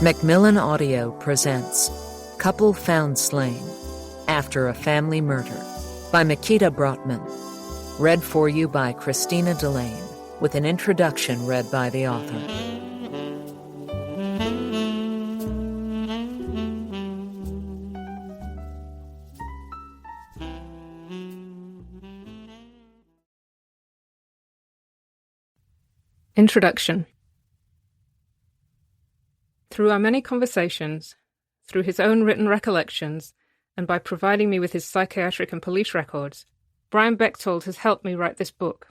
Macmillan Audio presents Couple Found Slain After a Family Murder by Mikita Brottman. Read for you by Christina Delane, with an introduction read by the author. Introduction. Through our many conversations, through his own written recollections, and by providing me with his psychiatric and police records, Brian Bechtold has helped me write this book.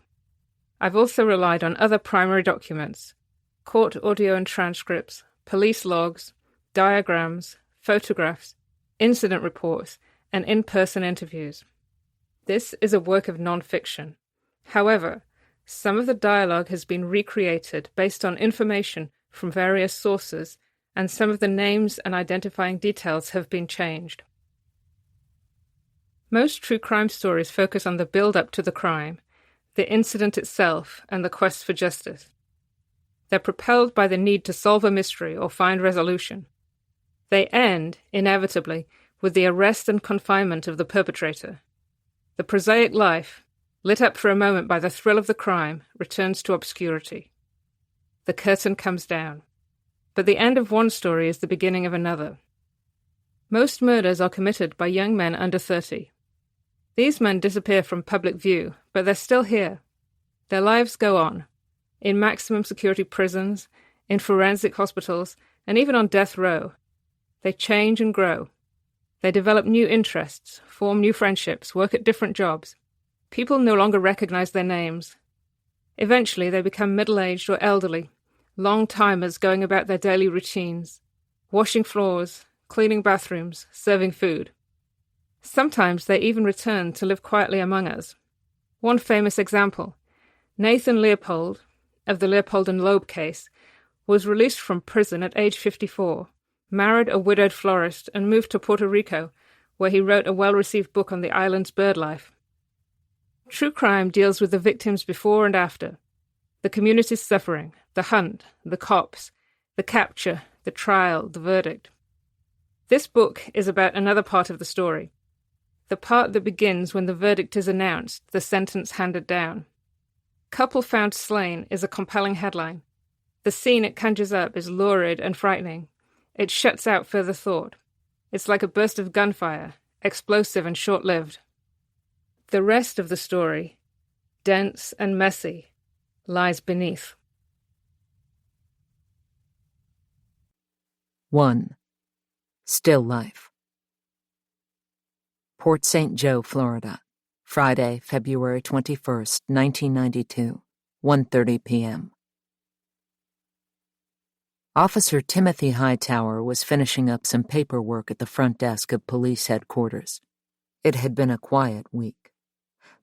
I've also relied on other primary documents, court audio and transcripts, police logs, diagrams, photographs, incident reports, and in-person interviews. This is a work of non-fiction. However, some of the dialogue has been recreated based on information from various sources, and some of the names and identifying details have been changed. Most true crime stories focus on the build-up to the crime, the incident itself, and the quest for justice. They're propelled by the need to solve a mystery or find resolution. They end, inevitably, with the arrest and confinement of the perpetrator. The prosaic life, lit up for a moment by the thrill of the crime, returns to obscurity. The curtain comes down. But the end of one story is the beginning of another. Most murders are committed by young men under 30. These men disappear from public view, but they're still here. Their lives go on, in maximum security prisons, in forensic hospitals, and even on death row. They change and grow. They develop new interests, form new friendships, work at different jobs. People no longer recognize their names. Eventually, they become middle-aged or elderly, long-timers going about their daily routines, washing floors, cleaning bathrooms, serving food. Sometimes they even return to live quietly among us. One famous example, Nathan Leopold, of the Leopold and Loeb case, was released from prison at age 54, married a widowed florist, and moved to Puerto Rico, where he wrote a well-received book on the island's bird life. True crime deals with the victims before and after, the community's suffering, the hunt, the cops, the capture, the trial, the verdict. This book is about another part of the story, the part that begins when the verdict is announced, the sentence handed down. Couple Found Slain is a compelling headline. The scene it conjures up is lurid and frightening. It shuts out further thought. It's like a burst of gunfire, explosive and short-lived. The rest of the story, dense and messy, lies beneath. 1. Still Life. Port St. Joe, Florida, Friday, February 21st, 1992, 1:30 p.m. Officer Timothy Hightower was finishing up some paperwork at the front desk of police headquarters. It had been a quiet week.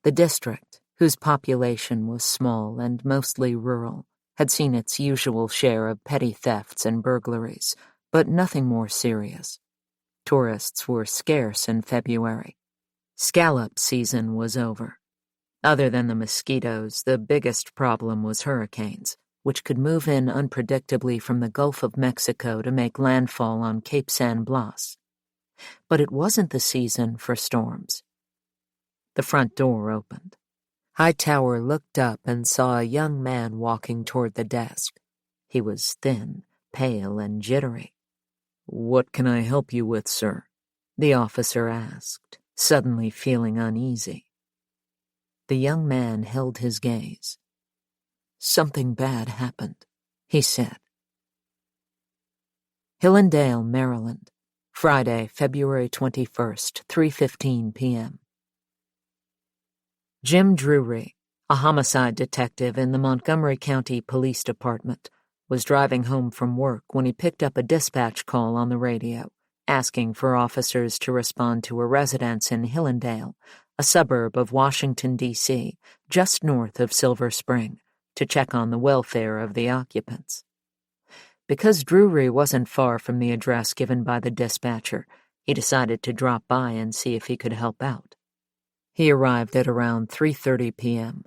The district, whose population was small and mostly rural, had seen its usual share of petty thefts and burglaries, but nothing more serious. Tourists were scarce in February. Scallop season was over. Other than the mosquitoes, the biggest problem was hurricanes, which could move in unpredictably from the Gulf of Mexico to make landfall on Cape San Blas. But it wasn't the season for storms. The front door opened. Hightower looked up and saw a young man walking toward the desk. He was thin, pale, and jittery. "What can I help you with, sir?" the officer asked, suddenly feeling uneasy. The young man held his gaze. "Something bad happened," he said. Hillendale, Maryland, Friday, February 21st, 3:15 p.m. Jim Drury, a homicide detective in the Montgomery County Police Department, was driving home from work when he picked up a dispatch call on the radio, asking for officers to respond to a residence in Hillendale, a suburb of Washington, D.C., just north of Silver Spring, to check on the welfare of the occupants. Because Drury wasn't far from the address given by the dispatcher, he decided to drop by and see if he could help out. He arrived at around 3:30 p.m.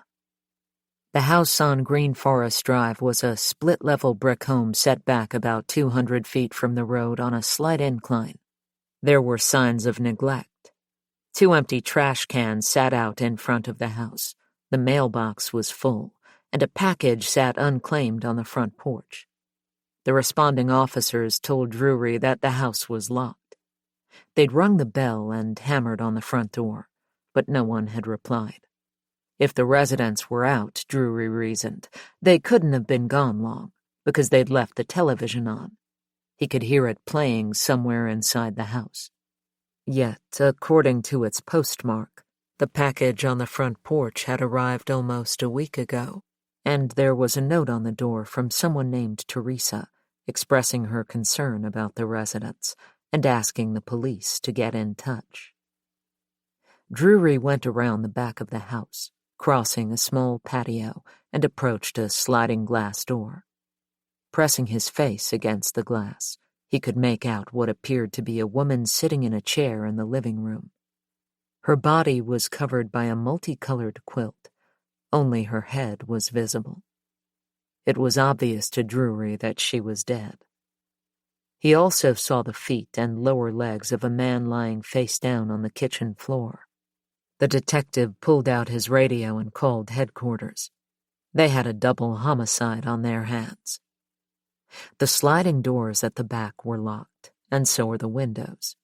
The house on Green Forest Drive was a split-level brick home set back about 200 feet from the road on a slight incline. There were signs of neglect. 2 empty trash cans sat out in front of the house. The mailbox was full, and a package sat unclaimed on the front porch. The responding officers told Drury that the house was locked. They'd rung the bell and hammered on the front door, but no one had replied. If the residents were out, Drury reasoned, they couldn't have been gone long, because they'd left the television on. He could hear it playing somewhere inside the house. Yet, according to its postmark, the package on the front porch had arrived almost a week ago, and there was a note on the door from someone named Teresa, expressing her concern about the residents and asking the police to get in touch. Drury went around the back of the house, crossing a small patio, and approached a sliding glass door. Pressing his face against the glass, he could make out what appeared to be a woman sitting in a chair in the living room. Her body was covered by a multicolored quilt. Only her head was visible. It was obvious to Drury that she was dead. He also saw the feet and lower legs of a man lying face down on the kitchen floor. The detective pulled out his radio and called headquarters. They had a double homicide on their hands. The sliding doors at the back were locked, and so were the windows.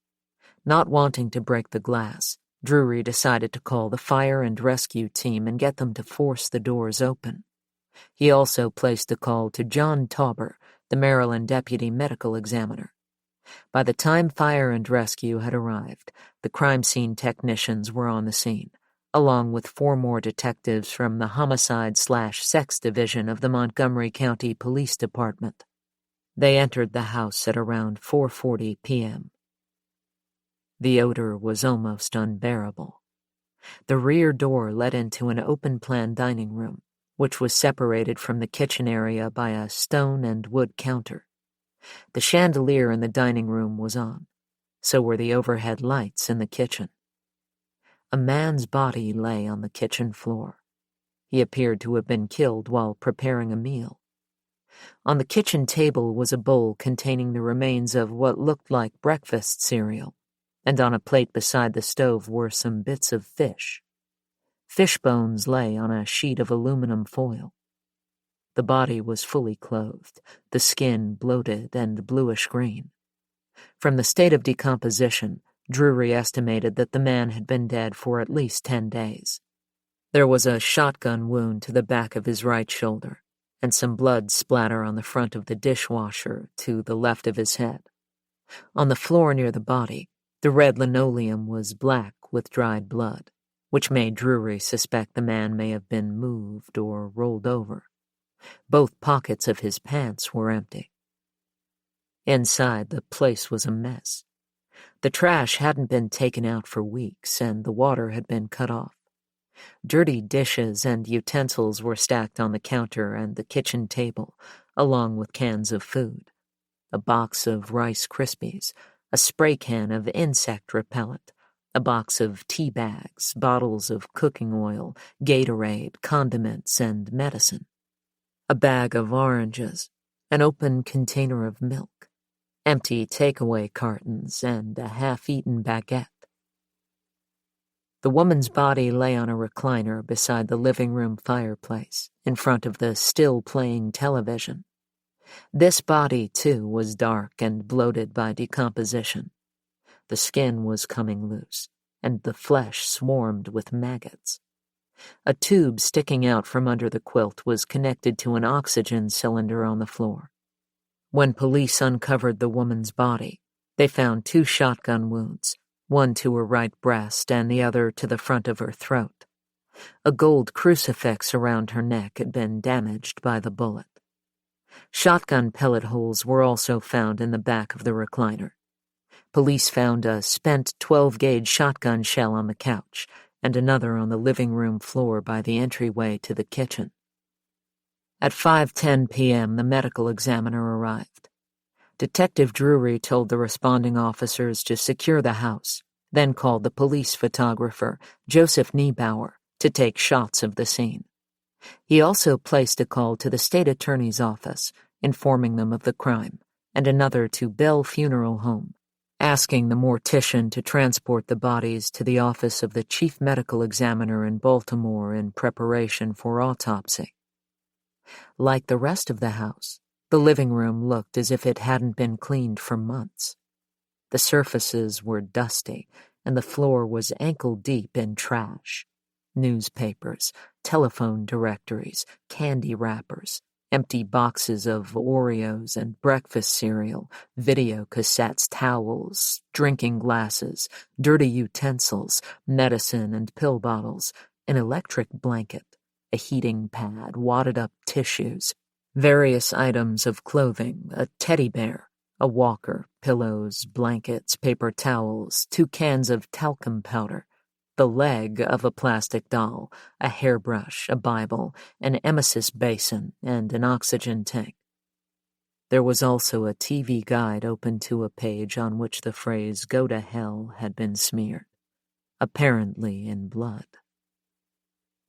Not wanting to break the glass, Drury decided to call the fire and rescue team and get them to force the doors open. He also placed a call to John Tauber, the Maryland deputy medical examiner. By the time fire and rescue had arrived, the crime scene technicians were on the scene, along with 4 more detectives from the Homicide/Sex Division of the Montgomery County Police Department. They entered the house at around 4:40 p.m. The odor was almost unbearable. The rear door led into an open-plan dining room, which was separated from the kitchen area by a stone and wood counter. The chandelier in the dining room was on. So were the overhead lights in the kitchen. A man's body lay on the kitchen floor. He appeared to have been killed while preparing a meal. On the kitchen table was a bowl containing the remains of what looked like breakfast cereal, and on a plate beside the stove were some bits of fish. Fish bones lay on a sheet of aluminum foil. The body was fully clothed, the skin bloated and bluish-green. From the state of decomposition, Drury estimated that the man had been dead for at least 10 days. There was a shotgun wound to the back of his right shoulder, and some blood splatter on the front of the dishwasher to the left of his head. On the floor near the body, the red linoleum was black with dried blood, which made Drury suspect the man may have been moved or rolled over. Both pockets of his pants were empty. Inside, the place was a mess. The trash hadn't been taken out for weeks, and the water had been cut off. Dirty dishes and utensils were stacked on the counter and the kitchen table, along with cans of food. A box of Rice Krispies, a spray can of insect repellent, a box of tea bags, bottles of cooking oil, Gatorade, condiments, and medicine. A bag of oranges, an open container of milk, empty takeaway cartons, and a half-eaten baguette. The woman's body lay on a recliner beside the living room fireplace, in front of the still-playing television. This body, too, was dark and bloated by decomposition. The skin was coming loose, and the flesh swarmed with maggots. A tube sticking out from under the quilt was connected to an oxygen cylinder on the floor. When police uncovered the woman's body, they found 2 shotgun wounds, one to her right breast and the other to the front of her throat. A gold crucifix around her neck had been damaged by the bullet. Shotgun pellet holes were also found in the back of the recliner. Police found a spent 12-gauge shotgun shell on the couch, and another on the living room floor by the entryway to the kitchen. At 5:10 p.m., the medical examiner arrived. Detective Drury told the responding officers to secure the house, then called the police photographer, Joseph Niebauer, to take shots of the scene. He also placed a call to the state attorney's office, informing them of the crime, and another to Bell Funeral Home, asking the mortician to transport the bodies to the office of the chief medical examiner in Baltimore in preparation for autopsy. Like the rest of the house, the living room looked as if it hadn't been cleaned for months. The surfaces were dusty, and the floor was ankle-deep in trash. Newspapers, telephone directories, candy wrappers, empty boxes of Oreos and breakfast cereal, video cassettes, towels, drinking glasses, dirty utensils, medicine and pill bottles, an electric blanket, a heating pad, wadded-up tissues, various items of clothing, a teddy bear, a walker, pillows, blankets, paper towels, 2 cans of talcum powder, the leg of a plastic doll, a hairbrush, a Bible, an emesis basin, and an oxygen tank. There was also a TV guide open to a page on which the phrase "Go to hell" had been smeared, apparently in blood.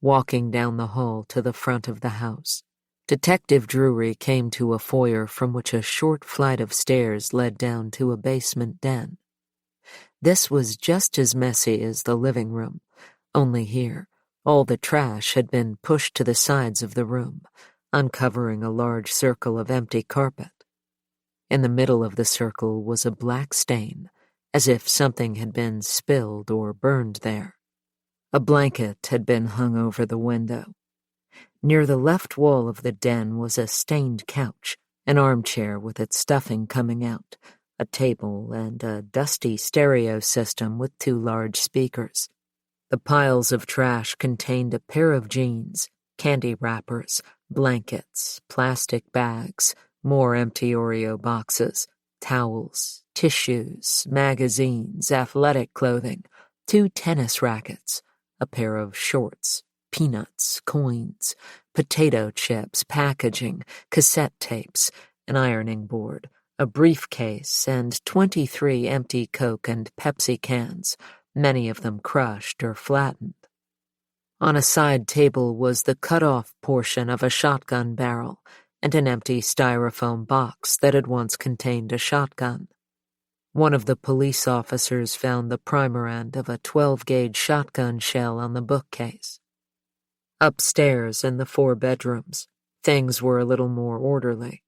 Walking down the hall to the front of the house, Detective Drury came to a foyer from which a short flight of stairs led down to a basement den. This was just as messy as the living room, only here, all the trash had been pushed to the sides of the room, uncovering a large circle of empty carpet. In the middle of the circle was a black stain, as if something had been spilled or burned there. A blanket had been hung over the window. Near the left wall of the den was a stained couch, an armchair with its stuffing coming out, a table, and a dusty stereo system with 2 large speakers. The piles of trash contained a pair of jeans, candy wrappers, blankets, plastic bags, more empty Oreo boxes, towels, tissues, magazines, athletic clothing, 2 tennis rackets, a pair of shorts, peanuts, coins, potato chips, packaging, cassette tapes, an ironing board, a briefcase, and 23 empty Coke and Pepsi cans, many of them crushed or flattened. On a side table was the cut-off portion of a shotgun barrel and an empty styrofoam box that had once contained a shotgun. One of the police officers found the primer end of a 12-gauge shotgun shell on the bookcase. Upstairs in the 4 bedrooms, things were a little more orderly.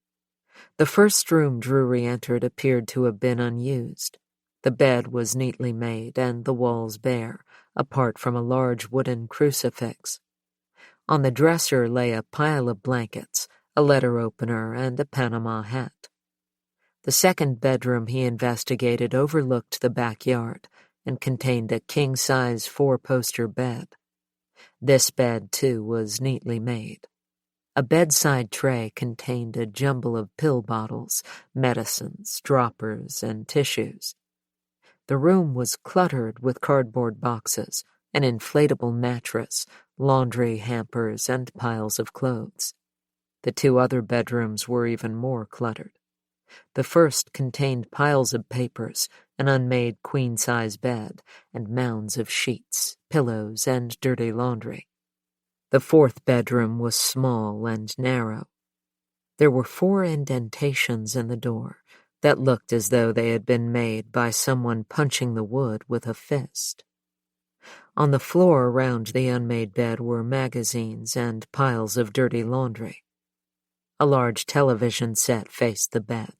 The first room Drury entered appeared to have been unused. The bed was neatly made and the walls bare, apart from a large wooden crucifix. On the dresser lay a pile of blankets, a letter opener, and a Panama hat. The second bedroom he investigated overlooked the backyard and contained a king-size 4-poster bed. This bed, too, was neatly made. A bedside tray contained a jumble of pill bottles, medicines, droppers, and tissues. The room was cluttered with cardboard boxes, an inflatable mattress, laundry hampers, and piles of clothes. The 2 other bedrooms were even more cluttered. The first contained piles of papers, an unmade queen-size bed, and mounds of sheets, pillows, and dirty laundry. The 4th bedroom was small and narrow. There were 4 indentations in the door that looked as though they had been made by someone punching the wood with a fist. On the floor around the unmade bed were magazines and piles of dirty laundry. A large television set faced the bed.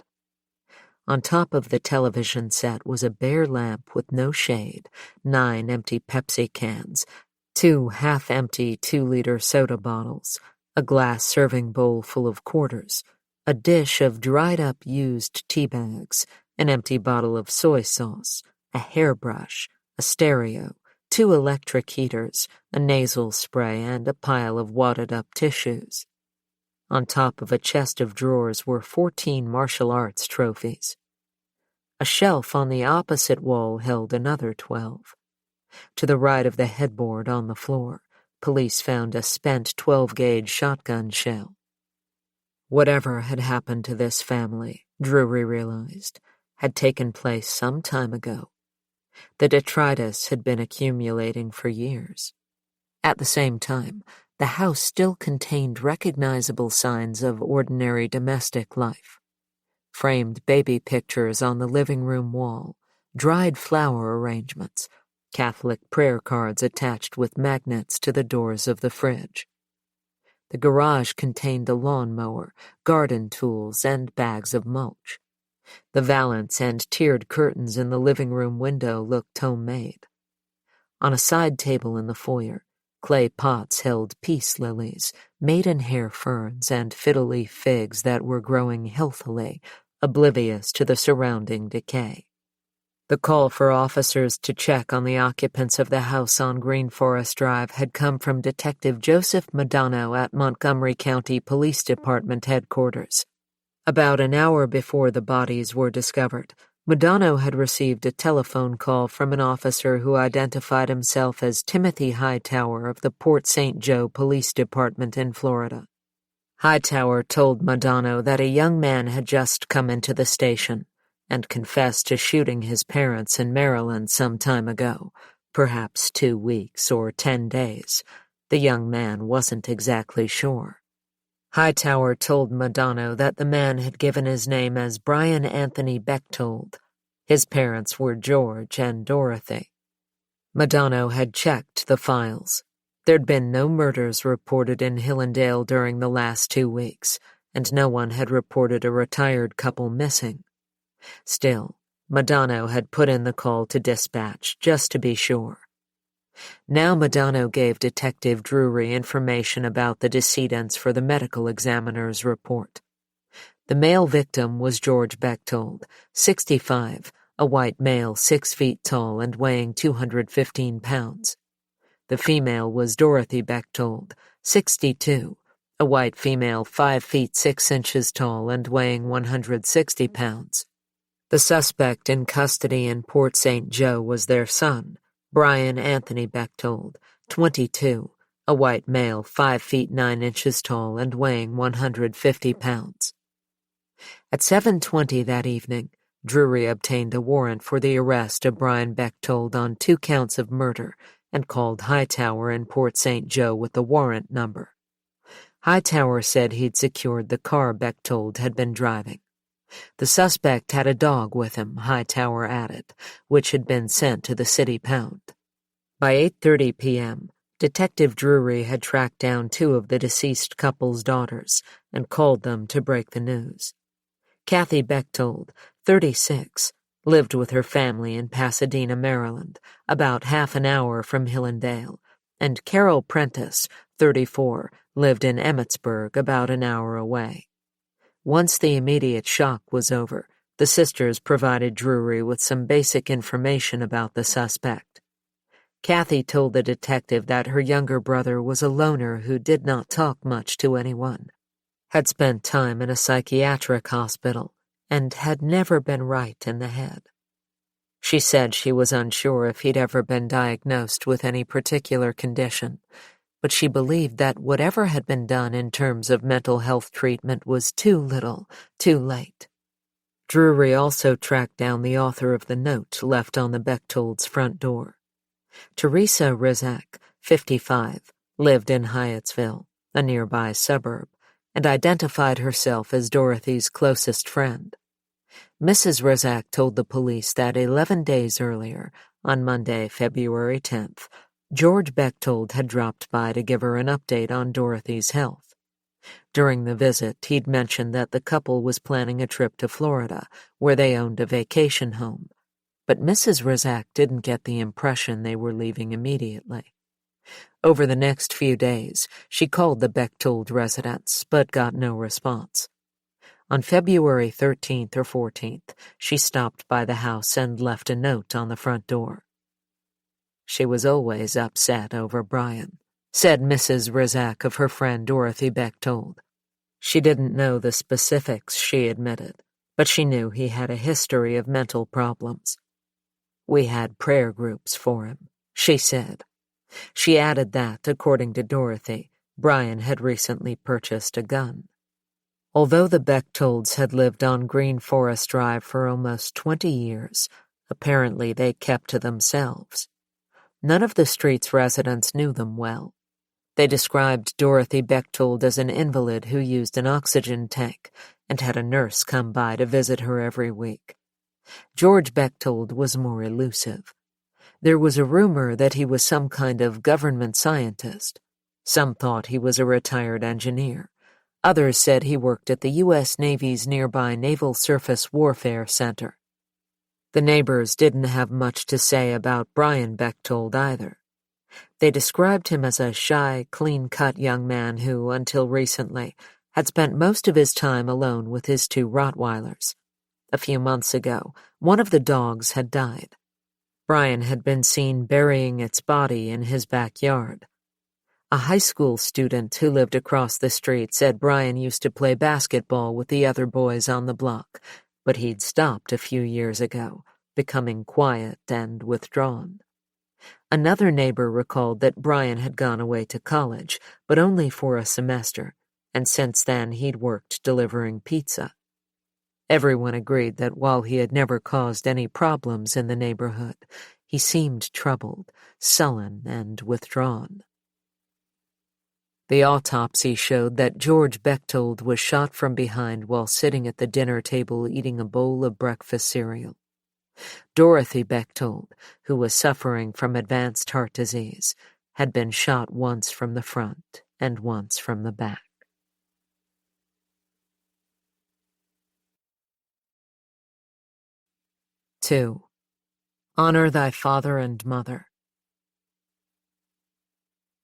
On top of the television set was a bare lamp with no shade, 9 empty Pepsi cans, 2 half-empty 2-liter soda bottles, a glass serving bowl full of quarters, a dish of dried-up used tea bags, an empty bottle of soy sauce, a hairbrush, a stereo, 2 electric heaters, a nasal spray, and a pile of wadded-up tissues. On top of a chest of drawers were 14 martial arts trophies. A shelf on the opposite wall held another 12. To the right of the headboard on the floor, police found a spent 12-gauge shotgun shell. Whatever had happened to this family, Drury realized, had taken place some time ago. The detritus had been accumulating for years. At the same time, the house still contained recognizable signs of ordinary domestic life. Framed baby pictures on the living room wall, dried flower arrangements, Catholic prayer cards attached with magnets to the doors of the fridge. The garage contained a lawnmower, garden tools, and bags of mulch. The valance and tiered curtains in the living room window looked homemade. On a side table in the foyer, clay pots held peace lilies, maidenhair ferns, and fiddle-leaf figs that were growing healthily, oblivious to the surrounding decay. The call for officers to check on the occupants of the house on Green Forest Drive had come from Detective Joseph Madano at Montgomery County Police Department headquarters. About an hour before the bodies were discovered, Madano had received a telephone call from an officer who identified himself as Timothy Hightower of the Port St. Joe Police Department in Florida. Hightower told Madano that a young man had just come into the station and confessed to shooting his parents in Maryland some time ago, perhaps 2 weeks or 10 days. The young man wasn't exactly sure. Hightower told Madano that the man had given his name as Brian Anthony Bechtold. His parents were George and Dorothy. Madano had checked the files. There'd been no murders reported in Hillendale during the last 2 weeks, and no one had reported a retired couple missing. Still, Madano had put in the call to dispatch just to be sure. Now Madano gave Detective Drury information about the decedents for the medical examiner's report. The male victim was George Bechtold, 65, a white male 6 feet tall and weighing 215 pounds. The female was Dorothy Bechtold, 62, a white female 5 feet 6 inches tall and weighing 160 pounds. The suspect in custody in Port St. Joe was their son, Brian Anthony Bechtold, 22, a white male 5 feet 9 inches tall and weighing 150 pounds. At 7:20 that evening, Drury obtained a warrant for the arrest of Brian Bechtold on 2 counts of murder and called Hightower in Port St. Joe with the warrant number. Hightower said he'd secured the car Bechtold had been driving. The suspect had a dog with him, Hightower added, which had been sent to the city pound. By 8:30 p.m., Detective Drury had tracked down 2 of the deceased couple's daughters and called them to break the news. Kathy Bechtold, 36, lived with her family in Pasadena, Maryland, about half an hour from Hillendale, and Carol Prentice, 34, lived in Emmitsburg, about an hour away. Once the immediate shock was over, the sisters provided Drury with some basic information about the suspect. Kathy told the detective that her younger brother was a loner who did not talk much to anyone, had spent time in a psychiatric hospital, and had never been right in the head. She said she was unsure if he'd ever been diagnosed with any particular condition, but she believed that whatever had been done in terms of mental health treatment was too little, too late. Drury also tracked down the author of the note left on the Bechtold's front door. Teresa Rizak, 55, lived in Hyattsville, a nearby suburb, and identified herself as Dorothy's closest friend. Mrs. Rizak told the police that 11 days earlier, on Monday, February 10th, George Bechtold had dropped by to give her an update on Dorothy's health. During the visit, he'd mentioned that the couple was planning a trip to Florida, where they owned a vacation home, but Mrs. Rizak didn't get the impression they were leaving immediately. Over the next few days, she called the Bechtold residence, but got no response. On February 13th or 14th, she stopped by the house and left a note on the front door. She was always upset over Brian, said Mrs. Rizak of her friend Dorothy Bechtold. She didn't know the specifics, she admitted, but she knew he had a history of mental problems. We had prayer groups for him, she said. She added that, according to Dorothy, Brian had recently purchased a gun. Although the Bechtolds had lived on Green Forest Drive for almost 20 years, apparently they kept to themselves. None of the street's residents knew them well. They described Dorothy Bechtold as an invalid who used an oxygen tank and had a nurse come by to visit her every week. George Bechtold was more elusive. There was a rumor that he was some kind of government scientist. Some thought he was a retired engineer. Others said he worked at the U.S. Navy's nearby Naval Surface Warfare Center. The neighbors didn't have much to say about Brian Bechtold either. They described him as a shy, clean-cut young man who, until recently, had spent most of his time alone with his 2 Rottweilers. A few months ago, one of the dogs had died. Brian had been seen burying its body in his backyard. A high school student who lived across the street said Brian used to play basketball with the other boys on the block, but he'd stopped a few years ago, becoming quiet and withdrawn. Another neighbor recalled that Brian had gone away to college, but only for a semester, and since then he'd worked delivering pizza. Everyone agreed that while he had never caused any problems in the neighborhood, he seemed troubled, sullen, and withdrawn. The autopsy showed that George Bechtold was shot from behind while sitting at the dinner table eating a bowl of breakfast cereal. Dorothy Bechtold, who was suffering from advanced heart disease, had been shot once from the front and once from the back. Two, honor thy father and mother.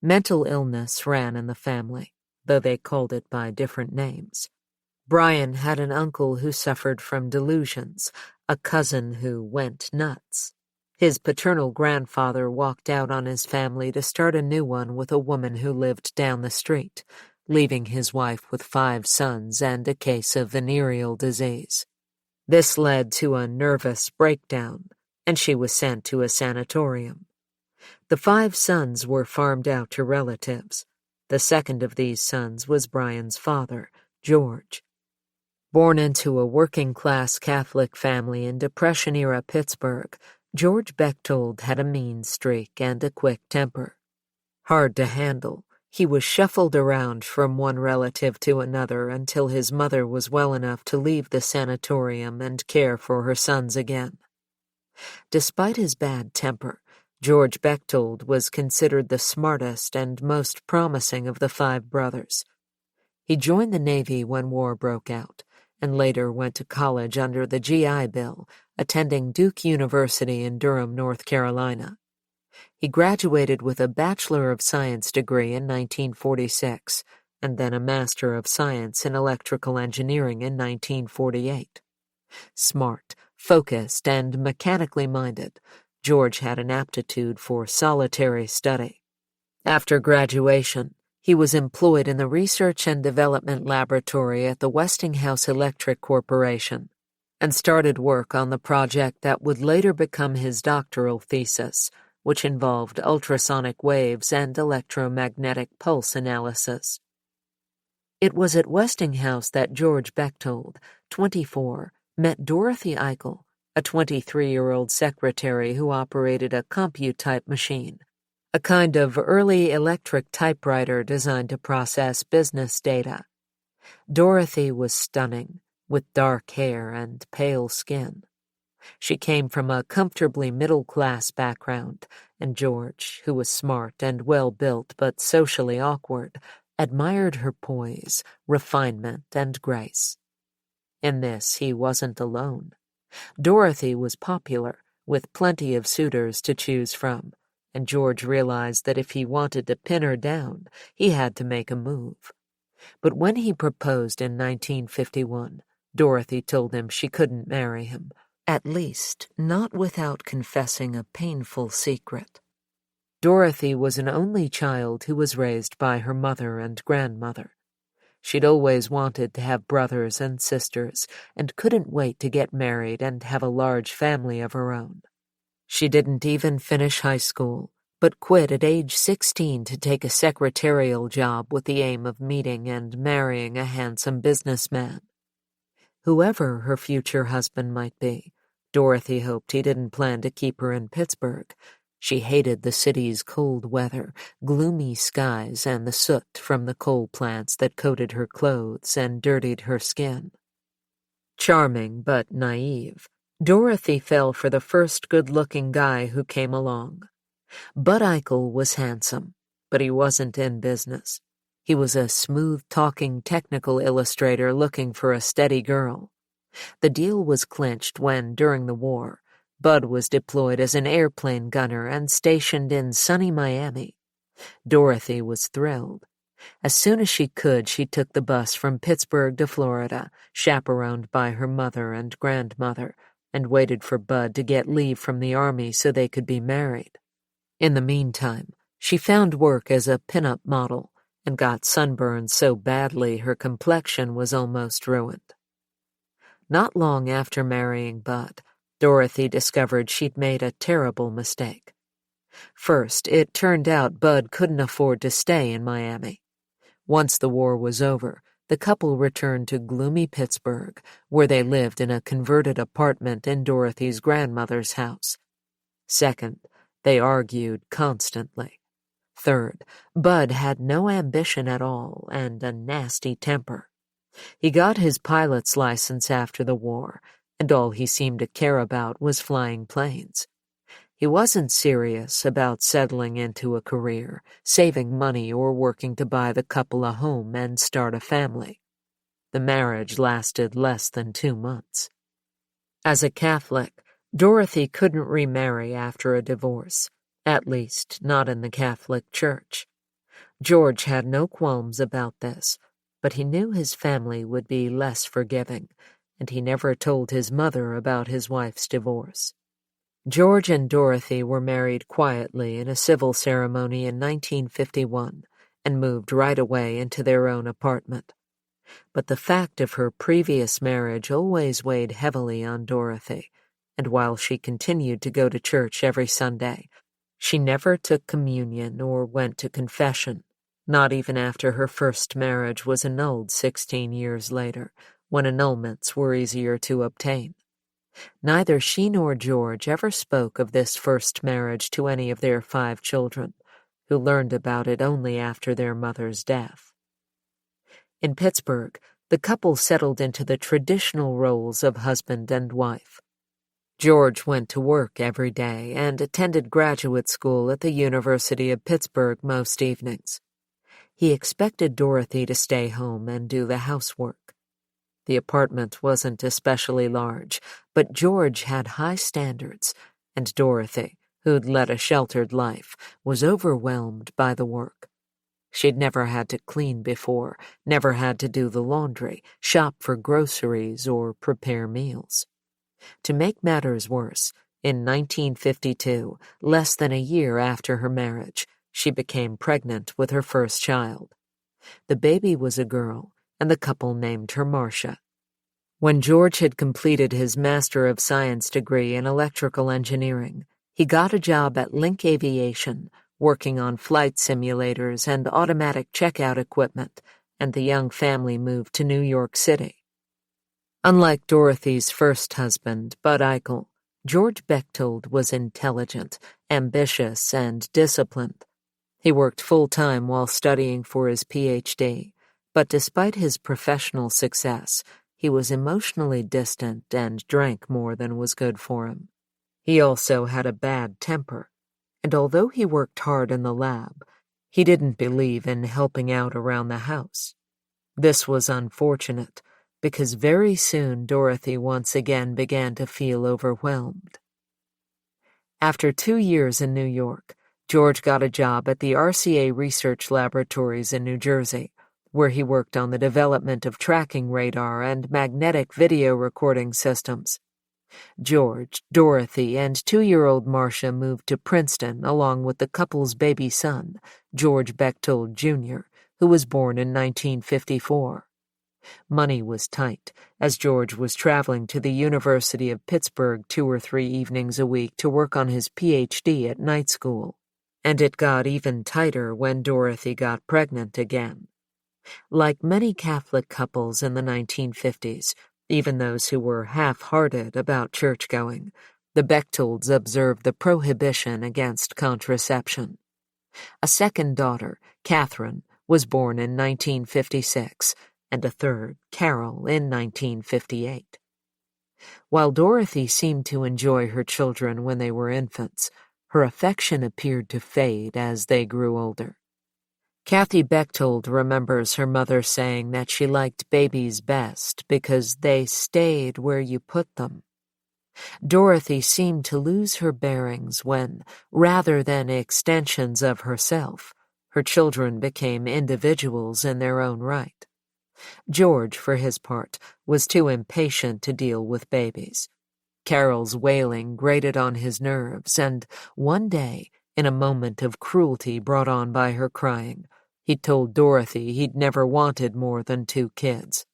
Mental illness ran in the family, though they called it by different names. Brian had an uncle who suffered from delusions, a cousin who went nuts. His paternal grandfather walked out on his family to start a new one with a woman who lived down the street, leaving his wife with 5 sons and a case of venereal disease. This led to a nervous breakdown, and she was sent to a sanatorium. The 5 sons were farmed out to relatives. The second of these sons was Brian's father, George. Born into a working-class Catholic family in Depression-era Pittsburgh, George Bechtold had a mean streak and a quick temper. Hard to handle, he was shuffled around from one relative to another until his mother was well enough to leave the sanatorium and care for her sons again. Despite his bad temper, George Bechtold was considered the smartest and most promising of the 5 brothers. He joined the Navy when war broke out, and later went to college under the GI Bill, attending Duke University in Durham, North Carolina. He graduated with a Bachelor of Science degree in 1946, and then a Master of Science in Electrical Engineering in 1948. Smart, focused, and mechanically minded, George had an aptitude for solitary study. After graduation, he was employed in the Research and Development Laboratory at the Westinghouse Electric Corporation and started work on the project that would later become his doctoral thesis, which involved ultrasonic waves and electromagnetic pulse analysis. It was at Westinghouse that George Bechtold, 24, met Dorothy Eichel, a 23-year-old secretary who operated a CompuType machine, a kind of early electric typewriter designed to process business data. Dorothy was stunning, with dark hair and pale skin. She came from a comfortably middle-class background, and George, who was smart and well-built but socially awkward, admired her poise, refinement, and grace. In this, he wasn't alone. Dorothy was popular, with plenty of suitors to choose from, and George realized that if he wanted to pin her down, he had to make a move. But when he proposed in 1951, Dorothy told him she couldn't marry him, at least not without confessing a painful secret. Dorothy was an only child who was raised by her mother and grandmother. She'd always wanted to have brothers and sisters and couldn't wait to get married and have a large family of her own. She didn't even finish high school, but quit at age 16 to take a secretarial job with the aim of meeting and marrying a handsome businessman. Whoever her future husband might be, Dorothy hoped he didn't plan to keep her in Pittsburgh. She hated the city's cold weather, gloomy skies, and the soot from the coal plants that coated her clothes and dirtied her skin. Charming but naive, Dorothy fell for the first good-looking guy who came along. Bud Eichel was handsome, but he wasn't in business. He was a smooth-talking technical illustrator looking for a steady girl. The deal was clinched when, during the war, Bud was deployed as an airplane gunner and stationed in sunny Miami. Dorothy was thrilled. As soon as she could, she took the bus from Pittsburgh to Florida, chaperoned by her mother and grandmother, and waited for Bud to get leave from the army so they could be married. In the meantime, she found work as a pin-up model and got sunburned so badly her complexion was almost ruined. Not long after marrying Bud, Dorothy discovered she'd made a terrible mistake. First, it turned out Bud couldn't afford to stay in Miami. Once the war was over, the couple returned to gloomy Pittsburgh, where they lived in a converted apartment in Dorothy's grandmother's house. Second, they argued constantly. Third, Bud had no ambition at all and a nasty temper. He got his pilot's license after the war, and all he seemed to care about was flying planes. He wasn't serious about settling into a career, saving money, or working to buy the couple a home and start a family. The marriage lasted less than 2 months. As a Catholic, Dorothy couldn't remarry after a divorce, at least not in the Catholic Church. George had no qualms about this, but he knew his family would be less forgiving, and he never told his mother about his wife's divorce. George and Dorothy were married quietly in a civil ceremony in 1951 and moved right away into their own apartment. But the fact of her previous marriage always weighed heavily on Dorothy, and while she continued to go to church every Sunday, she never took communion or went to confession, not even after her first marriage was annulled 16 years later, when annulments were easier to obtain. Neither she nor George ever spoke of this first marriage to any of their 5 children, who learned about it only after their mother's death. In Pittsburgh, the couple settled into the traditional roles of husband and wife. George went to work every day and attended graduate school at the University of Pittsburgh most evenings. He expected Dorothy to stay home and do the housework. The apartment wasn't especially large, but George had high standards, and Dorothy, who'd led a sheltered life, was overwhelmed by the work. She'd never had to clean before, never had to do the laundry, shop for groceries, or prepare meals. To make matters worse, in 1952, less than a year after her marriage, she became pregnant with her first child. The baby was a girl, and the couple named her Marcia. When George had completed his Master of Science degree in electrical engineering, he got a job at Link Aviation, working on flight simulators and automatic checkout equipment, and the young family moved to New York City. Unlike Dorothy's first husband, Bud Eichel, George Bechtold was intelligent, ambitious, and disciplined. He worked full-time while studying for his Ph.D., but despite his professional success, he was emotionally distant and drank more than was good for him. He also had a bad temper, and although he worked hard in the lab, he didn't believe in helping out around the house. This was unfortunate, because very soon Dorothy once again began to feel overwhelmed. After 2 years in New York, George got a job at the RCA Research Laboratories in New Jersey, where he worked on the development of tracking radar and magnetic video recording systems. George, Dorothy, and 2-year-old Marcia moved to Princeton along with the couple's baby son, George Bechtold Jr., who was born in 1954. Money was tight, as George was traveling to the University of Pittsburgh 2 or 3 evenings a week to work on his Ph.D. at night school, and it got even tighter when Dorothy got pregnant again. Like many Catholic couples in the 1950s, even those who were half-hearted about church-going, The Bechtolds observed the prohibition against contraception. A second daughter, Catherine, was born in 1956, and a third, Carol, in 1958. While Dorothy seemed to enjoy her children when they were infants, her affection appeared to fade as they grew older. Kathy Bechtold remembers her mother saying that she liked babies best because they stayed where you put them. Dorothy seemed to lose her bearings when, rather than extensions of herself, her children became individuals in their own right. George, for his part, was too impatient to deal with babies. Carol's wailing grated on his nerves, and one day, in a moment of cruelty brought on by her crying, he told Dorothy he'd never wanted more than 2 kids.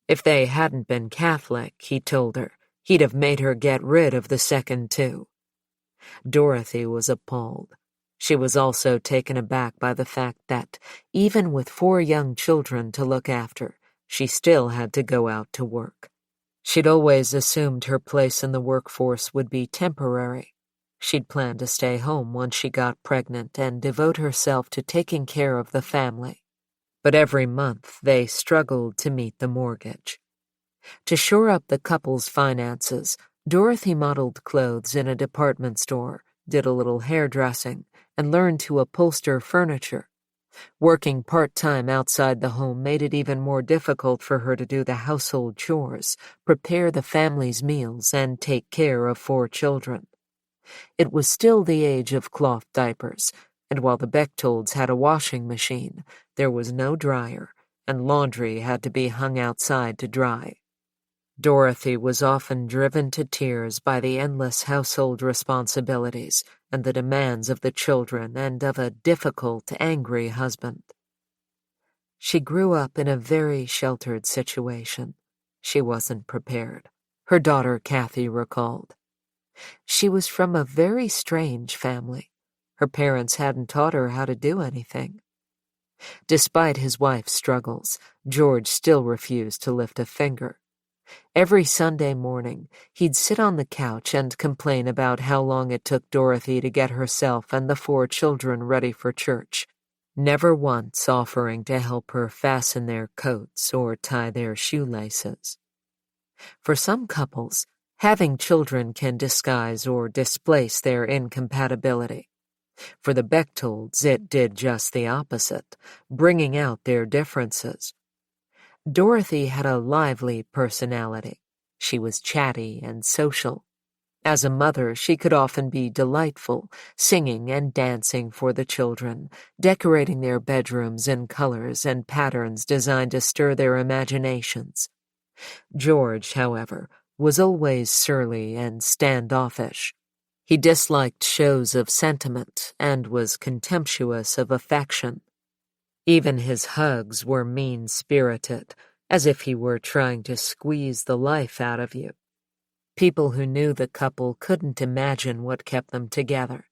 If they hadn't been Catholic, he told her, he'd have made her get rid of the second 2. Dorothy was appalled. She was also taken aback by the fact that, even with 4 young children to look after, she still had to go out to work. She'd always assumed her place in the workforce would be temporary. She'd planned to stay home once she got pregnant and devote herself to taking care of the family. But every month they struggled to meet the mortgage. To shore up the couple's finances, Dorothy modeled clothes in a department store, did a little hairdressing, and learned to upholster furniture. Working part-time outside the home made it even more difficult for her to do the household chores, prepare the family's meals, and take care of 4 children. It was still the age of cloth diapers, and while the Bechtolds had a washing machine, there was no dryer, and laundry had to be hung outside to dry. Dorothy was often driven to tears by the endless household responsibilities and the demands of the children and of a difficult, angry husband. She grew up in a very sheltered situation. She wasn't prepared, her daughter Kathy recalled. She was from a very strange family. Her parents hadn't taught her how to do anything. Despite his wife's struggles, George still refused to lift a finger. Every Sunday morning, he'd sit on the couch and complain about how long it took Dorothy to get herself and the 4 children ready for church, never once offering to help her fasten their coats or tie their shoelaces. For some couples, having children can disguise or displace their incompatibility. For the Bechtolds, it did just the opposite, bringing out their differences. Dorothy had a lively personality. She was chatty and social. As a mother, she could often be delightful, singing and dancing for the children, decorating their bedrooms in colors and patterns designed to stir their imaginations. George, however, was always surly and standoffish. He disliked shows of sentiment and was contemptuous of affection. Even his hugs were mean-spirited, as if he were trying to squeeze the life out of you. People who knew the couple couldn't imagine what kept them together.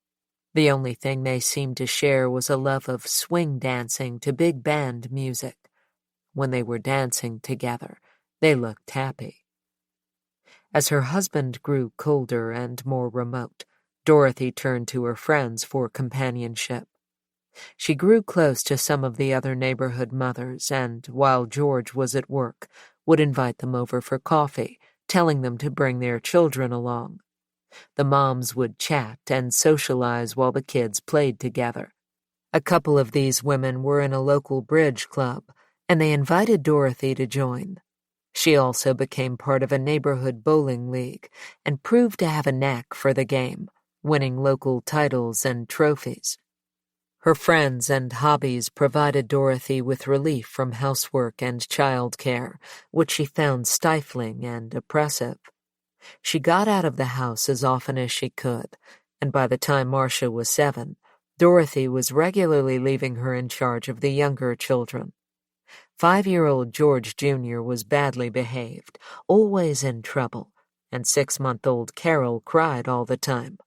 The only thing they seemed to share was a love of swing dancing to big band music. When they were dancing together, they looked happy. As her husband grew colder and more remote, Dorothy turned to her friends for companionship. She grew close to some of the other neighborhood mothers and, while George was at work, would invite them over for coffee, telling them to bring their children along. The moms would chat and socialize while the kids played together. A couple of these women were in a local bridge club, and they invited Dorothy to join. She also became part of a neighborhood bowling league and proved to have a knack for the game, winning local titles and trophies. Her friends and hobbies provided Dorothy with relief from housework and childcare, which she found stifling and oppressive. She got out of the house as often as she could, and by the time Marcia was 7, Dorothy was regularly leaving her in charge of the younger children. 5-year-old George Jr. was badly behaved, always in trouble, and 6-month-old Carol cried all the time.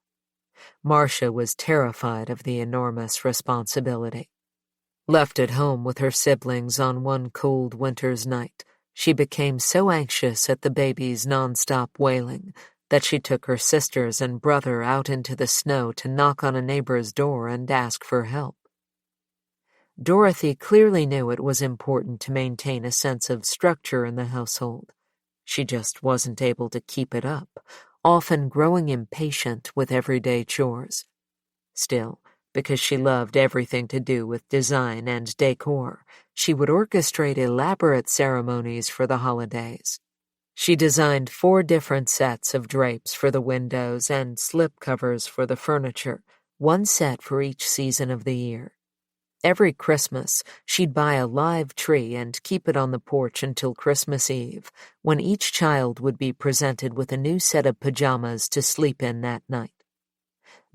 Marcia was terrified of the enormous responsibility. Left at home with her siblings on one cold winter's night, she became so anxious at the baby's nonstop wailing that she took her sisters and brother out into the snow to knock on a neighbor's door and ask for help. Dorothy clearly knew it was important to maintain a sense of structure in the household. She just wasn't able to keep it up, often growing impatient with everyday chores. Still, because she loved everything to do with design and decor, she would orchestrate elaborate ceremonies for the holidays. She designed 4 different sets of drapes for the windows and slipcovers for the furniture, one set for each season of the year. Every Christmas, she'd buy a live tree and keep it on the porch until Christmas Eve, when each child would be presented with a new set of pajamas to sleep in that night.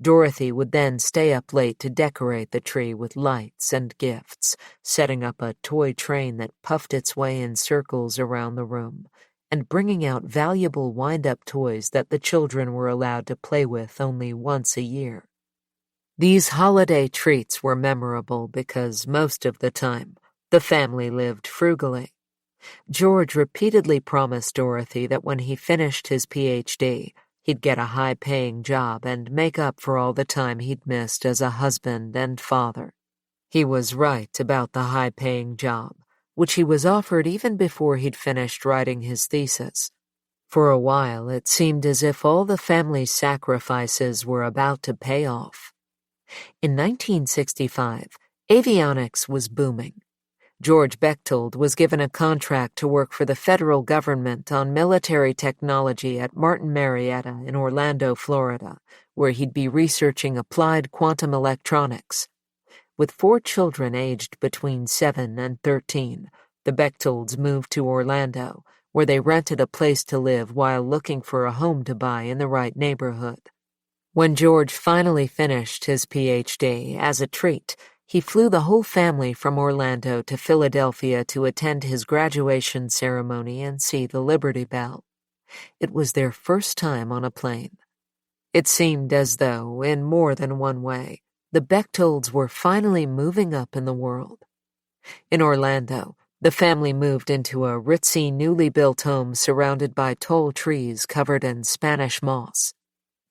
Dorothy would then stay up late to decorate the tree with lights and gifts, setting up a toy train that puffed its way in circles around the room, and bringing out valuable wind-up toys that the children were allowed to play with only once a year. These holiday treats were memorable because most of the time, the family lived frugally. George repeatedly promised Dorothy that when he finished his PhD, he'd get a high-paying job and make up for all the time he'd missed as a husband and father. He was right about the high-paying job, which he was offered even before he'd finished writing his thesis. For a while, it seemed as if all the family's sacrifices were about to pay off. In 1965, avionics was booming. George Bechtold was given a contract to work for the federal government on military technology at Martin Marietta in Orlando, Florida, where he'd be researching applied quantum electronics. With 4 children aged between 7 and 13, the Bechtolds moved to Orlando, where they rented a place to live while looking for a home to buy in the right neighborhood. When George finally finished his PhD, as a treat, he flew the whole family from Orlando to Philadelphia to attend his graduation ceremony and see the Liberty Bell. It was their first time on a plane. It seemed as though, in more than one way, the Bechtolds were finally moving up in the world. In Orlando, the family moved into a ritzy, newly built home surrounded by tall trees covered in Spanish moss.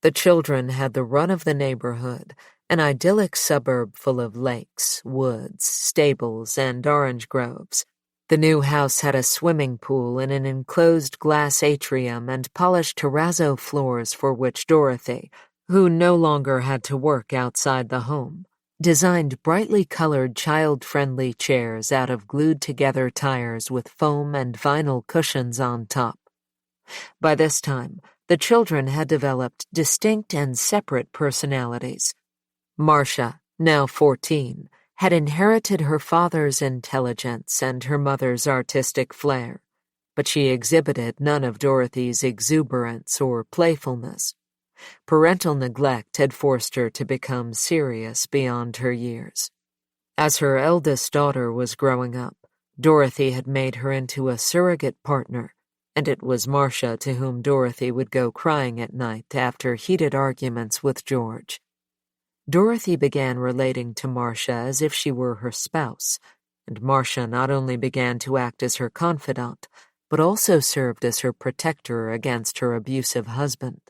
The children had the run of the neighborhood, an idyllic suburb full of lakes, woods, stables, and orange groves. The new house had a swimming pool in an enclosed glass atrium and polished terrazzo floors for which Dorothy, who no longer had to work outside the home, designed brightly colored child-friendly chairs out of glued-together tires with foam and vinyl cushions on top. By this time, the children had developed distinct and separate personalities. Marcia, now 14, had inherited her father's intelligence and her mother's artistic flair, but she exhibited none of Dorothy's exuberance or playfulness. Parental neglect had forced her to become serious beyond her years. As her eldest daughter was growing up, Dorothy had made her into a surrogate partner, and it was Marcia to whom Dorothy would go crying at night after heated arguments with George. Dorothy began relating to Marcia as if she were her spouse, and Marcia not only began to act as her confidant, but also served as her protector against her abusive husband.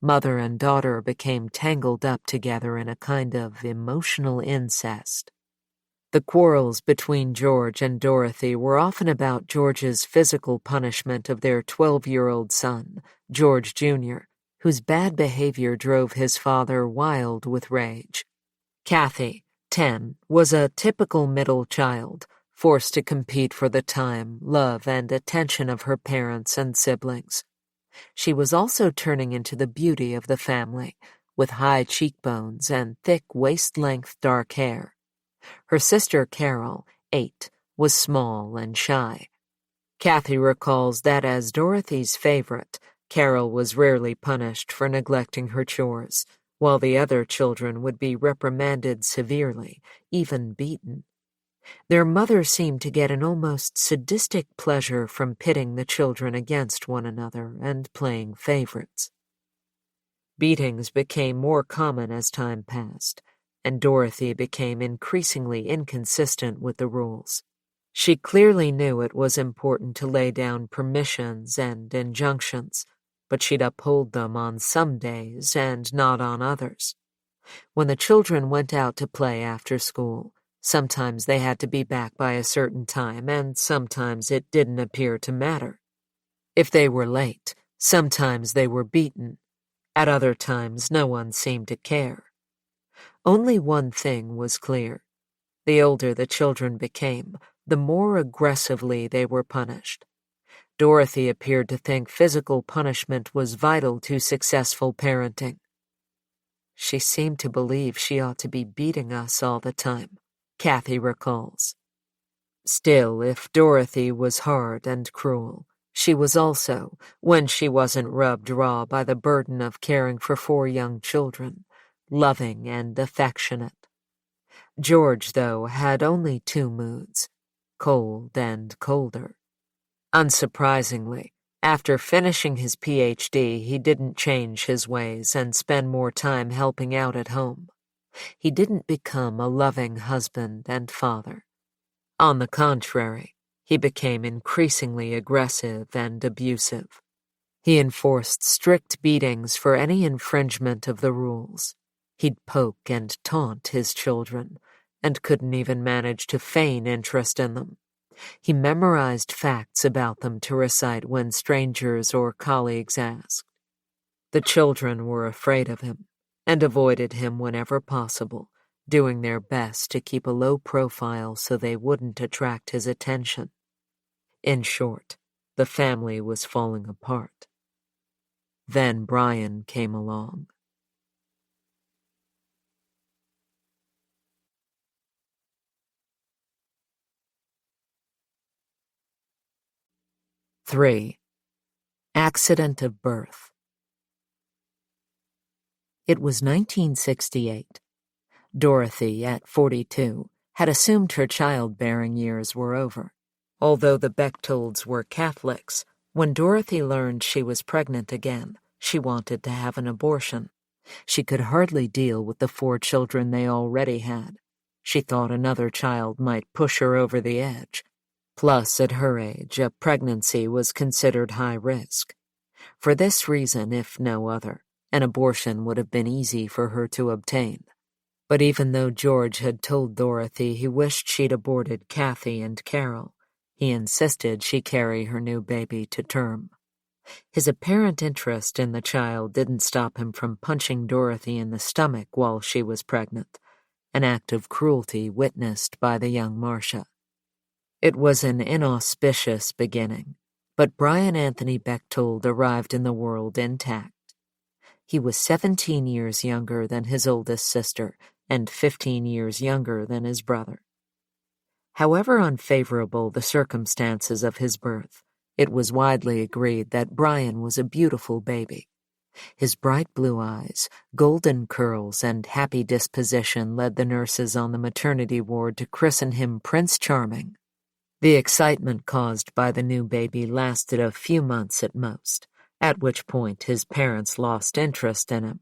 Mother and daughter became tangled up together in a kind of emotional incest. The quarrels between George and Dorothy were often about George's physical punishment of their 12-year-old son, George Jr., whose bad behavior drove his father wild with rage. Kathy, 10, was a typical middle child, forced to compete for the time, love, and attention of her parents and siblings. She was also turning into the beauty of the family, with high cheekbones and thick waist-length dark hair. Her sister Carol, 8, was small and shy. Kathy recalls that as Dorothy's favorite, Carol was rarely punished for neglecting her chores, while the other children would be reprimanded severely, even beaten. Their mother seemed to get an almost sadistic pleasure from pitting the children against one another and playing favorites. Beatings became more common as time passed, and Dorothy became increasingly inconsistent with the rules. She clearly knew it was important to lay down permissions and injunctions, but she'd uphold them on some days and not on others. When the children went out to play after school, sometimes they had to be back by a certain time, and sometimes it didn't appear to matter. If they were late, sometimes they were beaten. At other times, no one seemed to care. Only one thing was clear. The older the children became, the more aggressively they were punished. Dorothy appeared to think physical punishment was vital to successful parenting. She seemed to believe she ought to be beating us all the time, Kathy recalls. Still, if Dorothy was hard and cruel, she was also, when she wasn't rubbed raw by the burden of caring for 4 young children, loving and affectionate. George, though, had only 2 moods, cold and colder. Unsurprisingly, after finishing his PhD, he didn't change his ways and spend more time helping out at home. He didn't become a loving husband and father. On the contrary, he became increasingly aggressive and abusive. He enforced strict beatings for any infringement of the rules. He'd poke and taunt his children, and couldn't even manage to feign interest in them. He memorized facts about them to recite when strangers or colleagues asked. The children were afraid of him and avoided him whenever possible, doing their best to keep a low profile so they wouldn't attract his attention. In short, the family was falling apart. Then Brian came along. Three. Accident of birth. It was 1968. Dorothy, at 42, had assumed her childbearing years were over. Although the Bechtolds were Catholics, when Dorothy learned she was pregnant again, she wanted to have an abortion. She could hardly deal with the 4 children they already had. She thought another child might push her over the edge. Plus, at her age, a pregnancy was considered high risk. For this reason, if no other, an abortion would have been easy for her to obtain. But even though George had told Dorothy he wished she'd aborted Kathy and Carol, he insisted she carry her new baby to term. His apparent interest in the child didn't stop him from punching Dorothy in the stomach while she was pregnant, an act of cruelty witnessed by the young Marcia. It was an inauspicious beginning, but Brian Anthony Bechtold arrived in the world intact. He was 17 years younger than his oldest sister and 15 years younger than his brother. However unfavorable the circumstances of his birth, it was widely agreed that Brian was a beautiful baby. His bright blue eyes, golden curls, and happy disposition led the nurses on the maternity ward to christen him Prince Charming. The excitement caused by the new baby lasted a few months at most, at which point his parents lost interest in him.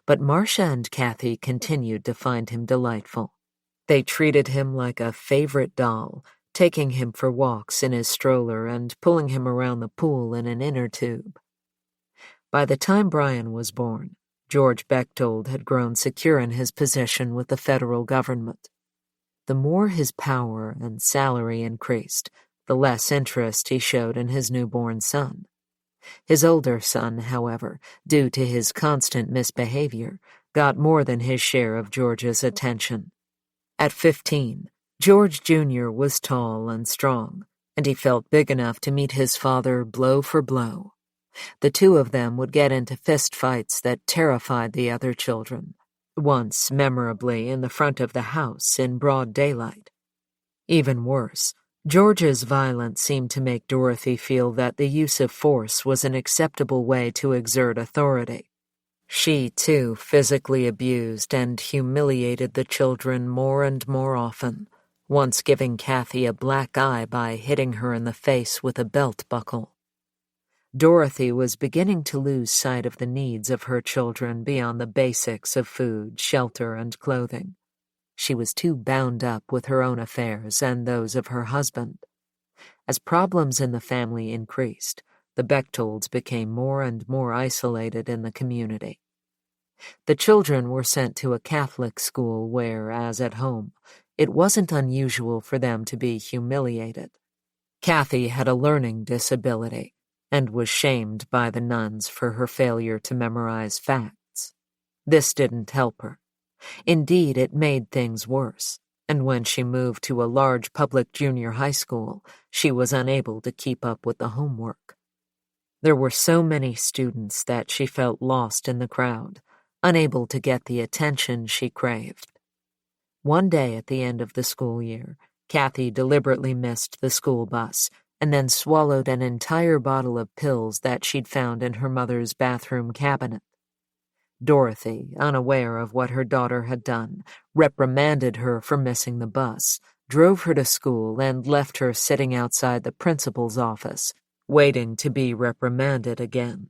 But Marcia and Kathy continued to find him delightful. They treated him like a favorite doll, taking him for walks in his stroller and pulling him around the pool in an inner tube. By the time Brian was born, George Bechtold had grown secure in his position with the federal government. The more his power and salary increased, the less interest he showed in his newborn son. His older son, however, due to his constant misbehavior, got more than his share of George's attention. At 15, George Jr. was tall and strong, and he felt big enough to meet his father blow for blow. The 2 of them would get into fistfights that terrified the other children, once memorably in the front of the house in broad daylight. Even worse, George's violence seemed to make Dorothy feel that the use of force was an acceptable way to exert authority. She, too, physically abused and humiliated the children more and more often, once giving Kathy a black eye by hitting her in the face with a belt buckle. Dorothy was beginning to lose sight of the needs of her children beyond the basics of food, shelter, and clothing. She was too bound up with her own affairs and those of her husband. As problems in the family increased, the Bechtolds became more and more isolated in the community. The children were sent to a Catholic school where, as at home, it wasn't unusual for them to be humiliated. Kathy had a learning disability and was shamed by the nuns for her failure to memorize facts. This didn't help her. Indeed, it made things worse, and when she moved to a large public junior high school, she was unable to keep up with the homework. There were so many students that she felt lost in the crowd, unable to get the attention she craved. One day at the end of the school year, Kathy deliberately missed the school bus and then swallowed an entire bottle of pills that she'd found in her mother's bathroom cabinet. Dorothy, unaware of what her daughter had done, reprimanded her for missing the bus, drove her to school, and left her sitting outside the principal's office, waiting to be reprimanded again.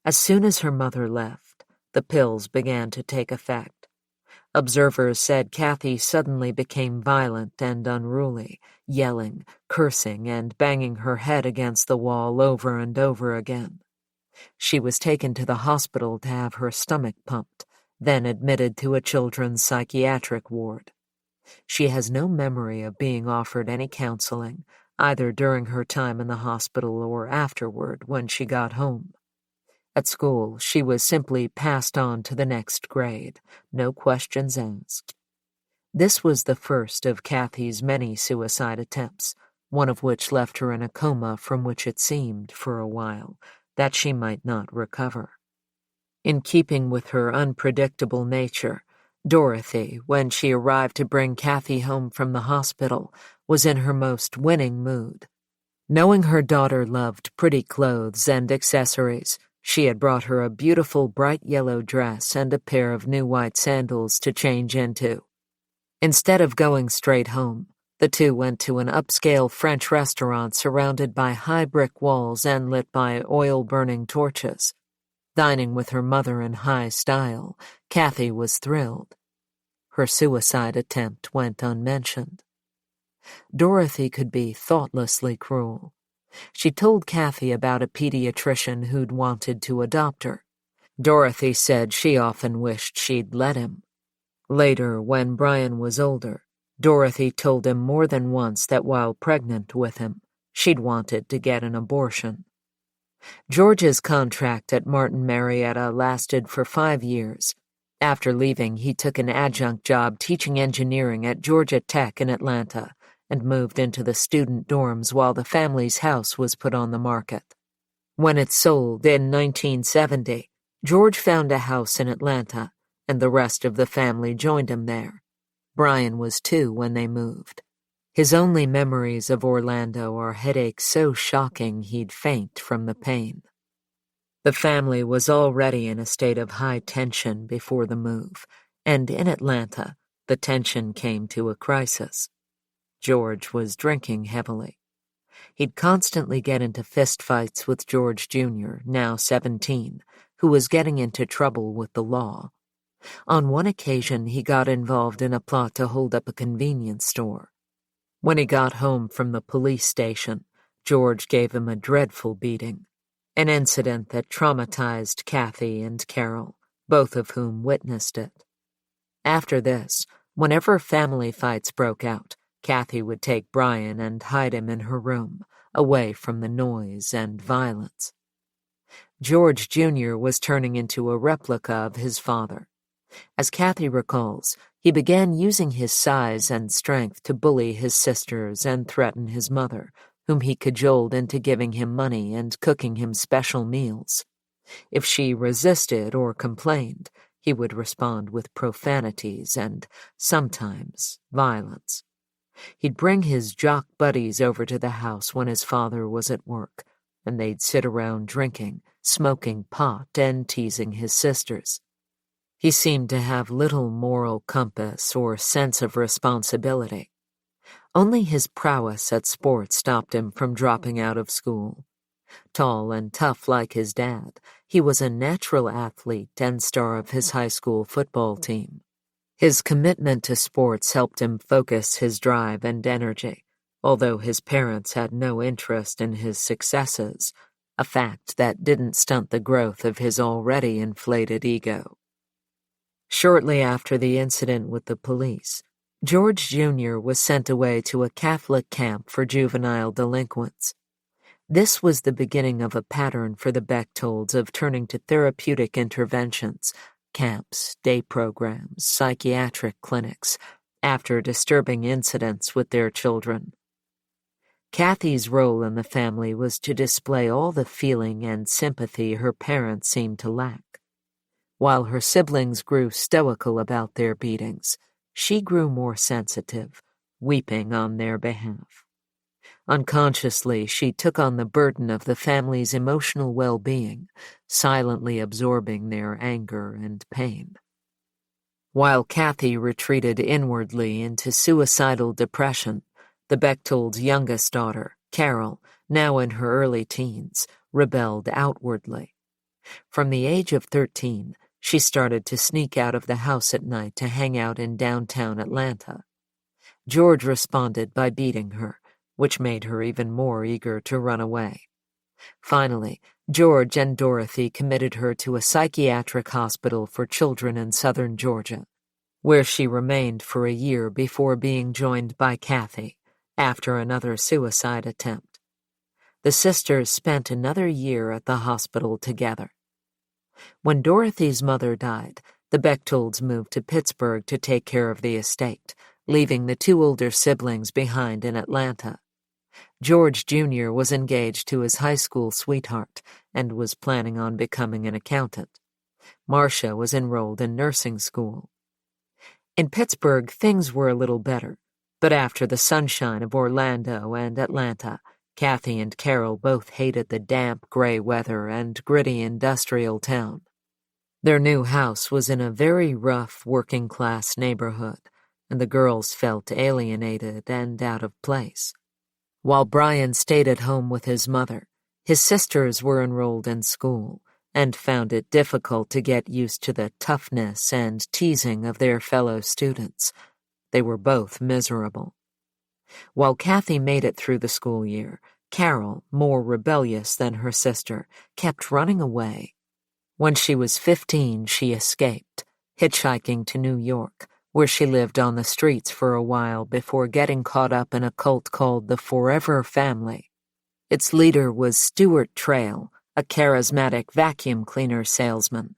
As soon as her mother left, the pills began to take effect. Observers said Kathy suddenly became violent and unruly, yelling, cursing, and banging her head against the wall over and over again. She was taken to the hospital to have her stomach pumped, then admitted to a children's psychiatric ward. She has no memory of being offered any counseling, either during her time in the hospital or afterward when she got home. At school, she was simply passed on to the next grade, no questions asked. This was the first of Kathy's many suicide attempts, one of which left her in a coma from which it seemed, for a while, that she might not recover. In keeping with her unpredictable nature, Dorothy, when she arrived to bring Kathy home from the hospital, was in her most winning mood. Knowing her daughter loved pretty clothes and accessories, she had brought her a beautiful bright yellow dress and a pair of new white sandals to change into. Instead of going straight home, the two went to an upscale French restaurant surrounded by high brick walls and lit by oil-burning torches. Dining with her mother in high style, Kathy was thrilled. Her suicide attempt went unmentioned. Dorothy could be thoughtlessly cruel. She told Kathy about a pediatrician who'd wanted to adopt her. Dorothy said she often wished she'd let him. Later, when Brian was older, Dorothy told him more than once that while pregnant with him, she'd wanted to get an abortion. George's contract at Martin Marietta lasted for 5 years. After leaving, he took an adjunct job teaching engineering at Georgia Tech in Atlanta and moved into the student dorms while the family's house was put on the market. When it sold in 1970, George found a house in Atlanta, and the rest of the family joined him there. Brian was 2 when they moved. His only memories of Orlando are headaches so shocking he'd faint from the pain. The family was already in a state of high tension before the move, and in Atlanta, the tension came to a crisis. George was drinking heavily. He'd constantly get into fistfights with George Jr., now 17, who was getting into trouble with the law. On one occasion, he got involved in a plot to hold up a convenience store. When he got home from the police station, George gave him a dreadful beating, an incident that traumatized Kathy and Carol, both of whom witnessed it. After this, whenever family fights broke out, Kathy would take Brian and hide him in her room, away from the noise and violence. George Jr. was turning into a replica of his father. As Kathy recalls, he began using his size and strength to bully his sisters and threaten his mother, whom he cajoled into giving him money and cooking him special meals. If she resisted or complained, he would respond with profanities and, sometimes, violence. He'd bring his jock buddies over to the house when his father was at work, and they'd sit around drinking, smoking pot, and teasing his sisters. He seemed to have little moral compass or sense of responsibility. Only his prowess at sports stopped him from dropping out of school. Tall and tough like his dad, he was a natural athlete and star of his high school football team. His commitment to sports helped him focus his drive and energy, although his parents had no interest in his successes. a fact that didn't stunt the growth of his already inflated ego. Shortly after the incident with the police, George Jr. was sent away to a Catholic camp for juvenile delinquents. This was the beginning of a pattern for the Bechtolds of turning to therapeutic interventions, camps, day programs, psychiatric clinics, after disturbing incidents with their children. Kathy's role in the family was to display all the feeling and sympathy her parents seemed to lack. While her siblings grew stoical about their beatings, she grew more sensitive, weeping on their behalf. Unconsciously, she took on the burden of the family's emotional well-being, silently absorbing their anger and pain. While Kathy retreated inwardly into suicidal depression, the Bechtolds' youngest daughter, Carol, now in her early teens, rebelled outwardly. From the age of 13, she started to sneak out of the house at night to hang out in downtown Atlanta. George responded by beating her, which made her even more eager to run away. Finally, George and Dorothy committed her to a psychiatric hospital for children in southern Georgia, where she remained for a year before being joined by Kathy after another suicide attempt. The sisters spent another year at the hospital together. When Dorothy's mother died, the Bechtolds moved to Pittsburgh to take care of the estate, leaving the two older siblings behind in Atlanta. George Jr. was engaged to his high school sweetheart and was planning on becoming an accountant. Marcia was enrolled in nursing school. In Pittsburgh, things were a little better, but after the sunshine of Orlando and Atlanta, Kathy and Carol both hated the damp, gray weather and gritty industrial town. Their new house was in a very rough, working-class neighborhood, and the girls felt alienated and out of place. While Brian stayed at home with his mother, his sisters were enrolled in school and found it difficult to get used to the toughness and teasing of their fellow students. They were both miserable. While Kathy made it through the school year, Carol, more rebellious than her sister, kept running away. When she was 15, she escaped, hitchhiking to New York, where she lived on the streets for a while before getting caught up in a cult called the Forever Family. Its leader was Stuart Trail, a charismatic vacuum cleaner salesman.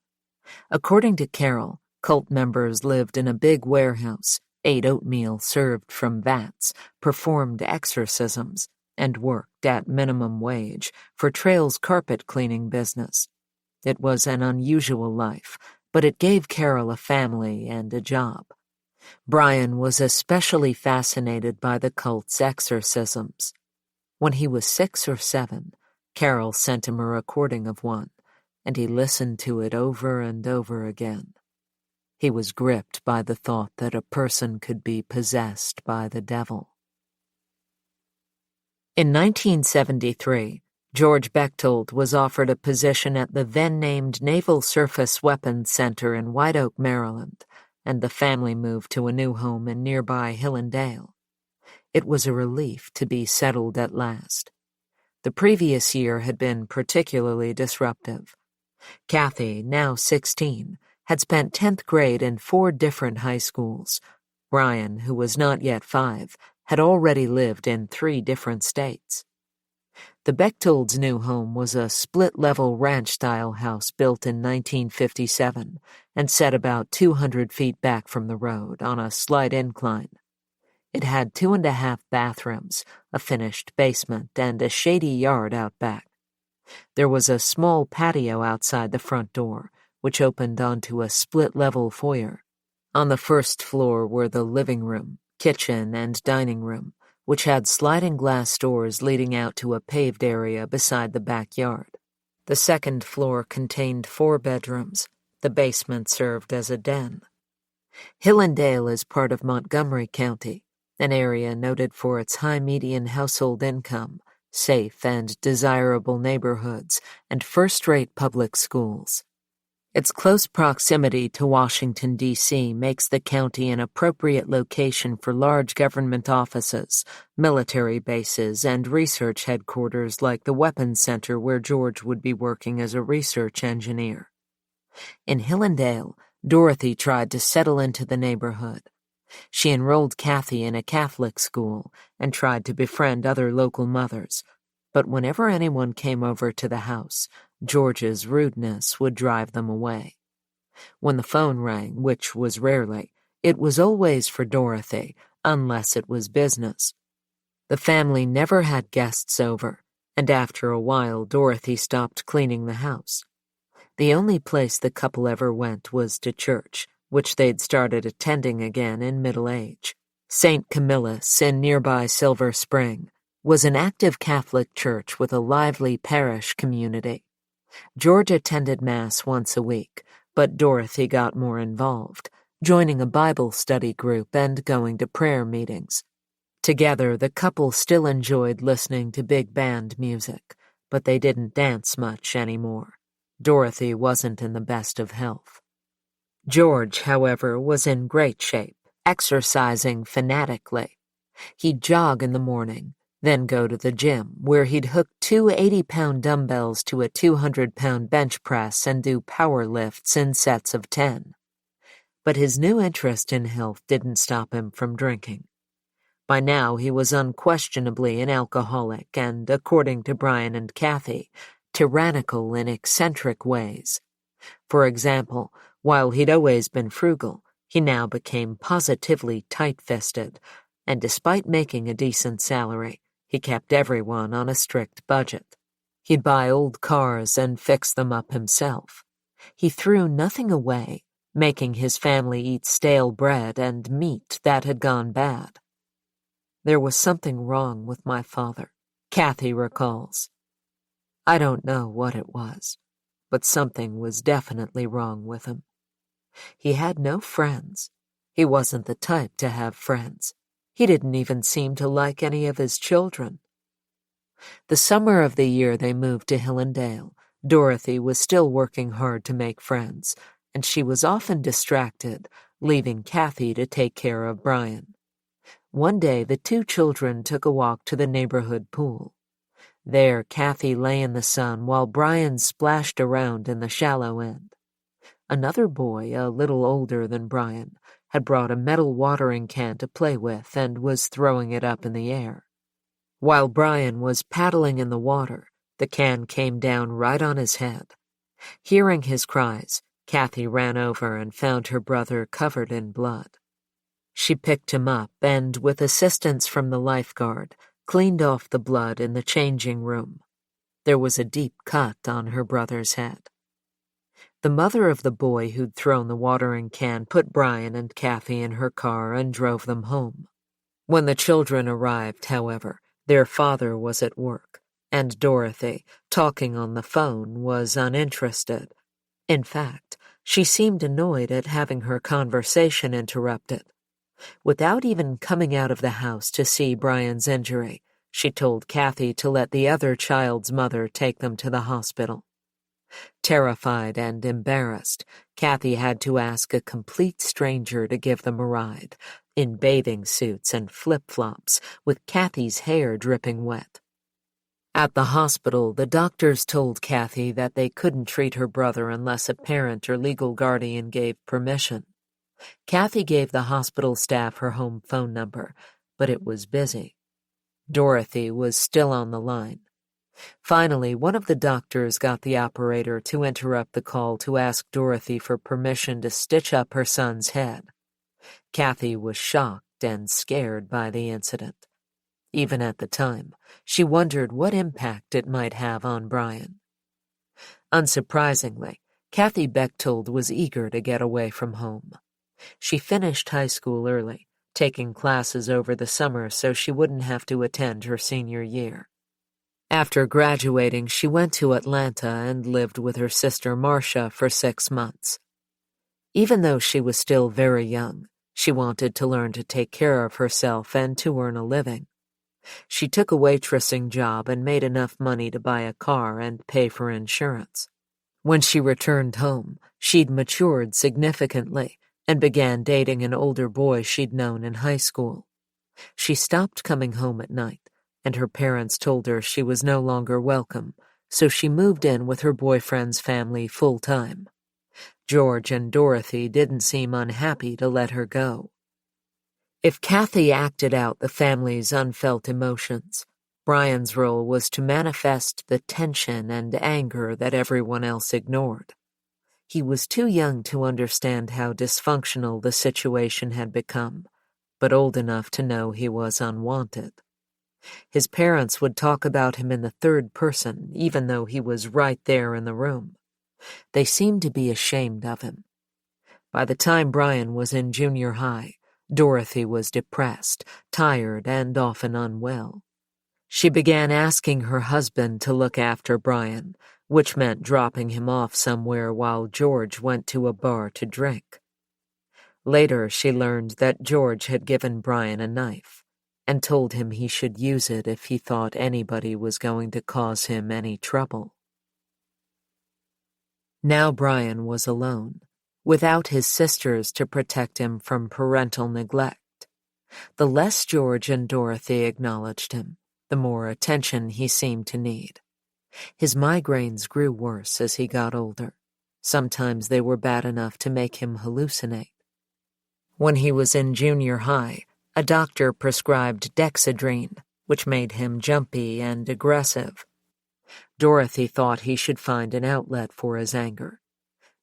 According to Carol, cult members lived in a big warehouse, ate oatmeal served from vats, performed exorcisms, and worked at minimum wage for Trail's carpet cleaning business. It was an unusual life, but it gave Carol a family and a job. Brian was especially fascinated by the cult's exorcisms. When he was 6 or 7, Carol sent him a recording of one, and he listened to it over and over again. He was gripped by the thought that a person could be possessed by the devil. In 1973, George Bechtold was offered a position at the then-named Naval Surface Weapons Center in White Oak, Maryland, and the family moved to a new home in nearby Hillendale. It was a relief to be settled at last. The previous year had been particularly disruptive. Kathy, now 16, had spent 10th grade in 4 different high schools. Brian, who was not yet 5, had already lived in 3 different states. The Bechtolds' new home was a split-level ranch-style house built in 1957 and set about 200 feet back from the road on a slight incline. It had 2.5 bathrooms, a finished basement, and a shady yard out back. There was a small patio outside the front door, which opened onto a split-level foyer. On the first floor were the living room, kitchen, and dining room, which had sliding glass doors leading out to a paved area beside the backyard. The second floor contained 4 bedrooms. The basement served as a den. Hillendale is part of Montgomery County, an area noted for its high median household income, safe and desirable neighborhoods, and first-rate public schools. Its close proximity to Washington, D.C. makes the county an appropriate location for large government offices, military bases, and research headquarters like the Weapons Center where George would be working as a research engineer. In Hillendale, Dorothy tried to settle into the neighborhood. She enrolled Kathy in a Catholic school and tried to befriend other local mothers, but whenever anyone came over to the house, George's rudeness would drive them away. When the phone rang, which was rarely, it was always for Dorothy, unless it was business. The family never had guests over, and after a while Dorothy stopped cleaning the house. The only place the couple ever went was to church, which they'd started attending again in middle age. St. Camillus, in nearby Silver Spring, was an active Catholic church with a lively parish community. George attended Mass once a week, but Dorothy got more involved, joining a Bible study group and going to prayer meetings. Together, the couple still enjoyed listening to big band music, but they didn't dance much anymore. Dorothy wasn't in the best of health. George, however, was in great shape, exercising fanatically. He'd jog in the morning, then go to the gym, where he'd hook two 80-pound dumbbells to a 200-pound bench press and do power lifts in sets of 10. But his new interest in health didn't stop him from drinking. By now he was unquestionably an alcoholic and, according to Brian and Kathy, tyrannical in eccentric ways. For example, while he'd always been frugal, he now became positively tight-fisted, and despite making a decent salary, he kept everyone on a strict budget. He'd buy old cars and fix them up himself. He threw nothing away, making his family eat stale bread and meat that had gone bad. There was something wrong with my father, Kathy recalls. I don't know what it was, but something was definitely wrong with him. He had no friends. He wasn't the type to have friends. He didn't even seem to like any of his children. The summer of the year they moved to Hillendale, Dorothy was still working hard to make friends, and she was often distracted, leaving Kathy to take care of Brian. One day the two children took a walk to the neighborhood pool. There, Kathy lay in the sun while Brian splashed around in the shallow end. Another boy, a little older than Brian, had brought a metal watering can to play with and was throwing it up in the air. While Brian was paddling in the water, the can came down right on his head. Hearing his cries, Kathy ran over and found her brother covered in blood. She picked him up and, with assistance from the lifeguard, cleaned off the blood in the changing room. There was a deep cut on her brother's head. The mother of the boy who'd thrown the watering can put Brian and Kathy in her car and drove them home. When the children arrived, however, their father was at work, and Dorothy, talking on the phone, was uninterested. In fact, she seemed annoyed at having her conversation interrupted. Without even coming out of the house to see Brian's injury, she told Kathy to let the other child's mother take them to the hospital. Terrified and embarrassed, Kathy had to ask a complete stranger to give them a ride, in bathing suits and flip-flops, with Kathy's hair dripping wet. At the hospital, the doctors told Kathy that they couldn't treat her brother unless a parent or legal guardian gave permission. Kathy gave the hospital staff her home phone number, but it was busy. Dorothy was still on the line. Finally, one of the doctors got the operator to interrupt the call to ask Dorothy for permission to stitch up her son's head. Kathy was shocked and scared by the incident. Even at the time, she wondered what impact it might have on Brian. Unsurprisingly, Kathy Bechtold was eager to get away from home. She finished high school early, taking classes over the summer so she wouldn't have to attend her senior year. After graduating, she went to Atlanta and lived with her sister Marcia for 6 months. Even though she was still very young, she wanted to learn to take care of herself and to earn a living. She took a waitressing job and made enough money to buy a car and pay for insurance. When she returned home, she'd matured significantly and began dating an older boy she'd known in high school. She stopped coming home at night, and her parents told her she was no longer welcome, so she moved in with her boyfriend's family full-time. George and Dorothy didn't seem unhappy to let her go. If Kathy acted out the family's unfelt emotions, Brian's role was to manifest the tension and anger that everyone else ignored. He was too young to understand how dysfunctional the situation had become, but old enough to know he was unwanted. His parents would talk about him in the third person, even though he was right there in the room. They seemed to be ashamed of him. By the time Brian was in junior high, Dorothy was depressed, tired, and often unwell. She began asking her husband to look after Brian, which meant dropping him off somewhere while George went to a bar to drink. Later, she learned that George had given Brian a knife and told him he should use it if he thought anybody was going to cause him any trouble. Now Brian was alone, without his sisters to protect him from parental neglect. The less George and Dorothy acknowledged him, the more attention he seemed to need. His migraines grew worse as he got older. Sometimes they were bad enough to make him hallucinate. When he was in junior high, a doctor prescribed Dexedrine, which made him jumpy and aggressive. Dorothy thought he should find an outlet for his anger.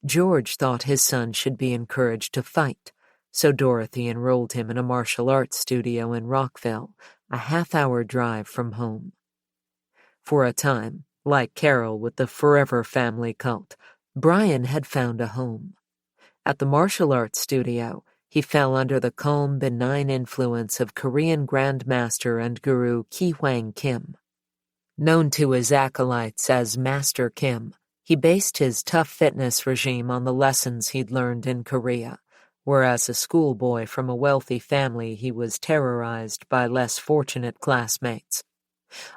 George thought his son should be encouraged to fight, so Dorothy enrolled him in a martial arts studio in Rockville, a half-hour drive from home. For a time, like Carol with the Forever family cult, Brian had found a home. At the martial arts studio, he fell under the calm, benign influence of Korean Grandmaster and Guru Ki Hwang Kim. Known to his acolytes as Master Kim, he based his tough fitness regime on the lessons he'd learned in Korea, whereas a schoolboy from a wealthy family he was terrorized by less fortunate classmates.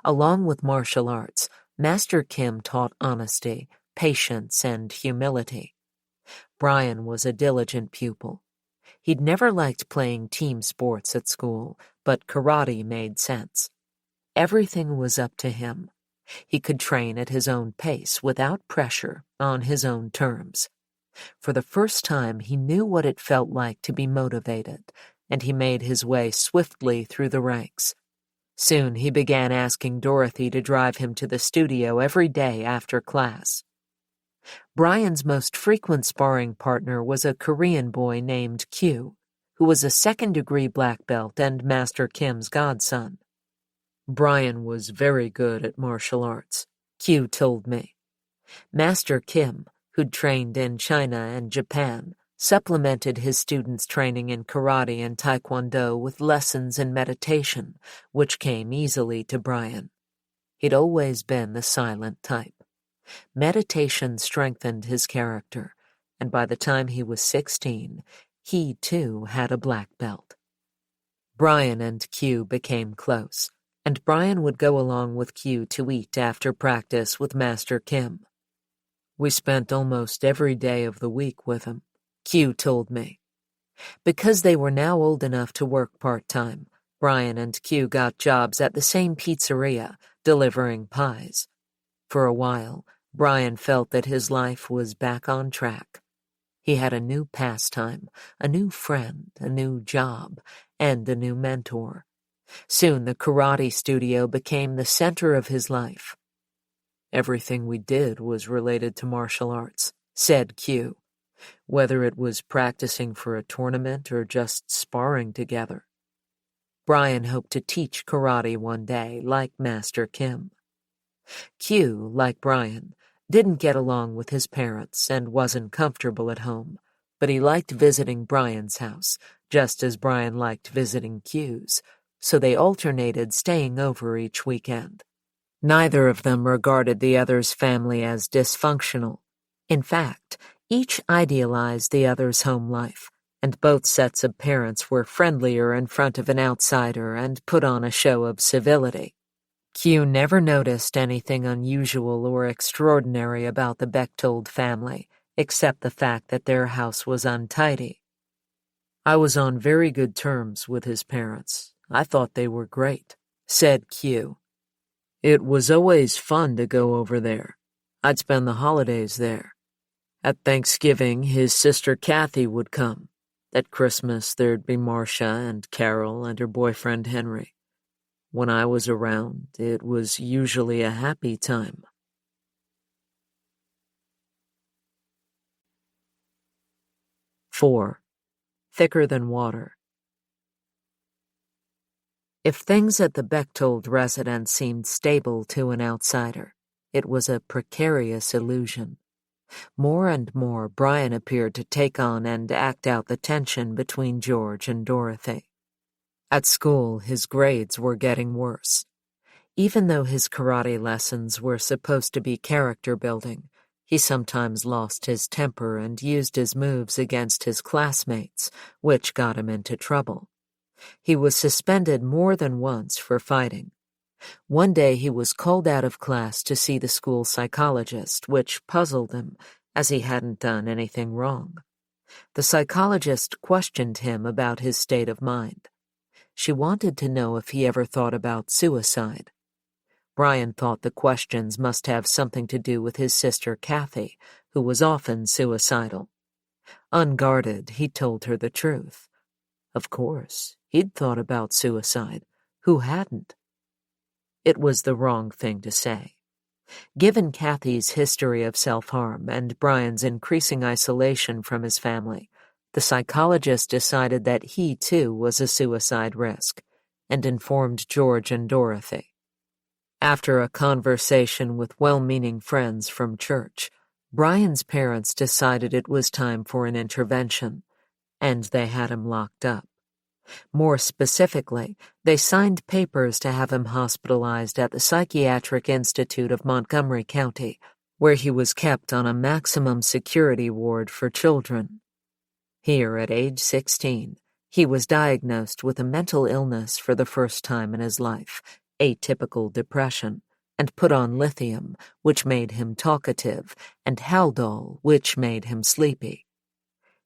Along with martial arts, Master Kim taught honesty, patience, and humility. Brian was a diligent pupil. He'd never liked playing team sports at school, but karate made sense. Everything was up to him. He could train at his own pace, without pressure, on his own terms. For the first time, he knew what it felt like to be motivated, and he made his way swiftly through the ranks. Soon he began asking Dorothy to drive him to the studio every day after class. Brian's most frequent sparring partner was a Korean boy named Q, who was a second-degree black belt and Master Kim's godson. Brian was very good at martial arts, Q told me. Master Kim, who'd trained in China and Japan, supplemented his students' training in karate and taekwondo with lessons in meditation, which came easily to Brian. He'd always been the silent type. Meditation strengthened his character, and by the time he was 16, he too had a black belt. Brian and Q became close, and Brian would go along with Q to eat after practice with Master Kim. We spent almost every day of the week with him, Q told me. Because they were now old enough to work part-time, Brian and Q got jobs at the same pizzeria, delivering pies. For a while, Brian felt that his life was back on track. He had a new pastime, a new friend, a new job, and a new mentor. Soon the karate studio became the center of his life. Everything we did was related to martial arts, said Q, whether it was practicing for a tournament or just sparring together. Brian hoped to teach karate one day, like Master Kim. Q, like Brian, didn't get along with his parents and wasn't comfortable at home, but he liked visiting Brian's house, just as Brian liked visiting Q's, so they alternated staying over each weekend. Neither of them regarded the other's family as dysfunctional. In fact, each idealized the other's home life, and both sets of parents were friendlier in front of an outsider and put on a show of civility. Q never noticed anything unusual or extraordinary about the Bechtold family, except the fact that their house was untidy. "I was on very good terms with his parents. I thought they were great," said Q. "It was always fun to go over there. I'd spend the holidays there. At Thanksgiving, his sister Kathy would come. At Christmas, there'd be Marcia and Carol and her boyfriend Henry. When I was around, it was usually a happy time." 4. Thicker than water. If things at the Bechtold residence seemed stable to an outsider, it was a precarious illusion. More and more, Brian appeared to take on and act out the tension between George and Dorothy. At school, his grades were getting worse. Even though his karate lessons were supposed to be character building, he sometimes lost his temper and used his moves against his classmates, which got him into trouble. He was suspended more than once for fighting. One day he was called out of class to see the school psychologist, which puzzled him, as he hadn't done anything wrong. The psychologist questioned him about his state of mind. She wanted to know if he ever thought about suicide. Brian thought the questions must have something to do with his sister Kathy, who was often suicidal. Unguarded, he told her the truth. Of course, he'd thought about suicide. Who hadn't? It was the wrong thing to say. Given Kathy's history of self-harm and Brian's increasing isolation from his family, the psychologist decided that he, too, was a suicide risk, and informed George and Dorothy. After a conversation with well-meaning friends from church, Brian's parents decided it was time for an intervention, and they had him locked up. More specifically, they signed papers to have him hospitalized at the Psychiatric Institute of Montgomery County, where he was kept on a maximum security ward for children. Here, at age 16, he was diagnosed with a mental illness for the first time in his life, atypical depression, and put on lithium, which made him talkative, and Haldol, which made him sleepy.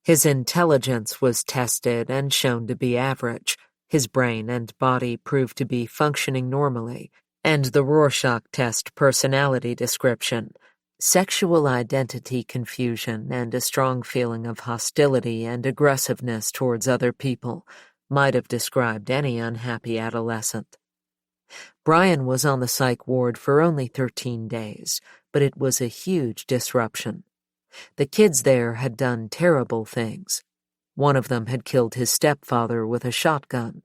His intelligence was tested and shown to be average. His brain and body proved to be functioning normally, and the Rorschach test personality description, sexual identity confusion and a strong feeling of hostility and aggressiveness towards other people, might have described any unhappy adolescent. Brian was on the psych ward for only 13 days, but it was a huge disruption. The kids there had done terrible things. One of them had killed his stepfather with a shotgun.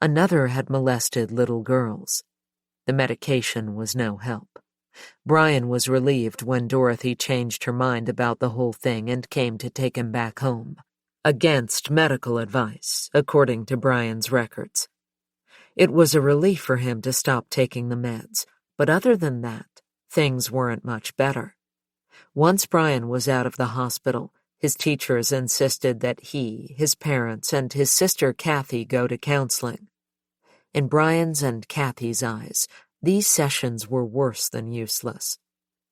Another had molested little girls. The medication was no help. Brian was relieved when Dorothy changed her mind about the whole thing and came to take him back home, against medical advice, according to Brian's records. It was a relief for him to stop taking the meds, but other than that, things weren't much better. Once Brian was out of the hospital, his teachers insisted that he, his parents, and his sister Kathy go to counseling. In Brian's and Kathy's eyes, these sessions were worse than useless.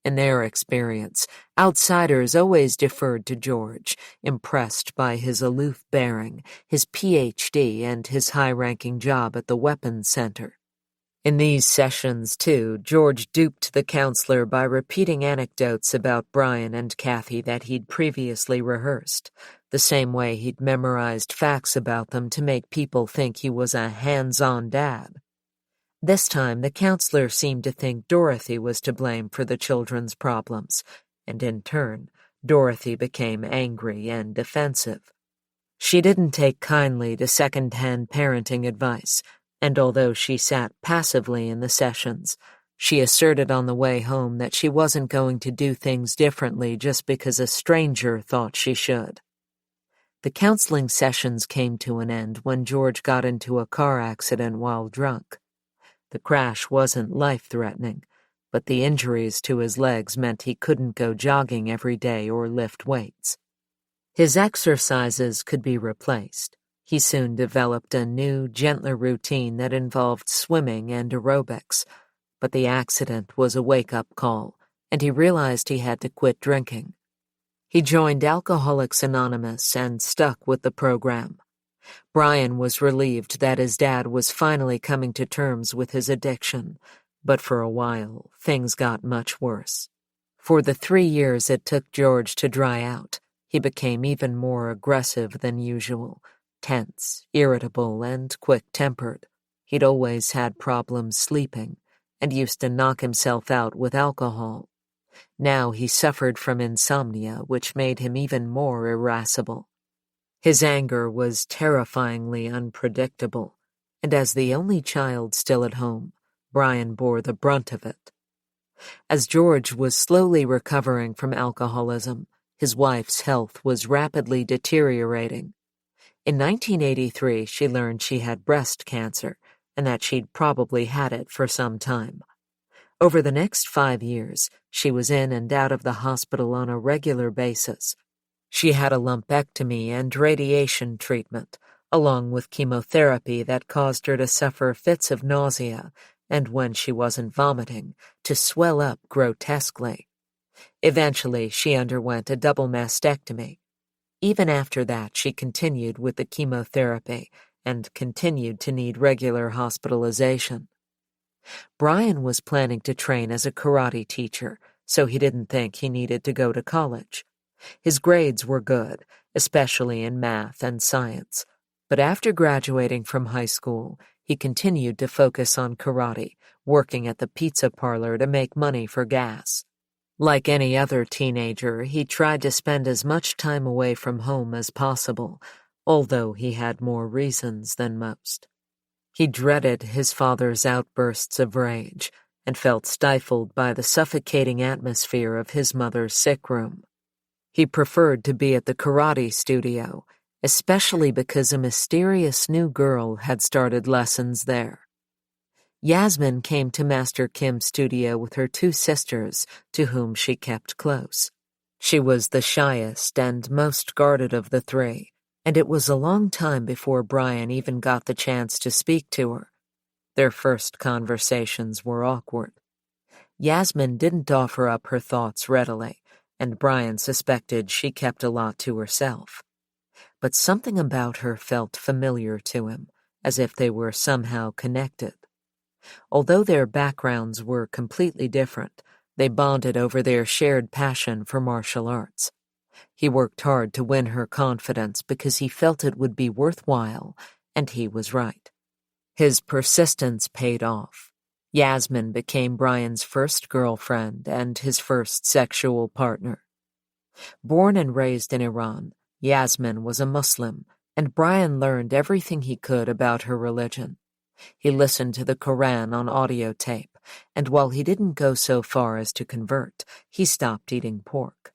In their experience, outsiders always deferred to George, impressed by his aloof bearing, his Ph.D., and his high-ranking job at the weapons center. In these sessions, too, George duped the counselor by repeating anecdotes about Brian and Kathy that he'd previously rehearsed, the same way he'd memorized facts about them to make people think he was a hands-on dad. This time, the counselor seemed to think Dorothy was to blame for the children's problems, and in turn, Dorothy became angry and defensive. She didn't take kindly to second-hand parenting advice, and although she sat passively in the sessions, she asserted on the way home that she wasn't going to do things differently just because a stranger thought she should. The counseling sessions came to an end when George got into a car accident while drunk. The crash wasn't life-threatening, but the injuries to his legs meant he couldn't go jogging every day or lift weights. His exercises could be replaced. He soon developed a new, gentler routine that involved swimming and aerobics, But the accident was a wake-up call, and he realized he had to quit drinking. He joined Alcoholics Anonymous and stuck with the program. Brian was relieved that his dad was finally coming to terms with his addiction, but for a while, things got much worse. For the 3 years it took George to dry out, he became even more aggressive than usual, tense, irritable, and quick-tempered. He'd always had problems sleeping, and used to knock himself out with alcohol. Now he suffered from insomnia, which made him even more irascible. His anger was terrifyingly unpredictable, and as the only child still at home, Brian bore the brunt of it. As George was slowly recovering from alcoholism, his wife's health was rapidly deteriorating. In 1983, she learned she had breast cancer, and that she'd probably had it for some time. Over the next 5 years, she was in and out of the hospital on a regular basis. She had a lumpectomy and radiation treatment, along with chemotherapy that caused her to suffer fits of nausea and, when she wasn't vomiting, to swell up grotesquely. Eventually, she underwent a double mastectomy. Even after that, she continued with the chemotherapy and continued to need regular hospitalization. Brian was planning to train as a karate teacher, so he didn't think he needed to go to college. His grades were good, especially in math and science, but after graduating from high school, he continued to focus on karate, working at the pizza parlor to make money for gas. Like any other teenager, he tried to spend as much time away from home as possible, although he had more reasons than most. He dreaded his father's outbursts of rage and felt stifled by the suffocating atmosphere of his mother's sick room. He preferred to be at the karate studio, especially because a mysterious new girl had started lessons there. Yasmin came to Master Kim's studio with her 2 sisters, to whom she kept close. She was the shyest and most guarded of the 3, and it was a long time before Brian even got the chance to speak to her. Their first conversations were awkward. Yasmin didn't offer up her thoughts readily, and Brian suspected she kept a lot to herself. But something about her felt familiar to him, as if they were somehow connected. Although their backgrounds were completely different, they bonded over their shared passion for martial arts. He worked hard to win her confidence because he felt it would be worthwhile, and he was right. His persistence paid off. Yasmin became Brian's first girlfriend and his first sexual partner. Born and raised in Iran, Yasmin was a Muslim, and Brian learned everything he could about her religion. He listened to the Quran on audio tape, and while he didn't go so far as to convert, he stopped eating pork.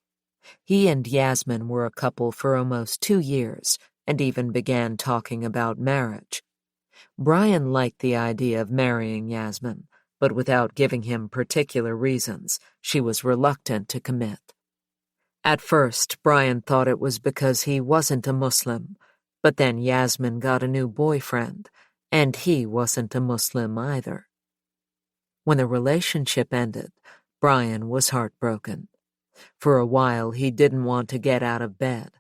He and Yasmin were a couple for almost 2 years, and even began talking about marriage. Brian liked the idea of marrying Yasmin, but without giving him particular reasons, she was reluctant to commit. At first, Brian thought it was because he wasn't a Muslim, but then Yasmin got a new boyfriend, and he wasn't a Muslim either. When the relationship ended, Brian was heartbroken. For a while, he didn't want to get out of bed.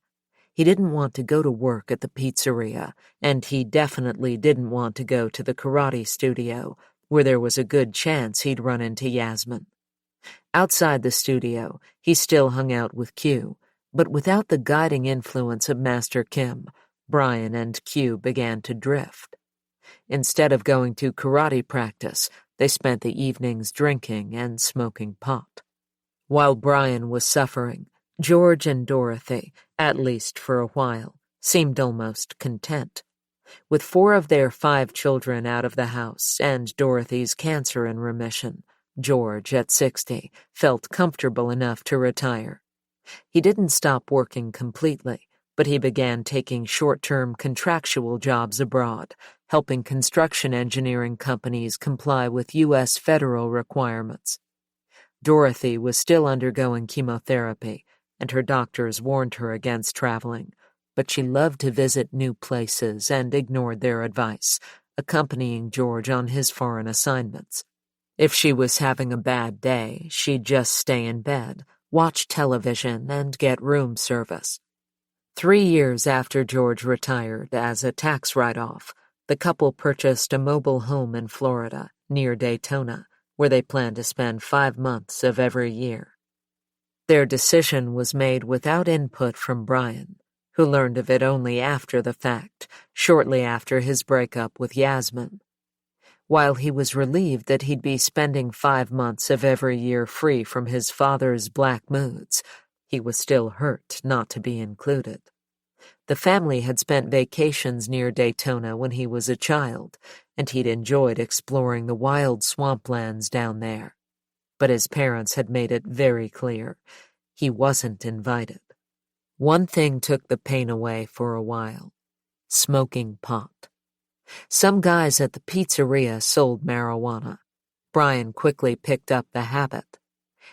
He didn't want to go to work at the pizzeria, and he definitely didn't want to go to the karate studio, where there was a good chance he'd run into Yasmin. Outside the studio, he still hung out with Q, but without the guiding influence of Master Kim, Brian and Q began to drift. Instead of going to karate practice, they spent the evenings drinking and smoking pot. While Brian was suffering, George and Dorothy, at least for a while, seemed almost content. With 4 of their 5 children out of the house and Dorothy's cancer in remission, George, at 60, felt comfortable enough to retire. He didn't stop working completely, but he began taking short-term contractual jobs abroad, helping construction engineering companies comply with U.S. federal requirements. Dorothy was still undergoing chemotherapy, and her doctors warned her against traveling, but she loved to visit new places and ignored their advice, accompanying George on his foreign assignments. If she was having a bad day, she'd just stay in bed, watch television, and get room service. 3 years after George retired as a tax write-off, the couple purchased a mobile home in Florida, near Daytona, where they planned to spend 5 months of every year. Their decision was made without input from Brian, who learned of it only after the fact, shortly after his breakup with Yasmin. While he was relieved that he'd be spending 5 months of every year free from his father's black moods, he was still hurt not to be included. The family had spent vacations near Daytona when he was a child, and he'd enjoyed exploring the wild swamplands down there. But his parents had made it very clear he wasn't invited. One thing took the pain away for a while: smoking pot. Some guys at the pizzeria sold marijuana. Brian quickly picked up the habit.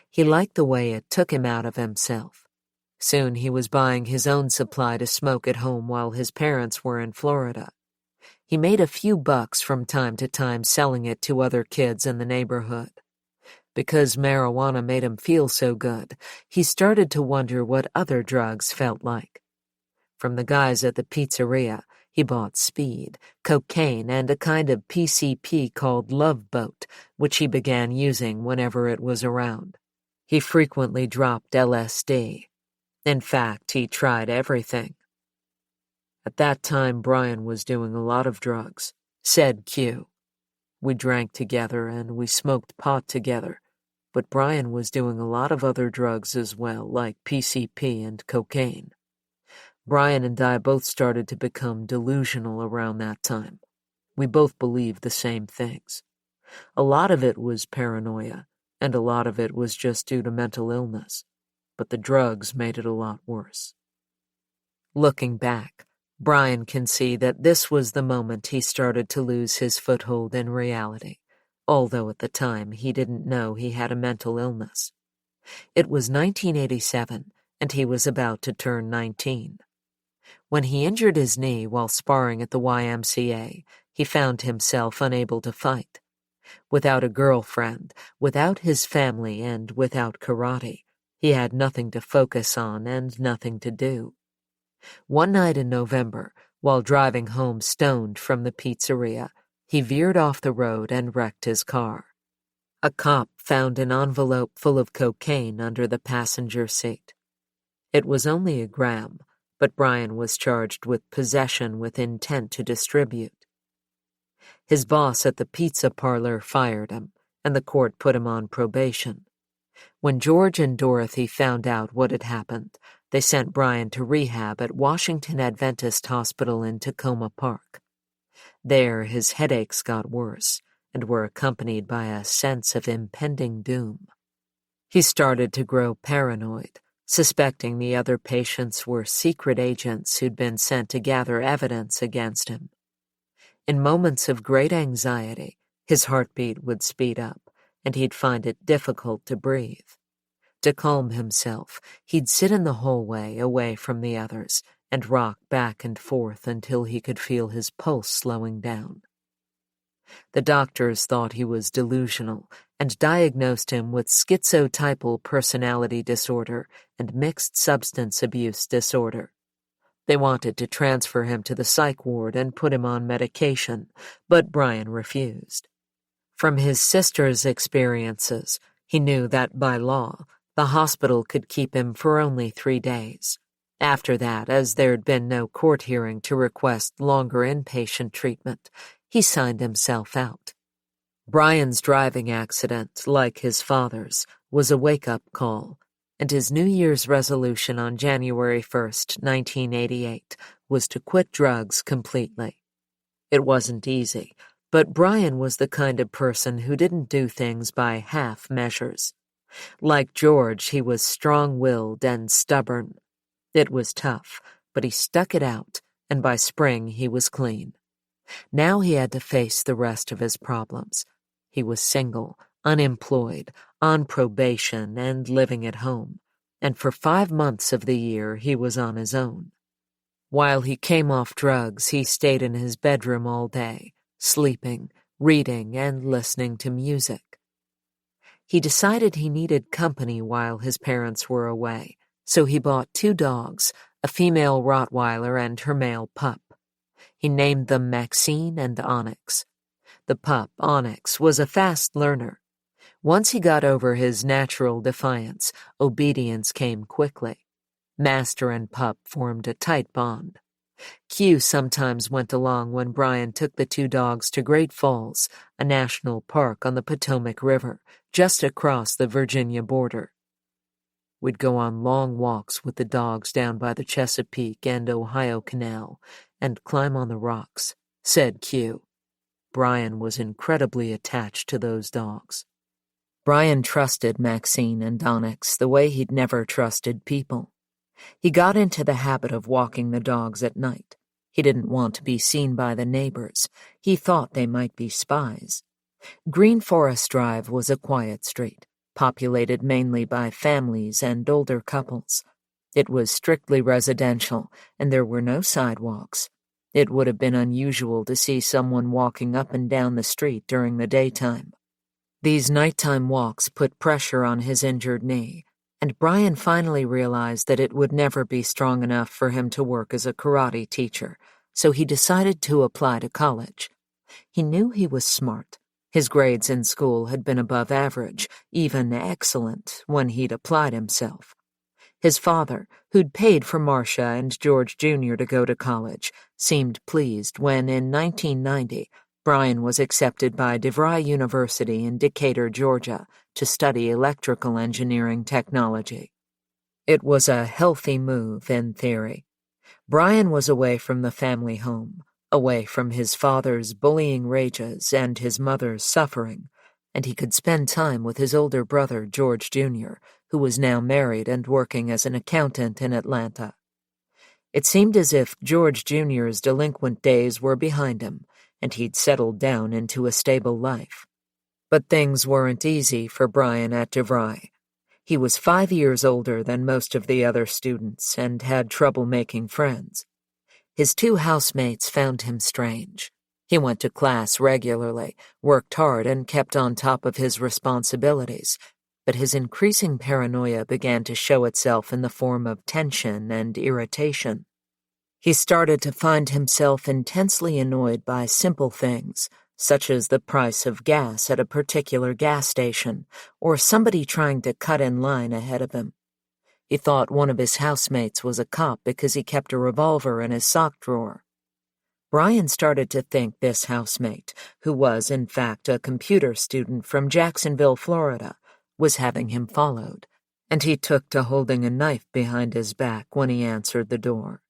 He liked the way it took him out of himself. Soon he was buying his own supply to smoke at home while his parents were in Florida. He made a few bucks from time to time selling it to other kids in the neighborhood. Because marijuana made him feel so good, he started to wonder what other drugs felt like. From the guys at the pizzeria, he bought speed, cocaine, and a kind of PCP called Love Boat, which he began using whenever it was around. He frequently dropped LSD. In fact, he tried everything. At that time, Brian was doing a lot of drugs, said Q. We drank together and we smoked pot together, but Brian was doing a lot of other drugs as well, like PCP and cocaine. Brian and I both started to become delusional around that time. We both believed the same things. A lot of it was paranoia, and a lot of it was just due to mental illness, but the drugs made it a lot worse. Looking back, Brian can see that this was the moment he started to lose his foothold in reality, although at the time he didn't know he had a mental illness. It was 1987, and he was about to turn 19. When he injured his knee while sparring at the YMCA, he found himself unable to fight. Without a girlfriend, without his family, and without karate, he had nothing to focus on and nothing to do. One night in November, while driving home stoned from the pizzeria, he veered off the road and wrecked his car. A cop found an envelope full of cocaine under the passenger seat. It was only a gram, but Brian was charged with possession with intent to distribute. His boss at the pizza parlor fired him, and the court put him on probation. When George and Dorothy found out what had happened, they sent Brian to rehab at Washington Adventist Hospital in Tacoma Park. There, his headaches got worse and were accompanied by a sense of impending doom. He started to grow paranoid, suspecting the other patients were secret agents who'd been sent to gather evidence against him. In moments of great anxiety, his heartbeat would speed up, and he'd find it difficult to breathe. To calm himself, he'd sit in the hallway away from the others and rock back and forth until he could feel his pulse slowing down. The doctors thought he was delusional and diagnosed him with schizotypal personality disorder and mixed substance abuse disorder. They wanted to transfer him to the psych ward and put him on medication, but Brian refused. From his sister's experiences, he knew that by law, the hospital could keep him for only 3 days. After that, as there'd been no court hearing to request longer inpatient treatment, he signed himself out. Brian's driving accident, like his father's, was a wake-up call, and his New Year's resolution on January 1st, 1988, was to quit drugs completely. It wasn't easy, but Brian was the kind of person who didn't do things by half measures. Like George, he was strong-willed and stubborn. It was tough, but he stuck it out, and by spring he was clean. Now he had to face the rest of his problems. He was single, unemployed, on probation, and living at home, and for 5 months of the year he was on his own. While he came off drugs, he stayed in his bedroom all day, sleeping, reading, and listening to music. He decided he needed company while his parents were away, so he bought 2 dogs, a female Rottweiler and her male pup. He named them Maxine and Onyx. The pup, Onyx, was a fast learner. Once he got over his natural defiance, obedience came quickly. Master and pup formed a tight bond. Q sometimes went along when Brian took the 2 dogs to Great Falls, a national park on the Potomac River, just across the Virginia border. We'd go on long walks with the dogs down by the Chesapeake and Ohio Canal and climb on the rocks, said Q. Brian was incredibly attached to those dogs. Brian trusted Maxine and Onyx the way he'd never trusted people. He got into the habit of walking the dogs at night. He didn't want to be seen by the neighbors. He thought they might be spies. Green Forest Drive was a quiet street, populated mainly by families and older couples. It was strictly residential, and there were no sidewalks. It would have been unusual to see someone walking up and down the street during the daytime. These nighttime walks put pressure on his injured knee, and Brian finally realized that it would never be strong enough for him to work as a karate teacher, so he decided to apply to college. He knew he was smart. His grades in school had been above average, even excellent, when he'd applied himself. His father, who'd paid for Marcia and George Jr. to go to college, seemed pleased when, in 1990, Brian was accepted by DeVry University in Decatur, Georgia, to study electrical engineering technology. It was a healthy move, in theory. Brian was away from the family home, away from his father's bullying rages and his mother's suffering, and he could spend time with his older brother, George Jr., who was now married and working as an accountant in Atlanta. It seemed as if George Jr.'s delinquent days were behind him, and he'd settled down into a stable life. But things weren't easy for Brian at DeVry. He was 5 years older than most of the other students and had trouble making friends. His 2 housemates found him strange. He went to class regularly, worked hard, and kept on top of his responsibilities, but his increasing paranoia began to show itself in the form of tension and irritation. He started to find himself intensely annoyed by simple things, such as the price of gas at a particular gas station, or somebody trying to cut in line ahead of him. He thought one of his housemates was a cop because he kept a revolver in his sock drawer. Brian started to think this housemate, who was in fact a computer student from Jacksonville, Florida, was having him followed, and he took to holding a knife behind his back when he answered the door.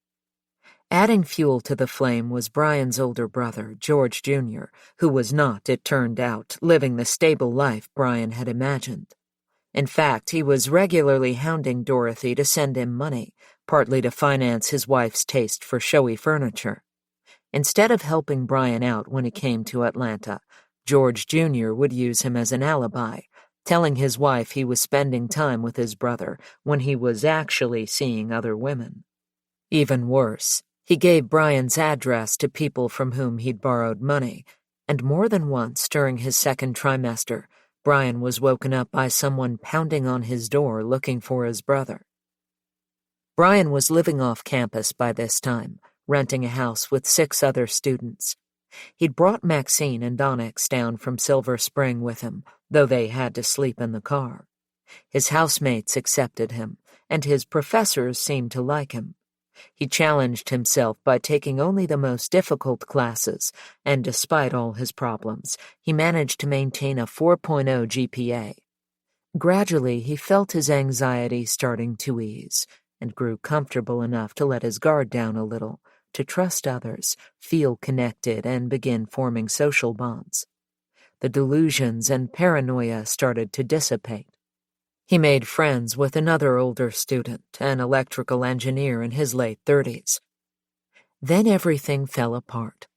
Adding fuel to the flame was Brian's older brother, George Jr., who was not, it turned out, living the stable life Brian had imagined. In fact, he was regularly hounding Dorothy to send him money, partly to finance his wife's taste for showy furniture. Instead of helping Brian out when he came to Atlanta, George Jr. would use him as an alibi, telling his wife he was spending time with his brother when he was actually seeing other women. Even worse, he gave Brian's address to people from whom he'd borrowed money, and more than once during his second trimester, Brian was woken up by someone pounding on his door looking for his brother. Brian was living off campus by this time, renting a house with 6 other students. He'd brought Maxine and Onyx down from Silver Spring with him, though they had to sleep in the car. His housemates accepted him, and his professors seemed to like him. He challenged himself by taking only the most difficult classes, and despite all his problems, he managed to maintain a 4.0 GPA. Gradually, he felt his anxiety starting to ease, and grew comfortable enough to let his guard down a little, to trust others, feel connected, and begin forming social bonds. The delusions and paranoia started to dissipate. He made friends with another older student, an electrical engineer in his late 30s. Then everything fell apart.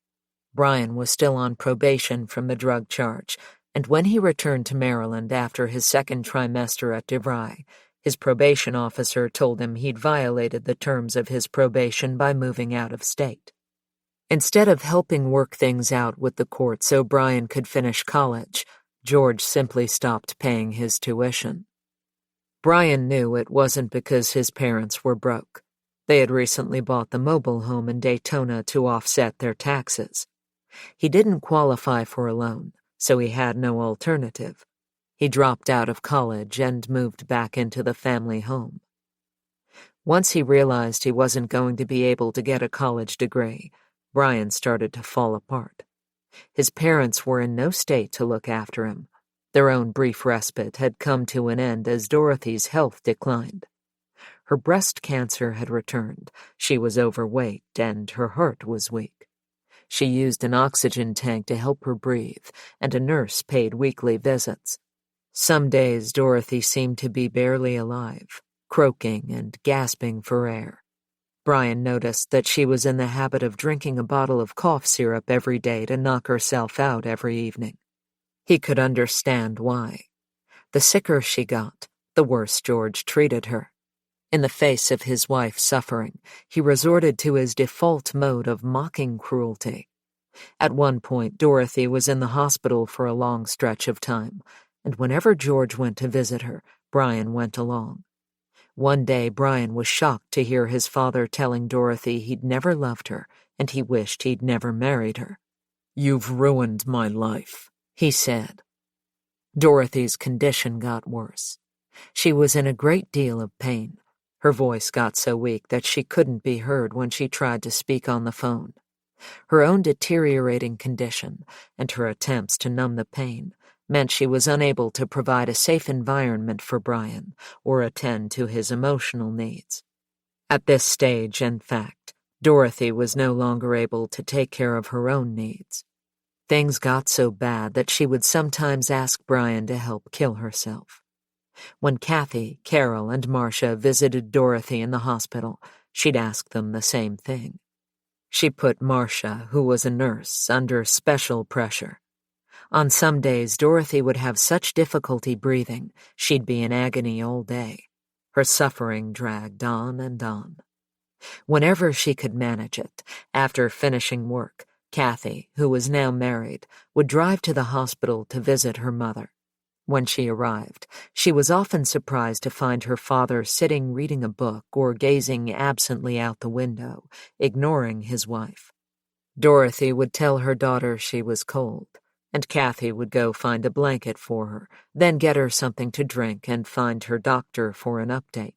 Brian was still on probation from the drug charge, and when he returned to Maryland after his second trimester at DeVry, his probation officer told him he'd violated the terms of his probation by moving out of state. Instead of helping work things out with the court so Brian could finish college, George simply stopped paying his tuition. Brian knew it wasn't because his parents were broke. They had recently bought the mobile home in Daytona to offset their taxes. He didn't qualify for a loan, so he had no alternative. He dropped out of college and moved back into the family home. Once he realized he wasn't going to be able to get a college degree, Brian started to fall apart. His parents were in no state to look after him. Their own brief respite had come to an end as Dorothy's health declined. Her breast cancer had returned, she was overweight, and her heart was weak. She used an oxygen tank to help her breathe, and a nurse paid weekly visits. Some days Dorothy seemed to be barely alive, croaking and gasping for air. Brian noticed that she was in the habit of drinking a bottle of cough syrup every day to knock herself out every evening. He could understand why. The sicker she got, the worse George treated her. In the face of his wife's suffering, he resorted to his default mode of mocking cruelty. At one point, Dorothy was in the hospital for a long stretch of time, and whenever George went to visit her, Brian went along. One day, Brian was shocked to hear his father telling Dorothy he'd never loved her and he wished he'd never married her. "You've ruined my life," he said. Dorothy's condition got worse. She was in a great deal of pain. Her voice got so weak that she couldn't be heard when she tried to speak on the phone. Her own deteriorating condition and her attempts to numb the pain meant she was unable to provide a safe environment for Brian or attend to his emotional needs. At this stage, in fact, Dorothy was no longer able to take care of her own needs. Things got so bad that she would sometimes ask Brian to help kill herself. When Kathy, Carol, and Marcia visited Dorothy in the hospital, she'd ask them the same thing. She put Marcia, who was a nurse, under special pressure. On some days, Dorothy would have such difficulty breathing, she'd be in agony all day. Her suffering dragged on and on. Whenever she could manage it, after finishing work, Kathy, who was now married, would drive to the hospital to visit her mother. When she arrived, she was often surprised to find her father sitting reading a book or gazing absently out the window, ignoring his wife. Dorothy would tell her daughter she was cold, and Kathy would go find a blanket for her, then get her something to drink and find her doctor for an update.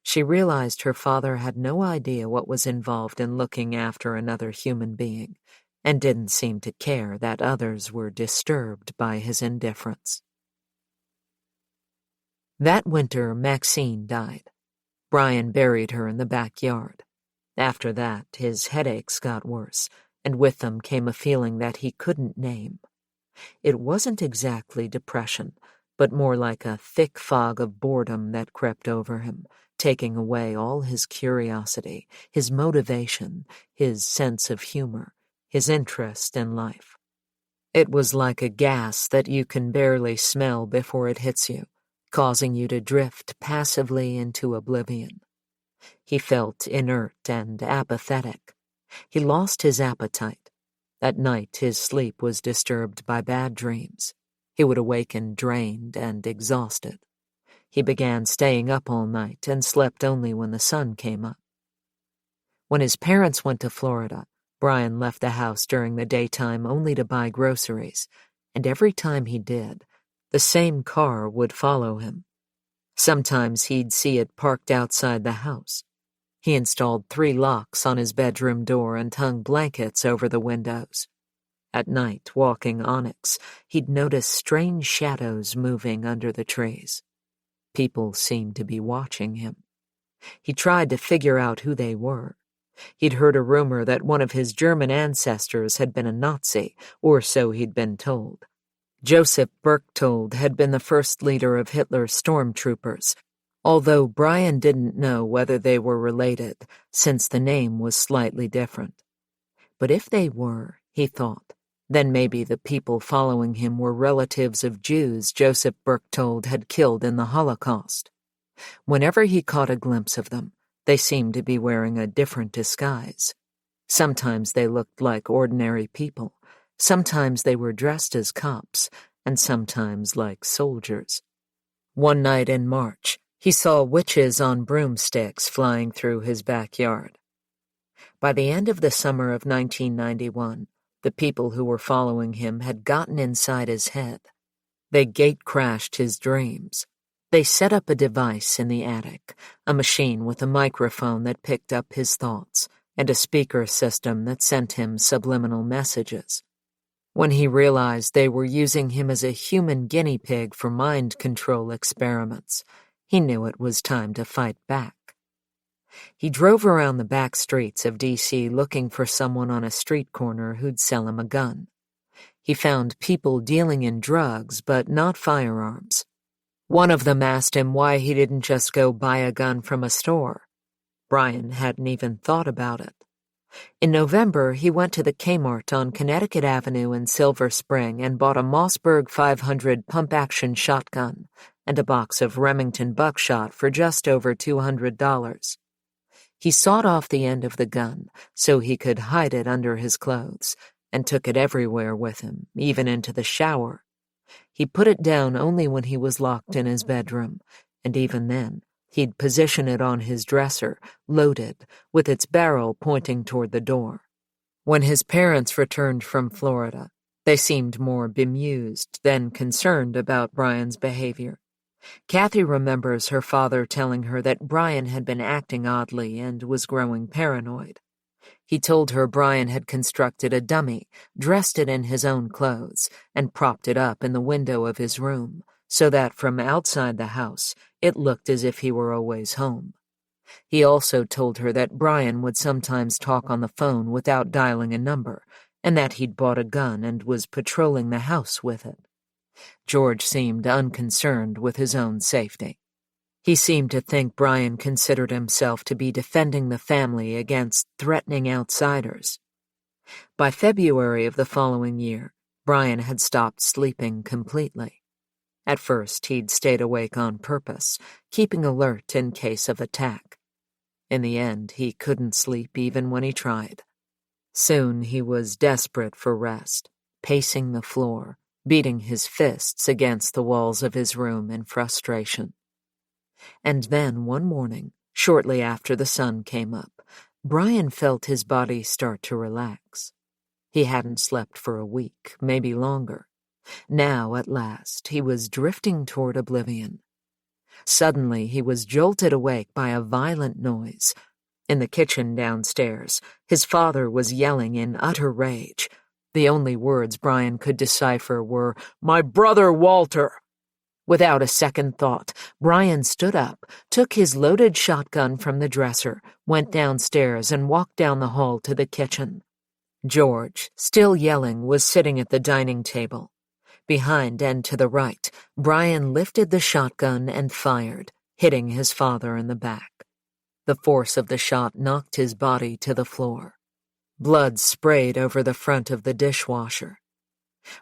She realized her father had no idea what was involved in looking after another human being, and didn't seem to care that others were disturbed by his indifference. That winter, Maxine died. Brian buried her in the backyard. After that, his headaches got worse, and with them came a feeling that he couldn't name. It wasn't exactly depression, but more like a thick fog of boredom that crept over him, taking away all his curiosity, his motivation, his sense of humor, his interest in life. It was like a gas that you can barely smell before it hits you, causing you to drift passively into oblivion. He felt inert and apathetic. He lost his appetite. At night, his sleep was disturbed by bad dreams. He would awaken drained and exhausted. He began staying up all night and slept only when the sun came up. When his parents went to Florida, Brian left the house during the daytime only to buy groceries, and every time he did, the same car would follow him. Sometimes he'd see it parked outside the house. He installed 3 locks on his bedroom door and hung blankets over the windows. At night, walking Onyx, he'd notice strange shadows moving under the trees. People seemed to be watching him. He tried to figure out who they were. He'd heard a rumor that one of his German ancestors had been a Nazi, or so he'd been told. Joseph Bechtold had been the first leader of Hitler's stormtroopers, although Brian didn't know whether they were related, since the name was slightly different. But if they were, he thought, then maybe the people following him were relatives of Jews Joseph Bechtold had killed in the Holocaust. Whenever he caught a glimpse of them, they seemed to be wearing a different disguise. Sometimes they looked like ordinary people. Sometimes they were dressed as cops, and sometimes like soldiers. One night in March, he saw witches on broomsticks flying through his backyard. By the end of the summer of 1991, the people who were following him had gotten inside his head. They gate-crashed his dreams. They set up a device in the attic, a machine with a microphone that picked up his thoughts, and a speaker system that sent him subliminal messages. When he realized they were using him as a human guinea pig for mind control experiments, he knew it was time to fight back. He drove around the back streets of D.C. looking for someone on a street corner who'd sell him a gun. He found people dealing in drugs, but not firearms. One of them asked him why he didn't just go buy a gun from a store. Brian hadn't even thought about it. In November, he went to the Kmart on Connecticut Avenue in Silver Spring and bought a Mossberg 500 pump-action shotgun and a box of Remington buckshot for just over $200. He sawed off the end of the gun so he could hide it under his clothes and took it everywhere with him, even into the shower. He put it down only when he was locked in his bedroom, and even then, he'd position it on his dresser, loaded, with its barrel pointing toward the door. When his parents returned from Florida, they seemed more bemused than concerned about Brian's behavior. Kathy remembers her father telling her that Brian had been acting oddly and was growing paranoid. He told her Brian had constructed a dummy, dressed it in his own clothes, and propped it up in the window of his room, so that from outside the house it looked as if he were always home. He also told her that Brian would sometimes talk on the phone without dialing a number, and that he'd bought a gun and was patrolling the house with it. George seemed unconcerned with his own safety. He seemed to think Brian considered himself to be defending the family against threatening outsiders. By February of the following year, Brian had stopped sleeping completely. At first, he'd stayed awake on purpose, keeping alert in case of attack. In the end, he couldn't sleep even when he tried. Soon he was desperate for rest, pacing the floor, beating his fists against the walls of his room in frustration. And then one morning, shortly after the sun came up, Brian felt his body start to relax. He hadn't slept for a week, maybe longer. Now, at last, he was drifting toward oblivion. Suddenly, he was jolted awake by a violent noise. In the kitchen downstairs, his father was yelling in utter rage. The only words Brian could decipher were, "My brother Walter!" Without a second thought, Brian stood up, took his loaded shotgun from the dresser, went downstairs, and walked down the hall to the kitchen. George, still yelling, was sitting at the dining table. Behind and to the right, Brian lifted the shotgun and fired, hitting his father in the back. The force of the shot knocked his body to the floor. Blood sprayed over the front of the dishwasher.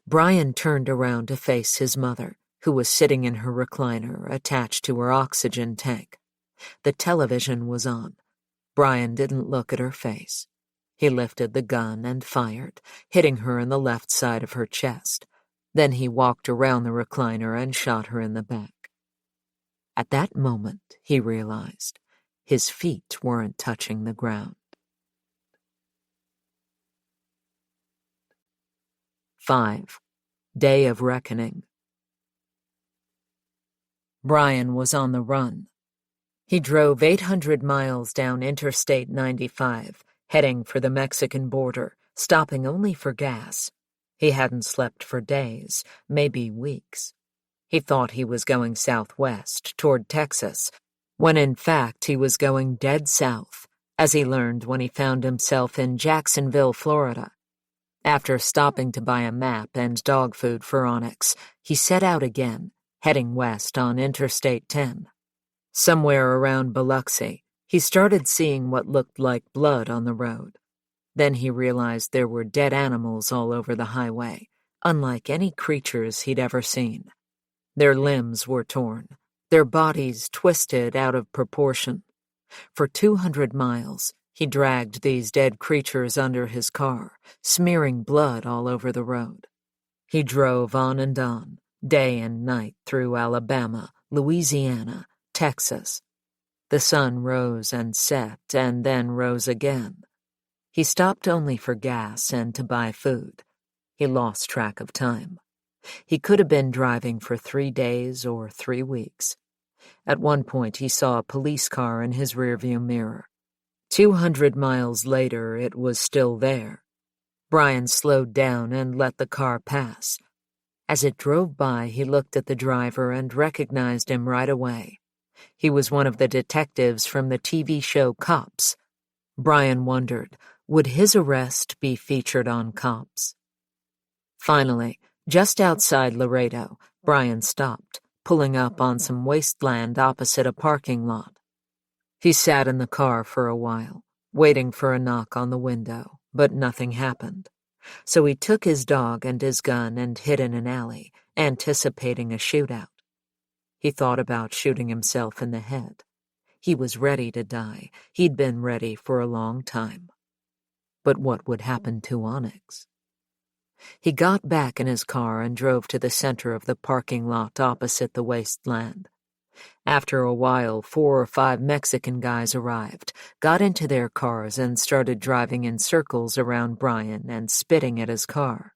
Brian turned around to face his mother, who was sitting in her recliner attached to her oxygen tank. The television was on. Brian didn't look at her face. He lifted the gun and fired, hitting her in the left side of her chest. Then he walked around the recliner and shot her in the back. At that moment, he realized his feet weren't touching the ground. 5. Day of Reckoning. Brian was on the run. He drove 800 miles down Interstate 95, heading for the Mexican border, stopping only for gas. He hadn't slept for days, maybe weeks. He thought he was going southwest, toward Texas, when in fact he was going dead south, as he learned when he found himself in Jacksonville, Florida. After stopping to buy a map and dog food for Onyx, he set out again, heading west on Interstate 10. Somewhere around Biloxi, he started seeing what looked like blood on the road. Then he realized there were dead animals all over the highway, unlike any creatures he'd ever seen. Their limbs were torn, their bodies twisted out of proportion. For 200 miles, he dragged these dead creatures under his car, smearing blood all over the road. He drove on and on, day and night through Alabama, Louisiana, Texas. The sun rose and set and then rose again. He stopped only for gas and to buy food. He lost track of time. He could have been driving for 3 days or 3 weeks. At one point, he saw a police car in his rearview mirror. 200 miles later, it was still there. Brian slowed down and let the car pass. As it drove by, he looked at the driver and recognized him right away. He was one of the detectives from the TV show Cops. Brian wondered, would his arrest be featured on Cops? Finally, just outside Laredo, Brian stopped, pulling up on some wasteland opposite a parking lot. He sat in the car for a while, waiting for a knock on the window, but nothing happened. So he took his dog and his gun and hid in an alley, anticipating a shootout. He thought about shooting himself in the head. He was ready to die. He'd been ready for a long time. But what would happen to Onyx? He got back in his car and drove to the center of the parking lot opposite the wasteland. After a while, 4 or 5 Mexican guys arrived, got into their cars and started driving in circles around Brian and spitting at his car.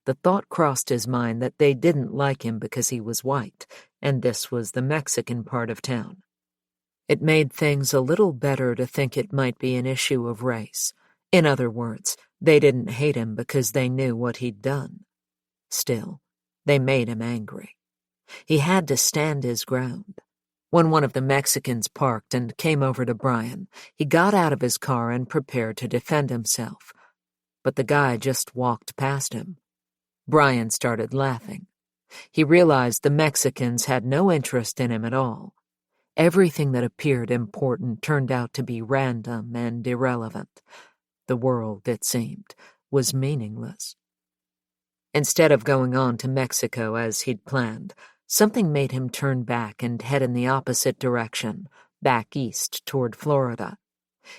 The thought crossed his mind that they didn't like him because he was white, and this was the Mexican part of town. It made things a little better to think it might be an issue of race. In other words, they didn't hate him because they knew what he'd done. Still, they made him angry. He had to stand his ground. When one of the Mexicans parked and came over to Brian, he got out of his car and prepared to defend himself. But the guy just walked past him. Brian started laughing. He realized the Mexicans had no interest in him at all. Everything that appeared important turned out to be random and irrelevant. The world, it seemed, was meaningless. Instead of going on to Mexico as he'd planned, something made him turn back and head in the opposite direction, back east toward Florida.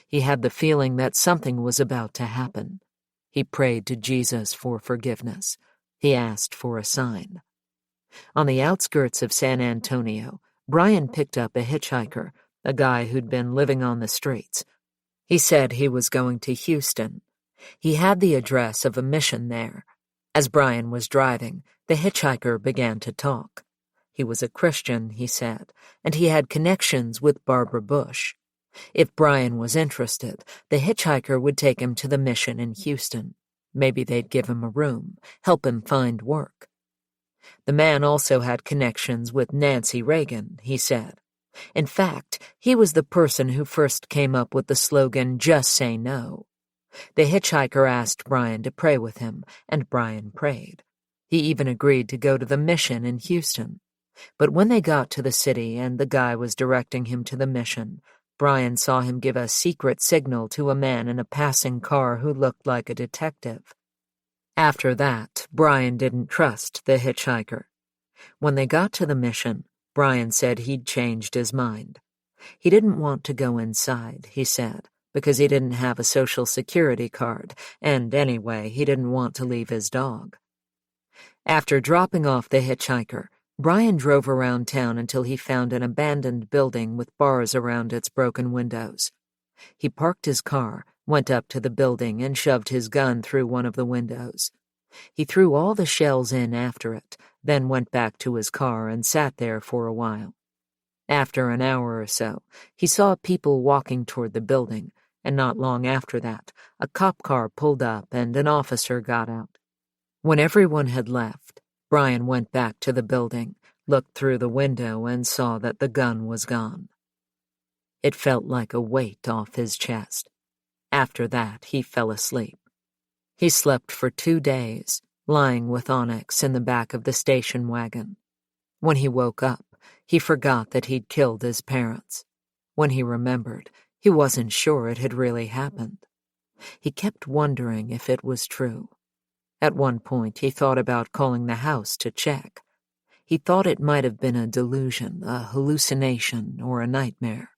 He had the feeling that something was about to happen. He prayed to Jesus for forgiveness. He asked for a sign. On the outskirts of San Antonio, Brian picked up a hitchhiker, a guy who'd been living on the streets. He said he was going to Houston. He had the address of a mission there. As Brian was driving, the hitchhiker began to talk. He was a Christian, he said, and he had connections with Barbara Bush. If Brian was interested, the hitchhiker would take him to the mission in Houston. Maybe they'd give him a room, help him find work. The man also had connections with Nancy Reagan, he said. In fact, he was the person who first came up with the slogan, "Just Say No." The hitchhiker asked Brian to pray with him, and Brian prayed. He even agreed to go to the mission in Houston. But when they got to the city and the guy was directing him to the mission, Brian saw him give a secret signal to a man in a passing car who looked like a detective. After that, Brian didn't trust the hitchhiker. When they got to the mission, Brian said he'd changed his mind. He didn't want to go inside, he said, because he didn't have a Social Security card, and anyway, he didn't want to leave his dog. After dropping off the hitchhiker, Brian drove around town until he found an abandoned building with bars around its broken windows. He parked his car, went up to the building, and shoved his gun through one of the windows. He threw all the shells in after it, then went back to his car and sat there for a while. After an hour or so, he saw people walking toward the building, and not long after that, a cop car pulled up and an officer got out. When everyone had left, Brian went back to the building, looked through the window, and saw that the gun was gone. It felt like a weight off his chest. After that, he fell asleep. He slept for 2 days, lying with Onyx in the back of the station wagon. When he woke up, he forgot that he'd killed his parents. When he remembered, he wasn't sure it had really happened. He kept wondering if it was true. At one point, he thought about calling the house to check. He thought it might have been a delusion, a hallucination, or a nightmare.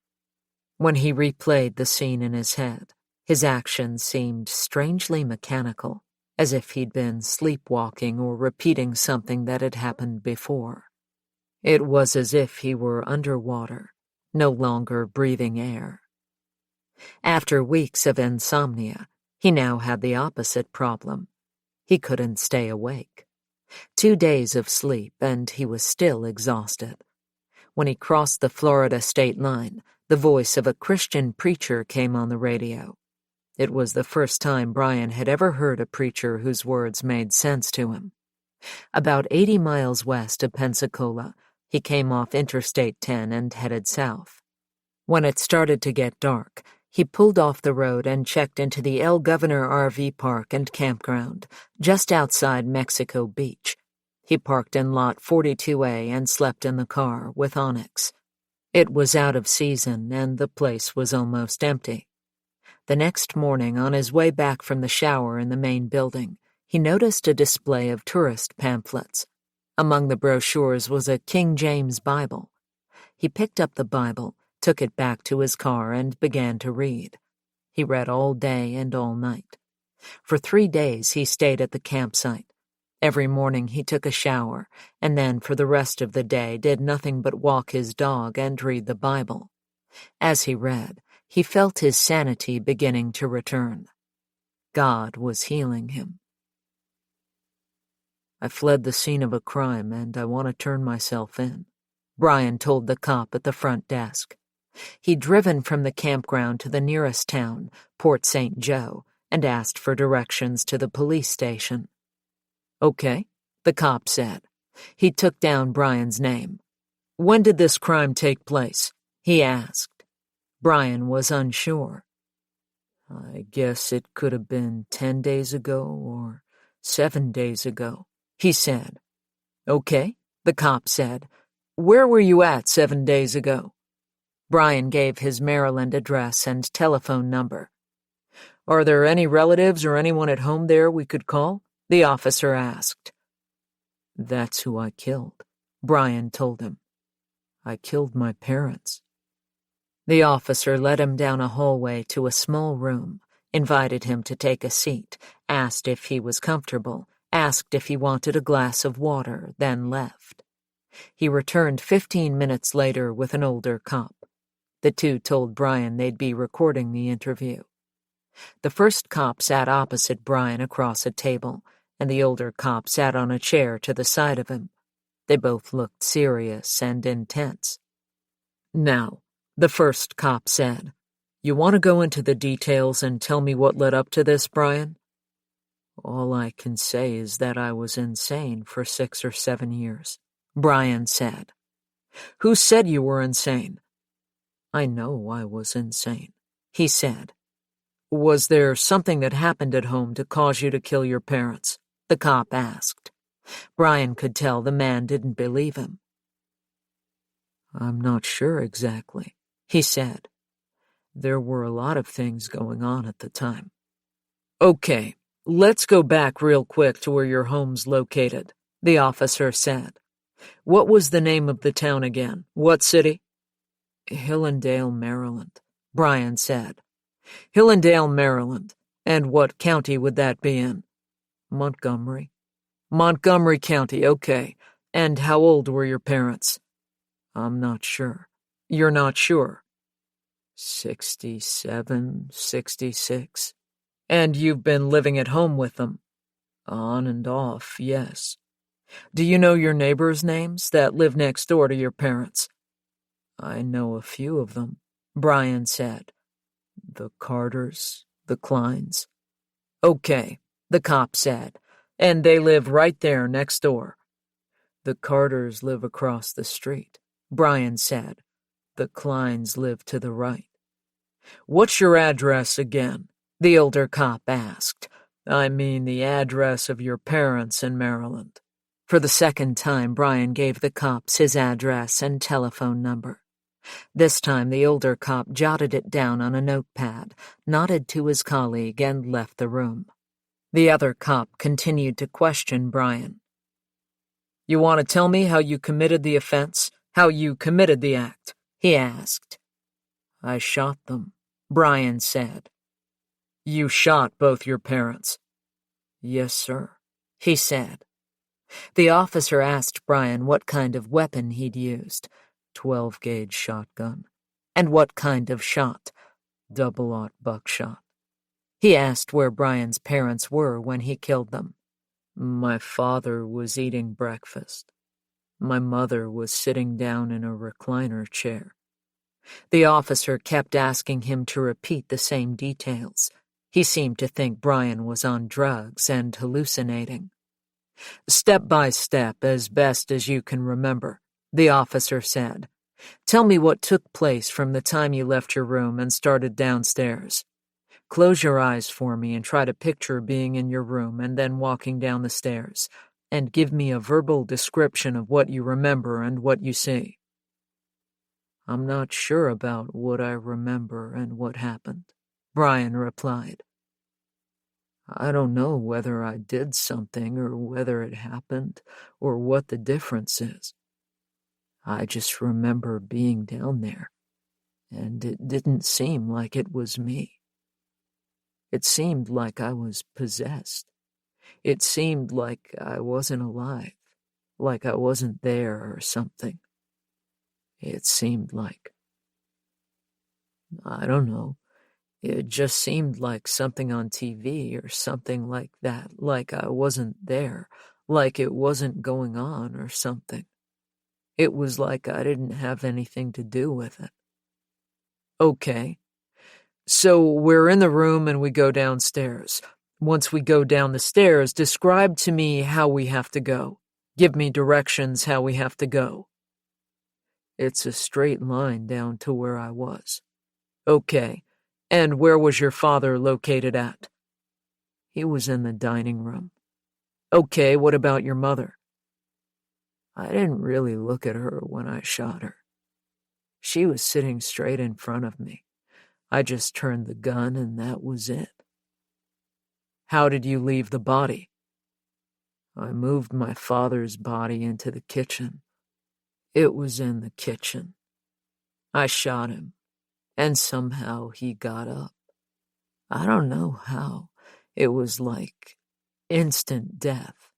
When he replayed the scene in his head, his actions seemed strangely mechanical. as if he'd been sleepwalking or repeating something that had happened before. It was as if he were underwater, no longer breathing air. After weeks of insomnia, he now had the opposite problem. He couldn't stay awake. 2 days of sleep, and he was still exhausted. When he crossed the Florida state line, the voice of a Christian preacher came on the radio. It was the first time Brian had ever heard a preacher whose words made sense to him. About 80 miles west of Pensacola, he came off Interstate 10 and headed south. When it started to get dark, he pulled off the road and checked into the El Governor RV Park and Campground, just outside Mexico Beach. He parked in Lot 42A and slept in the car with Onyx. It was out of season, and the place was almost empty. The next morning, on his way back from the shower in the main building, he noticed a display of tourist pamphlets. Among the brochures was a King James Bible. He picked up the Bible, took it back to his car, and began to read. He read all day and all night. For 3 days he stayed at the campsite. Every morning he took a shower, and then for the rest of the day did nothing but walk his dog and read the Bible. As he read, he felt his sanity beginning to return. God was healing him. "I fled the scene of a crime, and I want to turn myself in," Brian told the cop at the front desk. He'd driven from the campground to the nearest town, Port St. Joe, and asked for directions to the police station. "Okay," the cop said. He took down Brian's name. "When did this crime take place?" he asked. Brian was unsure. "I guess it could have been 10 days ago or 7 days ago," he said. "Okay," the cop said. "Where were you at 7 days ago?" Brian gave his Maryland address and telephone number. "Are there any relatives or anyone at home there we could call?" the officer asked. "That's who I killed," Brian told him. "I killed my parents." The officer led him down a hallway to a small room, invited him to take a seat, asked if he was comfortable, asked if he wanted a glass of water, then left. He returned 15 minutes later with an older cop. The two told Brian they'd be recording the interview. The first cop sat opposite Brian across a table, and the older cop sat on a chair to the side of him. They both looked serious and intense. "Now," the first cop said, "you want to go into the details and tell me what led up to this, Brian?" "All I can say is that I was insane for 6 or 7 years, Brian said. "Who said you were insane?" "I know I was insane," he said. "Was there something that happened at home to cause you to kill your parents?" the cop asked. Brian could tell the man didn't believe him. "I'm not sure exactly," he said. "There were a lot of things going on at the time." "Okay, let's go back real quick to where your home's located," the officer said. "What was the name of the town again? What city?" "Hillendale, Maryland," Brian said. "Hillendale, Maryland. And what county would that be in?" "Montgomery." "Montgomery County, okay. And how old were your parents?" "I'm not sure." "You're not sure?" 67, 66. "And you've been living at home with them?" "On and off, yes." "Do you know your neighbors' names that live next door to your parents?" "I know a few of them," Brian said. "The Carters, the Kleins." "Okay," the cop said. "And they live right there next door?" "The Carters live across the street," Brian said. "The Kleins live to the right." "What's your address again?" the older cop asked. "I mean the address of your parents in Maryland." For the second time, Brian gave the cops his address and telephone number. This time, the older cop jotted it down on a notepad, nodded to his colleague, and left the room. The other cop continued to question Brian. "You want to tell me how you committed the offense? How you committed the act?" he asked. "I shot them," Brian said. "You shot both your parents?" Yes, sir, he said. The officer asked Brian what kind of weapon he'd used, 12-gauge shotgun, and what kind of shot, double-aught buckshot. He asked where Brian's parents were when he killed them. My father was eating breakfast. My mother was sitting down in a recliner chair. The officer kept asking him to repeat the same details. He seemed to think Brian was on drugs and hallucinating. Step by step, as best as you can remember, the officer said. Tell me what took place from the time you left your room and started downstairs. Close your eyes for me and try to picture being in your room and then walking down the stairs, and give me a verbal description of what you remember and what you see. I'm not sure about what I remember and what happened, Brian replied. I don't know whether I did something or whether it happened or what the difference is. I just remember being down there, and it didn't seem like it was me. It seemed like I was possessed. It seemed like I wasn't alive, like I wasn't there or something. It seemed like, I don't know, it just seemed like something on TV or something like that, like I wasn't there, like it wasn't going on or something. It was like I didn't have anything to do with it. Okay, so we're in the room and we go downstairs. Once we go down the stairs, describe to me how we have to go. Give me directions how we have to go. It's a straight line down to where I was. Okay, and where was your father located at? He was in the dining room. Okay, what about your mother? I didn't really look at her when I shot her. She was sitting straight in front of me. I just turned the gun and that was it. How did you leave the body? I moved my father's body into the kitchen. It was in the kitchen. I shot him, and somehow he got up. I don't know how. It was like instant death.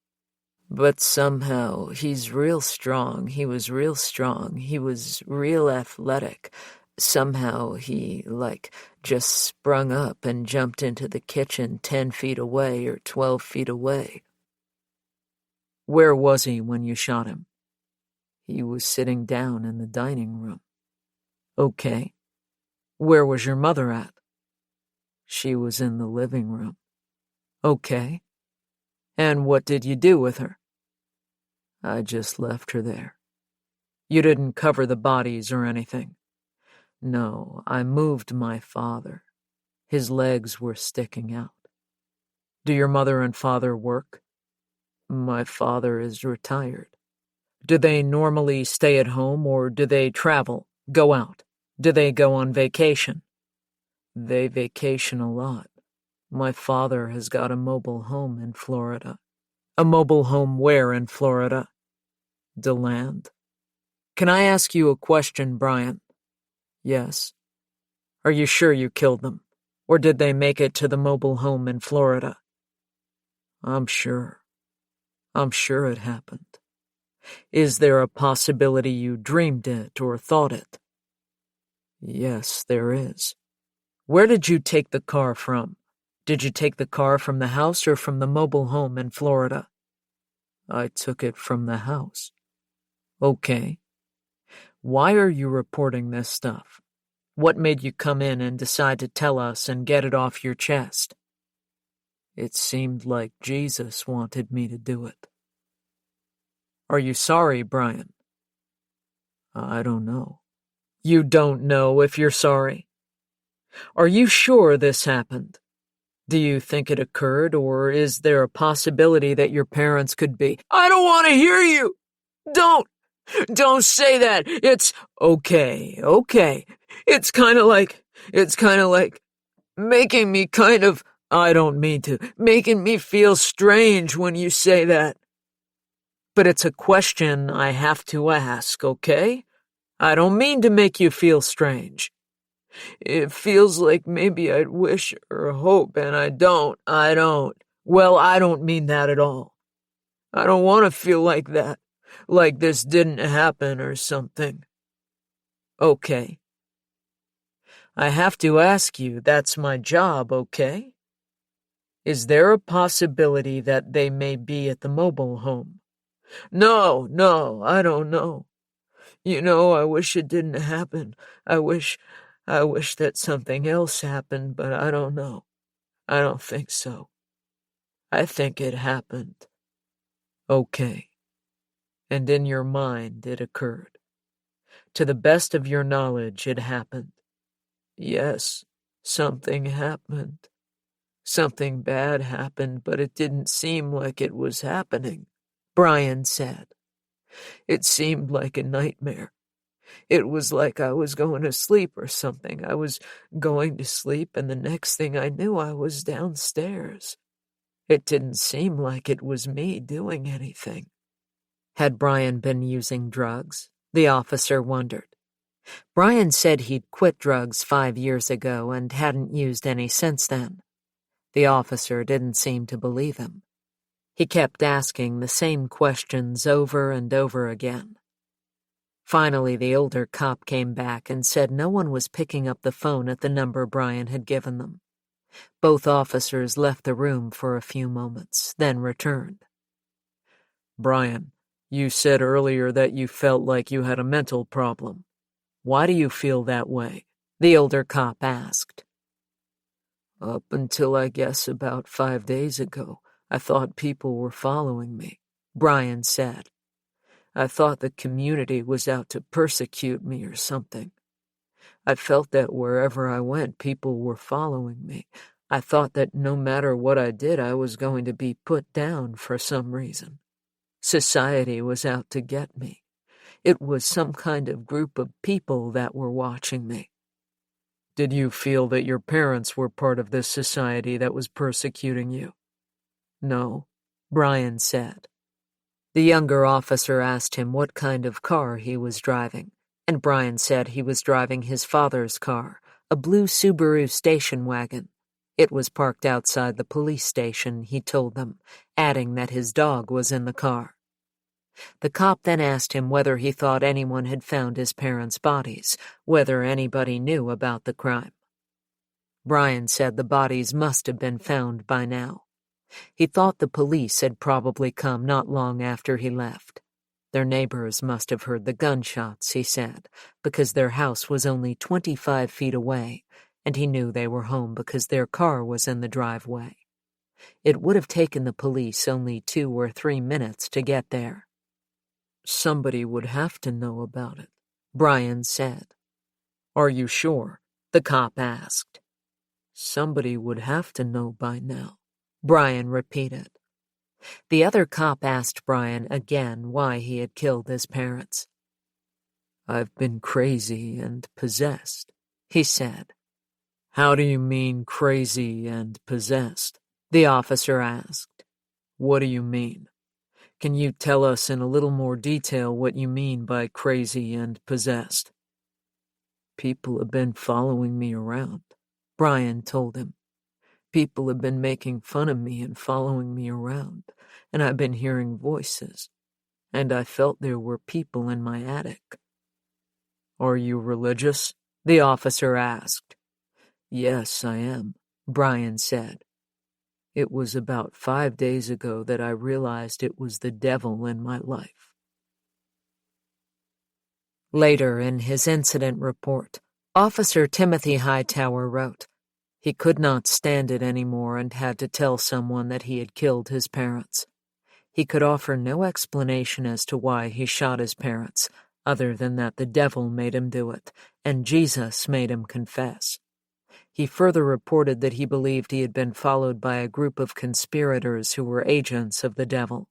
But somehow he's real strong. He was real strong. He was real athletic. Somehow he, just sprung up and jumped into the kitchen 10 feet away or 12 feet away. Where was he when you shot him? He was sitting down in the dining room. Okay. Where was your mother at? She was in the living room. Okay. And what did you do with her? I just left her there. You didn't cover the bodies or anything? No, I moved my father. His legs were sticking out. Do your mother and father work? My father is retired. Do they normally stay at home or do they travel, go out? Do they go on vacation? They vacation a lot. My father has got a mobile home in Florida. A mobile home where in Florida? DeLand. Can I ask you a question, Brian? Yes. Are you sure you killed them? Or did they make it to the mobile home in Florida? I'm sure. I'm sure it happened. Is there a possibility you dreamed it or thought it? Yes, there is. Where did you take the car from? Did you take the car from the house or from the mobile home in Florida? I took it from the house. Okay. Why are you reporting this stuff? What made you come in and decide to tell us and get it off your chest? It seemed like Jesus wanted me to do it. Are you sorry, Brian? I don't know. You don't know if you're sorry? Are you sure this happened? Do you think it occurred, or is there a possibility that your parents could be? I don't want to hear you! Don't say that! It's okay. It's kind of like making me I don't mean to, making me feel strange when you say that. But it's a question I have to ask, okay? I don't mean to make you feel strange. It feels like maybe I'd wish or hope, and I don't. Well, I don't mean that at all. I don't want to feel like that, like this didn't happen or something. Okay. I have to ask you, that's my job, okay? Is there a possibility that they may be at the mobile home? No, I don't know. I wish it didn't happen. I wish that something else happened, but I don't know. I don't think so. I think it happened. Okay. And in your mind, it occurred. To the best of your knowledge, it happened. Yes, something happened. Something bad happened, but it didn't seem like it was happening, Brian said. It seemed like a nightmare. It was like I was going to sleep or something. I was going to sleep, and the next thing I knew, I was downstairs. It didn't seem like it was me doing anything. Had Brian been using drugs? The officer wondered. Brian said he'd quit drugs 5 years ago and hadn't used any since then. The officer didn't seem to believe him. He kept asking the same questions over and over again. Finally, the older cop came back and said no one was picking up the phone at the number Brian had given them. Both officers left the room for a few moments, then returned. Brian, you said earlier that you felt like you had a mental problem. Why do you feel that way? The older cop asked. Up until I guess about 5 days ago, I thought people were following me, Brian said. I thought the community was out to persecute me or something. I felt that wherever I went, people were following me. I thought that no matter what I did, I was going to be put down for some reason. Society was out to get me. It was some kind of group of people that were watching me. Did you feel that your parents were part of this society that was persecuting you? No, Brian said. The younger officer asked him what kind of car he was driving, and Brian said he was driving his father's car, a blue Subaru station wagon. It was parked outside the police station, he told them, adding that his dog was in the car. The cop then asked him whether he thought anyone had found his parents' bodies, whether anybody knew about the crime. Brian said the bodies must have been found by now. He thought the police had probably come not long after he left. Their neighbors must have heard the gunshots, he said, because their house was only 25 feet away, and he knew they were home because their car was in the driveway. It would have taken the police only 2 or 3 minutes to get there. Somebody would have to know about it, Brian said. Are you sure? The cop asked. Somebody would have to know by now, Brian repeated. The other cop asked Brian again why he had killed his parents. I've been crazy and possessed, he said. How do you mean crazy and possessed? The officer asked. What do you mean? Can you tell us in a little more detail what you mean by crazy and possessed? People have been following me around, Brian told him. People have been making fun of me and following me around, and I've been hearing voices, and I felt there were people in my attic. Are you religious? The officer asked. Yes, I am, Brian said. It was about 5 days ago that I realized it was the devil in my life. Later in his incident report, Officer Timothy Hightower wrote, he could not stand it anymore and had to tell someone that he had killed his parents. He could offer no explanation as to why he shot his parents, other than that the devil made him do it, and Jesus made him confess. He further reported that he believed he had been followed by a group of conspirators who were agents of the devil.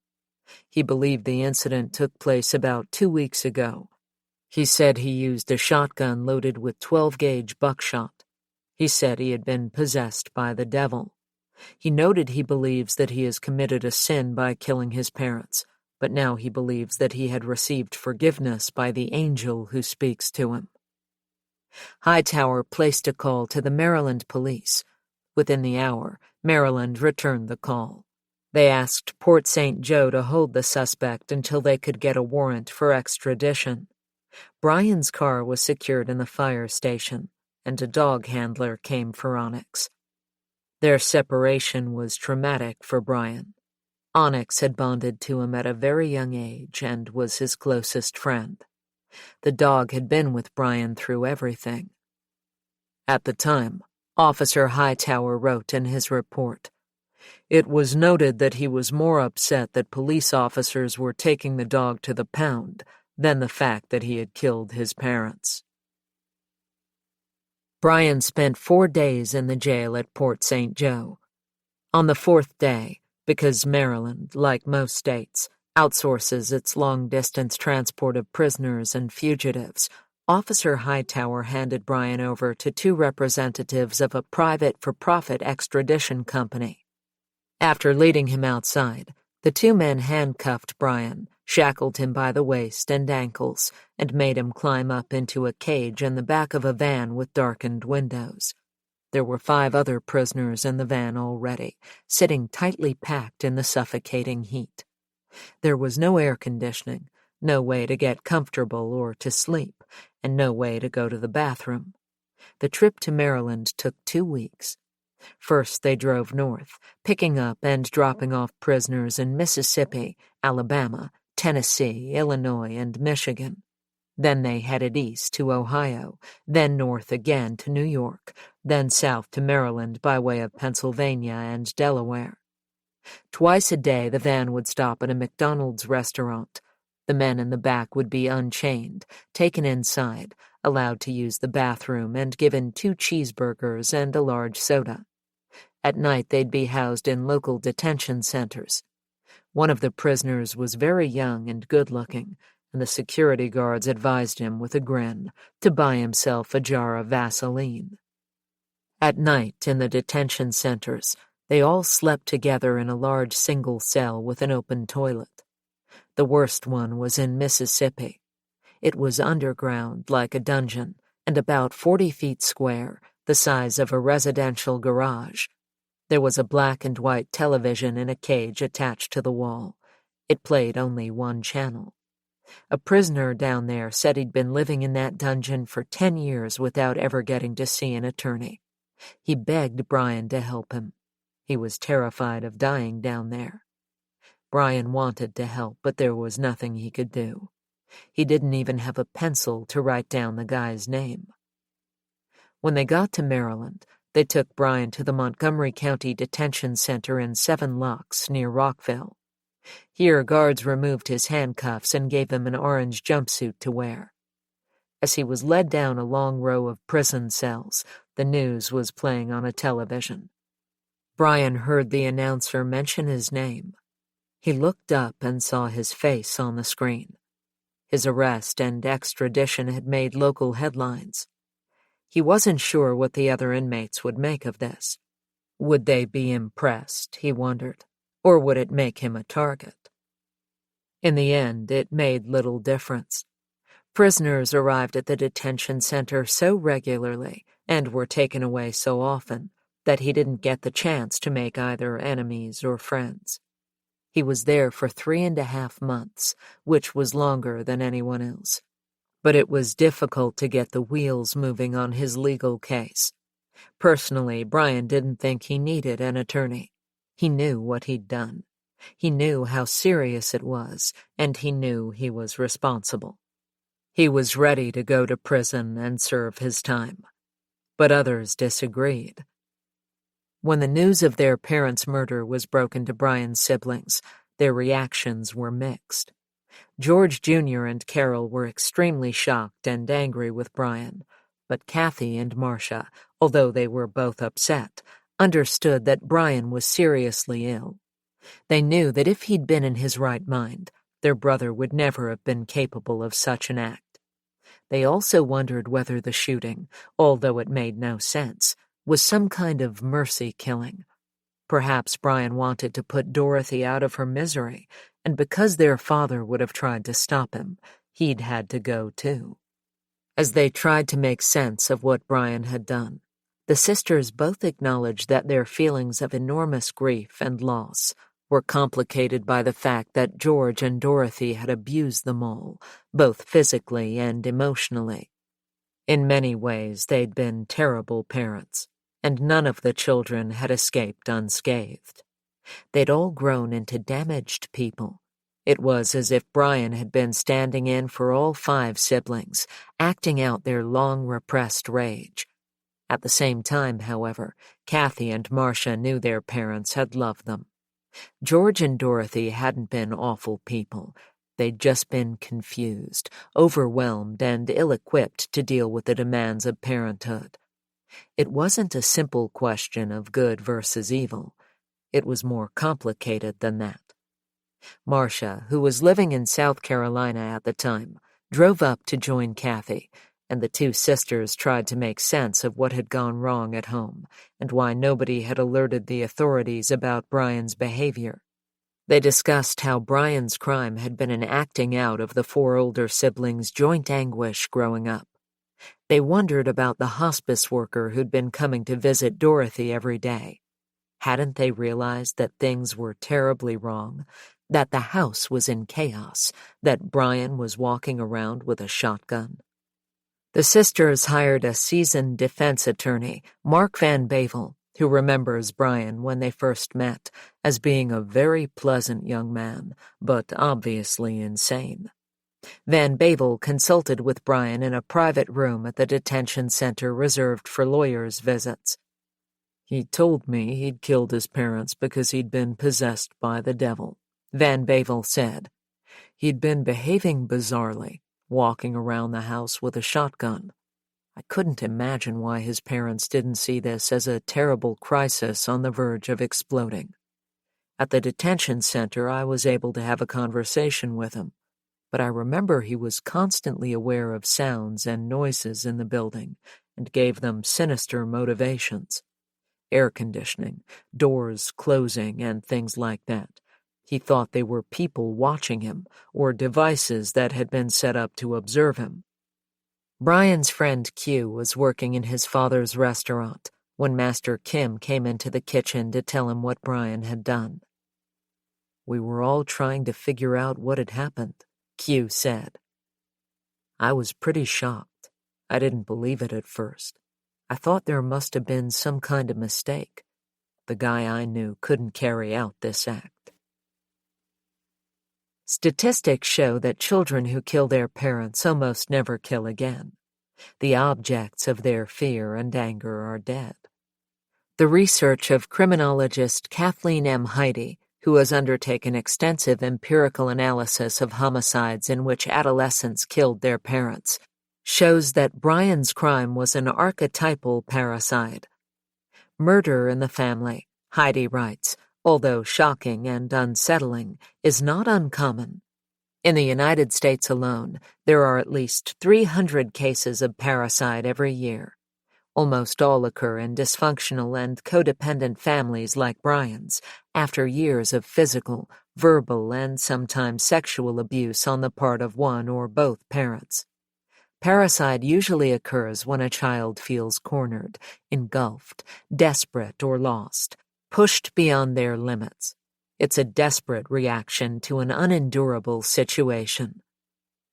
He believed the incident took place about 2 weeks ago. He said he used a shotgun loaded with 12-gauge buckshot. He said he had been possessed by the devil. He noted he believes that he has committed a sin by killing his parents, but now he believes that he had received forgiveness by the angel who speaks to him. Hightower placed a call to the Maryland police. Within the hour, Maryland returned the call. They asked Port St. Joe to hold the suspect until they could get a warrant for extradition. Brian's car was secured in the fire station, and a dog handler came for Onyx. Their separation was traumatic for Brian. Onyx had bonded to him at a very young age and was his closest friend. The dog had been with Brian through everything. At the time, Officer Hightower wrote in his report, "It was noted that he was more upset that police officers were taking the dog to the pound than the fact that he had killed his parents." Brian spent 4 days in the jail at Port St. Joe. On the 4th day, because Maryland, like most states, outsources its long-distance transport of prisoners and fugitives, Officer Hightower handed Brian over to 2 representatives of a private for-profit extradition company. After leading him outside, the 2 men handcuffed Brian, shackled him by the waist and ankles, and made him climb up into a cage in the back of a van with darkened windows. There were 5 other prisoners in the van already, sitting tightly packed in the suffocating heat. There was no air conditioning, no way to get comfortable or to sleep, and no way to go to the bathroom. The trip to Maryland took 2 weeks. First, they drove north, picking up and dropping off prisoners in Mississippi, Alabama, Tennessee, Illinois, and Michigan. Then they headed east to Ohio, then north again to New York, then south to Maryland by way of Pennsylvania and Delaware. Twice a day the van would stop at a McDonald's restaurant. The men in the back would be unchained, taken inside, allowed to use the bathroom, and given 2 cheeseburgers and a large soda. At night they'd be housed in local detention centers. One of the prisoners was very young and good-looking, and the security guards advised him with a grin to buy himself a jar of Vaseline. At night in the detention centers, they all slept together in a large single cell with an open toilet. The worst one was in Mississippi. It was underground like a dungeon and about 40 feet square, the size of a residential garage. There was a black and white television in a cage attached to the wall. It played only 1 channel. A prisoner down there said he'd been living in that dungeon for 10 years without ever getting to see an attorney. He begged Brian to help him. He was terrified of dying down there. Brian wanted to help, but there was nothing he could do. He didn't even have a pencil to write down the guy's name. When they got to Maryland, they took Brian to the Montgomery County Detention Center in 7 Locks near Rockville. Here, guards removed his handcuffs and gave him an orange jumpsuit to wear. As he was led down a long row of prison cells, the news was playing on a television. Brian heard the announcer mention his name. He looked up and saw his face on the screen. His arrest and extradition had made local headlines. He wasn't sure what the other inmates would make of this. Would they be impressed, he wondered, or would it make him a target? In the end, it made little difference. Prisoners arrived at the detention center so regularly and were taken away so often that he didn't get the chance to make either enemies or friends. He was there for 3.5 months, which was longer than anyone else. But it was difficult to get the wheels moving on his legal case. Personally, Brian didn't think he needed an attorney. He knew what he'd done. He knew how serious it was, and he knew he was responsible. He was ready to go to prison and serve his time. But others disagreed. When the news of their parents' murder was broken to Brian's siblings, their reactions were mixed. George Jr. and Carol were extremely shocked and angry with Brian, but Kathy and Marcia, although they were both upset, understood that Brian was seriously ill. They knew that if he'd been in his right mind, their brother would never have been capable of such an act. They also wondered whether the shooting, although it made no sense, was some kind of mercy killing. Perhaps Brian wanted to put Dorothy out of her misery, and because their father would have tried to stop him, he'd had to go too. As they tried to make sense of what Brian had done, the sisters both acknowledged that their feelings of enormous grief and loss were complicated by the fact that George and Dorothy had abused them all, both physically and emotionally. In many ways, they'd been terrible parents, and none of the children had escaped unscathed. They'd all grown into damaged people. It was as if Brian had been standing in for all 5 siblings, acting out their long-repressed rage. At the same time, however, Kathy and Marcia knew their parents had loved them. George and Dorothy hadn't been awful people. They'd just been confused, overwhelmed, and ill-equipped to deal with the demands of parenthood. It wasn't a simple question of good versus evil. It was more complicated than that. Marcia, who was living in South Carolina at the time, drove up to join Kathy, and the 2 sisters tried to make sense of what had gone wrong at home and why nobody had alerted the authorities about Brian's behavior. They discussed how Brian's crime had been an acting out of the 4 older siblings' joint anguish growing up. They wondered about the hospice worker who'd been coming to visit Dorothy every day. Hadn't they realized that things were terribly wrong, that the house was in chaos, that Brian was walking around with a shotgun? The sisters hired a seasoned defense attorney, Mark Van Bavel, who remembers Brian when they first met as being a very pleasant young man, but obviously insane. Van Bavel consulted with Brian in a private room at the detention center reserved for lawyers' visits. "He told me he'd killed his parents because he'd been possessed by the devil," Van Bavel said. "He'd been behaving bizarrely, walking around the house with a shotgun. I couldn't imagine why his parents didn't see this as a terrible crisis on the verge of exploding. At the detention center, I was able to have a conversation with him, but I remember he was constantly aware of sounds and noises in the building and gave them sinister motivations. Air conditioning, doors closing, and things like that. He thought they were people watching him or devices that had been set up to observe him." Brian's friend Q was working in his father's restaurant when Master Kim came into the kitchen to tell him what Brian had done. "We were all trying to figure out what had happened," Q said. "I was pretty shocked. I didn't believe it at first. I thought there must have been some kind of mistake. The guy I knew couldn't carry out this act." Statistics show that children who kill their parents almost never kill again. The objects of their fear and anger are dead. The research of criminologist Kathleen M. Heide, who has undertaken extensive empirical analysis of homicides in which adolescents killed their parents, shows that Brian's crime was an archetypal parricide. Murder in the family, Heide writes, although shocking and unsettling, is not uncommon. In the United States alone, there are at least 300 cases of parricide every year. Almost all occur in dysfunctional and codependent families like Brian's, after years of physical, verbal, and sometimes sexual abuse on the part of one or both parents. Parricide usually occurs when a child feels cornered, engulfed, desperate, or lost, pushed beyond their limits. It's a desperate reaction to an unendurable situation.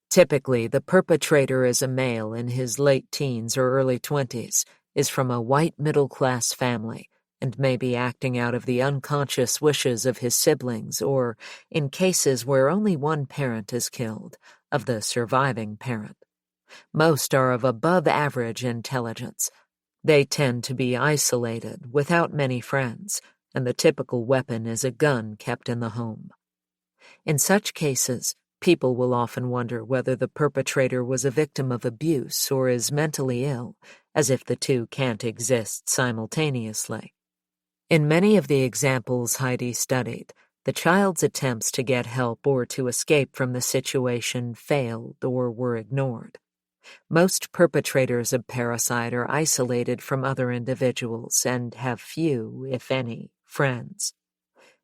Typically, the perpetrator is a male in his late teens or early 20s, is from a white middle-class family, and may be acting out of the unconscious wishes of his siblings or, in cases where only one parent is killed, of the surviving parent. Most are of above-average intelligence. They tend to be isolated, without many friends, and the typical weapon is a gun kept in the home. In such cases, people will often wonder whether the perpetrator was a victim of abuse or is mentally ill, as if the two can't exist simultaneously. In many of the examples Heide studied, the child's attempts to get help or to escape from the situation failed or were ignored. Most perpetrators of parricide are isolated from other individuals and have few, if any, friends.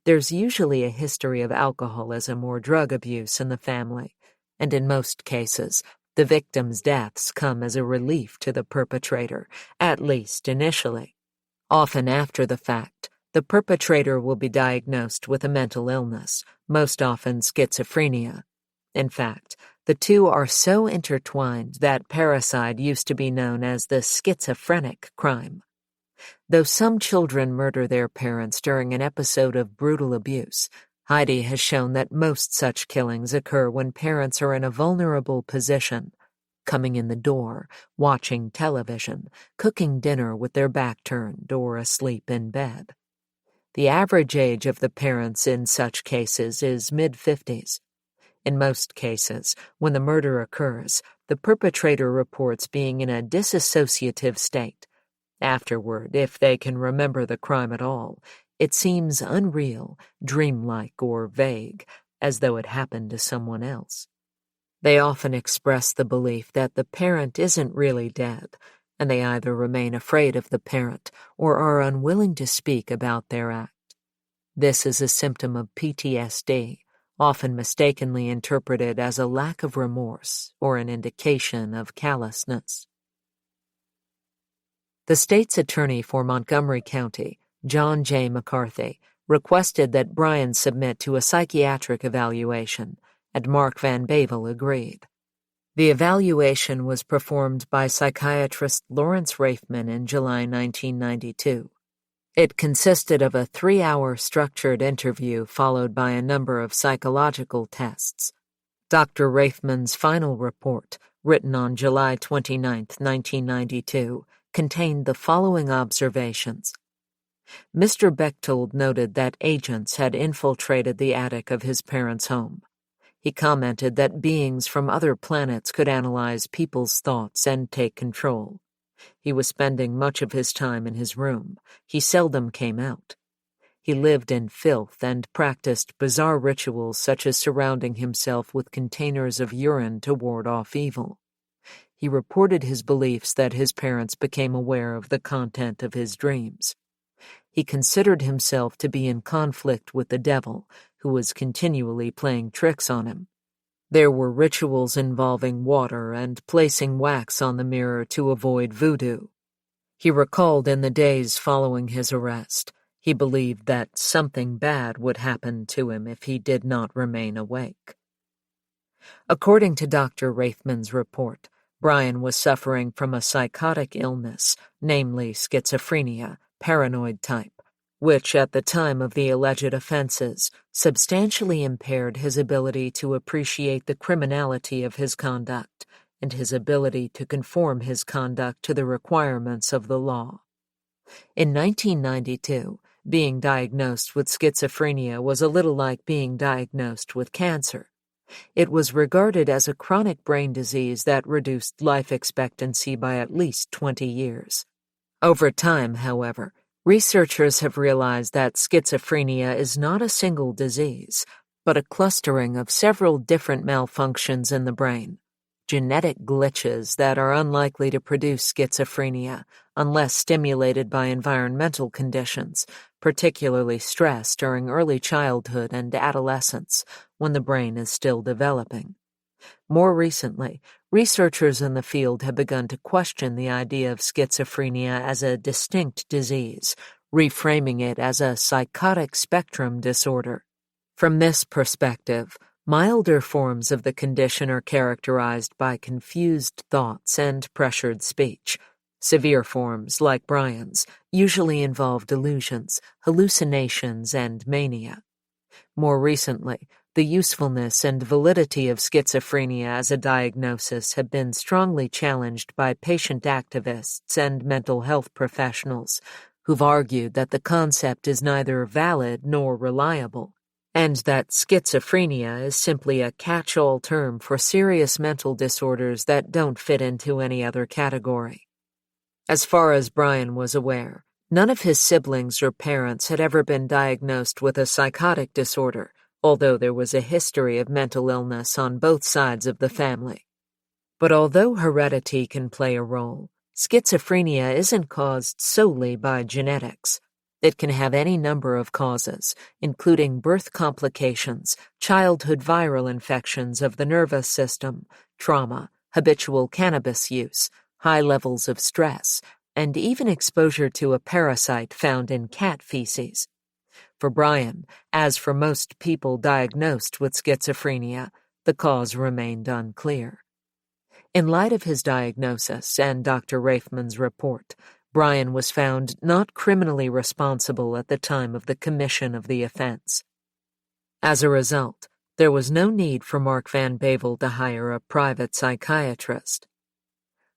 There's usually a history of alcoholism or drug abuse in the family, and in most cases, the victim's deaths come as a relief to the perpetrator, at least initially. Often after the fact, the perpetrator will be diagnosed with a mental illness, most often schizophrenia. In fact, the two are so intertwined that parricide used to be known as the schizophrenic crime. Though some children murder their parents during an episode of brutal abuse, Heidi has shown that most such killings occur when parents are in a vulnerable position, coming in the door, watching television, cooking dinner with their back turned, or asleep in bed. The average age of the parents in such cases is mid-50s. In most cases, when the murder occurs, the perpetrator reports being in a dissociative state. Afterward, if they can remember the crime at all, it seems unreal, dreamlike, or vague, as though it happened to someone else. They often express the belief that the parent isn't really dead, and they either remain afraid of the parent or are unwilling to speak about their act. This is a symptom of PTSD, often mistakenly interpreted as a lack of remorse or an indication of callousness. The state's attorney for Montgomery County, John J. McCarthy, requested that Brian submit to a psychiatric evaluation, and Mark Van Bavel agreed. The evaluation was performed by psychiatrist Lawrence Raifman in July 1992. It consisted of a 3-hour structured interview followed by a number of psychological tests. Dr. Raifman's final report, written on July 29, 1992, contained the following observations. Mr. Bechtold noted that agents had infiltrated the attic of his parents' home. He commented that beings from other planets could analyze people's thoughts and take control. He was spending much of his time in his room. He seldom came out. He lived in filth and practiced bizarre rituals such as surrounding himself with containers of urine to ward off evil. He reported his beliefs that his parents became aware of the content of his dreams. He considered himself to be in conflict with the devil, who was continually playing tricks on him. There were rituals involving water and placing wax on the mirror to avoid voodoo. He recalled in the days following his arrest, he believed that something bad would happen to him if he did not remain awake. According to Dr. Raifman's report, Brian was suffering from a psychotic illness, namely schizophrenia, paranoid type, which at the time of the alleged offenses substantially impaired his ability to appreciate the criminality of his conduct and his ability to conform his conduct to the requirements of the law. In 1992, being diagnosed with schizophrenia was a little like being diagnosed with cancer. It was regarded as a chronic brain disease that reduced life expectancy by at least 20 years. Over time, however, researchers have realized that schizophrenia is not a single disease, but a clustering of several different malfunctions in the brain, genetic glitches that are unlikely to produce schizophrenia unless stimulated by environmental conditions, particularly stress during early childhood and adolescence, when the brain is still developing. More recently, researchers in the field have begun to question the idea of schizophrenia as a distinct disease, reframing it as a psychotic spectrum disorder. From this perspective, milder forms of the condition are characterized by confused thoughts and pressured speech. Severe forms, like Brian's, usually involve delusions, hallucinations, and mania. More recently, the usefulness and validity of schizophrenia as a diagnosis have been strongly challenged by patient activists and mental health professionals who've argued that the concept is neither valid nor reliable, and that schizophrenia is simply a catch-all term for serious mental disorders that don't fit into any other category. As far as Brian was aware, none of his siblings or parents had ever been diagnosed with a psychotic disorder, although there was a history of mental illness on both sides of the family. But although heredity can play a role, schizophrenia isn't caused solely by genetics. It can have any number of causes, including birth complications, childhood viral infections of the nervous system, trauma, habitual cannabis use, high levels of stress, and even exposure to a parasite found in cat feces. For Brian, as for most people diagnosed with schizophrenia, the cause remained unclear. In light of his diagnosis and Dr. Raifman's report, Brian was found not criminally responsible at the time of the commission of the offense. As a result, there was no need for Mark Van Bavel to hire a private psychiatrist.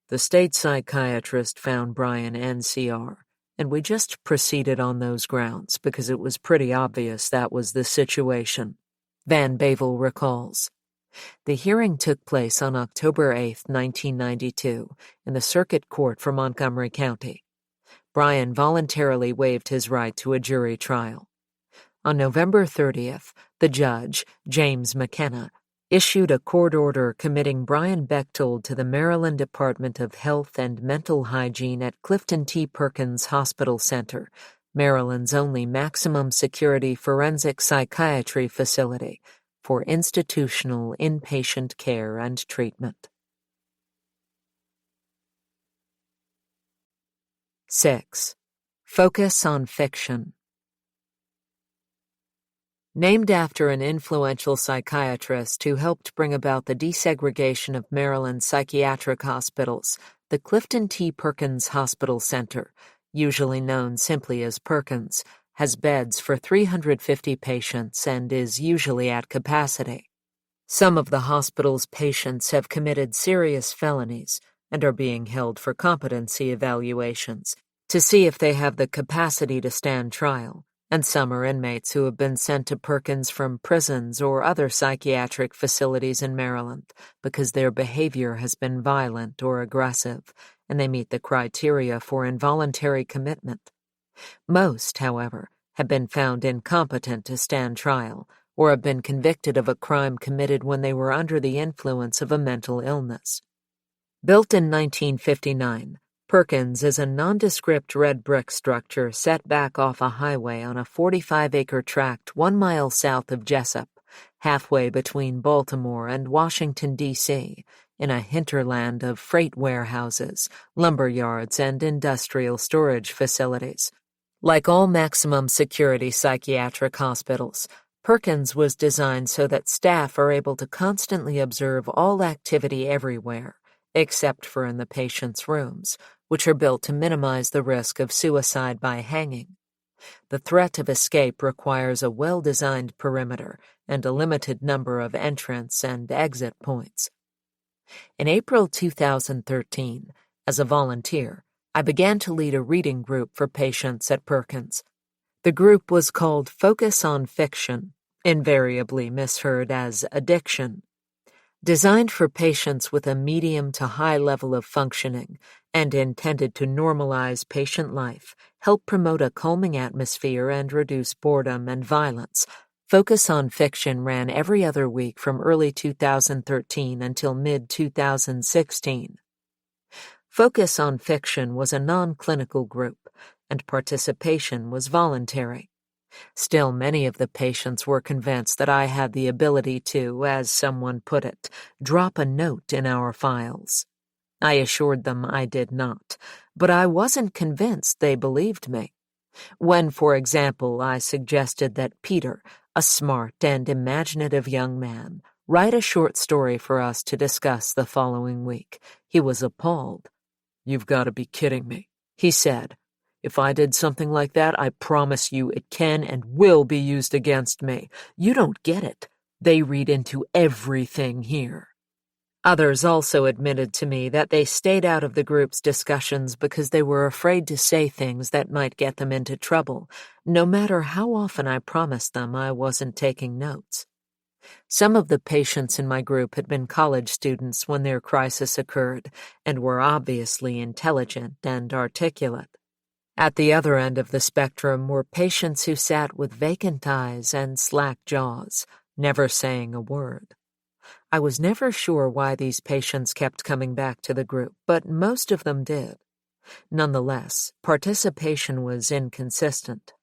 The state psychiatrist found Brian NCR, and we just proceeded on those grounds because it was pretty obvious that was the situation, Van Bavel recalls. The hearing took place on October 8, 1992, in the Circuit Court for Montgomery County. Brian voluntarily waived his right to a jury trial. On November 30th, the judge, James McKenna, issued a court order committing Brian Bechtold to the Maryland Department of Health and Mental Hygiene at Clifton T. Perkins Hospital Center, Maryland's only maximum security forensic psychiatry facility, for institutional inpatient care and treatment. 6. Focus on fiction. Named after an influential psychiatrist who helped bring about the desegregation of Maryland's psychiatric hospitals, the Clifton T. Perkins Hospital Center, usually known simply as Perkins, has beds for 350 patients and is usually at capacity. Some of the hospital's patients have committed serious felonies and are being held for competency evaluations to see if they have the capacity to stand trial, and some are inmates who have been sent to Perkins from prisons or other psychiatric facilities in Maryland because their behavior has been violent or aggressive, and they meet the criteria for involuntary commitment. Most, however, have been found incompetent to stand trial or have been convicted of a crime committed when they were under the influence of a mental illness. Built in 1959, Perkins is a nondescript red brick structure set back off a highway on a 45-acre tract 1 mile south of Jessup, halfway between Baltimore and Washington, D.C., in a hinterland of freight warehouses, lumber yards, and industrial storage facilities. Like all maximum security psychiatric hospitals, Perkins was designed so that staff are able to constantly observe all activity everywhere, except for in the patient's rooms, which are built to minimize the risk of suicide by hanging. The threat of escape requires a well-designed perimeter and a limited number of entrance and exit points. In April 2013, as a volunteer, I began to lead a reading group for patients at Perkins. The group was called Focus on Fiction, invariably misheard as addiction. Designed for patients with a medium to high level of functioning and intended to normalize patient life, help promote a calming atmosphere and reduce boredom and violence, Focus on Fiction ran every other week from early 2013 until mid-2016. Focus on Fiction was a non-clinical group, and participation was voluntary. Still, many of the patients were convinced that I had the ability to, as someone put it, drop a note in our files. I assured them I did not, but I wasn't convinced they believed me. When, for example, I suggested that Peter, a smart and imaginative young man, write a short story for us to discuss the following week, he was appalled. "You've got to be kidding me," he said. "If I did something like that, I promise you it can and will be used against me. You don't get it. They read into everything here." Others also admitted to me that they stayed out of the group's discussions because they were afraid to say things that might get them into trouble, no matter how often I promised them I wasn't taking notes. Some of the patients in my group had been college students when their crisis occurred and were obviously intelligent and articulate. At the other end of the spectrum were patients who sat with vacant eyes and slack jaws, never saying a word. I was never sure why these patients kept coming back to the group, but most of them did. Nonetheless, participation was inconsistent.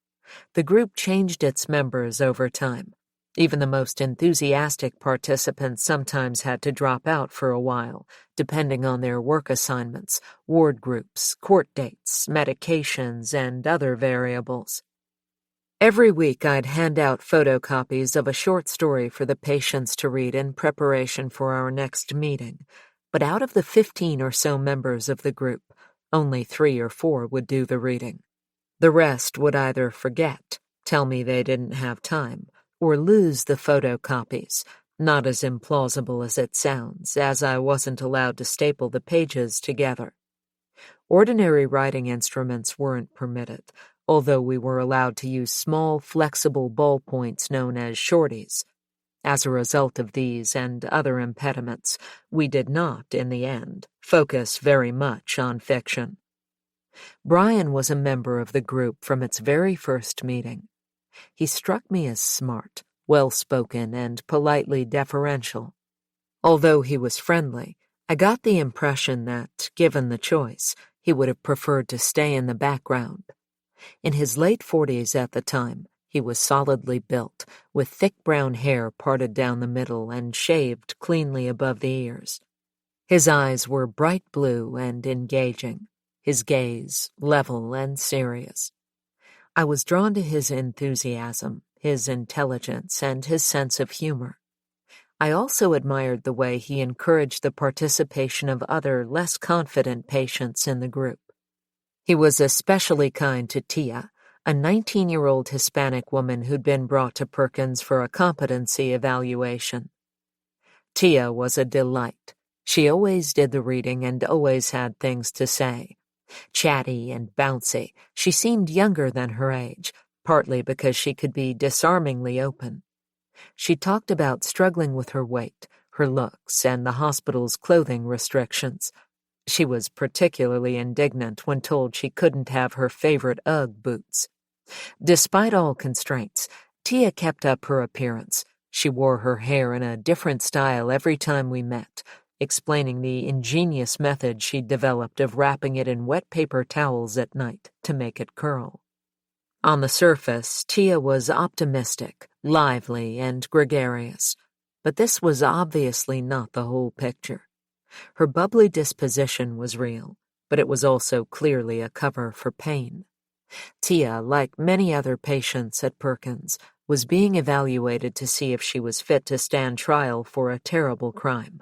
The group changed its members over time. Even the most enthusiastic participants sometimes had to drop out for a while, depending on their work assignments, ward groups, court dates, medications, and other variables. Every week I'd hand out photocopies of a short story for the patients to read in preparation for our next meeting, but out of the 15 or so members of the group, only 3 or 4 would do the reading. The rest would either forget, tell me they didn't have time, or lose the photocopies, not as implausible as it sounds, as I wasn't allowed to staple the pages together. Ordinary writing instruments weren't permitted, although we were allowed to use small, flexible ballpoints known as shorties. As a result of these and other impediments, we did not, in the end, focus very much on fiction. Brian was a member of the group from its very first meeting. He struck me as smart, well-spoken, and politely deferential. Although he was friendly, I got the impression that, given the choice, he would have preferred to stay in the background. In his late 40s at the time, he was solidly built, with thick brown hair parted down the middle and shaved cleanly above the ears. His eyes were bright blue and engaging, his gaze level and serious. I was drawn to his enthusiasm, his intelligence, and his sense of humor. I also admired the way he encouraged the participation of other, less confident patients in the group. He was especially kind to Tia, a 19-year-old Hispanic woman who'd been brought to Perkins for a competency evaluation. Tia was a delight. She always did the reading and always had things to say. Chatty and bouncy, she seemed younger than her age, partly because she could be disarmingly open. She talked about struggling with her weight, her looks, and the hospital's clothing restrictions. She was particularly indignant when told she couldn't have her favorite Ugg boots. Despite all constraints, Tia kept up her appearance. She wore her hair in a different style every time we met, explaining the ingenious method she'd developed of wrapping it in wet paper towels at night to make it curl. On the surface, Tia was optimistic, lively, and gregarious, but this was obviously not the whole picture. Her bubbly disposition was real, but it was also clearly a cover for pain. Tia, like many other patients at Perkins, was being evaluated to see if she was fit to stand trial for a terrible crime.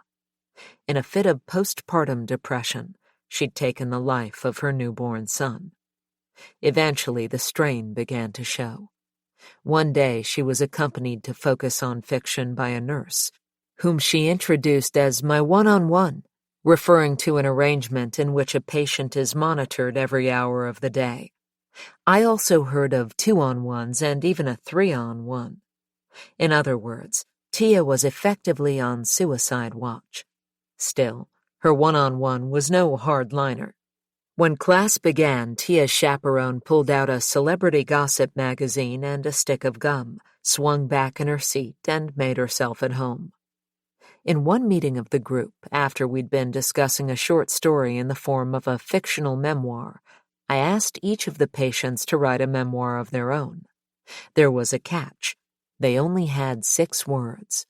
In a fit of postpartum depression, she'd taken the life of her newborn son. Eventually, the strain began to show. One day, she was accompanied to Focus on Fiction by a nurse, whom she introduced as my one-on-one, referring to an arrangement in which a patient is monitored every hour of the day. I also heard of 2-on-1s and even a 3-on-1. In other words, Tia was effectively on suicide watch. Still, her one-on-one was no hard-liner. When class began, Tia's chaperone pulled out a celebrity gossip magazine and a stick of gum, swung back in her seat, and made herself at home. In one meeting of the group, after we'd been discussing a short story in the form of a fictional memoir, I asked each of the patients to write a memoir of their own. There was a catch. They only had 6 words.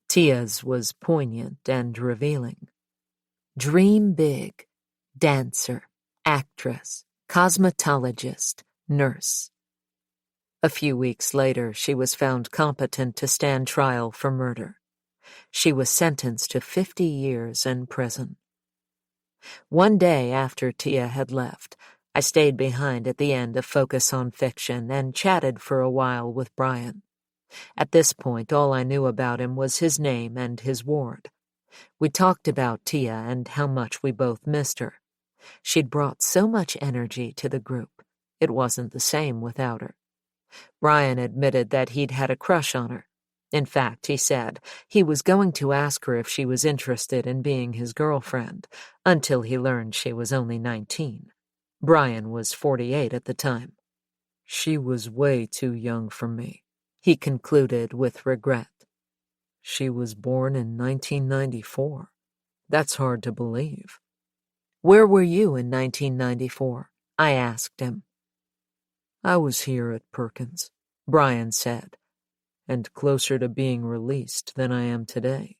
Tia's was poignant and revealing. Dream big. Dancer. Actress. Cosmetologist. Nurse. A few weeks later, she was found competent to stand trial for murder. She was sentenced to 50 years in prison. One day after Tia had left, I stayed behind at the end of Focus on Fiction and chatted for a while with Brian. At this point, all I knew about him was his name and his ward. We talked about Tia and how much we both missed her. She'd brought so much energy to the group. It wasn't the same without her. Brian admitted that he'd had a crush on her. In fact, he said he was going to ask her if she was interested in being his girlfriend, until he learned she was only 19. Brian was 48 at the time. She was way too young for me, he concluded with regret. She was born in 1994. That's hard to believe. Where were you in 1994? I asked him. I was here at Perkins, Brian said. and closer to being released than I am today.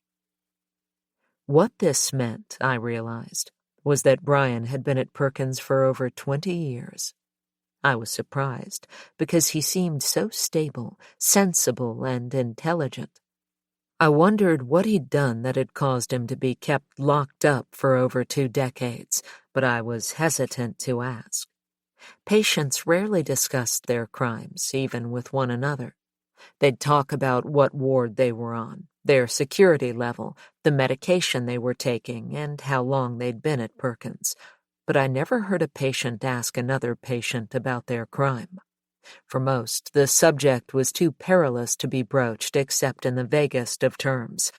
What this meant, I realized, was that Brian had been at Perkins for over 20 years. I was surprised, because he seemed so stable, sensible, and intelligent. I wondered what he'd done that had caused him to be kept locked up for over 2 decades, but I was hesitant to ask. Patients rarely discussed their crimes, even with one another. They'd talk about what ward they were on, their security level, the medication they were taking, and how long they'd been at Perkins. But I never heard a patient ask another patient about their crime. For most, the subject was too perilous to be broached except in the vaguest of terms.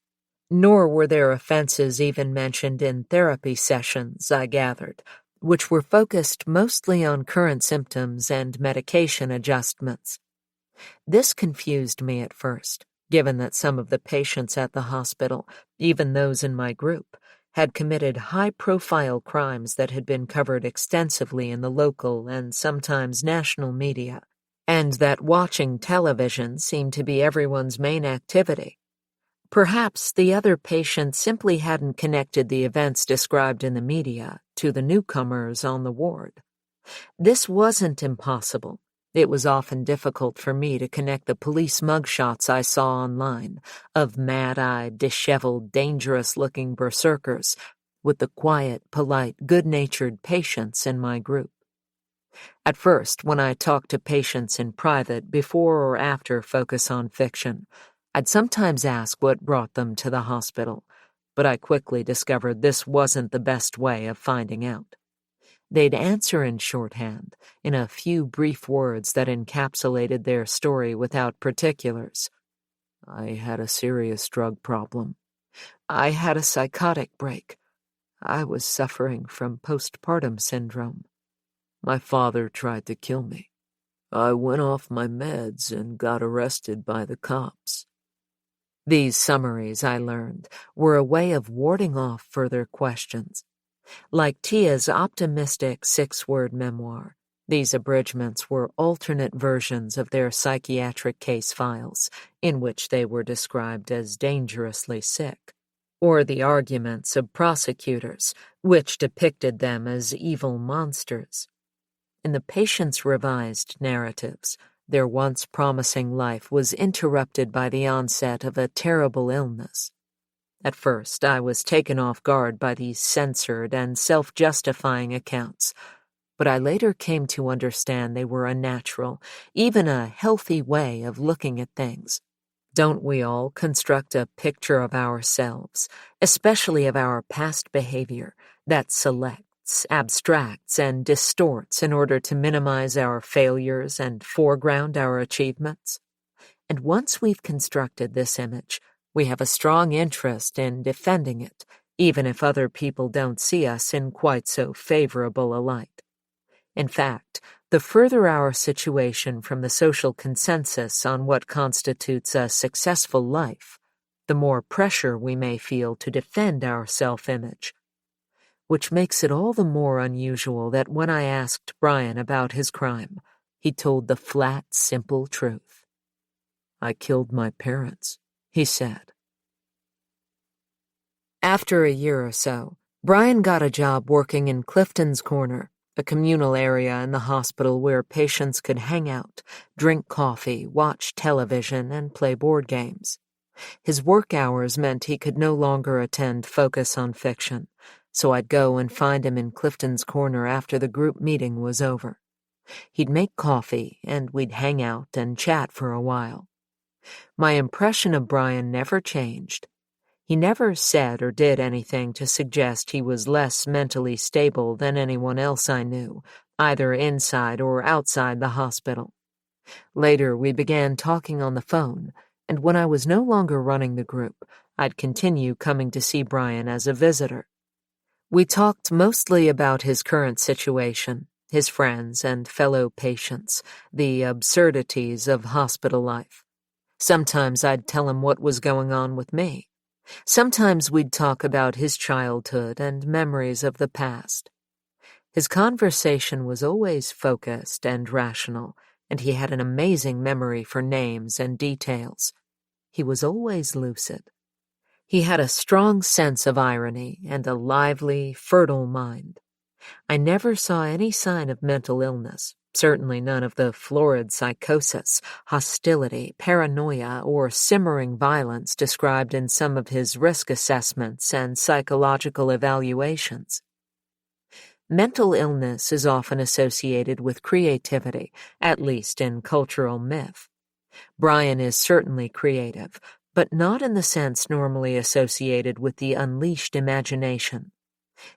Nor were their offenses even mentioned in therapy sessions, I gathered, which were focused mostly on current symptoms and medication adjustments. This confused me at first, given that some of the patients at the hospital, even those in my group, had committed high-profile crimes that had been covered extensively in the local and sometimes national media, and that watching television seemed to be everyone's main activity. Perhaps the other patients simply hadn't connected the events described in the media to the newcomers on the ward. This wasn't impossible. It was often difficult for me to connect the police mugshots I saw online of mad-eyed, disheveled, dangerous-looking berserkers with the quiet, polite, good-natured patients in my group. At first, when I talked to patients in private before or after Focus on Fiction, I'd sometimes ask what brought them to the hospital, but I quickly discovered this wasn't the best way of finding out. They'd answer in shorthand, in a few brief words that encapsulated their story without particulars. I had a serious drug problem. I had a psychotic break. I was suffering from postpartum syndrome. My father tried to kill me. I went off my meds and got arrested by the cops. These summaries, I learned, were a way of warding off further questions. Like Tia's optimistic 6-word memoir, these abridgments were alternate versions of their psychiatric case files, in which they were described as dangerously sick, or the arguments of prosecutors, which depicted them as evil monsters. In the patient's revised narratives, their once promising life was interrupted by the onset of a terrible illness. At first, I was taken off guard by these censored and self-justifying accounts, but I later came to understand they were a natural, even a healthy way of looking at things. Don't we all construct a picture of ourselves, especially of our past behavior, that selects, abstracts, and distorts in order to minimize our failures and foreground our achievements? And once we've constructed this image, we have a strong interest in defending it, even if other people don't see us in quite so favorable a light. In fact, the further our situation from the social consensus on what constitutes a successful life, the more pressure we may feel to defend our self-image. Which makes it all the more unusual that when I asked Brian about his crime, he told the flat, simple truth. I killed my parents, he said. After a year or so, Brian got a job working in Clifton's Corner, a communal area in the hospital where patients could hang out, drink coffee, watch television, and play board games. His work hours meant he could no longer attend Focus on Fiction, so I'd go and find him in Clifton's Corner after the group meeting was over. He'd make coffee, and we'd hang out and chat for a while. My impression of Brian never changed. He never said or did anything to suggest he was less mentally stable than anyone else I knew, either inside or outside the hospital. Later, we began talking on the phone, and when I was no longer running the group, I'd continue coming to see Brian as a visitor. We talked mostly about his current situation, his friends and fellow patients, the absurdities of hospital life. Sometimes I'd tell him what was going on with me. Sometimes we'd talk about his childhood and memories of the past. His conversation was always focused and rational, and he had an amazing memory for names and details. He was always lucid. He had a strong sense of irony and a lively, fertile mind. I never saw any sign of mental illness, certainly none of the florid psychosis, hostility, paranoia, or simmering violence described in some of his risk assessments and psychological evaluations. Mental illness is often associated with creativity, at least in cultural myth. Brian is certainly creative, but not in the sense normally associated with the unleashed imagination.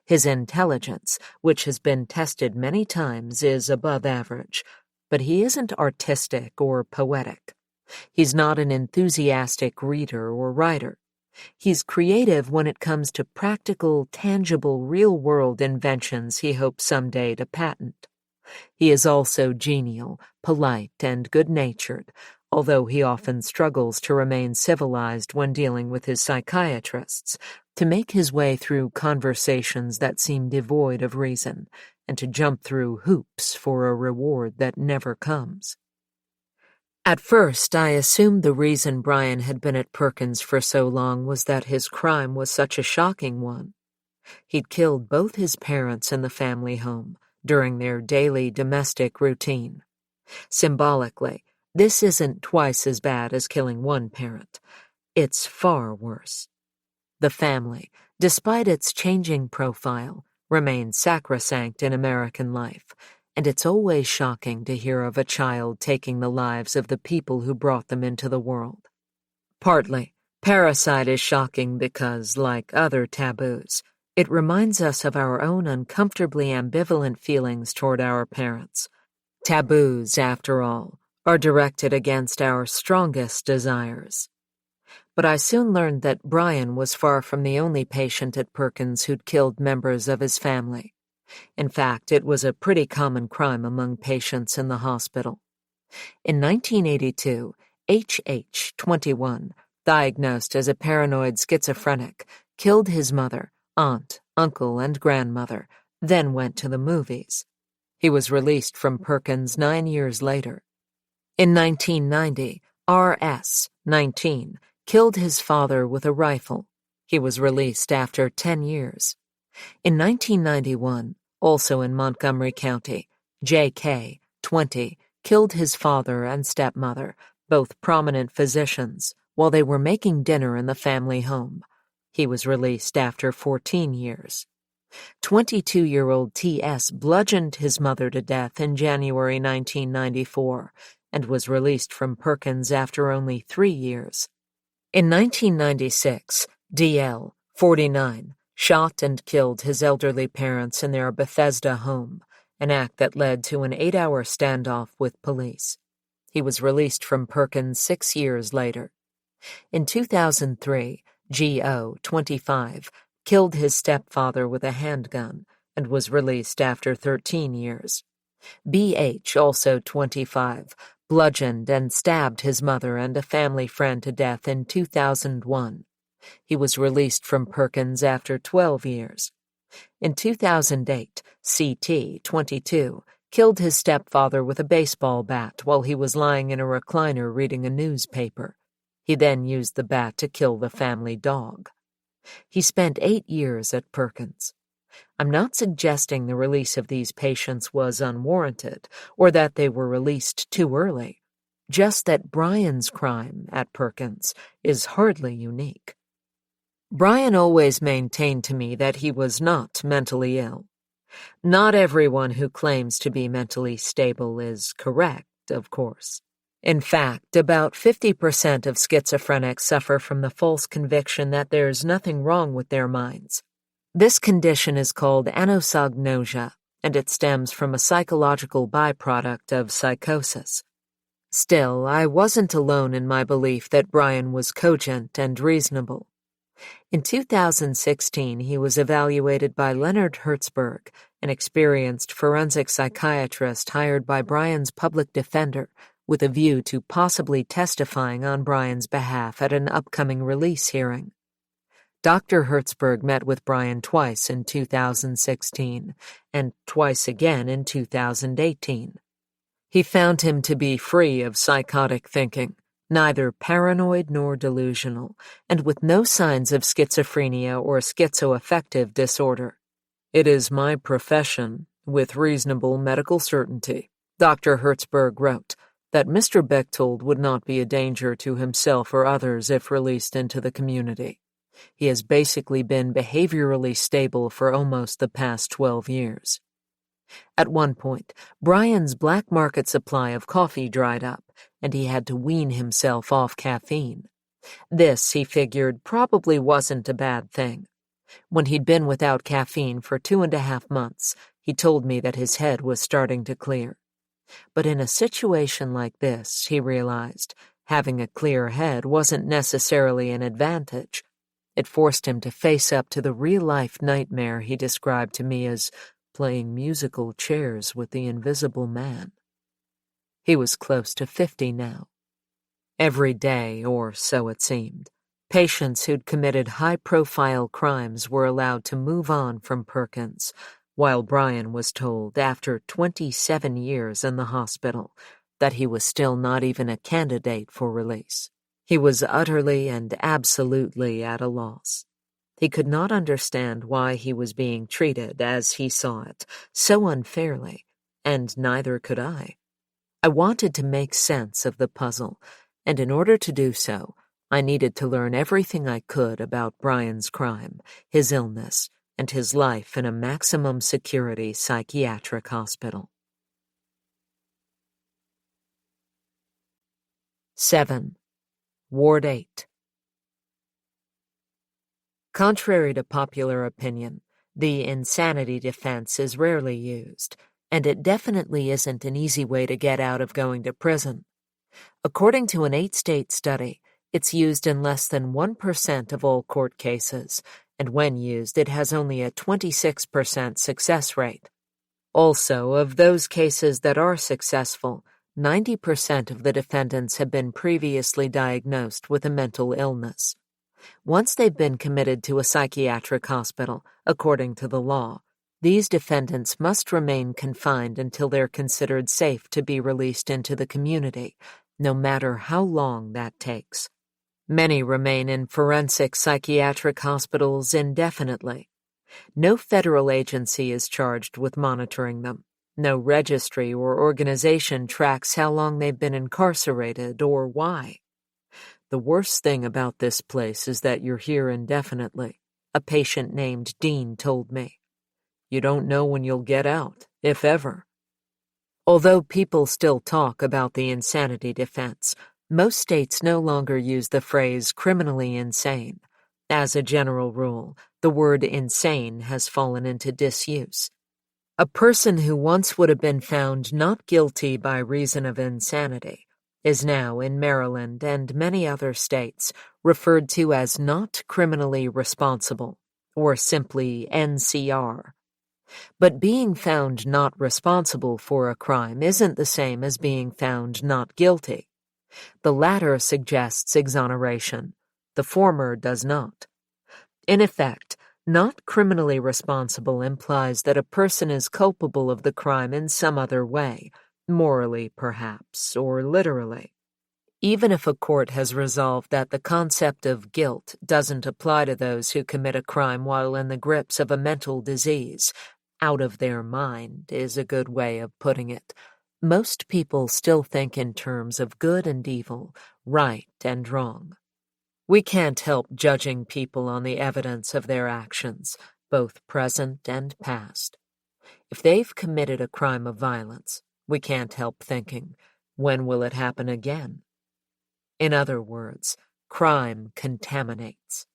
His intelligence, which has been tested many times, is above average, but he isn't artistic or poetic. He's not an enthusiastic reader or writer. He's creative when it comes to practical, tangible, real-world inventions he hopes someday to patent. He is also genial, polite, and good-natured, although he often struggles to remain civilized when dealing with his psychiatrists, to make his way through conversations that seem devoid of reason, and to jump through hoops for a reward that never comes. At first, I assumed the reason Brian had been at Perkins for so long was that his crime was such a shocking one. He'd killed both his parents in the family home during their daily domestic routine. Symbolically, this isn't twice as bad as killing one parent. It's far worse. The family, despite its changing profile, remains sacrosanct in American life, and it's always shocking to hear of a child taking the lives of the people who brought them into the world. Partly, parricide is shocking because, like other taboos, it reminds us of our own uncomfortably ambivalent feelings toward our parents. Taboos, after all, are directed against our strongest desires. But I soon learned that Brian was far from the only patient at Perkins who'd killed members of his family. In fact, it was a pretty common crime among patients in the hospital. In 1982, H.H., 21, diagnosed as a paranoid schizophrenic, killed his mother, aunt, uncle, and grandmother, then went to the movies. He was released from Perkins 9 years later. In 1990, R.S., 19, killed his father with a rifle. He was released after 10 years. In 1991, also in Montgomery County, J.K., 20, killed his father and stepmother, both prominent physicians, while they were making dinner in the family home. He was released after 14 years. 22-year-old T.S. bludgeoned his mother to death in January 1994 and was released from Perkins after only 3 years. In 1996, D.L., 49, shot and killed his elderly parents in their Bethesda home, an act that led to an 8-hour standoff with police. He was released from Perkins 6 years later. In 2003, G.O., 25, killed his stepfather with a handgun and was released after 13 years. B.H., also 25, bludgeoned and stabbed his mother and a family friend to death in 2001. He was released from Perkins after 12 years. In 2008, C.T., 22, killed his stepfather with a baseball bat while he was lying in a recliner reading a newspaper. He then used the bat to kill the family dog. He spent 8 years at Perkins. I'm not suggesting the release of these patients was unwarranted or that they were released too early, just that Brian's crime at Perkins is hardly unique. Brian always maintained to me that he was not mentally ill. Not everyone who claims to be mentally stable is correct, of course. In fact, about 50% of schizophrenics suffer from the false conviction that there's nothing wrong with their minds. This condition is called anosognosia, and it stems from a psychological byproduct of psychosis. Still, I wasn't alone in my belief that Brian was cogent and reasonable. In 2016, he was evaluated by Leonard Hertzberg, an experienced forensic psychiatrist hired by Brian's public defender, with a view to possibly testifying on Brian's behalf at an upcoming release hearing. Dr. Hertzberg met with Brian twice in 2016, and twice again in 2018. He found him to be free of psychotic thinking, neither paranoid nor delusional, and with no signs of schizophrenia or schizoaffective disorder. "It is my profession, with reasonable medical certainty," Dr. Hertzberg wrote, "that Mr. Bechtold would not be a danger to himself or others if released into the community. He has basically been behaviorally stable for almost the past 12 years. At one point, Brian's black market supply of coffee dried up, and he had to wean himself off caffeine. This, he figured, probably wasn't a bad thing. When he'd been without caffeine for 2.5 months, he told me that his head was starting to clear. But in a situation like this, he realized, having a clear head wasn't necessarily an advantage. It forced him to face up to the real-life nightmare he described to me as playing musical chairs with the invisible man." He was close to 50 now. Every day, or so it seemed, patients who'd committed high-profile crimes were allowed to move on from Perkins, while Brian was told, after 27 years in the hospital, that he was still not even a candidate for release. He was utterly and absolutely at a loss. He could not understand why he was being treated, as he saw it, so unfairly, and neither could I. I wanted to make sense of the puzzle, and in order to do so, I needed to learn everything I could about Brian's crime, his illness, and his life in a maximum security psychiatric hospital. 7. Ward 8. Contrary to popular opinion, the insanity defense is rarely used, and it definitely isn't an easy way to get out of going to prison. According to an 8-state study, it's used in less than 1% of all court cases, and when used, it has only a 26% success rate. Also, of those cases that are successful, 90% of the defendants have been previously diagnosed with a mental illness. Once they've been committed to a psychiatric hospital, according to the law, these defendants must remain confined until they're considered safe to be released into the community, no matter how long that takes. Many remain in forensic psychiatric hospitals indefinitely. No federal agency is charged with monitoring them. No registry or organization tracks how long they've been incarcerated or why. "The worst thing about this place is that you're here indefinitely," a patient named Dean told me. "You don't know when you'll get out, if ever." Although people still talk about the insanity defense, most states no longer use the phrase criminally insane. As a general rule, the word insane has fallen into disuse. A person who once would have been found not guilty by reason of insanity is now, in Maryland and many other states, referred to as not criminally responsible, or simply NCR. But being found not responsible for a crime isn't the same as being found not guilty. The latter suggests exoneration. The former does not. In effect, not criminally responsible implies that a person is culpable of the crime in some other way, morally perhaps, or literally. Even if a court has resolved that the concept of guilt doesn't apply to those who commit a crime while in the grips of a mental disease, out of their mind is a good way of putting it. Most people still think in terms of good and evil, right and wrong. We can't help judging people on the evidence of their actions, both present and past. If they've committed a crime of violence, we can't help thinking, when will it happen again? In other words, crime contaminates.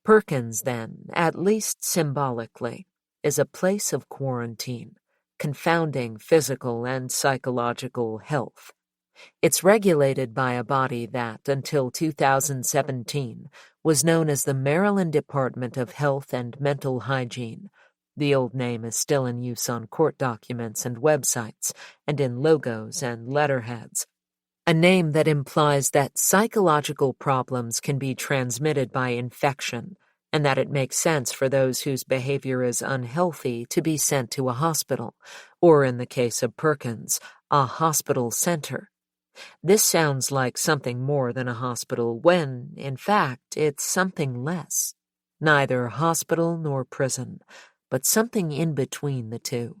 Perkins, then, at least symbolically, is a place of quarantine, confounding physical and psychological health. It's regulated by a body that, until 2017, was known as the Maryland Department of Health and Mental Hygiene. The old name is still in use on court documents and websites, and in logos and letterheads. A name that implies that psychological problems can be transmitted by infection, and that it makes sense for those whose behavior is unhealthy to be sent to a hospital, or in the case of Perkins, a hospital center. This sounds like something more than a hospital when, in fact, it's something less. Neither hospital nor prison, but something in between the two.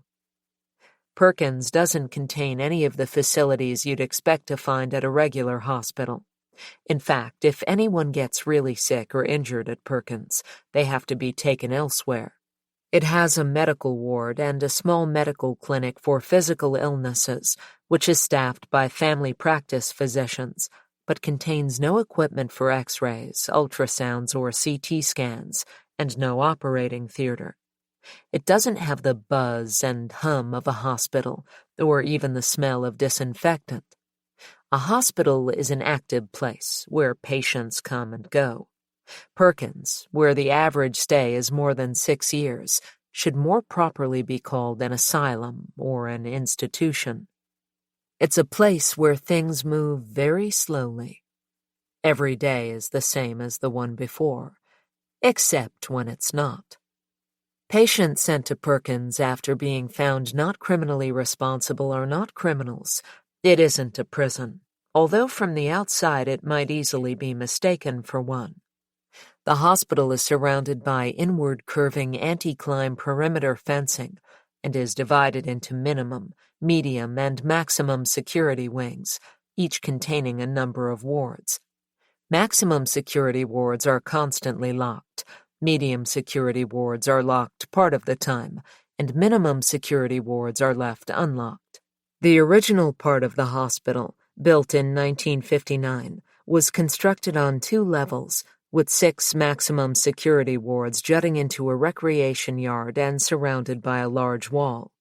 Perkins doesn't contain any of the facilities you'd expect to find at a regular hospital. In fact, if anyone gets really sick or injured at Perkins, they have to be taken elsewhere. It has a medical ward and a small medical clinic for physical illnesses, which is staffed by family practice physicians, but contains no equipment for X-rays, ultrasounds, or CT scans, and no operating theater. It doesn't have the buzz and hum of a hospital, or even the smell of disinfectant. A hospital is an active place where patients come and go. Perkins, where the average stay is more than 6 years, should more properly be called an asylum or an institution. It's a place where things move very slowly. Every day is the same as the one before, except when it's not. Patients sent to Perkins after being found not criminally responsible are not criminals. It isn't a prison, although from the outside it might easily be mistaken for one. The hospital is surrounded by inward-curving anti-climb perimeter fencing and is divided into minimum, medium, and maximum security wings, each containing a number of wards. Maximum security wards are constantly locked. Medium security wards are locked part of the time, and minimum security wards are left unlocked. The original part of the hospital, built in 1959, was constructed on 2 levels, with 6 maximum security wards jutting into a recreation yard and surrounded by a large wall.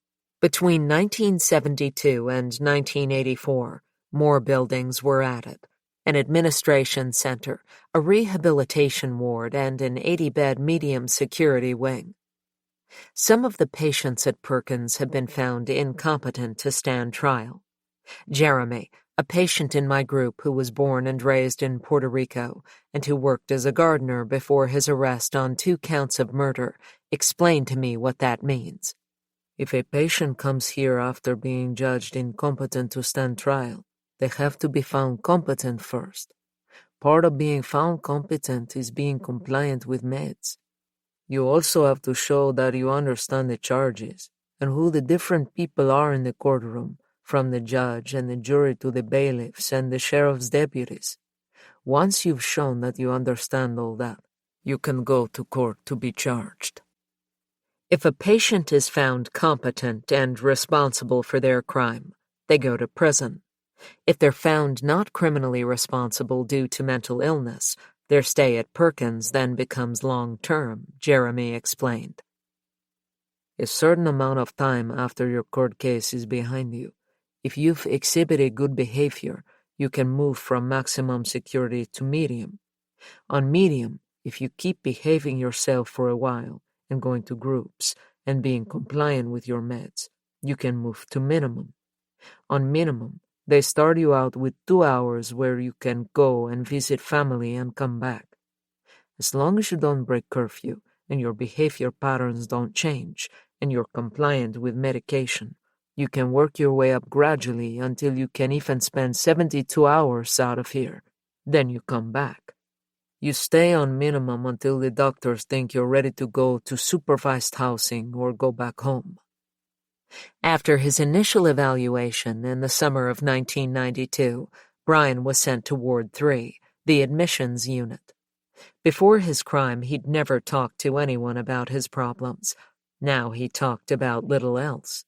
Between 1972 and 1984, more buildings were added: an administration center, a rehabilitation ward, and an 80-bed medium security wing. Some of the patients at Perkins have been found incompetent to stand trial. Jeremy, a patient in my group who was born and raised in Puerto Rico and who worked as a gardener before his arrest on 2 counts of murder, explained to me what that means. If a patient comes here after being judged incompetent to stand trial, they have to be found competent first. Part of being found competent is being compliant with meds. You also have to show that you understand the charges and who the different people are in the courtroom, from the judge and the jury to the bailiffs and the sheriff's deputies. Once you've shown that you understand all that, you can go to court to be charged. If a patient is found competent and responsible for their crime, they go to prison. If they're found not criminally responsible due to mental illness, their stay at Perkins then becomes long-term, Jeremy explained. A certain amount of time after your court case is behind you, if you've exhibited good behavior, you can move from maximum security to medium. On medium, if you keep behaving yourself for a while and going to groups and being compliant with your meds, you can move to minimum. On minimum, they start you out with 2 hours where you can go and visit family and come back. As long as you don't break curfew and your behavior patterns don't change and you're compliant with medication, you can work your way up gradually until you can even spend 72 hours out of here. Then you come back. You stay on minimum until the doctors think you're ready to go to supervised housing or go back home. After his initial evaluation in the summer of 1992, Brian was sent to Ward 3, the admissions unit. Before his crime, he'd never talked to anyone about his problems. Now he talked about little else.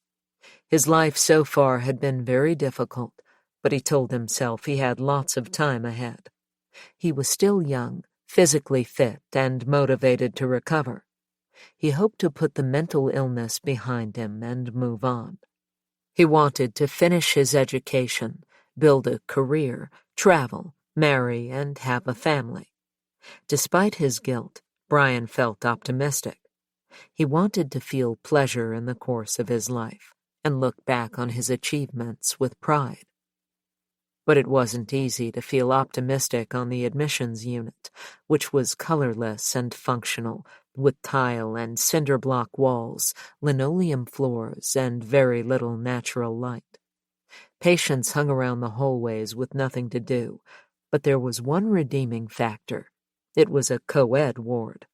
His life so far had been very difficult, but he told himself he had lots of time ahead. He was still young, physically fit, and motivated to recover. He hoped to put the mental illness behind him and move on. He wanted to finish his education, build a career, travel, marry, and have a family. Despite his guilt, Brian felt optimistic. He wanted to feel pleasure in the course of his life and look back on his achievements with pride. But it wasn't easy to feel optimistic on the admissions unit, which was colorless and functional, with tile and cinder block walls, linoleum floors, and very little natural light. Patients hung around the hallways with nothing to do, but there was one redeeming factor. It was a co-ed ward.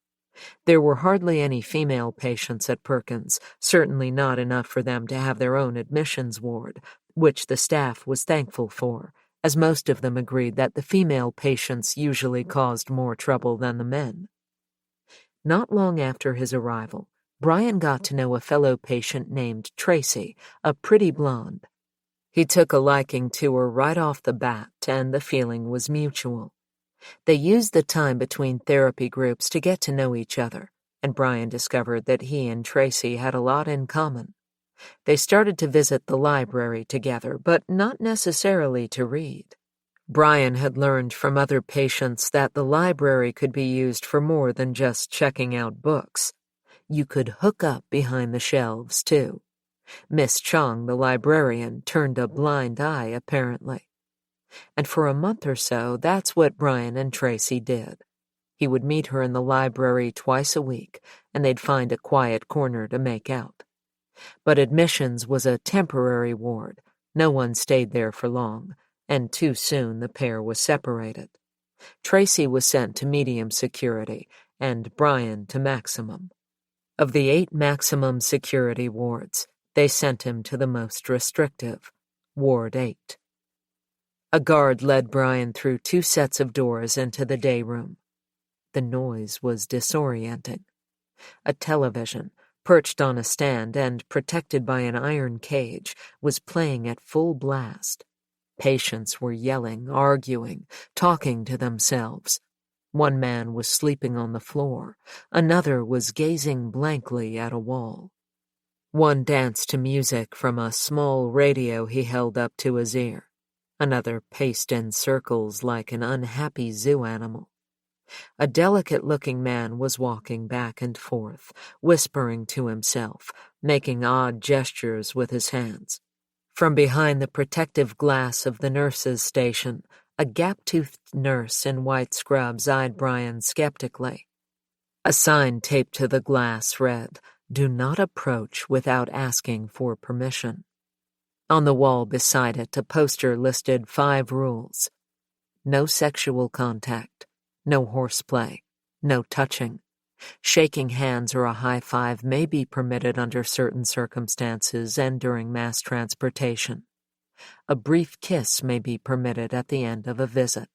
There were hardly any female patients at Perkins, certainly not enough for them to have their own admissions ward, which the staff was thankful for, as most of them agreed that the female patients usually caused more trouble than the men. Not long after his arrival, Brian got to know a fellow patient named Tracy, a pretty blonde. He took a liking to her right off the bat, and the feeling was mutual. They used the time between therapy groups to get to know each other, and Brian discovered that he and Tracy had a lot in common. They started to visit the library together, but not necessarily to read. Brian had learned from other patients that the library could be used for more than just checking out books. You could hook up behind the shelves, too. Miss Chong, the librarian, turned a blind eye, apparently. And for a month or so, that's what Brian and Tracy did. He would meet her in the library twice a week, and they'd find a quiet corner to make out. But admissions was a temporary ward. No one stayed there for long, and too soon the pair was separated. Tracy was sent to medium security, and Brian to maximum. Of the 8 maximum security wards, they sent him to the most restrictive, Ward 8. A guard led Brian through 2 sets of doors into the day room. The noise was disorienting. A television, perched on a stand and protected by an iron cage, was playing at full blast. Patients were yelling, arguing, talking to themselves. One man was sleeping on the floor. Another was gazing blankly at a wall. One danced to music from a small radio he held up to his ear. Another paced in circles like an unhappy zoo animal. A delicate-looking man was walking back and forth, whispering to himself, making odd gestures with his hands. From behind the protective glass of the nurse's station, a gap-toothed nurse in white scrubs eyed Brian skeptically. A sign taped to the glass read, "Do not approach without asking for permission." On the wall beside it, a poster listed 5 rules. No sexual contact, no horseplay, no touching. Shaking hands or a high five may be permitted under certain circumstances and during mass transportation. A brief kiss may be permitted at the end of a visit.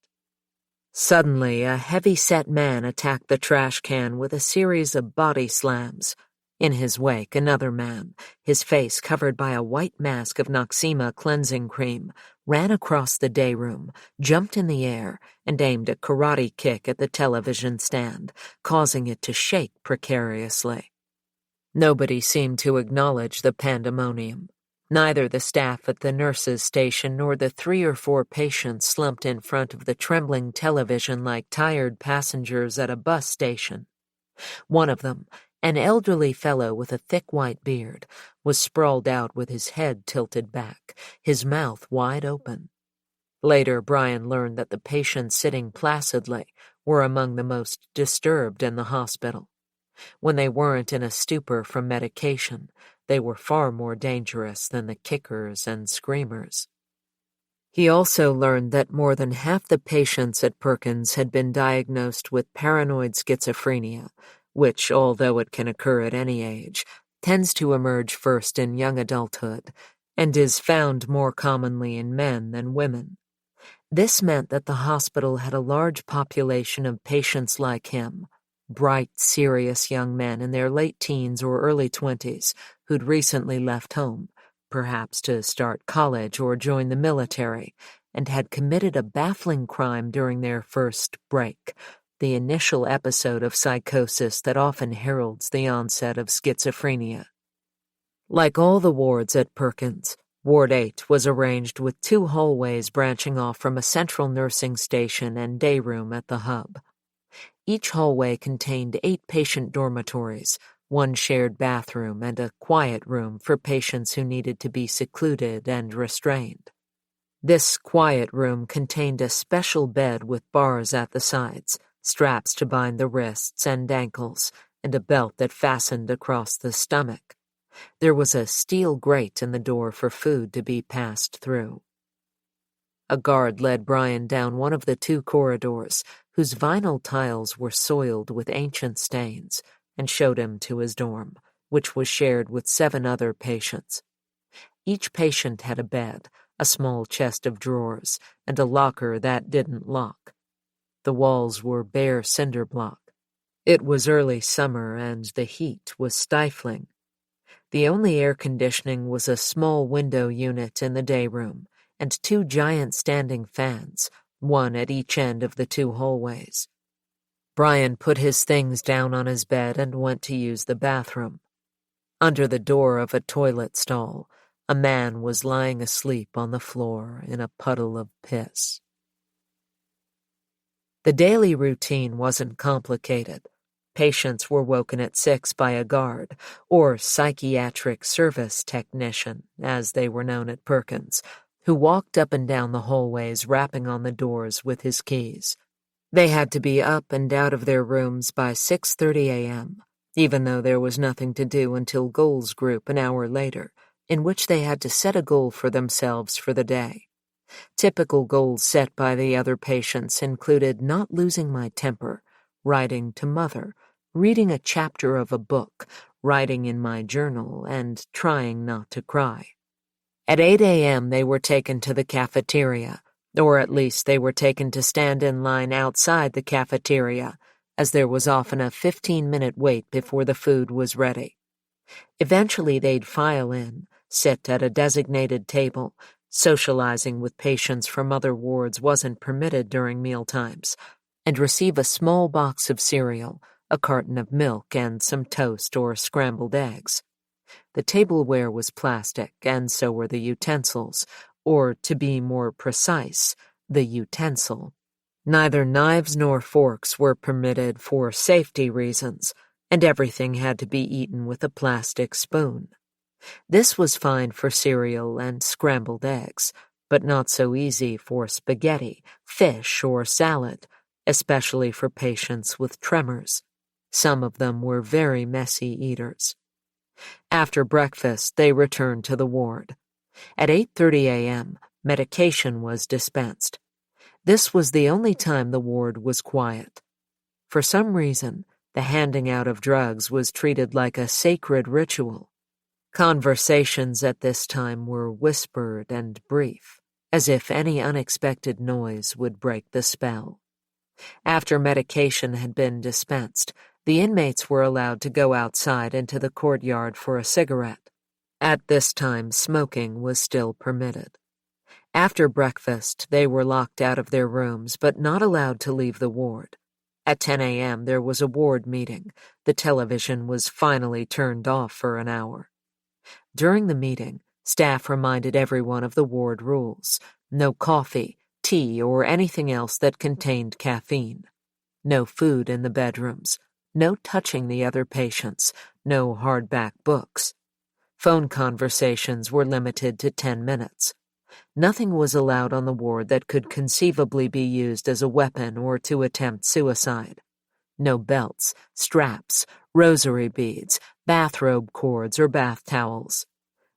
Suddenly, a heavy-set man attacked the trash can with a series of body slams. In his wake, another man, his face covered by a white mask of Noxema cleansing cream, ran across the day room, jumped in the air, and aimed a karate kick at the television stand, causing it to shake precariously. Nobody seemed to acknowledge the pandemonium. Neither the staff at the nurse's station nor the 3 or 4 patients slumped in front of the trembling television like tired passengers at a bus station. One of them, an elderly fellow with a thick white beard, was sprawled out with his head tilted back, his mouth wide open. Later, Brian learned that the patients sitting placidly were among the most disturbed in the hospital. When they weren't in a stupor from medication, they were far more dangerous than the kickers and screamers. He also learned that more than half the patients at Perkins had been diagnosed with paranoid schizophrenia, which, although it can occur at any age, tends to emerge first in young adulthood and is found more commonly in men than women. This meant that the hospital had a large population of patients like him, bright, serious young men in their late teens or early 20s who'd recently left home, perhaps to start college or join the military, and had committed a baffling crime during their first break, the initial episode of psychosis that often heralds the onset of schizophrenia. Like all the wards at Perkins, Ward 8 was arranged with 2 hallways branching off from a central nursing station and day room at the hub. Each hallway contained 8 patient dormitories, 1 shared bathroom, and a quiet room for patients who needed to be secluded and restrained. This quiet room contained a special bed with bars at the sides, straps to bind the wrists and ankles, and a belt that fastened across the stomach. There was a steel grate in the door for food to be passed through. A guard led Brian down one of the 2 corridors, whose vinyl tiles were soiled with ancient stains, and showed him to his dorm, which was shared with 7 other patients. Each patient had a bed, a small chest of drawers, and a locker that didn't lock. The walls were bare cinder block. It was early summer, and the heat was stifling. The only air conditioning was a small window unit in the day room, and 2 giant standing fans, one at each end of the 2 hallways. Brian put his things down on his bed and went to use the bathroom. Under the door of a toilet stall, a man was lying asleep on the floor in a puddle of piss. The daily routine wasn't complicated. Patients were woken at 6 by a guard, or psychiatric service technician, as they were known at Perkins, who walked up and down the hallways rapping on the doors with his keys. They had to be up and out of their rooms by 6:30 a.m., even though there was nothing to do until goals group an hour later, in which they had to set a goal for themselves for the day. Typical goals set by the other patients included not losing my temper, writing to Mother, reading a chapter of a book, writing in my journal, and trying not to cry. At 8 a.m. they were taken to the cafeteria, or at least they were taken to stand in line outside the cafeteria, as there was often a 15-minute wait before the food was ready. Eventually they'd file in, sit at a designated table. Socializing with patients from other wards wasn't permitted during mealtimes, and receive a small box of cereal, a carton of milk, and some toast or scrambled eggs. The tableware was plastic, and so were the utensils, or, to be more precise, the utensil. Neither knives nor forks were permitted for safety reasons, and everything had to be eaten with a plastic spoon. This was fine for cereal and scrambled eggs, but not so easy for spaghetti, fish, or salad, especially for patients with tremors. Some of them were very messy eaters. After breakfast, they returned to the ward. At 8:30 a.m., medication was dispensed. This was the only time the ward was quiet. For some reason, the handing out of drugs was treated like a sacred ritual. Conversations at this time were whispered and brief, as if any unexpected noise would break the spell. After medication had been dispensed, the inmates were allowed to go outside into the courtyard for a cigarette. At this time, smoking was still permitted. After breakfast, they were locked out of their rooms but not allowed to leave the ward. At 10 a.m., there was a ward meeting. The television was finally turned off for an hour. During the meeting, staff reminded everyone of the ward rules: no coffee, tea, or anything else that contained caffeine. No food in the bedrooms. No touching the other patients. No hardback books. Phone conversations were limited to 10 minutes. Nothing was allowed on the ward that could conceivably be used as a weapon or to attempt suicide. No belts, straps, rosary beads, bathrobe cords, or bath towels.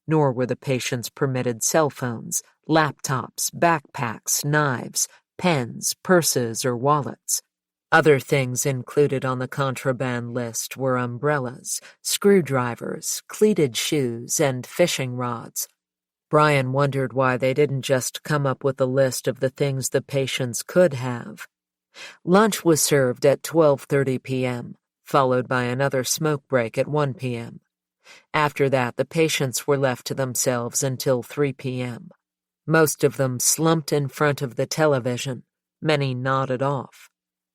Nor were the patients permitted cell phones, laptops, backpacks, knives, pens, purses, or wallets. Other things included on the contraband list were umbrellas, screwdrivers, cleated shoes, and fishing rods. Brian wondered why they didn't just come up with a list of the things the patients could have. Lunch was served at 12:30 p.m., followed by another smoke break at 1 p.m. After that, the patients were left to themselves until 3 p.m. Most of them slumped in front of the television. Many nodded off.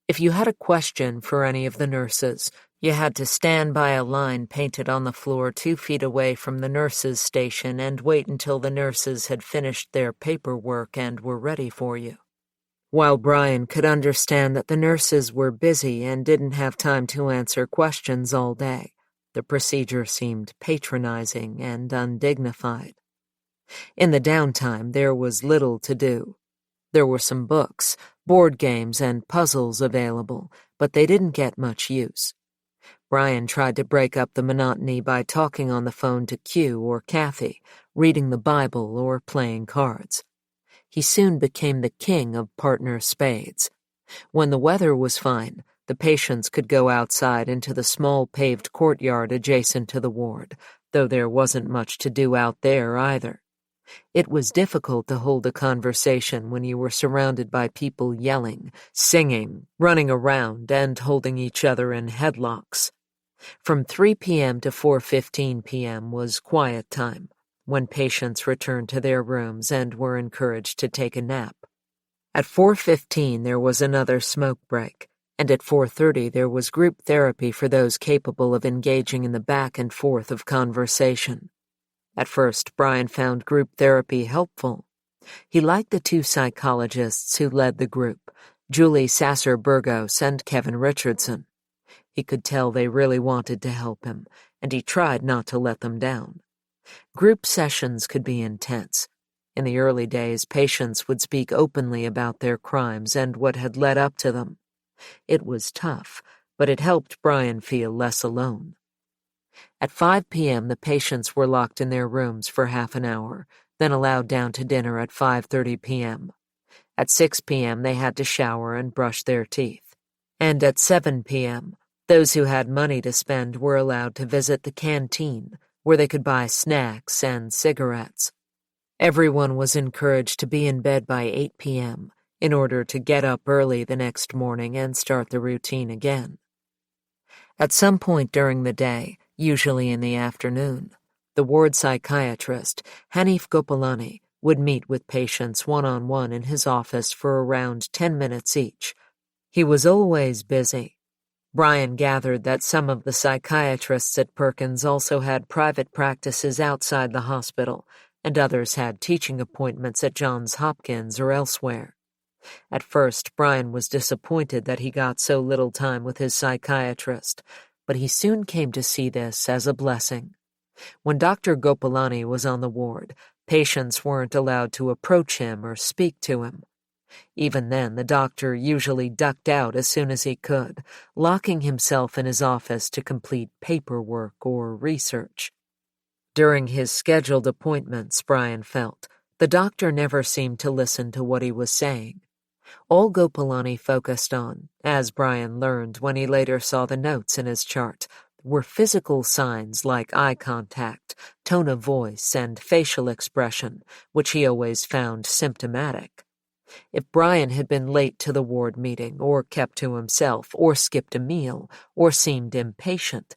If you had a question for any of the nurses, you had to stand by a line painted on the floor 2 feet away from the nurses' station and wait until the nurses had finished their paperwork and were ready for you. While Brian could understand that the nurses were busy and didn't have time to answer questions all day, the procedure seemed patronizing and undignified. In the downtime, there was little to do. There were some books, board games, and puzzles available, but they didn't get much use. Brian tried to break up the monotony by talking on the phone to Q or Kathy, reading the Bible or playing cards. He soon became the king of partner spades. When the weather was fine, the patients could go outside into the small paved courtyard adjacent to the ward, though there wasn't much to do out there either. It was difficult to hold a conversation when you were surrounded by people yelling, singing, running around, and holding each other in headlocks. From 3 p.m. to 4:15 p.m. was quiet time, when patients returned to their rooms and were encouraged to take a nap. At 4:15 there was another smoke break, and at 4:30 there was group therapy for those capable of engaging in the back and forth of conversation. At first, Brian found group therapy helpful. He liked the two psychologists who led the group, Julie Sasser-Burgos and Kevin Richardson. He could tell they really wanted to help him, and he tried not to let them down. Group sessions could be intense. In the early days, patients would speak openly about their crimes and what had led up to them. It was tough, but it helped Brian feel less alone. At 5 p.m., the patients were locked in their rooms for half an hour, then allowed down to dinner at 5:30 p.m. At 6 p.m., they had to shower and brush their teeth. And at 7 p.m., those who had money to spend were allowed to visit the canteen, where they could buy snacks and cigarettes. Everyone was encouraged to be in bed by 8 p.m. in order to get up early the next morning and start the routine again. At some point during the day, usually in the afternoon, the ward psychiatrist, Hanif Gopalani, would meet with patients one-on-one in his office for around 10 minutes each. He was always busy. Brian gathered that some of the psychiatrists at Perkins also had private practices outside the hospital, and others had teaching appointments at Johns Hopkins or elsewhere. At first, Brian was disappointed that he got so little time with his psychiatrist, but he soon came to see this as a blessing. When Dr. Gopalani was on the ward, patients weren't allowed to approach him or speak to him. Even then, the doctor usually ducked out as soon as he could, locking himself in his office to complete paperwork or research. During his scheduled appointments, Brian felt, the doctor never seemed to listen to what he was saying. All Gopalani focused on, as Brian learned when he later saw the notes in his chart, were physical signs like eye contact, tone of voice, and facial expression, which he always found symptomatic. If Brian had been late to the ward meeting, or kept to himself, or skipped a meal, or seemed impatient,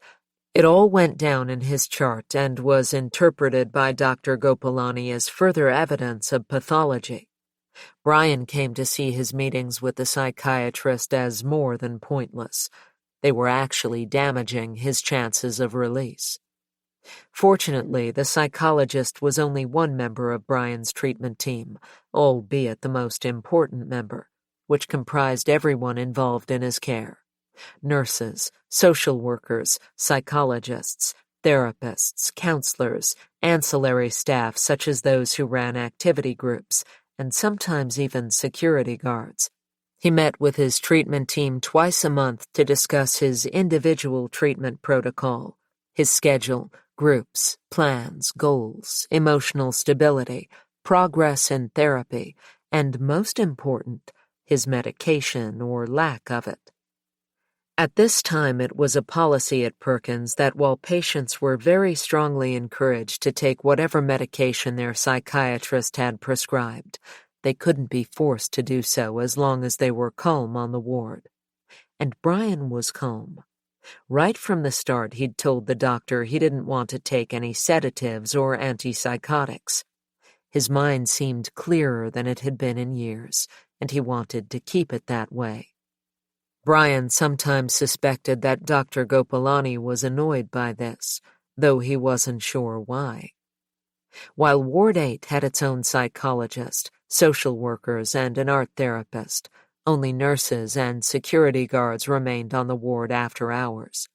it all went down in his chart and was interpreted by Dr. Gopalani as further evidence of pathology. Brian came to see his meetings with the psychiatrist as more than pointless. They were actually damaging his chances of release. Fortunately, the psychologist was only one member of Brian's treatment team, albeit the most important member, which comprised everyone involved in his care. Nurses, social workers, psychologists, therapists, counselors, ancillary staff such as those who ran activity groups, and sometimes even security guards. He met with his treatment team twice a month to discuss his individual treatment protocol, his schedule, groups, plans, goals, emotional stability, progress in therapy, and most important, his medication or lack of it. At this time, it was a policy at Perkins that while patients were very strongly encouraged to take whatever medication their psychiatrist had prescribed, they couldn't be forced to do so as long as they were calm on the ward. And Brian was calm. Right from the start, he'd told the doctor he didn't want to take any sedatives or antipsychotics. His mind seemed clearer than it had been in years, and he wanted to keep it that way. Brian sometimes suspected that Dr. Gopalani was annoyed by this, though he wasn't sure why. While Ward 8 had its own psychologist, social workers, and an art therapist, only nurses and security guards remained on the ward after hours.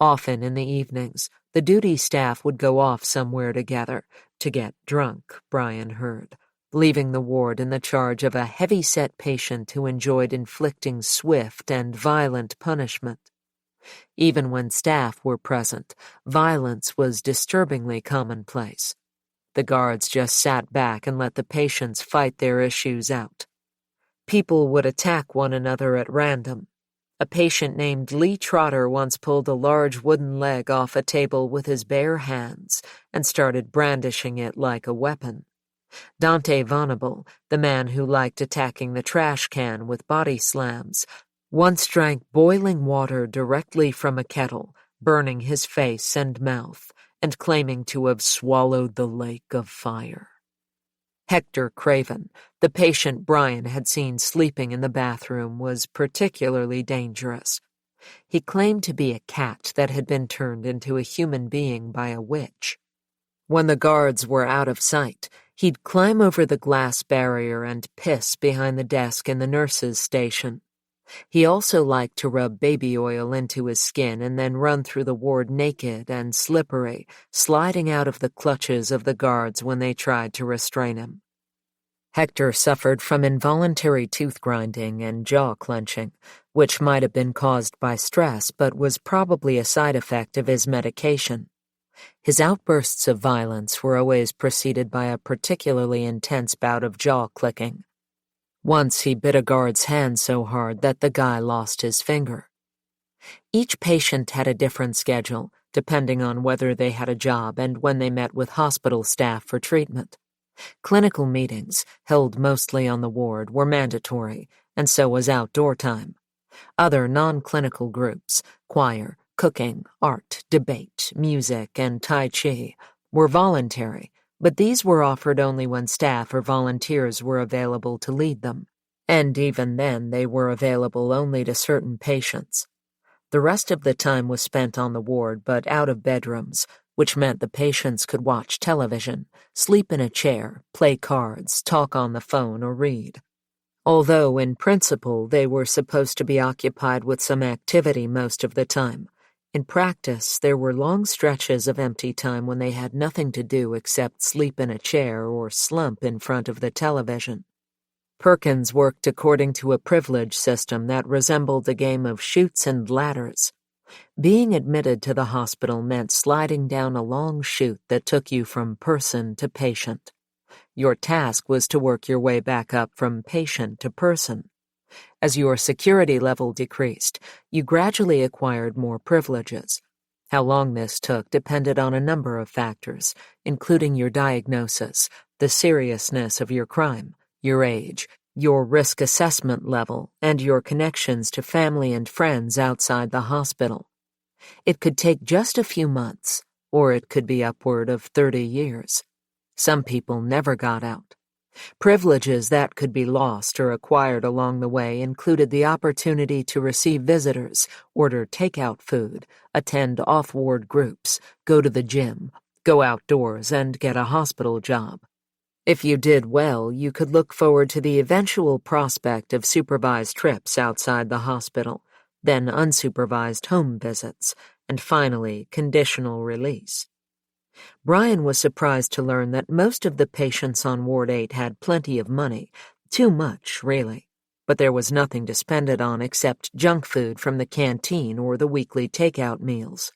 Often in the evenings, the duty staff would go off somewhere together, to get drunk, Brian heard, leaving the ward in the charge of a heavy-set patient who enjoyed inflicting swift and violent punishment. Even when staff were present, violence was disturbingly commonplace. The guards just sat back and let the patients fight their issues out. People would attack one another at random. A patient named Lee Trotter once pulled a large wooden leg off a table with his bare hands and started brandishing it like a weapon. Dante Vonable, the man who liked attacking the trash can with body slams, once drank boiling water directly from a kettle, burning his face and mouth, and claiming to have swallowed the lake of fire. Hector Craven, the patient Brian had seen sleeping in the bathroom, was particularly dangerous. He claimed to be a cat that had been turned into a human being by a witch. When the guards were out of sight, he'd climb over the glass barrier and piss behind the desk in the nurse's station. He also liked to rub baby oil into his skin and then run through the ward naked and slippery, sliding out of the clutches of the guards when they tried to restrain him. Hector suffered from involuntary tooth grinding and jaw clenching, which might have been caused by stress but was probably a side effect of his medication. His outbursts of violence were always preceded by a particularly intense bout of jaw clicking. Once he bit a guard's hand so hard that the guy lost his finger. Each patient had a different schedule, depending on whether they had a job and when they met with hospital staff for treatment. Clinical meetings, held mostly on the ward, were mandatory, and so was outdoor time. Other non-clinical groups, choir, cooking, art, debate, music, and Tai Chi, were voluntary, but these were offered only when staff or volunteers were available to lead them, and even then they were available only to certain patients. The rest of the time was spent on the ward but out of bedrooms, which meant the patients could watch television, sleep in a chair, play cards, talk on the phone, or read. Although, in principle, they were supposed to be occupied with some activity most of the time, in practice, there were long stretches of empty time when they had nothing to do except sleep in a chair or slump in front of the television. Perkins worked according to a privilege system that resembled a game of chutes and ladders. Being admitted to the hospital meant sliding down a long chute that took you from person to patient. Your task was to work your way back up from patient to person. As your security level decreased, you gradually acquired more privileges. How long this took depended on a number of factors, including your diagnosis, the seriousness of your crime, your age, your risk assessment level, and your connections to family and friends outside the hospital. It could take just a few months, or it could be upward of 30 years. Some people never got out. Privileges that could be lost or acquired along the way included the opportunity to receive visitors, order takeout food, attend off-ward groups, go to the gym, go outdoors, and get a hospital job. If you did well, you could look forward to the eventual prospect of supervised trips outside the hospital, then unsupervised home visits, and finally conditional release. Brian was surprised to learn that most of the patients on Ward 8 had plenty of money, too much, really, but there was nothing to spend it on except junk food from the canteen or the weekly takeout meals.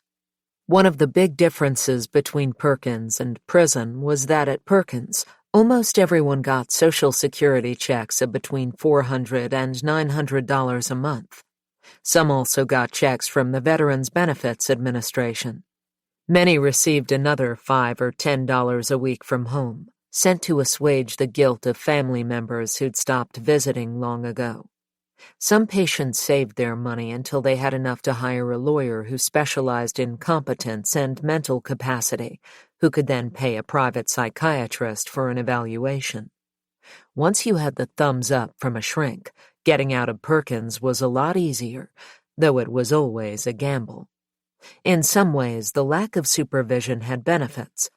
One of the big differences between Perkins and prison was that at Perkins, almost everyone got Social Security checks of between $400 and $900 a month. Some also got checks from the Veterans Benefits Administration. Many received another $5 or $10 a week from home, sent to assuage the guilt of family members who'd stopped visiting long ago. Some patients saved their money until they had enough to hire a lawyer who specialized in competence and mental capacity, who could then pay a private psychiatrist for an evaluation. Once you had the thumbs up from a shrink, getting out of Perkins was a lot easier, though it was always a gamble. In some ways, the lack of supervision had benefits.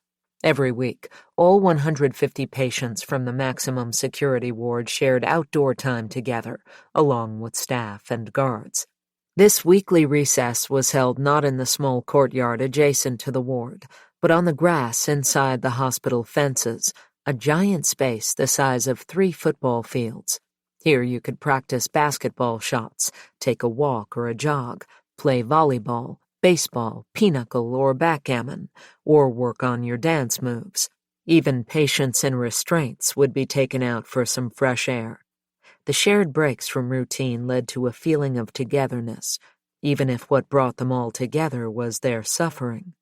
Every week, all 150 patients from the maximum security ward shared outdoor time together, along with staff and guards. This weekly recess was held not in the small courtyard adjacent to the ward, But on the grass inside the hospital fences, a giant space the size of 3 football fields. Here you could practice basketball shots, take a walk or a jog, play volleyball, baseball, pinochle, or backgammon, or work on your dance moves. Even patients in restraints would be taken out for some fresh air. The shared breaks from routine led to a feeling of togetherness, even if what brought them all together was their suffering.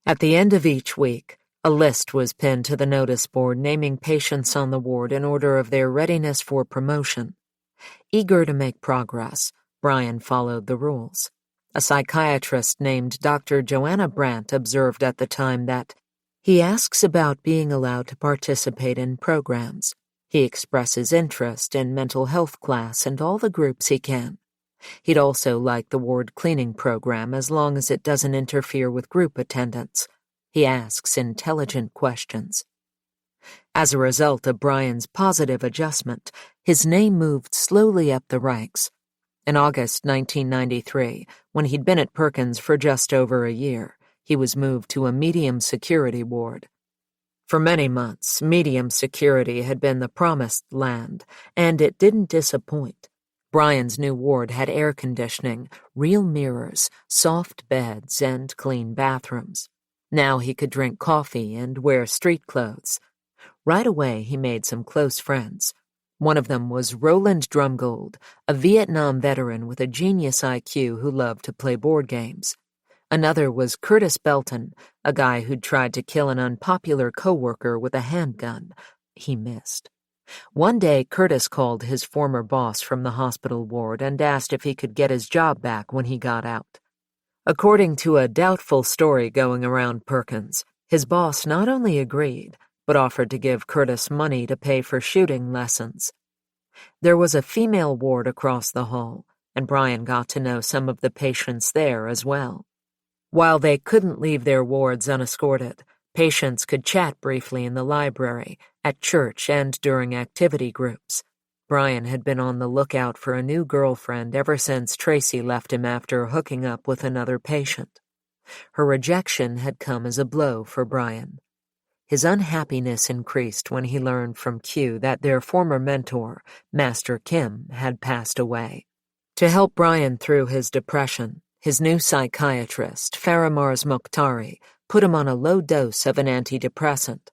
At the end of each week, a list was pinned to the notice board naming patients on the ward in order of their readiness for promotion. Eager to make progress, Brian followed the rules. A psychiatrist named Dr. Joanna Brandt observed at the time that he asks about being allowed to participate in programs. He expresses interest in mental health class and all the groups he can. He'd also like the ward cleaning program as long as it doesn't interfere with group attendance. He asks intelligent questions. As a result of Brian's positive adjustment, his name moved slowly up the ranks. In August 1993, when he'd been at Perkins for just over a year, he was moved to a medium security ward. For many months, medium security had been the promised land, and it didn't disappoint. Brian's new ward had air conditioning, real mirrors, soft beds, and clean bathrooms. Now he could drink coffee and wear street clothes. Right away, he made some close friends. One of them was Roland Drumgold, a Vietnam veteran with a genius IQ who loved to play board games. Another was Curtis Belton, a guy who'd tried to kill an unpopular coworker with a handgun. He missed. One day, Curtis called his former boss from the hospital ward and asked if he could get his job back when he got out. According to a doubtful story going around Perkins, his boss not only agreed, but offered to give Curtis money to pay for shooting lessons. There was a female ward across the hall, and Brian got to know some of the patients there as well. While they couldn't leave their wards unescorted, patients could chat briefly in the library, at church, and during activity groups. Brian had been on the lookout for a new girlfriend ever since Tracy left him after hooking up with another patient. Her rejection had come as a blow for Brian. His unhappiness increased when he learned from Q that their former mentor, Master Kim, had passed away. To help Brian through his depression, his new psychiatrist, Faramars Mokhtari, put him on a low dose of an antidepressant.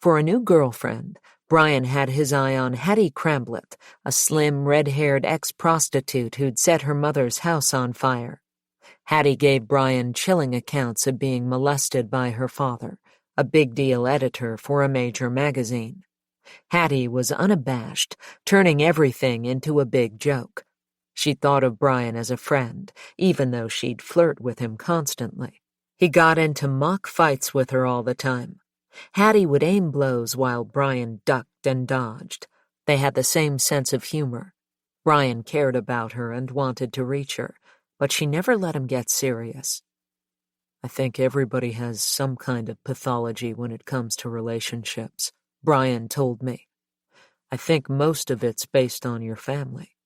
For a new girlfriend, Brian had his eye on Hattie Cramblett, a slim, red-haired ex-prostitute who'd set her mother's house on fire. Hattie gave Brian chilling accounts of being molested by her father, a big-deal editor for a major magazine. Hattie was unabashed, turning everything into a big joke. She thought of Brian as a friend, even though she'd flirt with him constantly. He got into mock fights with her all the time. Hattie would aim blows while Brian ducked and dodged. They had the same sense of humor. Brian cared about her and wanted to reach her, but she never let him get serious. I think everybody has some kind of pathology when it comes to relationships, Brian told me. I think most of it's based on your family.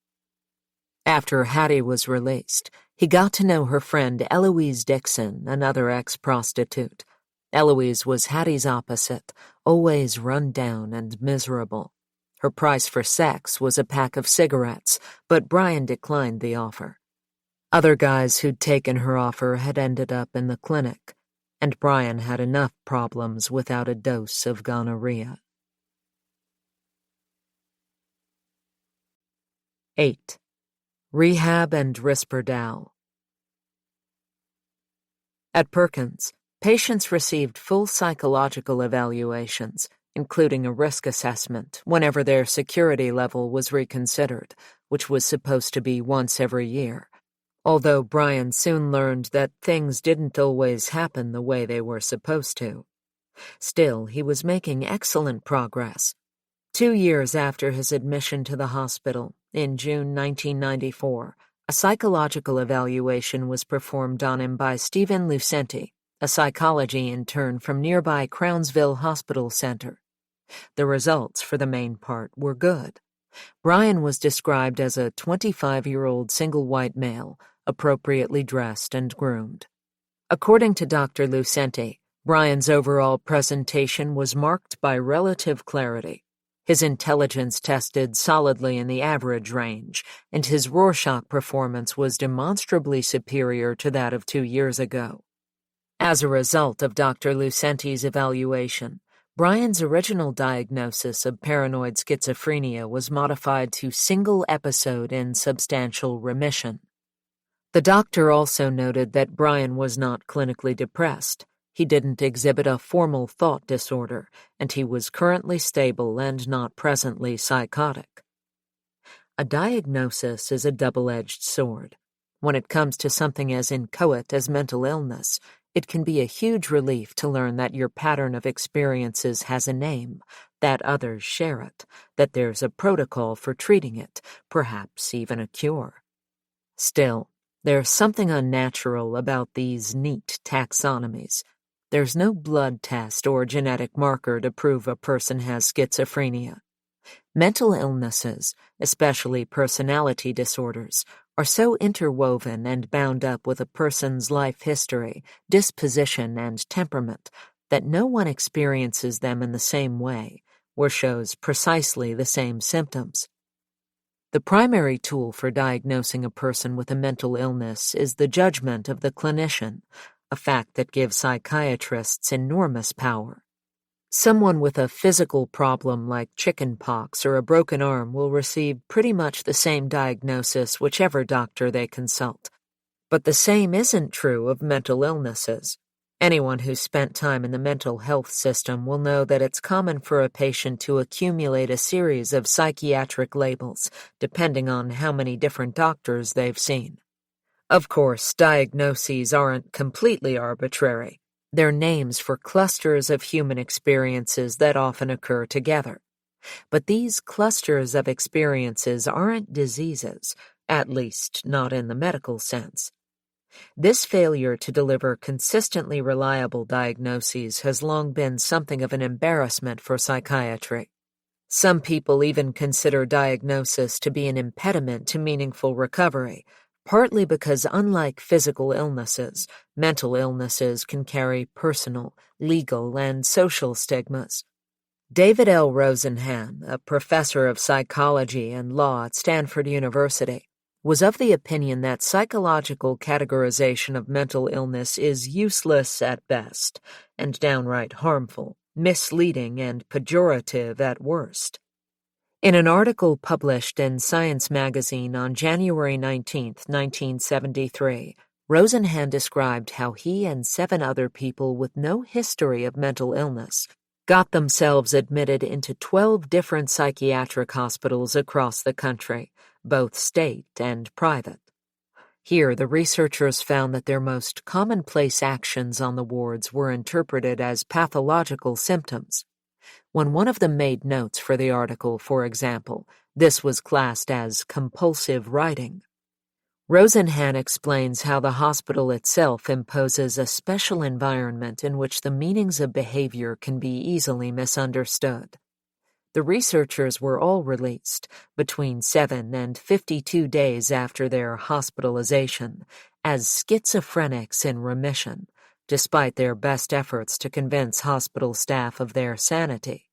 After Hattie was released, he got to know her friend Eloise Dixon, another ex-prostitute. Eloise was Hattie's opposite, always run down and miserable. Her price for sex was a pack of cigarettes, but Brian declined the offer. Other guys who'd taken her offer had ended up in the clinic, and Brian had enough problems without a dose of gonorrhea. 8. Rehab and Risperdal. At Perkins, patients received full psychological evaluations, including a risk assessment, whenever their security level was reconsidered, which was supposed to be once every year. Although Brian soon learned that things didn't always happen the way they were supposed to. Still, he was making excellent progress. 2 years after his admission to the hospital, in June 1994, a psychological evaluation was performed on him by Stephen Lucenti, a psychology intern from nearby Crownsville Hospital Center. The results, for the main part, were good. Brian was described as a 25-year-old single white male, appropriately dressed and groomed. According to Dr. Lucenti, Brian's overall presentation was marked by relative clarity. His intelligence tested solidly in the average range, and his Rorschach performance was demonstrably superior to that of 2 years ago. As a result of Dr. Lucenti's evaluation, Brian's original diagnosis of paranoid schizophrenia was modified to single episode in substantial remission. The doctor also noted that Brian was not clinically depressed. He didn't exhibit a formal thought disorder, and he was currently stable and not presently psychotic. A diagnosis is a double-edged sword. When it comes to something as inchoate as mental illness, it can be a huge relief to learn that your pattern of experiences has a name, that others share it, that there's a protocol for treating it, perhaps even a cure. Still, there's something unnatural about these neat taxonomies. There's no blood test or genetic marker to prove a person has schizophrenia. Mental illnesses, especially personality disorders, are so interwoven and bound up with a person's life history, disposition, and temperament that no one experiences them in the same way or shows precisely the same symptoms. The primary tool for diagnosing a person with a mental illness is the judgment of the clinician, a fact that gives psychiatrists enormous power. Someone with a physical problem like chickenpox or a broken arm will receive pretty much the same diagnosis whichever doctor they consult. But the same isn't true of mental illnesses. Anyone who's spent time in the mental health system will know that it's common for a patient to accumulate a series of psychiatric labels, depending on how many different doctors they've seen. Of course, diagnoses aren't completely arbitrary. They're names for clusters of human experiences that often occur together. But these clusters of experiences aren't diseases, at least not in the medical sense. This failure to deliver consistently reliable diagnoses has long been something of an embarrassment for psychiatry. Some people even consider diagnosis to be an impediment to meaningful recovery, partly because, unlike physical illnesses, mental illnesses can carry personal, legal, and social stigmas. David L. Rosenhan, a professor of psychology and law at Stanford University, was of the opinion that psychological categorization of mental illness is useless at best and downright harmful, misleading, and pejorative at worst. In an article published in Science magazine on January 19, 1973, Rosenhan described how he and 7 other people with no history of mental illness got themselves admitted into 12 different psychiatric hospitals across the country, both state and private. Here, the researchers found that their most commonplace actions on the wards were interpreted as pathological symptoms. When one of them made notes for the article, for example, this was classed as compulsive writing. Rosenhan explains how the hospital itself imposes a special environment in which the meanings of behavior can be easily misunderstood. The researchers were all released between 7 and 52 days after their hospitalization as schizophrenics in remission, despite their best efforts to convince hospital staff of their sanity.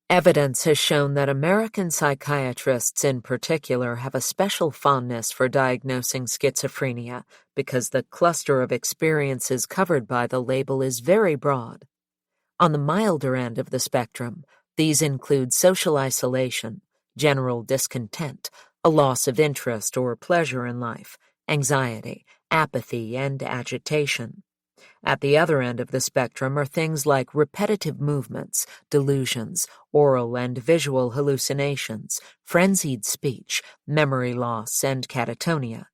Evidence has shown that American psychiatrists in particular have a special fondness for diagnosing schizophrenia because the cluster of experiences covered by the label is very broad. On the milder end of the spectrum, these include social isolation, general discontent, a loss of interest or pleasure in life, anxiety, apathy, and agitation. At the other end of the spectrum are things like repetitive movements, delusions, oral and visual hallucinations, frenzied speech, memory loss, and catatonia.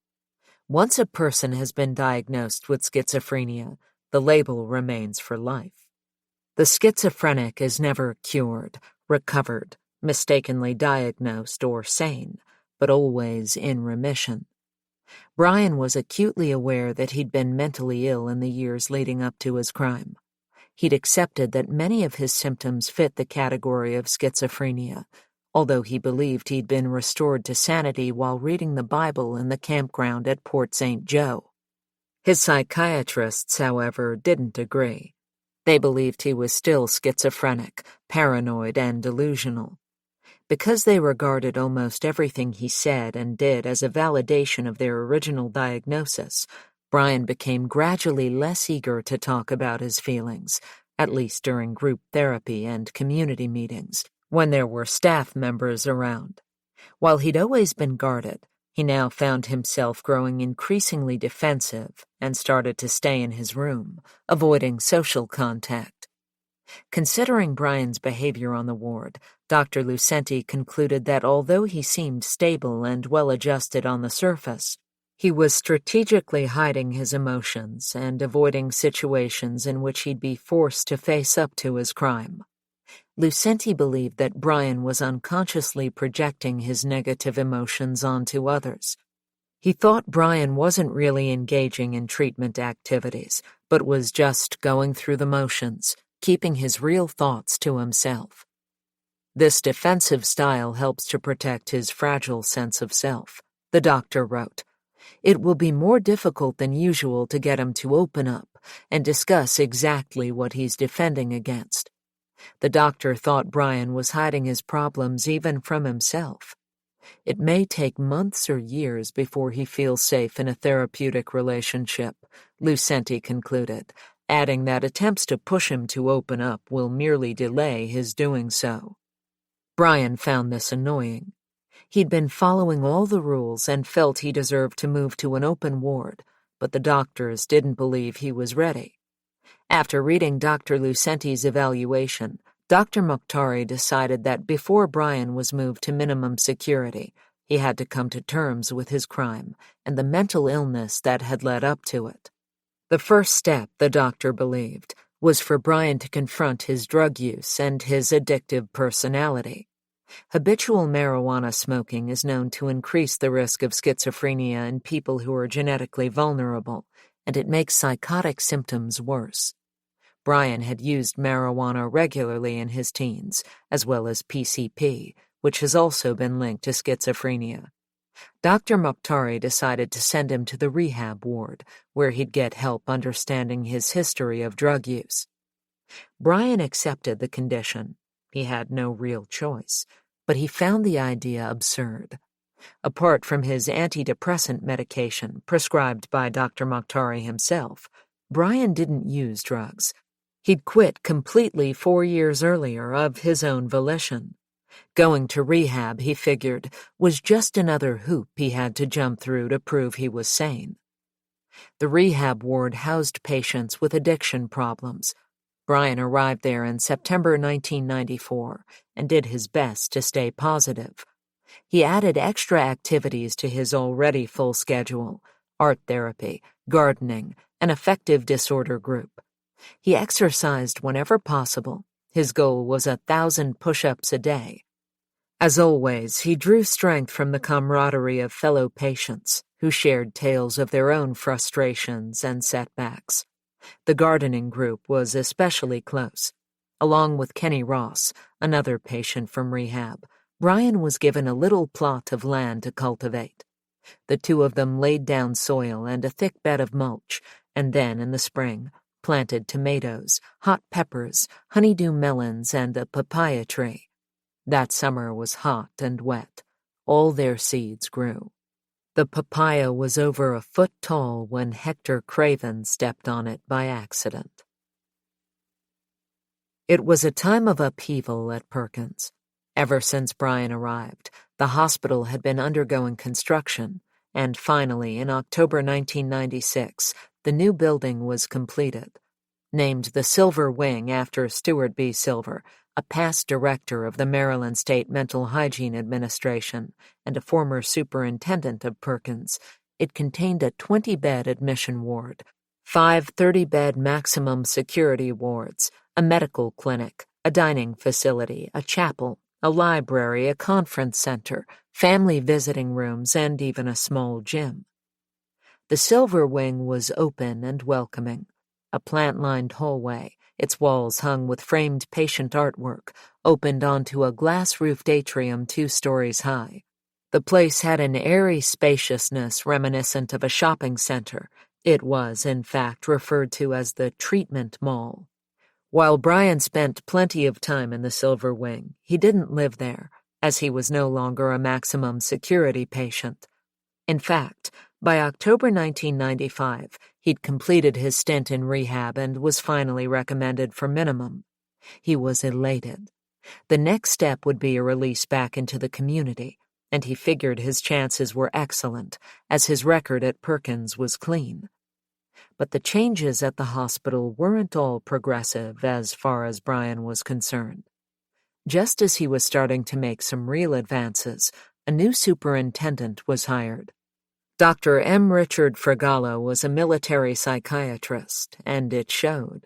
Once a person has been diagnosed with schizophrenia, the label remains for life. The schizophrenic is never cured, recovered, mistakenly diagnosed, or sane, but always in remission. Brian was acutely aware that he'd been mentally ill in the years leading up to his crime. He'd accepted that many of his symptoms fit the category of schizophrenia, although he believed he'd been restored to sanity while reading the Bible in the campground at Port St. Joe. His psychiatrists, however, didn't agree. They believed he was still schizophrenic, paranoid, and delusional. Because they regarded almost everything he said and did as a validation of their original diagnosis, Brian became gradually less eager to talk about his feelings, at least during group therapy and community meetings, when there were staff members around. While he'd always been guarded, he now found himself growing increasingly defensive and started to stay in his room, avoiding social contact. Considering Brian's behavior on the ward, Dr. Lucenti concluded that although he seemed stable and well-adjusted on the surface, he was strategically hiding his emotions and avoiding situations in which he'd be forced to face up to his crime. Lucenti believed that Brian was unconsciously projecting his negative emotions onto others. He thought Brian wasn't really engaging in treatment activities, but was just going through the motions, keeping his real thoughts to himself. This defensive style helps to protect his fragile sense of self, the doctor wrote. It will be more difficult than usual to get him to open up and discuss exactly what he's defending against. The doctor thought Brian was hiding his problems even from himself. It may take months or years before he feels safe in a therapeutic relationship, Lucenti concluded, adding that attempts to push him to open up will merely delay his doing so. Brian found this annoying. He'd been following all the rules and felt he deserved to move to an open ward, but the doctors didn't believe he was ready. After reading Dr. Lucenti's evaluation, Dr. Mokhtari decided that before Brian was moved to minimum security, he had to come to terms with his crime and the mental illness that had led up to it. The first step, the doctor believed, was for Brian to confront his drug use and his addictive personality. Habitual marijuana smoking is known to increase the risk of schizophrenia in people who are genetically vulnerable, and it makes psychotic symptoms worse. Brian had used marijuana regularly in his teens, as well as PCP, which has also been linked to schizophrenia. Dr. Mokhtari decided to send him to the rehab ward, where he'd get help understanding his history of drug use. Brian accepted the condition. He had no real choice, but he found the idea absurd. Apart from his antidepressant medication prescribed by Dr. Mokhtari himself, Brian didn't use drugs. He'd quit completely 4 years earlier of his own volition. Going to rehab, he figured, was just another hoop he had to jump through to prove he was sane. The rehab ward housed patients with addiction problems. Brian arrived there in September 1994 and did his best to stay positive. He added extra activities to his already full schedule: art therapy, gardening, an affective disorder group. He exercised whenever possible. His goal was 1,000 push-ups a day. As always, he drew strength from the camaraderie of fellow patients who shared tales of their own frustrations and setbacks. The gardening group was especially close. Along with Kenny Ross, another patient from rehab, Brian was given a little plot of land to cultivate. The two of them laid down soil and a thick bed of mulch, and then, in the spring, planted tomatoes, hot peppers, honeydew melons, and a papaya tree. That summer was hot and wet. All their seeds grew. The papaya was over a foot tall when Hector Craven stepped on it by accident. It was a time of upheaval at Perkins. Ever since Brian arrived, the hospital had been undergoing construction, and finally, in October 1996, the new building was completed. Named the Silver Wing after Stewart B. Silver, a past director of the Maryland State Mental Hygiene Administration and a former superintendent of Perkins, it contained a 20-bed admission ward, 5 30-bed maximum security wards, a medical clinic, a dining facility, a chapel, a library, a conference center, family visiting rooms, and even a small gym. The Silver Wing was open and welcoming. A plant-lined hallway, its walls hung with framed patient artwork, opened onto a glass-roofed atrium 2 stories high. The place had an airy spaciousness reminiscent of a shopping center. It was, in fact, referred to as the Treatment Mall. While Brian spent plenty of time in the Silver Wing, he didn't live there, as he was no longer a maximum security patient. In fact, by October 1995, he'd completed his stint in rehab and was finally recommended for minimum. He was elated. The next step would be a release back into the community, and he figured his chances were excellent, as his record at Perkins was clean. But the changes at the hospital weren't all progressive as far as Brian was concerned. Just as he was starting to make some real advances, a new superintendent was hired. Dr. M. Richard Fragala was a military psychiatrist, and it showed.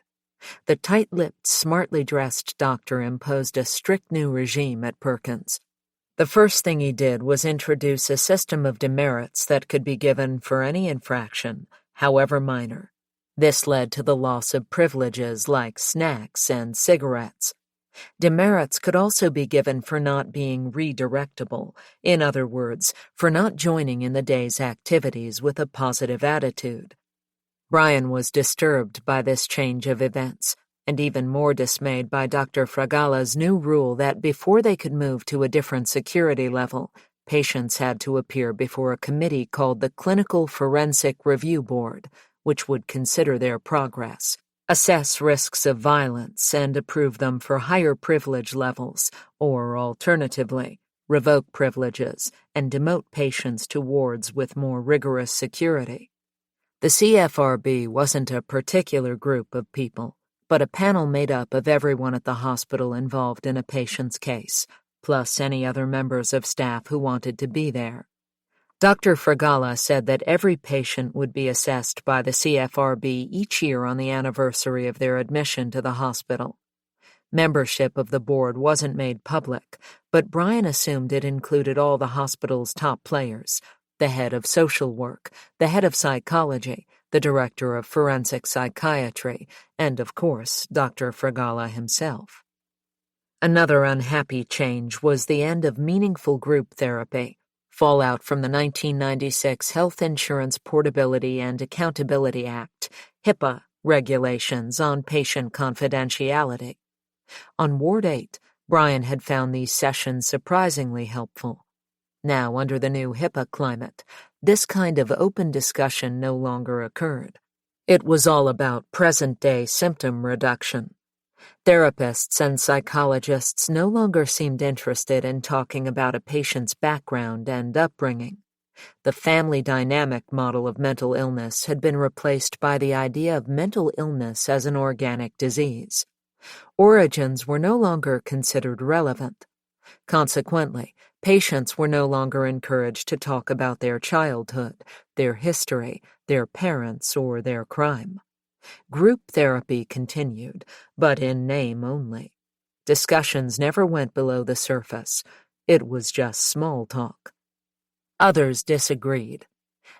The tight-lipped, smartly dressed doctor imposed a strict new regime at Perkins. The first thing he did was introduce a system of demerits that could be given for any infraction, however minor. This led to the loss of privileges like snacks and cigarettes. Demerits could also be given for not being redirectable, in other words, for not joining in the day's activities with a positive attitude. Brian was disturbed by this change of events, and even more dismayed by Dr. Fragala's new rule that before they could move to a different security level, patients had to appear before a committee called the Clinical Forensic Review Board, which would consider their progress, assess risks of violence, and approve them for higher privilege levels, or alternatively, revoke privileges and demote patients to wards with more rigorous security. The CFRB wasn't a particular group of people, but a panel made up of everyone at the hospital involved in a patient's case, plus any other members of staff who wanted to be there. Dr. Fragala said that every patient would be assessed by the CFRB each year on the anniversary of their admission to the hospital. Membership of the board wasn't made public, but Brian assumed it included all the hospital's top players: the head of social work, the head of psychology, the director of forensic psychiatry, and, of course, Dr. Fragala himself. Another unhappy change was the end of meaningful group therapy, fallout from the 1996 Health Insurance Portability and Accountability Act, HIPAA, regulations on patient confidentiality. On Ward 8, Brian had found these sessions surprisingly helpful. Now, under the new HIPAA climate, this kind of open discussion no longer occurred. It was all about present-day symptom reduction. Therapists and psychologists no longer seemed interested in talking about a patient's background and upbringing. The family dynamic model of mental illness had been replaced by the idea of mental illness as an organic disease. Origins were no longer considered relevant. Consequently, patients were no longer encouraged to talk about their childhood, their history, their parents, or their crime. Group therapy continued, but in name only. Discussions never went below the surface. It was just small talk. Others disagreed.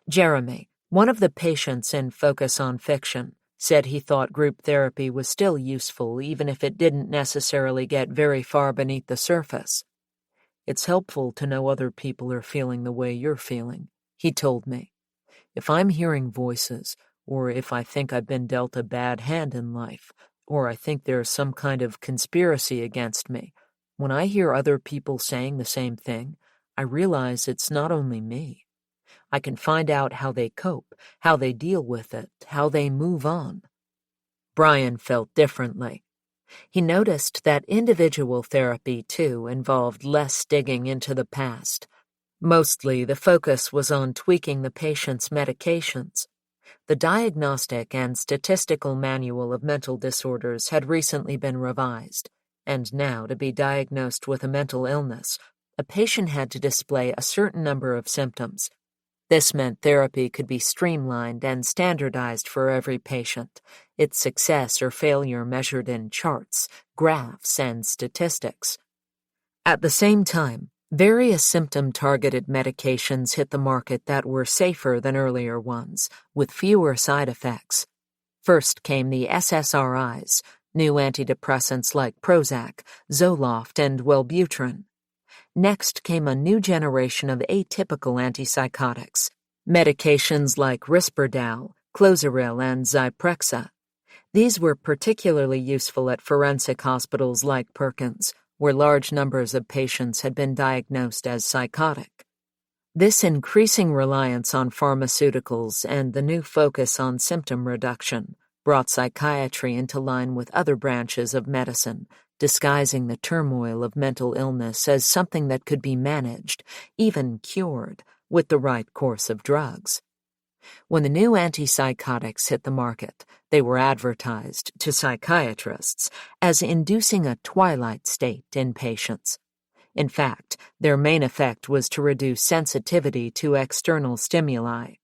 Jeremy, one of the patients in Focus on Fiction, said he thought group therapy was still useful even if it didn't necessarily get very far beneath the surface. "It's helpful to know other people are feeling the way you're feeling," he told me. "If I'm hearing voices, or if I think I've been dealt a bad hand in life, or I think there's some kind of conspiracy against me, when I hear other people saying the same thing, I realize it's not only me. I can find out how they cope, how they deal with it, how they move on." Brian felt differently. He noticed that individual therapy, too, involved less digging into the past. Mostly, the focus was on tweaking the patient's medications. The Diagnostic and Statistical Manual of Mental Disorders had recently been revised, and now, to be diagnosed with a mental illness, a patient had to display a certain number of symptoms. This meant therapy could be streamlined and standardized for every patient, its success or failure measured in charts, graphs, and statistics. At the same time, various symptom-targeted medications hit the market that were safer than earlier ones, with fewer side effects. First came the SSRIs, new antidepressants like Prozac, Zoloft, and Wellbutrin. Next came a new generation of atypical antipsychotics, medications like Risperdal, Clozaril, and Zyprexa. These were particularly useful at forensic hospitals like Perkins, where large numbers of patients had been diagnosed as psychotic. This increasing reliance on pharmaceuticals and the new focus on symptom reduction brought psychiatry into line with other branches of medicine, disguising the turmoil of mental illness as something that could be managed, even cured, with the right course of drugs. When the new antipsychotics hit the market, they were advertised to psychiatrists as inducing a twilight state in patients. In fact, their main effect was to reduce sensitivity to external stimuli.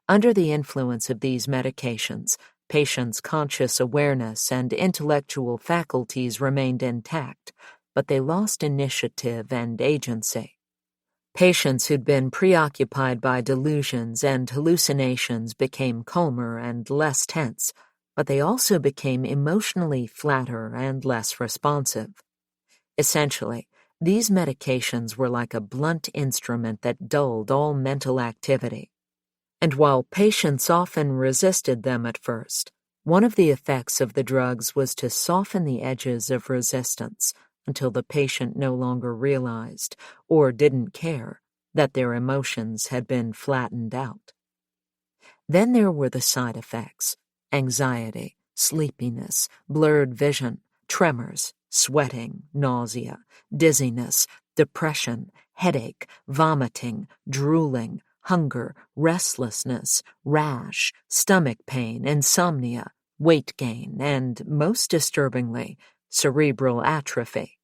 Under the influence of these medications, patients' conscious awareness and intellectual faculties remained intact, but they lost initiative and agency. Patients who'd been preoccupied by delusions and hallucinations became calmer and less tense, but they also became emotionally flatter and less responsive. Essentially, these medications were like a blunt instrument that dulled all mental activity. And while patients often resisted them at first, one of the effects of the drugs was to soften the edges of resistance until the patient no longer realized, or didn't care, that their emotions had been flattened out. Then there were the side effects: anxiety, sleepiness, blurred vision, tremors, sweating, nausea, dizziness, depression, headache, vomiting, drooling, hunger, restlessness, rash, stomach pain, insomnia, weight gain, and, most disturbingly, cerebral atrophy.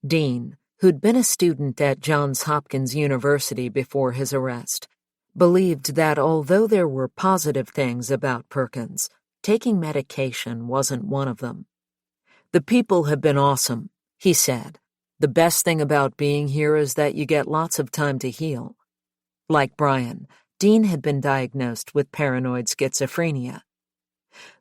Dean, who'd been a student at Johns Hopkins University before his arrest, believed that although there were positive things about Perkins, taking medication wasn't one of them. "The people have been awesome," he said. "The best thing about being here is that you get lots of time to heal." Like Brian, Dean had been diagnosed with paranoid schizophrenia.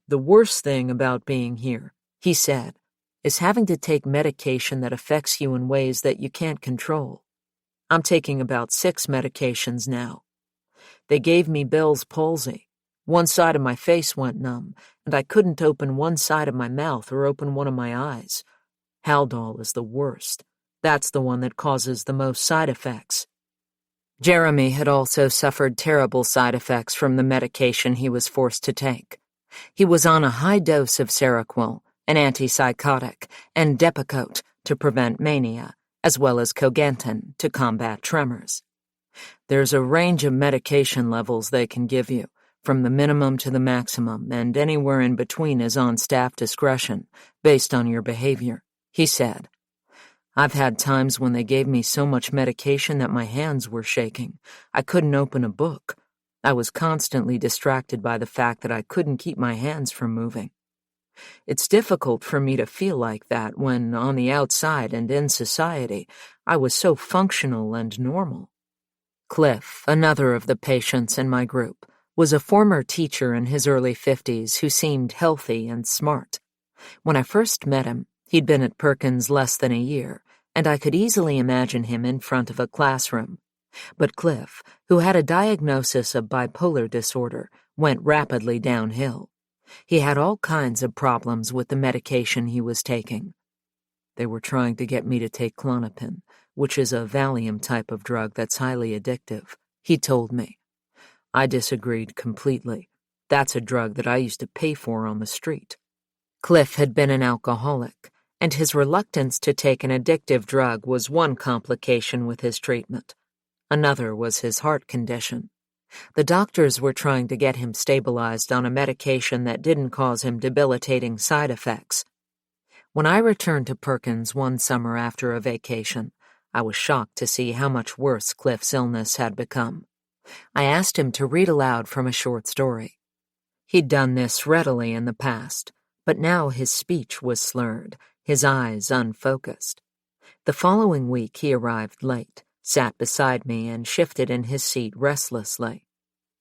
"The worst thing about being here," he said, "is having to take medication that affects you in ways that you can't control. I'm taking about 6 medications now. They gave me Bell's palsy. One side of my face went numb, and I couldn't open one side of my mouth or open one of my eyes. Haldol is the worst. That's the one that causes the most side effects." Jeremy had also suffered terrible side effects from the medication he was forced to take. He was on a high dose of Seroquel, an antipsychotic, and Depakote to prevent mania, as well as Cogentin to combat tremors. "There's a range of medication levels they can give you, from the minimum to the maximum, and anywhere in between is on staff discretion, based on your behavior," he said. "I've had times when they gave me so much medication that my hands were shaking. I couldn't open a book. I was constantly distracted by the fact that I couldn't keep my hands from moving. It's difficult for me to feel like that when, on the outside and in society, I was so functional and normal." Cliff, another of the patients in my group, was a former teacher in his early 50s who seemed healthy and smart. When I first met him, he'd been at Perkins less than a year, and I could easily imagine him in front of a classroom. But Cliff, who had a diagnosis of bipolar disorder, went rapidly downhill. He had all kinds of problems with the medication he was taking. "They were trying to get me to take Klonopin, which is a Valium type of drug that's highly addictive," he told me. "I disagreed completely. That's a drug that I used to pay for on the street." Cliff had been an alcoholic, and his reluctance to take an addictive drug was one complication with his treatment. Another was his heart condition. The doctors were trying to get him stabilized on a medication that didn't cause him debilitating side effects. When I returned to Perkins one summer after a vacation, I was shocked to see how much worse Cliff's illness had become. I asked him to read aloud from a short story. He'd done this readily in the past, but now his speech was slurred, his eyes unfocused. The following week he arrived late, sat beside me, and shifted in his seat restlessly.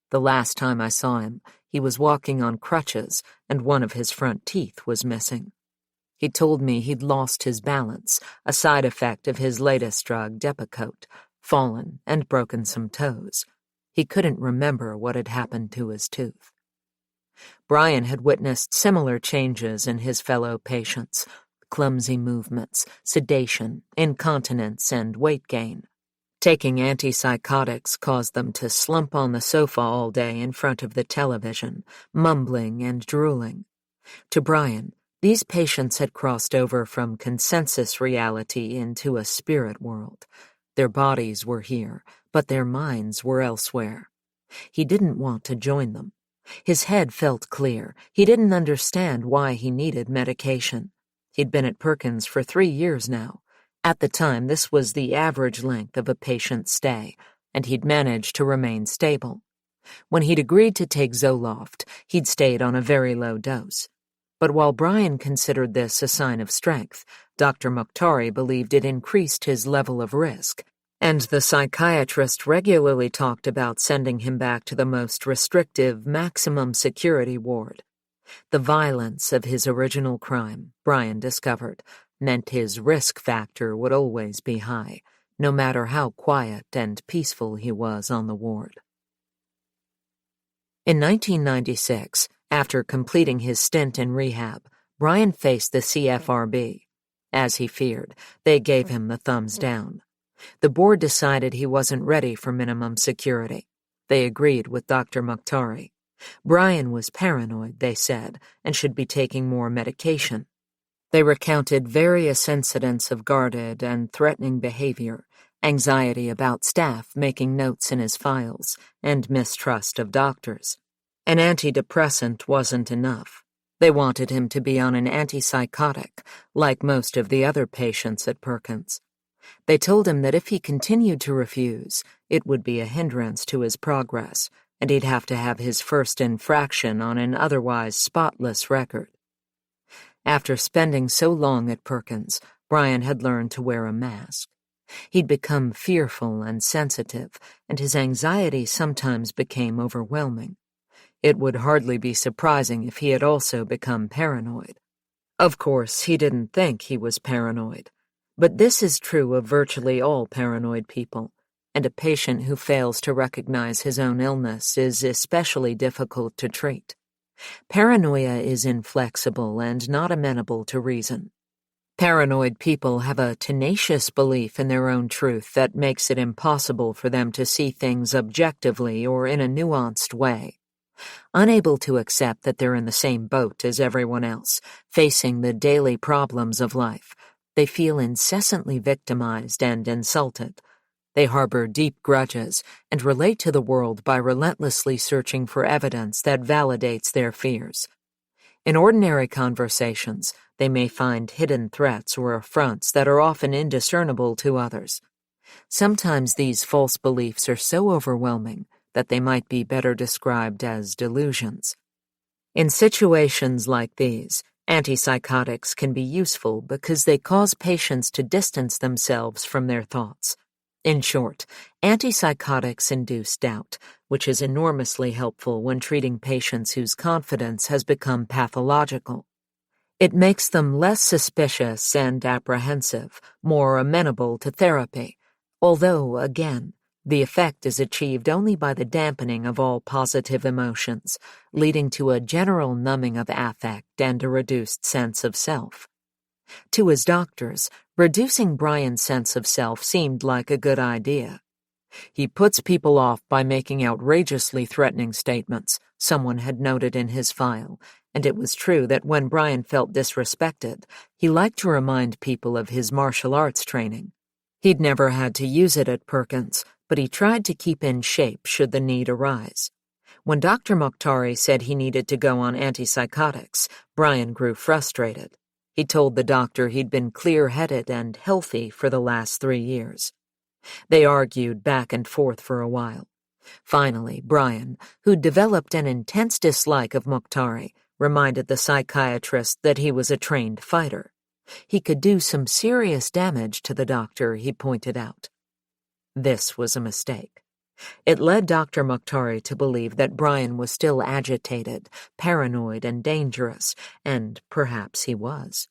The last time I saw him, he was walking on crutches, and one of his front teeth was missing. He told me he'd lost his balance, a side effect of his latest drug, Depakote, fallen and broken some toes. He couldn't remember what had happened to his tooth. Brian had witnessed similar changes in his fellow patients: clumsy movements, sedation, incontinence, and weight gain. Taking antipsychotics caused them to slump on the sofa all day in front of the television, mumbling and drooling. To Brian, these patients had crossed over from consensus reality into a spirit world. Their bodies were here, but their minds were elsewhere. He didn't want to join them. His head felt clear. He didn't understand why he needed medication. He'd been at Perkins for 3 years now. At the time, this was the average length of a patient's stay, and he'd managed to remain stable. When he'd agreed to take Zoloft, he'd stayed on a very low dose. But while Brian considered this a sign of strength, Dr. Mokhtari believed it increased his level of risk, and the psychiatrist regularly talked about sending him back to the most restrictive, maximum security ward. The violence of his original crime, Brian discovered, meant his risk factor would always be high, no matter how quiet and peaceful he was on the ward. In 1996, after completing his stint in rehab, Brian faced the CFRB. As he feared, they gave him the thumbs down. The board decided he wasn't ready for minimum security. They agreed with Dr. Mokhtari. Brian was paranoid, they said, and should be taking more medication. They recounted various incidents of guarded and threatening behavior, anxiety about staff making notes in his files, and mistrust of doctors. An antidepressant wasn't enough. They wanted him to be on an antipsychotic, like most of the other patients at Perkins. They told him that if he continued to refuse, it would be a hindrance to his progress, and he'd have to have his first infraction on an otherwise spotless record. After spending so long at Perkins, Brian had learned to wear a mask. He'd become fearful and sensitive, and his anxiety sometimes became overwhelming. It would hardly be surprising if he had also become paranoid. Of course, he didn't think he was paranoid. But this is true of virtually all paranoid people, and a patient who fails to recognize his own illness is especially difficult to treat. Paranoia is inflexible and not amenable to reason. Paranoid people have a tenacious belief in their own truth that makes it impossible for them to see things objectively or in a nuanced way. Unable to accept that they're in the same boat as everyone else, facing the daily problems of life, they feel incessantly victimized and insulted. They harbor deep grudges and relate to the world by relentlessly searching for evidence that validates their fears. In ordinary conversations, they may find hidden threats or affronts that are often indiscernible to others. Sometimes these false beliefs are so overwhelming that they might be better described as delusions. In situations like these, antipsychotics can be useful because they cause patients to distance themselves from their thoughts. In short, antipsychotics induce doubt, which is enormously helpful when treating patients whose confidence has become pathological. It makes them less suspicious and apprehensive, more amenable to therapy, although, again, the effect is achieved only by the dampening of all positive emotions, leading to a general numbing of affect and a reduced sense of self. To his doctors, reducing Brian's sense of self seemed like a good idea. He puts people off by making outrageously threatening statements, someone had noted in his file, and it was true that when Brian felt disrespected, he liked to remind people of his martial arts training. He'd never had to use it at Perkins, but he tried to keep in shape should the need arise. When Dr. Mokhtari said he needed to go on antipsychotics, Brian grew frustrated. He told the doctor he'd been clear-headed and healthy for the last 3 years. They argued back and forth for a while. Finally, Brian, who'd developed an intense dislike of Mokhtari, reminded the psychiatrist that he was a trained fighter. He could do some serious damage to the doctor, he pointed out. This was a mistake. It led Dr. Mokhtari to believe that Brian was still agitated, paranoid, and dangerous, and perhaps he was.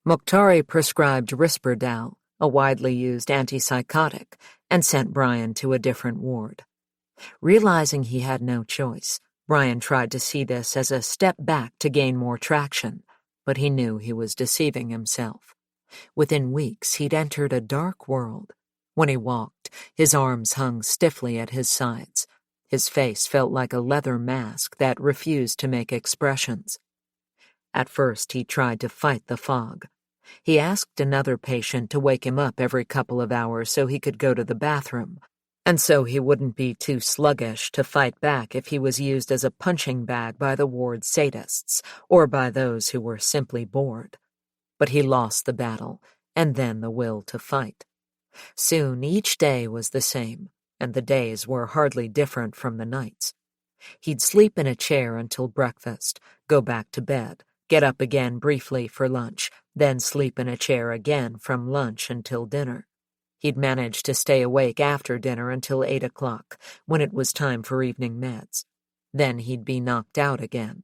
Mokhtari prescribed Risperdal, a widely used antipsychotic, and sent Brian to a different ward. Realizing he had no choice, Brian tried to see this as a step back to gain more traction, but he knew he was deceiving himself. Within weeks, he'd entered a dark world. When he walked, his arms hung stiffly at his sides. His face felt like a leather mask that refused to make expressions. At first, he tried to fight the fog. He asked another patient to wake him up every couple of hours so he could go to the bathroom, and so he wouldn't be too sluggish to fight back if he was used as a punching bag by the ward sadists or by those who were simply bored. But he lost the battle, and then the will to fight. Soon each day was the same, and the days were hardly different from the nights. He'd sleep in a chair until breakfast, go back to bed, get up again briefly for lunch, then sleep in a chair again from lunch until dinner. He'd manage to stay awake after dinner until 8 o'clock, when it was time for evening meds. Then he'd be knocked out again.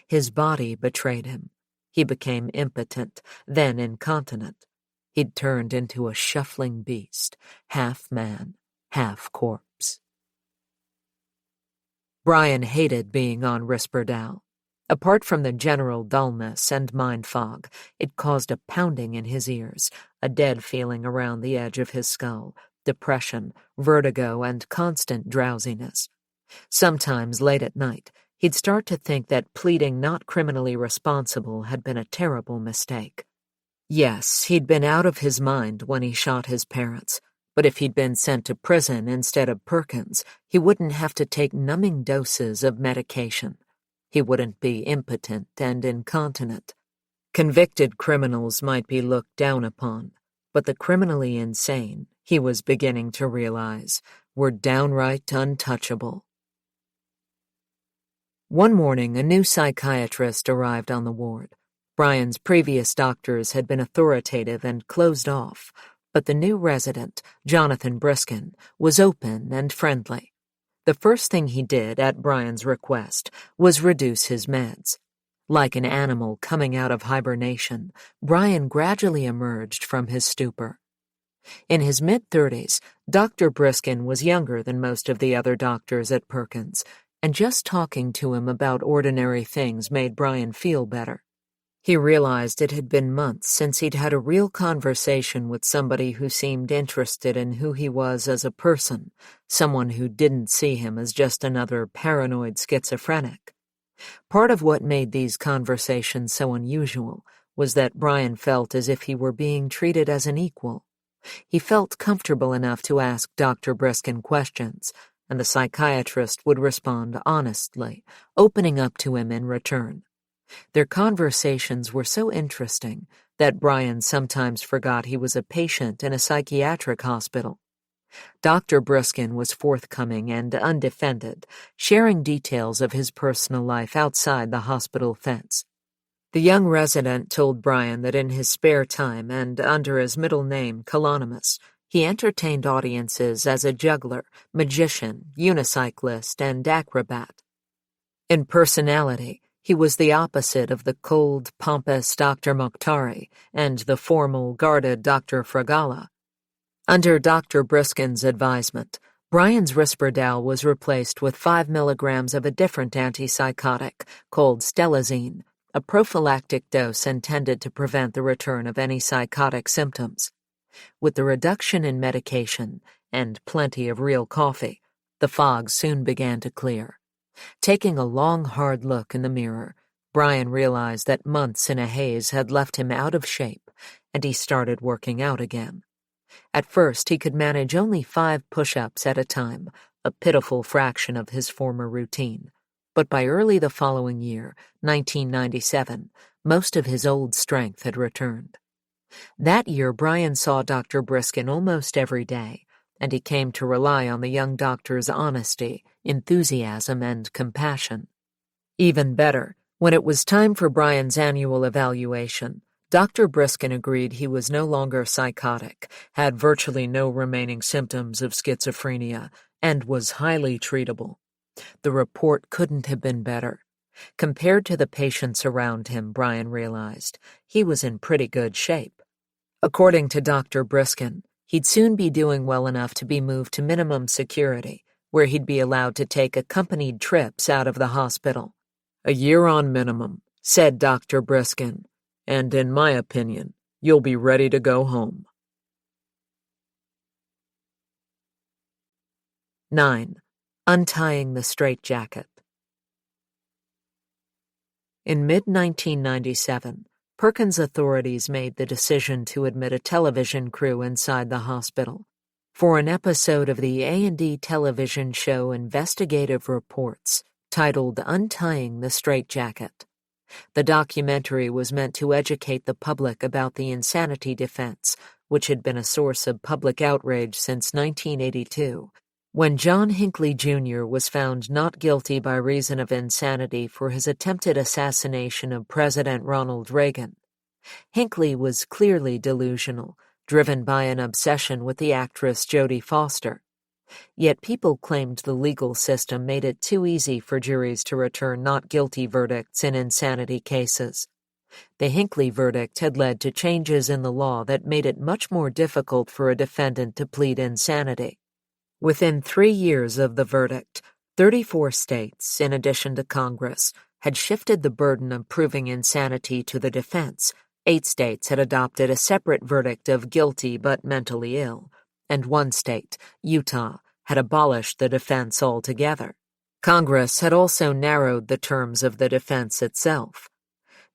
His body betrayed him. He became impotent, then incontinent. He'd turned into a shuffling beast, half man, half corpse. Brian hated being on Risperdal. Apart from the general dullness and mind fog, it caused a pounding in his ears, a dead feeling around the edge of his skull, depression, vertigo, and constant drowsiness. Sometimes late at night, he'd start to think that pleading not criminally responsible had been a terrible mistake. Yes, he'd been out of his mind when he shot his parents, but if he'd been sent to prison instead of Perkins, he wouldn't have to take numbing doses of medication. He wouldn't be impotent and incontinent. Convicted criminals might be looked down upon, but the criminally insane, he was beginning to realize, were downright untouchable. One morning, a new psychiatrist arrived on the ward. Brian's previous doctors had been authoritative and closed off, but the new resident, Jonathan Briskin, was open and friendly. The first thing he did, at Brian's request, was reduce his meds. Like an animal coming out of hibernation, Brian gradually emerged from his stupor. In his mid-30s, Dr. Briskin was younger than most of the other doctors at Perkins, and just talking to him about ordinary things made Brian feel better. He realized it had been months since he'd had a real conversation with somebody who seemed interested in who he was as a person, someone who didn't see him as just another paranoid schizophrenic. Part of what made these conversations so unusual was that Brian felt as if he were being treated as an equal. He felt comfortable enough to ask Dr. Briskin questions, and the psychiatrist would respond honestly, opening up to him in return. Their conversations were so interesting that Brian sometimes forgot he was a patient in a psychiatric hospital. Dr. Briskin was forthcoming and undefended, sharing details of his personal life outside the hospital fence. The young resident told Brian that in his spare time and under his middle name, Colonimus, he entertained audiences as a juggler, magician, unicyclist, and acrobat. In personality, he was the opposite of the cold, pompous Dr. Mokhtari and the formal, guarded Dr. Fragala. Under Dr. Briskin's advisement, Brian's Risperdal was replaced with 5 milligrams of a different antipsychotic called stelazine, a prophylactic dose intended to prevent the return of any psychotic symptoms. With the reduction in medication and plenty of real coffee, the fog soon began to clear. Taking a long, hard look in the mirror, Brian realized that months in a haze had left him out of shape, and he started working out again. At first, he could manage only 5 push-ups at a time, a pitiful fraction of his former routine. But by early the following year, 1997, most of his old strength had returned. That year, Brian saw Dr. Briskin almost every day, and he came to rely on the young doctor's honesty, enthusiasm, and compassion. Even better, when it was time for Brian's annual evaluation, Dr. Briskin agreed he was no longer psychotic, had virtually no remaining symptoms of schizophrenia, and was highly treatable. The report couldn't have been better. Compared to the patients around him, Brian realized, he was in pretty good shape. According to Dr. Briskin, he'd soon be doing well enough to be moved to minimum security, where he'd be allowed to take accompanied trips out of the hospital. "A year on minimum," said Dr. Briskin, "and in my opinion, you'll be ready to go home." 9. Untying the straitjacket. In mid-1997, Perkins authorities made the decision to admit a television crew inside the hospital for an episode of the A&E television show Investigative Reports titled Untying the Straitjacket. The documentary was meant to educate the public about the insanity defense, which had been a source of public outrage since 1982, when John Hinckley Jr. was found not guilty by reason of insanity for his attempted assassination of President Ronald Reagan. Hinckley was clearly delusional, driven by an obsession with the actress Jodie Foster. Yet people claimed the legal system made it too easy for juries to return not guilty verdicts in insanity cases. The Hinckley verdict had led to changes in the law that made it much more difficult for a defendant to plead insanity. Within 3 years of the verdict, 34 states, in addition to Congress, had shifted the burden of proving insanity to the defense. 8 states had adopted a separate verdict of guilty but mentally ill, and 1 state, Utah, had abolished the defense altogether. Congress had also narrowed the terms of the defense itself.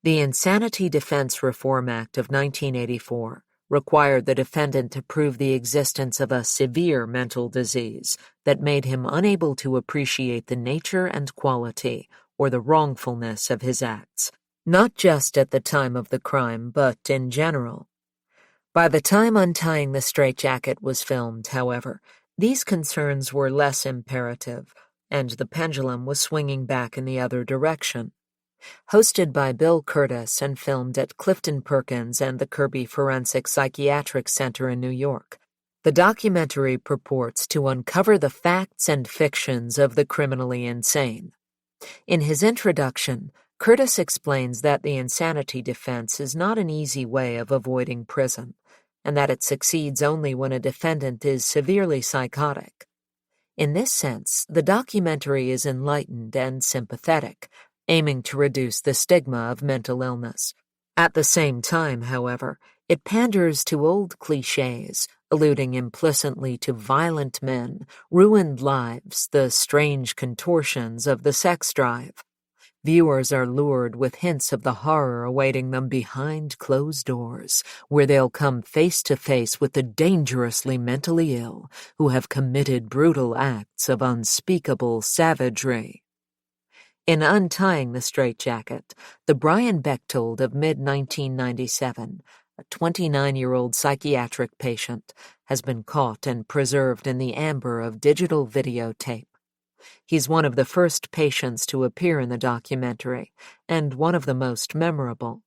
The Insanity Defense Reform Act of 1984 required the defendant to prove the existence of a severe mental disease that made him unable to appreciate the nature and quality or the wrongfulness of his acts, not just at the time of the crime, but in general. By the time Untying the Straitjacket was filmed, however, these concerns were less imperative, and the pendulum was swinging back in the other direction. Hosted by Bill Curtis and filmed at Clifton Perkins and the Kirby Forensic Psychiatric Center in New York, the documentary purports to uncover the facts and fictions of the criminally insane. In his introduction, Curtis explains that the insanity defense is not an easy way of avoiding prison, and that it succeeds only when a defendant is severely psychotic. In this sense, the documentary is enlightened and sympathetic, aiming to reduce the stigma of mental illness. At the same time, however, it panders to old cliches, alluding implicitly to violent men, ruined lives, the strange contortions of the sex drive. Viewers are lured with hints of the horror awaiting them behind closed doors, where they'll come face to face with the dangerously mentally ill who have committed brutal acts of unspeakable savagery. In Untying the Straitjacket, the Brian Bechtold of mid-1997, a 29-year-old psychiatric patient, has been caught and preserved in the amber of digital videotape. He's one of the first patients to appear in the documentary, and one of the most memorable.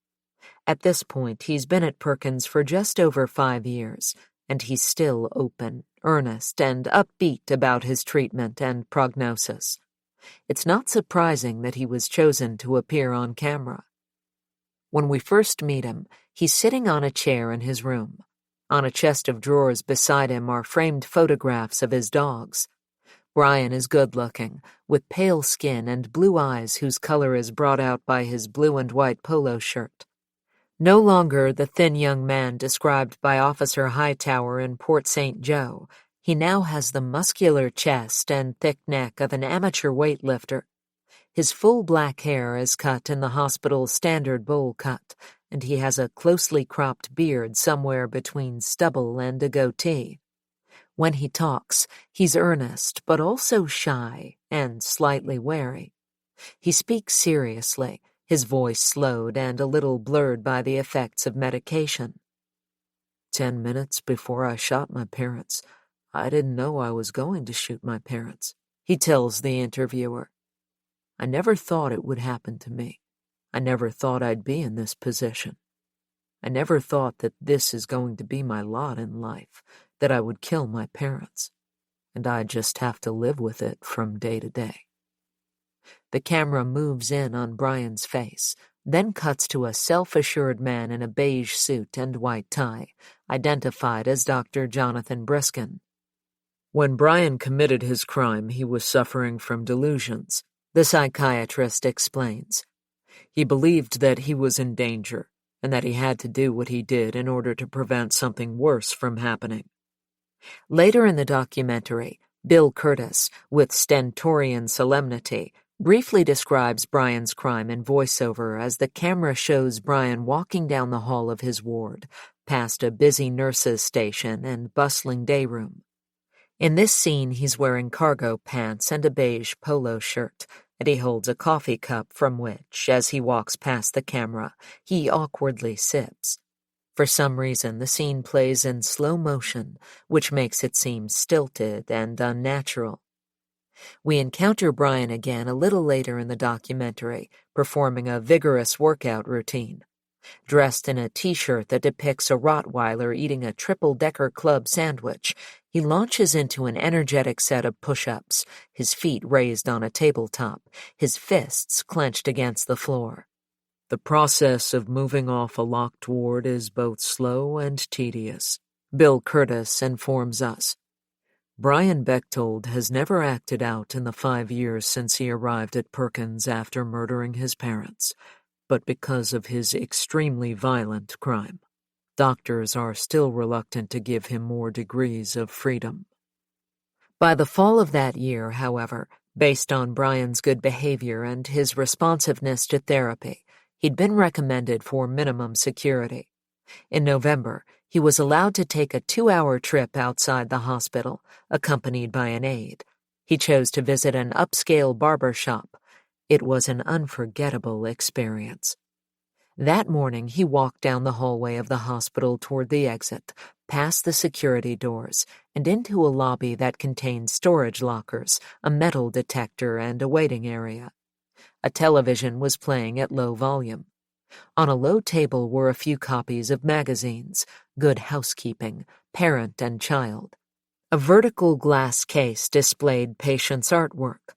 At this point, he's been at Perkins for just over 5 years, and he's still open, earnest, and upbeat about his treatment and prognosis. It's not surprising that he was chosen to appear on camera. When we first meet him, he's sitting on a chair in his room. On a chest of drawers beside him are framed photographs of his dogs. Brian is good-looking, with pale skin and blue eyes whose color is brought out by his blue and white polo shirt. No longer the thin young man described by Officer Hightower in Port St. Joe, he now has the muscular chest and thick neck of an amateur weightlifter. His full black hair is cut in the hospital's standard bowl cut, and he has a closely cropped beard somewhere between stubble and a goatee. When he talks, he's earnest but also shy and slightly wary. He speaks seriously, his voice slowed and a little blurred by the effects of medication. 10 minutes before I shot my parents, I didn't know I was going to shoot my parents, he tells the interviewer. I never thought it would happen to me. I never thought I'd be in this position. I never thought that this is going to be my lot in life, that I would kill my parents, and I just have to live with it from day to day. The camera moves in on Brian's face, then cuts to a self-assured man in a beige suit and white tie, identified as Dr. Jonathan Briskin. When Brian committed his crime, he was suffering from delusions, the psychiatrist explains. He believed that he was in danger and that he had to do what he did in order to prevent something worse from happening. Later in the documentary, Bill Curtis, with stentorian solemnity, briefly describes Brian's crime in voiceover as the camera shows Brian walking down the hall of his ward, past a busy nurses' station and bustling day room. In this scene, he's wearing cargo pants and a beige polo shirt, and he holds a coffee cup from which, as he walks past the camera, he awkwardly sips. For some reason, the scene plays in slow motion, which makes it seem stilted and unnatural. We encounter Brian again a little later in the documentary, performing a vigorous workout routine. Dressed in a t-shirt that depicts a Rottweiler eating a triple-decker club sandwich, he launches into an energetic set of push-ups, his feet raised on a tabletop, his fists clenched against the floor. The process of moving off a locked ward is both slow and tedious, Bill Curtis informs us. Brian Bechtold has never acted out in the 5 years since he arrived at Perkins after murdering his parents, but because of his extremely violent crime, doctors are still reluctant to give him more degrees of freedom. By the fall of that year, however, based on Brian's good behavior and his responsiveness to therapy, he'd been recommended for minimum security. In November, he was allowed to take a 2-hour trip outside the hospital, accompanied by an aide. He chose to visit an upscale barber shop. It was an unforgettable experience. That morning, he walked down the hallway of the hospital toward the exit, past the security doors, and into a lobby that contained storage lockers, a metal detector, and a waiting area. A television was playing at low volume. On a low table were a few copies of magazines, Good Housekeeping, Parent and Child. A vertical glass case displayed patients' artwork.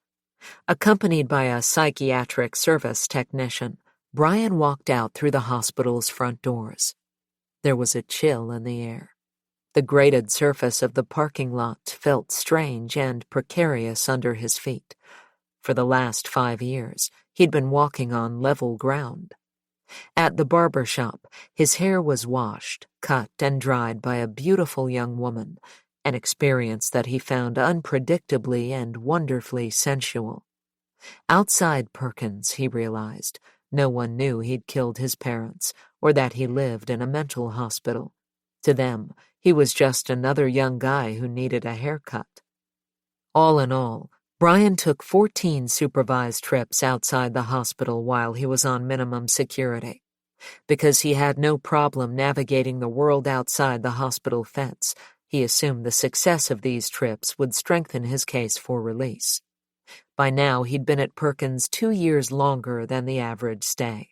Accompanied by a psychiatric service technician, Brian walked out through the hospital's front doors. There was a chill in the air. The grated surface of the parking lot felt strange and precarious under his feet. For the last 5 years, he'd been walking on level ground. At the barber shop, his hair was washed, cut, and dried by a beautiful young woman, an experience that he found unpredictably and wonderfully sensual. Outside Perkins, he realized, no one knew he'd killed his parents or that he lived in a mental hospital. To them, he was just another young guy who needed a haircut. All in all, Brian took 14 supervised trips outside the hospital while he was on minimum security. Because he had no problem navigating the world outside the hospital fence, he assumed the success of these trips would strengthen his case for release. By now, he'd been at Perkins 2 years longer than the average stay.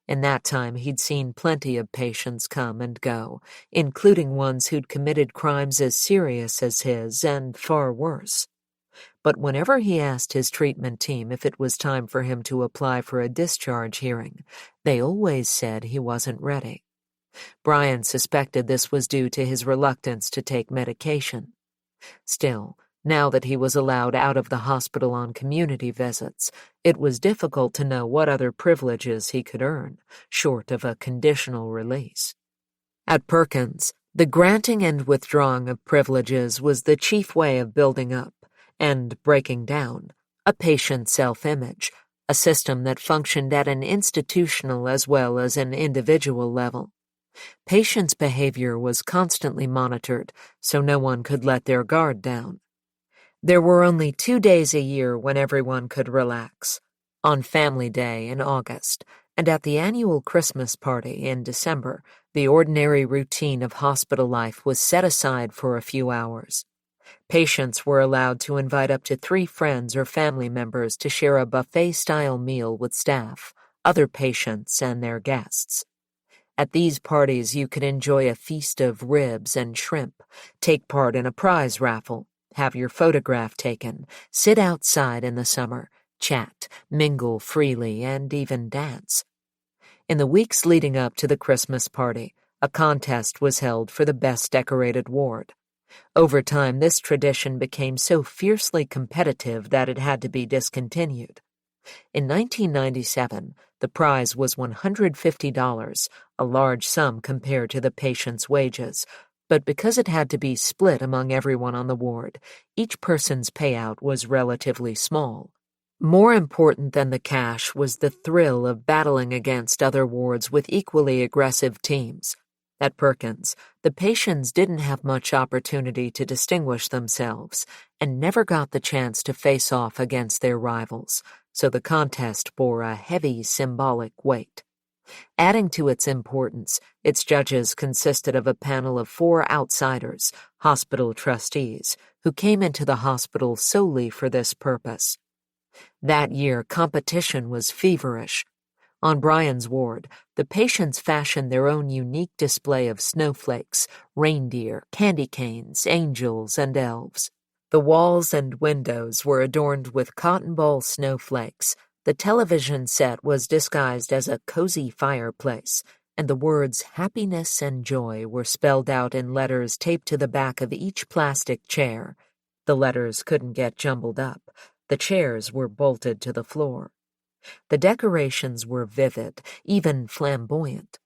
In that time, he'd seen plenty of patients come and go, including ones who'd committed crimes as serious as his and far worse. But whenever he asked his treatment team if it was time for him to apply for a discharge hearing, they always said he wasn't ready. Brian suspected this was due to his reluctance to take medication. Still, now that he was allowed out of the hospital on community visits, it was difficult to know what other privileges he could earn, short of a conditional release. At Perkins, the granting and withdrawing of privileges was the chief way of building up and breaking down a patient's self-image, a system that functioned at an institutional as well as an individual level. Patients' behavior was constantly monitored, so no one could let their guard down. There were only 2 days a year when everyone could relax, on Family Day in August, and at the annual Christmas party in December. The ordinary routine of hospital life was set aside for a few hours. Patients were allowed to invite up to 3 friends or family members to share a buffet-style meal with staff, other patients, and their guests. At these parties, you could enjoy a feast of ribs and shrimp, take part in a prize raffle, have your photograph taken, sit outside in the summer, chat, mingle freely, and even dance. In the weeks leading up to the Christmas party, a contest was held for the best decorated ward. Over time, this tradition became so fiercely competitive that it had to be discontinued. In 1997, the prize was $150, a large sum compared to the patient's wages, but because it had to be split among everyone on the ward, each person's payout was relatively small. More important than the cash was the thrill of battling against other wards with equally aggressive teams. At Perkins, the patients didn't have much opportunity to distinguish themselves and never got the chance to face off against their rivals, so the contest bore a heavy symbolic weight. Adding to its importance, its judges consisted of a panel of 4 outsiders, hospital trustees, who came into the hospital solely for this purpose. That year, competition was feverish. On Brian's ward, the patients fashioned their own unique display of snowflakes, reindeer, candy canes, angels, and elves. The walls and windows were adorned with cotton ball snowflakes. The television set was disguised as a cozy fireplace, and the words happiness and joy were spelled out in letters taped to the back of each plastic chair. The letters couldn't get jumbled up. The chairs were bolted to the floor. The decorations were vivid, even flamboyant.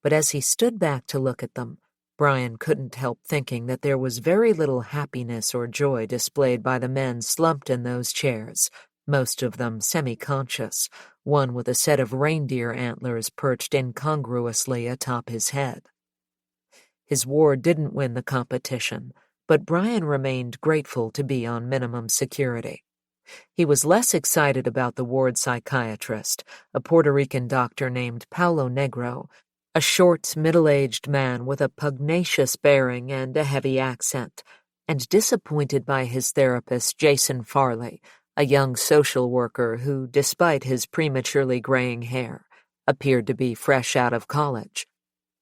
But as he stood back to look at them, Brian couldn't help thinking that there was very little happiness or joy displayed by the men slumped in those chairs, most of them semi-conscious, one with a set of reindeer antlers perched incongruously atop his head. His ward didn't win the competition, but Brian remained grateful to be on minimum security. He was less excited about the ward psychiatrist, a Puerto Rican doctor named Paulo Negro, a short, middle-aged man with a pugnacious bearing and a heavy accent, and disappointed by his therapist Jason Farley, a young social worker who, despite his prematurely graying hair, appeared to be fresh out of college.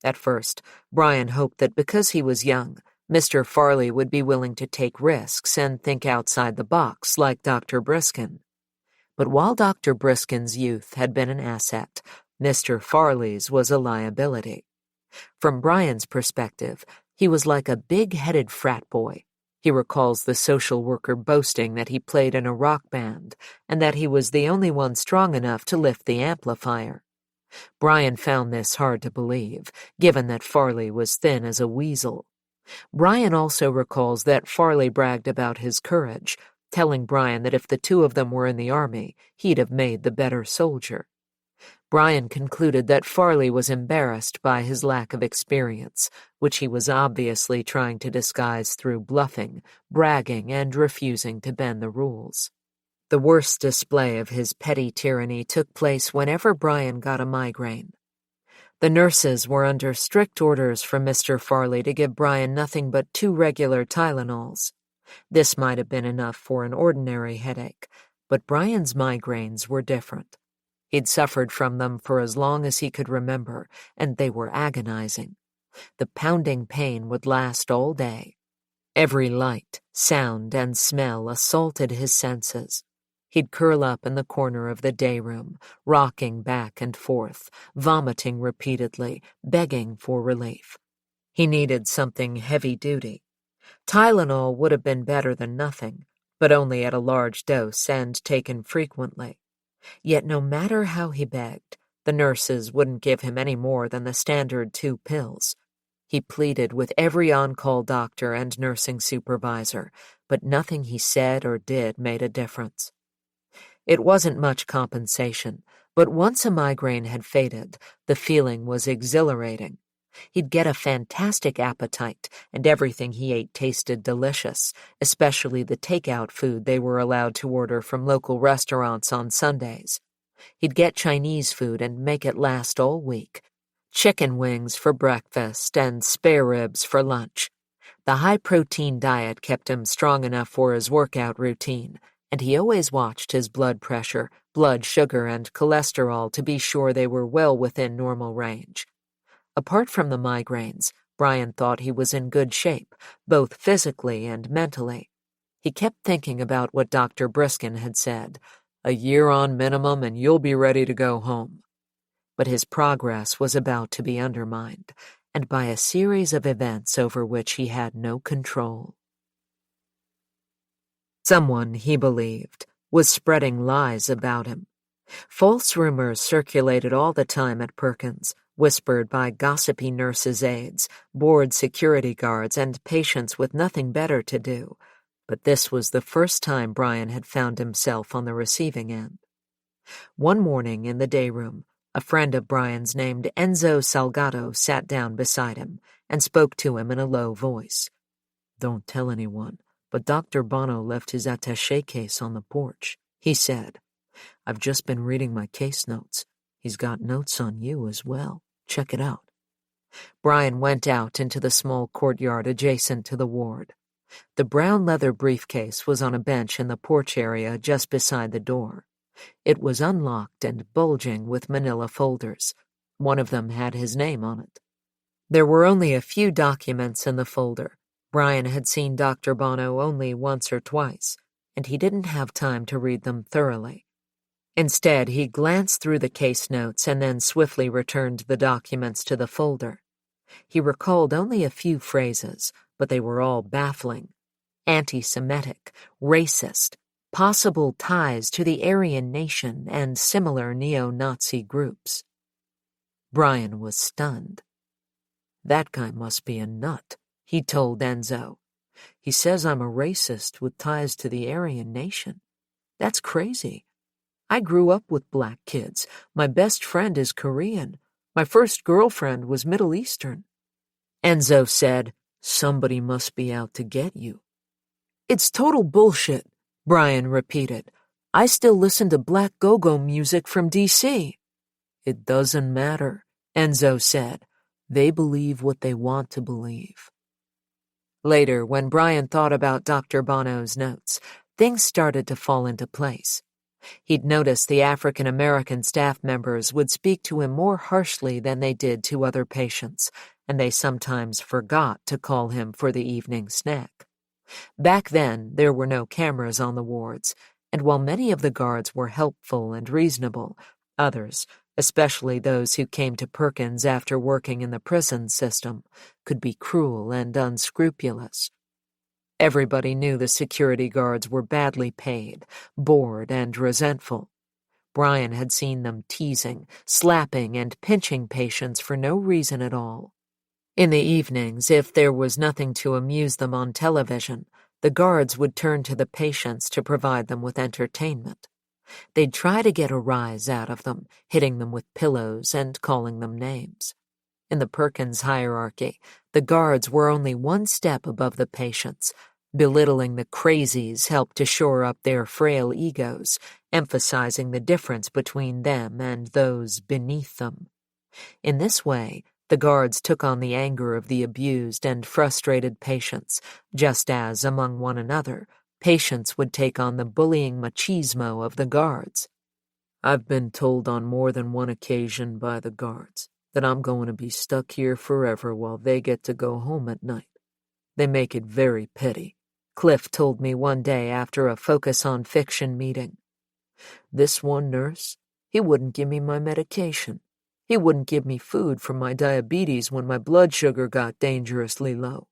At first, Brian hoped that because he was young, Mr. Farley would be willing to take risks and think outside the box like Dr. Briskin. But while Dr. Briskin's youth had been an asset, Mr. Farley's was a liability. From Brian's perspective, he was like a big-headed frat boy. He recalls the social worker boasting that he played in a rock band and that he was the only one strong enough to lift the amplifier. Brian found this hard to believe, given that Farley was thin as a weasel. Brian also recalls that Farley bragged about his courage, telling Brian that if the two of them were in the army, he'd have made the better soldier. Brian concluded that Farley was embarrassed by his lack of experience, which he was obviously trying to disguise through bluffing, bragging, and refusing to bend the rules. The worst display of his petty tyranny took place whenever Brian got a migraine. The nurses were under strict orders from Mr. Farley to give Brian nothing but 2 regular Tylenols. This might have been enough for an ordinary headache, but Brian's migraines were different. He'd suffered from them for as long as he could remember, and they were agonizing. The pounding pain would last all day. Every light, sound, and smell assaulted his senses. He'd curl up in the corner of the day room, rocking back and forth, vomiting repeatedly, begging for relief. He needed something heavy-duty. Tylenol would have been better than nothing, but only at a large dose and taken frequently. Yet no matter how he begged, the nurses wouldn't give him any more than the standard 2 pills. He pleaded with every on-call doctor and nursing supervisor, but nothing he said or did made a difference. It wasn't much compensation, but once a migraine had faded, the feeling was exhilarating. He'd get a fantastic appetite, and everything he ate tasted delicious, especially the takeout food they were allowed to order from local restaurants on Sundays. He'd get Chinese food and make it last all week. Chicken wings for breakfast and spare ribs for lunch. The high-protein diet kept him strong enough for his workout routine, and he always watched his blood pressure, blood sugar, and cholesterol to be sure they were well within normal range. Apart from the migraines, Brian thought he was in good shape, both physically and mentally. He kept thinking about what Dr. Briskin had said, "A year on minimum and you'll be ready to go home." But his progress was about to be undermined. and by a series of events over which he had no control. Someone, he believed, was spreading lies about him. False rumors circulated all the time at Perkins, whispered by gossipy nurses' aides, bored security guards, and patients with nothing better to do. But this was the first time Brian had found himself on the receiving end. One morning in the day room, a friend of Brian's named Enzo Salgado sat down beside him and spoke to him in a low voice. "Don't tell anyone, but Dr. Bono left his attaché case on the porch," he said. "I've just been reading my case notes. He's got notes on you as well. Check it out." Brian went out into the small courtyard adjacent to the ward. The brown leather briefcase was on a bench in the porch area just beside the door. It was unlocked and bulging with manila folders. One of them had his name on it. There were only a few documents in the folder. Brian had seen Dr. Bono only once or twice, and he didn't have time to read them thoroughly. Instead, he glanced through the case notes and then swiftly returned the documents to the folder. He recalled only a few phrases, but they were all baffling. Anti-Semitic, racist, possible ties to the Aryan nation and similar neo-Nazi groups. Brian was stunned. "That guy must be a nut," he told Enzo. "He says I'm a racist with ties to the Aryan nation. That's crazy. I grew up with black kids. My best friend is Korean. My first girlfriend was Middle Eastern." Enzo said, "Somebody must be out to get you." "It's total bullshit," Brian repeated. "I still listen to black go-go music from D.C. "It doesn't matter," Enzo said. "They believe what they want to believe." Later, when Brian thought about Dr. Bono's notes, things started to fall into place. He'd noticed the African-American staff members would speak to him more harshly than they did to other patients, and they sometimes forgot to call him for the evening snack. Back then, there were no cameras on the wards, and while many of the guards were helpful and reasonable, others, especially those who came to Perkins after working in the prison system, could be cruel and unscrupulous. Everybody knew the security guards were badly paid, bored, and resentful. Brian had seen them teasing, slapping, and pinching patients for no reason at all. In the evenings, if there was nothing to amuse them on television, the guards would turn to the patients to provide them with entertainment. They'd try to get a rise out of them, hitting them with pillows and calling them names. In the Perkins hierarchy, the guards were only one step above the patients. Belittling the crazies helped to shore up their frail egos, emphasizing the difference between them and those beneath them. In this way, the guards took on the anger of the abused and frustrated patients, just as, among one another, patients would take on the bullying machismo of the guards. "I've been told on more than one occasion by the guards that I'm going to be stuck here forever while they get to go home at night. They make it very petty," Cliff told me one day after a Focus on Fiction meeting. "This one nurse, he wouldn't give me my medication. He wouldn't give me food for my diabetes when my blood sugar got dangerously low.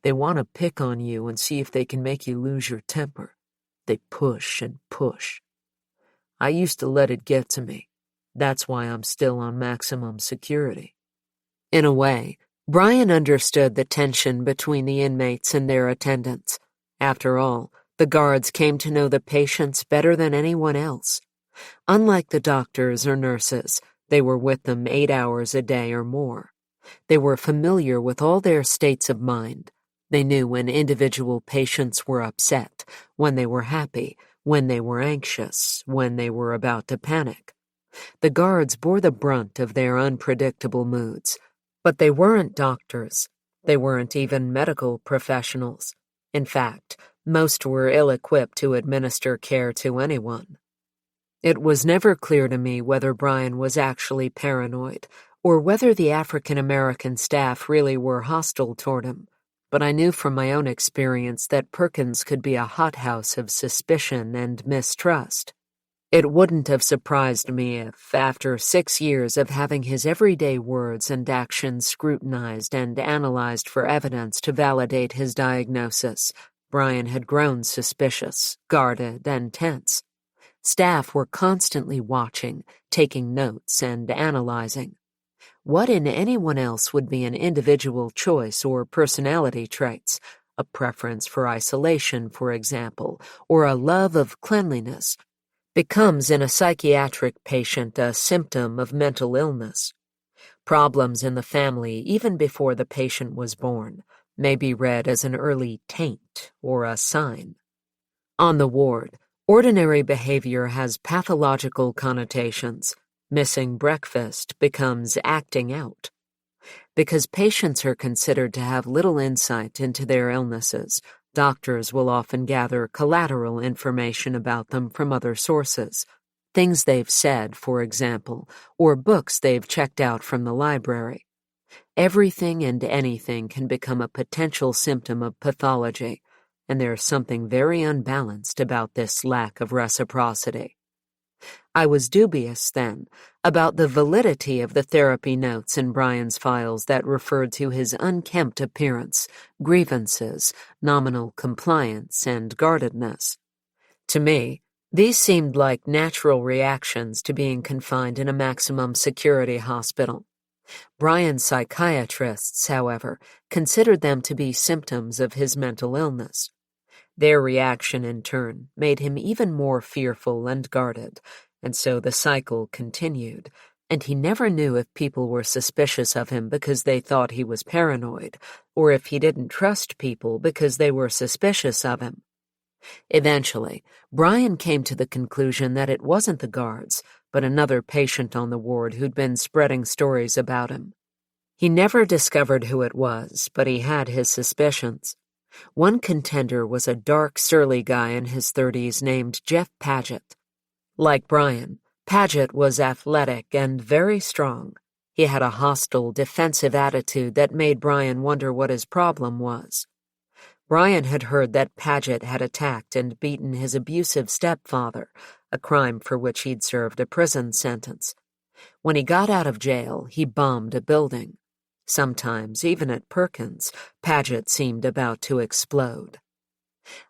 They want to pick on you and see if they can make you lose your temper. They push and push. I used to let it get to me. That's why I'm still on maximum security." In a way, Brian understood the tension between the inmates and their attendants. After all, the guards came to know the patients better than anyone else. Unlike the doctors or nurses, they were with them 8 hours a day or more. They were familiar with all their states of mind. They knew when individual patients were upset, when they were happy, when they were anxious, when they were about to panic. The guards bore the brunt of their unpredictable moods. But they weren't doctors. They weren't even medical professionals. In fact, most were ill-equipped to administer care to anyone. It was never clear to me whether Brian was actually paranoid or whether the African-American staff really were hostile toward him, but I knew from my own experience that Perkins could be a hothouse of suspicion and mistrust. It wouldn't have surprised me if, after 6 years of having his everyday words and actions scrutinized and analyzed for evidence to validate his diagnosis, Brian had grown suspicious, guarded, and tense. Staff were constantly watching, taking notes, and analyzing. What in anyone else would be an individual choice or personality traits, a preference for isolation, for example, or a love of cleanliness, becomes in a psychiatric patient a symptom of mental illness. Problems in the family, even before the patient was born, may be read as an early taint or a sign. On the ward, ordinary behavior has pathological connotations. Missing breakfast becomes acting out. Because patients are considered to have little insight into their illnesses, doctors will often gather collateral information about them from other sources, things they've said, for example, or books they've checked out from the library. Everything and anything can become a potential symptom of pathology, and there's something very unbalanced about this lack of reciprocity. I was dubious, then, about the validity of the therapy notes in Brian's files that referred to his unkempt appearance, grievances, nominal compliance, and guardedness. To me, these seemed like natural reactions to being confined in a maximum security hospital. Brian's psychiatrists, however, considered them to be symptoms of his mental illness. Their reaction, in turn, made him even more fearful and guarded, and so the cycle continued, and he never knew if people were suspicious of him because they thought he was paranoid, or if he didn't trust people because they were suspicious of him. Eventually, Brian came to the conclusion that it wasn't the guards, but another patient on the ward who'd been spreading stories about him. He never discovered who it was, but he had his suspicions. One contender was a dark, surly guy in his 30s named Jeff Paget. Like Brian, Paget was athletic and very strong. He had a hostile, defensive attitude that made Brian wonder what his problem was. Brian had heard that Paget had attacked and beaten his abusive stepfather, a crime for which he'd served a prison sentence. When he got out of jail, he bombed a building. Sometimes, even at Perkins, Paget seemed about to explode.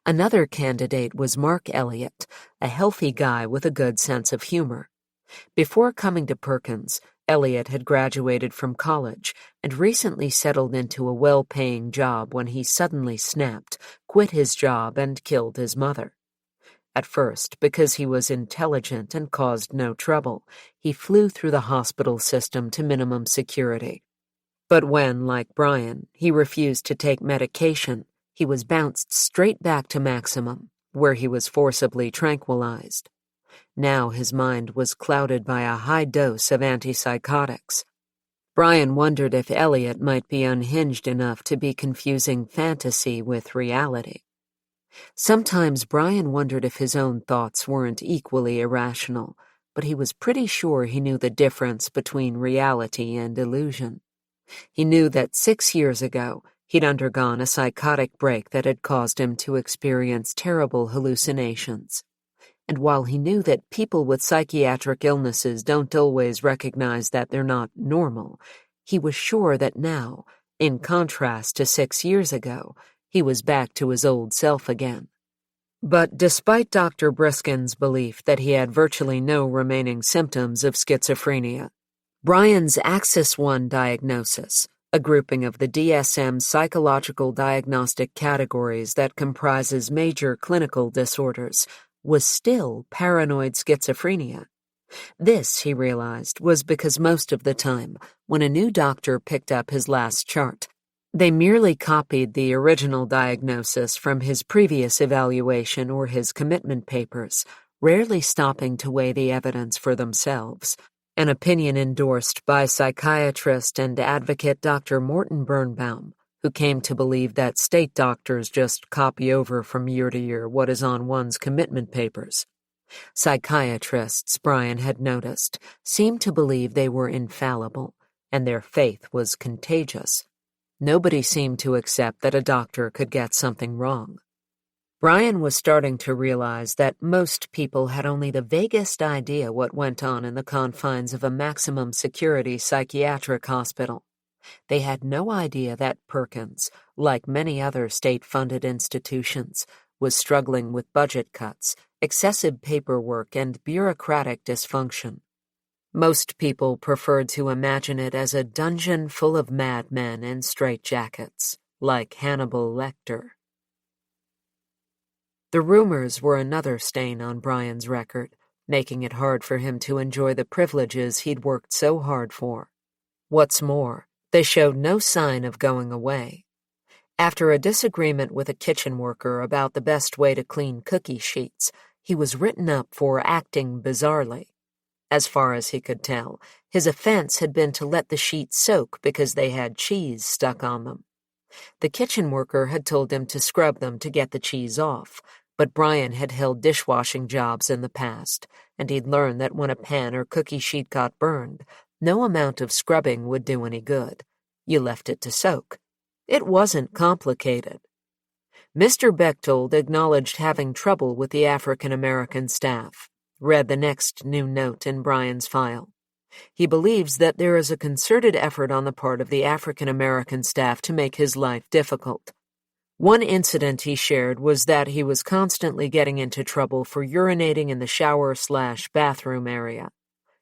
Another candidate was Mark Elliott, a healthy guy with a good sense of humor. Before coming to Perkins, Elliott had graduated from college and recently settled into a well-paying job when he suddenly snapped, quit his job, and killed his mother. At first, because he was intelligent and caused no trouble, he flew through the hospital system to minimum security. But when, like Brian, he refused to take medication, he was bounced straight back to maximum, where he was forcibly tranquilized. Now his mind was clouded by a high dose of antipsychotics. Brian wondered if Elliot might be unhinged enough to be confusing fantasy with reality. Sometimes Brian wondered if his own thoughts weren't equally irrational, but he was pretty sure he knew the difference between reality and illusion. He knew that 6 years ago, he'd undergone a psychotic break that had caused him to experience terrible hallucinations. And while he knew that people with psychiatric illnesses don't always recognize that they're not normal, he was sure that now, in contrast to 6 years ago, he was back to his old self again. But despite Dr. Briskin's belief that he had virtually no remaining symptoms of schizophrenia, Brian's Axis 1 diagnosis, a grouping of the DSM psychological diagnostic categories that comprises major clinical disorders, was still paranoid schizophrenia. This, he realized, was because most of the time, when a new doctor picked up his last chart, they merely copied the original diagnosis from his previous evaluation or his commitment papers, rarely stopping to weigh the evidence for themselves. An opinion endorsed by psychiatrist and advocate Dr. Morton Birnbaum, who came to believe that state doctors just copy over from year to year what is on one's commitment papers. Psychiatrists, Brian had noticed, seemed to believe they were infallible, and their faith was contagious. Nobody seemed to accept that a doctor could get something wrong. Brian was starting to realize that most people had only the vaguest idea what went on in the confines of a maximum security psychiatric hospital. They had no idea that Perkins, like many other state-funded institutions, was struggling with budget cuts, excessive paperwork, and bureaucratic dysfunction. Most people preferred to imagine it as a dungeon full of madmen in straitjackets, like Hannibal Lecter. The rumors were another stain on Brian's record, making it hard for him to enjoy the privileges he'd worked so hard for. What's more, they showed no sign of going away. After a disagreement with a kitchen worker about the best way to clean cookie sheets, he was written up for acting bizarrely. As far as he could tell, his offense had been to let the sheets soak because they had cheese stuck on them. The kitchen worker had told him to scrub them to get the cheese off, but Brian had held dishwashing jobs in the past, and he'd learned that when a pan or cookie sheet got burned, no amount of scrubbing would do any good. You left it to soak. It wasn't complicated. Mr. Bechtold acknowledged having trouble with the African-American staff, read the next new note in Brian's file. He believes that there is a concerted effort on the part of the African-American staff to make his life difficult. One incident he shared was that he was constantly getting into trouble for urinating in the shower/bathroom area.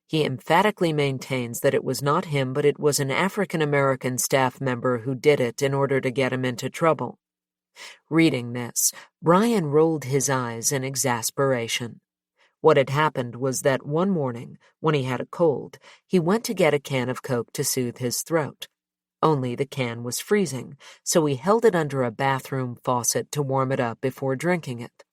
He emphatically maintains that it was not him, but it was an African-American staff member who did it in order to get him into trouble. Reading this, Brian rolled his eyes in exasperation. What had happened was that one morning, when he had a cold, he went to get a can of Coke to soothe his throat. Only the can was freezing, so he held it under a bathroom faucet to warm it up before drinking it.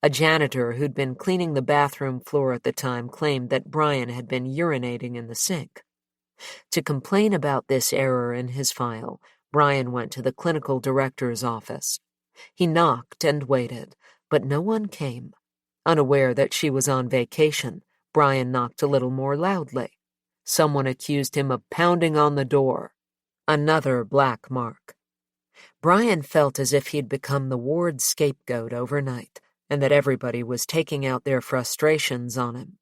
A janitor who'd been cleaning the bathroom floor at the time claimed that Brian had been urinating in the sink. To complain about this error in his file, Brian went to the clinical director's office. He knocked and waited, but no one came. Unaware that she was on vacation, Brian knocked a little more loudly. Someone accused him of pounding on the door. Another black mark. Brian felt as if he'd become the ward's scapegoat overnight, and that everybody was taking out their frustrations on him.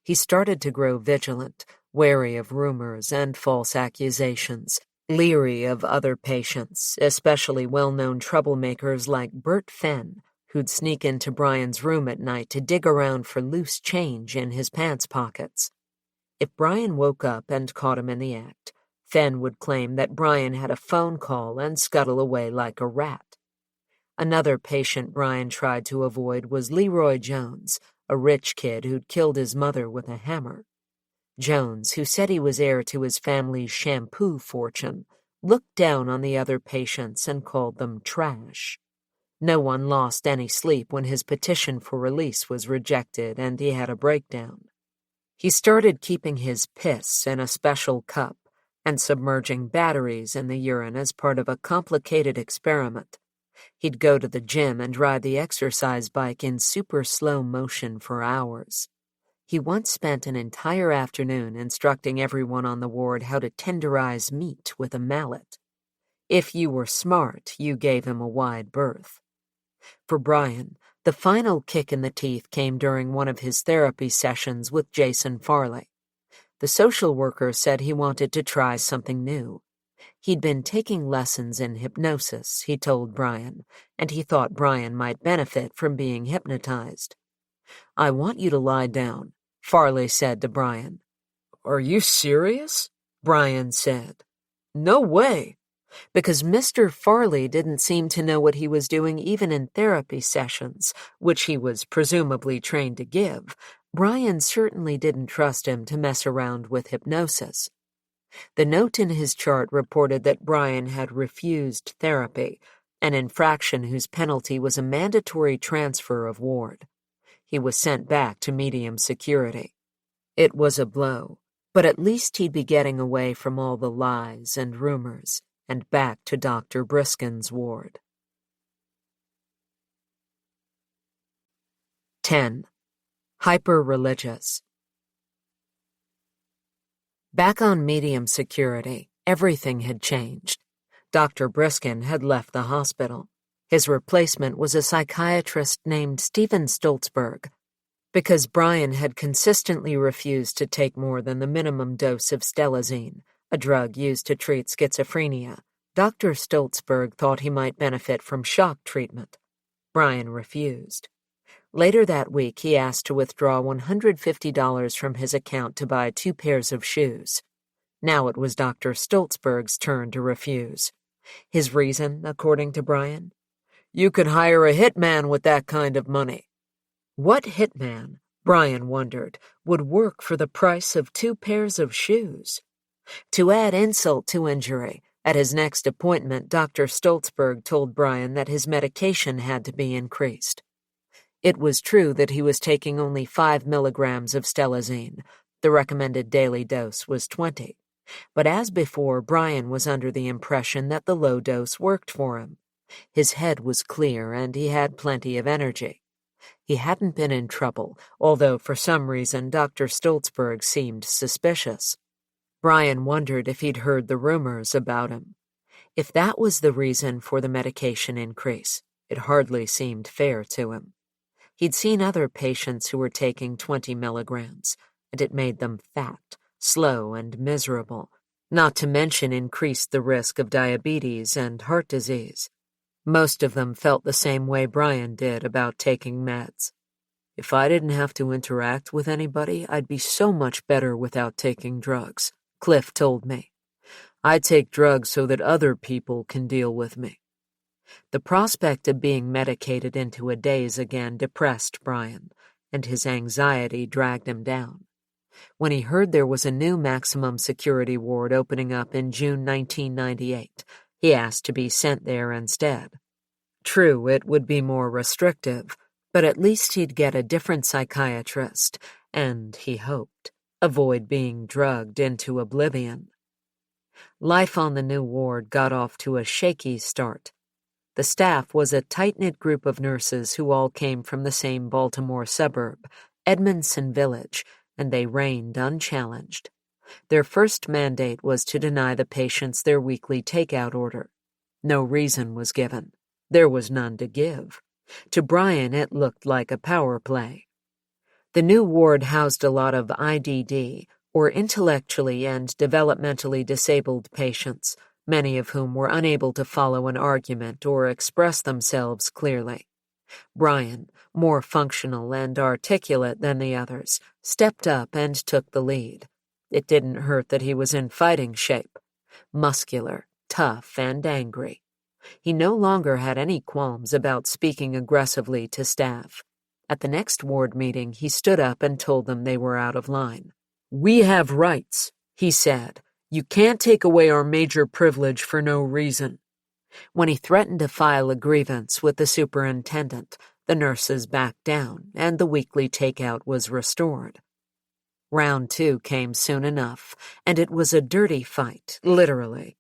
He started to grow vigilant, wary of rumors and false accusations, leery of other patients, especially well-known troublemakers like Bert Fenn, who'd sneak into Brian's room at night to dig around for loose change in his pants pockets. If Brian woke up and caught him in the act, Fenn would claim that Brian had a phone call and scuttle away like a rat. Another patient Brian tried to avoid was Leroy Jones, a rich kid who'd killed his mother with a hammer. Jones, who said he was heir to his family's shampoo fortune, looked down on the other patients and called them trash. No one lost any sleep when his petition for release was rejected and he had a breakdown. He started keeping his piss in a special cup and submerging batteries in the urine as part of a complicated experiment. He'd go to the gym and ride the exercise bike in super slow motion for hours. He once spent an entire afternoon instructing everyone on the ward how to tenderize meat with a mallet. If you were smart, you gave him a wide berth. For Brian, the final kick in the teeth came during one of his therapy sessions with Jason Farley. The social worker said he wanted to try something new. He'd been taking lessons in hypnosis, he told Brian, and he thought Brian might benefit from being hypnotized. "I want you to lie down," Farley said to Brian. "Are you serious?" Brian said. "No way." Because Mr. Farley didn't seem to know what he was doing even in therapy sessions, which he was presumably trained to give, Brian certainly didn't trust him to mess around with hypnosis. The note in his chart reported that Brian had refused therapy, an infraction whose penalty was a mandatory transfer of ward. He was sent back to medium security. It was a blow, but at least he'd be getting away from all the lies and rumors and back to Dr. Briskin's ward. 10. Hyper-religious. Back on medium security, everything had changed. Dr. Briskin had left the hospital. His replacement was a psychiatrist named Stephen Stoltzberg. Because Brian had consistently refused to take more than the minimum dose of stelazine, a drug used to treat schizophrenia, Dr. Stoltzberg thought he might benefit from shock treatment. Brian refused. Later that week, he asked to withdraw $150 from his account to buy 2 pairs of shoes. Now it was Dr. Stoltzberg's turn to refuse. His reason, according to Brian? You could hire a hitman with that kind of money. What hitman, Brian wondered, would work for the price of 2 pairs of shoes? To add insult to injury, at his next appointment, Dr. Stoltzberg told Brian that his medication had to be increased. It was true that he was taking only 5 milligrams of stelazine. The recommended daily dose was 20. But as before, Brian was under the impression that the low dose worked for him. His head was clear and he had plenty of energy. He hadn't been in trouble, although for some reason Dr. Stoltzberg seemed suspicious. Brian wondered if he'd heard the rumors about him. If that was the reason for the medication increase, it hardly seemed fair to him. He'd seen other patients who were taking 20 milligrams, and it made them fat, slow, and miserable, not to mention increased the risk of diabetes and heart disease. Most of them felt the same way Brian did about taking meds. If I didn't have to interact with anybody, I'd be so much better without taking drugs, Cliff told me. I take drugs so that other people can deal with me. The prospect of being medicated into a daze again depressed Brian, and his anxiety dragged him down. When he heard there was a new maximum security ward opening up in June 1998, he asked to be sent there instead. True, it would be more restrictive, but at least he'd get a different psychiatrist and, he hoped, avoid being drugged into oblivion. Life on the new ward got off to a shaky start. The staff was a tight-knit group of nurses who all came from the same Baltimore suburb, Edmondson Village, and they reigned unchallenged. Their first mandate was to deny the patients their weekly takeout order. No reason was given. There was none to give. To Brian, it looked like a power play. The new ward housed a lot of IDD, or intellectually and developmentally disabled patients, many of whom were unable to follow an argument or express themselves clearly. Brian, more functional and articulate than the others, stepped up and took the lead. It didn't hurt that he was in fighting shape. Muscular, tough, and angry. He no longer had any qualms about speaking aggressively to staff. At the next ward meeting, he stood up and told them they were out of line. "We have rights," he said. "You can't take away our major privilege for no reason." When he threatened to file a grievance with the superintendent, the nurses backed down, and the weekly takeout was restored. Round 2 came soon enough, and it was a dirty fight, literally.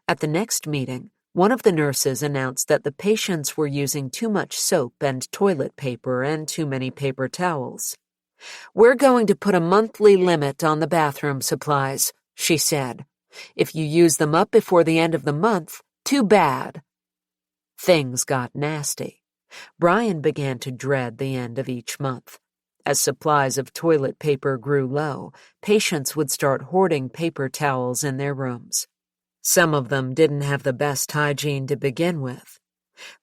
At the next meeting, one of the nurses announced that the patients were using too much soap and toilet paper and too many paper towels. "We're going to put a monthly limit on the bathroom supplies," she said. "If you use them up before the end of the month, too bad." Things got nasty. Brian began to dread the end of each month. As supplies of toilet paper grew low, patients would start hoarding paper towels in their rooms. Some of them didn't have the best hygiene to begin with.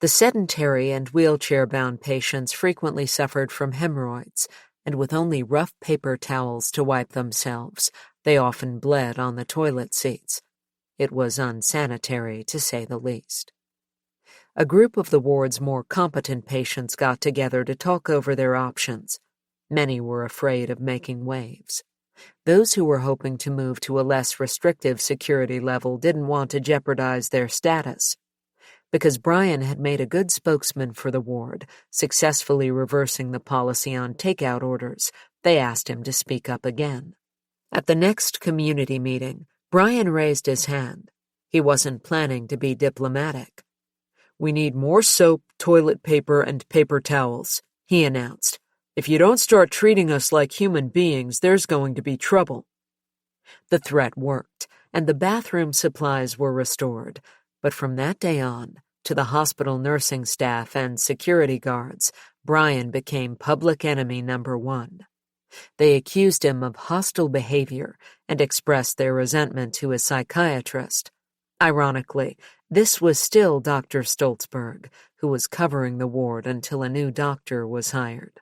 The sedentary and wheelchair-bound patients frequently suffered from hemorrhoids, and with only rough paper towels to wipe themselves, they often bled on the toilet seats. It was unsanitary, to say the least. A group of the ward's more competent patients got together to talk over their options. Many were afraid of making waves. Those who were hoping to move to a less restrictive security level didn't want to jeopardize their status. Because Brian had made a good spokesman for the ward, successfully reversing the policy on takeout orders, they asked him to speak up again. At the next community meeting, Brian raised his hand. He wasn't planning to be diplomatic. "We need more soap, toilet paper, and paper towels," he announced. "If you don't start treating us like human beings, there's going to be trouble." The threat worked, and the bathroom supplies were restored, but from that day on, To the hospital nursing staff and security guards, Brian became public enemy number one. They accused him of hostile behavior and expressed their resentment to his psychiatrist. Ironically, this was still Dr. Stoltzberg, who was covering the ward until a new doctor was hired.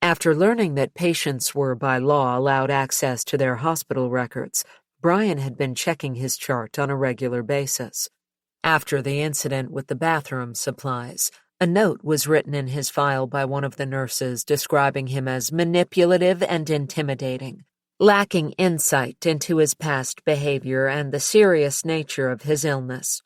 After learning that patients were by law allowed access to their hospital records, Brian had been checking his chart on a regular basis. After the incident with the bathroom supplies, a note was written in his file by one of the nurses describing him as manipulative and intimidating, lacking insight into his past behavior and the serious nature of his illness.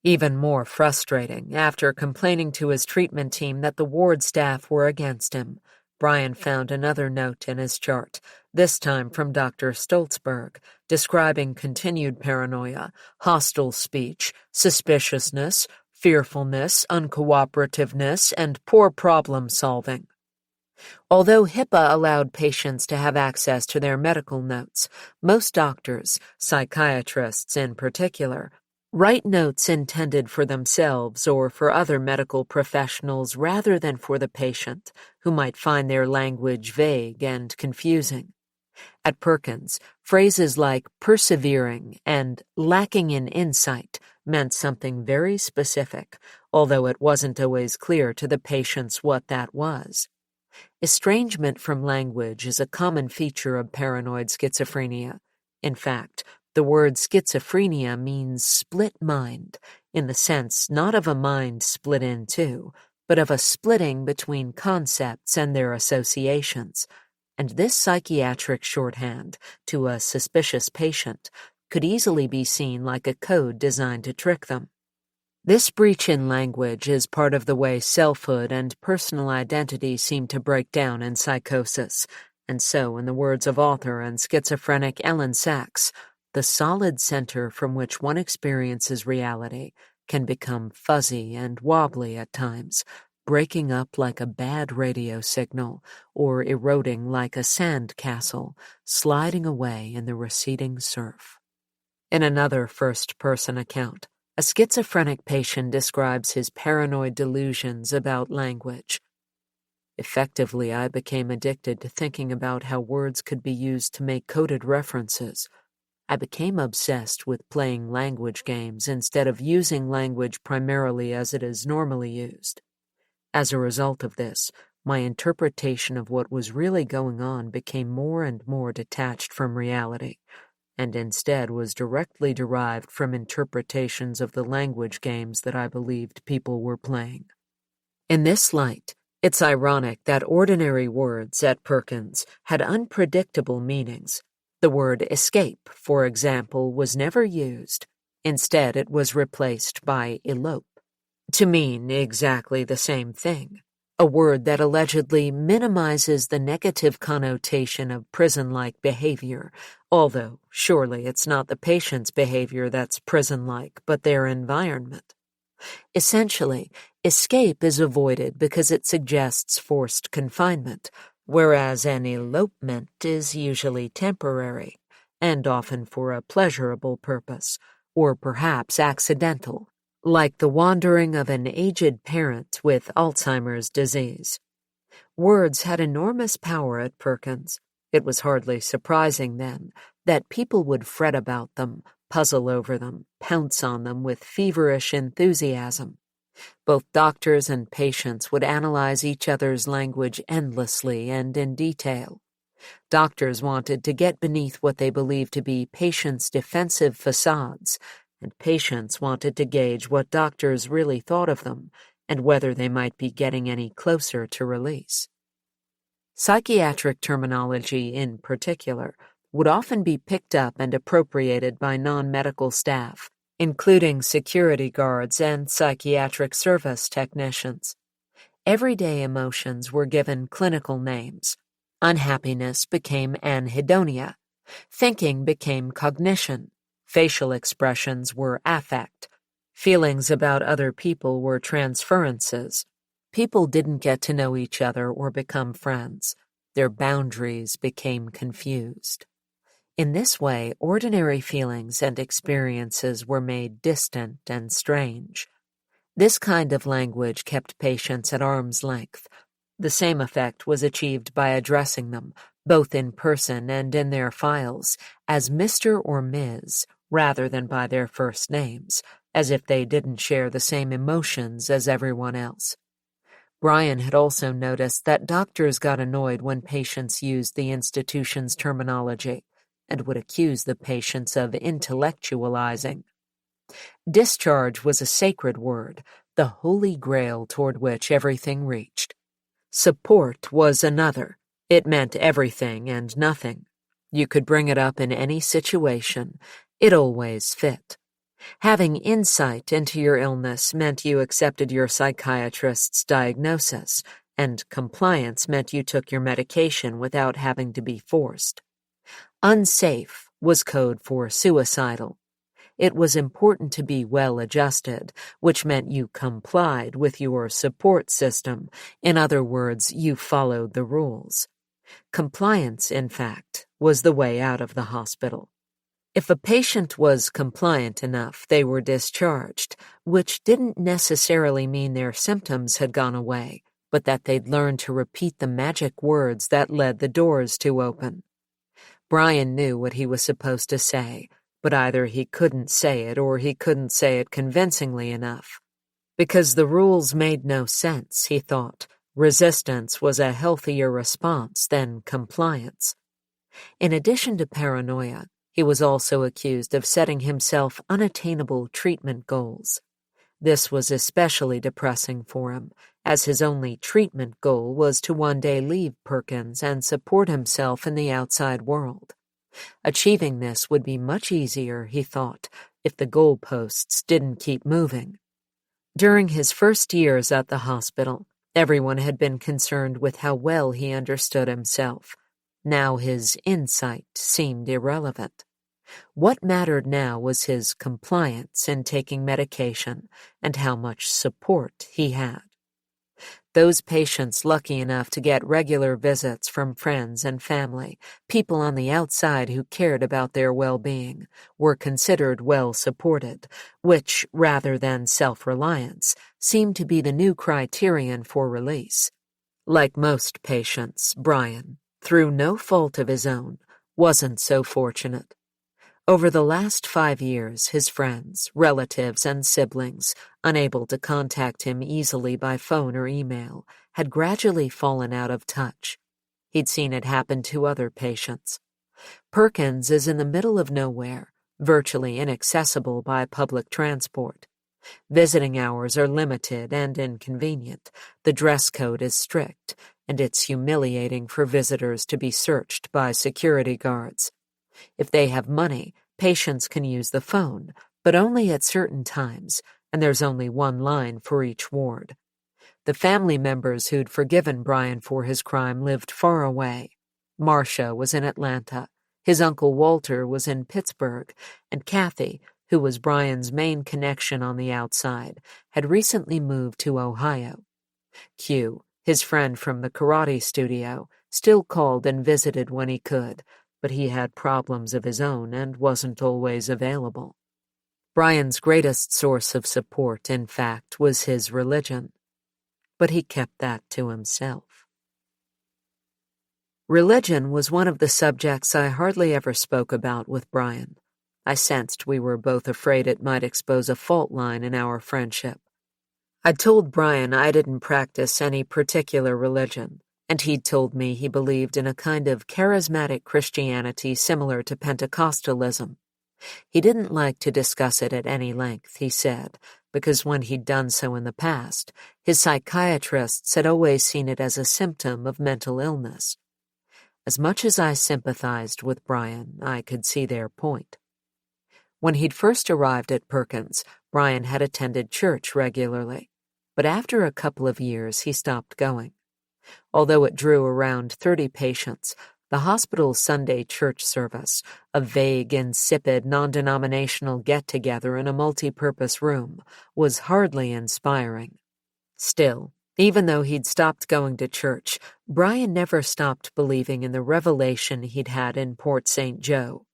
Even more frustrating, after complaining to his treatment team that the ward staff were against him, Brian found another note in his chart, this time from Dr. Stoltzberg, describing continued paranoia, hostile speech, suspiciousness, fearfulness, uncooperativeness, and poor problem-solving. Although HIPAA allowed patients to have access to their medical notes, most doctors, psychiatrists in particular, write notes intended for themselves or for other medical professionals rather than for the patient, who might find their language vague and confusing. At Perkins, phrases like persevering and lacking in insight meant something very specific, although it wasn't always clear to the patients what that was. Estrangement from language is a common feature of paranoid schizophrenia. In fact, the word schizophrenia means split mind, in the sense not of a mind split in two, but of a splitting between concepts and their associations. And this psychiatric shorthand, to a suspicious patient, could easily be seen like a code designed to trick them. This breach in language is part of the way selfhood and personal identity seem to break down in psychosis, and so, in the words of author and schizophrenic Ellen Sachs, the solid center from which one experiences reality can become fuzzy and wobbly at times, breaking up like a bad radio signal or eroding like a sand castle, sliding away in the receding surf. In another first-person account, a schizophrenic patient describes his paranoid delusions about language. Effectively, I became addicted to thinking about how words could be used to make coded references. I became obsessed with playing language games instead of using language primarily as it is normally used. As a result of this, my interpretation of what was really going on became more and more detached from reality, and instead was directly derived from interpretations of the language games that I believed people were playing. In this light, it's ironic that ordinary words at Perkins had unpredictable meanings. The word escape, for example, was never used. Instead, it was replaced by elope, to mean exactly the same thing, a word that allegedly minimizes the negative connotation of prison-like behavior, although surely it's not the patient's behavior that's prison-like, but their environment. Essentially, escape is avoided because it suggests forced confinement, whereas an elopement is usually temporary, and often for a pleasurable purpose, or perhaps accidental, like the wandering of an aged parent with Alzheimer's disease. Words had enormous power at Perkins. It was hardly surprising, then, that people would fret about them, puzzle over them, pounce on them with feverish enthusiasm. Both doctors and patients would analyze each other's language endlessly and in detail. Doctors wanted to get beneath what they believed to be patients' defensive facades, and patients wanted to gauge what doctors really thought of them and whether they might be getting any closer to release. Psychiatric terminology, in particular, would often be picked up and appropriated by non-medical staff, including security guards and psychiatric service technicians. Everyday emotions were given clinical names. Unhappiness became anhedonia. Thinking became cognition. Facial expressions were affect. Feelings about other people were transferences. People didn't get to know each other or become friends. Their boundaries became confused. In this way, ordinary feelings and experiences were made distant and strange. This kind of language kept patients at arm's length. The same effect was achieved by addressing them, both in person and in their files, as Mr. or Ms., rather than by their first names, as if they didn't share the same emotions as everyone else. Brian had also noticed that doctors got annoyed when patients used the institution's terminology and would accuse the patients of intellectualizing. Discharge was a sacred word, the holy grail toward which everything reached. Support was another. It meant everything and nothing. You could bring it up in any situation. It always fit. Having insight into your illness meant you accepted your psychiatrist's diagnosis, and compliance meant you took your medication without having to be forced. Unsafe was code for suicidal. It was important to be well-adjusted, which meant you complied with your support system. In other words, you followed the rules. Compliance, in fact, was the way out of the hospital. If a patient was compliant enough, they were discharged, which didn't necessarily mean their symptoms had gone away, but that they'd learned to repeat the magic words that led the doors to open. Brian knew what he was supposed to say, but either he couldn't say it or he couldn't say it convincingly enough. Because the rules made no sense, he thought, resistance was a healthier response than compliance. In addition to paranoia, he was also accused of setting himself unattainable treatment goals. This was especially depressing for him, as his only treatment goal was to one day leave Perkins and support himself in the outside world. Achieving this would be much easier, he thought, if the goalposts didn't keep moving. During his first years at the hospital, everyone had been concerned with how well he understood himself. Now his insight seemed irrelevant. What mattered now was his compliance in taking medication and how much support he had. Those patients lucky enough to get regular visits from friends and family, people on the outside who cared about their well-being, were considered well-supported, which, rather than self-reliance, seemed to be the new criterion for release. Like most patients, Brian, through no fault of his own, wasn't so fortunate. Over the last 5 years, his friends, relatives, and siblings, unable to contact him easily by phone or email, had gradually fallen out of touch. He'd seen it happen to other patients. Perkins is in the middle of nowhere, virtually inaccessible by public transport. Visiting hours are limited and inconvenient. The dress code is strict, and it's humiliating for visitors to be searched by security guards. If they have money, patients can use the phone, but only at certain times, and there's only one line for each ward. The family members who'd forgiven Brian for his crime lived far away. Marcia was in Atlanta, his uncle Walter was in Pittsburgh, and Kathy, who was Brian's main connection on the outside, had recently moved to Ohio. Q, his friend from the karate studio, still called and visited when he could, but he had problems of his own and wasn't always available. Brian's greatest source of support, in fact, was his religion, but he kept that to himself. Religion was one of the subjects I hardly ever spoke about with Brian. I sensed we were both afraid it might expose a fault line in our friendship. I told Brian I didn't practice any particular religion, and he'd told me he believed in a kind of charismatic Christianity similar to Pentecostalism. He didn't like to discuss it at any length, he said, because when he'd done so in the past, his psychiatrists had always seen it as a symptom of mental illness. As much as I sympathized with Brian, I could see their point. When he'd first arrived at Perkins, Brian had attended church regularly, but after a couple of years he stopped going. Although it drew around 30 patients, the hospital's Sunday church service, a vague, insipid, non-denominational get-together in a multi-purpose room, was hardly inspiring. Still, even though he'd stopped going to church, Brian never stopped believing in the revelation he'd had in Port St. Joe.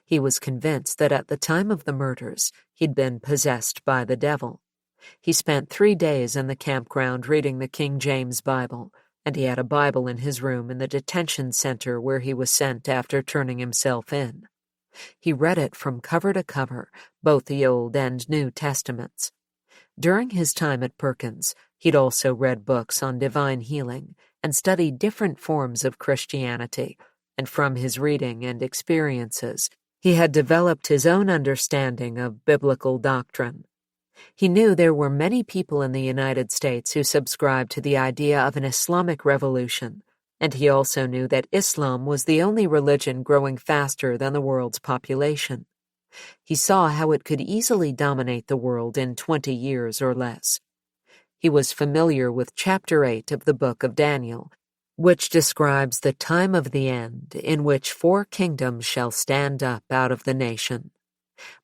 He was convinced that at the time of the murders, he'd been possessed by the devil. He spent 3 days in the campground reading the King James Bible, and he had a Bible in his room in the detention center where he was sent after turning himself in. He read it from cover to cover, both the Old and New Testaments. During his time at Perkins, he'd also read books on divine healing and studied different forms of Christianity, and from his reading and experiences, he had developed his own understanding of biblical doctrine. He knew there were many people in the United States who subscribed to the idea of an Islamic revolution, and he also knew that Islam was the only religion growing faster than the world's population. He saw how it could easily dominate the world in 20 years or less. He was familiar with Chapter 8 of the Book of Daniel, which describes the time of the end in which 4 kingdoms shall stand up out of the nation.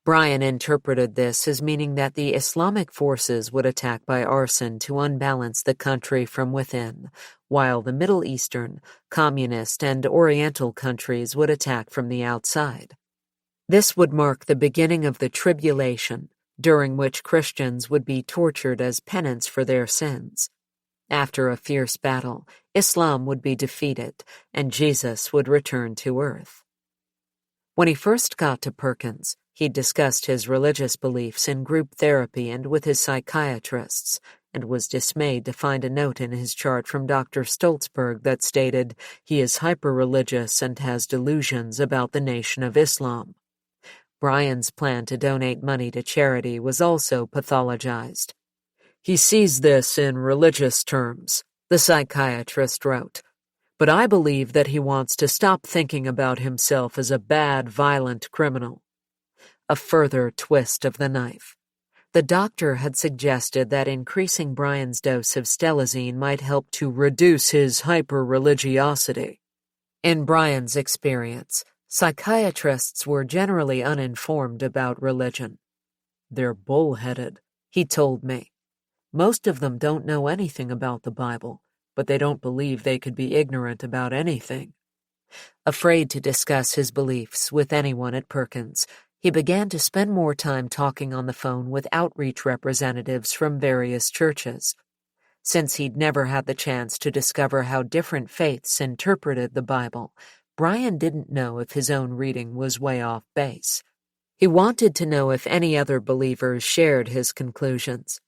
Brian interpreted this as meaning that the Islamic forces would attack by arson to unbalance the country from within, while the Middle Eastern, communist, and Oriental countries would attack from the outside. This would mark the beginning of the tribulation, during which Christians would be tortured as penance for their sins. After a fierce battle, Islam would be defeated, and Jesus would return to earth. When he first got to Perkins, he discussed his religious beliefs in group therapy and with his psychiatrists, and was dismayed to find a note in his chart from Dr. Stoltzberg that stated he is hyper-religious and has delusions about the Nation of Islam. Brian's plan to donate money to charity was also pathologized. He sees this in religious terms, the psychiatrist wrote, but I believe that he wants to stop thinking about himself as a bad, violent criminal. A further twist of the knife. The doctor had suggested that increasing Brian's dose of stelazine might help to reduce his hyper-religiosity. In Brian's experience, psychiatrists were generally uninformed about religion. They're bullheaded, he told me. Most of them don't know anything about the Bible, but they don't believe they could be ignorant about anything. Afraid to discuss his beliefs with anyone at Perkins, he began to spend more time talking on the phone with outreach representatives from various churches. Since he'd never had the chance to discover how different faiths interpreted the Bible, Brian didn't know if his own reading was way off base. He wanted to know if any other believers shared his conclusions.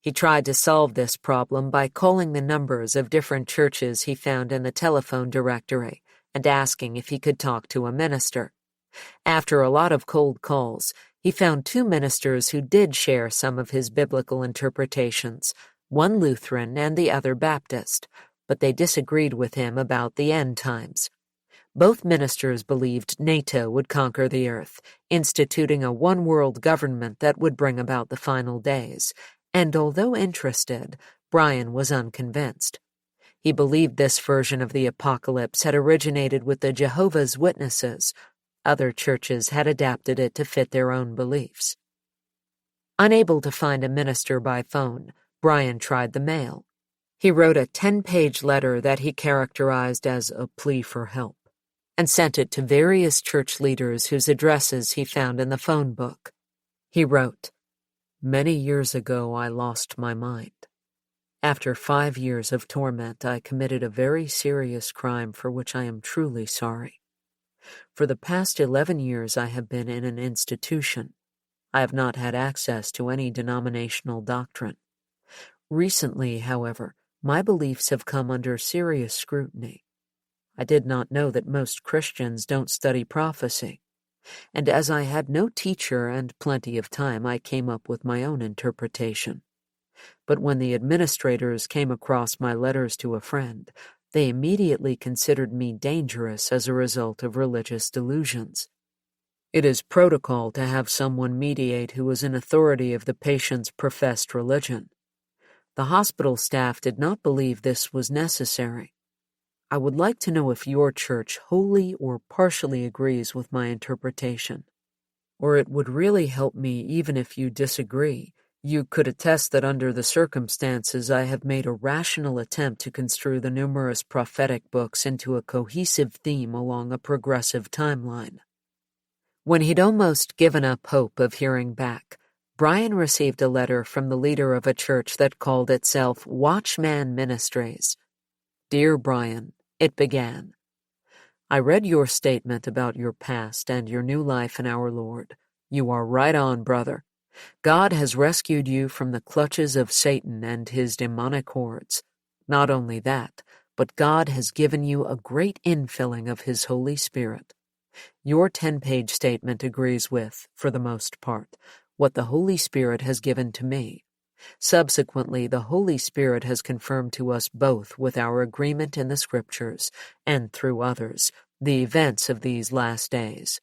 He tried to solve this problem by calling the numbers of different churches he found in the telephone directory and asking if he could talk to a minister. After a lot of cold calls, he found 2 ministers who did share some of his biblical interpretations, one Lutheran and the other Baptist, but they disagreed with him about the end times. Both ministers believed NATO would conquer the earth, instituting a one-world government that would bring about the final days, and although interested, Brian was unconvinced. He believed this version of the apocalypse had originated with the Jehovah's Witnesses. Other churches had adapted it to fit their own beliefs. Unable to find a minister by phone, Brian tried the mail. He wrote a 10-page letter that he characterized as a plea for help, and sent it to various church leaders whose addresses he found in the phone book. He wrote, "Many years ago I lost my mind. After 5 years of torment, I committed a very serious crime for which I am truly sorry. For the past 11 years I have been in an institution. I have not had access to any denominational doctrine. Recently, however, my beliefs have come under serious scrutiny. I did not know that most Christians don't study prophecy, and as I had no teacher and plenty of time, I came up with my own interpretation. But when the administrators came across my letters to a friend, they immediately considered me dangerous as a result of religious delusions. It is protocol to have someone mediate who is in authority of the patient's professed religion. The hospital staff did not believe this was necessary. I would like to know if your church wholly or partially agrees with my interpretation. Or it would really help me even if you disagree. You could attest that under the circumstances I have made a rational attempt to construe the numerous prophetic books into a cohesive theme along a progressive timeline." When he'd almost given up hope of hearing back, Brian received a letter from the leader of a church that called itself Watchman Ministries. "Dear Brian," it began, "I read your statement about your past and your new life in our Lord. You are right on, brother. God has rescued you from the clutches of Satan and his demonic hordes. Not only that, but God has given you a great infilling of his Holy Spirit. Your 10-page statement agrees with, for the most part, what the Holy Spirit has given to me. Subsequently, the Holy Spirit has confirmed to us both with our agreement in the Scriptures, and through others, the events of these last days.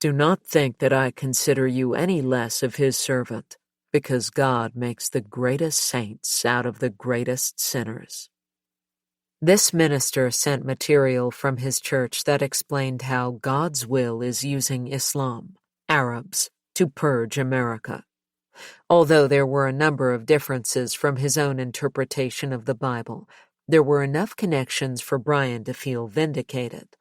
Do not think that I consider you any less of his servant, because God makes the greatest saints out of the greatest sinners." This minister sent material from his church that explained how God's will is using Islam, Arabs, to purge America. Although there were a number of differences from his own interpretation of the Bible, there were enough connections for Brian to feel vindicated.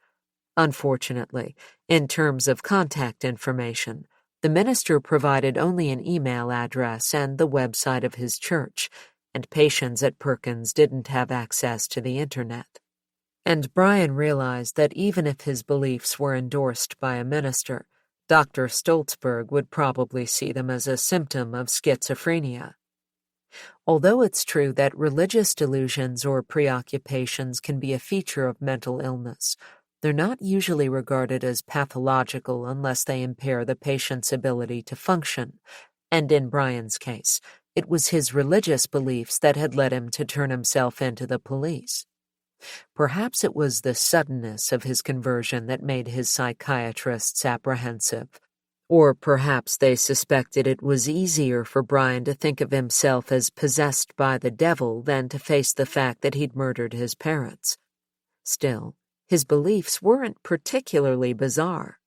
Unfortunately, in terms of contact information, the minister provided only an email address and the website of his church, and patients at Perkins didn't have access to the internet. And Brian realized that even if his beliefs were endorsed by a minister, Dr. Stoltzberg would probably see them as a symptom of schizophrenia. Although it's true that religious delusions or preoccupations can be a feature of mental illness, they're not usually regarded as pathological unless they impair the patient's ability to function, and in Brian's case, it was his religious beliefs that had led him to turn himself in to the police. Perhaps it was the suddenness of his conversion that made his psychiatrists apprehensive, or perhaps they suspected it was easier for Brian to think of himself as possessed by the devil than to face the fact that he'd murdered his parents. Still, his beliefs weren't particularly bizarre.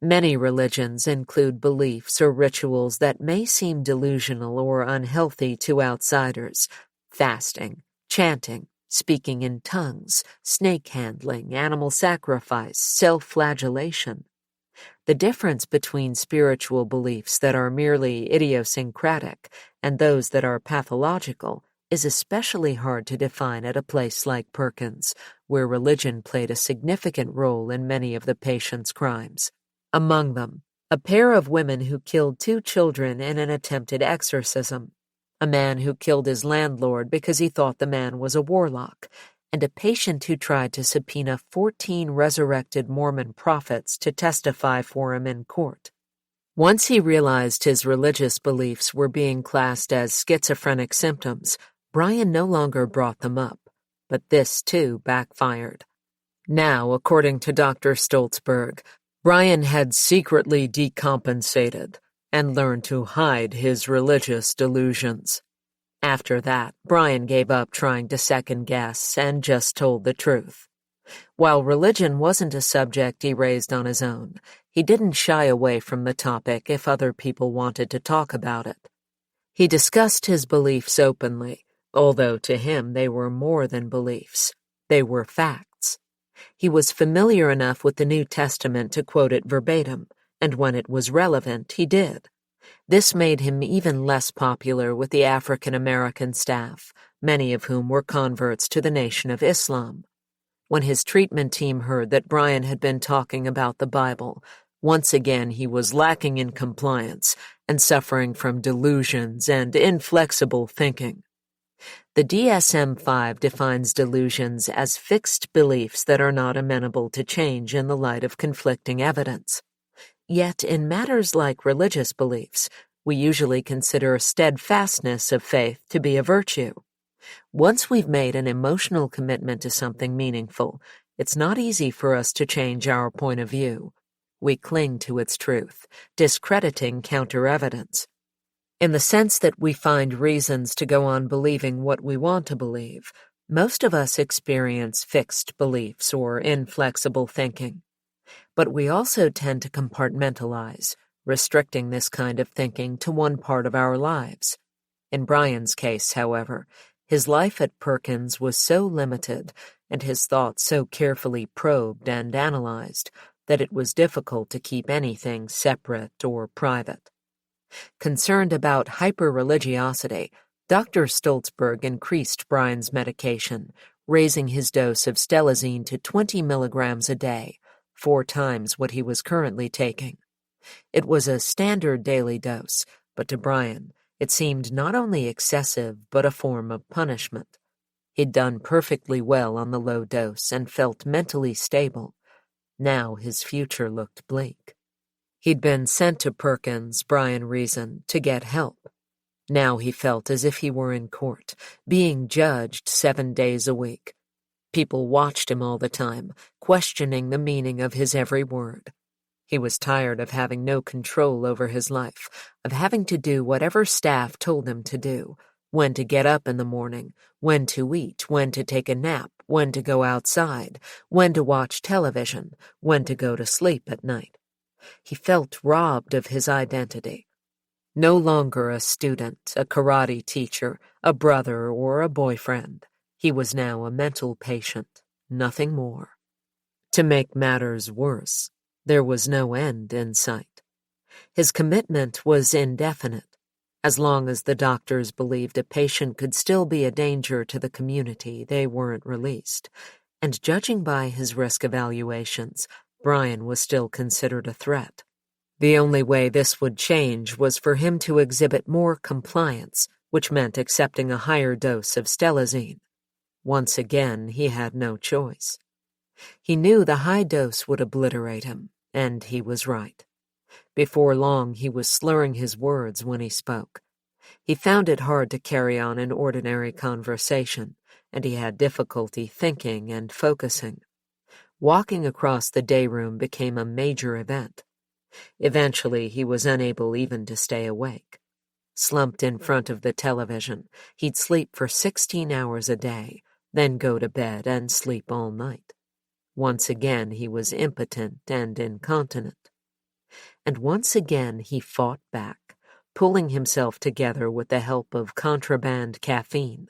Many religions include beliefs or rituals that may seem delusional or unhealthy to outsiders: fasting, chanting, speaking in tongues, snake handling, animal sacrifice, self-flagellation. The difference between spiritual beliefs that are merely idiosyncratic and those that are pathological is especially hard to define at a place like Perkins, where religion played a significant role in many of the patients' crimes. Among them, a pair of women who killed 2 children in an attempted exorcism, a man who killed his landlord because he thought the man was a warlock, and a patient who tried to subpoena 14 resurrected Mormon prophets to testify for him in court. Once he realized his religious beliefs were being classed as schizophrenic symptoms, Brian no longer brought them up, but this too backfired. Now, according to Dr. Stoltzberg, Brian had secretly decompensated and learned to hide his religious delusions. After that, Brian gave up trying to second-guess and just told the truth. While religion wasn't a subject he raised on his own, he didn't shy away from the topic if other people wanted to talk about it. He discussed his beliefs openly, although to him they were more than beliefs. They were facts. He was familiar enough with the New Testament to quote it verbatim, and when it was relevant, he did. This made him even less popular with the African American staff, many of whom were converts to the Nation of Islam. When his treatment team heard that Brian had been talking about the Bible, once again he was lacking in compliance and suffering from delusions and inflexible thinking. The DSM-5 defines delusions as fixed beliefs that are not amenable to change in the light of conflicting evidence. Yet, in matters like religious beliefs, we usually consider steadfastness of faith to be a virtue. Once we've made an emotional commitment to something meaningful, it's not easy for us to change our point of view. We cling to its truth, discrediting counter-evidence. In the sense that we find reasons to go on believing what we want to believe, most of us experience fixed beliefs or inflexible thinking. But we also tend to compartmentalize, restricting this kind of thinking to one part of our lives. In Brian's case, however, his life at Perkins was so limited and his thoughts so carefully probed and analyzed that it was difficult to keep anything separate or private. Concerned about hyper-religiosity, Dr. Stoltzberg increased Brian's medication, raising his dose of stelazine to 20 milligrams a day, 4 times what he was currently taking. It was a standard daily dose, but to Brian, it seemed not only excessive but a form of punishment. He'd done perfectly well on the low dose and felt mentally stable. Now his future looked bleak. He'd been sent to Perkins, Brian reasoned, to get help. Now he felt as if he were in court, being judged 7 days a week. People watched him all the time, questioning the meaning of his every word. He was tired of having no control over his life, of having to do whatever staff told him to do, when to get up in the morning, when to eat, when to take a nap, when to go outside, when to watch television, when to go to sleep at night. He felt robbed of his identity. No longer a student, a karate teacher, a brother, or a boyfriend. He was now a mental patient, nothing more. To make matters worse, there was no end in sight. His commitment was indefinite. As long as the doctors believed a patient could still be a danger to the community, they weren't released. And judging by his risk evaluations, Brian was still considered a threat. The only way this would change was for him to exhibit more compliance, which meant accepting a higher dose of stelazine. Once again, he had no choice. He knew the high dose would obliterate him, and he was right. Before long, he was slurring his words when he spoke. He found it hard to carry on an ordinary conversation, and he had difficulty thinking and focusing. Walking across the day room became a major event. Eventually, he was unable even to stay awake. Slumped in front of the television, he'd sleep for 16 hours a day, then go to bed and sleep all night. Once again, he was impotent and incontinent. And once again, he fought back, pulling himself together with the help of contraband caffeine.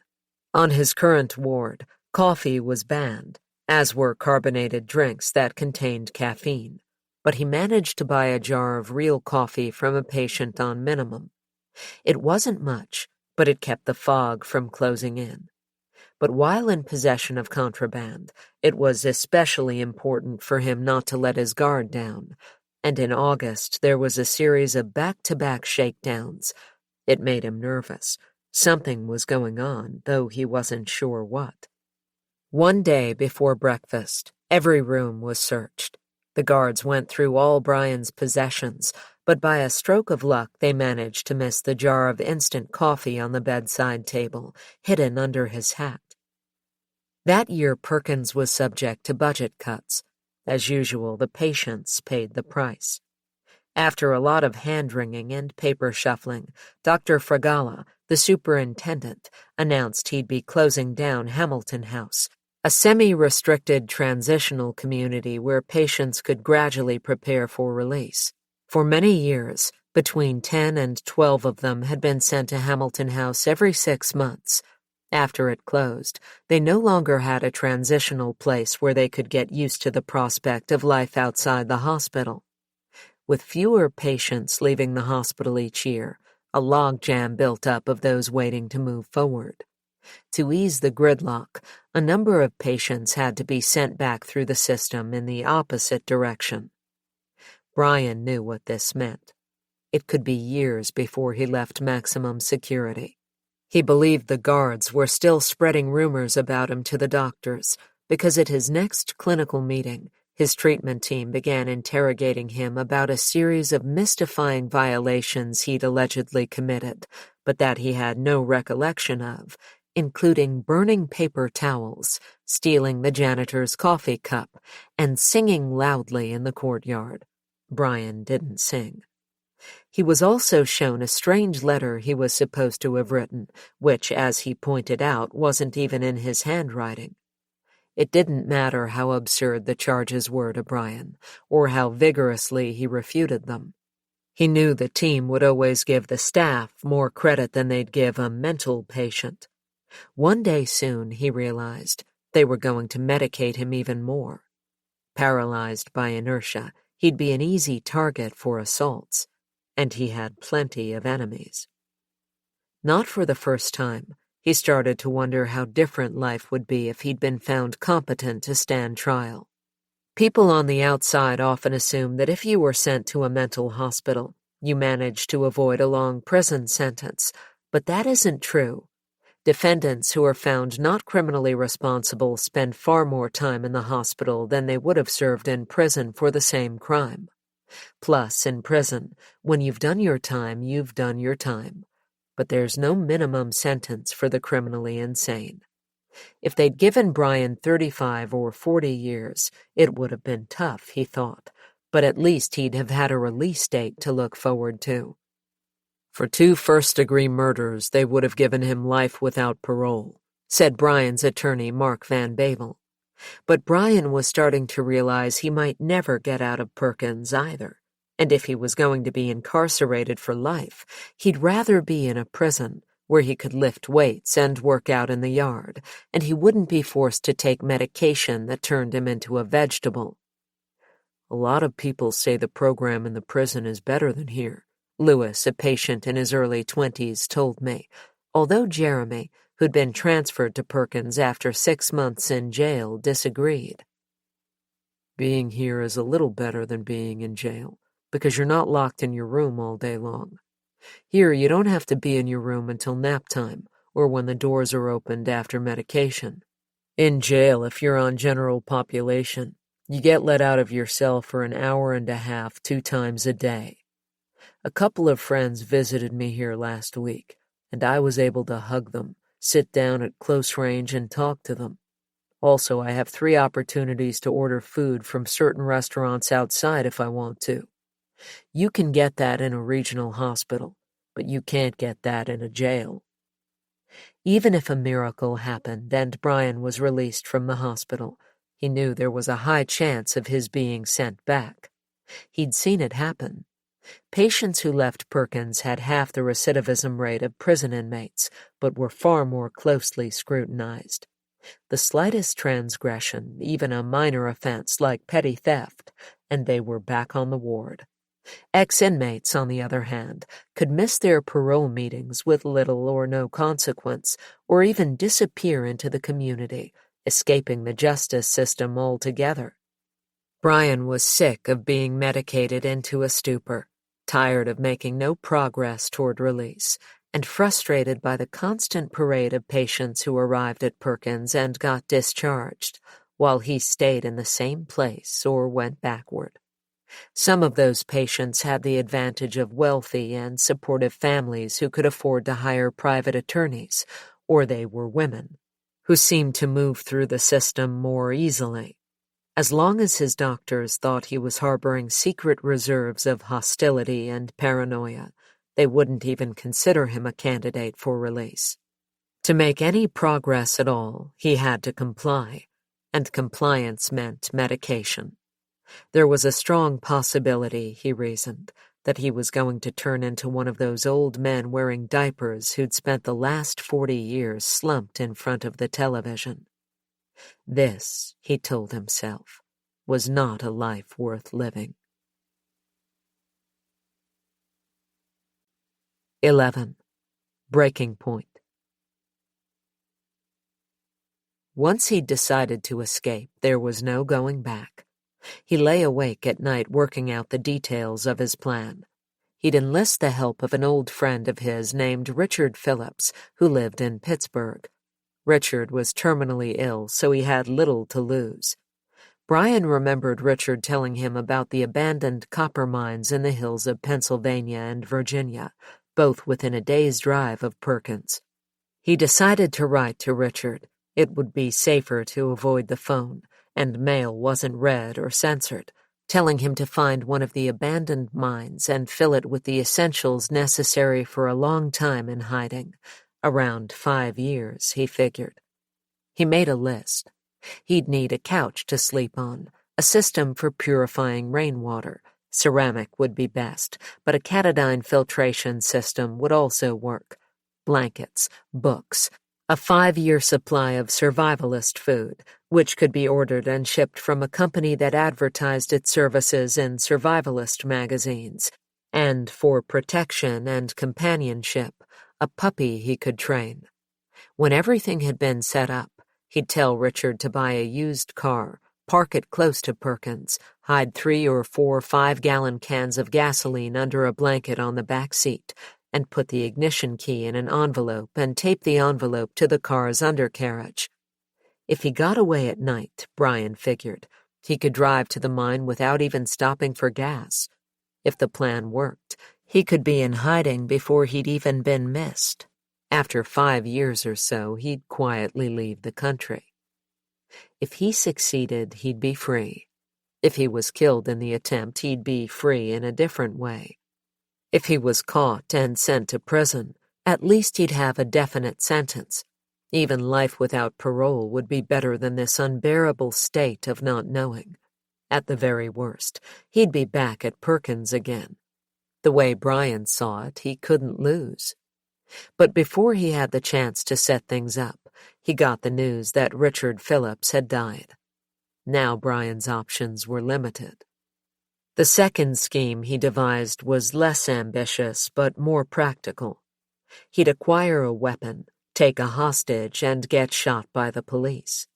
On his current ward, coffee was banned, as were carbonated drinks that contained caffeine, but he managed to buy a jar of real coffee from a patient on minimum. It wasn't much, but it kept the fog from closing in. But while in possession of contraband, it was especially important for him not to let his guard down, and in August there was a series of back-to-back shakedowns. It made him nervous. Something was going on, though he wasn't sure what. One day before breakfast, every room was searched. The guards went through all Brian's possessions, but by a stroke of luck they managed to miss the jar of instant coffee on the bedside table, hidden under his hat. That year Perkins was subject to budget cuts. As usual, the patients paid the price. After a lot of hand-wringing and paper shuffling, Dr. Fragala, the superintendent, announced he'd be closing down Hamilton House, a semi-restricted transitional community where patients could gradually prepare for release. For many years, between 10 and 12 of them had been sent to Hamilton House every 6 months. After it closed, they no longer had a transitional place where they could get used to the prospect of life outside the hospital. With fewer patients leaving the hospital each year, a logjam built up of those waiting to move forward. To ease the gridlock, a number of patients had to be sent back through the system in the opposite direction. Brian knew what this meant. It could be years before he left maximum security. He believed the guards were still spreading rumors about him to the doctors, because at his next clinical meeting, his treatment team began interrogating him about a series of mystifying violations he'd allegedly committed, but that he had no recollection of, including burning paper towels, stealing the janitor's coffee cup, and singing loudly in the courtyard. Brian didn't sing. He was also shown a strange letter he was supposed to have written, which, as he pointed out, wasn't even in his handwriting. It didn't matter how absurd the charges were to Brian, or how vigorously he refuted them. He knew the team would always give the staff more credit than they'd give a mental patient. One day soon, he realized, they were going to medicate him even more. Paralyzed by inertia, he'd be an easy target for assaults, and he had plenty of enemies. Not for the first time, he started to wonder how different life would be if he'd been found competent to stand trial. People on the outside often assume that if you were sent to a mental hospital, you managed to avoid a long prison sentence, but that isn't true. Defendants who are found not criminally responsible spend far more time in the hospital than they would have served in prison for the same crime. Plus, in prison, when you've done your time, you've done your time. But there's no minimum sentence for the criminally insane. If they'd given Brian 35 or 40 years, it would have been tough, he thought, but at least he'd have had a release date to look forward to. For 2 first-degree murders, they would have given him life without parole, said Brian's attorney, Mark Van Bavel. But Brian was starting to realize he might never get out of Perkins either, and if he was going to be incarcerated for life, he'd rather be in a prison where he could lift weights and work out in the yard, and he wouldn't be forced to take medication that turned him into a vegetable. A lot of people say the program in the prison is better than here, Lewis, a patient in his early 20s, told me, although Jeremy, who'd been transferred to Perkins after 6 months in jail, disagreed. Being here is a little better than being in jail, because you're not locked in your room all day long. Here, you don't have to be in your room until nap time, or when the doors are opened after medication. In jail, if you're on general population, you get let out of your cell for an hour and a half 2 times a day. A couple of friends visited me here last week, and I was able to hug them, sit down at close range, and talk to them. Also, I have 3 opportunities to order food from certain restaurants outside if I want to. You can get that in a regional hospital, but you can't get that in a jail. Even if a miracle happened and Brian was released from the hospital, he knew there was a high chance of his being sent back. He'd seen it happen. Patients who left Perkins had half the recidivism rate of prison inmates, but were far more closely scrutinized. The slightest transgression, even a minor offense like petty theft, and they were back on the ward. Ex-inmates, on the other hand, could miss their parole meetings with little or no consequence, or even disappear into the community, escaping the justice system altogether. Brian was sick of being medicated into a stupor, tired of making no progress toward release, and frustrated by the constant parade of patients who arrived at Perkins and got discharged, while he stayed in the same place or went backward. Some of those patients had the advantage of wealthy and supportive families who could afford to hire private attorneys, or they were women, who seemed to move through the system more easily. As long as his doctors thought he was harboring secret reserves of hostility and paranoia, they wouldn't even consider him a candidate for release. To make any progress at all, he had to comply, and compliance meant medication. There was a strong possibility, he reasoned, that he was going to turn into one of those old men wearing diapers who'd spent the last 40 years slumped in front of the television. This, he told himself, was not a life worth living. 11. Breaking point. Once he'd decided to escape, there was no going back. He lay awake at night working out the details of his plan. He'd enlist the help of an old friend of his named Richard Phillips, who lived in Pittsburgh. Richard was terminally ill, so he had little to lose. Brian remembered Richard telling him about the abandoned copper mines in the hills of Pennsylvania and Virginia, both within a day's drive of Perkins. He decided to write to Richard. It would be safer to avoid the phone, and mail wasn't read or censored, telling him to find one of the abandoned mines and fill it with the essentials necessary for a long time in hiding. Around 5 years, he figured. He made a list. He'd need a couch to sleep on, a system for purifying rainwater. Ceramic would be best, but a catadine filtration system would also work. Blankets, books, a 5-year supply of survivalist food, which could be ordered and shipped from a company that advertised its services in survivalist magazines, and for protection and companionship, a puppy he could train. When everything had been set up, he'd tell Richard to buy a used car, park it close to Perkins, hide 3 or 4 5-gallon cans of gasoline under a blanket on the back seat, and put the ignition key in an envelope and tape the envelope to the car's undercarriage. If he got away at night, Brian figured, he could drive to the mine without even stopping for gas. If the plan worked, he could be in hiding before he'd even been missed. After 5 years or so, he'd quietly leave the country. If he succeeded, he'd be free. If he was killed in the attempt, he'd be free in a different way. If he was caught and sent to prison, at least he'd have a definite sentence. Even life without parole would be better than this unbearable state of not knowing. At the very worst, he'd be back at Perkins again. The way Brian saw it, he couldn't lose. But before he had the chance to set things up, he got the news that Richard Phillips had died. Now Brian's options were limited. The second scheme he devised was less ambitious but more practical. He'd acquire a weapon, take a hostage, and get shot by the police.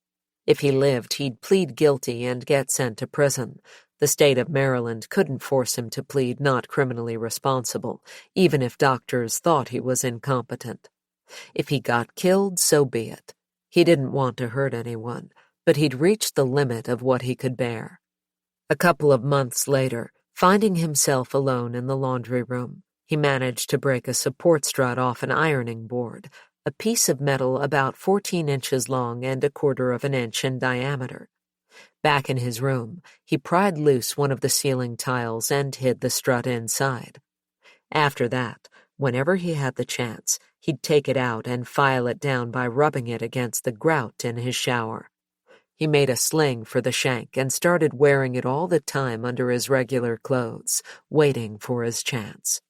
If he lived, he'd plead guilty and get sent to prison. The state of Maryland couldn't force him to plead not criminally responsible, even if doctors thought he was incompetent. If he got killed, so be it. He didn't want to hurt anyone, but he'd reached the limit of what he could bear. A couple of months later, finding himself alone in the laundry room, he managed to break a support strut off an ironing board, a piece of metal about 14 inches long and 1/4 of an inch in diameter. Back in his room, he pried loose one of the ceiling tiles and hid the strut inside. After that, whenever he had the chance, he'd take it out and file it down by rubbing it against the grout in his shower. He made a sling for the shank and started wearing it all the time under his regular clothes, waiting for his chance.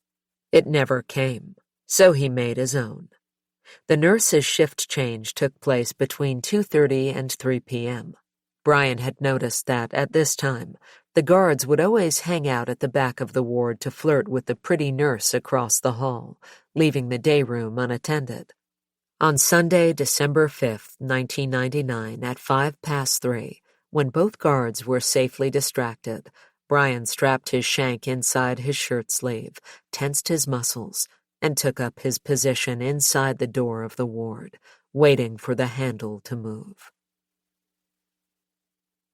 It never came, so he made his own. The nurse's shift change took place between 2:30 and 3 p.m. Brian had noticed that, at this time, the guards would always hang out at the back of the ward to flirt with the pretty nurse across the hall, leaving the day room unattended. On Sunday, December 5th, 1999, at 3:05, when both guards were safely distracted, Brian strapped his shank inside his shirt sleeve, tensed his muscles, and took up his position inside the door of the ward, waiting for the handle to move.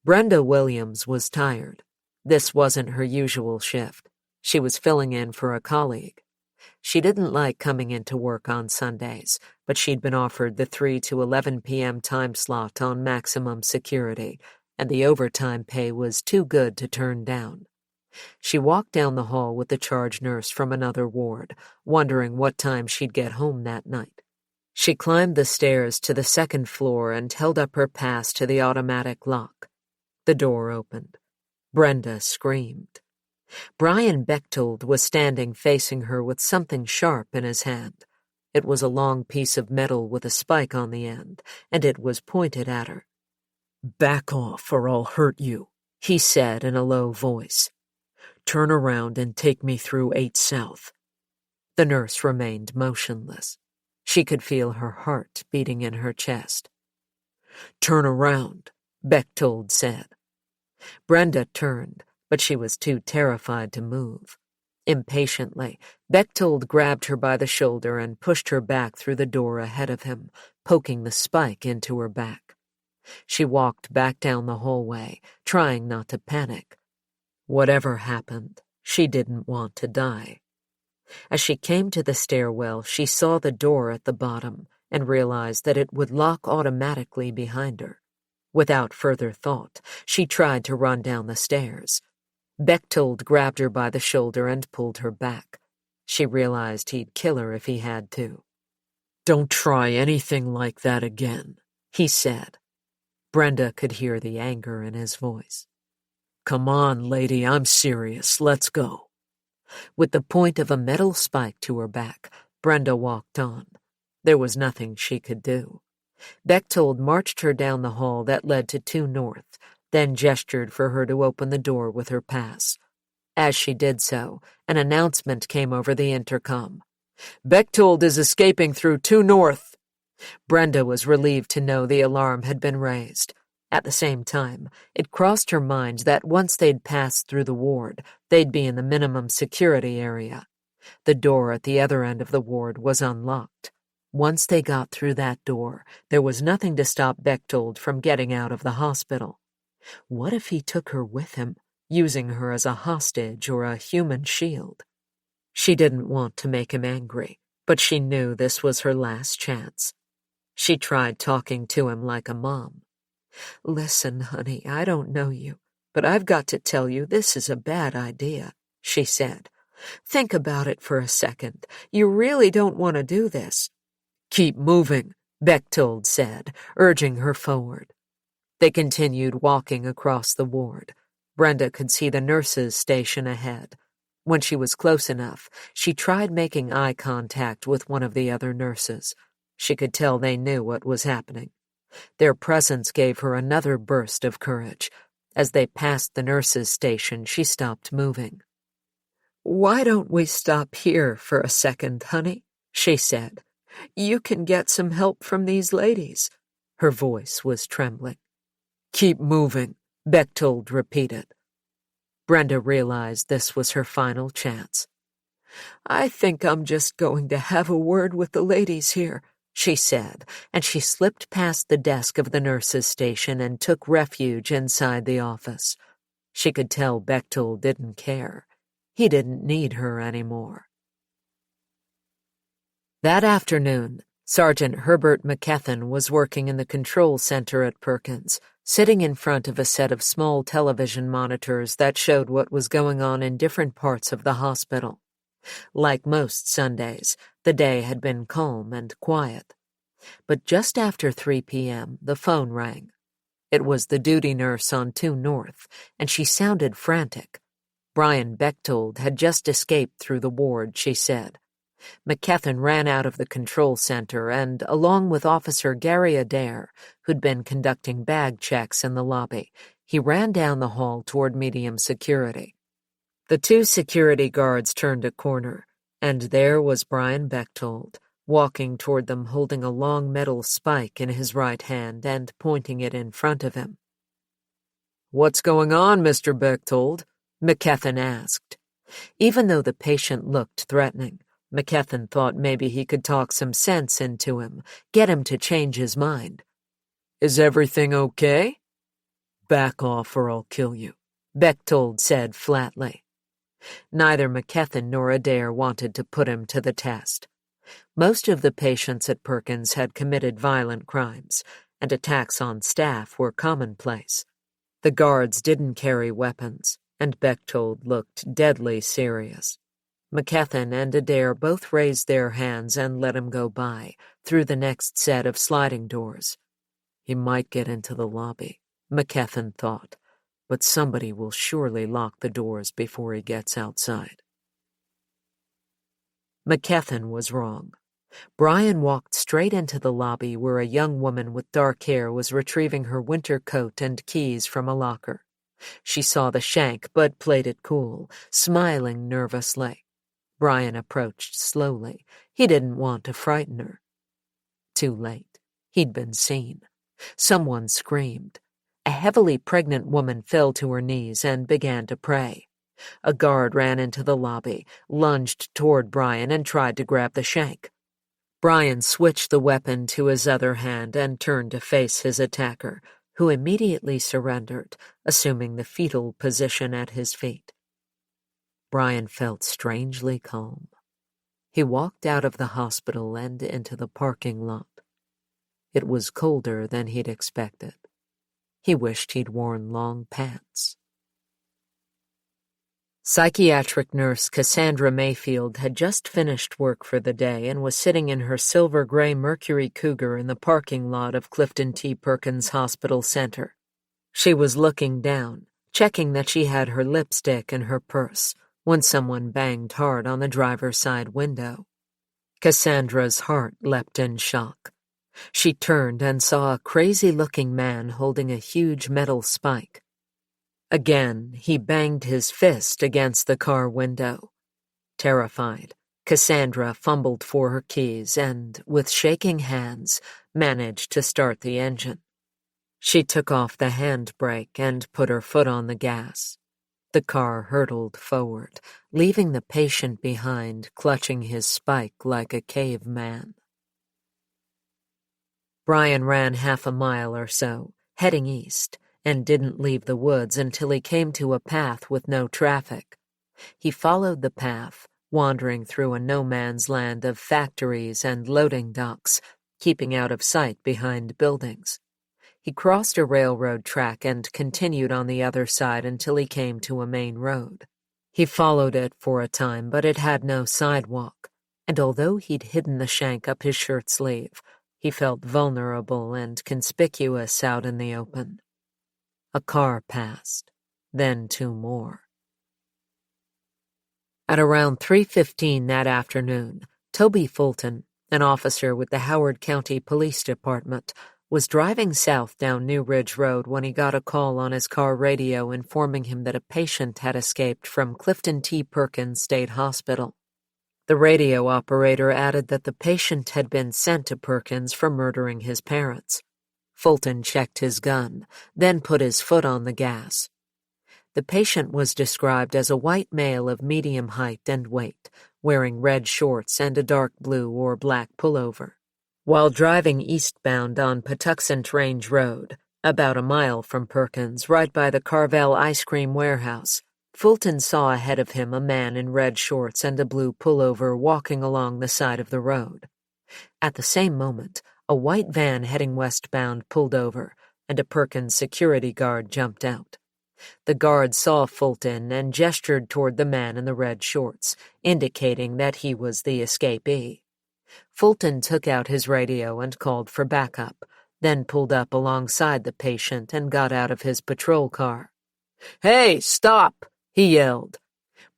Brenda Williams was tired. This wasn't her usual shift. She was filling in for a colleague. She didn't like coming into work on Sundays, but she'd been offered the 3 to 11 p.m. time slot on maximum security, and the overtime pay was too good to turn down. She walked down the hall with the charge nurse from another ward, wondering what time she'd get home that night. She climbed the stairs to the second floor and held up her pass to the automatic lock. The door opened. Brenda screamed. Brian Bechtold was standing facing her with something sharp in his hand. It was a long piece of metal with a spike on the end, and it was pointed at her. "Back off or I'll hurt you," he said in a low voice. "Turn around and take me through 8 South. The nurse remained motionless. She could feel her heart beating in her chest. "Turn around," Bechtold said. Brenda turned, but she was too terrified to move. Impatiently, Bechtold grabbed her by the shoulder and pushed her back through the door ahead of him, poking the spike into her back. She walked back down the hallway, trying not to panic. Whatever happened, she didn't want to die. As she came to the stairwell, she saw the door at the bottom and realized that it would lock automatically behind her. Without further thought, she tried to run down the stairs. Bechtold grabbed her by the shoulder and pulled her back. She realized he'd kill her if he had to. "Don't try anything like that again," he said. Brenda could hear the anger in his voice. "Come on, lady, I'm serious. Let's go." With the point of a metal spike to her back, Brenda walked on. There was nothing she could do. Bechtold marched her down the hall that led to 2 North, then gestured for her to open the door with her pass. As she did so, an announcement came over the intercom. "Bechtold is escaping through 2 North." Brenda was relieved to know the alarm had been raised. At the same time, it crossed her mind that once they'd passed through the ward, they'd be in the minimum security area. The door at the other end of the ward was unlocked. Once they got through that door, there was nothing to stop Bechtold from getting out of the hospital. What if he took her with him, using her as a hostage or a human shield? She didn't want to make him angry, but she knew this was her last chance. She tried talking to him like a mom. "Listen, honey, I don't know you, but I've got to tell you this is a bad idea," she said. "Think about it for a second. You really don't want to do this." "Keep moving," Bechtold said, urging her forward. They continued walking across the ward. Brenda could see the nurses' station ahead. When she was close enough, she tried making eye contact with one of the other nurses. She could tell they knew what was happening. Their presence gave her another burst of courage. As they passed the nurses' station, she stopped moving. "Why don't we stop here for a second, honey?" she said. "You can get some help from these ladies." Her voice was trembling. "Keep moving," Bechtold repeated. Brenda realized this was her final chance. "I think I'm just going to have a word with the ladies here," she said, and she slipped past the desk of the nurse's station and took refuge inside the office. She could tell Bechtold didn't care. He didn't need her anymore. That afternoon, Sergeant Herbert McKethan was working in the control center at Perkins, sitting in front of a set of small television monitors that showed what was going on in different parts of the hospital. Like most Sundays, the day had been calm and quiet. But just after 3 p.m., the phone rang. It was the duty nurse on 2 North, and she sounded frantic. Brian Bechtold had just escaped through the ward, she said. McKethan ran out of the control center and, along with Officer Gary Adair, who'd been conducting bag checks in the lobby, he ran down the hall toward medium security. The 2 security guards turned a corner, and there was Brian Bechtold, walking toward them holding a long metal spike in his right hand and pointing it in front of him. "What's going on, Mr. Bechtold?" McKethan asked. Even though the patient looked threatening, McKethan thought maybe he could talk some sense into him, get him to change his mind. "Is everything okay?" "Back off or I'll kill you," Bechtold said flatly. Neither McKethan nor Adair wanted to put him to the test. Most of the patients at Perkins had committed violent crimes, and attacks on staff were commonplace. The guards didn't carry weapons, and Bechtold looked deadly serious. McKethan and Adair both raised their hands and let him go by, through the next set of sliding doors. He might get into the lobby, McKethan thought, but somebody will surely lock the doors before he gets outside. McKethan was wrong. Brian walked straight into the lobby where a young woman with dark hair was retrieving her winter coat and keys from a locker. She saw the shank but played it cool, smiling nervously. Brian approached slowly. He didn't want to frighten her. Too late. He'd been seen. Someone screamed. A heavily pregnant woman fell to her knees and began to pray. A guard ran into the lobby, lunged toward Brian, and tried to grab the shank. Brian switched the weapon to his other hand and turned to face his attacker, who immediately surrendered, assuming the fetal position at his feet. Brian felt strangely calm. He walked out of the hospital and into the parking lot. It was colder than he'd expected. He wished he'd worn long pants. Psychiatric nurse Cassandra Mayfield had just finished work for the day and was sitting in her silver-gray Mercury Cougar in the parking lot of Clifton T. Perkins Hospital Center. She was looking down, checking that she had her lipstick in her purse, when someone banged hard on the driver's side window. Cassandra's heart leapt in shock. She turned and saw a crazy-looking man holding a huge metal spike. Again, he banged his fist against the car window. Terrified, Cassandra fumbled for her keys and, with shaking hands, managed to start the engine. She took off the handbrake and put her foot on the gas. The car hurtled forward, leaving the patient behind, clutching his spike like a caveman. Brian ran half a mile or so, heading east, and didn't leave the woods until he came to a path with no traffic. He followed the path, wandering through a no-man's land of factories and loading docks, keeping out of sight behind buildings. He crossed a railroad track and continued on the other side until he came to a main road. He followed it for a time, but it had no sidewalk, and although he'd hidden the shank up his shirt sleeve, he felt vulnerable and conspicuous out in the open. A car passed, then two more. At around 3:15 that afternoon, Toby Fulton, an officer with the Howard County Police Department, was driving south down New Ridge Road when he got a call on his car radio informing him that a patient had escaped from Clifton T. Perkins State Hospital. The radio operator added that the patient had been sent to Perkins for murdering his parents. Fulton checked his gun, then put his foot on the gas. The patient was described as a white male of medium height and weight, wearing red shorts and a dark blue or black pullover. While driving eastbound on Patuxent Range Road, about a mile from Perkins, right by the Carvel ice cream warehouse, Fulton saw ahead of him a man in red shorts and a blue pullover walking along the side of the road. At the same moment, a white van heading westbound pulled over, and a Perkins security guard jumped out. The guard saw Fulton and gestured toward the man in the red shorts, indicating that he was the escapee. Fulton took out his radio and called for backup, then pulled up alongside the patient and got out of his patrol car. "Hey, stop!" he yelled.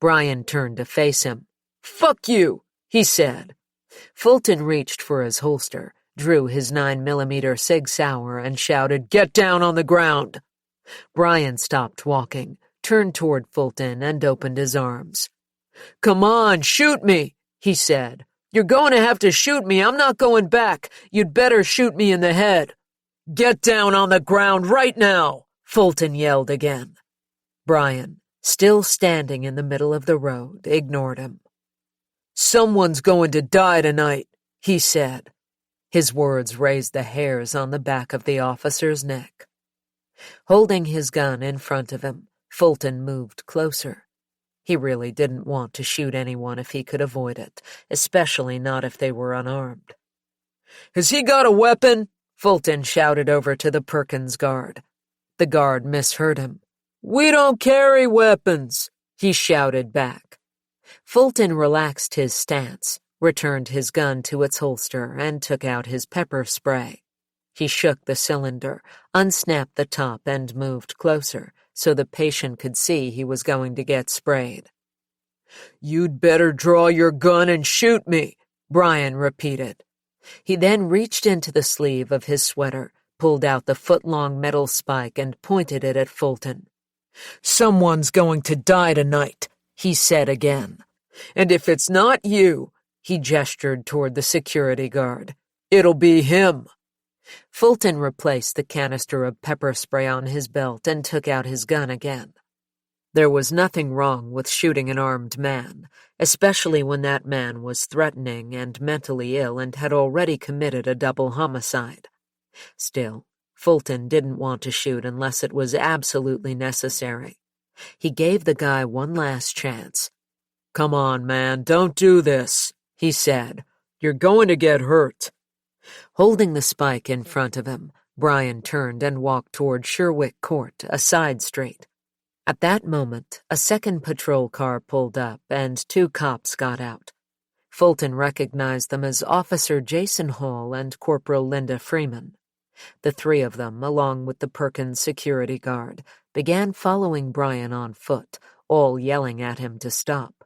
Brian turned to face him. "Fuck you!" he said. Fulton reached for his holster, drew his 9mm Sig Sauer, and shouted, "Get down on the ground!" Brian stopped walking, turned toward Fulton, and opened his arms. "Come on, shoot me," he said. "You're going to have to shoot me. I'm not going back. You'd better shoot me in the head." "Get down on the ground right now," Fulton yelled again. Brian, still standing in the middle of the road, ignored him. "Someone's going to die tonight," he said. His words raised the hairs on the back of the officer's neck. Holding his gun in front of him, Fulton moved closer. He really didn't want to shoot anyone if he could avoid it, especially not if they were unarmed. "Has he got a weapon?" Fulton shouted over to the Perkins guard. The guard misheard him. "We don't carry weapons," he shouted back. Fulton relaxed his stance, returned his gun to its holster, and took out his pepper spray. He shook the cylinder, unsnapped the top, and moved closer, so the patient could see he was going to get sprayed. "You'd better draw your gun and shoot me," Brian repeated. He then reached into the sleeve of his sweater, pulled out the foot-long metal spike, and pointed it at Fulton. "Someone's going to die tonight," he said again. "And if it's not you," he gestured toward the security guard, "it'll be him." Fulton replaced the canister of pepper spray on his belt and took out his gun again. There was nothing wrong with shooting an armed man, especially when that man was threatening and mentally ill and had already committed a double homicide. Still, Fulton didn't want to shoot unless it was absolutely necessary. He gave the guy one last chance. "Come on, man, don't do this," he said. "You're going to get hurt." Holding the spike in front of him, Brian turned and walked toward Sherwick Court, a side street. At that moment, a second patrol car pulled up and two cops got out. Fulton recognized them as Officer Jason Hall and Corporal Linda Freeman. The three of them, along with the Perkins security guard, began following Brian on foot, all yelling at him to stop.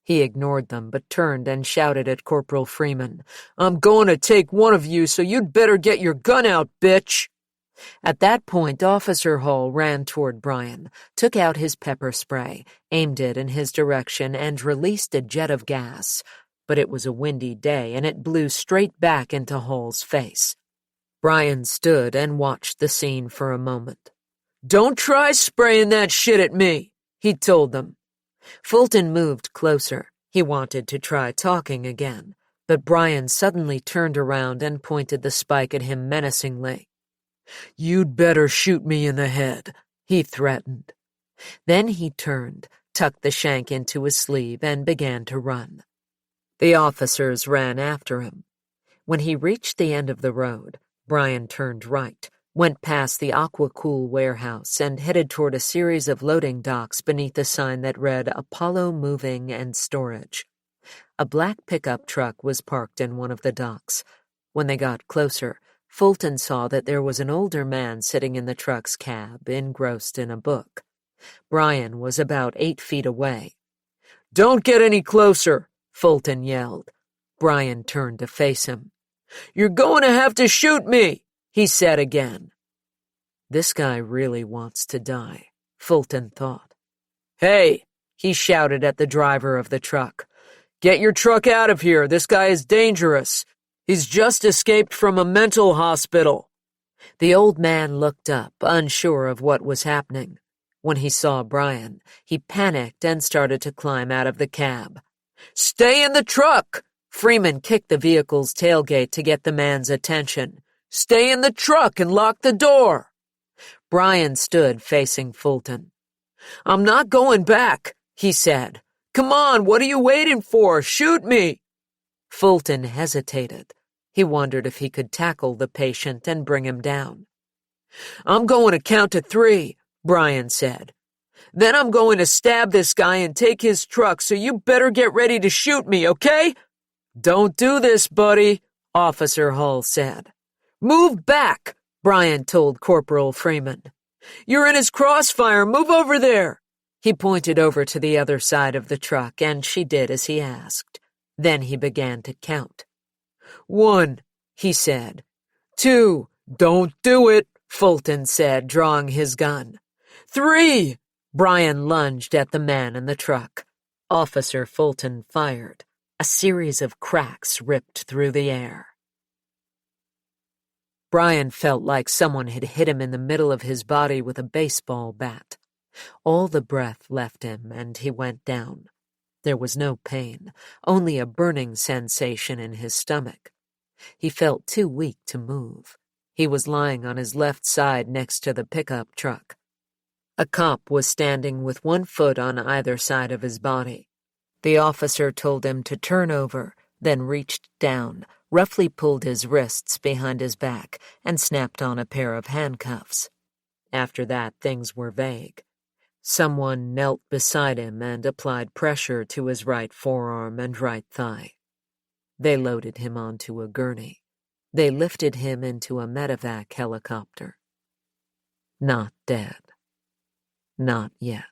He ignored them, but turned and shouted at Corporal Freeman, "I'm going to take one of you, so you'd better get your gun out, bitch!" At that point, Officer Hall ran toward Brian, took out his pepper spray, aimed it in his direction, and released a jet of gas. But it was a windy day, and it blew straight back into Hall's face. Brian stood and watched the scene for a moment. "Don't try spraying that shit at me," he told them. Fulton moved closer. He wanted to try talking again, but Brian suddenly turned around and pointed the spike at him menacingly. "You'd better shoot me in the head," he threatened. Then he turned, tucked the shank into his sleeve, and began to run. The officers ran after him. When he reached the end of the road, Brian turned right, went past the Aquacool warehouse, and headed toward a series of loading docks beneath a sign that read Apollo Moving and Storage. A black pickup truck was parked in one of the docks. When they got closer, Fulton saw that there was an older man sitting in the truck's cab, engrossed in a book. Brian was about 8 feet away. "Don't get any closer," Fulton yelled. Brian turned to face him. "You're going to have to shoot me," he said again. This guy really wants to die, Fulton thought. "Hey," he shouted at the driver of the truck. "Get your truck out of here. This guy is dangerous. He's just escaped from a mental hospital." The old man looked up, unsure of what was happening. When he saw Brian, he panicked and started to climb out of the cab. "Stay in the truck!" Freeman kicked the vehicle's tailgate to get the man's attention. "Stay in the truck and lock the door!" Brian stood facing Fulton. "I'm not going back," he said. "Come on, what are you waiting for? Shoot me!" Fulton hesitated. He wondered if he could tackle the patient and bring him down. "I'm going to count to 3, Brian said. "Then I'm going to stab this guy and take his truck, so you better get ready to shoot me, okay?" "Don't do this, buddy," Officer Hall said. "Move back," Brian told Corporal Freeman. "You're in his crossfire. Move over there." He pointed over to the other side of the truck, and she did as he asked. Then he began to count. 1, he said. 2, "Don't do it," Fulton said, drawing his gun. 3, Brian lunged at the man in the truck. Officer Fulton fired. A series of cracks ripped through the air. Brian felt like someone had hit him in the middle of his body with a baseball bat. All the breath left him, and he went down. There was no pain, only a burning sensation in his stomach. He felt too weak to move. He was lying on his left side next to the pickup truck. A cop was standing with one foot on either side of his body. The officer told him to turn over, then reached down, roughly pulled his wrists behind his back, and snapped on a pair of handcuffs. After that, things were vague. Someone knelt beside him and applied pressure to his right forearm and right thigh. They loaded him onto a gurney. They lifted him into a medevac helicopter. Not dead. Not yet.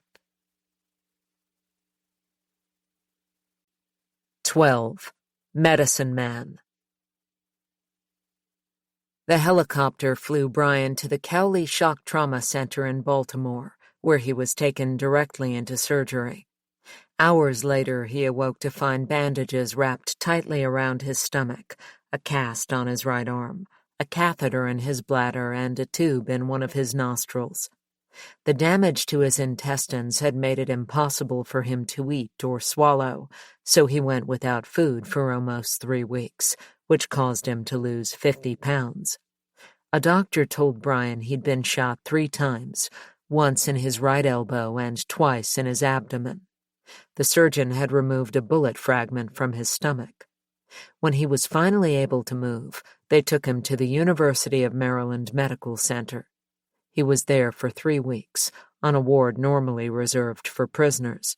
12. Medicine Man. The helicopter flew Brian to the Cowley Shock Trauma Center in Baltimore, where he was taken directly into surgery. Hours later, he awoke to find bandages wrapped tightly around his stomach, a cast on his right arm, a catheter in his bladder, and a tube in one of his nostrils. The damage to his intestines had made it impossible for him to eat or swallow, so he went without food for almost 3 weeks, which caused him to lose 50 pounds. A doctor told Brian he'd been shot 3 times, once in his right elbow and twice in his abdomen. The surgeon had removed a bullet fragment from his stomach. When he was finally able to move, they took him to the University of Maryland Medical Center. He was there for 3 weeks, on a ward normally reserved for prisoners.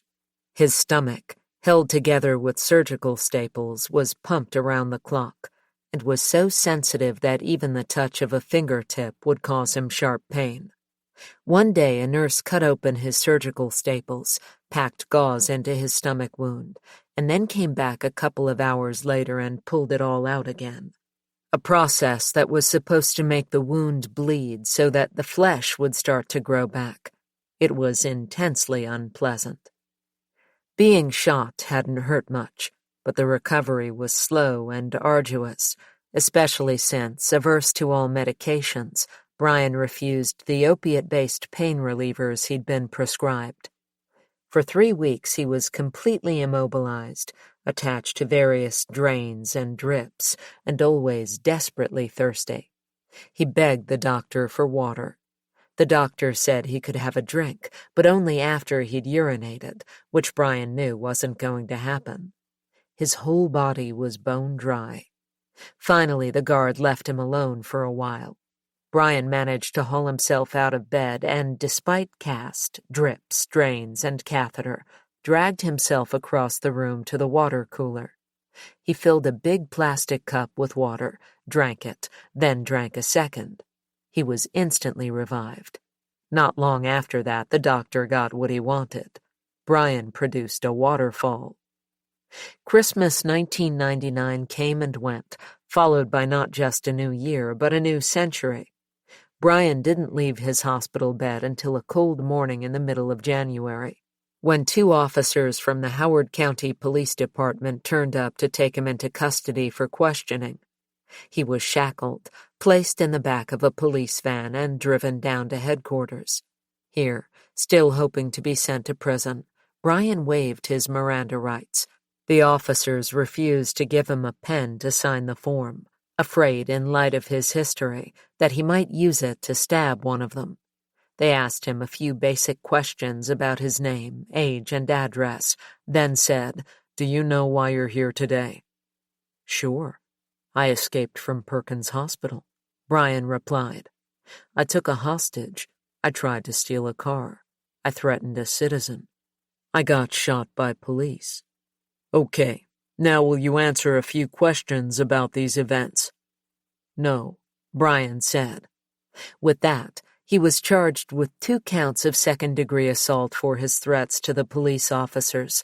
His stomach, held together with surgical staples, was pumped around the clock, and was so sensitive that even the touch of a fingertip would cause him sharp pain. One day, a nurse cut open his surgical staples, packed gauze into his stomach wound, and then came back a couple of hours later and pulled it all out again. A process that was supposed to make the wound bleed so that the flesh would start to grow back. It was intensely unpleasant. Being shot hadn't hurt much, but the recovery was slow and arduous, especially since, averse to all medications, Brian refused the opiate-based pain relievers he'd been prescribed. For 3 weeks he was completely immobilized, attached to various drains and drips, and always desperately thirsty. He begged the doctor for water. The doctor said he could have a drink, but only after he'd urinated, which Brian knew wasn't going to happen. His whole body was bone dry. Finally, the guard left him alone for a while. Brian managed to haul himself out of bed and, despite cast, drips, drains, and catheter, dragged himself across the room to the water cooler. He filled a big plastic cup with water, drank it, then drank a second. He was instantly revived. Not long after that, the doctor got what he wanted. Brian produced a waterfall. Christmas 1999 came and went, followed by not just a new year, but a new century. Brian didn't leave his hospital bed until a cold morning in the middle of January, when 2 officers from the Howard County Police Department turned up to take him into custody for questioning. He was shackled, placed in the back of a police van, and driven down to headquarters. Here, still hoping to be sent to prison, Brian waived his Miranda rights. The officers refused to give him a pen to sign the form, afraid, in light of his history, that he might use it to stab one of them. They asked him a few basic questions about his name, age, and address, then said, "Do you know why you're here today?" "Sure. I escaped from Perkins Hospital," Brian replied. "I took a hostage. I tried to steal a car. I threatened a citizen. I got shot by police." "Okay, now will you answer a few questions about these events?" "No," Brian said. With that, he was charged with 2 counts of second-degree assault for his threats to the police officers,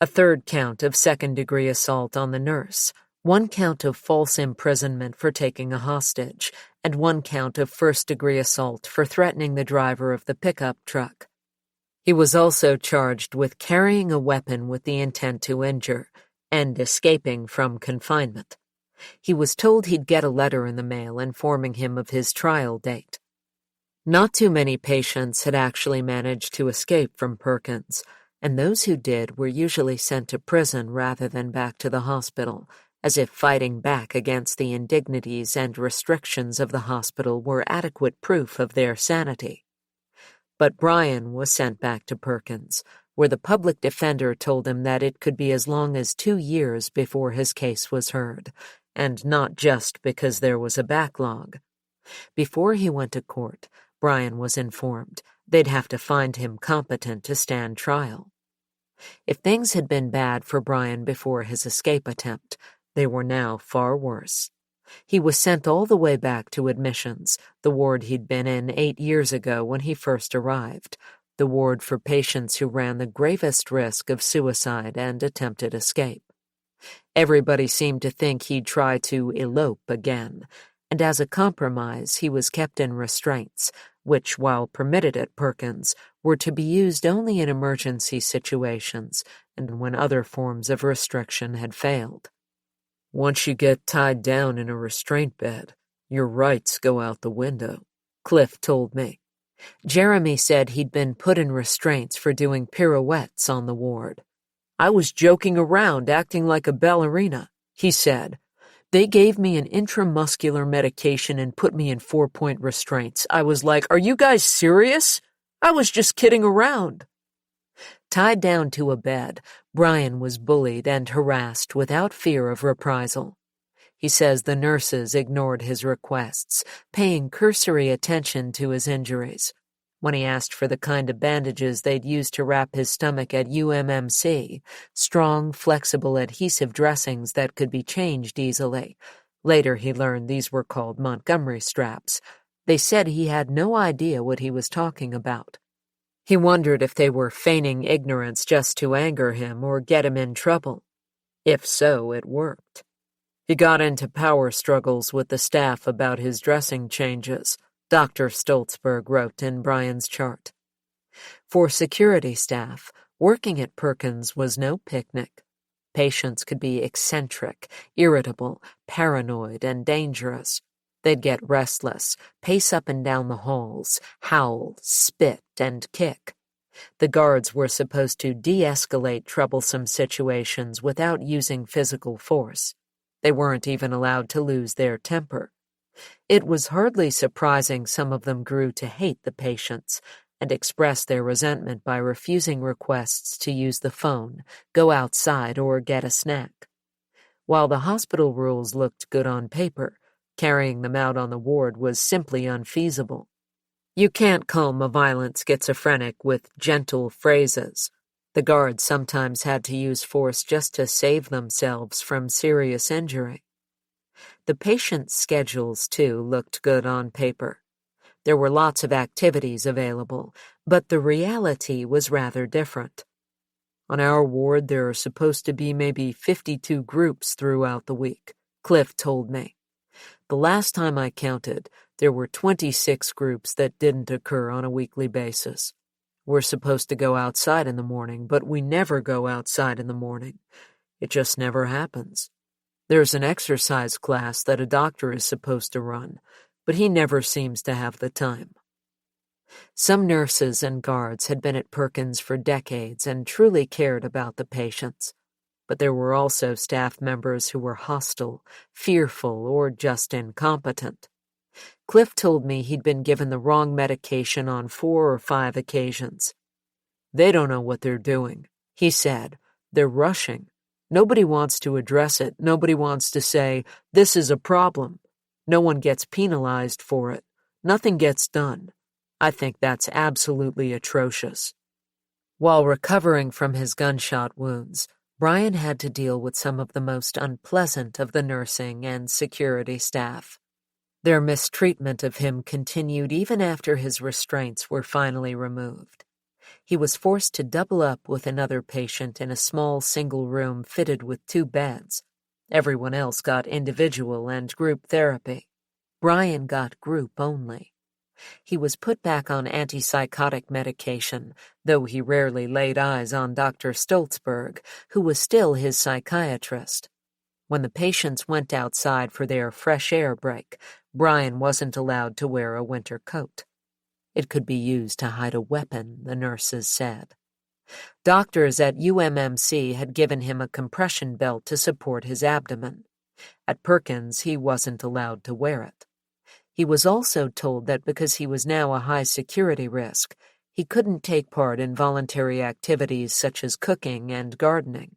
a 3rd count of second-degree assault on the nurse, 1 count of false imprisonment for taking a hostage, and 1 count of first-degree assault for threatening the driver of the pickup truck. He was also charged with carrying a weapon with the intent to injure and escaping from confinement. He was told he'd get a letter in the mail informing him of his trial date. Not too many patients had actually managed to escape from Perkins, and those who did were usually sent to prison rather than back to the hospital, as if fighting back against the indignities and restrictions of the hospital were adequate proof of their sanity. But Brian was sent back to Perkins, where the public defender told him that it could be as long as 2 years before his case was heard, and not just because there was a backlog. Before he went to court, Brian was informed they'd have to find him competent to stand trial. If things had been bad for Brian before his escape attempt, they were now far worse. He was sent all the way back to admissions, the ward he'd been in 8 years ago when he first arrived, the ward for patients who ran the gravest risk of suicide and attempted escape. Everybody seemed to think he'd try to elope again, and as a compromise he was kept in restraints, which, while permitted at Perkins, were to be used only in emergency situations and when other forms of restriction had failed. "Once you get tied down in a restraint bed, your rights go out the window," Cliff told me. Jeremy said he'd been put in restraints for doing pirouettes on the ward. "I was joking around, acting like a ballerina," he said. "They gave me an intramuscular medication and put me in 4-point restraints. I was like, are you guys serious? I was just kidding around." Tied down to a bed, Brian was bullied and harassed without fear of reprisal. He says the nurses ignored his requests, paying cursory attention to his injuries. When he asked for the kind of bandages they'd used to wrap his stomach at UMMC, strong, flexible, adhesive dressings that could be changed easily. Later he learned these were called Montgomery straps. They said he had no idea what he was talking about. He wondered if they were feigning ignorance just to anger him or get him in trouble. If so, it worked. He got into power struggles with the staff about his dressing changes, Dr. Stoltzberg wrote in Brian's chart. For security staff, working at Perkins was no picnic. Patients could be eccentric, irritable, paranoid, and dangerous. They'd get restless, pace up and down the halls, howl, spit, and kick. The guards were supposed to de-escalate troublesome situations without using physical force. They weren't even allowed to lose their temper. It was hardly surprising some of them grew to hate the patients and expressed their resentment by refusing requests to use the phone, go outside, or get a snack. While the hospital rules looked good on paper, carrying them out on the ward was simply unfeasible. You can't calm a violent schizophrenic with gentle phrases. The guards sometimes had to use force just to save themselves from serious injury. The patients' schedules, too, looked good on paper. There were lots of activities available, but the reality was rather different. On our ward, there are supposed to be maybe 52 groups throughout the week, Cliff told me. The last time I counted, there were 26 groups that didn't occur on a weekly basis. We're supposed to go outside in the morning, but we never go outside in the morning. It just never happens. There's an exercise class that a doctor is supposed to run, but he never seems to have the time. Some nurses and guards had been at Perkins for decades and truly cared about the patients, but there were also staff members who were hostile, fearful, or just incompetent. Cliff told me he'd been given the wrong medication on 4 or 5 occasions. They don't know what they're doing, he said. They're rushing. Nobody wants to address it. Nobody wants to say, this is a problem. No one gets penalized for it. Nothing gets done. I think that's absolutely atrocious. While recovering from his gunshot wounds, Brian had to deal with some of the most unpleasant of the nursing and security staff. Their mistreatment of him continued even after his restraints were finally removed. He was forced to double up with another patient in a small single room fitted with 2 beds. Everyone else got individual and group therapy. Brian got group only. He was put back on antipsychotic medication, though he rarely laid eyes on Dr. Stoltzberg, who was still his psychiatrist. When the patients went outside for their fresh air break, Brian wasn't allowed to wear a winter coat. It could be used to hide a weapon, the nurses said. Doctors at UMMC had given him a compression belt to support his abdomen. At Perkins, he wasn't allowed to wear it. He was also told that because he was now a high security risk, he couldn't take part in voluntary activities such as cooking and gardening.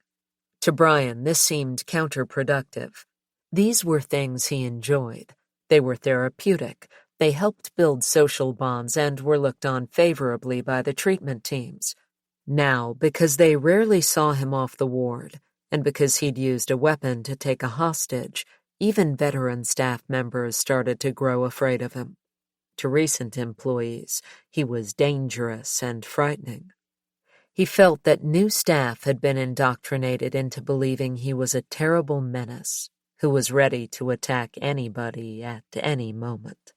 To Brian, this seemed counterproductive. These were things he enjoyed. They were therapeutic. They helped build social bonds and were looked on favorably by the treatment teams. Now, because they rarely saw him off the ward, and because he'd used a weapon to take a hostage, even veteran staff members started to grow afraid of him. To recent employees, he was dangerous and frightening. He felt that new staff had been indoctrinated into believing he was a terrible menace who was ready to attack anybody at any moment.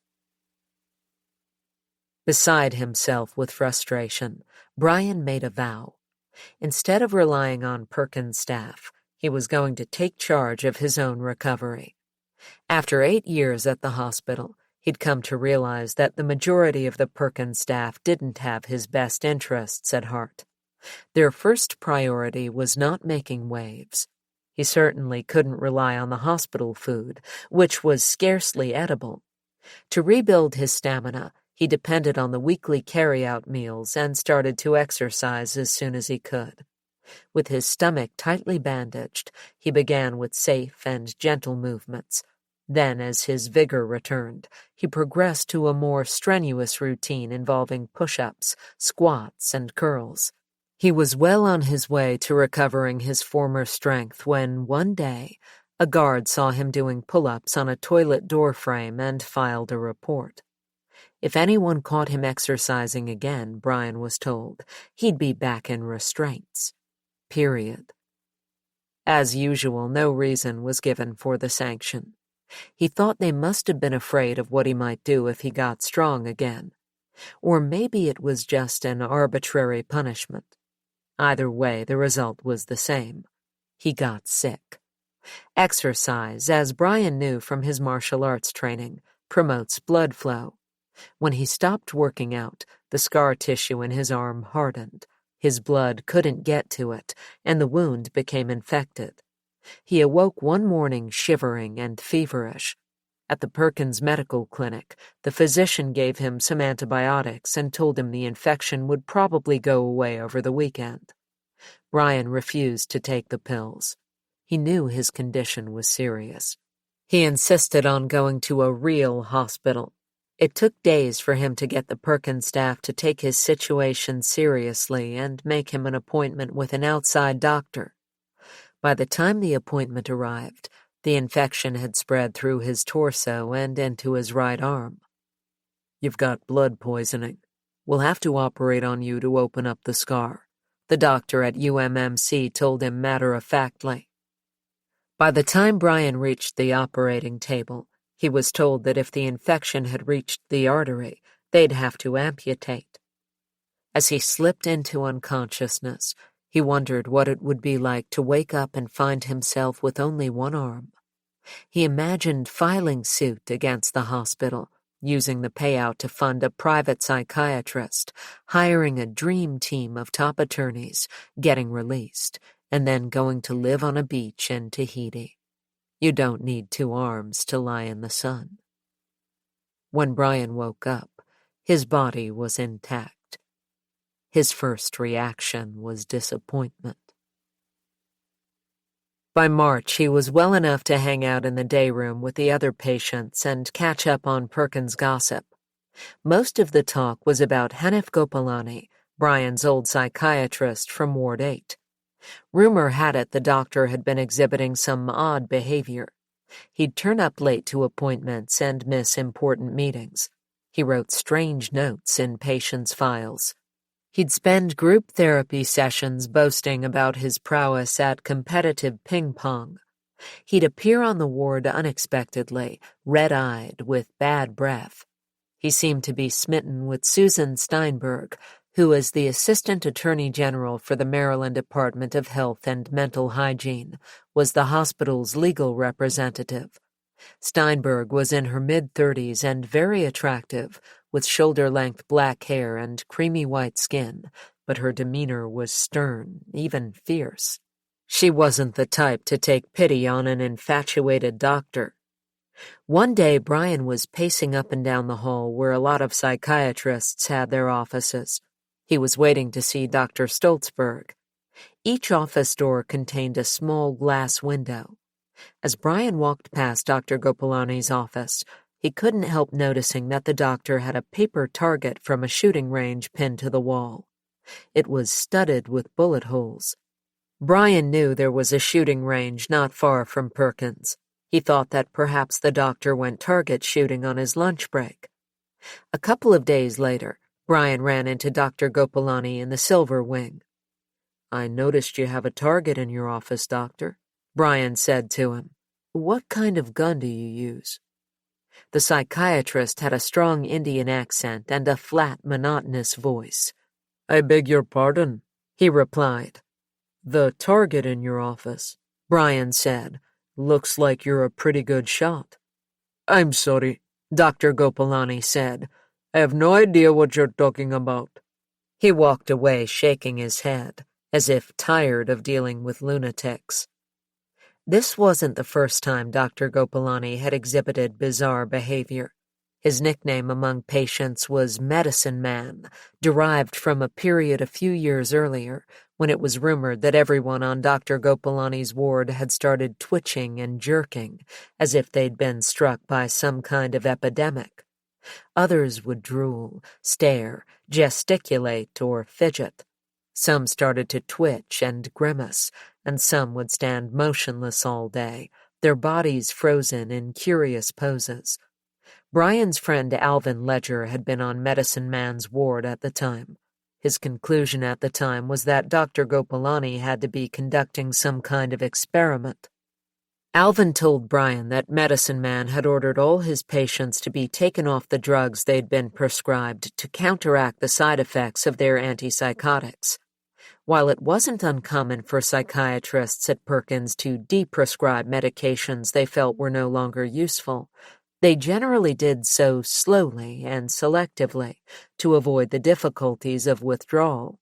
Beside himself with frustration, Brian made a vow. Instead of relying on Perkins' staff, he was going to take charge of his own recovery. After 8 years at the hospital, he'd come to realize that the majority of the Perkins staff didn't have his best interests at heart. Their first priority was not making waves. He certainly couldn't rely on the hospital food, which was scarcely edible. To rebuild his stamina, he depended on the weekly carry-out meals and started to exercise as soon as he could. With his stomach tightly bandaged, he began with safe and gentle movements. Then, as his vigor returned, he progressed to a more strenuous routine involving push-ups, squats, and curls. He was well on his way to recovering his former strength when, one day, a guard saw him doing pull-ups on a toilet door frame and filed a report. If anyone caught him exercising again, Brian was told, he'd be back in restraints. Period. As usual, no reason was given for the sanction. He thought they must have been afraid of what he might do if he got strong again. Or maybe it was just an arbitrary punishment. Either way, the result was the same. He got sick. Exercise, as Brian knew from his martial arts training, promotes blood flow. When he stopped working out, the scar tissue in his arm hardened. His blood couldn't get to it, and the wound became infected. He awoke one morning shivering and feverish. At the Perkins Medical Clinic, the physician gave him some antibiotics and told him the infection would probably go away over the weekend. Brian refused to take the pills. He knew his condition was serious. He insisted on going to a real hospital. It took days for him to get the Perkins staff to take his situation seriously and make him an appointment with an outside doctor. By the time the appointment arrived, the infection had spread through his torso and into his right arm. "You've got blood poisoning. We'll have to operate on you to open up the scar," the doctor at UMMC told him matter-of-factly. By the time Brian reached the operating table, he was told that if the infection had reached the artery, they'd have to amputate. As he slipped into unconsciousness, he wondered what it would be like to wake up and find himself with only one arm. He imagined filing suit against the hospital, using the payout to fund a private psychiatrist, hiring a dream team of top attorneys, getting released, and then going to live on a beach in Tahiti. You don't need two arms to lie in the sun. When Brian woke up, his body was intact. His first reaction was disappointment. By March, he was well enough to hang out in the day room with the other patients and catch up on Perkins gossip. Most of the talk was about Hanif Gopalani, Brian's old psychiatrist from Ward 8. Rumor had it the doctor had been exhibiting some odd behavior. He'd turn up late to appointments and miss important meetings. He wrote strange notes in patients' files. He'd spend group therapy sessions boasting about his prowess at competitive ping-pong. He'd appear on the ward unexpectedly, red-eyed, with bad breath. He seemed to be smitten with Susan Steinberg, who is the Assistant Attorney General for the Maryland Department of Health and Mental Hygiene, was the hospital's legal representative. Steinberg was in her mid-30s and very attractive, with shoulder-length black hair and creamy white skin, but her demeanor was stern, even fierce. She wasn't the type to take pity on an infatuated doctor. One day, Brian was pacing up and down the hall where a lot of psychiatrists had their offices. He was waiting to see Dr. Stoltzberg. Each office door contained a small glass window. As Brian walked past Dr. Gopalani's office, he couldn't help noticing that the doctor had a paper target from a shooting range pinned to the wall. It was studded with bullet holes. Brian knew there was a shooting range not far from Perkins. He thought that perhaps the doctor went target shooting on his lunch break. A couple of days later, Brian ran into Dr. Gopalani in the Silver Wing. "I noticed you have a target in your office, Doctor," Brian said to him. "What kind of gun do you use?" The psychiatrist had a strong Indian accent and a flat, monotonous voice. "I beg your pardon," he replied. "The target in your office," Brian said, "looks like you're a pretty good shot." "I'm sorry," Dr. Gopalani said. "I have no idea what you're talking about." He walked away shaking his head, as if tired of dealing with lunatics. This wasn't the first time Dr. Gopalani had exhibited bizarre behavior. His nickname among patients was Medicine Man, derived from a period a few years earlier when it was rumored that everyone on Dr. Gopalani's ward had started twitching and jerking, as if they'd been struck by some kind of epidemic. Others would drool, stare, gesticulate, or fidget. Some started to twitch and grimace, and some would stand motionless all day, their bodies frozen in curious poses. Brian's friend Alvin Ledger had been on Medicine Man's ward at the time. His conclusion at the time was that Dr. Gopalani had to be conducting some kind of experiment. Alvin told Brian that Medicine Man had ordered all his patients to be taken off the drugs they'd been prescribed to counteract the side effects of their antipsychotics. While it wasn't uncommon for psychiatrists at Perkins to deprescribe medications they felt were no longer useful, they generally did so slowly and selectively to avoid the difficulties of withdrawal.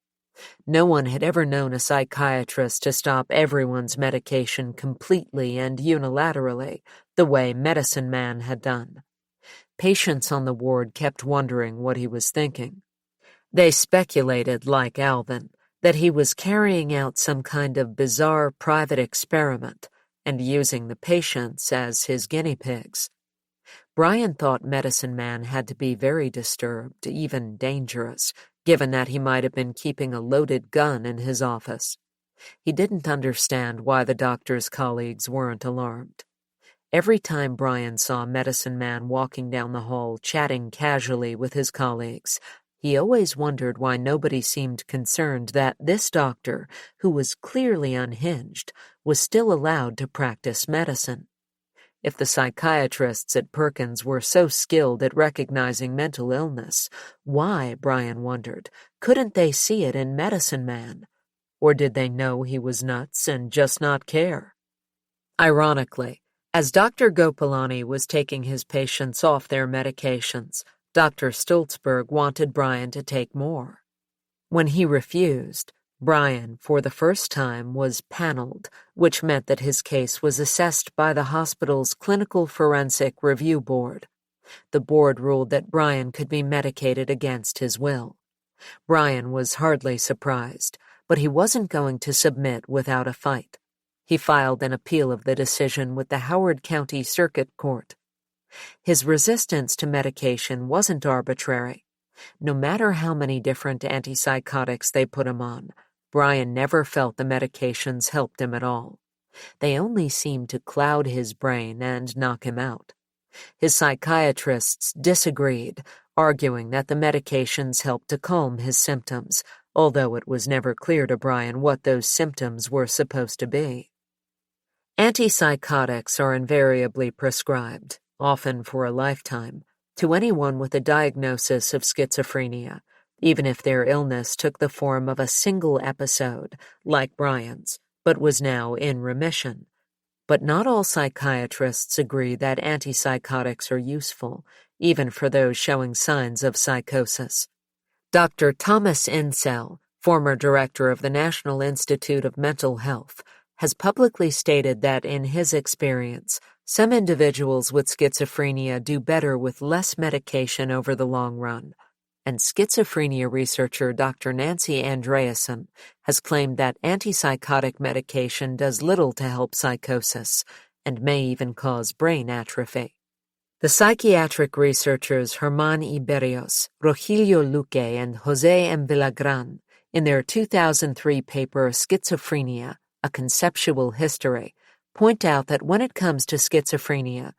No one had ever known a psychiatrist to stop everyone's medication completely and unilaterally, the way Medicine Man had done. Patients on the ward kept wondering what he was thinking. They speculated, like Alvin, that he was carrying out some kind of bizarre private experiment and using the patients as his guinea pigs. Brian thought Medicine Man had to be very disturbed, even dangerous, given that he might have been keeping a loaded gun in his office. He didn't understand why the doctor's colleagues weren't alarmed. Every time Brian saw Medicine Man walking down the hall chatting casually with his colleagues, he always wondered why nobody seemed concerned that this doctor, who was clearly unhinged, was still allowed to practice medicine. If the psychiatrists at Perkins were so skilled at recognizing mental illness, why, Brian wondered, couldn't they see it in Medicine Man? Or did they know he was nuts and just not care? Ironically, as Dr. Gopalani was taking his patients off their medications, Dr. Stoltzberg wanted Brian to take more. When he refused, Brian, for the first time, was paneled, which meant that his case was assessed by the hospital's Clinical Forensic Review Board. The board ruled that Brian could be medicated against his will. Brian was hardly surprised, but he wasn't going to submit without a fight. He filed an appeal of the decision with the Howard County Circuit Court. His resistance to medication wasn't arbitrary. No matter how many different antipsychotics they put him on, Brian never felt the medications helped him at all. They only seemed to cloud his brain and knock him out. His psychiatrists disagreed, arguing that the medications helped to calm his symptoms, although it was never clear to Brian what those symptoms were supposed to be. Antipsychotics are invariably prescribed, often for a lifetime, to anyone with a diagnosis of schizophrenia, even if their illness took the form of a single episode, like Brian's, but was now in remission. But not all psychiatrists agree that antipsychotics are useful, even for those showing signs of psychosis. Dr. Thomas Insel, former director of the National Institute of Mental Health, has publicly stated that in his experience, some individuals with schizophrenia do better with less medication over the long run, and schizophrenia researcher Dr. Nancy Andreasen has claimed that antipsychotic medication does little to help psychosis and may even cause brain atrophy. The psychiatric researchers Germán Iberios, Rogelio Luque, and José M. Villagran, in their 2003 paper Schizophrenia, A Conceptual History, point out that when it comes to schizophrenia,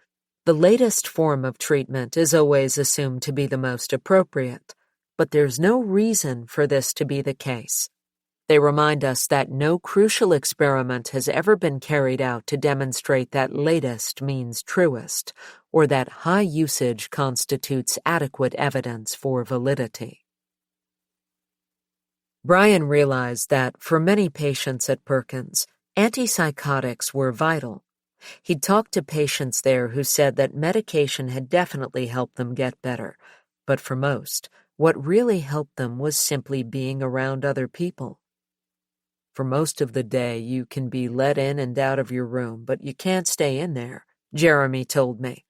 the latest form of treatment is always assumed to be the most appropriate, but there's no reason for this to be the case. They remind us that no crucial experiment has ever been carried out to demonstrate that latest means truest, or that high usage constitutes adequate evidence for validity. Brian realized that, for many patients at Perkins, antipsychotics were vital. He'd talked to patients there who said that medication had definitely helped them get better, but for most, what really helped them was simply being around other people. For most of the day, you can be let in and out of your room, but you can't stay in there, Jeremy told me.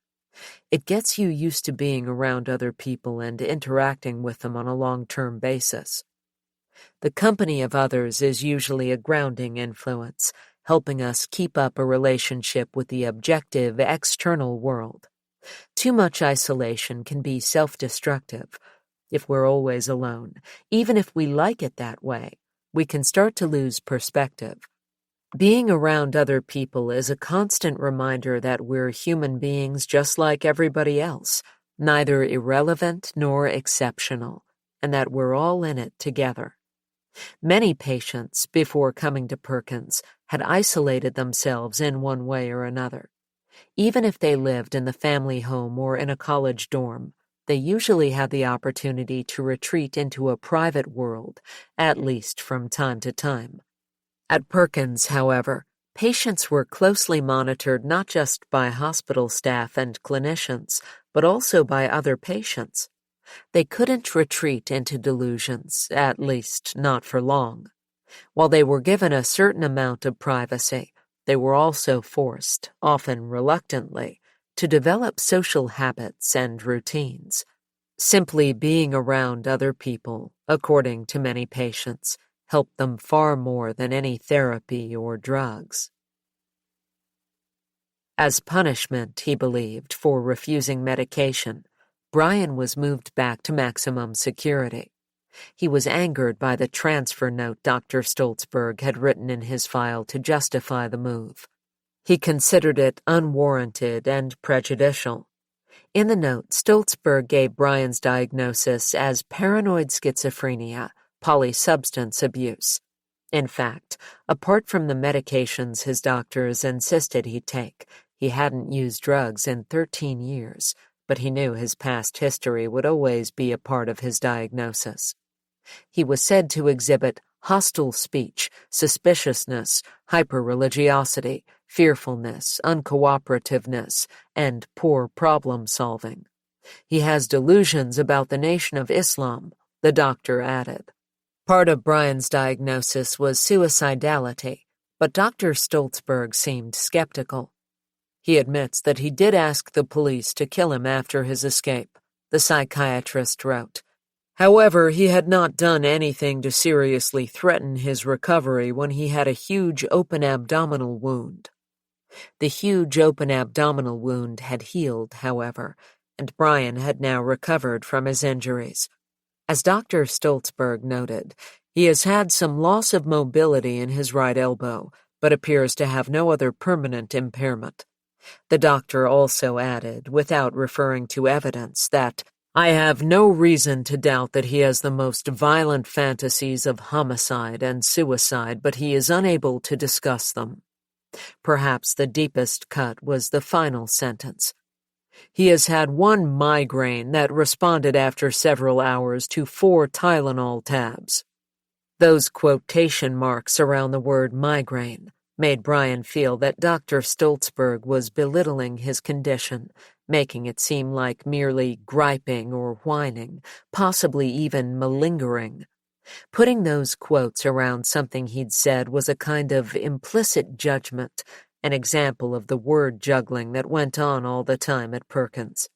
It gets you used to being around other people and interacting with them on a long-term basis. The company of others is usually a grounding influence, helping us keep up a relationship with the objective, external world. Too much isolation can be self-destructive. If we're always alone, even if we like it that way, we can start to lose perspective. Being around other people is a constant reminder that we're human beings just like everybody else, neither irrelevant nor exceptional, and that we're all in it together. Many patients, before coming to Perkins, had isolated themselves in one way or another. Even if they lived in the family home or in a college dorm, they usually had the opportunity to retreat into a private world, at least from time to time. At Perkins, however, patients were closely monitored not just by hospital staff and clinicians, but also by other patients. They couldn't retreat into delusions, at least not for long. While they were given a certain amount of privacy, they were also forced, often reluctantly, to develop social habits and routines. Simply being around other people, according to many patients, helped them far more than any therapy or drugs. As punishment, he believed, for refusing medication, Brian was moved back to maximum security. He was angered by the transfer note Dr. Stoltzberg had written in his file to justify the move. He considered it unwarranted and prejudicial. In the note, Stoltzberg gave Brian's diagnosis as paranoid schizophrenia, polysubstance abuse. In fact, apart from the medications his doctors insisted he take, he hadn't used drugs in 13 years, but he knew his past history would always be a part of his diagnosis. He was said to exhibit hostile speech, suspiciousness, hyper-religiosity, fearfulness, uncooperativeness, and poor problem-solving. He has delusions about the Nation of Islam, the doctor added. Part of Brian's diagnosis was suicidality, but Dr. Stoltzberg seemed skeptical. He admits that he did ask the police to kill him after his escape, the psychiatrist wrote. However, he had not done anything to seriously threaten his recovery when he had a huge open abdominal wound. The huge open abdominal wound had healed, however, and Brian had now recovered from his injuries. As Dr. Stoltzberg noted, he has had some loss of mobility in his right elbow, but appears to have no other permanent impairment. The doctor also added, without referring to evidence, that I have no reason to doubt that he has the most violent fantasies of homicide and suicide, but he is unable to discuss them. Perhaps the deepest cut was the final sentence. He has had one migraine that responded after several hours to 4 Tylenol tabs. Those quotation marks around the word migraine made Brian feel that Dr. Stoltzberg was belittling his condition, making it seem like merely griping or whining, possibly even malingering. Putting those quotes around something he'd said was a kind of implicit judgment, an example of the word juggling that went on all the time at Perkins.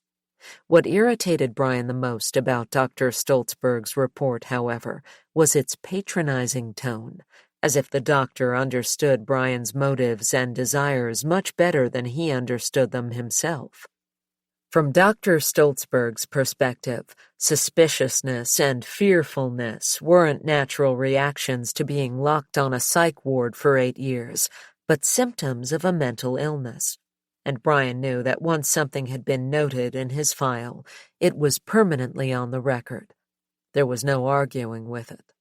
What irritated Brian the most about Dr. Stoltzberg's report, however, was its patronizing tone, as if the doctor understood Brian's motives and desires much better than he understood them himself. From Dr. Stoltzberg's perspective, suspiciousness and fearfulness weren't natural reactions to being locked on a psych ward for 8 years, but symptoms of a mental illness. And Brian knew that once something had been noted in his file, it was permanently on the record. There was no arguing with it.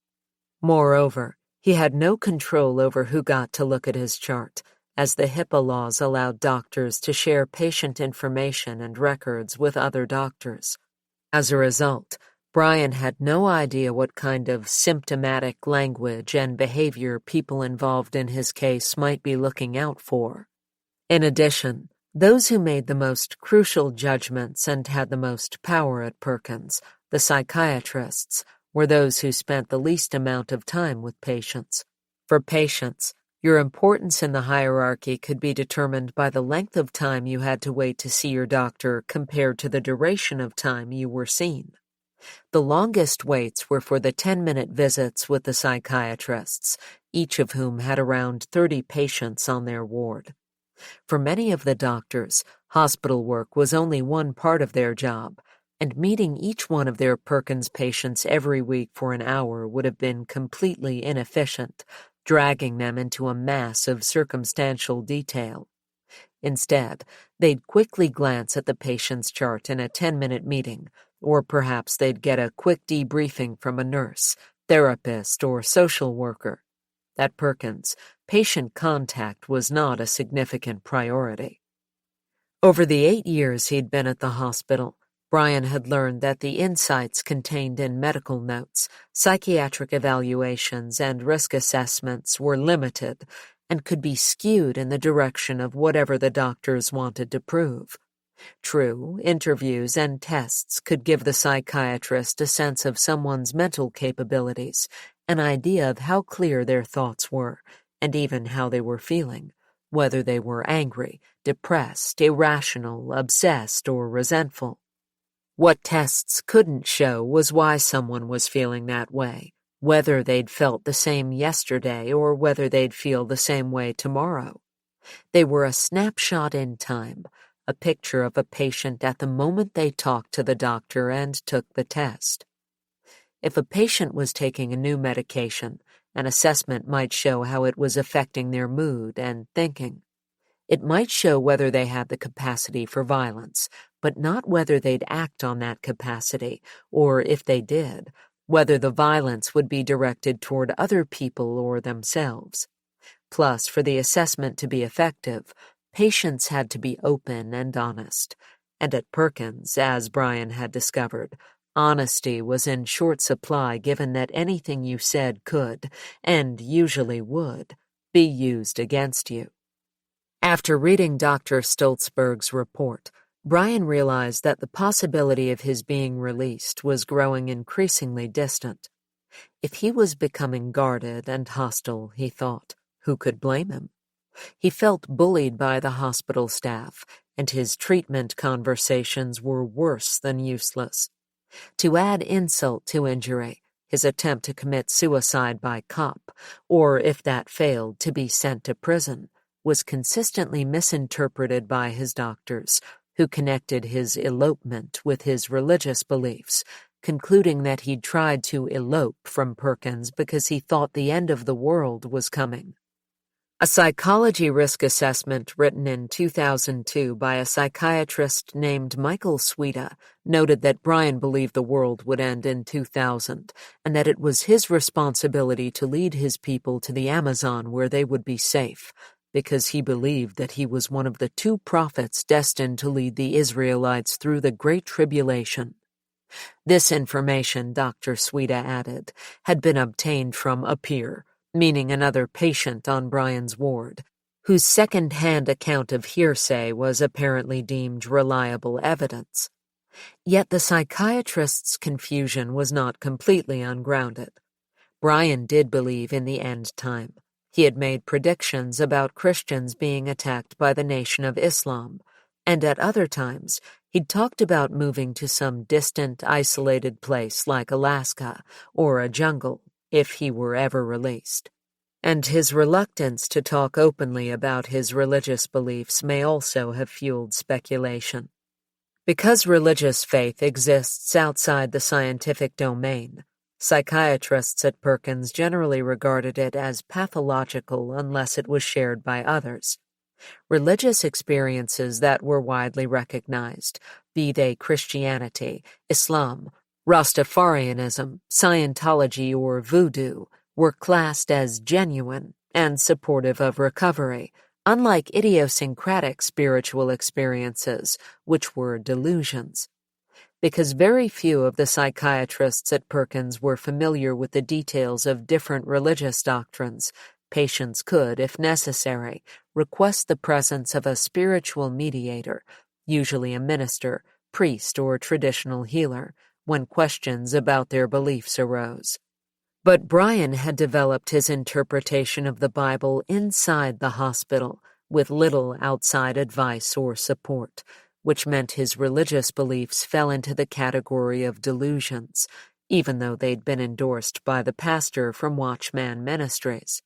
Moreover, he had no control over who got to look at his chart, as the HIPAA laws allowed doctors to share patient information and records with other doctors. As a result, Brian had no idea what kind of symptomatic language and behavior people involved in his case might be looking out for. In addition, those who made the most crucial judgments and had the most power at Perkins, the psychiatrists, were those who spent the least amount of time with patients. For patients, your importance in the hierarchy could be determined by the length of time you had to wait to see your doctor compared to the duration of time you were seen. The longest waits were for the 10-minute visits with the psychiatrists, each of whom had around 30 patients on their ward. For many of the doctors, hospital work was only one part of their job, and meeting each one of their Perkins patients every week for an hour would have been completely inefficient, dragging them into a mass of circumstantial detail. Instead, they'd quickly glance at the patient's chart in a 10-minute meeting, or perhaps they'd get a quick debriefing from a nurse, therapist, or social worker. At Perkins, patient contact was not a significant priority. Over the 8 years he'd been at the hospital, Brian had learned that the insights contained in medical notes, psychiatric evaluations, and risk assessments were limited and could be skewed in the direction of whatever the doctors wanted to prove. True, interviews and tests could give the psychiatrist a sense of someone's mental capabilities, an idea of how clear their thoughts were, and even how they were feeling, whether they were angry, depressed, irrational, obsessed, or resentful. What tests couldn't show was why someone was feeling that way, whether they'd felt the same yesterday or whether they'd feel the same way tomorrow. They were a snapshot in time, a picture of a patient at the moment they talked to the doctor and took the test. If a patient was taking a new medication, an assessment might show how it was affecting their mood and thinking. It might show whether they had the capacity for violence, but not whether they'd act on that capacity, or if they did, whether the violence would be directed toward other people or themselves. Plus, for the assessment to be effective, patients had to be open and honest. And at Perkins, as Brian had discovered, honesty was in short supply given that anything you said could, and usually would, be used against you. After reading Dr. Stoltzberg's report, Brian realized that the possibility of his being released was growing increasingly distant. If he was becoming guarded and hostile, he thought, who could blame him? He felt bullied by the hospital staff, and his treatment conversations were worse than useless. To add insult to injury, his attempt to commit suicide by cop, or if that failed, to be sent to prison, was consistently misinterpreted by his doctors, who connected his elopement with his religious beliefs, concluding that he'd tried to elope from Perkins because he thought the end of the world was coming. A psychology risk assessment written in 2002 by a psychiatrist named Michael Sweda noted that Brian believed the world would end in 2000 and that it was his responsibility to lead his people to the Amazon where they would be safe, because he believed that he was one of the 2 prophets destined to lead the Israelites through the Great Tribulation. This information, Dr. Sweda added, had been obtained from a peer, meaning another patient on Brian's ward, whose second-hand account of hearsay was apparently deemed reliable evidence. Yet the psychiatrist's confusion was not completely ungrounded. Brian did believe in the end time. He had made predictions about Christians being attacked by the Nation of Islam, and at other times he'd talked about moving to some distant, isolated place like Alaska or a jungle if he were ever released. And his reluctance to talk openly about his religious beliefs may also have fueled speculation. Because religious faith exists outside the scientific domain, psychiatrists at Perkins generally regarded it as pathological unless it was shared by others. Religious experiences that were widely recognized, be they Christianity, Islam, Rastafarianism, Scientology, or Voodoo, were classed as genuine and supportive of recovery, unlike idiosyncratic spiritual experiences, which were delusions. Because very few of the psychiatrists at Perkins were familiar with the details of different religious doctrines, patients could, if necessary, request the presence of a spiritual mediator, usually a minister, priest, or traditional healer, when questions about their beliefs arose. But Brian had developed his interpretation of the Bible inside the hospital, with little outside advice or support, which meant his religious beliefs fell into the category of delusions, even though they'd been endorsed by the pastor from Watchman Ministries.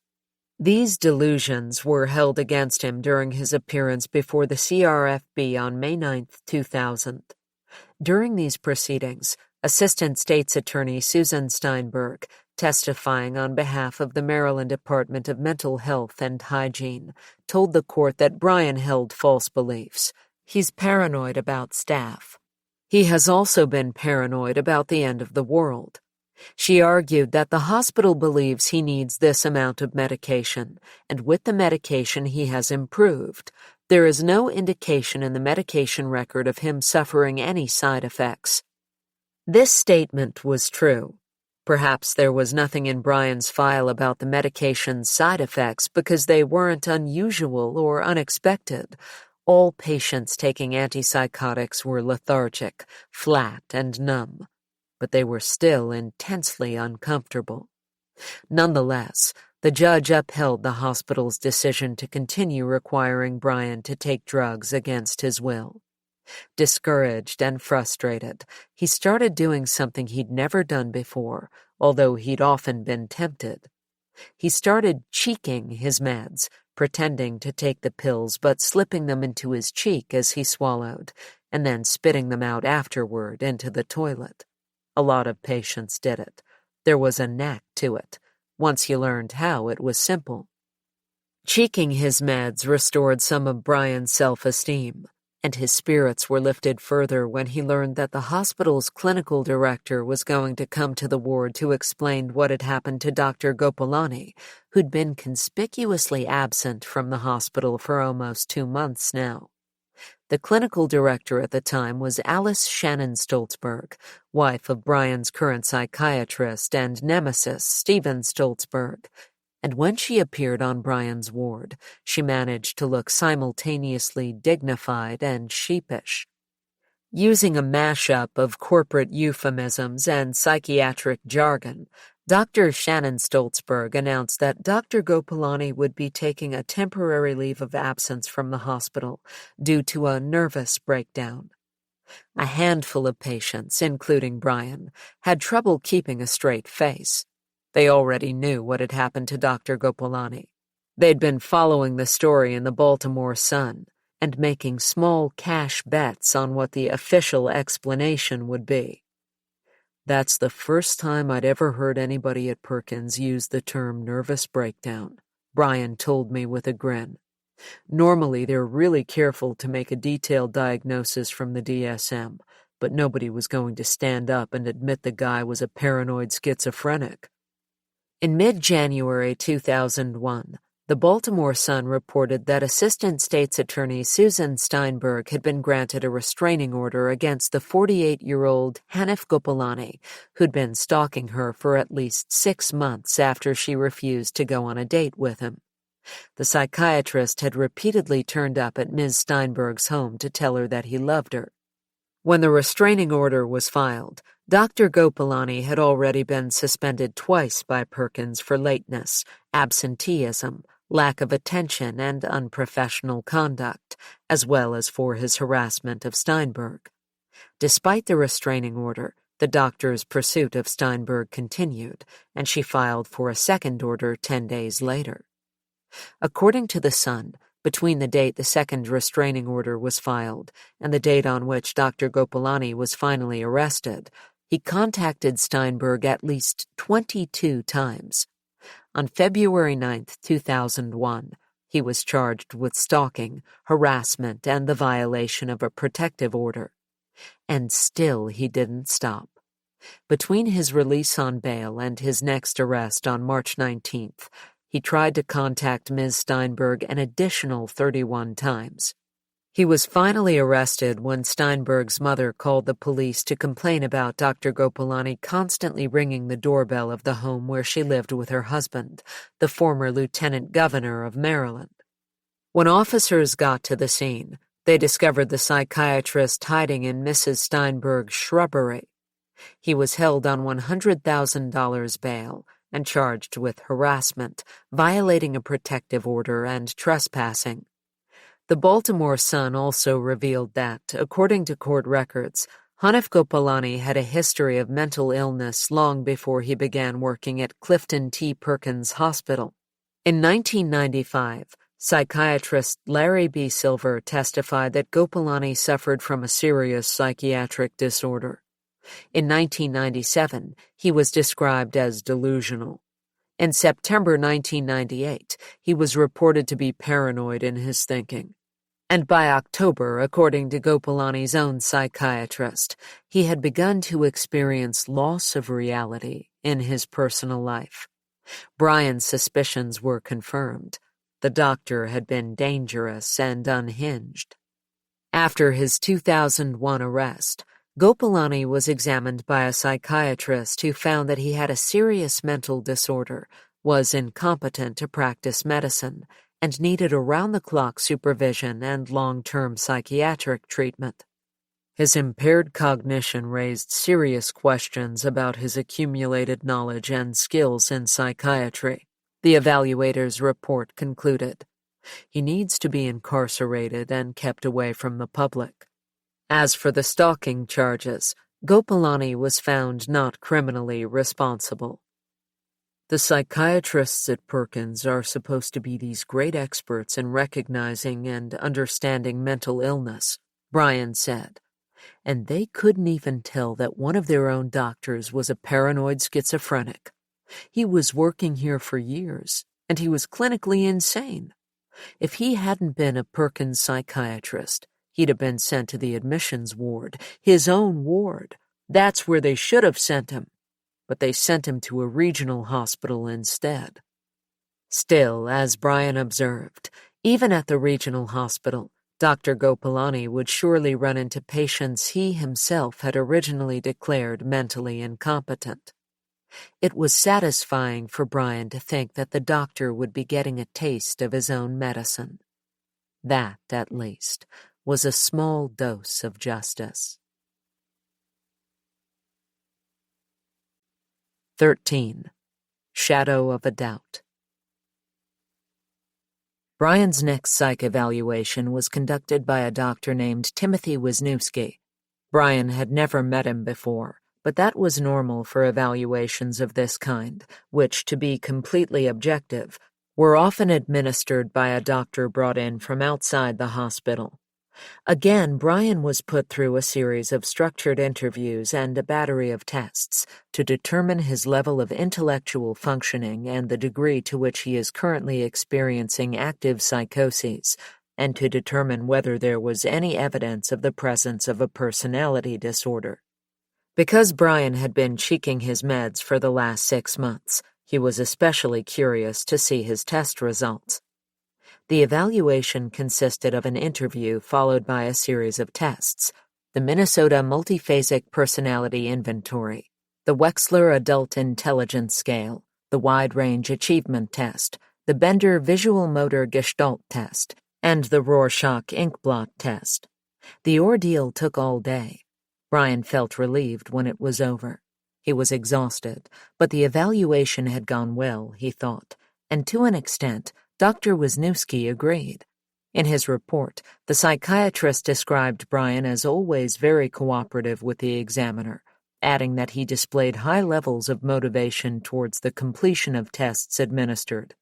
These delusions were held against him during his appearance before the CRFB on May 9, 2000. During these proceedings, Assistant State's Attorney Susan Steinberg, testifying on behalf of the Maryland Department of Mental Health and Hygiene, told the court that Brian held false beliefs. He's paranoid about staff. He has also been paranoid about the end of the world. She argued that the hospital believes he needs this amount of medication, and with the medication he has improved. There is no indication in the medication record of him suffering any side effects. This statement was true. Perhaps there was nothing in Brian's file about the medication's side effects because they weren't unusual or unexpected. All patients taking antipsychotics were lethargic, flat, and numb, but they were still intensely uncomfortable. Nonetheless, the judge upheld the hospital's decision to continue requiring Brian to take drugs against his will. Discouraged and frustrated, he started doing something he'd never done before, although he'd often been tempted. He started cheeking his meds, pretending to take the pills but slipping them into his cheek as he swallowed, and then spitting them out afterward into the toilet. A lot of patients did it. There was a knack to it. Once you learned how, it was simple. Cheeking his meds restored some of Brian's self-esteem, and his spirits were lifted further when he learned that the hospital's clinical director was going to come to the ward to explain what had happened to Dr. Gopalani, who'd been conspicuously absent from the hospital for almost 2 months now. The clinical director at the time was Alice Shannon Stoltzberg, wife of Brian's current psychiatrist and nemesis, Stephen Stoltzberg. And when she appeared on Brian's ward, she managed to look simultaneously dignified and sheepish. Using a mashup of corporate euphemisms and psychiatric jargon, Dr. Shannon Stoltzberg announced that Dr. Gopalani would be taking a temporary leave of absence from the hospital due to a nervous breakdown. A handful of patients, including Brian, had trouble keeping a straight face. They already knew what had happened to Dr. Gopalani. They'd been following the story in the Baltimore Sun and making small cash bets on what the official explanation would be. That's the first time I'd ever heard anybody at Perkins use the term nervous breakdown, Brian told me with a grin. Normally, they're really careful to make a detailed diagnosis from the DSM, but nobody was going to stand up and admit the guy was a paranoid schizophrenic. In mid-January 2001, the Baltimore Sun reported that Assistant State's Attorney Susan Steinberg had been granted a restraining order against the 48-year-old Hanif Gopalani, who'd been stalking her for at least 6 months after she refused to go on a date with him. The psychiatrist had repeatedly turned up at Ms. Steinberg's home to tell her that he loved her. When the restraining order was filed, Dr. Gopalani had already been suspended twice by Perkins for lateness, absenteeism, lack of attention, and unprofessional conduct, as well as for his harassment of Steinberg. Despite the restraining order, the doctor's pursuit of Steinberg continued, and she filed for a second order 10 days later. According to the Sun, between the date the second restraining order was filed and the date on which Dr. Gopalani was finally arrested, he contacted Steinberg at least 22 times. On February 9, 2001, he was charged with stalking, harassment, and the violation of a protective order. And still he didn't stop. Between his release on bail and his next arrest on March 19th, he tried to contact Ms. Steinberg an additional 31 times. He was finally arrested when Steinberg's mother called the police to complain about Dr. Gopalani constantly ringing the doorbell of the home where she lived with her husband, the former lieutenant governor of Maryland. When officers got to the scene, they discovered the psychiatrist hiding in Mrs. Steinberg's shrubbery. He was held on $100,000 bail and charged with harassment, violating a protective order, and trespassing. The Baltimore Sun also revealed that, according to court records, Hanif Gopalani had a history of mental illness long before he began working at Clifton T. Perkins Hospital. In 1995, psychiatrist Larry B. Silver testified that Gopalani suffered from a serious psychiatric disorder. In 1997, he was described as delusional. In September 1998, he was reported to be paranoid in his thinking. And by October, according to Gopalani's own psychiatrist, he had begun to experience loss of reality in his personal life. Brian's suspicions were confirmed. The doctor had been dangerous and unhinged. After his 2001 arrest, Gopalani was examined by a psychiatrist who found that he had a serious mental disorder, was incompetent to practice medicine, and needed around-the-clock supervision and long-term psychiatric treatment. His impaired cognition raised serious questions about his accumulated knowledge and skills in psychiatry, the evaluator's report concluded. He needs to be incarcerated and kept away from the public. As for the stalking charges, Gopalani was found not criminally responsible. The psychiatrists at Perkins are supposed to be these great experts in recognizing and understanding mental illness, Brian said, and they couldn't even tell that one of their own doctors was a paranoid schizophrenic. He was working here for years, and he was clinically insane. If he hadn't been a Perkins psychiatrist, he'd have been sent to the admissions ward, his own ward. That's where they should have sent him. But they sent him to a regional hospital instead. Still, as Brian observed, even at the regional hospital, Dr. Gopalani would surely run into patients he himself had originally declared mentally incompetent. It was satisfying for Brian to think that the doctor would be getting a taste of his own medicine. That, at least, was a small dose of justice. 13. Shadow of a Doubt. Brian's next psych evaluation was conducted by a doctor named Timothy Wisniewski. Brian had never met him before, but that was normal for evaluations of this kind, which, to be completely objective, were often administered by a doctor brought in from outside the hospital. Again, Brian was put through a series of structured interviews and a battery of tests to determine his level of intellectual functioning and the degree to which he is currently experiencing active psychoses, and to determine whether there was any evidence of the presence of a personality disorder. Because Brian had been cheeking his meds for the last 6 months, he was especially curious to see his test results. The evaluation consisted of an interview followed by a series of tests: the Minnesota Multiphasic Personality Inventory, the Wechsler Adult Intelligence Scale, the Wide Range Achievement Test, the Bender Visual Motor Gestalt Test, and the Rorschach Inkblot Test. The ordeal took all day. Brian felt relieved when it was over. He was exhausted, but the evaluation had gone well, he thought, and to an extent, Dr. Wisniewski agreed. In his report, the psychiatrist described Brian as always very cooperative with the examiner, adding that he displayed high levels of motivation towards the completion of tests administered.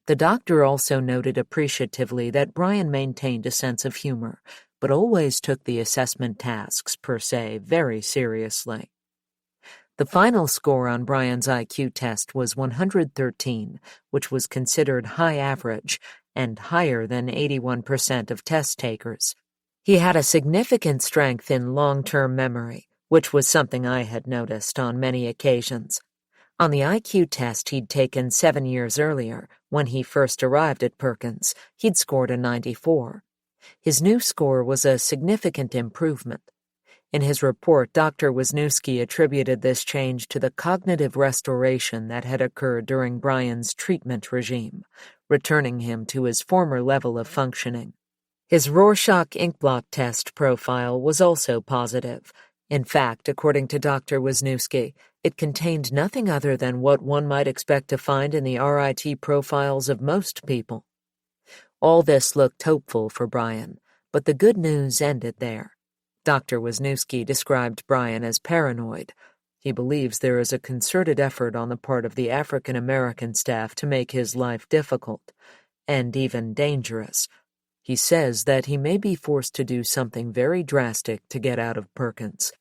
The doctor also noted appreciatively that Brian maintained a sense of humor, but always took the assessment tasks, per se, very seriously. The final score on Brian's IQ test was 113, which was considered high average and higher than 81% of test takers. He had a significant strength in long-term memory, which was something I had noticed on many occasions. On the IQ test he'd taken 7 years earlier, when he first arrived at Perkins, he'd scored a 94. His new score was a significant improvement. In his report, Dr. Wisniewski attributed this change to the cognitive restoration that had occurred during Brian's treatment regime, returning him to his former level of functioning. His Rorschach Inkblot test profile was also positive. In fact, according to Dr. Wisniewski, it contained nothing other than what one might expect to find in the RIT profiles of most people. All this looked hopeful for Brian, but the good news ended there. Dr. Wisniewski described Brian as paranoid. He believes there is a concerted effort on the part of the African American staff to make his life difficult, and even dangerous. He says that he may be forced to do something very drastic to get out of Perkins.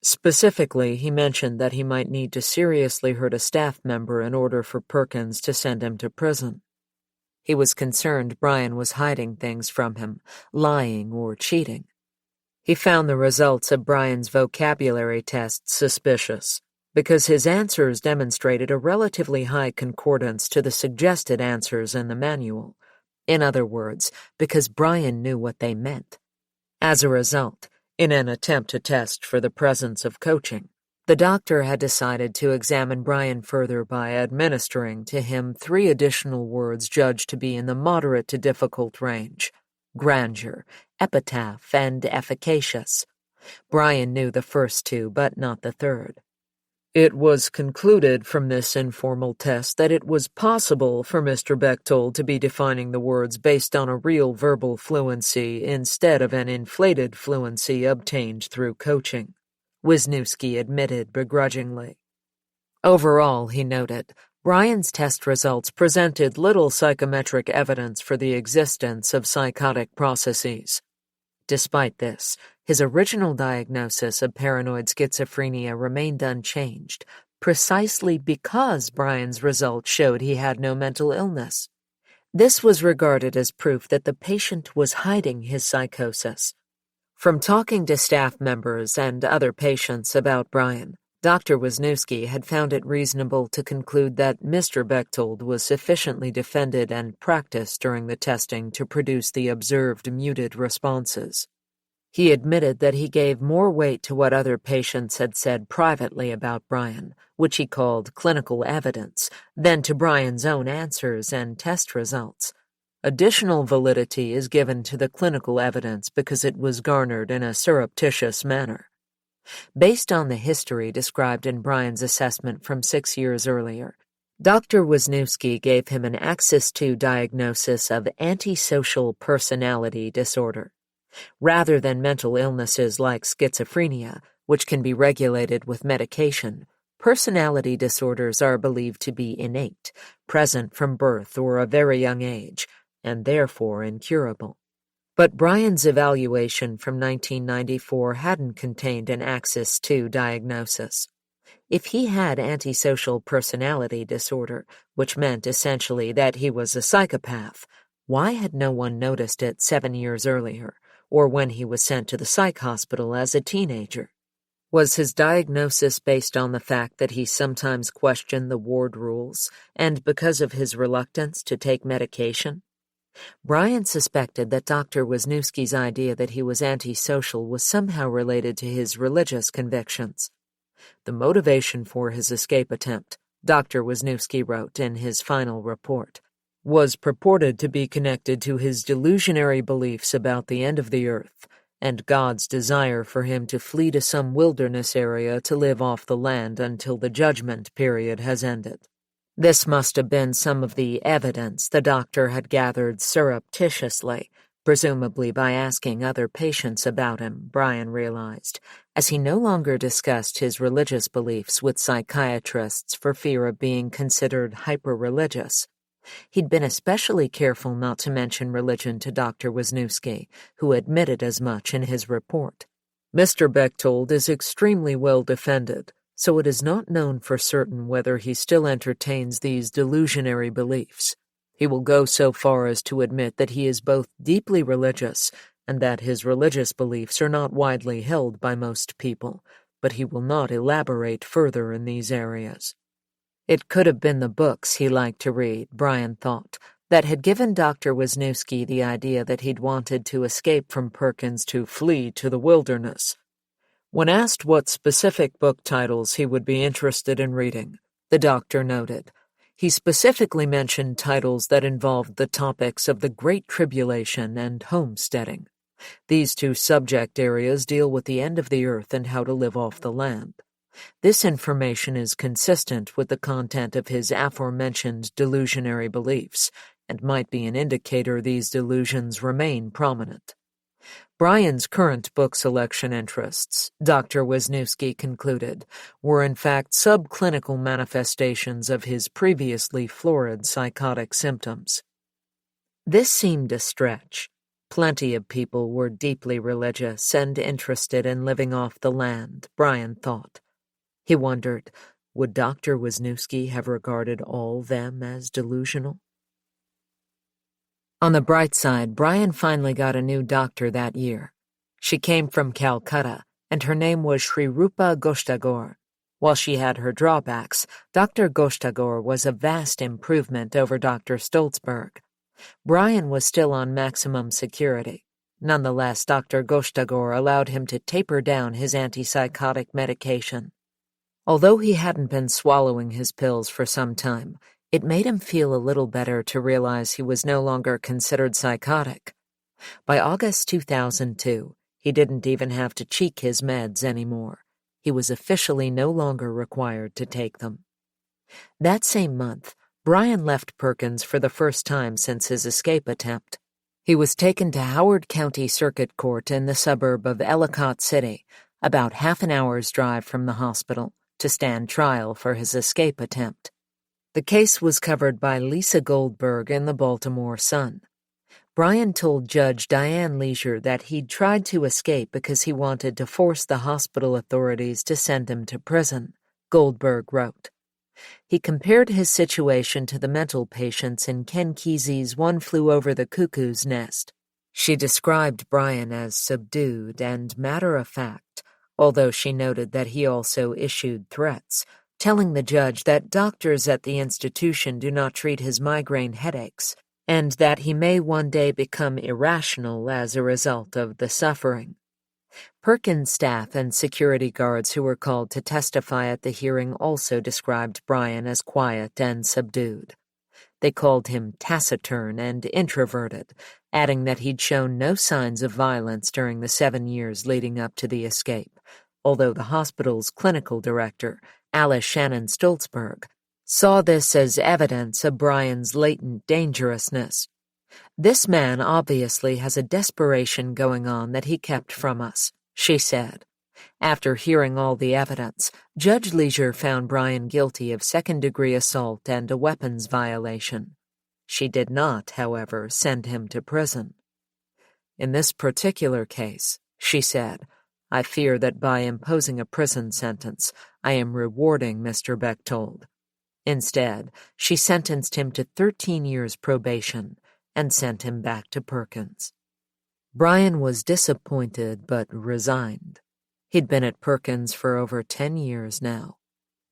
Specifically, he mentioned that he might need to seriously hurt a staff member in order for Perkins to send him to prison. He was concerned Brian was hiding things from him, lying or cheating. He found the results of Brian's vocabulary test suspicious, because his answers demonstrated a relatively high concordance to the suggested answers in the manual. In other words, because Brian knew what they meant. As a result, in an attempt to test for the presence of coaching, the doctor had decided to examine Brian further by administering to him 3 additional words judged to be in the moderate to difficult range: grandeur, epitaph, and efficacious. Brian knew the first 2, but not the third. It was concluded from this informal test that it was possible for Mr. Bechtold to be defining the words based on a real verbal fluency instead of an inflated fluency obtained through coaching, Wisniewski admitted begrudgingly. Overall, he noted, Brian's test results presented little psychometric evidence for the existence of psychotic processes. Despite this, his original diagnosis of paranoid schizophrenia remained unchanged, precisely because Brian's results showed he had no mental illness. This was regarded as proof that the patient was hiding his psychosis. From talking to staff members and other patients about Brian, Dr. Wisniewski had found it reasonable to conclude that Mr. Bechtold was sufficiently defended and practiced during the testing to produce the observed muted responses. He admitted that he gave more weight to what other patients had said privately about Brian, which he called clinical evidence, than to Brian's own answers and test results. Additional validity is given to the clinical evidence because it was garnered in a surreptitious manner. Based on the history described in Brian's assessment from 6 years earlier, Dr. Wisniewski gave him an Axis II diagnosis of antisocial personality disorder. Rather than mental illnesses like schizophrenia, which can be regulated with medication, personality disorders are believed to be innate, present from birth or a very young age, and therefore incurable. But Brian's evaluation from 1994 hadn't contained an Axis II diagnosis. If he had antisocial personality disorder, which meant essentially that he was a psychopath, why had no one noticed it 7 years earlier, or when he was sent to the psych hospital as a teenager? Was his diagnosis based on the fact that he sometimes questioned the ward rules, and because of his reluctance to take medication? Brian suspected that Dr. Wisniewski's idea that he was antisocial was somehow related to his religious convictions. The motivation for his escape attempt, Dr. Wisniewski wrote in his final report, was purported to be connected to his delusionary beliefs about the end of the earth and God's desire for him to flee to some wilderness area to live off the land until the judgment period has ended. This must have been some of the evidence the doctor had gathered surreptitiously, presumably by asking other patients about him, Brian realized, as he no longer discussed his religious beliefs with psychiatrists for fear of being considered hyper-religious. He'd been especially careful not to mention religion to Dr. Wisniewski, who admitted as much in his report. Mr. Bechtold is extremely well defended, so it is not known for certain whether he still entertains these delusionary beliefs. He will go so far as to admit that he is both deeply religious and that his religious beliefs are not widely held by most people, but he will not elaborate further in these areas. It could have been the books he liked to read, Brian thought, that had given Dr. Wisniewski the idea that he'd wanted to escape from Perkins to flee to the wilderness. When asked what specific book titles he would be interested in reading, the doctor noted, he specifically mentioned titles that involved the topics of the Great Tribulation and homesteading. These 2 subject areas deal with the end of the earth and how to live off the land. This information is consistent with the content of his aforementioned delusionary beliefs and might be an indicator these delusions remain prominent. Brian's current book selection interests, Dr. Wisniewski concluded, were in fact subclinical manifestations of his previously florid psychotic symptoms. This seemed a stretch. Plenty of people were deeply religious and interested in living off the land, Brian thought. He wondered, would Dr. Wisniewski have regarded all them as delusional? On the bright side, Brian finally got a new doctor that year. She came from Calcutta, and her name was Sri Rupa Goshtagore. While she had her drawbacks, Dr. Goshtagore was a vast improvement over Dr. Stoltzberg. Brian was still on maximum security. Nonetheless, Dr. Goshtagore allowed him to taper down his antipsychotic medication. Although he hadn't been swallowing his pills for some time, it made him feel a little better to realize he was no longer considered psychotic. By August 2002, he didn't even have to cheek his meds anymore. He was officially no longer required to take them. That same month, Brian left Perkins for the first time since his escape attempt. He was taken to Howard County Circuit Court in the suburb of Ellicott City, about half an hour's drive from the hospital, to stand trial for his escape attempt. The case was covered by Lisa Goldberg in the Baltimore Sun. Brian told Judge Diane Leisure that he'd tried to escape because he wanted to force the hospital authorities to send him to prison, Goldberg wrote. He compared his situation to the mental patients in Ken Kesey's One Flew Over the Cuckoo's Nest. She described Brian as subdued and matter-of-fact, although she noted that he also issued threats, telling the judge that doctors at the institution do not treat his migraine headaches, and that he may one day become irrational as a result of the suffering. Perkins staff and security guards who were called to testify at the hearing also described Brian as quiet and subdued. They called him taciturn and introverted, adding that he'd shown no signs of violence during the 7 years leading up to the escape, although the hospital's clinical director, Alice Shannon Stoltzberg, saw this as evidence of Brian's latent dangerousness. "This man obviously has a desperation going on that he kept from us," she said. After hearing all the evidence, Judge Leisure found Brian guilty of second-degree assault and a weapons violation. She did not, however, send him to prison. "In this particular case," she said, "I fear that by imposing a prison sentence, I am rewarding Mr. Bechtold." Instead, she sentenced him to 13 years probation and sent him back to Perkins. Brian was disappointed but resigned. He'd been at Perkins for over 10 years now.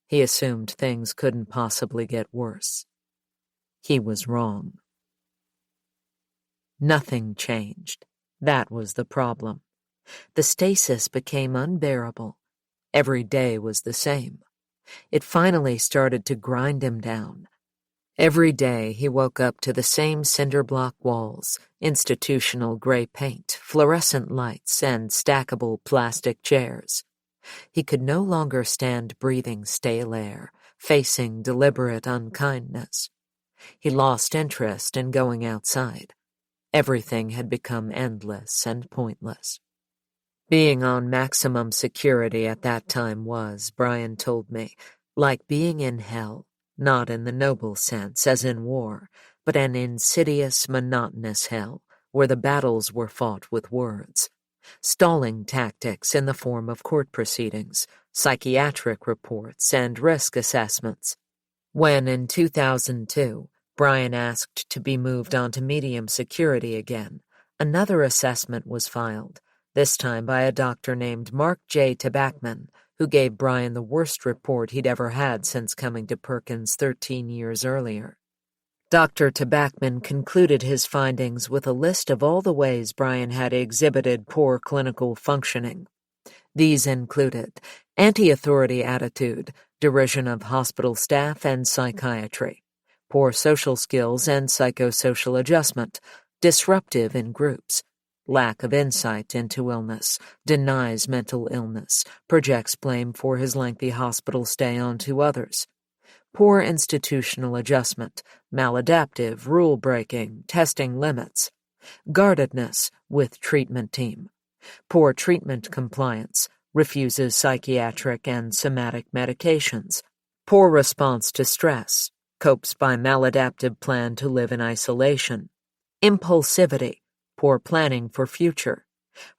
He assumed things couldn't possibly get worse. He was wrong. Nothing changed. That was the problem. The stasis became unbearable. Every day was the same. It finally started to grind him down. Every day he woke up to the same cinder-block walls, institutional gray paint, fluorescent lights, and stackable plastic chairs. He could no longer stand breathing stale air, facing deliberate unkindness. He lost interest in going outside. Everything had become endless and pointless. Being on maximum security at that time was, Brian told me, like being in hell. Not in the noble sense, as in war, but an insidious, monotonous hell, where the battles were fought with words. Stalling tactics in the form of court proceedings, psychiatric reports, and risk assessments. When, in 2002, Brian asked to be moved onto medium security again, another assessment was filed, this time by a doctor named Mark J. Tabachman, who gave Brian the worst report he'd ever had since coming to Perkins 13 years earlier. Dr. Tabachman concluded his findings with a list of all the ways Brian had exhibited poor clinical functioning. These included anti-authority attitude, derision of hospital staff and psychiatry, poor social skills and psychosocial adjustment, disruptive in groups, lack of insight into illness, denies mental illness, projects blame for his lengthy hospital stay onto others. Poor institutional adjustment, maladaptive, rule-breaking, testing limits. Guardedness with treatment team. Poor treatment compliance, refuses psychiatric and somatic medications. Poor response to stress, copes by maladaptive plan to live in isolation. Impulsivity, poor planning for future,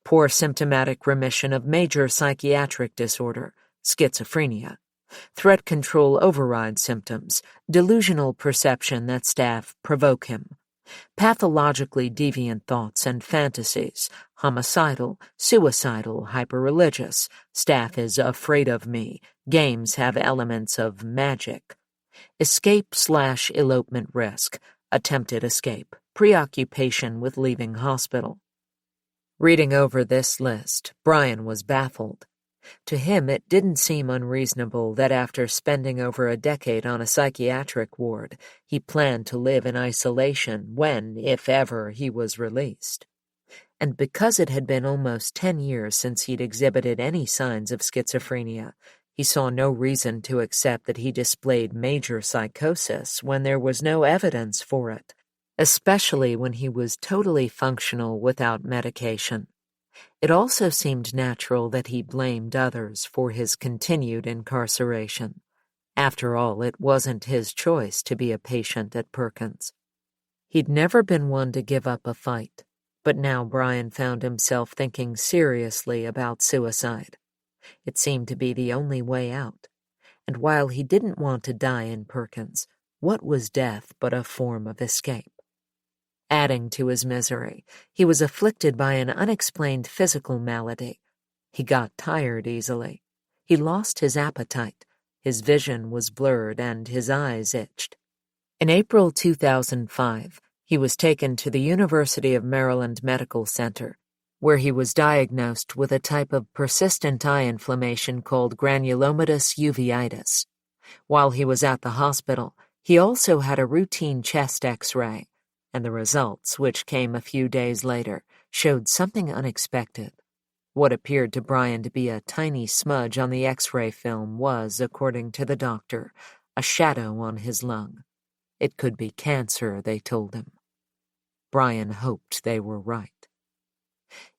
poor symptomatic remission of major psychiatric disorder, schizophrenia, threat control override symptoms, delusional perception that staff provoke him, Pathologically deviant thoughts and fantasies, homicidal, suicidal, hyper-religious, staff is afraid of me, games have elements of magic. Escape/elopement risk, attempted escape, preoccupation with leaving hospital. Reading over this list, Brian was baffled. To him, it didn't seem unreasonable that after spending over a decade on a psychiatric ward, he planned to live in isolation when, if ever, he was released. And because it had been almost 10 years since he'd exhibited any signs of schizophrenia, he saw no reason to accept that he displayed major psychosis when there was no evidence for it, especially when he was totally functional without medication. It also seemed natural that he blamed others for his continued incarceration. After all, it wasn't his choice to be a patient at Perkins. He'd never been one to give up a fight, but now Brian found himself thinking seriously about suicide. It seemed to be the only way out, and while he didn't want to die in Perkins, what was death but a form of escape? Adding to his misery, he was afflicted by an unexplained physical malady. He got tired easily. He lost his appetite. His vision was blurred and his eyes itched. In April 2005, he was taken to the University of Maryland Medical Center, where he was diagnosed with a type of persistent eye inflammation called granulomatous uveitis. While he was at the hospital, he also had a routine chest X-ray, and the results, which came a few days later, showed something unexpected. What appeared to Brian to be a tiny smudge on the X-ray film was, according to the doctor, a shadow on his lung. It could be cancer, they told him. Brian hoped they were right.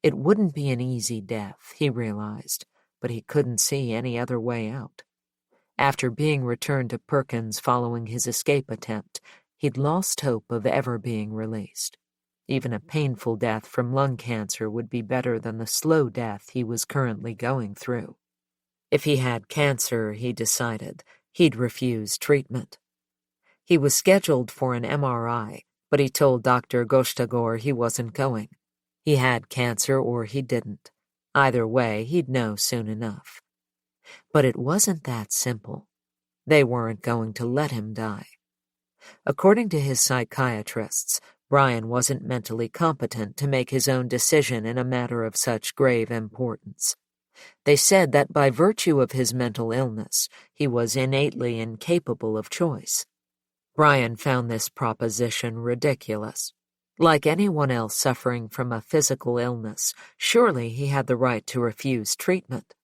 It wouldn't be an easy death, he realized, but he couldn't see any other way out. After being returned to Perkins following his escape attempt, he'd lost hope of ever being released. Even a painful death from lung cancer would be better than the slow death he was currently going through. If he had cancer, he decided, he'd refuse treatment. He was scheduled for an MRI, but he told Dr. Goshtagor he wasn't going. He had cancer or he didn't. Either way, he'd know soon enough. But it wasn't that simple. They weren't going to let him die. According to his psychiatrists, Brian wasn't mentally competent to make his own decision in a matter of such grave importance. They said that by virtue of his mental illness, he was innately incapable of choice. Brian found this proposition ridiculous. Like anyone else suffering from a physical illness, surely he had the right to refuse treatment.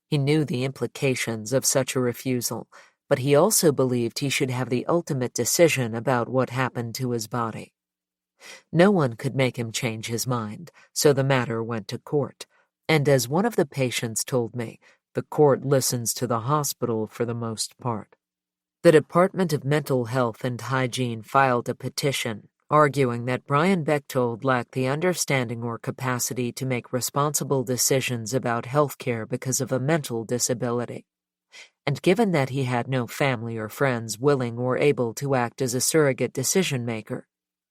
He knew the implications of such a refusal, but he also believed he should have the ultimate decision about what happened to his body. No one could make him change his mind, so the matter went to court, and as one of the patients told me, the court listens to the hospital for the most part. The Department of Mental Health and Hygiene filed a petition arguing that Brian Bechtold lacked the understanding or capacity to make responsible decisions about health care because of a mental disability. And given that he had no family or friends willing or able to act as a surrogate decision-maker,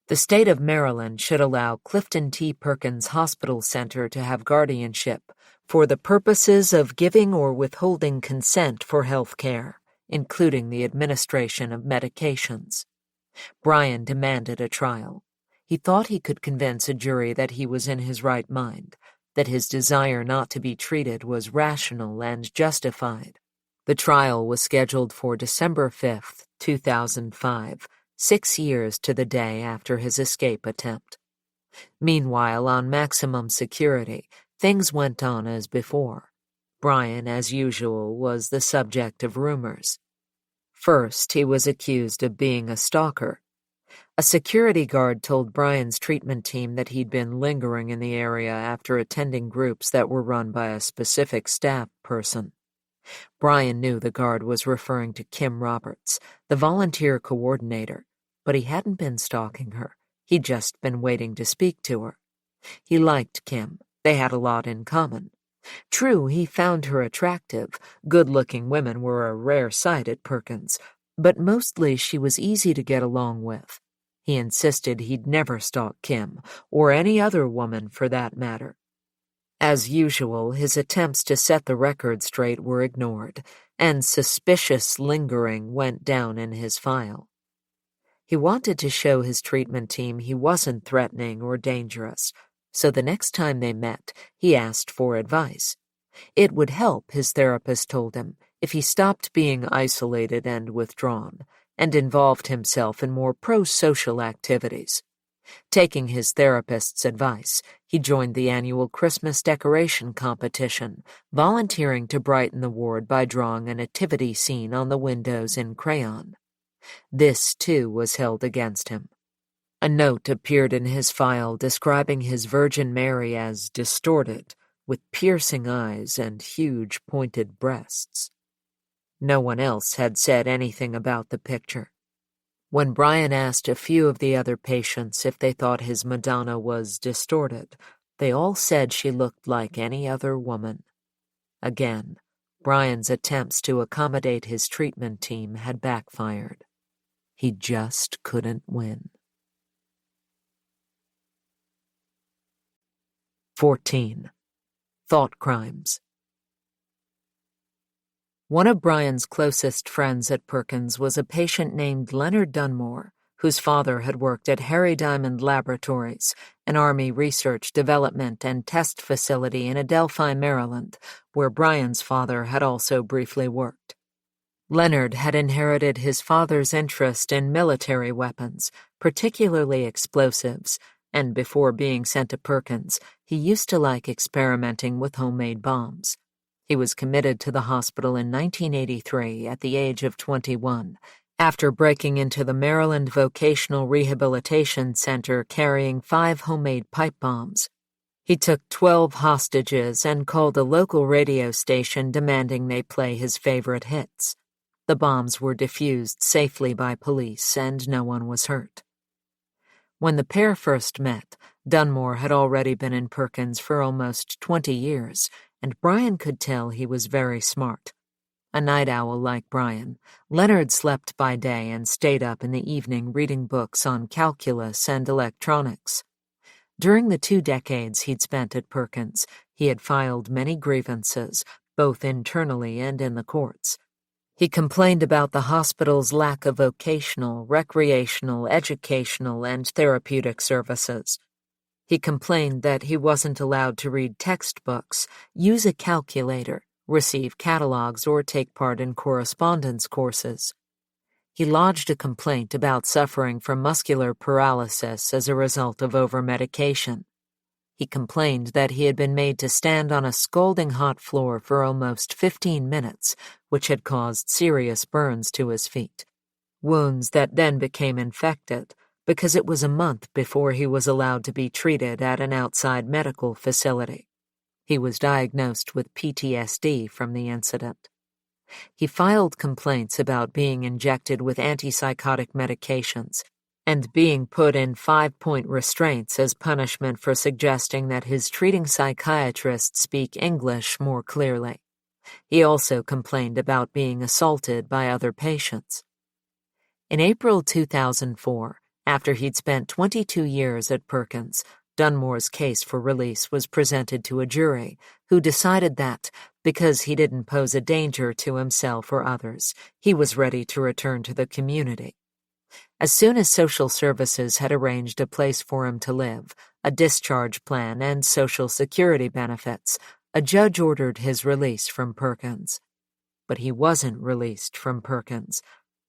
the state of Maryland should allow Clifton T. Perkins Hospital Center to have guardianship for the purposes of giving or withholding consent for health care, including the administration of medications. Brian demanded a trial. He thought he could convince a jury that he was in his right mind, that his desire not to be treated was rational and justified. The trial was scheduled for December 5, 2005, 6 years to the day after his escape attempt. Meanwhile, on maximum security, things went on as before. Brian, as usual, was the subject of rumors. First, he was accused of being a stalker. A security guard told Brian's treatment team that he'd been lingering in the area after attending groups that were run by a specific staff person. Brian knew the guard was referring to Kim Roberts, the volunteer coordinator, but he hadn't been stalking her. He'd just been waiting to speak to her. He liked Kim. They had a lot in common. True, he found her attractive. Good-looking women were a rare sight at Perkins, but mostly she was easy to get along with. He insisted he'd never stalked Kim, or any other woman for that matter. As usual, his attempts to set the record straight were ignored, and suspicious lingering went down in his file. He wanted to show his treatment team he wasn't threatening or dangerous, so the next time they met, he asked for advice. It would help, his therapist told him, if he stopped being isolated and withdrawn, and involved himself in more pro-social activities. Taking his therapist's advice, he joined the annual Christmas decoration competition, volunteering to brighten the ward by drawing a nativity scene on the windows in crayon. This, too, was held against him. A note appeared in his file describing his Virgin Mary as distorted, with piercing eyes and huge pointed breasts. No one else had said anything about the picture. When Brian asked a few of the other patients if they thought his Madonna was distorted, they all said she looked like any other woman. Again, Brian's attempts to accommodate his treatment team had backfired. He just couldn't win. 14. Thought crimes. One of Brian's closest friends at Perkins was a patient named Leonard Dunmore, whose father had worked at Harry Diamond Laboratories, an Army research, development, and test facility in Adelphi, Maryland, where Brian's father had also briefly worked. Leonard had inherited his father's interest in military weapons, particularly explosives, and before being sent to Perkins, he used to like experimenting with homemade bombs. He was committed to the hospital in 1983 at the age of 21, after breaking into the Maryland Vocational Rehabilitation Center carrying 5 homemade pipe bombs. He took 12 hostages and called a local radio station demanding they play his favorite hits. The bombs were defused safely by police, and no one was hurt. When the pair first met, Dunmore had already been in Perkins for almost 20 years, and Brian could tell he was very smart. A night owl like Brian, Leonard slept by day and stayed up in the evening reading books on calculus and electronics. During the 2 decades he'd spent at Perkins, he had filed many grievances, both internally and in the courts. He complained about the hospital's lack of vocational, recreational, educational, and therapeutic services. He complained that he wasn't allowed to read textbooks, use a calculator, receive catalogs, or take part in correspondence courses. He lodged a complaint about suffering from muscular paralysis as a result of overmedication. He complained that he had been made to stand on a scalding hot floor for almost 15 minutes, which had caused serious burns to his feet, wounds that then became infected, because it was a month before he was allowed to be treated at an outside medical facility. He was diagnosed with PTSD from the incident. He filed complaints about being injected with antipsychotic medications and being put in 5-point restraints as punishment for suggesting that his treating psychiatrist speak English more clearly. He also complained about being assaulted by other patients. In April 2004, after he'd spent 22 years at Perkins, Dunmore's case for release was presented to a jury, who decided that, because he didn't pose a danger to himself or others, he was ready to return to the community. As soon as social services had arranged a place for him to live, a discharge plan, and Social Security benefits, a judge ordered his release from Perkins. But he wasn't released from Perkins.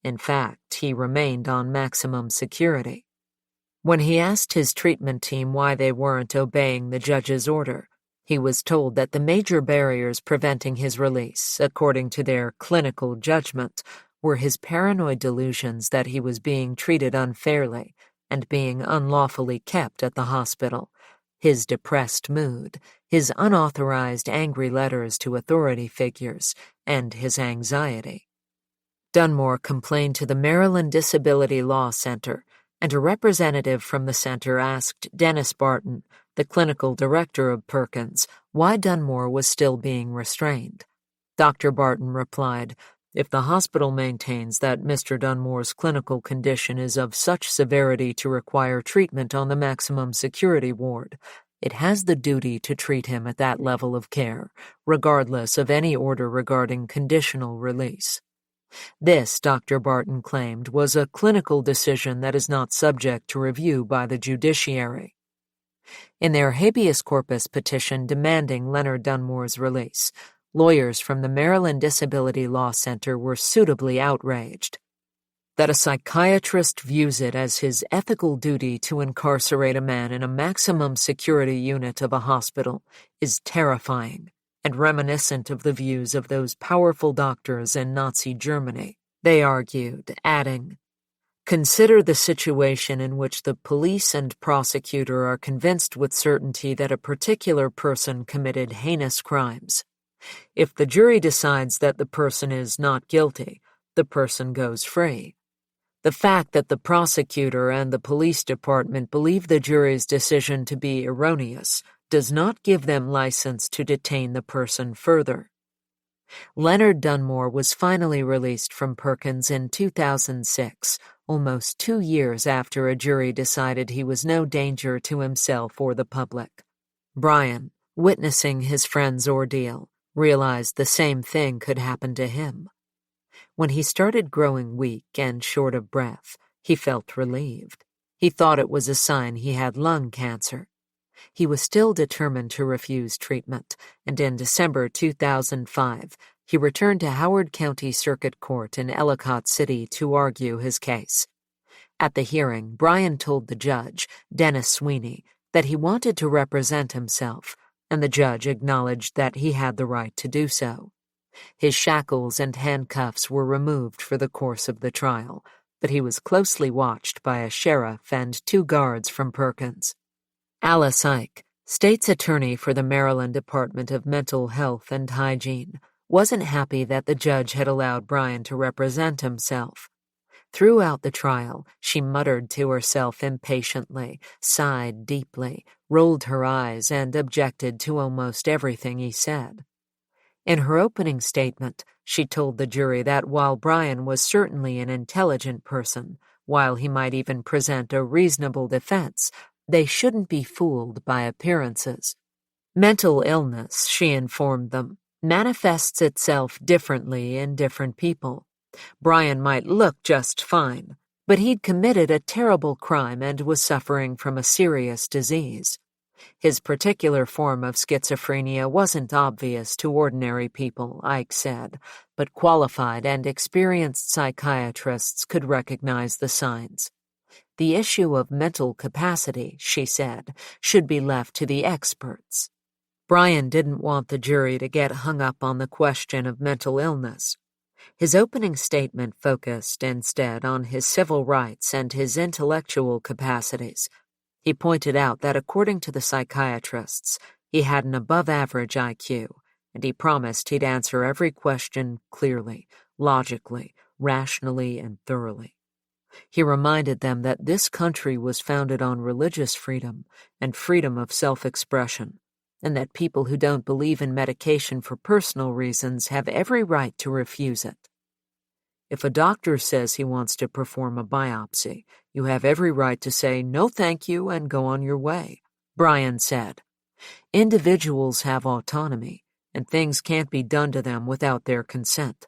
In fact, he remained on maximum security. When he asked his treatment team why they weren't obeying the judge's order, he was told that the major barriers preventing his release, according to their clinical judgment, were his paranoid delusions that he was being treated unfairly and being unlawfully kept at the hospital, his depressed mood, his unauthorized angry letters to authority figures, and his anxiety. Dunmore complained to the Maryland Disability Law Center, and a representative from the center asked Dennis Barton, the clinical director of Perkins, why Dunmore was still being restrained. Dr. Barton replied, If the hospital maintains that Mr. Dunmore's clinical condition is of such severity to require treatment on the maximum security ward, it has the duty to treat him at that level of care, regardless of any order regarding conditional release. This, Dr. Barton claimed, was a clinical decision that is not subject to review by the judiciary. In their habeas corpus petition demanding Leonard Dunmore's release, lawyers from the Maryland Disability Law Center were suitably outraged. That a psychiatrist views it as his ethical duty to incarcerate a man in a maximum security unit of a hospital is terrifying and reminiscent of the views of those powerful doctors in Nazi Germany, they argued, adding, "Consider the situation in which the police and prosecutor are convinced with certainty that a particular person committed heinous crimes. If the jury decides that the person is not guilty, the person goes free. The fact that the prosecutor and the police department believe the jury's decision to be erroneous does not give them license to detain the person further." Leonard Dunmore was finally released from Perkins in 2006, almost 2 years after a jury decided he was no danger to himself or the public. Brian, witnessing his friend's ordeal, realized the same thing could happen to him. When he started growing weak and short of breath, he felt relieved. He thought it was a sign he had lung cancer. He was still determined to refuse treatment, and in December 2005, he returned to Howard County Circuit Court in Ellicott City to argue his case. At the hearing, Brian told the judge, Dennis Sweeney, that he wanted to represent himself, and the judge acknowledged that he had the right to do so. His shackles and handcuffs were removed for the course of the trial, but he was closely watched by a sheriff and 2 guards from Perkins. Alice Ike, state's attorney for the Maryland Department of Mental Health and Hygiene, wasn't happy that the judge had allowed Brian to represent himself. Throughout the trial, she muttered to herself impatiently, sighed deeply, rolled her eyes, and objected to almost everything he said. In her opening statement, she told the jury that while Brian was certainly an intelligent person, while he might even present a reasonable defense, they shouldn't be fooled by appearances. Mental illness, she informed them, manifests itself differently in different people. Brian might look just fine, but he'd committed a terrible crime and was suffering from a serious disease. His particular form of schizophrenia wasn't obvious to ordinary people, Ike said, but qualified and experienced psychiatrists could recognize the signs. The issue of mental capacity, she said, should be left to the experts. Brian didn't want the jury to get hung up on the question of mental illness. His opening statement focused instead on his civil rights and his intellectual capacities. He pointed out that according to the psychiatrists, he had an above-average IQ, and he promised he'd answer every question clearly, logically, rationally, and thoroughly. He reminded them that this country was founded on religious freedom and freedom of self-expression, and that people who don't believe in medication for personal reasons have every right to refuse it. If a doctor says he wants to perform a biopsy, you have every right to say no thank you and go on your way, Brian said. Individuals have autonomy, and things can't be done to them without their consent.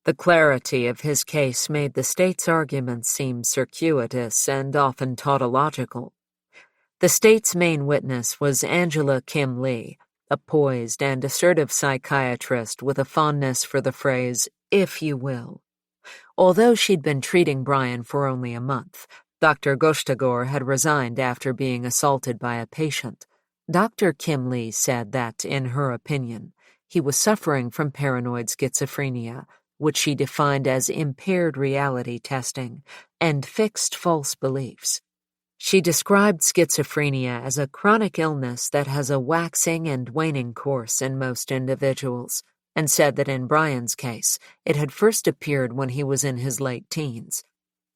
The clarity of his case made the state's arguments seem circuitous and often tautological. The state's main witness was Angela Kim Lee, a poised and assertive psychiatrist with a fondness for the phrase, "if you will." Although she'd been treating Brian for only a month, Dr. Goshtagor had resigned after being assaulted by a patient. Dr. Kim Lee said that, in her opinion, he was suffering from paranoid schizophrenia, which she defined as impaired reality testing and fixed false beliefs. She described schizophrenia as a chronic illness that has a waxing and waning course in most individuals, and said that in Brian's case, it had first appeared when he was in his late teens.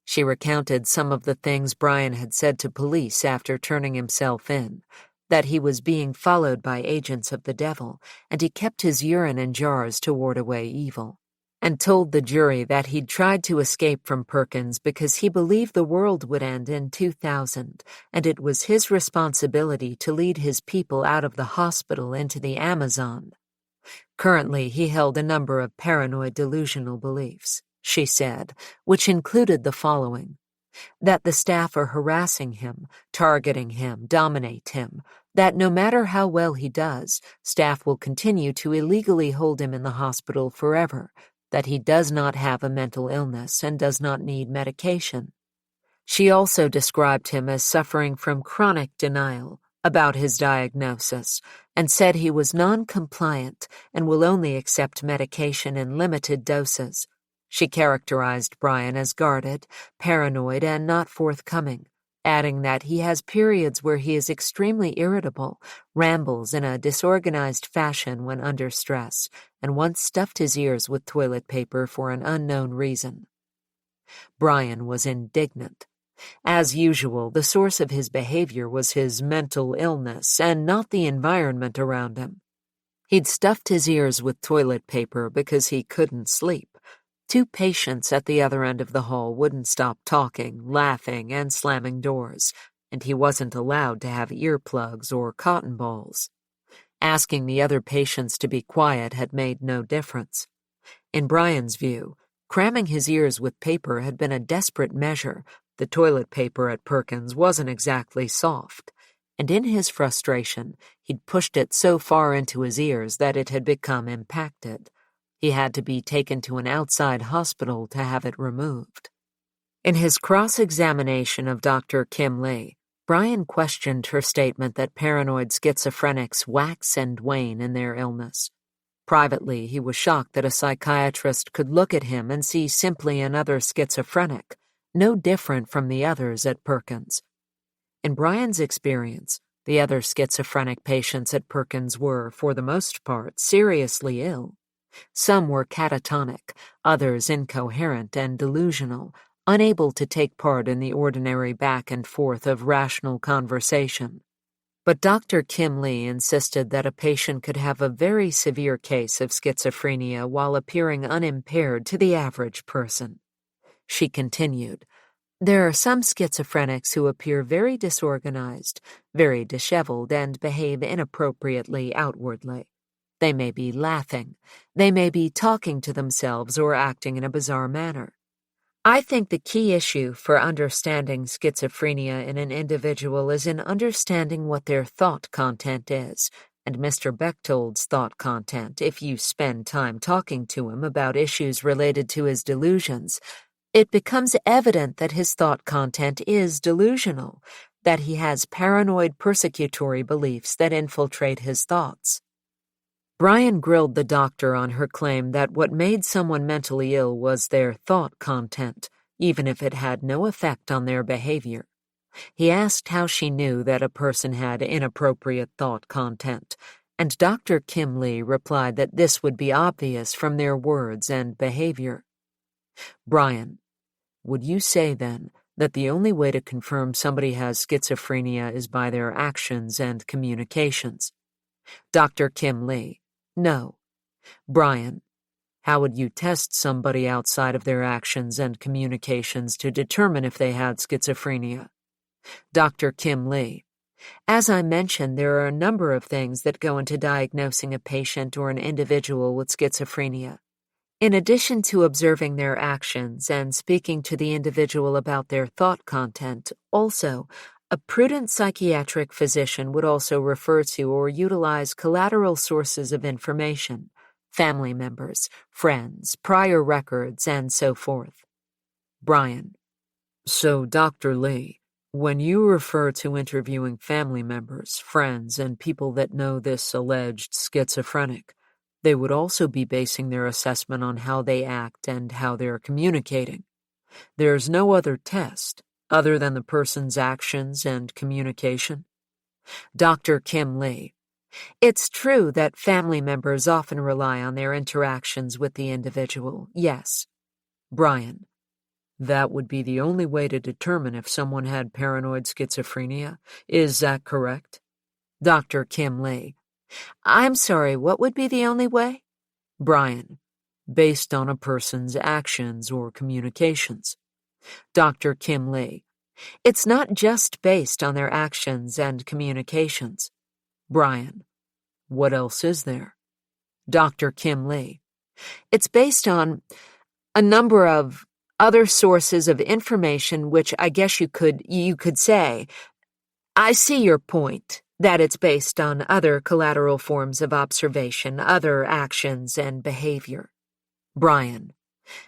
She recounted some of the things Brian had said to police after turning himself in, that he was being followed by agents of the devil, and he kept his urine in jars to ward away evil. and told the jury that he'd tried to escape from Perkins because he believed the world would end in 2000, and it was his responsibility to lead his people out of the hospital into the Amazon. Currently, he held a number of paranoid delusional beliefs, she said, which included the following: that the staff are harassing him, targeting him, dominate him, that no matter how well he does, staff will continue to illegally hold him in the hospital forever, that he does not have a mental illness and does not need medication. She also described him as suffering from chronic denial about his diagnosis and said he was non-compliant and will only accept medication in limited doses. She characterized Brian as guarded, paranoid, and not forthcoming, adding that he has periods where he is extremely irritable, rambles in a disorganized fashion when under stress, and once stuffed his ears with toilet paper for an unknown reason. Brian was indignant. As usual, the source of his behavior was his mental illness and not the environment around him. He'd stuffed his ears with toilet paper because he couldn't sleep. 2 patients at the other end of the hall wouldn't stop talking, laughing, and slamming doors, and he wasn't allowed to have earplugs or cotton balls. Asking the other patients to be quiet had made no difference. In Brian's view, cramming his ears with paper had been a desperate measure. The toilet paper at Perkins wasn't exactly soft, and in his frustration, he'd pushed it so far into his ears that it had become impacted. He had to be taken to an outside hospital to have it removed. In his cross-examination of Dr. Kim Lee, Brian questioned her statement that paranoid schizophrenics wax and wane in their illness. Privately, he was shocked that a psychiatrist could look at him and see simply another schizophrenic, no different from the others at Perkins. In Brian's experience, the other schizophrenic patients at Perkins were, for the most part, seriously ill. Some were catatonic, others incoherent and delusional, unable to take part in the ordinary back and forth of rational conversation. But Dr. Kim Lee insisted that a patient could have a very severe case of schizophrenia while appearing unimpaired to the average person. She continued, "There are some schizophrenics who appear very disorganized, very disheveled, and behave inappropriately outwardly. They may be laughing. They may be talking to themselves or acting in a bizarre manner. I think the key issue for understanding schizophrenia in an individual is in understanding what their thought content is, and Mr. Bechtold's thought content, if you spend time talking to him about issues related to his delusions, it becomes evident that his thought content is delusional, that he has paranoid persecutory beliefs that infiltrate his thoughts." Brian grilled the doctor on her claim that what made someone mentally ill was their thought content, even if it had no effect on their behavior. He asked how she knew that a person had inappropriate thought content, and Dr. Kim Lee replied that this would be obvious from their words and behavior. "Brian, would you say, then, that the only way to confirm somebody has schizophrenia is by their actions and communications?" Dr. Kim Lee: "No." "Brian, how would you test somebody outside of their actions and communications to determine if they had schizophrenia?" Dr. Kim Lee: "As I mentioned, there are a number of things that go into diagnosing a patient or an individual with schizophrenia. In addition to observing their actions and speaking to the individual about their thought content, also, a prudent psychiatric physician would also refer to or utilize collateral sources of information, family members, friends, prior records, and so forth." Brian: "So, Dr. Lee, when you refer to interviewing family members, friends, and people that know this alleged schizophrenic, they would also be basing their assessment on how they act and how they're communicating. There's no other test other than the person's actions and communication?" Dr. Kim Lee: "It's true that family members often rely on their interactions with the individual, yes." Brian: "That would be the only way to determine if someone had paranoid schizophrenia. Is that correct?" Dr. Kim Lee: "I'm sorry, what would be the only way?" Brian: based on a person's actions or communications. Dr. Kim Lee. It's not just based on their actions and communications. Brian. What else is there? Dr. Kim Lee. It's based on a number of other sources of information, which I guess you could say. I see your point, that it's based on other collateral forms of observation, other actions and behavior. Brian.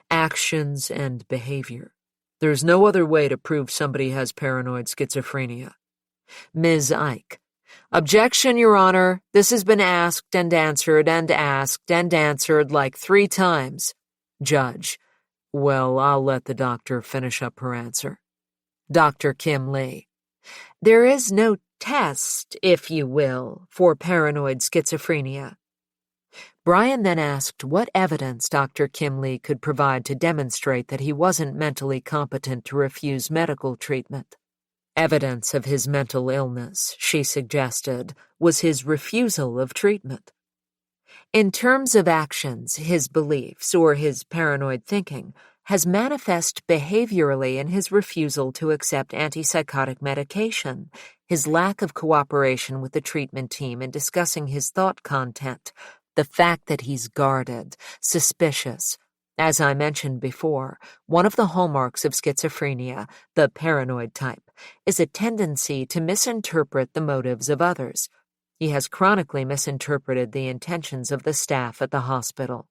Actions and behavior. There's no other way to prove somebody has paranoid schizophrenia. Ms. Ike. Objection, Your Honor. This has been asked and answered and asked and answered like 3 times. Judge. Well, I'll let the doctor finish up her answer. Dr. Kim Lee. There is no test, if you will, for paranoid schizophrenia. Brian then asked what evidence Dr. Kim Lee could provide to demonstrate that he wasn't mentally competent to refuse medical treatment. Evidence of his mental illness, she suggested, was his refusal of treatment. In terms of actions, his beliefs, or his paranoid thinking, has manifest behaviorally in his refusal to accept antipsychotic medication, his lack of cooperation with the treatment team in discussing his thought content, the fact that he's guarded, suspicious. As I mentioned before, one of the hallmarks of schizophrenia, the paranoid type, is a tendency to misinterpret the motives of others. He has chronically misinterpreted the intentions of the staff at the hospital.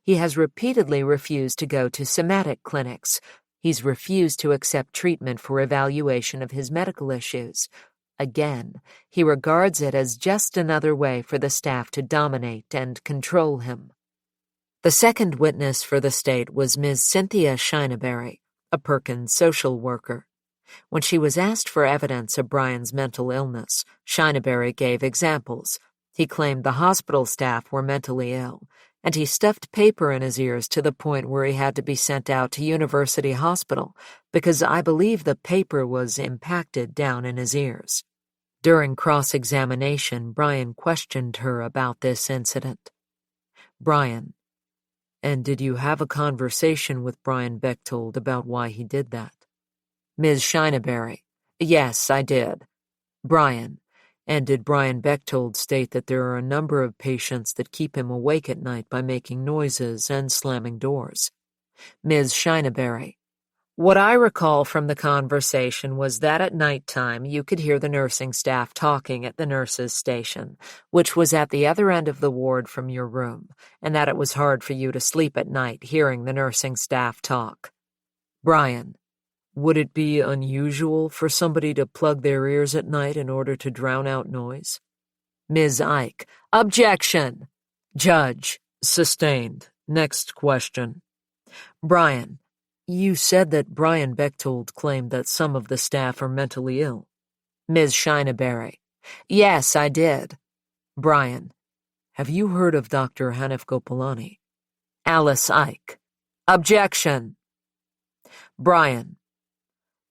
He has repeatedly refused to go to somatic clinics. He's refused to accept treatment for evaluation of his medical issues. Again, he regards it as just another way for the staff to dominate and control him. The second witness for the state was Ms. Cynthia Shineberry, a Perkins social worker. When she was asked for evidence of Brian's mental illness, Shineberry gave examples. He claimed the hospital staff were mentally ill, and he stuffed paper in his ears to the point where he had to be sent out to University Hospital because I believe the paper was impacted down in his ears. During cross-examination, Brian questioned her about this incident. Brian. And did you have a conversation with Brian Bechtold about why he did that? Ms. Shineberry. Yes, I did. Brian. And did Brian Bechtold state that there are a number of patients that keep him awake at night by making noises and slamming doors? Ms. Shineberry. What I recall from the conversation was that at nighttime you could hear the nursing staff talking at the nurses' station, which was at the other end of the ward from your room, and that it was hard for you to sleep at night hearing the nursing staff talk. Brian. Would it be unusual for somebody to plug their ears at night in order to drown out noise? Ms. Ike. Objection. Judge. Sustained. Next question. Brian. You said that Brian Bechtold claimed that some of the staff are mentally ill. Ms. Shineberry. Yes, I did. Brian. Have you heard of Dr. Hanif Gopalani? Alice Ike. Objection. Brian.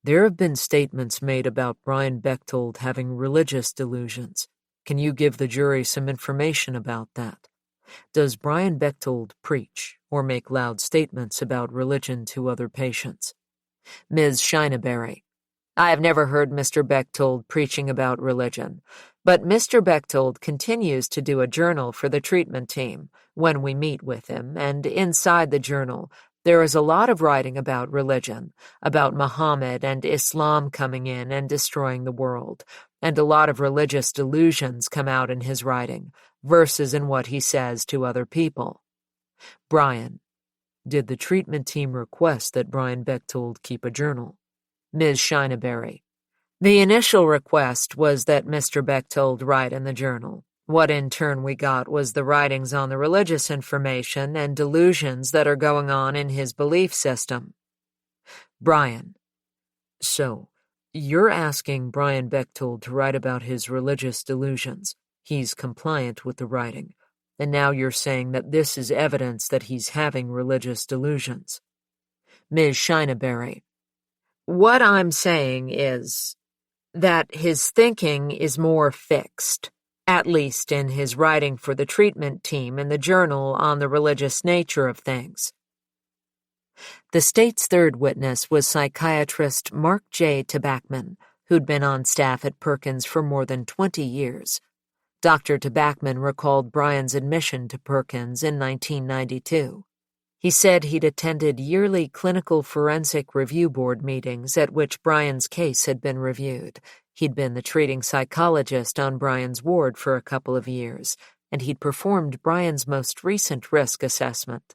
There have been statements made about Brian Bechtold having religious delusions. Can you give the jury some information about that? Does Brian Bechtold preach or make loud statements about religion to other patients? Ms. Shineberry. I have never heard Mr. Bechtold preaching about religion, but Mr. Bechtold continues to do a journal for the treatment team when we meet with him, and inside the journal there is a lot of writing about religion, about Muhammad and Islam coming in and destroying the world, and a lot of religious delusions come out in his writing, verses in what he says to other people. Brian. Did the treatment team request that Brian Bechtold keep a journal? Ms. Shineberry. The initial request was that Mr. Bechtold write in the journal. What in turn we got was the writings on the religious information and delusions that are going on in his belief system. Brian. So, you're asking Brian Bechtold to write about his religious delusions. He's compliant with the writing. And now you're saying that this is evidence that he's having religious delusions. Ms. Shineberry. What I'm saying is that his thinking is more fixed. at least in his writing for the treatment team in the Journal on the Religious Nature of Things. The state's third witness was psychiatrist Mark J. Tabachman, who'd been on staff at Perkins for more than 20 years. Dr. Tabachman recalled Brian's admission to Perkins in 1992. He said he'd attended yearly clinical forensic review board meetings at which Brian's case had been reviewed. He'd been the treating psychologist on Brian's ward for a couple of years, and he'd performed Brian's most recent risk assessment.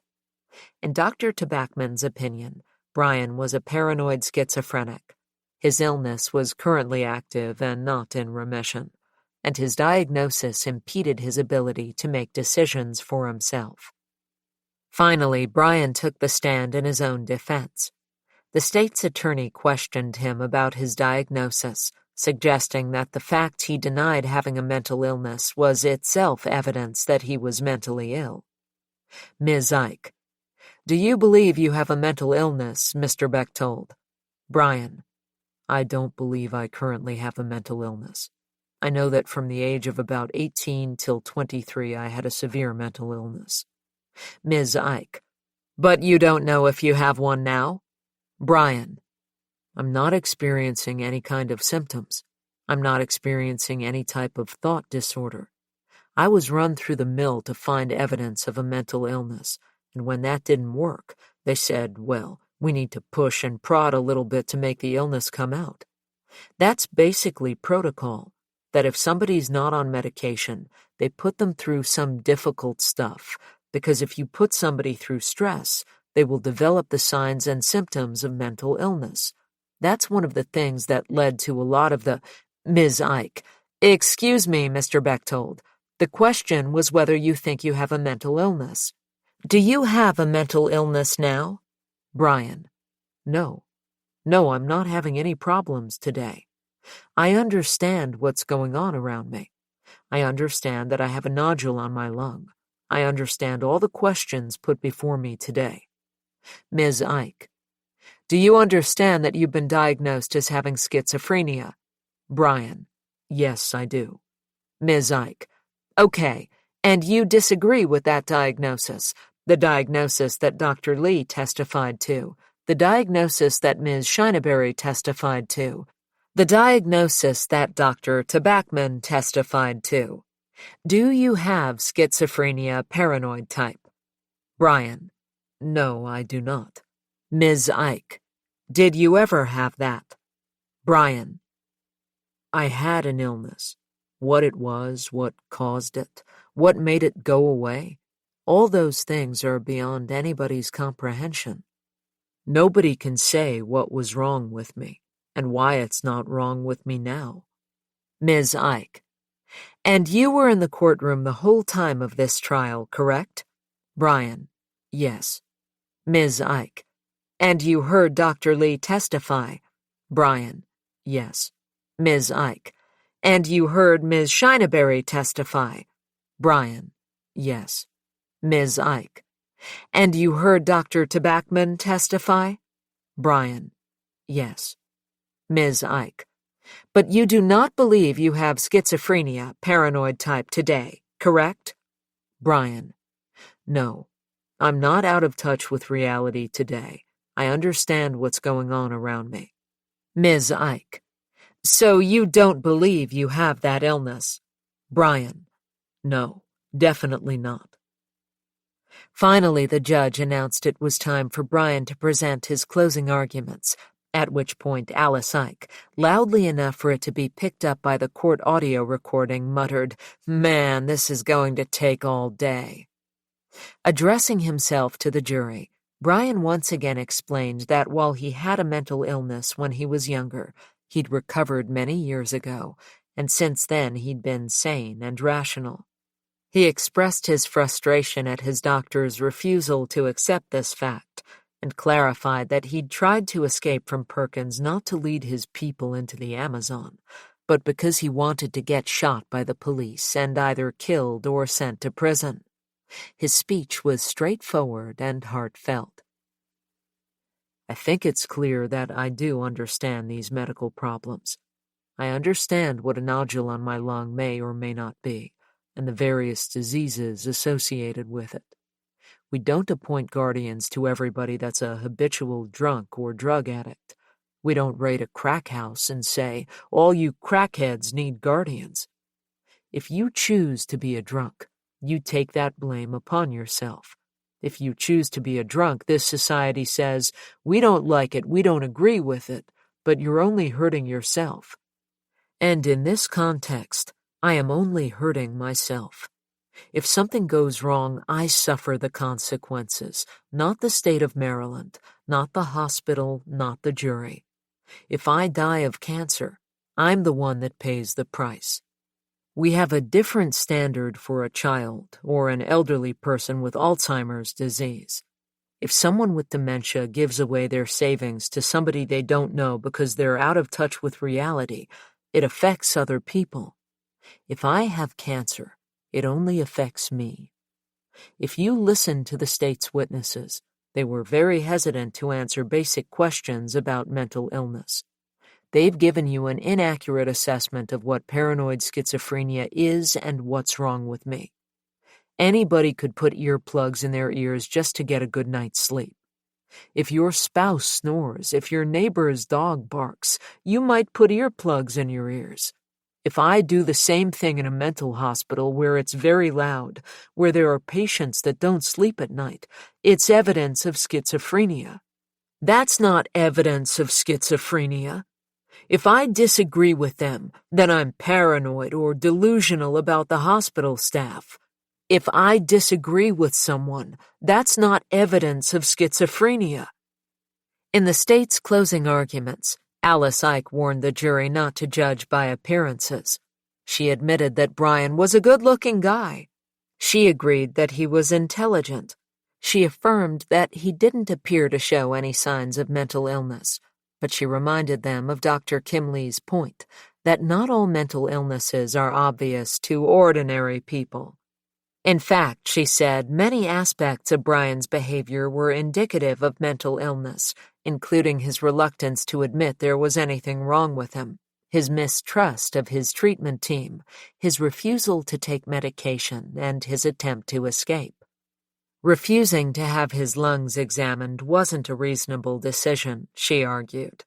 In Dr. Tabachman's opinion, Brian was a paranoid schizophrenic. His illness was currently active and not in remission, and his diagnosis impeded his ability to make decisions for himself. Finally, Brian took the stand in his own defense. The state's attorney questioned him about his diagnosis, suggesting that the fact he denied having a mental illness was itself evidence that he was mentally ill. Ms. Ike: Do you believe you have a mental illness, Mr. Bechtold? Brian: I don't believe I currently have a mental illness. I know that from the age of about 18 till 23 I had a severe mental illness. Ms. Ike: But you don't know if you have one now? Brian: I'm not experiencing any kind of symptoms. I'm not experiencing any type of thought disorder. I was run through the mill to find evidence of a mental illness, and when that didn't work, they said, well, we need to push and prod a little bit to make the illness come out. That's basically protocol, that if somebody's not on medication, they put them through some difficult stuff, because if you put somebody through stress, they will develop the signs and symptoms of mental illness. That's one of the things that led to a lot of the... Ms. Ike: Excuse me, Mr. Bechtold. The question was whether you think you have a mental illness. Do you have a mental illness now? Brian: No. No, I'm not having any problems today. I understand what's going on around me. I understand that I have a nodule on my lung. I understand all the questions put before me today. Ms. Ike: Do you understand that you've been diagnosed as having schizophrenia? Brian: Yes, I do. Ms. Ike: Okay, and you disagree with that diagnosis, the diagnosis that Dr. Lee testified to, the diagnosis that Ms. Shineberry testified to, the diagnosis that Dr. Tabachman testified to. Do you have schizophrenia paranoid type? Brian: No, I do not. Ms. Ike: Did you ever have that? Brian: I had an illness. What it was, what caused it, what made it go away, all those things are beyond anybody's comprehension. Nobody can say what was wrong with me and why it's not wrong with me now. Ms. Ike: And you were in the courtroom the whole time of this trial, correct? Brian: Yes. Ms. Ike: And you heard Dr. Lee testify? Brian: Yes. Ms. Ike: And you heard Ms. Shineberry testify? Brian: Yes. Ms. Ike: And you heard Dr. Tabachman testify? Brian: Yes. Ms. Ike: But you do not believe you have schizophrenia, paranoid type today, correct? Brian: No. I'm not out of touch with reality today. I understand what's going on around me. Ms. Ike: So you don't believe you have that illness? Brian: No, definitely not. Finally, the judge announced it was time for Brian to present his closing arguments, at which point Alice Ike, loudly enough for it to be picked up by the court audio recording, muttered, "Man, this is going to take all day." Addressing himself to the jury, Brian once again explained that while he had a mental illness when he was younger, he'd recovered many years ago, and since then he'd been sane and rational. He expressed his frustration at his doctor's refusal to accept this fact, and clarified that he'd tried to escape from Perkins not to lead his people into the Amazon, but because he wanted to get shot by the police and either killed or sent to prison. His speech was straightforward and heartfelt. I think it's clear that I do understand these medical problems. I understand what a nodule on my lung may or may not be, and the various diseases associated with it. We don't appoint guardians to everybody that's a habitual drunk or drug addict. We don't raid a crack house and say, all you crackheads need guardians. If you choose to be a drunk, you take that blame upon yourself. If you choose to be a drunk, this society says, we don't like it, we don't agree with it, but you're only hurting yourself. And in this context, I am only hurting myself. If something goes wrong, I suffer the consequences, not the state of Maryland, not the hospital, not the jury. If I die of cancer, I'm the one that pays the price. We have a different standard for a child or an elderly person with Alzheimer's disease. If someone with dementia gives away their savings to somebody they don't know because they're out of touch with reality, it affects other people. If I have cancer, it only affects me. If you listen to the state's witnesses, they were very hesitant to answer basic questions about mental illness. They've given you an inaccurate assessment of what paranoid schizophrenia is and what's wrong with me. Anybody could put earplugs in their ears just to get a good night's sleep. If your spouse snores, if your neighbor's dog barks, you might put earplugs in your ears. If I do the same thing in a mental hospital where it's very loud, where there are patients that don't sleep at night, it's evidence of schizophrenia. That's not evidence of schizophrenia. If I disagree with them, then I'm paranoid or delusional about the hospital staff. If I disagree with someone, that's not evidence of schizophrenia. In the state's closing arguments, Alice Ike warned the jury not to judge by appearances. She admitted that Brian was a good-looking guy. She agreed that he was intelligent. She affirmed that he didn't appear to show any signs of mental illness, but she reminded them of Dr. Kimley's point that not all mental illnesses are obvious to ordinary people. In fact, she said, many aspects of Brian's behavior were indicative of mental illness, including his reluctance to admit there was anything wrong with him, his mistrust of his treatment team, his refusal to take medication, and his attempt to escape. Refusing to have his lungs examined wasn't a reasonable decision, she argued.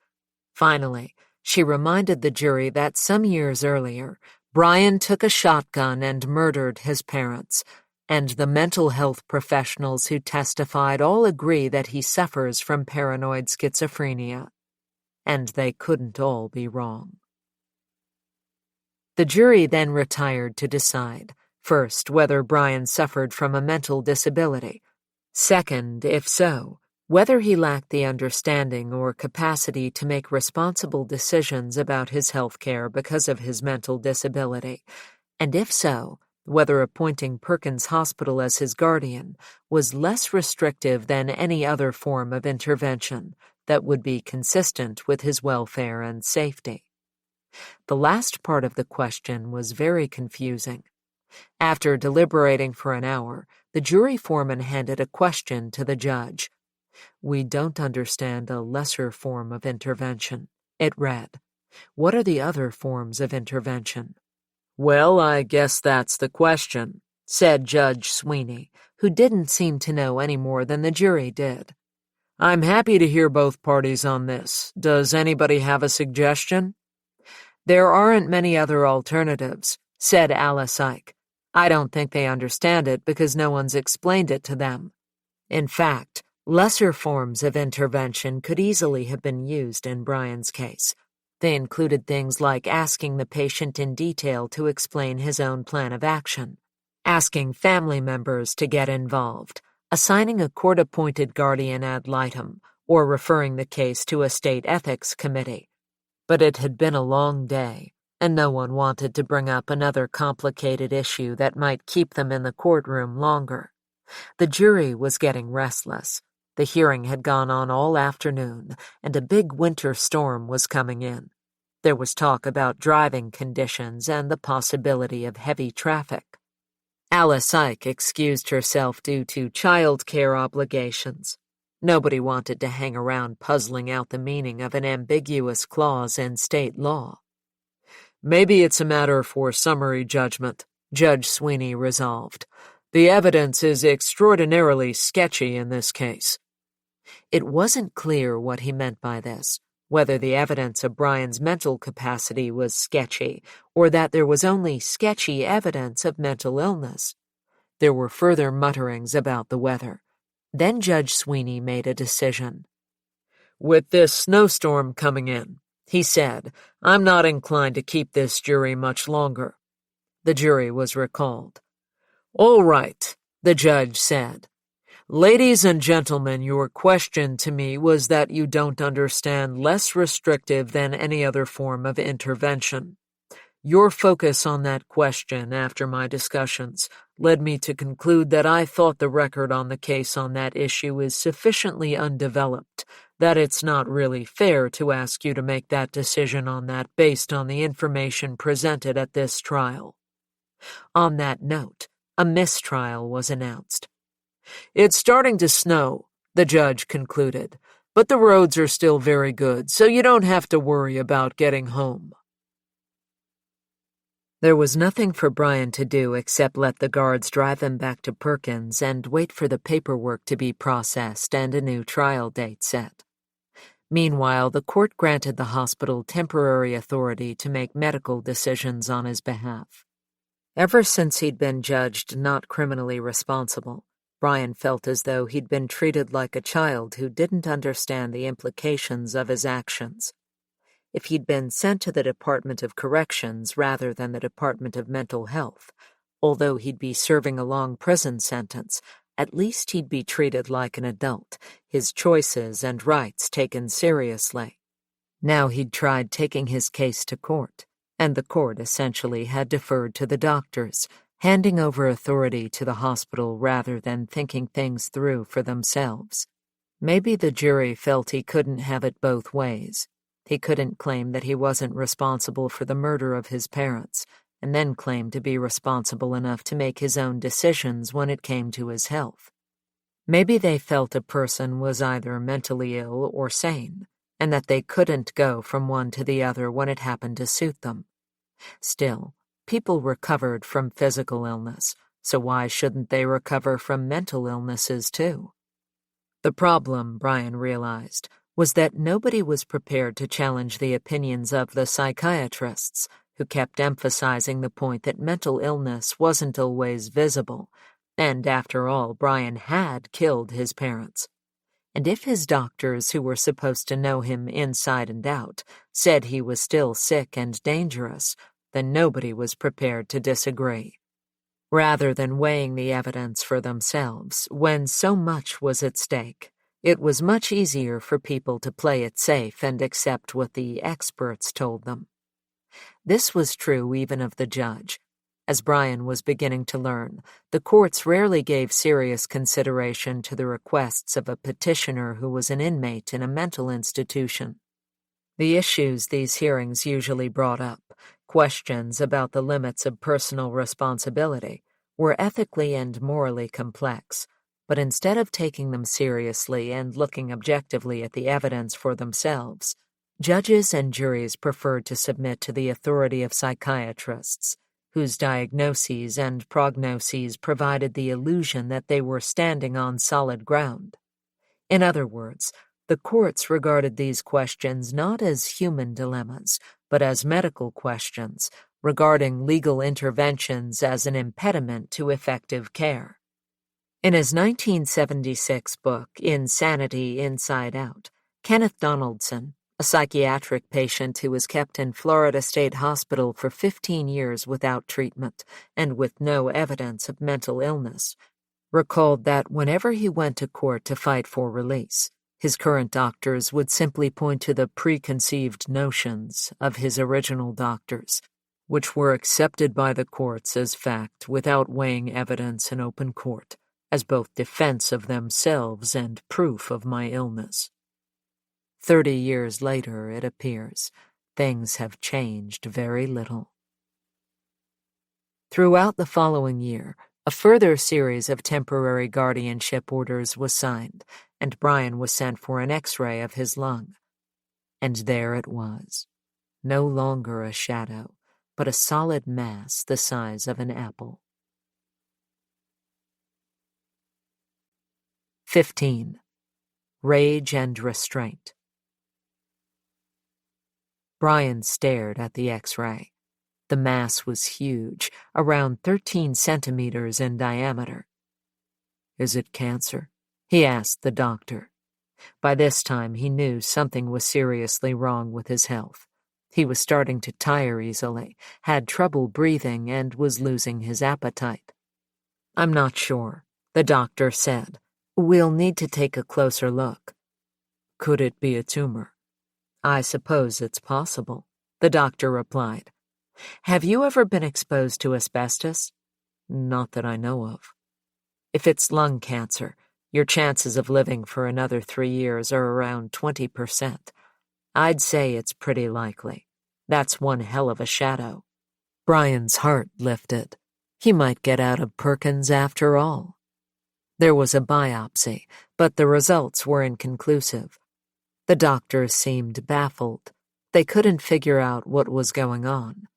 Finally, she reminded the jury that some years earlier, Brian took a shotgun and murdered his parents, and the mental health professionals who testified all agree that he suffers from paranoid schizophrenia. And they couldn't all be wrong. The jury then retired to decide, first, whether Brian suffered from a mental disability, second, if so, whether he lacked the understanding or capacity to make responsible decisions about his health care because of his mental disability, and if so, whether appointing Perkins Hospital as his guardian was less restrictive than any other form of intervention that would be consistent with his welfare and safety. The last part of the question was very confusing. After deliberating for an hour, the jury foreman handed a question to the judge. We don't understand a lesser form of intervention. It read, what are the other forms of intervention? Well, I guess that's the question, said Judge Sweeney, who didn't seem to know any more than the jury did. I'm happy to hear both parties on this. Does anybody have a suggestion? There aren't many other alternatives, said Alice Ike. I don't think they understand it because no one's explained it to them. In fact, lesser forms of intervention could easily have been used in Brian's case. They included things like asking the patient in detail to explain his own plan of action, asking family members to get involved, assigning a court-appointed guardian ad litem, or referring the case to a state ethics committee. But it had been a long day, and no one wanted to bring up another complicated issue that might keep them in the courtroom longer. The jury was getting restless. The hearing had gone on all afternoon, and a big winter storm was coming in. There was talk about driving conditions and the possibility of heavy traffic. Alice Ike excused herself due to child care obligations. Nobody wanted to hang around puzzling out the meaning of an ambiguous clause in state law. Maybe it's a matter for summary judgment, Judge Sweeney resolved. The evidence is extraordinarily sketchy in this case. It wasn't clear what he meant by this, whether the evidence of Brian's mental capacity was sketchy or that there was only sketchy evidence of mental illness. There were further mutterings about the weather. Then Judge Sweeney made a decision. With this snowstorm coming in, he said, I'm not inclined to keep this jury much longer. The jury was recalled. All right, the judge said. Ladies and gentlemen, your question to me was that you don't understand less restrictive than any other form of intervention. Your focus on that question after my discussions led me to conclude that I thought the record on the case on that issue is sufficiently undeveloped that it's not really fair to ask you to make that decision on that based on the information presented at this trial. On that note, a mistrial was announced. It's starting to snow, the judge concluded, but the roads are still very good, so you don't have to worry about getting home. There was nothing for Brian to do except let the guards drive him back to Perkins and wait for the paperwork to be processed and a new trial date set. Meanwhile, the court granted the hospital temporary authority to make medical decisions on his behalf. Ever since he'd been judged not criminally responsible, Brian felt as though he'd been treated like a child who didn't understand the implications of his actions. If he'd been sent to the Department of Corrections rather than the Department of Mental Health, although he'd be serving a long prison sentence, at least he'd be treated like an adult, his choices and rights taken seriously. Now he'd tried taking his case to court, and the court essentially had deferred to the doctors, handing over authority to the hospital rather than thinking things through for themselves. Maybe the jury felt he couldn't have it both ways. He couldn't claim that he wasn't responsible for the murder of his parents, and then claim to be responsible enough to make his own decisions when it came to his health. Maybe they felt a person was either mentally ill or sane, and that they couldn't go from one to the other when it happened to suit them. Still, people recovered from physical illness, so why shouldn't they recover from mental illnesses too? The problem, Brian realized, was that nobody was prepared to challenge the opinions of the psychiatrists, who kept emphasizing the point that mental illness wasn't always visible, and after all, Brian had killed his parents. And if his doctors, who were supposed to know him inside and out, said he was still sick and dangerous, then nobody was prepared to disagree. Rather than weighing the evidence for themselves, when so much was at stake, it was much easier for people to play it safe and accept what the experts told them. This was true even of the judge. As Brian was beginning to learn, the courts rarely gave serious consideration to the requests of a petitioner who was an inmate in a mental institution. The issues these hearings usually brought up, questions about the limits of personal responsibility, were ethically and morally complex. But instead of taking them seriously and looking objectively at the evidence for themselves, judges and juries preferred to submit to the authority of psychiatrists, whose diagnoses and prognoses provided the illusion that they were standing on solid ground. In other words, the courts regarded these questions not as human dilemmas, but as medical questions, regarding legal interventions as an impediment to effective care. In his 1976 book, Insanity Inside Out, Kenneth Donaldson, a psychiatric patient who was kept in Florida State Hospital for 15 years without treatment and with no evidence of mental illness, recalled that whenever he went to court to fight for release, his current doctors would simply point to the preconceived notions of his original doctors, which were accepted by the courts as fact without weighing evidence in open court, as both defense of themselves and proof of my illness. 30 years later, it appears, things have changed very little. Throughout the following year, a further series of temporary guardianship orders was signed, and Brian was sent for an X-ray of his lung. And there it was, no longer a shadow, but a solid mass the size of an apple. 15. Rage and restraint. Brian stared at the X-ray. The mass was huge, around 13 centimeters in diameter. "Is it cancer?" he asked the doctor. By this time, he knew something was seriously wrong with his health. He was starting to tire easily, had trouble breathing, and was losing his appetite. "I'm not sure," the doctor said. "We'll need to take a closer look." "Could it be a tumor?" "I suppose it's possible," the doctor replied. "Have you ever been exposed to asbestos?" "Not that I know of." "If it's lung cancer, your chances of living for another 3 years are around 20%. I'd say it's pretty likely. That's one hell of a shadow." Brian's heart lifted. He might get out of Perkins after all. There was a biopsy, but the results were inconclusive. The doctors seemed baffled. They couldn't figure out what was going on.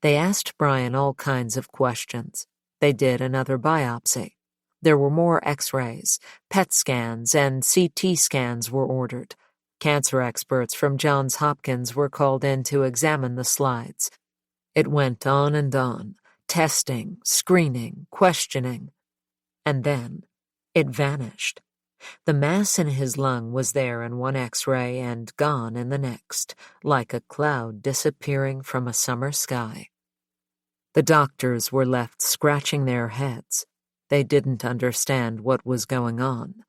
They asked Brian all kinds of questions. They did another biopsy. There were more X-rays, PET scans, and CT scans were ordered. Cancer experts from Johns Hopkins were called in to examine the slides. It went on and on, testing, screening, questioning. And then it vanished. The mass in his lung was there in one X-ray and gone in the next, like a cloud disappearing from a summer sky. The doctors were left scratching their heads. They didn't understand what was going on.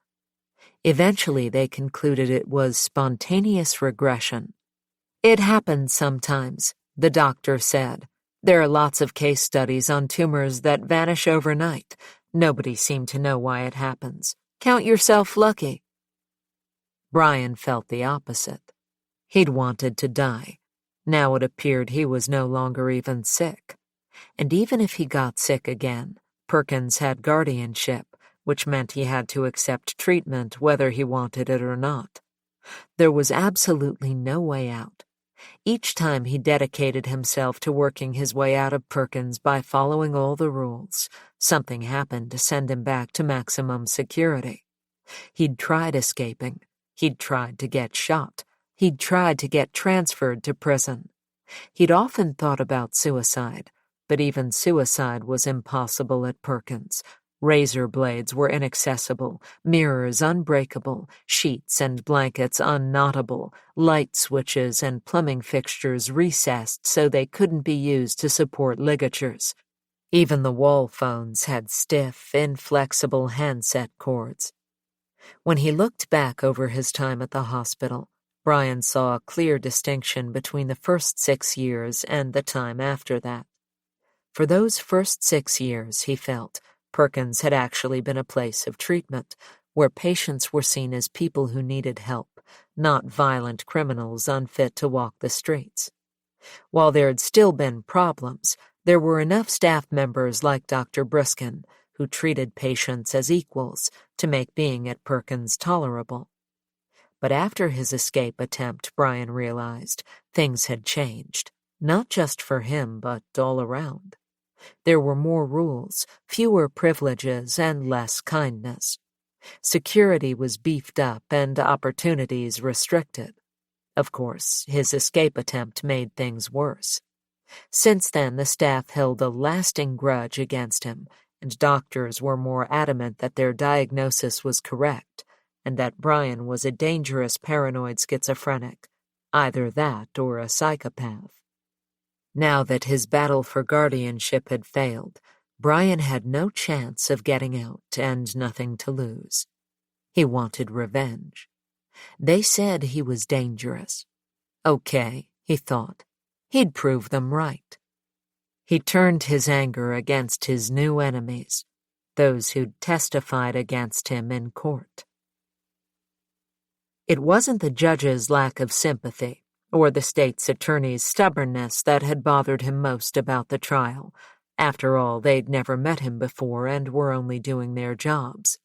Eventually, they concluded it was spontaneous regression. "It happens sometimes," the doctor said. "There are lots of case studies on tumors that vanish overnight. Nobody seemed to know why it happens. Count yourself lucky." Brian felt the opposite. He'd wanted to die. Now it appeared he was no longer even sick. And even if he got sick again, Perkins had guardianship, which meant he had to accept treatment whether he wanted it or not. There was absolutely no way out. Each time he dedicated himself to working his way out of Perkins by following all the rules, something happened to send him back to maximum security. He'd tried escaping. He'd tried to get shot. He'd tried to get transferred to prison. He'd often thought about suicide, but even suicide was impossible at Perkins. Razor blades were inaccessible, mirrors unbreakable, sheets and blankets unknottable, light switches and plumbing fixtures recessed so they couldn't be used to support ligatures. Even the wall phones had stiff, inflexible handset cords. When he looked back over his time at the hospital, Brian saw a clear distinction between the first 6 years and the time after that. For those first 6 years, he felt, Perkins had actually been a place of treatment, where patients were seen as people who needed help, not violent criminals unfit to walk the streets. While there had still been problems, there were enough staff members like Dr. Briskin who treated patients as equals to make being at Perkins tolerable. But after his escape attempt, Brian realized things had changed, not just for him, but all around. There were more rules, fewer privileges, and less kindness. Security was beefed up and opportunities restricted. Of course, his escape attempt made things worse. Since then, the staff held a lasting grudge against him, and doctors were more adamant that their diagnosis was correct, and that Brian was a dangerous paranoid schizophrenic, either that or a psychopath. Now that his battle for guardianship had failed, Brian had no chance of getting out and nothing to lose. He wanted revenge. They said he was dangerous. Okay, he thought. He'd prove them right. He turned his anger against his new enemies, those who'd testified against him in court. It wasn't the judge's lack of sympathy or the state's attorney's stubbornness that had bothered him most about the trial. After all, they'd never met him before and were only doing their jobs.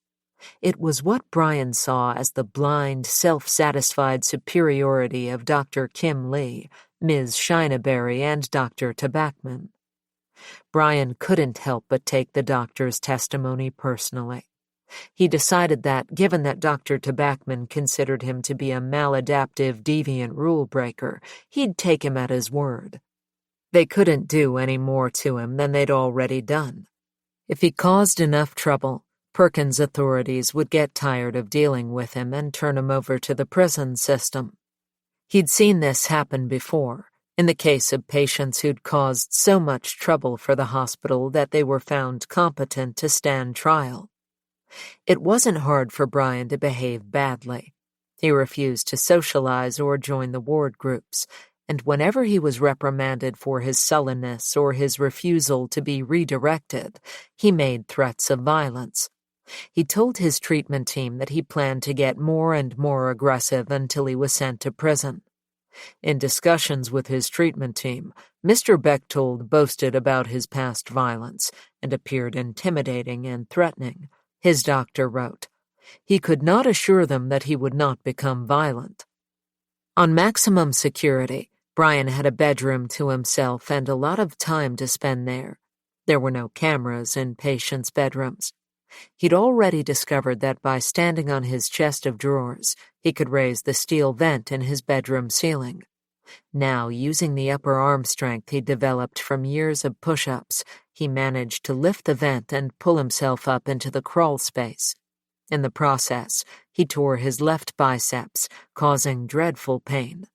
It was what Brian saw as the blind, self-satisfied superiority of Dr. Kim Lee Ms. Shineberry and Dr. Tabachman. Brian couldn't help but take the doctor's testimony personally. He decided that, given that Dr. Tabachman considered him to be a maladaptive, deviant rule-breaker, he'd take him at his word. They couldn't do any more to him than they'd already done. If he caused enough trouble, Perkins authorities would get tired of dealing with him and turn him over to the prison system. He'd seen this happen before, in the case of patients who'd caused so much trouble for the hospital that they were found competent to stand trial. It wasn't hard for Brian to behave badly. He refused to socialize or join the ward groups, and whenever he was reprimanded for his sullenness or his refusal to be redirected, he made threats of violence. He told his treatment team that he planned to get more and more aggressive until he was sent to prison. In discussions with his treatment team, Mr. Bechtold boasted about his past violence and appeared intimidating and threatening. His doctor wrote, he could not assure them that he would not become violent. On maximum security, Brian had a bedroom to himself and a lot of time to spend there. There were no cameras in patients' bedrooms. He'd already discovered that by standing on his chest of drawers, he could raise the steel vent in his bedroom ceiling. Now, using the upper arm strength he'd developed from years of push-ups, he managed to lift the vent and pull himself up into the crawl space. In the process, he tore his left biceps, causing dreadful pain.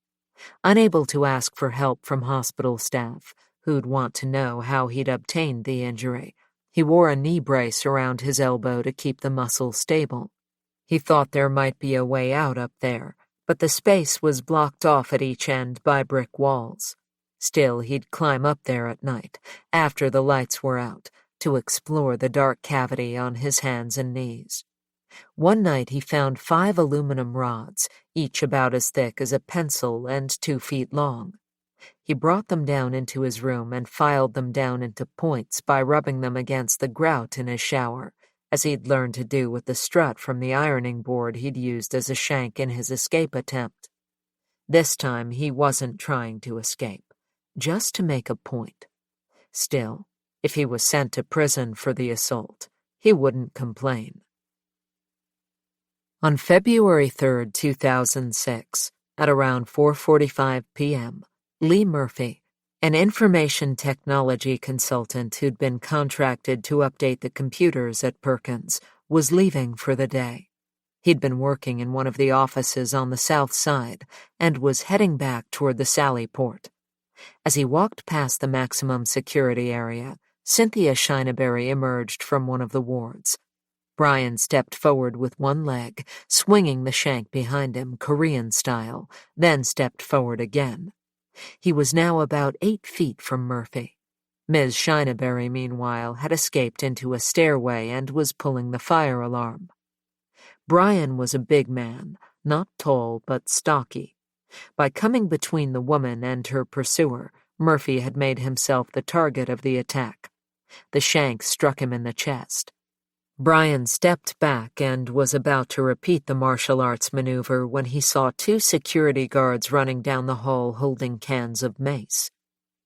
Unable to ask for help from hospital staff, who'd want to know how he'd obtained the injury, he wore a knee brace around his elbow to keep the muscle stable. He thought there might be a way out up there, but the space was blocked off at each end by brick walls. Still, he'd climb up there at night, after the lights were out, to explore the dark cavity on his hands and knees. One night he found 5 aluminum rods, each about as thick as a pencil and 2 feet long. He brought them down into his room and filed them down into points by rubbing them against the grout in his shower, as he'd learned to do with the strut from the ironing board he'd used as a shank in his escape attempt. This time he wasn't trying to escape, just to make a point. Still, if he was sent to prison for the assault, he wouldn't complain. On February 3, 2006, at around 4:45 p.m., Lee Murphy, an information technology consultant who'd been contracted to update the computers at Perkins, was leaving for the day. He'd been working in one of the offices on the south side and was heading back toward the Sally Port. As he walked past the maximum security area, Cynthia Shineberry emerged from one of the wards. Brian stepped forward with one leg, swinging the shank behind him, Korean style, then stepped forward again. He was now about 8 feet from Murphy. Ms. Shineberry, meanwhile, had escaped into a stairway and was pulling the fire alarm. Brian was a big man, not tall but stocky. By coming between the woman and her pursuer, Murphy had made himself the target of the attack. The shank struck him in the chest. Brian stepped back and was about to repeat the martial arts maneuver when he saw 2 security guards running down the hall holding cans of mace.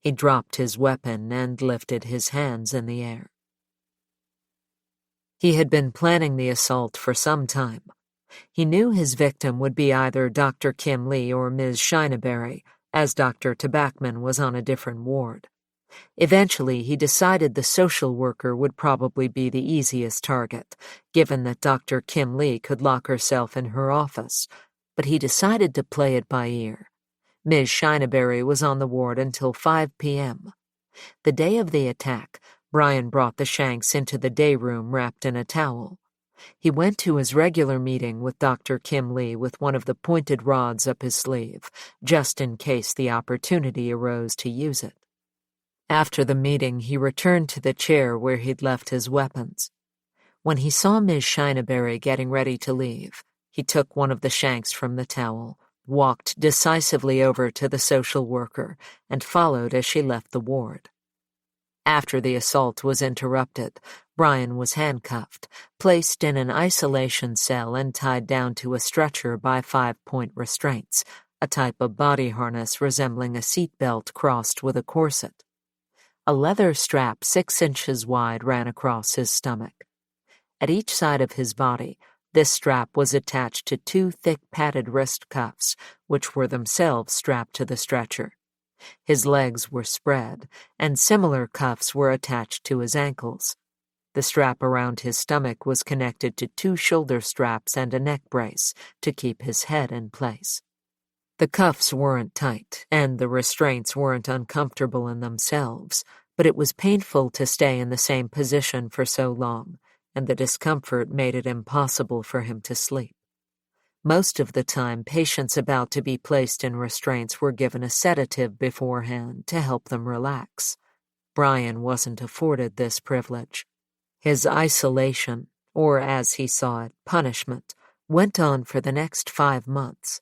He dropped his weapon and lifted his hands in the air. He had been planning the assault for some time. He knew his victim would be either Dr. Kim Lee or Ms. Shineberry, as Dr. Tabachman was on a different ward. Eventually, he decided the social worker would probably be the easiest target, given that Dr. Kim Lee could lock herself in her office, but he decided to play it by ear. Ms. Shineberry was on the ward until 5 p.m. The day of the attack, Brian brought the shanks into the day room wrapped in a towel. He went to his regular meeting with Dr. Kim Lee with one of the pointed rods up his sleeve, just in case the opportunity arose to use it. After the meeting, he returned to the chair where he'd left his weapons. When he saw Ms. Shineberry getting ready to leave, he took one of the shanks from the towel, walked decisively over to the social worker, and followed as she left the ward. After the assault was interrupted, Brian was handcuffed, placed in an isolation cell and tied down to a stretcher by 5-point restraints, a type of body harness resembling a seat belt crossed with a corset. A leather strap 6 inches wide ran across his stomach. At each side of his body, this strap was attached to 2 thick padded wrist cuffs, which were themselves strapped to the stretcher. His legs were spread, and similar cuffs were attached to his ankles. The strap around his stomach was connected to 2 shoulder straps and a neck brace to keep his head in place. The cuffs weren't tight, and the restraints weren't uncomfortable in themselves, but it was painful to stay in the same position for so long, and the discomfort made it impossible for him to sleep. Most of the time, patients about to be placed in restraints were given a sedative beforehand to help them relax. Brian wasn't afforded this privilege. His isolation, or as he saw it, punishment, went on for the next 5 months.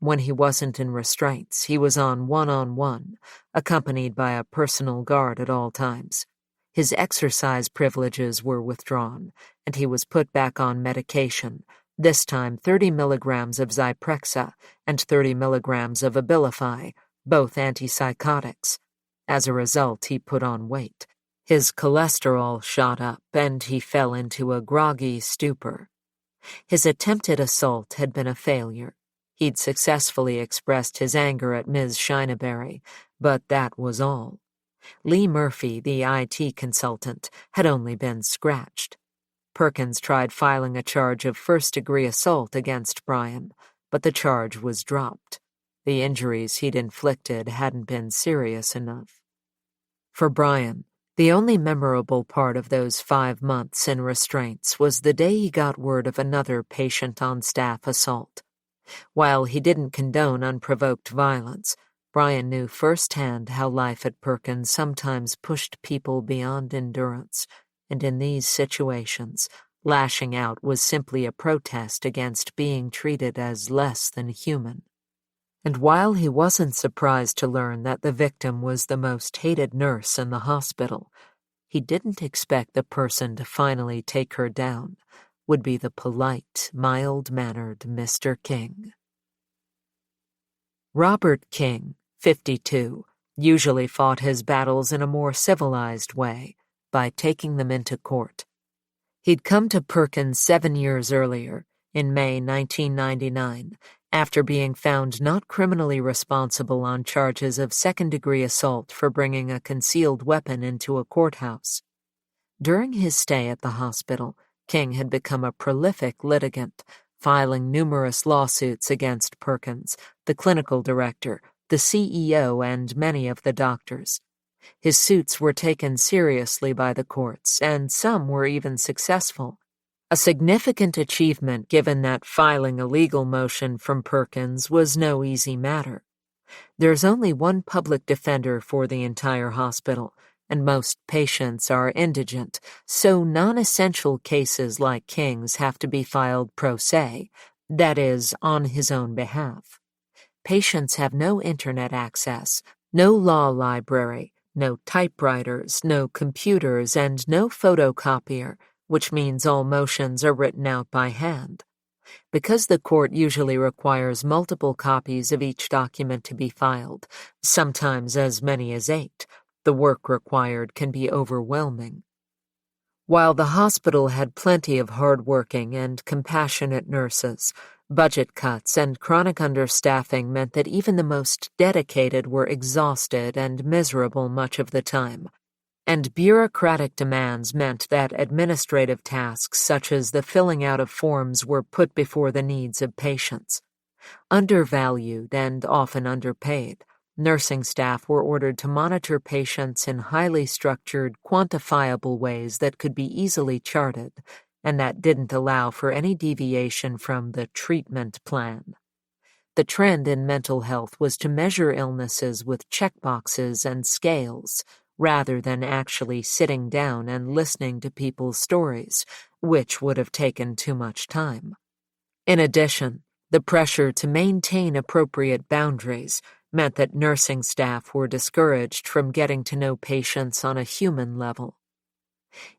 When he wasn't in restraints, he was on one-on-one, accompanied by a personal guard at all times. His exercise privileges were withdrawn, and he was put back on medication, this time 30 milligrams of Zyprexa and 30 milligrams of Abilify, both antipsychotics. As a result, he put on weight. His cholesterol shot up, and he fell into a groggy stupor. His attempted assault had been a failure. He'd successfully expressed his anger at Ms. Shineberry, but that was all. Lee Murphy, the IT consultant, had only been scratched. Perkins tried filing a charge of first-degree assault against Brian, but the charge was dropped. The injuries he'd inflicted hadn't been serious enough. For Brian, the only memorable part of those 5 months in restraints was the day he got word of another patient-on-staff assault. While he didn't condone unprovoked violence, Brian knew firsthand how life at Perkins sometimes pushed people beyond endurance, and in these situations, lashing out was simply a protest against being treated as less than human. And while he wasn't surprised to learn that the victim was the most hated nurse in the hospital, he didn't expect the person to finally take her down would be the polite, mild-mannered Mr. King. Robert King, 52, usually fought his battles in a more civilized way, by taking them into court. He'd come to Perkins 7 years earlier, in May 1999, after being found not criminally responsible on charges of second-degree assault for bringing a concealed weapon into a courthouse. During his stay at the hospital, King had become a prolific litigant, filing numerous lawsuits against Perkins, the clinical director, the CEO, and many of the doctors. His suits were taken seriously by the courts, and some were even successful. A significant achievement given that filing a legal motion from Perkins was no easy matter. There's only one public defender for the entire hospital, and most patients are indigent, so non-essential cases like King's have to be filed pro se, that is, on his own behalf. Patients have no internet access, no law library, no typewriters, no computers, and no photocopier, which means all motions are written out by hand. Because the court usually requires multiple copies of each document to be filed, sometimes as many as 8, the work required can be overwhelming. While the hospital had plenty of hard-working and compassionate nurses, budget cuts and chronic understaffing meant that even the most dedicated were exhausted and miserable much of the time, and bureaucratic demands meant that administrative tasks such as the filling out of forms were put before the needs of patients. Undervalued and often underpaid, nursing staff were ordered to monitor patients in highly structured, quantifiable ways that could be easily charted, and that didn't allow for any deviation from the treatment plan. The trend in mental health was to measure illnesses with checkboxes and scales, rather than actually sitting down and listening to people's stories, which would have taken too much time. In addition, the pressure to maintain appropriate boundaries meant that nursing staff were discouraged from getting to know patients on a human level.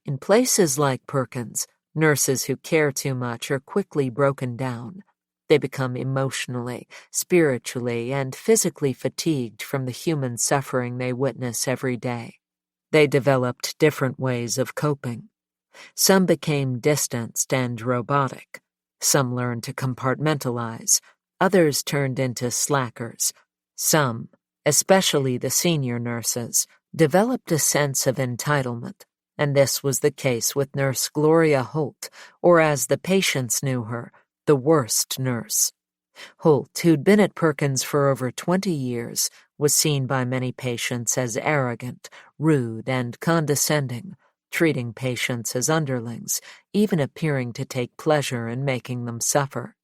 In places like Perkins, nurses who care too much are quickly broken down. They become emotionally, spiritually, and physically fatigued from the human suffering they witness every day. They developed different ways of coping. Some became distanced and robotic. Some learned to compartmentalize. Others turned into slackers. Some, especially the senior nurses, developed a sense of entitlement, and this was the case with Nurse Gloria Holt, or as the patients knew her, the worst nurse. Holt, who'd been at Perkins for over 20 years, was seen by many patients as arrogant, rude, and condescending, treating patients as underlings, even appearing to take pleasure in making them suffer.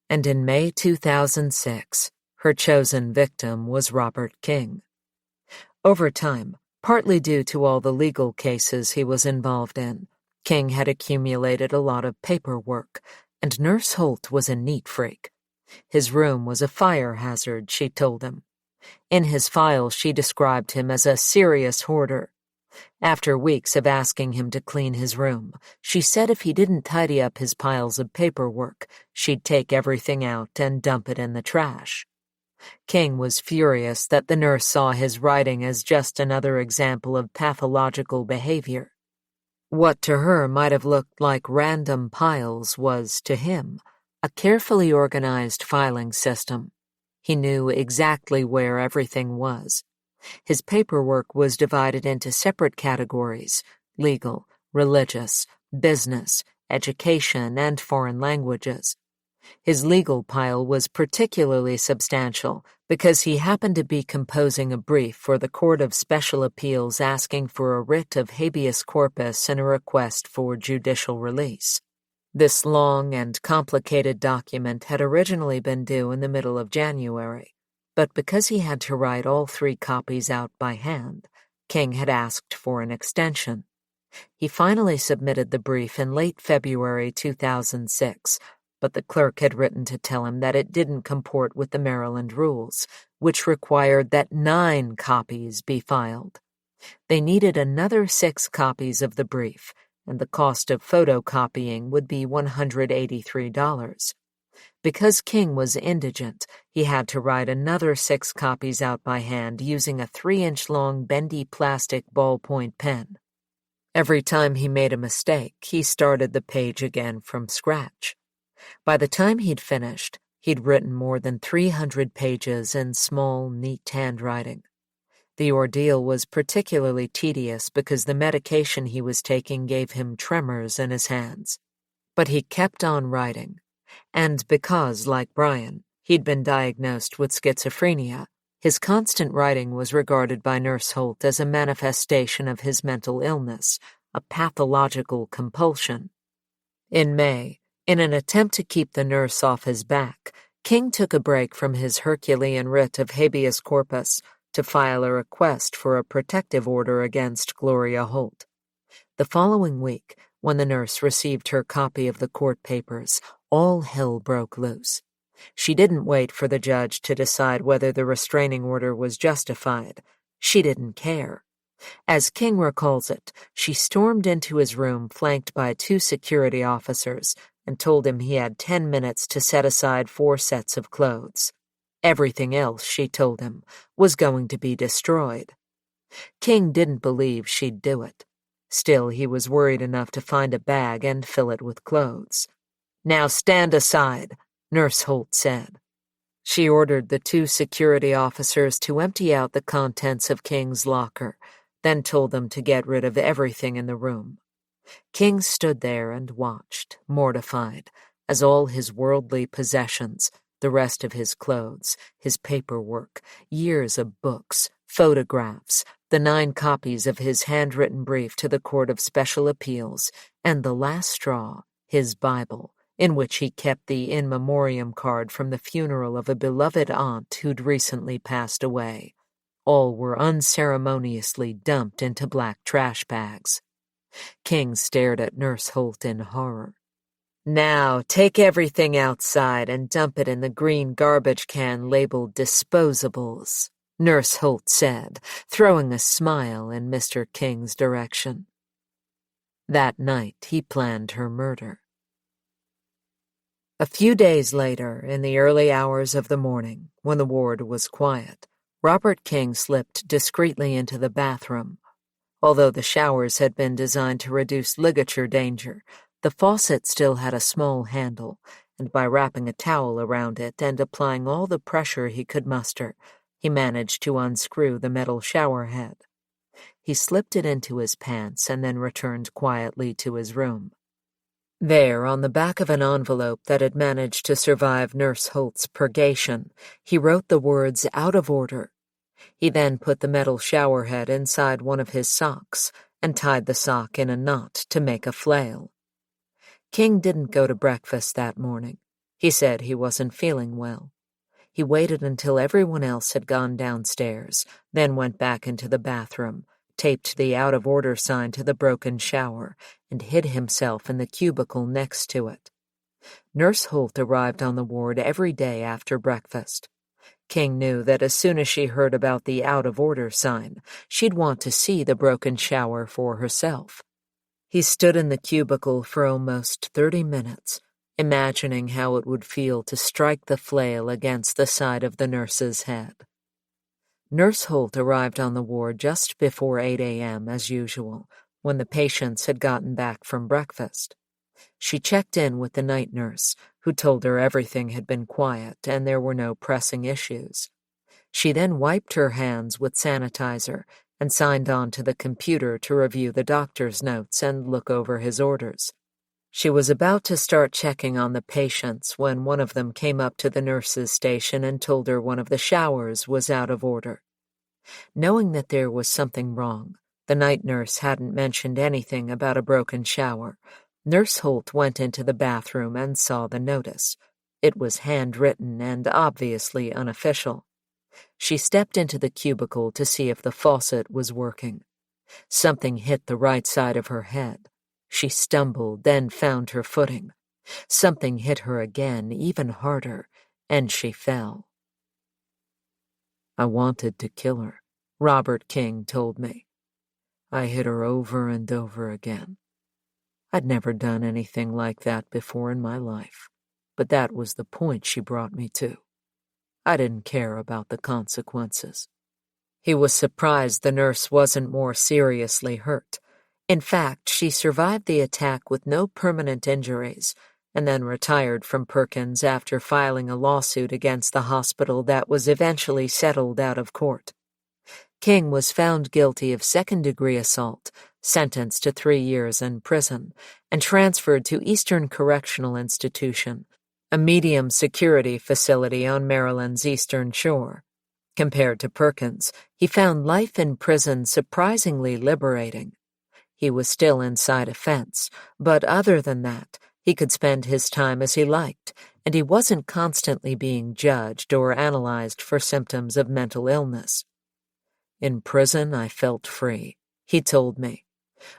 And in May 2006, her chosen victim was Robert King. Over time, partly due to all the legal cases he was involved in, King had accumulated a lot of paperwork, and Nurse Holt was a neat freak. His room was a fire hazard, she told him. In his file, she described him as a serious hoarder. After weeks of asking him to clean his room, she said if he didn't tidy up his piles of paperwork, she'd take everything out and dump it in the trash. King was furious that the nurse saw his writing as just another example of pathological behavior. What to her might have looked like random piles was, to him, a carefully organized filing system. He knew exactly where everything was. His paperwork was divided into separate categories: legal, religious, business, education, and foreign languages. His legal pile was particularly substantial because he happened to be composing a brief for the Court of Special Appeals asking for a writ of habeas corpus and a request for judicial release. This long and complicated document had originally been due in the middle of January, but because he had to write all 3 copies out by hand, King had asked for an extension. He finally submitted the brief in late February 2006, but the clerk had written to tell him that it didn't comport with the Maryland rules, which required that 9 copies be filed. They needed another 6 copies of the brief, and the cost of photocopying would be $183. Because King was indigent, he had to write another 6 copies out by hand using a 3-inch-long bendy plastic ballpoint pen. Every time he made a mistake, he started the page again from scratch. By the time he'd finished, he'd written more than 300 pages in small, neat handwriting. The ordeal was particularly tedious because the medication he was taking gave him tremors in his hands. But he kept on writing, and because, like Brian, he'd been diagnosed with schizophrenia, his constant writing was regarded by Nurse Holt as a manifestation of his mental illness, a pathological compulsion. In May, in an attempt to keep the nurse off his back, King took a break from his Herculean writ of habeas corpus to file a request for a protective order against Gloria Holt. The following week, when the nurse received her copy of the court papers, all hell broke loose. She didn't wait for the judge to decide whether the restraining order was justified. She didn't care. As King recalls it, she stormed into his room flanked by 2 security officers and told him he had 10 minutes to set aside 4 sets of clothes. Everything else, she told him, was going to be destroyed. King didn't believe she'd do it. Still, he was worried enough to find a bag and fill it with clothes. "Now stand aside," Nurse Holt said. She ordered the 2 security officers to empty out the contents of King's locker, then told them to get rid of everything in the room. King stood there and watched, mortified, as all his worldly possessions, the rest of his clothes, his paperwork, years of books, photographs, the 9 copies of his handwritten brief to the Court of Special Appeals, and the last straw, his Bible, in which he kept the in memoriam card from the funeral of a beloved aunt who'd recently passed away. All were unceremoniously dumped into black trash bags. King stared at Nurse Holt in horror. "Now, take everything outside and dump it in the green garbage can labeled disposables," Nurse Holt said, throwing a smile in Mr. King's direction. That night he planned her murder. A few days later, in the early hours of the morning, when the ward was quiet, Robert King slipped discreetly into the bathroom. Although the showers had been designed to reduce ligature danger, the faucet still had a small handle, and by wrapping a towel around it and applying all the pressure he could muster, he managed to unscrew the metal shower head. He slipped it into his pants and then returned quietly to his room. There, on the back of an envelope that had managed to survive Nurse Holt's purgation, he wrote the words "out of order." He then put the metal shower head inside one of his socks and tied the sock in a knot to make a flail. King didn't go to breakfast that morning. He said he wasn't feeling well. He waited until everyone else had gone downstairs, then went back into the bathroom, taped the out-of-order sign to the broken shower, and hid himself in the cubicle next to it. Nurse Holt arrived on the ward every day after breakfast. King knew that as soon as she heard about the out-of-order sign, she'd want to see the broken shower for herself. He stood in the cubicle for almost 30 minutes, imagining how it would feel to strike the flail against the side of the nurse's head. Nurse Holt arrived on the ward just before 8 a.m. as usual, when the patients had gotten back from breakfast. She checked in with the night nurse, who told her everything had been quiet and there were no pressing issues. She then wiped her hands with sanitizer and signed on to the computer to review the doctor's notes and look over his orders. She was about to start checking on the patients when one of them came up to the nurse's station and told her one of the showers was out of order. Knowing that there was something wrong, the night nurse hadn't mentioned anything about a broken shower. Nurse Holt went into the bathroom and saw the notice. It was handwritten and obviously unofficial. She stepped into the cubicle to see if the faucet was working. Something hit the right side of her head. She stumbled, then found her footing. Something hit her again, even harder, and she fell. "I wanted to kill her," Robert King told me. "I hit her over and over again. I'd never done anything like that before in my life, but that was the point she brought me to. I didn't care about the consequences." He was surprised the nurse wasn't more seriously hurt. In fact, she survived the attack with no permanent injuries, and then retired from Perkins after filing a lawsuit against the hospital that was eventually settled out of court. King was found guilty of second-degree assault, sentenced to 3 years in prison, and transferred to Eastern Correctional Institution, a medium-security facility on Maryland's Eastern Shore. Compared to Perkins, he found life in prison surprisingly liberating. He was still inside a fence, but other than that, he could spend his time as he liked, and he wasn't constantly being judged or analyzed for symptoms of mental illness. "In prison, I felt free," he told me.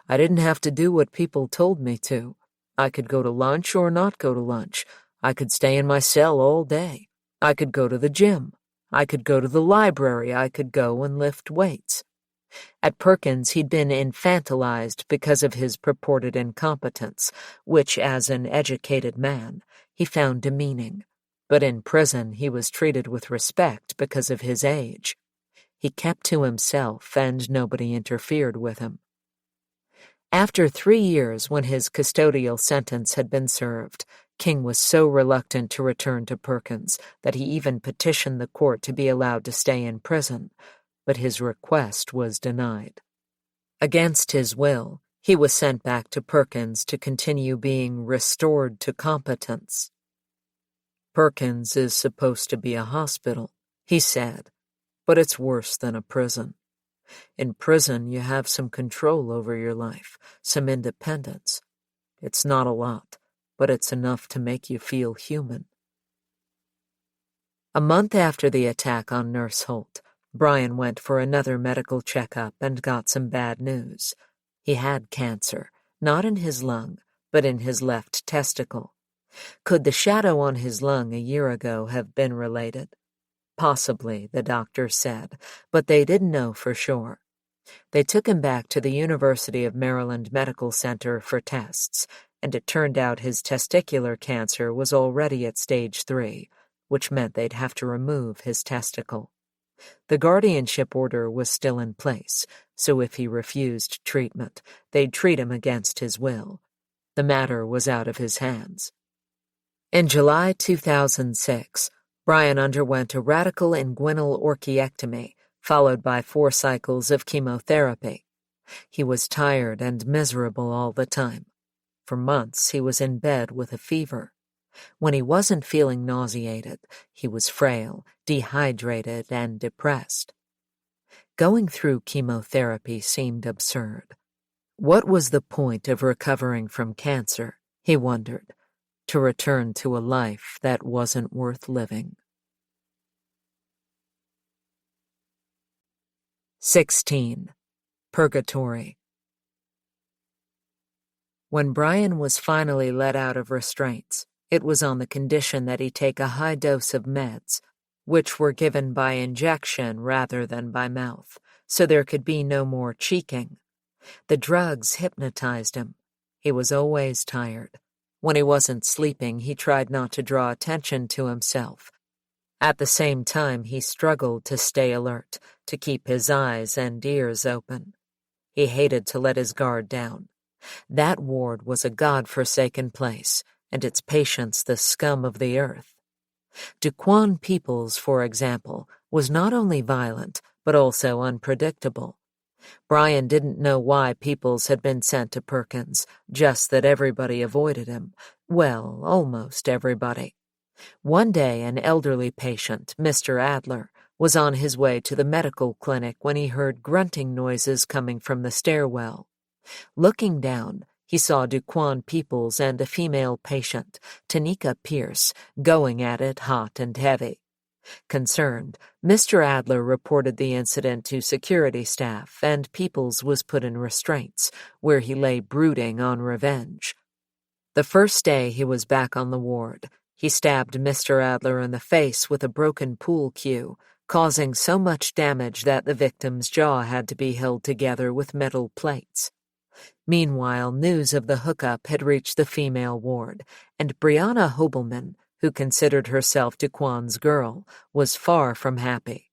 "I didn't have to do what people told me to. I could go to lunch or not go to lunch. I could stay in my cell all day. I could go to the gym. I could go to the library. I could go and lift weights." At Perkins, he'd been infantilized because of his purported incompetence, which, as an educated man, he found demeaning. But in prison, he was treated with respect because of his age. He kept to himself, and nobody interfered with him. After 3 years, when his custodial sentence had been served, King was so reluctant to return to Perkins that he even petitioned the court to be allowed to stay in prison, but his request was denied. Against his will, he was sent back to Perkins to continue being restored to competence. "Perkins is supposed to be a hospital," he said, "but it's worse than a prison. In prison, you have some control over your life, some independence. It's not a lot, but it's enough to make you feel human." A month after the attack on Nurse Holt, Brian went for another medical checkup and got some bad news. He had cancer, not in his lung, but in his left testicle. Could the shadow on his lung a year ago have been related? Possibly, the doctor said, but they didn't know for sure. They took him back to the University of Maryland Medical Center for tests, and it turned out his testicular cancer was already at stage 3, which meant they'd have to remove his testicle. The guardianship order was still in place, so if he refused treatment, they'd treat him against his will. The matter was out of his hands. In July 2006, Brian underwent a radical inguinal orchiectomy, followed by 4 cycles of chemotherapy. He was tired and miserable all the time. For months, he was in bed with a fever. When he wasn't feeling nauseated, he was frail, dehydrated, and depressed. Going through chemotherapy seemed absurd. What was the point of recovering from cancer, he wondered, to return to a life that wasn't worth living? 16. Purgatory. When Brian was finally let out of restraints, it was on the condition that he take a high dose of meds, which were given by injection rather than by mouth, so there could be no more cheeking. The drugs hypnotized him. He was always tired. When he wasn't sleeping, he tried not to draw attention to himself. At the same time, he struggled to stay alert, to keep his eyes and ears open. He hated to let his guard down. That ward was a God-forsaken place, and its patients the scum of the earth. Duquan Peoples, for example, was not only violent, but also unpredictable. Brian didn't know why Peoples had been sent to Perkins, just that everybody avoided him. Well, almost everybody. One day, an elderly patient, Mr. Adler, was on his way to the medical clinic when he heard grunting noises coming from the stairwell. Looking down, he saw Duquan Peoples and a female patient, Tanika Pierce, going at it hot and heavy. Concerned, Mr. Adler reported the incident to security staff, and Peoples was put in restraints, where he lay brooding on revenge. The first day he was back on the ward, he stabbed Mr. Adler in the face with a broken pool cue, causing so much damage that the victim's jaw had to be held together with metal plates. Meanwhile, news of the hookup had reached the female ward, and Brianna Hobelman, who considered herself Duquan's girl, was far from happy.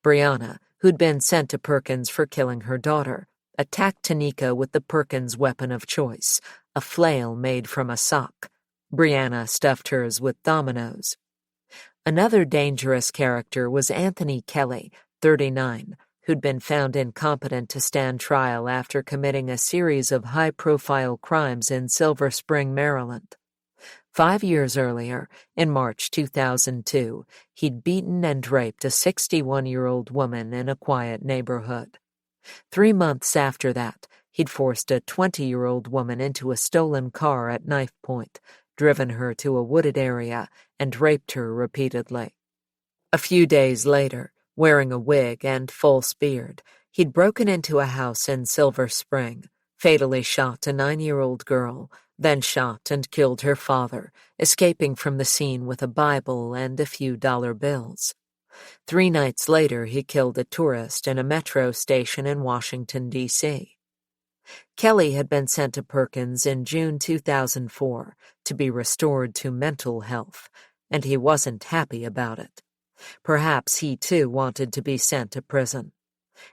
Brianna, who'd been sent to Perkins for killing her daughter, attacked Tanika with the Perkins weapon of choice, a flail made from a sock. Brianna stuffed hers with dominoes. Another dangerous character was Anthony Kelly, 39, who'd been found incompetent to stand trial after committing a series of high-profile crimes in Silver Spring, Maryland. 5 years earlier, in March 2002, he'd beaten and raped a 61-year-old woman in a quiet neighborhood. 3 months after that, he'd forced a 20-year-old woman into a stolen car at knife point, driven her to a wooded area, and raped her repeatedly. A few days later, wearing a wig and false beard, he'd broken into a house in Silver Spring, fatally shot a 9-year-old girl, then shot and killed her father, escaping from the scene with a Bible and a few dollar bills. 3 nights later, he killed a tourist in a metro station in Washington, D.C. Kelly had been sent to Perkins in June 2004 to be restored to mental health, and he wasn't happy about it. Perhaps he, too, wanted to be sent to prison.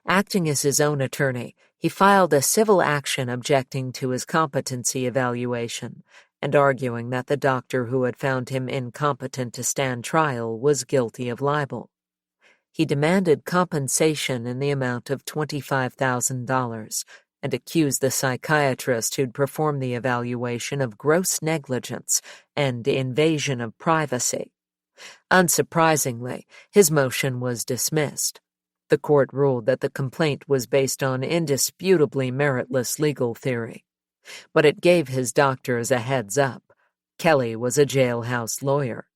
Acting as his own attorney, he filed a civil action objecting to his competency evaluation and arguing that the doctor who had found him incompetent to stand trial was guilty of libel. He demanded compensation in the amount of $25,000 and accused the psychiatrist who'd performed the evaluation of gross negligence and invasion of privacy. Unsurprisingly, his motion was dismissed. The court ruled that the complaint was based on indisputably meritless legal theory. But it gave his doctors a heads up. Kelly was a jailhouse lawyer.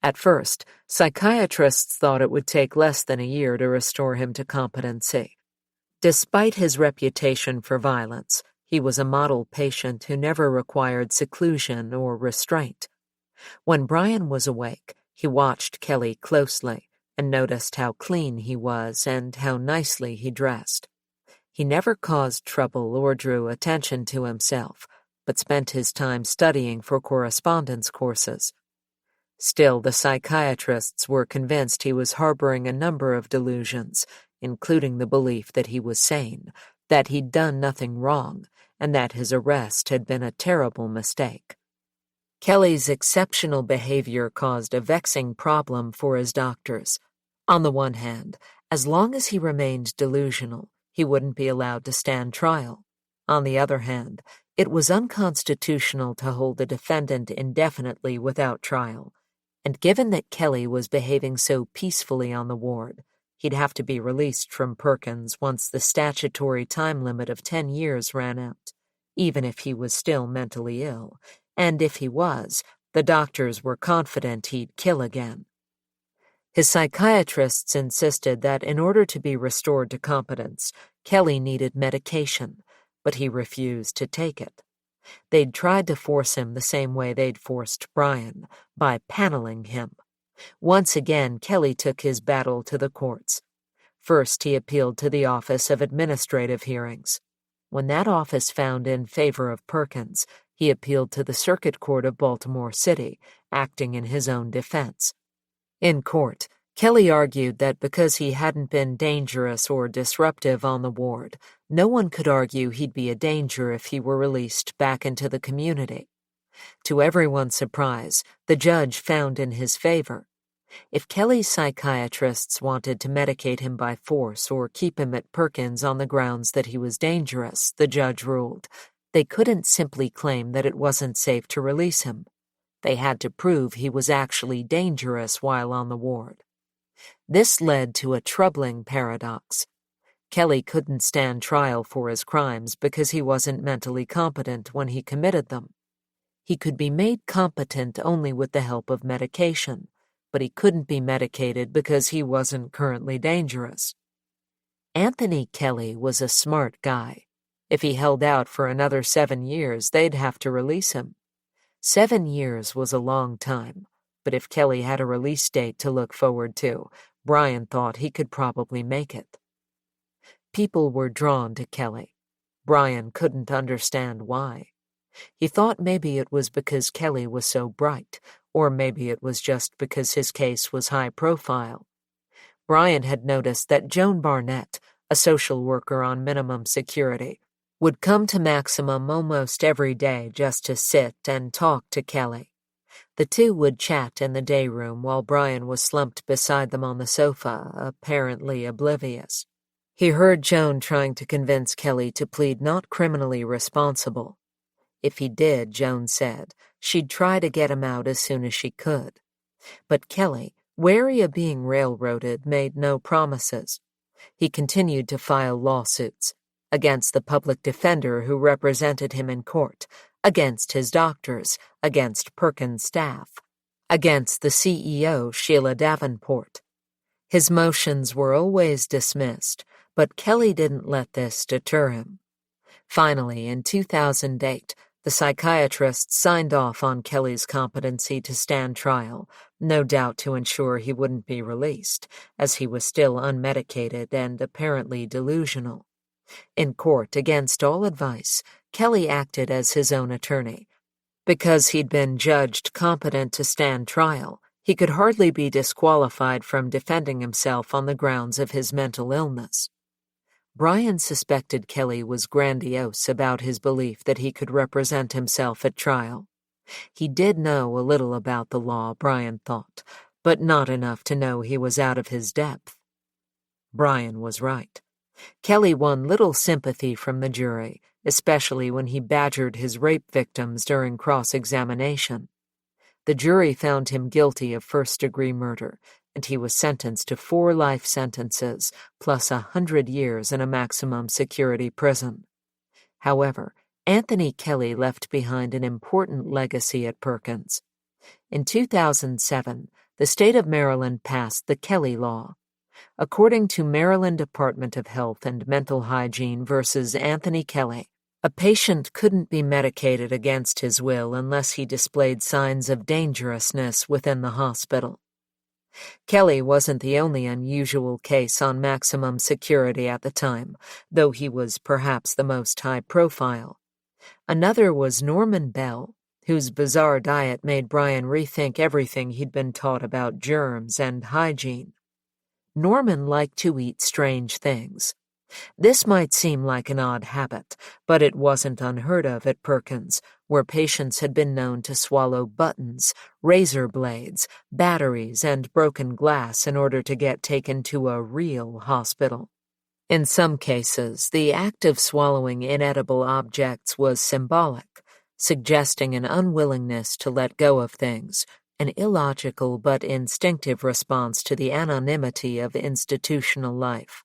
At first, psychiatrists thought it would take less than a year to restore him to competency. Despite his reputation for violence, he was a model patient who never required seclusion or restraint. When Brian was awake, he watched Kelly closely and noticed how clean he was and how nicely he dressed. He never caused trouble or drew attention to himself, but spent his time studying for correspondence courses. Still, the psychiatrists were convinced he was harboring a number of delusions, including the belief that he was sane, that he'd done nothing wrong, and that his arrest had been a terrible mistake. Kelly's exceptional behavior caused a vexing problem for his doctors. On the one hand, as long as he remained delusional, he wouldn't be allowed to stand trial. On the other hand, it was unconstitutional to hold a defendant indefinitely without trial, and given that Kelly was behaving so peacefully on the ward, he'd have to be released from Perkins once the statutory time limit of 10 years ran out, even if he was still mentally ill, and if he was, the doctors were confident he'd kill again. His psychiatrists insisted that in order to be restored to competence, Kelly needed medication, but he refused to take it. They'd tried to force him the same way they'd forced Brian, by paneling him. Once again, Kelly took his battle to the courts. First, he appealed to the Office of Administrative Hearings. When that office found in favor of Perkins, he appealed to the Circuit Court of Baltimore City, acting in his own defense. In court, Kelly argued that because he hadn't been dangerous or disruptive on the ward, no one could argue he'd be a danger if he were released back into the community. To everyone's surprise, the judge found in his favor. If Kelly's psychiatrists wanted to medicate him by force or keep him at Perkins on the grounds that he was dangerous, the judge ruled, they couldn't simply claim that it wasn't safe to release him. They had to prove he was actually dangerous while on the ward. This led to a troubling paradox. Kelly couldn't stand trial for his crimes because he wasn't mentally competent when he committed them. He could be made competent only with the help of medication, but he couldn't be medicated because he wasn't currently dangerous. Anthony Kelly was a smart guy. If he held out for another 7 years, they'd have to release him. 7 years was a long time, but if Kelly had a release date to look forward to, Brian thought he could probably make it. People were drawn to Kelly. Brian couldn't understand why. He thought maybe it was because Kelly was so bright, or maybe it was just because his case was high profile. Brian had noticed that Joan Barnett, a social worker on minimum security, would come to Maximum almost every day just to sit and talk to Kelly. The two would chat in the day room while Brian was slumped beside them on the sofa, apparently oblivious. He heard Joan trying to convince Kelly to plead not criminally responsible. If he did, Joan said, she'd try to get him out as soon as she could. But Kelly, wary of being railroaded, made no promises. He continued to file lawsuits against the public defender who represented him in court, against his doctors, against Perkins' staff, against the CEO, Sheila Davenport. His motions were always dismissed, but Kelly didn't let this deter him. Finally, in 2008, the psychiatrists signed off on Kelly's competency to stand trial, no doubt to ensure he wouldn't be released, as he was still unmedicated and apparently delusional. In court, against all advice, Kelly acted as his own attorney. Because he'd been judged competent to stand trial, he could hardly be disqualified from defending himself on the grounds of his mental illness. Brian suspected Kelly was grandiose about his belief that he could represent himself at trial. He did know a little about the law, Brian thought, but not enough to know he was out of his depth. Brian was right. Kelly won little sympathy from the jury, especially when he badgered his rape victims during cross-examination. The jury found him guilty of first-degree murder, and he was sentenced to 4 life sentences plus 100 years in a maximum security prison. However, Anthony Kelly left behind an important legacy at Perkins. In 2007, the state of Maryland passed the Kelly Law. According to Maryland Department of Health and Mental Hygiene versus Anthony Kelly, a patient couldn't be medicated against his will unless he displayed signs of dangerousness within the hospital. Kelly wasn't the only unusual case on maximum security at the time, though he was perhaps the most high profile. Another was Norman Bell, whose bizarre diet made Brian rethink everything he'd been taught about germs and hygiene. Norman liked to eat strange things. This might seem like an odd habit, but it wasn't unheard of at Perkins, where patients had been known to swallow buttons, razor blades, batteries, and broken glass in order to get taken to a real hospital. In some cases, the act of swallowing inedible objects was symbolic, suggesting an unwillingness to let go of things, an illogical but instinctive response to the anonymity of institutional life.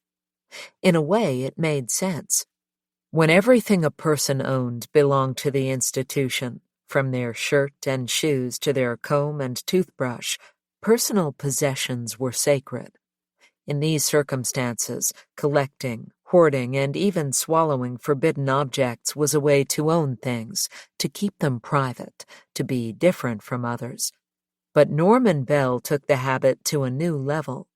In a way, it made sense. When everything a person owned belonged to the institution, from their shirt and shoes to their comb and toothbrush, personal possessions were sacred. In these circumstances, collecting, hoarding, and even swallowing forbidden objects was a way to own things, to keep them private, to be different from others. But Norman Bell took the habit to a new level.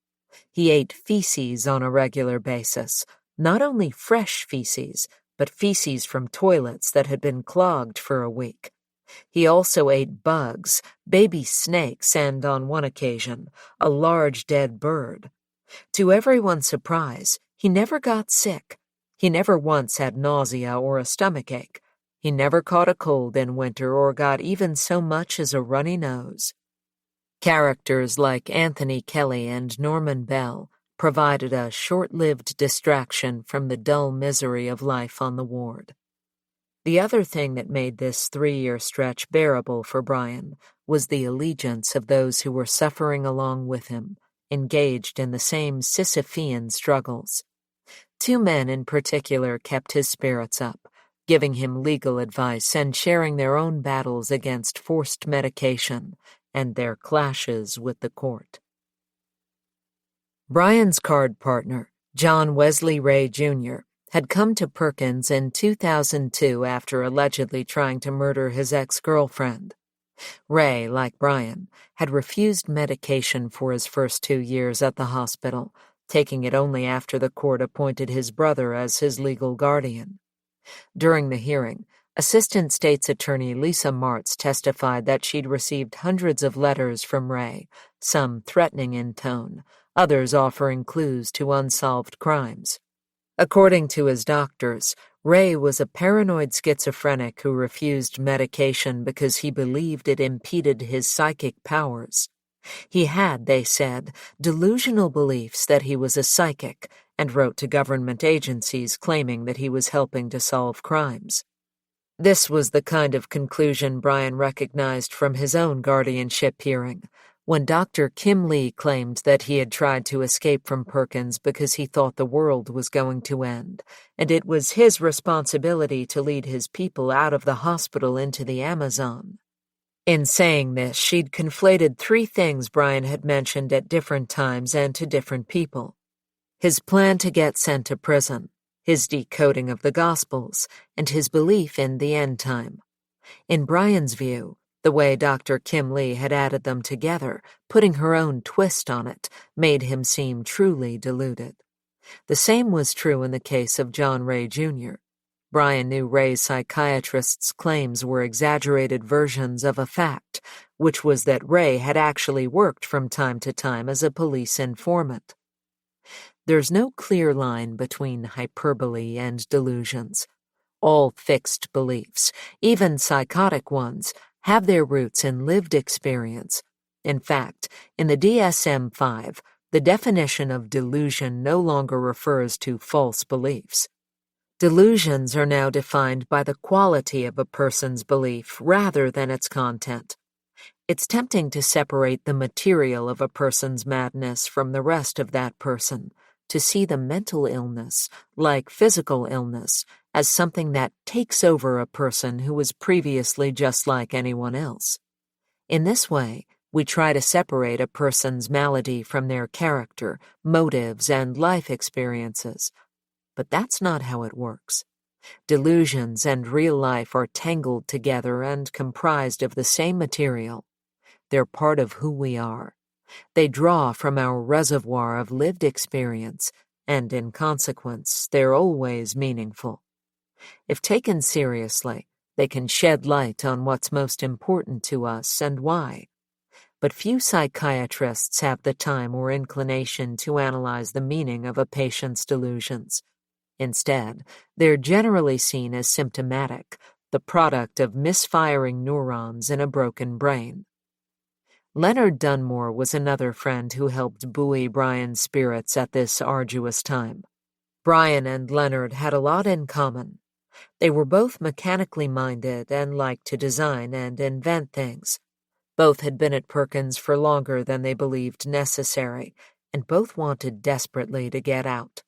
He ate feces on a regular basis, not only fresh feces, but feces from toilets that had been clogged for a week. He also ate bugs, baby snakes, and, on one occasion, a large dead bird. To everyone's surprise, he never got sick. He never once had nausea or a stomachache. He never caught a cold in winter or got even so much as a runny nose. Characters like Anthony Kelly and Norman Bell provided a short-lived distraction from the dull misery of life on the ward. The other thing that made this 3-year stretch bearable for Brian was the allegiance of those who were suffering along with him, engaged in the same Sisyphean struggles. 2 men in particular kept his spirits up, giving him legal advice and sharing their own battles against forced medication and their clashes with the court. Brian's card partner, John Wesley Ray Jr., had come to Perkins in 2002 after allegedly trying to murder his ex-girlfriend. Ray, like Brian, had refused medication for his first 2 years at the hospital, taking it only after the court appointed his brother as his legal guardian. During the hearing, Assistant State's Attorney Lisa Martz testified that she'd received hundreds of letters from Ray, some threatening in tone, others offering clues to unsolved crimes. According to his doctors, Ray was a paranoid schizophrenic who refused medication because he believed it impeded his psychic powers. He had, they said, delusional beliefs that he was a psychic, and wrote to government agencies claiming that he was helping to solve crimes. This was the kind of conclusion Brian recognized from his own guardianship hearing, when Dr. Kim Lee claimed that he had tried to escape from Perkins because he thought the world was going to end, and it was his responsibility to lead his people out of the hospital into the Amazon. In saying this, she'd conflated 3 things Brian had mentioned at different times and to different people: his plan to get sent to prison, his decoding of the Gospels, and his belief in the end time. In Brian's view, the way Dr. Kim Lee had added them together, putting her own twist on it, made him seem truly deluded. The same was true in the case of John Ray Jr. Brian knew Ray's psychiatrist's claims were exaggerated versions of a fact, which was that Ray had actually worked from time to time as a police informant. There's no clear line between hyperbole and delusions. All fixed beliefs, even psychotic ones, have their roots in lived experience. In fact, in the DSM-5, the definition of delusion no longer refers to false beliefs. Delusions are now defined by the quality of a person's belief rather than its content. It's tempting to separate the material of a person's madness from the rest of that person, to see the mental illness, like physical illness, as something that takes over a person who was previously just like anyone else. In this way, we try to separate a person's malady from their character, motives, and life experiences. But that's not how it works. Delusions and real life are tangled together and comprised of the same material. They're part of who we are. They draw from our reservoir of lived experience, and in consequence, they're always meaningful. If taken seriously, They can shed light on what's most important to us and why. But few psychiatrists have the time or inclination to analyze the meaning of a patient's delusions. Instead, they're generally seen as symptomatic, the product of misfiring neurons in a broken brain. Leonard Dunmore was another friend who helped buoy Brian's spirits at this arduous time. Brian and Leonard had a lot in common. They were both mechanically minded and liked to design and invent things. Both had been at Perkins for longer than they believed necessary, and both wanted desperately to get out.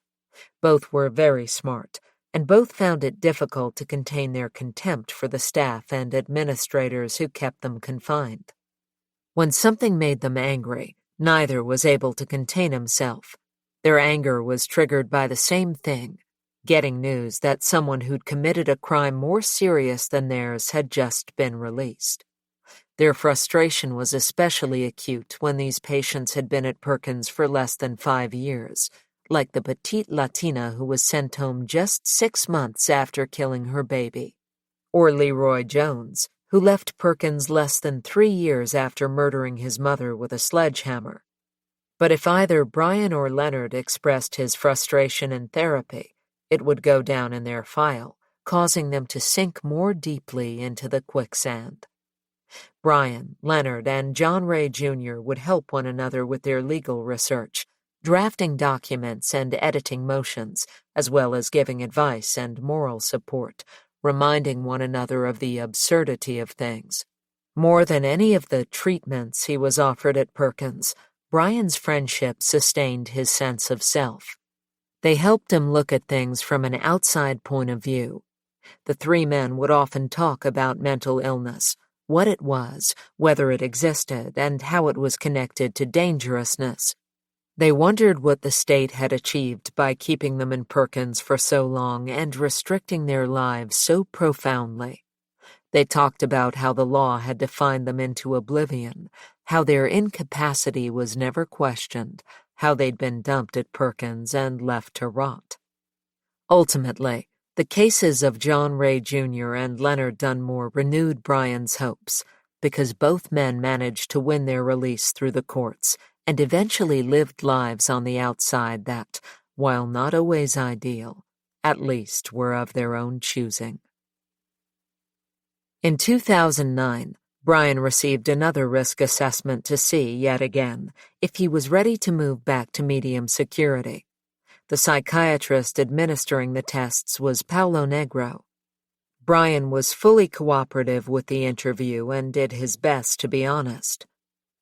Both were very smart, and both found it difficult to contain their contempt for the staff and administrators who kept them confined. When something made them angry, neither was able to contain himself. Their anger was triggered by the same thing, getting news that someone who'd committed a crime more serious than theirs had just been released. Their frustration was especially acute when these patients had been at Perkins for less than 5 years, like the petite Latina who was sent home just 6 months after killing her baby, or Leroy Jones, who left Perkins less than 3 years after murdering his mother with a sledgehammer. But if either Brian or Leonard expressed his frustration in therapy, it would go down in their file, causing them to sink more deeply into the quicksand. Brian, Leonard, and John Ray Jr. would help one another with their legal research, drafting documents and editing motions, as well as giving advice and moral support, reminding one another of the absurdity of things. More than any of the treatments he was offered at Perkins, Brian's friendship sustained his sense of self. They helped him look at things from an outside point of view. The three men would often talk about mental illness, what it was, whether it existed, and how it was connected to dangerousness. They wondered what the state had achieved by keeping them in Perkins for so long and restricting their lives so profoundly. They talked about how the law had defined them into oblivion, how their incapacity was never questioned, how they'd been dumped at Perkins and left to rot. Ultimately, the cases of John Ray Jr. and Leonard Dunmore renewed Brian's hopes, because both men managed to win their release through the courts and eventually lived lives on the outside that, while not always ideal, at least were of their own choosing. In 2009, Brian received another risk assessment to see, yet again, if he was ready to move back to medium security. The psychiatrist administering the tests was Paulo Negro. Brian was fully cooperative with the interview and did his best to be honest.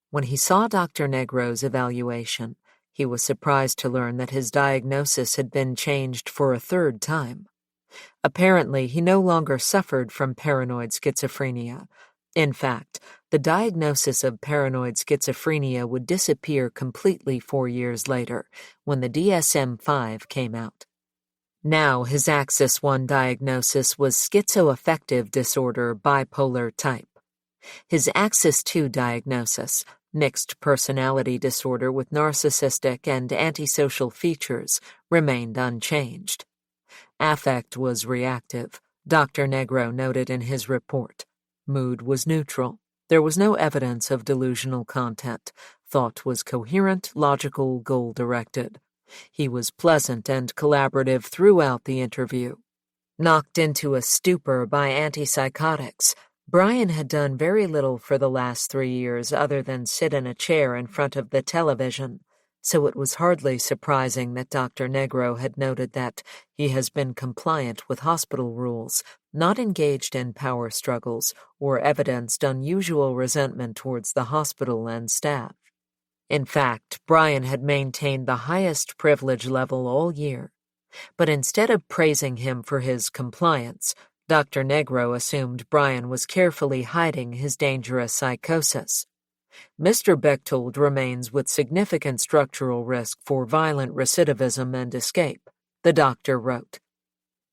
When he saw Dr. Negro's evaluation, he was surprised to learn that his diagnosis had been changed for a third time. Apparently, he no longer suffered from paranoid schizophrenia. In fact, the diagnosis of paranoid schizophrenia would disappear completely 4 years later, when the DSM-5 came out. Now his Axis I diagnosis was schizoaffective disorder bipolar type. His Axis II diagnosis, mixed personality disorder with narcissistic and antisocial features, remained unchanged. Affect was reactive, Dr. Negro noted in his report. Mood was neutral. There was no evidence of delusional content. Thought was coherent, logical, goal-directed. He was pleasant and collaborative throughout the interview. Knocked into a stupor by antipsychotics, Brian had done very little for the last 3 years other than sit in a chair in front of the television, so it was hardly surprising that Dr. Negro had noted that he has been compliant with hospital rules, not engaged in power struggles, or evidenced unusual resentment towards the hospital and staff. In fact, Brian had maintained the highest privilege level all year. But instead of praising him for his compliance, Dr. Negro assumed Brian was carefully hiding his dangerous psychosis. Mr. Bechtold remains with significant structural risk for violent recidivism and escape, the doctor wrote.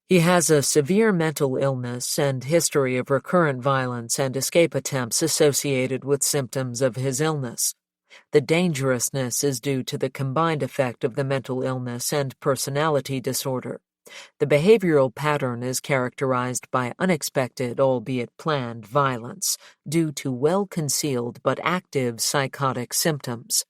He has a severe mental illness and history of recurrent violence and escape attempts associated with symptoms of his illness. The dangerousness is due to the combined effect of the mental illness and personality disorder. The behavioral pattern is characterized by unexpected, albeit planned, violence due to well-concealed but active psychotic symptoms.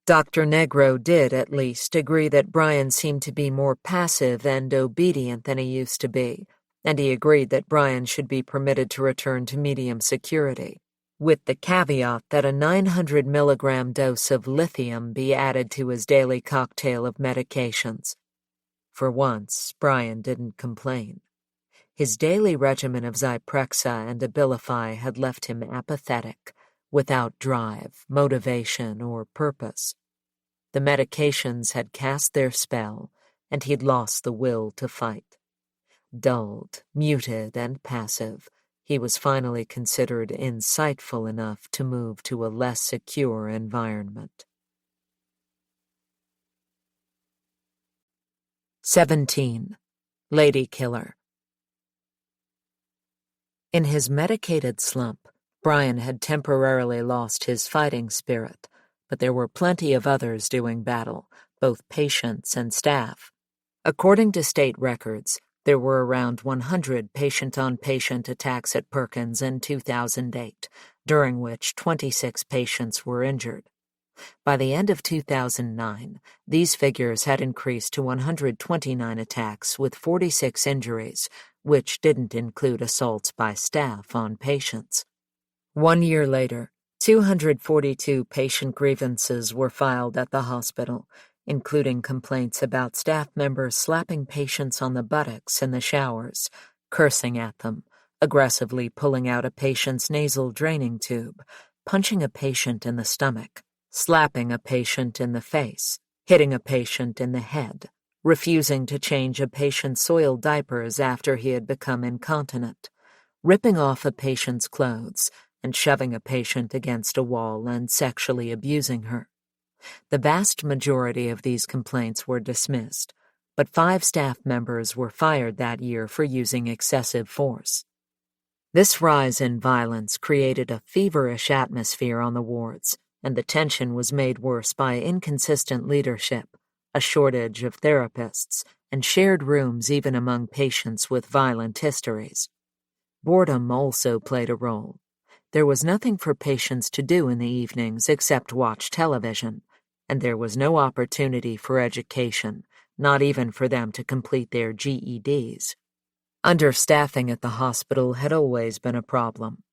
Dr. Negro did, at least, agree that Brian seemed to be more passive and obedient than he used to be, and he agreed that Brian should be permitted to return to medium security, with the caveat that a 900 milligram dose of lithium be added to his daily cocktail of medications. For once, Brian didn't complain. His daily regimen of Zyprexa and Abilify had left him apathetic, without drive, motivation, or purpose. The medications had cast their spell, and he'd lost the will to fight. Dulled, muted, and passive, he was finally considered insightful enough to move to a less secure environment. 17. Lady Killer. In his medicated slump, Brian had temporarily lost his fighting spirit, but there were plenty of others doing battle, both patients and staff. According to state records, there were around 100 patient-on-patient attacks at Perkins in 2008, during which 26 patients were injured. By the end of 2009, these figures had increased to 129 attacks with 46 injuries, which didn't include assaults by staff on patients. 1 year later, 242 patient grievances were filed at the hospital, including complaints about staff members slapping patients on the buttocks in the showers, cursing at them, aggressively pulling out a patient's nasal draining tube, punching a patient in the stomach, slapping a patient in the face, hitting a patient in the head, refusing to change a patient's soiled diapers after he had become incontinent, ripping off a patient's clothes, and shoving a patient against a wall and sexually abusing her. The vast majority of these complaints were dismissed, but 5 staff members were fired that year for using excessive force. This rise in violence created a feverish atmosphere on the wards, and the tension was made worse by inconsistent leadership, a shortage of therapists, and shared rooms even among patients with violent histories. Boredom also played a role. There was nothing for patients to do in the evenings except watch television, and there was no opportunity for education, not even for them to complete their GEDs. Understaffing at the hospital had always been a problem.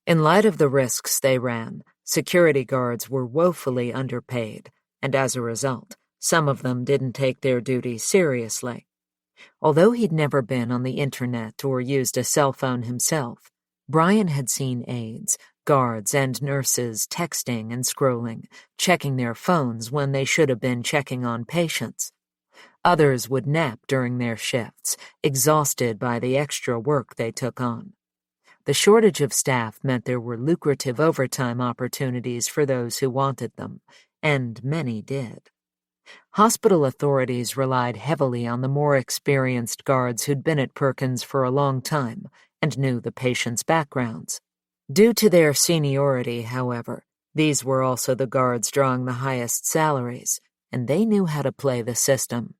In light of the risks they ran, security guards were woefully underpaid, and as a result, some of them didn't take their duties seriously. Although he'd never been on the internet or used a cell phone himself, Brian had seen aides, guards, and nurses texting and scrolling, checking their phones when they should have been checking on patients. Others would nap during their shifts, exhausted by the extra work they took on. The shortage of staff meant there were lucrative overtime opportunities for those who wanted them, and many did. Hospital authorities relied heavily on the more experienced guards who'd been at Perkins for a long time and knew the patients' backgrounds. Due to their seniority, however, these were also the guards drawing the highest salaries, and they knew how to play the system.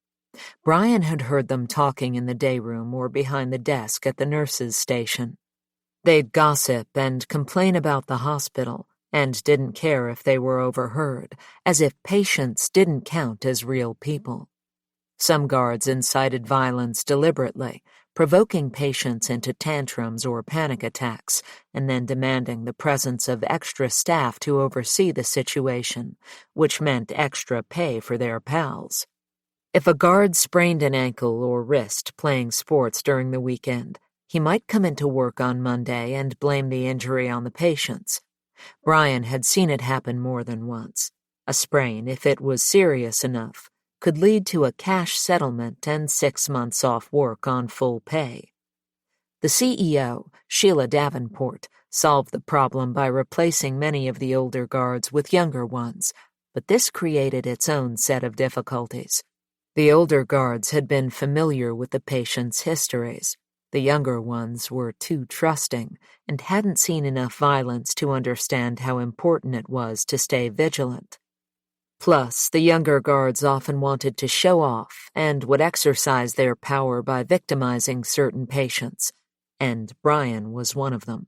Brian had heard them talking in the day room or behind the desk at the nurses' station. They'd gossip and complain about the hospital, and didn't care if they were overheard, as if patients didn't count as real people. Some guards incited violence deliberately, provoking patients into tantrums or panic attacks, and then demanding the presence of extra staff to oversee the situation, which meant extra pay for their pals. If a guard sprained an ankle or wrist playing sports during the weekend, he might come into work on Monday and blame the injury on the patients. Brian had seen it happen more than once. A sprain, if it was serious enough, could lead to a cash settlement and 6 months off work on full pay. The CEO, Sheila Davenport, solved the problem by replacing many of the older guards with younger ones, but this created its own set of difficulties. The older guards had been familiar with the patients' histories. The younger ones were too trusting and hadn't seen enough violence to understand how important it was to stay vigilant. Plus, the younger guards often wanted to show off and would exercise their power by victimizing certain patients, and Brian was one of them.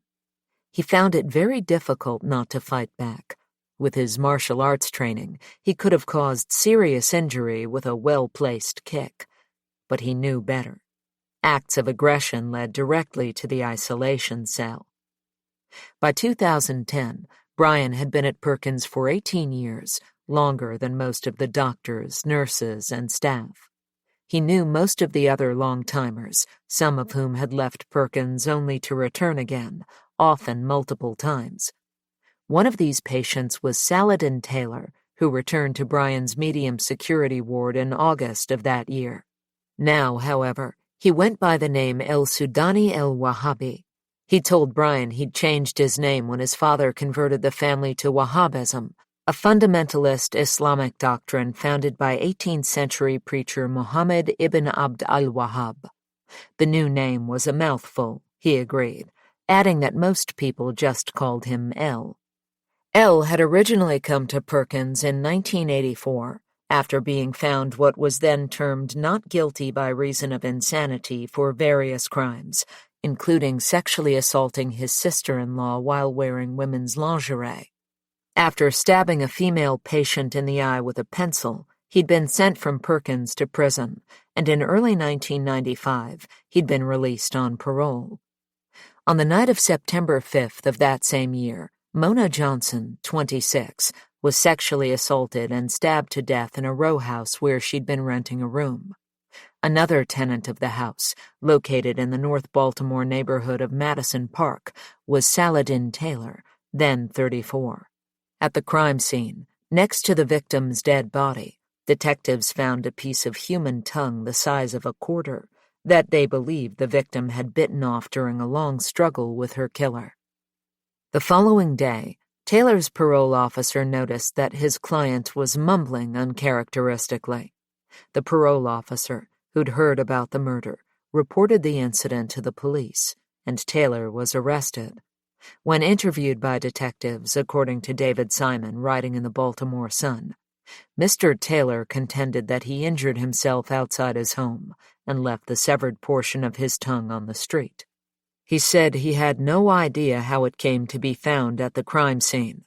He found it very difficult not to fight back. With his martial arts training, he could have caused serious injury with a well-placed kick. But he knew better. Acts of aggression led directly to the isolation cell. By 2010, Brian had been at Perkins for 18 years, longer than most of the doctors, nurses, and staff. He knew most of the other long-timers, some of whom had left Perkins only to return again, often multiple times. One of these patients was Saladin Taylor, who returned to Brian's medium security ward in August of that year. Now, however, he went by the name El Sudani El Wahhabi. He told Brian he'd changed his name when his father converted the family to Wahhabism, a fundamentalist Islamic doctrine founded by 18th century preacher Muhammad ibn Abd al-Wahhab. The new name was a mouthful, he agreed, adding that most people just called him El. El had originally come to Perkins in 1984, after being found what was then termed not guilty by reason of insanity for various crimes, including sexually assaulting his sister-in-law while wearing women's lingerie. After stabbing a female patient in the eye with a pencil, he'd been sent from Perkins to prison, and in early 1995, he'd been released on parole. On the night of September 5th of that same year, Mona Johnson, 26, was sexually assaulted and stabbed to death in a row house where she'd been renting a room. Another tenant of the house, located in the North Baltimore neighborhood of Madison Park, was Saladin Taylor, then 34. At the crime scene, next to the victim's dead body, detectives found a piece of human tongue the size of a quarter that they believed the victim had bitten off during a long struggle with her killer. The following day, Taylor's parole officer noticed that his client was mumbling uncharacteristically. The parole officer, who'd heard about the murder, reported the incident to the police, and Taylor was arrested. When interviewed by detectives, according to David Simon, writing in the Baltimore Sun, Mr. Taylor contended that he injured himself outside his home and left the severed portion of his tongue on the street. He said he had no idea how it came to be found at the crime scene.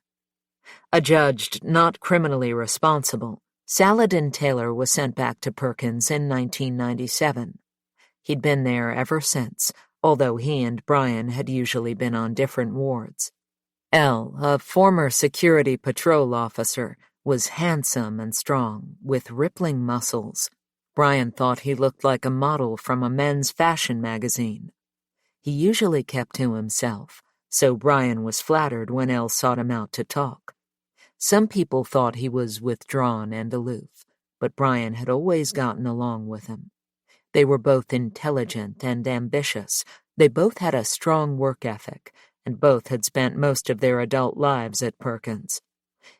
Adjudged not criminally responsible, Saladin Taylor was sent back to Perkins in 1997. He'd been there ever since, although he and Brian had usually been on different wards. El, a former security patrol officer, was handsome and strong, with rippling muscles. Brian thought he looked like a model from a men's fashion magazine. He usually kept to himself, so Brian was flattered when El sought him out to talk. Some people thought he was withdrawn and aloof, but Brian had always gotten along with him. They were both intelligent and ambitious. They both had a strong work ethic, and both had spent most of their adult lives at Perkins.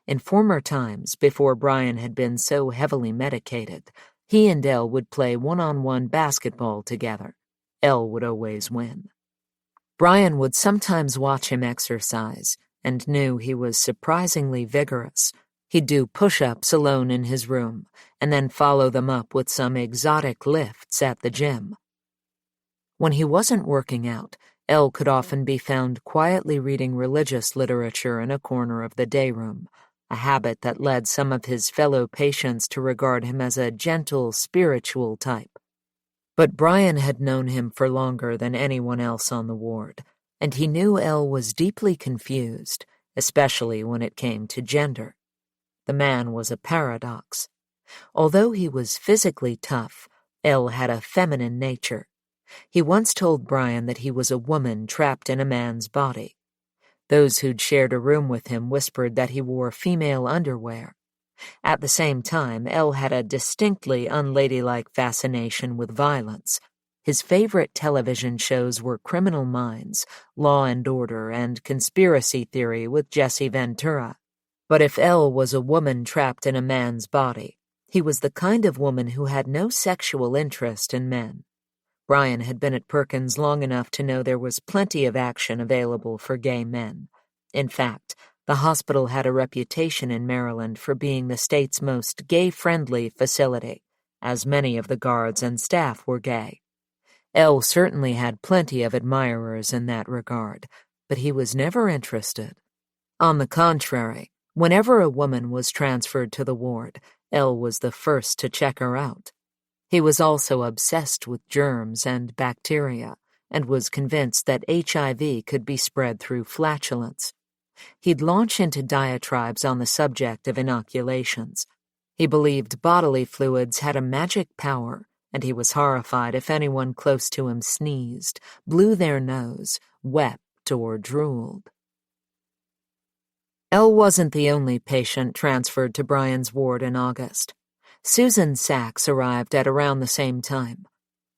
In former times, before Brian had been so heavily medicated, he and El would play one-on-one basketball together. El would always win. Brian would sometimes watch him exercise and knew he was surprisingly vigorous. He'd do push-ups alone in his room and then follow them up with some exotic lifts at the gym. When he wasn't working out, El could often be found quietly reading religious literature in a corner of the day room, a habit that led some of his fellow patients to regard him as a gentle, spiritual type. But Brian had known him for longer than anyone else on the ward, and he knew El was deeply confused, especially when it came to gender. The man was a paradox. Although he was physically tough, El had a feminine nature. He once told Brian that he was a woman trapped in a man's body. Those who'd shared a room with him whispered that he wore female underwear. At the same time, El had a distinctly unladylike fascination with violence. His favorite television shows were Criminal Minds, Law and Order, and Conspiracy Theory with Jesse Ventura. But if El was a woman trapped in a man's body, he was the kind of woman who had no sexual interest in men. Brian had been at Perkins long enough to know there was plenty of action available for gay men. In fact, The hospital had a reputation in Maryland for being the state's most gay-friendly facility, as many of the guards and staff were gay. Elle certainly had plenty of admirers in that regard, but he was never interested. On the contrary, whenever a woman was transferred to the ward, Elle was the first to check her out. He was also obsessed with germs and bacteria, and was convinced that HIV could be spread through flatulence. He'd launch into diatribes on the subject of inoculations. He believed bodily fluids had a magic power, and he was horrified if anyone close to him sneezed, blew their nose, wept, or drooled. Elle wasn't the only patient transferred to Brian's ward in August. Susan Sachs arrived at around the same time.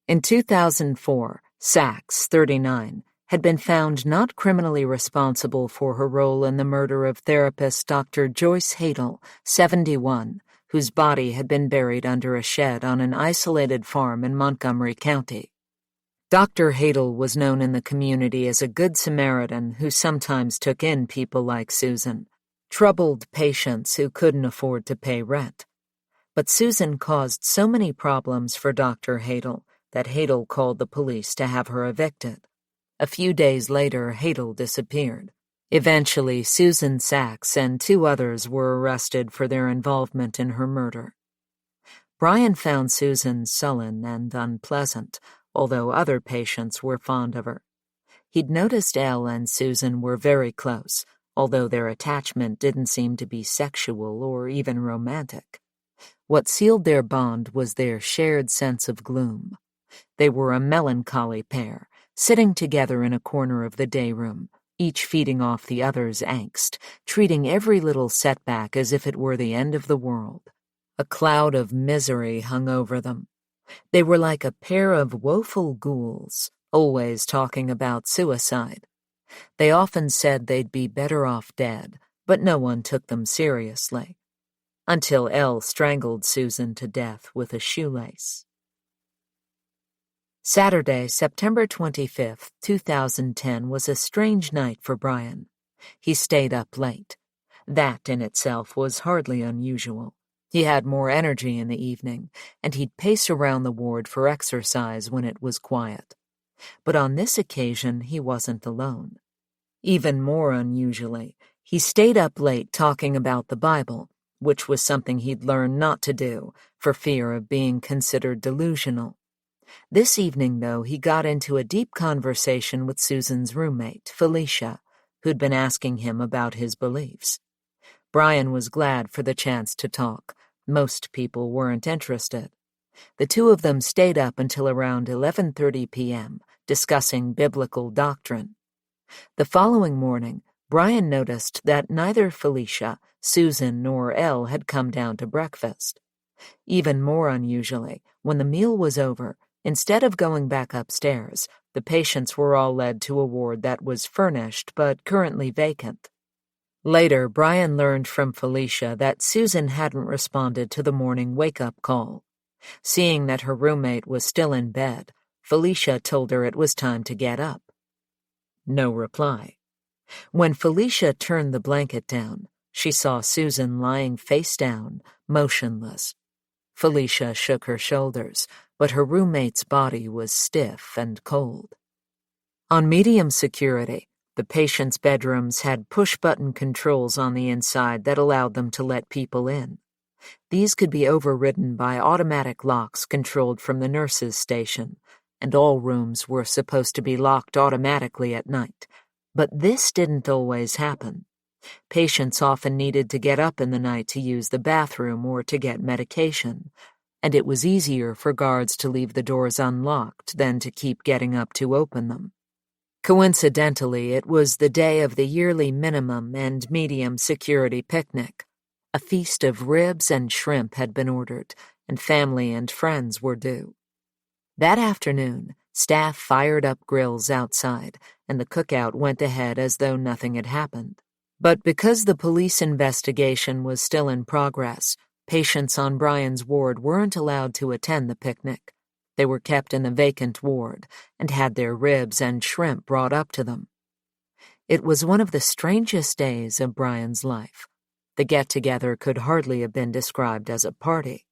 In 2004, Sachs, 39, had been found not criminally responsible for her role in the murder of therapist Dr. Joyce Hadel, 71, whose body had been buried under a shed on an isolated farm in Montgomery County. Dr. Hadel was known in the community as a good Samaritan who sometimes took in people like Susan, troubled patients who couldn't afford to pay rent. But Susan caused so many problems for Dr. Hadel that Hadel called the police to have her evicted. A few days later, Hadel disappeared. Eventually, Susan Sachs and 2 others were arrested for their involvement in her murder. Brian found Susan sullen and unpleasant, although other patients were fond of her. He'd noticed Elle and Susan were very close, although their attachment didn't seem to be sexual or even romantic. What sealed their bond was their shared sense of gloom. They were a melancholy pair, sitting together in a corner of the day room, each feeding off the other's angst, treating every little setback as if it were the end of the world. A cloud of misery hung over them. They were like a pair of woeful ghouls, always talking about suicide. They often said they'd be better off dead, but no one took them seriously. Until Elle strangled Susan to death with a shoelace. Saturday, September 25th, 2010 was a strange night for Brian. He stayed up late. That in itself was hardly unusual. He had more energy in the evening, and he'd pace around the ward for exercise when it was quiet. But on this occasion, he wasn't alone. Even more unusually, he stayed up late talking about the Bible, which was something he'd learned not to do for fear of being considered delusional. This evening, though, he got into a deep conversation with Susan's roommate, Felicia, who'd been asking him about his beliefs. Brian was glad for the chance to talk. Most people weren't interested. The 2 of them stayed up until around 11:30 p.m., discussing biblical doctrine. The following morning, Brian noticed that neither Felicia, Susan, nor Elle had come down to breakfast. Even more unusually, when the meal was over, instead of going back upstairs, the patients were all led to a ward that was furnished but currently vacant. Later, Brian learned from Felicia that Susan hadn't responded to the morning wake-up call. Seeing that her roommate was still in bed, Felicia told her it was time to get up. No reply. When Felicia turned the blanket down, she saw Susan lying face down, motionless. Felicia shook her shoulders, but her roommate's body was stiff and cold. On medium security, the patients' bedrooms had push-button controls on the inside that allowed them to let people in. These could be overridden by automatic locks controlled from the nurses' station, and all rooms were supposed to be locked automatically at night. But this didn't always happen. Patients often needed to get up in the night to use the bathroom or to get medication, and it was easier for guards to leave the doors unlocked than to keep getting up to open them. Coincidentally, it was the day of the yearly minimum and medium security picnic. A feast of ribs and shrimp had been ordered, and family and friends were due. That afternoon, staff fired up grills outside, and the cookout went ahead as though nothing had happened. But because the police investigation was still in progress, patients on Brian's ward weren't allowed to attend the picnic. They were kept in the vacant ward and had their ribs and shrimp brought up to them. It was one of the strangest days of Brian's life. The get-together could hardly have been described as a party.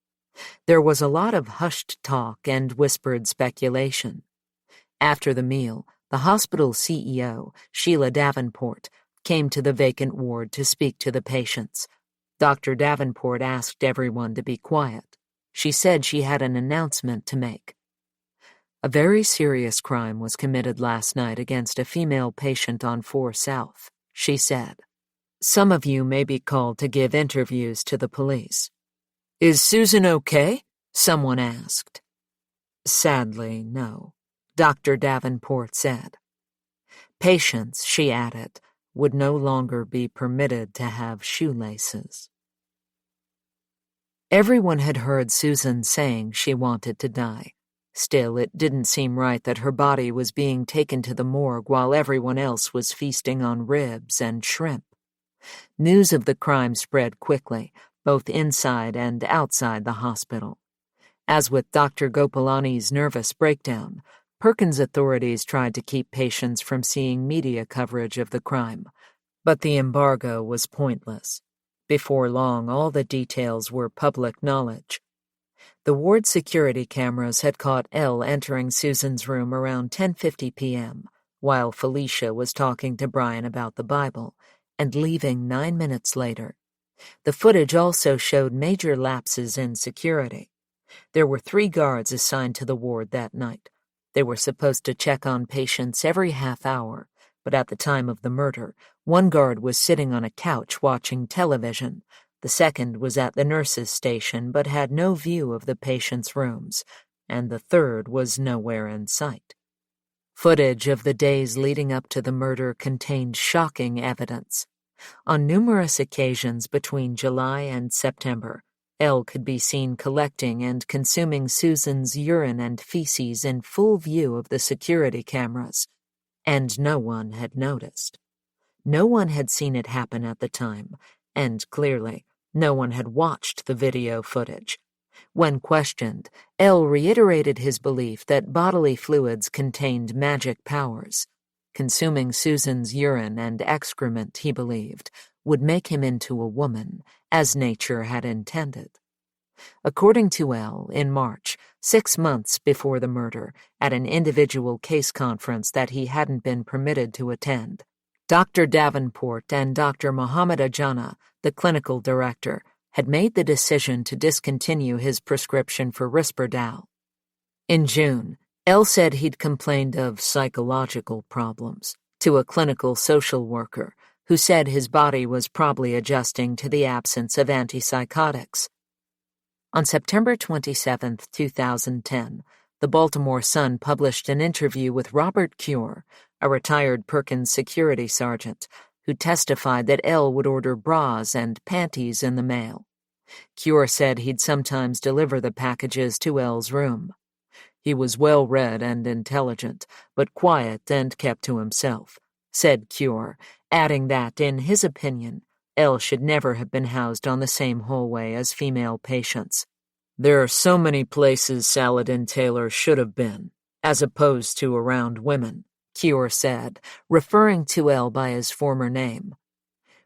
There was a lot of hushed talk and whispered speculation. After the meal, the hospital CEO, Sheila Davenport, came to the vacant ward to speak to the patients. Dr. Davenport asked everyone to be quiet. She said she had an announcement to make. A very serious crime was committed last night against a female patient on 4 South, she said. Some of you may be called to give interviews to the police. Is Susan okay? Someone asked. Sadly, no, Dr. Davenport said. Patients, she added, would no longer be permitted to have shoelaces. Everyone had heard Susan saying she wanted to die. Still, it didn't seem right that her body was being taken to the morgue while everyone else was feasting on ribs and shrimp. News of the crime spread quickly, both inside and outside the hospital. As with Dr. Gopalani's nervous breakdown, Perkins authorities tried to keep patients from seeing media coverage of the crime, but the embargo was pointless. Before long, all the details were public knowledge. The ward security cameras had caught Elle entering Susan's room around 10:50 p.m., while Felicia was talking to Brian about the Bible, and leaving 9 minutes later. The footage also showed major lapses in security. There were 3 guards assigned to the ward that night. They were supposed to check on patients every half hour, but at the time of the murder, one guard was sitting on a couch watching television. The second was at the nurse's station but had no view of the patient's rooms, and the third was nowhere in sight. Footage of the days leading up to the murder contained shocking evidence. On numerous occasions between July and September, Elle could be seen collecting and consuming Susan's urine and feces in full view of the security cameras, and no one had noticed. No one had seen it happen at the time, and clearly, no one had watched the video footage. When questioned, Elle reiterated his belief that bodily fluids contained magic powers. Consuming Susan's urine and excrement, he believed, would make him into a woman, as nature had intended. According to Elle, in March, 6 months before the murder, at an individual case conference that he hadn't been permitted to attend, Dr. Davenport and Dr. Mohammed Ajana, the clinical director, had made the decision to discontinue his prescription for Risperdal. In June, Elle said he'd complained of psychological problems to a clinical social worker who said his body was probably adjusting to the absence of antipsychotics. On September 27, 2010, the Baltimore Sun published an interview with Robert Cure, a retired Perkins security sergeant, who testified that Elle would order bras and panties in the mail. Cure said he'd sometimes deliver the packages to Elle's room. He was well-read and intelligent, but quiet and kept to himself, said Cure, adding that, in his opinion, Elle should never have been housed on the same hallway as female patients. There are so many places Saladin Taylor should have been, as opposed to around women, Cure said, referring to Elle by his former name.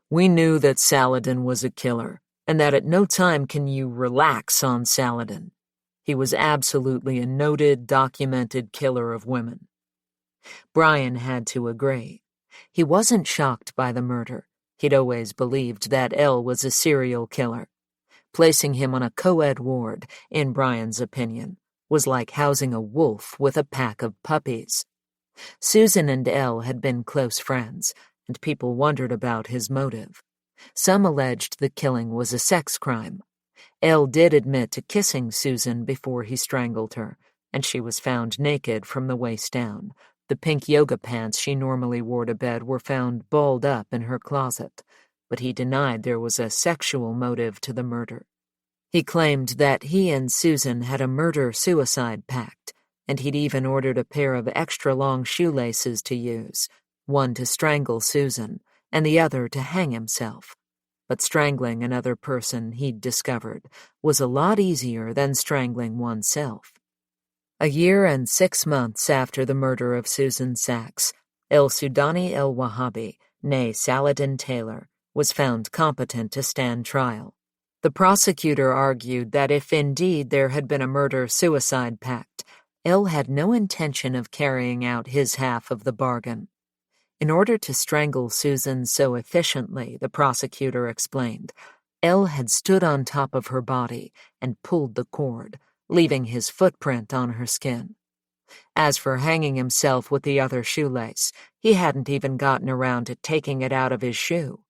We knew that Saladin was a killer, and that at no time can you relax on Saladin. He was absolutely a noted, documented killer of women. Brian had to agree. He wasn't shocked by the murder. He'd always believed that Elle was a serial killer. Placing him on a co-ed ward, in Brian's opinion, was like housing a wolf with a pack of puppies. Susan and Elle had been close friends, and people wondered about his motive. Some alleged the killing was a sex crime. Elle did admit to kissing Susan before he strangled her, and she was found naked from the waist down. The pink yoga pants she normally wore to bed were found balled up in her closet, but he denied there was a sexual motive to the murder. He claimed that he and Susan had a murder-suicide pact, and he'd even ordered a pair of extra-long shoelaces to use, one to strangle Susan and the other to hang himself. But strangling another person, he'd discovered, was a lot easier than strangling oneself. A year and 6 months after the murder of Susan Sachs, El Sudani El Wahhabi, née Saladin Taylor, was found competent to stand trial. The prosecutor argued that if indeed there had been a murder-suicide pact, El had no intention of carrying out his half of the bargain. In order to strangle Susan so efficiently, the prosecutor explained, El had stood on top of her body and pulled the cord, leaving his footprint on her skin. As for hanging himself with the other shoelace, he hadn't even gotten around to taking it out of his shoe.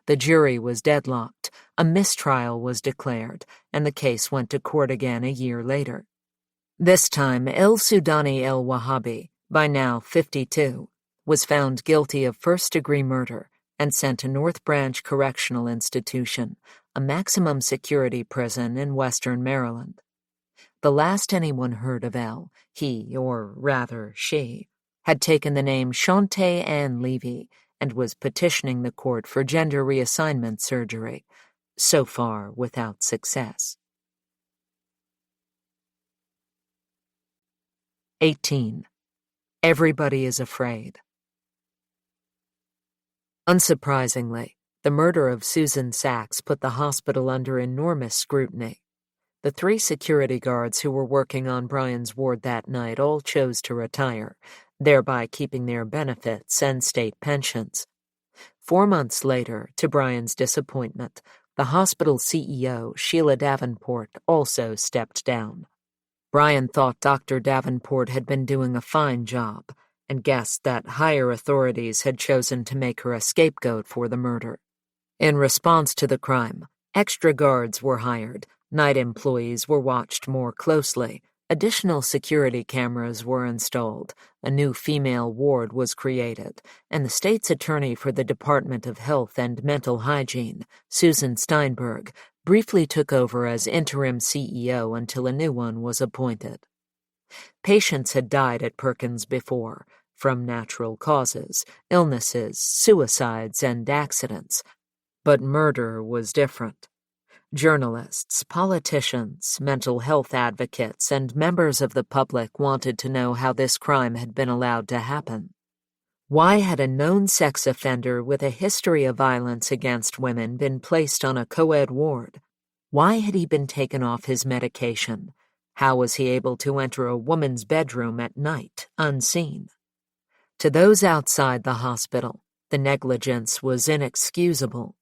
The jury was deadlocked, a mistrial was declared, and the case went to court again a year later. This time, El Sudani El Wahhabi, by now 52, was found guilty of first-degree murder and sent to North Branch Correctional Institution, a maximum security prison in western Maryland. The last anyone heard of El, he, or rather she, had taken the name Shantae Ann Levy and was petitioning the court for gender reassignment surgery, so far without success. 18. Everybody is afraid. Unsurprisingly, the murder of Susan Sachs put the hospital under enormous scrutiny. The 3 security guards who were working on Brian's ward that night all chose to retire, thereby keeping their benefits and state pensions. 4 months later, to Brian's disappointment, the hospital CEO, Sheila Davenport, also stepped down. Brian thought Dr. Davenport had been doing a fine job and guessed that higher authorities had chosen to make her a scapegoat for the murder. In response to the crime, extra guards were hired, night employees were watched more closely, additional security cameras were installed, a new female ward was created, and the state's attorney for the Department of Health and Mental Hygiene, Susan Steinberg, briefly took over as interim CEO until a new one was appointed. Patients had died at Perkins before, from natural causes, illnesses, suicides, and accidents. But murder was different. Journalists, politicians, mental health advocates, and members of the public wanted to know how this crime had been allowed to happen. Why had a known sex offender with a history of violence against women been placed on a co-ed ward? Why had he been taken off his medication? How was he able to enter a woman's bedroom at night, unseen? To those outside the hospital, the negligence was inexcusable.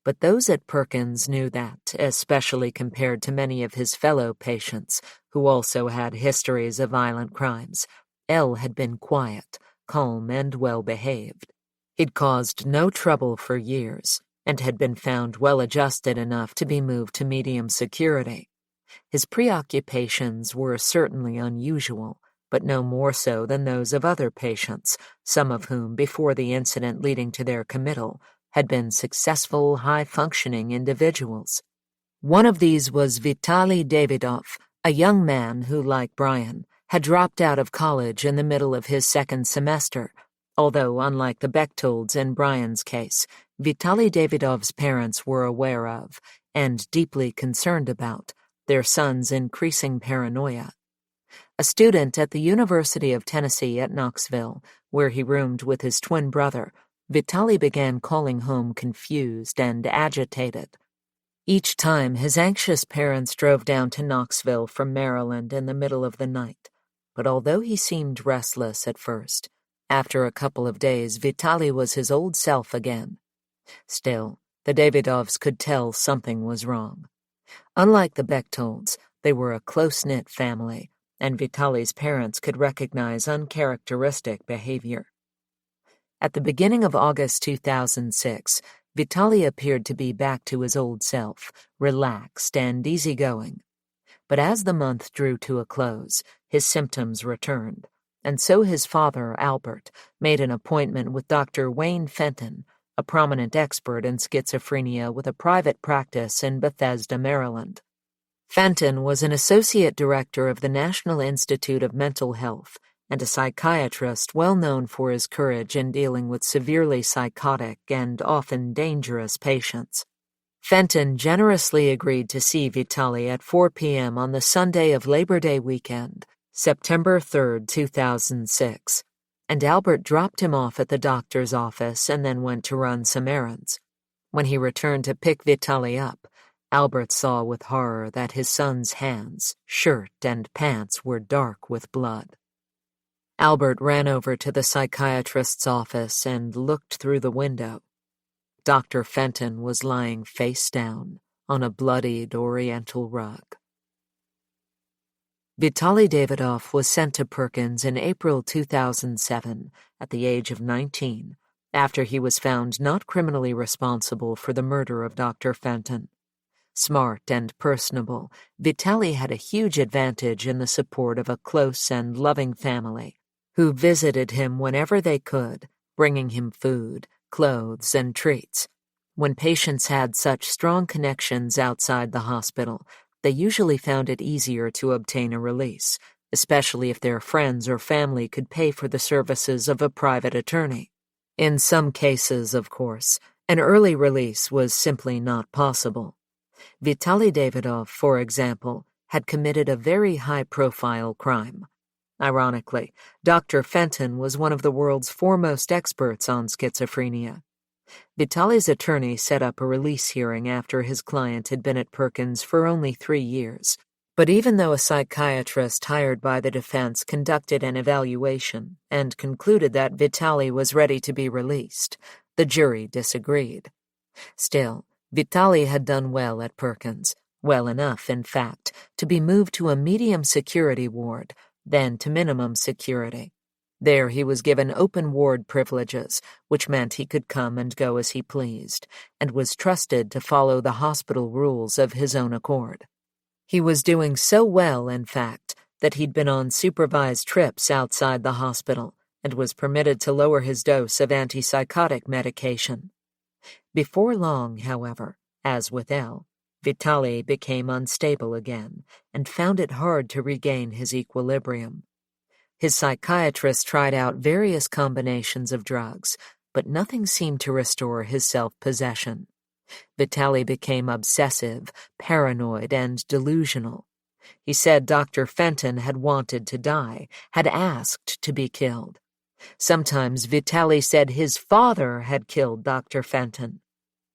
But those at Perkins knew that, especially compared to many of his fellow patients, who also had histories of violent crimes, El had been quiet, calm, and well-behaved. He'd caused no trouble for years, and had been found well-adjusted enough to be moved to medium security. His preoccupations were certainly unusual, but no more so than those of other patients, some of whom, before the incident leading to their committal, had been successful, high-functioning individuals. One of these was Vitaly Davidov, a young man who, like Brian, had dropped out of college in the middle of his second semester, although, unlike the Bechtolds in Brian's case, Vitaly Davidov's parents were aware of, and deeply concerned about, their son's increasing paranoia. A student at the University of Tennessee at Knoxville, where he roomed with his twin brother, Vitaly began calling home confused and agitated. Each time, his anxious parents drove down to Knoxville from Maryland in the middle of the night. But although he seemed restless at first, after a couple of days, Vitaly was his old self again. Still, the Davidovs could tell something was wrong. Unlike the Bechtolds, they were a close-knit family, and Vitaly's parents could recognize uncharacteristic behavior. At the beginning of August 2006, Vitaly appeared to be back to his old self, relaxed and easygoing. But as the month drew to a close, his symptoms returned, and so his father, Albert, made an appointment with Dr. Wayne Fenton, a prominent expert in schizophrenia with a private practice in Bethesda, Maryland. Fenton was an associate director of the National Institute of Mental Health and a psychiatrist well known for his courage in dealing with severely psychotic and often dangerous patients. Fenton generously agreed to see Vitaly at 4 p.m. on the Sunday of Labor Day weekend, September 3, 2006. and Albert dropped him off at the doctor's office and then went to run some errands. When he returned to pick Vitaly up, Albert saw with horror that his son's hands, shirt, and pants were dark with blood. Albert ran over to the psychiatrist's office and looked through the window. Dr. Fenton was lying face down on a bloodied oriental rug. Vitaly Davidov was sent to Perkins in April 2007 at the age of 19, after he was found not criminally responsible for the murder of Dr. Fenton. Smart and personable, Vitaly had a huge advantage in the support of a close and loving family who visited him whenever they could, bringing him food, clothes, and treats. When patients had such strong connections outside the hospital, they usually found it easier to obtain a release, especially if their friends or family could pay for the services of a private attorney. In some cases, of course, an early release was simply not possible. Vitaly Davidov, for example, had committed a very high-profile crime. Ironically, Dr. Fenton was one of the world's foremost experts on schizophrenia. Vitaly's attorney set up a release hearing after his client had been at Perkins for only 3 years. But even though a psychiatrist hired by the defense conducted an evaluation and concluded that Vitaly was ready to be released, the jury disagreed. Still, Vitaly had done well at Perkins, well enough, in fact, to be moved to a medium security ward, then to minimum security. There he was given open ward privileges, which meant he could come and go as he pleased, and was trusted to follow the hospital rules of his own accord. He was doing so well, in fact, that he'd been on supervised trips outside the hospital and was permitted to lower his dose of antipsychotic medication. Before long, however, as with Elle, Vitaly became unstable again and found it hard to regain his equilibrium. His psychiatrist tried out various combinations of drugs, but nothing seemed to restore his self-possession. Vitaly became obsessive, paranoid, and delusional. He said Dr. Fenton had wanted to die, had asked to be killed. Sometimes Vitaly said his father had killed Dr. Fenton.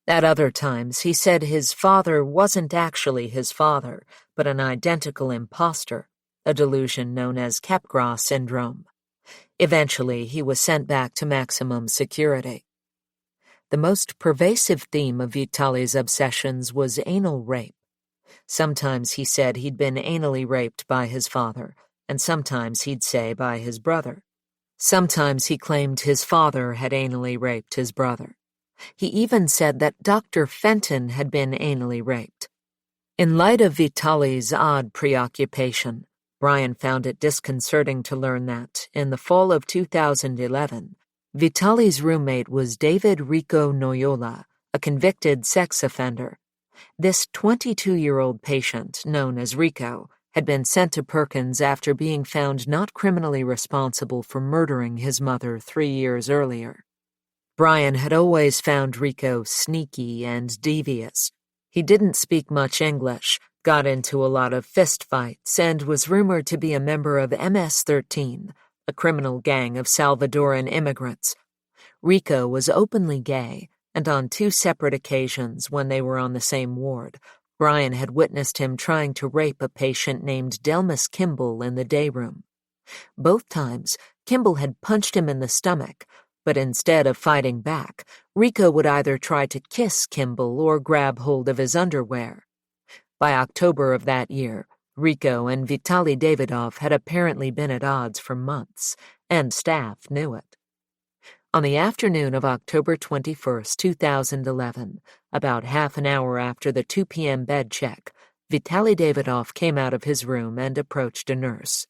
At other times, he said his father wasn't actually his father, but an identical imposter, a delusion known as Capgras syndrome. Eventually, he was sent back to maximum security. The most pervasive theme of Vitaly's obsessions was anal rape. Sometimes he said he'd been anally raped by his father, and sometimes he'd say by his brother. Sometimes he claimed his father had anally raped his brother. He even said that Dr. Fenton had been anally raped. In light of Vitaly's odd preoccupation, Brian found it disconcerting to learn that, in the fall of 2011, Vitaly's roommate was David Rico Noyola, a convicted sex offender. This 22-year-old patient, known as Rico, had been sent to Perkins after being found not criminally responsible for murdering his mother 3 years earlier. Brian had always found Rico sneaky and devious. He didn't speak much English, got into a lot of fistfights, and was rumored to be a member of MS-13, a criminal gang of Salvadoran immigrants. Rico was openly gay, and on 2 separate occasions when they were on the same ward, Brian had witnessed him trying to rape a patient named Delmas Kimball in the day room. Both times, Kimball had punched him in the stomach, but instead of fighting back, Rico would either try to kiss Kimball or grab hold of his underwear. By October of that year, Rico and Vitaly Davidov had apparently been at odds for months, and staff knew it. On the afternoon of October 21, 2011, about half an hour after the 2 p.m. bed check, Vitaly Davidov came out of his room and approached a nurse.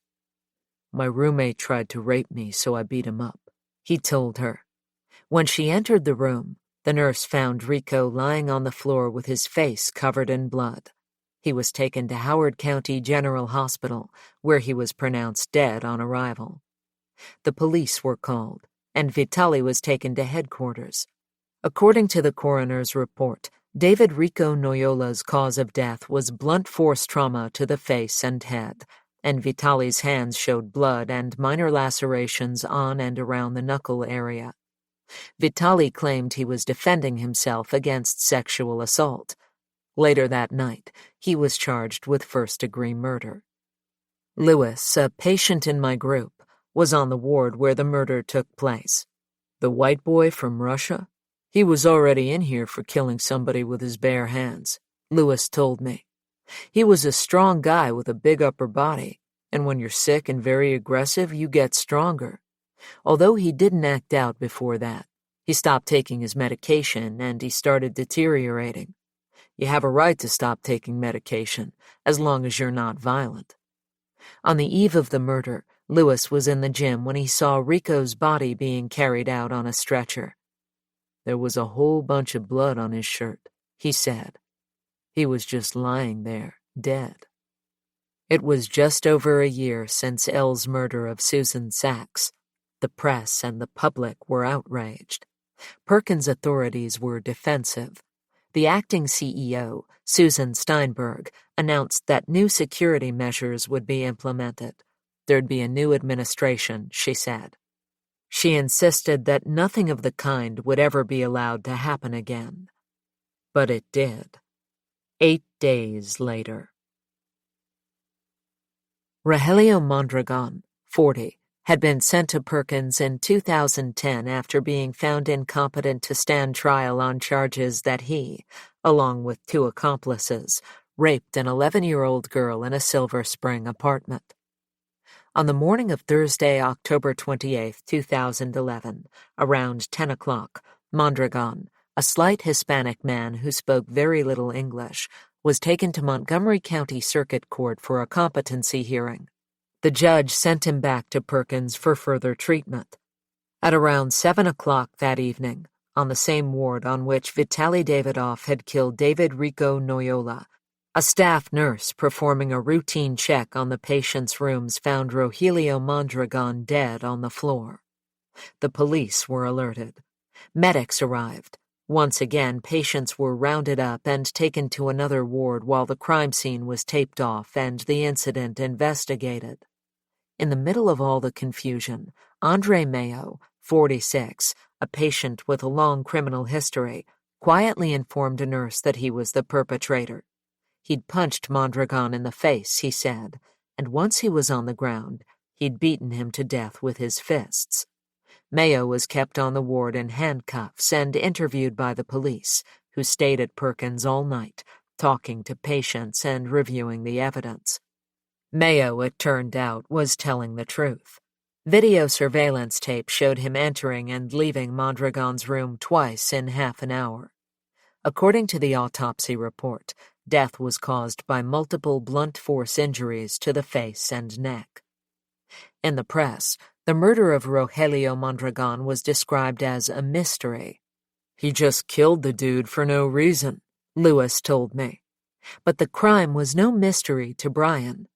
"My roommate tried to rape me, so I beat him up," he told her. When she entered the room, the nurse found Rico lying on the floor with his face covered in blood. He was taken to Howard County General Hospital, where he was pronounced dead on arrival. The police were called, and Vitaly was taken to headquarters. According to the coroner's report, David Rico Noyola's cause of death was blunt force trauma to the face and head, and Vitali's hands showed blood and minor lacerations on and around the knuckle area. Vitali claimed he was defending himself against sexual assault. Later that night, he was charged with first-degree murder. Lewis, a patient in my group, was on the ward where the murder took place. The white boy from Russia? He was already in here for killing somebody with his bare hands, Lewis told me. He was a strong guy with a big upper body, and when you're sick and very aggressive, you get stronger. Although he didn't act out before that, he stopped taking his medication and he started deteriorating. You have a right to stop taking medication, as long as you're not violent. On the eve of the murder, Lewis was in the gym when he saw Rico's body being carried out on a stretcher. There was a whole bunch of blood on his shirt, he said. He was just lying there, dead. It was just over a year since Elle's murder of Susan Sachs. The press and the public were outraged. Perkins authorities were defensive. The acting CEO, Susan Steinberg, announced that new security measures would be implemented. There'd be a new administration, she said. She insisted that nothing of the kind would ever be allowed to happen again. But it did. 8 days later. Rogelio Mondragon, 40, had been sent to Perkins in 2010 after being found incompetent to stand trial on charges that he, along with 2 accomplices, raped an 11-year-old girl in a Silver Spring apartment. On the morning of Thursday, October 28, 2011, around 10 o'clock, Mondragon, a slight Hispanic man who spoke very little English, was taken to Montgomery County Circuit Court for a competency hearing. The judge sent him back to Perkins for further treatment. At around 7 o'clock that evening, on the same ward on which Vitaly Davidov had killed David Rico Noyola, a staff nurse performing a routine check on the patient's rooms found Rogelio Mondragon dead on the floor. The police were alerted. Medics arrived. Once again, patients were rounded up and taken to another ward while the crime scene was taped off and the incident investigated. In the middle of all the confusion, Andre Mayo, 46, a patient with a long criminal history, quietly informed a nurse that he was the perpetrator. He'd punched Mondragon in the face, he said, and once he was on the ground, he'd beaten him to death with his fists. Mayo was kept on the ward in handcuffs and interviewed by the police, who stayed at Perkins all night, talking to patients and reviewing the evidence. Mayo, it turned out, was telling the truth. Video surveillance tape showed him entering and leaving Mondragon's room twice in half an hour. According to the autopsy report, death was caused by multiple blunt force injuries to the face and neck. In the press, the murder of Rogelio Mondragon was described as a mystery. He just killed the dude for no reason, Lewis told me. But the crime was no mystery to Brian.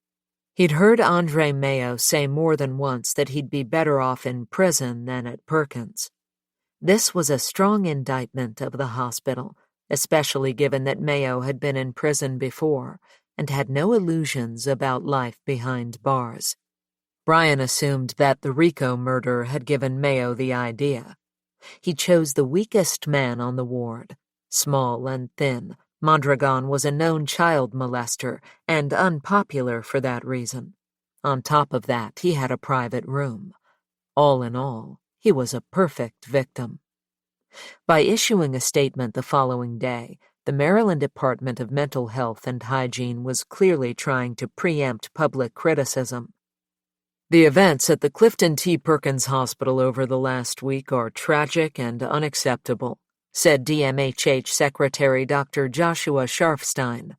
He'd heard Andre Mayo say more than once that he'd be better off in prison than at Perkins. This was a strong indictment of the hospital, especially given that Mayo had been in prison before and had no illusions about life behind bars. Brian assumed that the Rico murder had given Mayo the idea. He chose the weakest man on the ward. Small and thin, Mondragon was a known child molester and unpopular for that reason. On top of that, he had a private room. All in all, he was a perfect victim. By issuing a statement the following day, the Maryland Department of Mental Health and Hygiene was clearly trying to preempt public criticism. The events at the Clifton T. Perkins Hospital over the last week are tragic and unacceptable, said DMHH Secretary Dr. Joshua Scharfstein.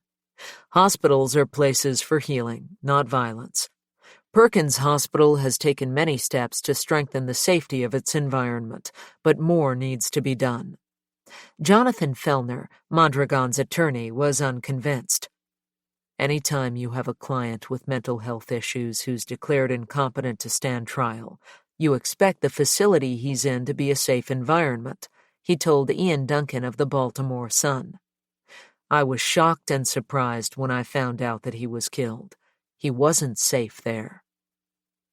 Hospitals are places for healing, not violence. Perkins Hospital has taken many steps to strengthen the safety of its environment, but more needs to be done. Jonathan Fellner, Mondragon's attorney, was unconvinced. Anytime you have a client with mental health issues who's declared incompetent to stand trial, you expect the facility he's in to be a safe environment, he told Ian Duncan of the Baltimore Sun. I was shocked and surprised when I found out that he was killed. He wasn't safe there.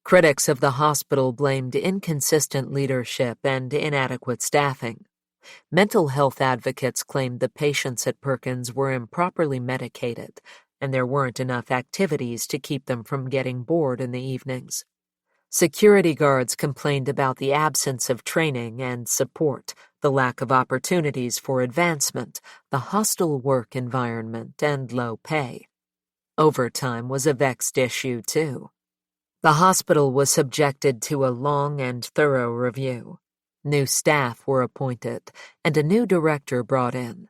Critics of the hospital blamed inconsistent leadership and inadequate staffing. Mental health advocates claimed the patients at Perkins were improperly medicated, and there weren't enough activities to keep them from getting bored in the evenings. Security guards complained about the absence of training and support, the lack of opportunities for advancement, the hostile work environment, and low pay. Overtime was a vexed issue, too. The hospital was subjected to a long and thorough review. New staff were appointed, and a new director brought in.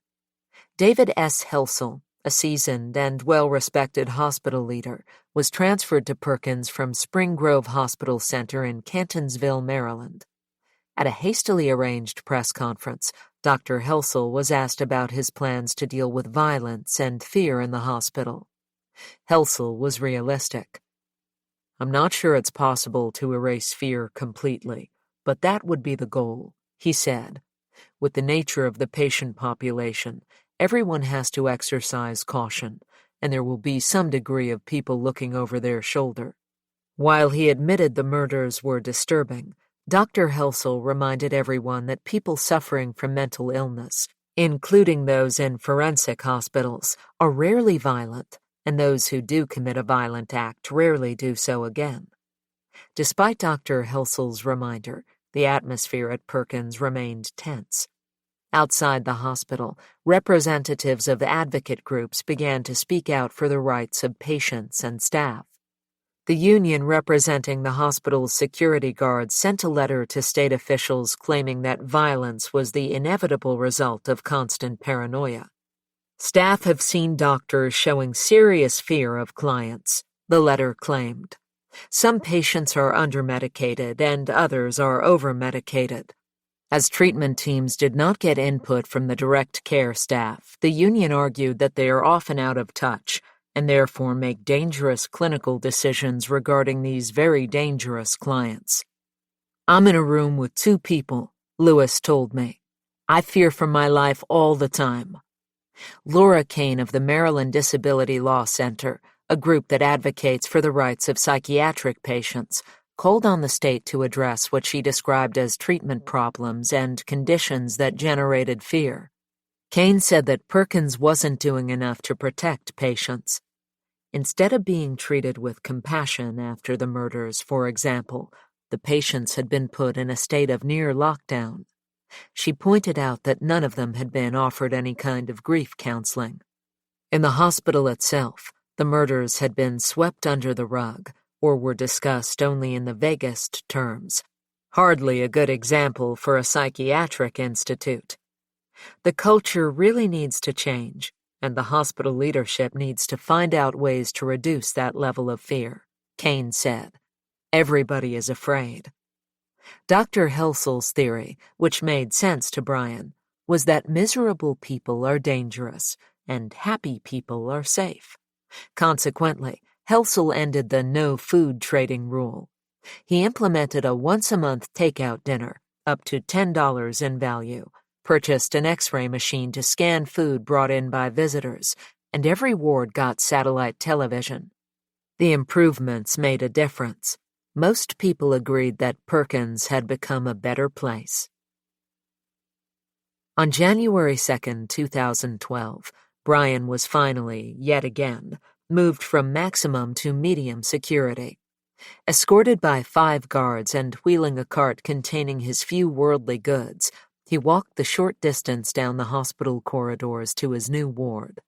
David S. Helsel, a seasoned and well-respected hospital leader, was transferred to Perkins from Spring Grove Hospital Center in Cantonsville, Maryland. At a hastily arranged press conference, Dr. Helsel was asked about his plans to deal with violence and fear in the hospital. Helsel was realistic. "I'm not sure it's possible to erase fear completely, but that would be the goal," he said. "With the nature of the patient population, everyone has to exercise caution, and there will be some degree of people looking over their shoulder." While he admitted the murders were disturbing, Dr. Helsel reminded everyone that people suffering from mental illness, including those in forensic hospitals, are rarely violent, and those who do commit a violent act rarely do so again. Despite Dr. Helsel's reminder, the atmosphere at Perkins remained tense. Outside the hospital, representatives of advocate groups began to speak out for the rights of patients and staff. The union representing the hospital's security guards sent a letter to state officials claiming that violence was the inevitable result of constant paranoia. "Staff have seen doctors showing serious fear of clients," the letter claimed. "Some patients are undermedicated and others are overmedicated." As treatment teams did not get input from the direct care staff, the union argued that they are often out of touch and therefore make dangerous clinical decisions regarding these very dangerous clients. "I'm in a room with 2 people, Lewis told me. I fear for my life all the time." Laura Kane of the Maryland Disability Law Center, a group that advocates for the rights of psychiatric patients, called on the state to address what she described as treatment problems and conditions that generated fear. Kane said that Perkins wasn't doing enough to protect patients. Instead of being treated with compassion after the murders, for example, the patients had been put in a state of near lockdown. She pointed out that none of them had been offered any kind of grief counseling. In the hospital itself, the murders had been swept under the rug, or were discussed only in the vaguest terms. Hardly a good example for a psychiatric institute. The culture really needs to change, and the hospital leadership needs to find out ways to reduce that level of fear, Kane said. Everybody is afraid. Dr. Helsel's theory, which made sense to Brian, was that miserable people are dangerous and happy people are safe. Consequently, Helsel ended the no food trading rule. He implemented a once-a-month takeout dinner, up to $10 in value, purchased an X-ray machine to scan food brought in by visitors, and every ward got satellite television. The improvements made a difference. Most people agreed that Perkins had become a better place. On January 2, 2012, Brian was finally, yet again, moved from maximum to medium security. Escorted by 5 guards and wheeling a cart containing his few worldly goods, he walked the short distance down the hospital corridors to his new ward.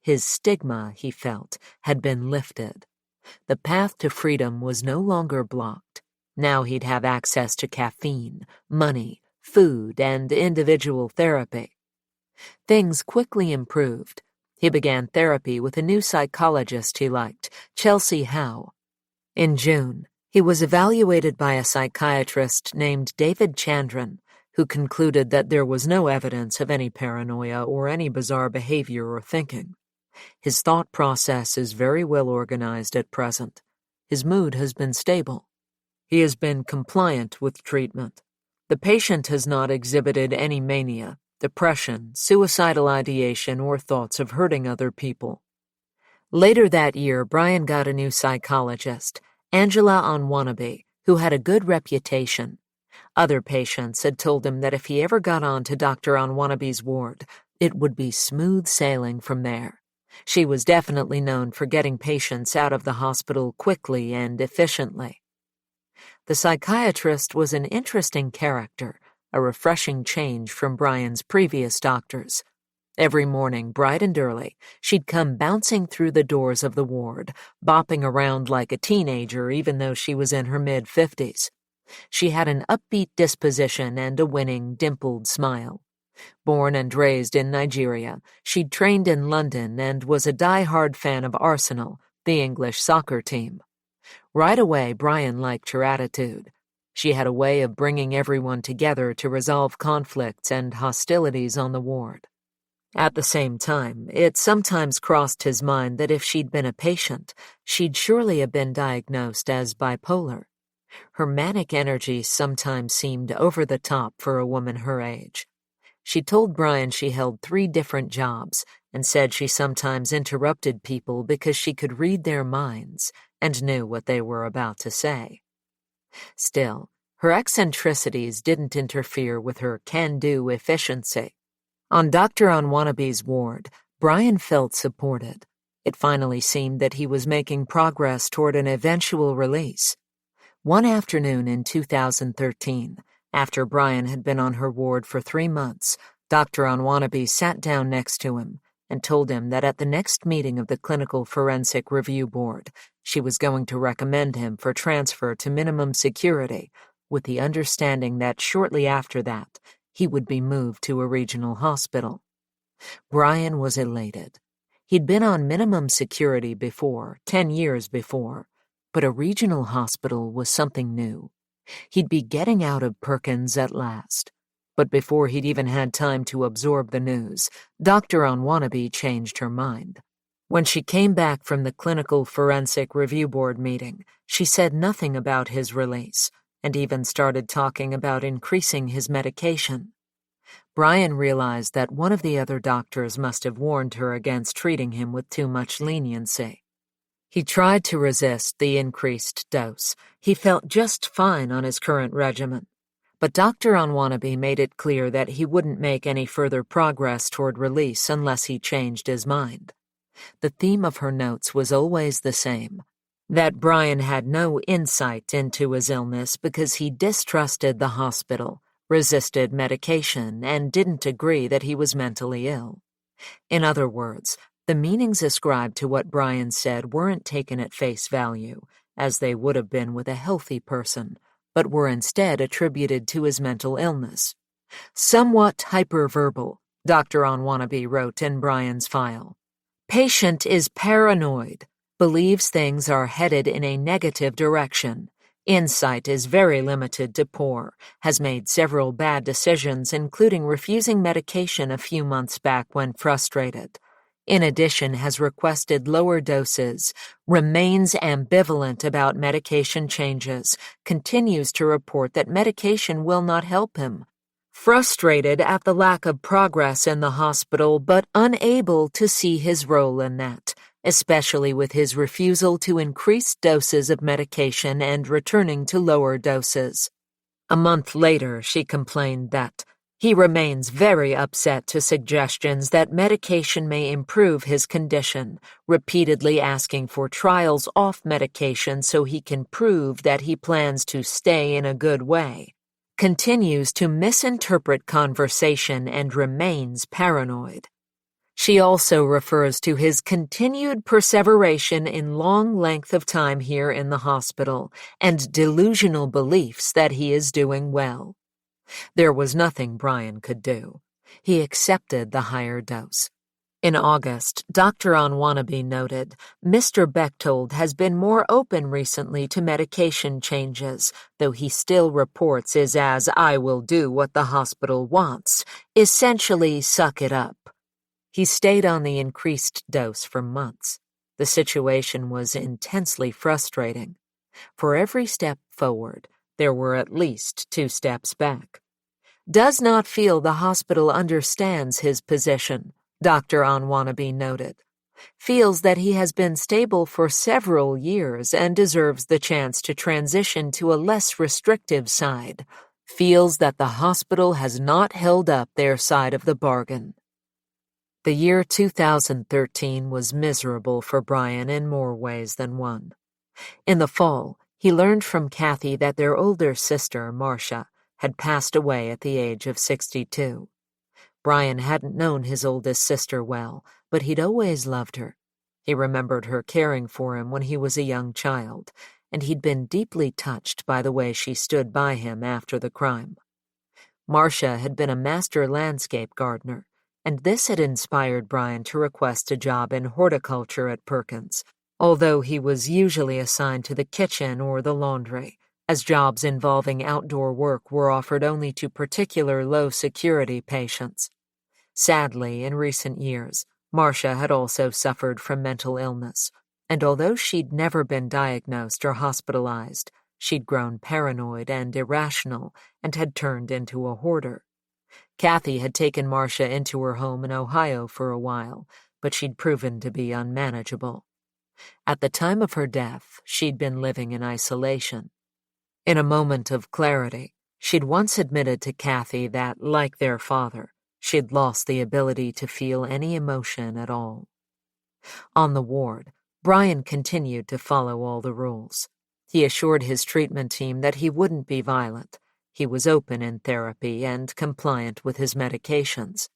His stigma, he felt, had been lifted. The path to freedom was no longer blocked. Now he'd have access to caffeine, money, food, and individual therapy. Things quickly improved. He began therapy with a new psychologist he liked, Chelsea Howe. In June, he was evaluated by a psychiatrist named David Chandran, who concluded that there was no evidence of any paranoia or any bizarre behavior or thinking. His thought process is very well organized at present. His mood has been stable. He has been compliant with treatment. The patient has not exhibited any mania, depression, suicidal ideation, or thoughts of hurting other people. Later that year, Brian got a new psychologist, Angela Onwanabe, who had a good reputation. Other patients had told him that if he ever got on to Dr. Onwanabe's ward, it would be smooth sailing from there. She was definitely known for getting patients out of the hospital quickly and efficiently. The psychiatrist was an interesting character, a refreshing change from Brian's previous doctors. Every morning, bright and early, she'd come bouncing through the doors of the ward, bopping around like a teenager even though she was in her mid-50s. She had an upbeat disposition and a winning, dimpled smile. Born and raised in Nigeria, she'd trained in London and was a die-hard fan of Arsenal, the English soccer team. Right away, Brian liked her attitude. She had a way of bringing everyone together to resolve conflicts and hostilities on the ward. At the same time, it sometimes crossed his mind that if she'd been a patient, she'd surely have been diagnosed as bipolar. Her manic energy sometimes seemed over the top for a woman her age. She told Brian she held 3 different jobs and said she sometimes interrupted people because she could read their minds and knew what they were about to say. Still, her eccentricities didn't interfere with her can-do efficiency. On Dr. Onwanabe's ward, Brian felt supported. It finally seemed that he was making progress toward an eventual release. One afternoon in 2013, after Brian had been on her ward for 3 months, Dr. Onwanabe sat down next to him and told him that at the next meeting of the Clinical Forensic Review Board, she was going to recommend him for transfer to minimum security, with the understanding that shortly after that, he would be moved to a regional hospital. Brian was elated. He'd been on minimum security before, 10 years before, but a regional hospital was something new. He'd be getting out of Perkins at last. But before he'd even had time to absorb the news, Dr. Onwanabe changed her mind. When she came back from the Clinical Forensic Review Board meeting, she said nothing about his release, and even started talking about increasing his medication. Brian realized that one of the other doctors must have warned her against treating him with too much leniency. He tried to resist the increased dose. He felt just fine on his current regimen. But Dr. Onwanabe made it clear that he wouldn't make any further progress toward release unless he changed his mind. The theme of her notes was always the same, that Brian had no insight into his illness because he distrusted the hospital, resisted medication, and didn't agree that he was mentally ill. In other words, the meanings ascribed to what Brian said weren't taken at face value, as they would have been with a healthy person, but were instead attributed to his mental illness. Somewhat hyperverbal, Dr. Onwanabe wrote in Brian's file. Patient is paranoid, believes things are headed in a negative direction. Insight is very limited to poor, has made several bad decisions, including refusing medication a few months back when frustrated. In addition, has requested lower doses, remains ambivalent about medication changes, continues to report that medication will not help him. Frustrated at the lack of progress in the hospital, but unable to see his role in that, especially with his refusal to increase doses of medication and returning to lower doses. A month later, she complained that he remains very upset to suggestions that medication may improve his condition, repeatedly asking for trials off medication so he can prove that he plans to stay in a good way. Continues to misinterpret conversation and remains paranoid. She also refers to his continued perseveration in long length of time here in the hospital and delusional beliefs that he is doing well. There was nothing Brian could do. He accepted the higher dose. In August, Dr. Onwanabe noted, Mr. Bechtold has been more open recently to medication changes, though he still reports is as I will do what the hospital wants, essentially suck it up. He stayed on the increased dose for months. The situation was intensely frustrating. For every step forward, there were at least 2 steps back. Does not feel the hospital understands his position, Dr. Onwanabe noted. feels that he has been stable for several years and deserves the chance to transition to a less restrictive side, feels that the hospital has not held up their side of the bargain. The year 2013 was miserable for Brian in more ways than one. In the fall, he learned from Kathy that their older sister, Marcia, had passed away at the age of 62. Brian hadn't known his oldest sister well, but he'd always loved her. He remembered her caring for him when he was a young child, and he'd been deeply touched by the way she stood by him after the crime. Marcia had been a master landscape gardener, and this had inspired Brian to request a job in horticulture at Perkins, although he was usually assigned to the kitchen or the laundry, as jobs involving outdoor work were offered only to particular low-security patients. Sadly, in recent years, Marcia had also suffered from mental illness, and although she'd never been diagnosed or hospitalized, she'd grown paranoid and irrational and had turned into a hoarder. Kathy had taken Marcia into her home in Ohio for a while, but she'd proven to be unmanageable. At the time of her death, she'd been living in isolation. In a moment of clarity, she'd once admitted to Kathy that, like their father, she'd lost the ability to feel any emotion at all. On the ward, Brian continued to follow all the rules. He assured his treatment team that he wouldn't be violent. He was open in therapy and compliant with his medications.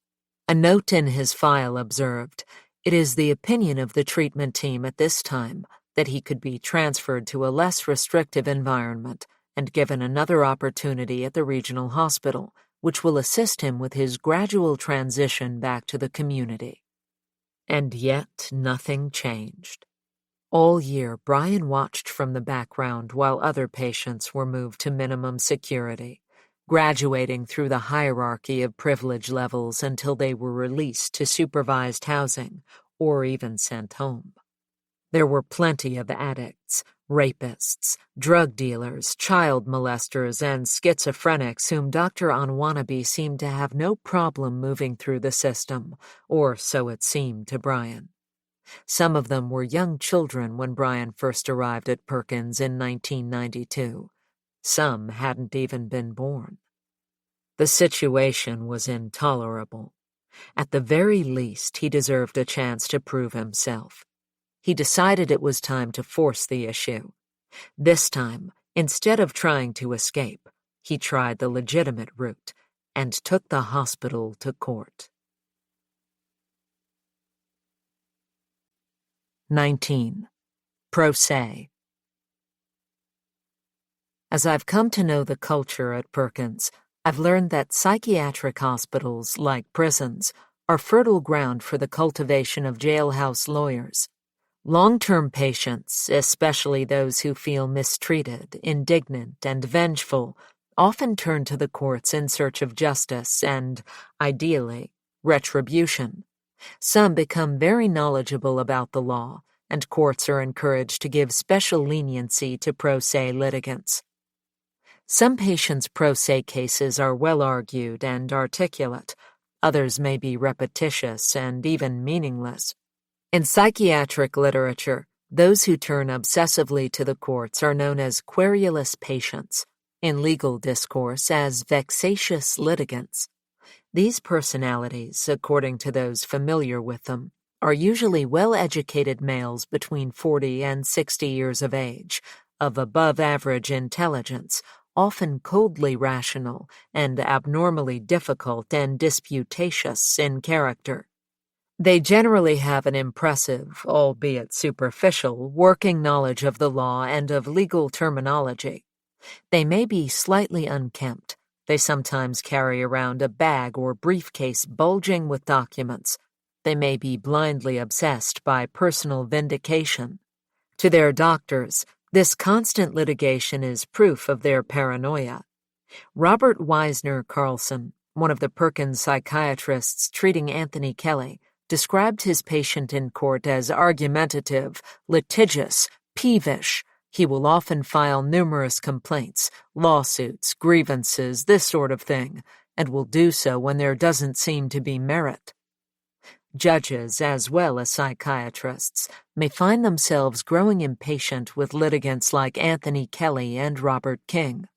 A note in his file observed, "It is the opinion of the treatment team at this time that he could be transferred to a less restrictive environment and given another opportunity at the regional hospital, which will assist him with his gradual transition back to the community." And yet nothing changed. All year, Brian watched from the background while other patients were moved to minimum security, graduating through the hierarchy of privilege levels until they were released to supervised housing or even sent home. There were plenty of addicts, rapists, drug dealers, child molesters, and schizophrenics whom Dr. Anwanabi seemed to have no problem moving through the system, or so it seemed to Brian. Some of them were young children when Brian first arrived at Perkins in 1992. Some hadn't even been born. The situation was intolerable. At the very least, he deserved a chance to prove himself. He decided it was time to force the issue. This time, instead of trying to escape, he tried the legitimate route and took the hospital to court. 19. Pro se. As I've come to know the culture at Perkins, I've learned that psychiatric hospitals, like prisons, are fertile ground for the cultivation of jailhouse lawyers. Long-term patients, especially those who feel mistreated, indignant, and vengeful, often turn to the courts in search of justice and, ideally, retribution. Some become very knowledgeable about the law, and courts are encouraged to give special leniency to pro se litigants. Some patients' pro se cases are well-argued and articulate. Others may be repetitious and even meaningless. In psychiatric literature, those who turn obsessively to the courts are known as querulous patients, in legal discourse as vexatious litigants. These personalities, according to those familiar with them, are usually well-educated males between 40 and 60 years of age, of above-average intelligence, often coldly rational and abnormally difficult and disputatious in character. They generally have an impressive, albeit superficial, working knowledge of the law and of legal terminology. They may be slightly unkempt. They sometimes carry around a bag or briefcase bulging with documents. They may be blindly obsessed by personal vindication. To their doctors, this constant litigation is proof of their paranoia. Robert Weisner Carlson, one of the Perkins psychiatrists treating Anthony Kelly, described his patient in court as argumentative, litigious, peevish. He will often file numerous complaints, lawsuits, grievances, this sort of thing, and will do so when there doesn't seem to be merit. Judges, as well as psychiatrists, may find themselves growing impatient with litigants like Anthony Kelly and Robert King.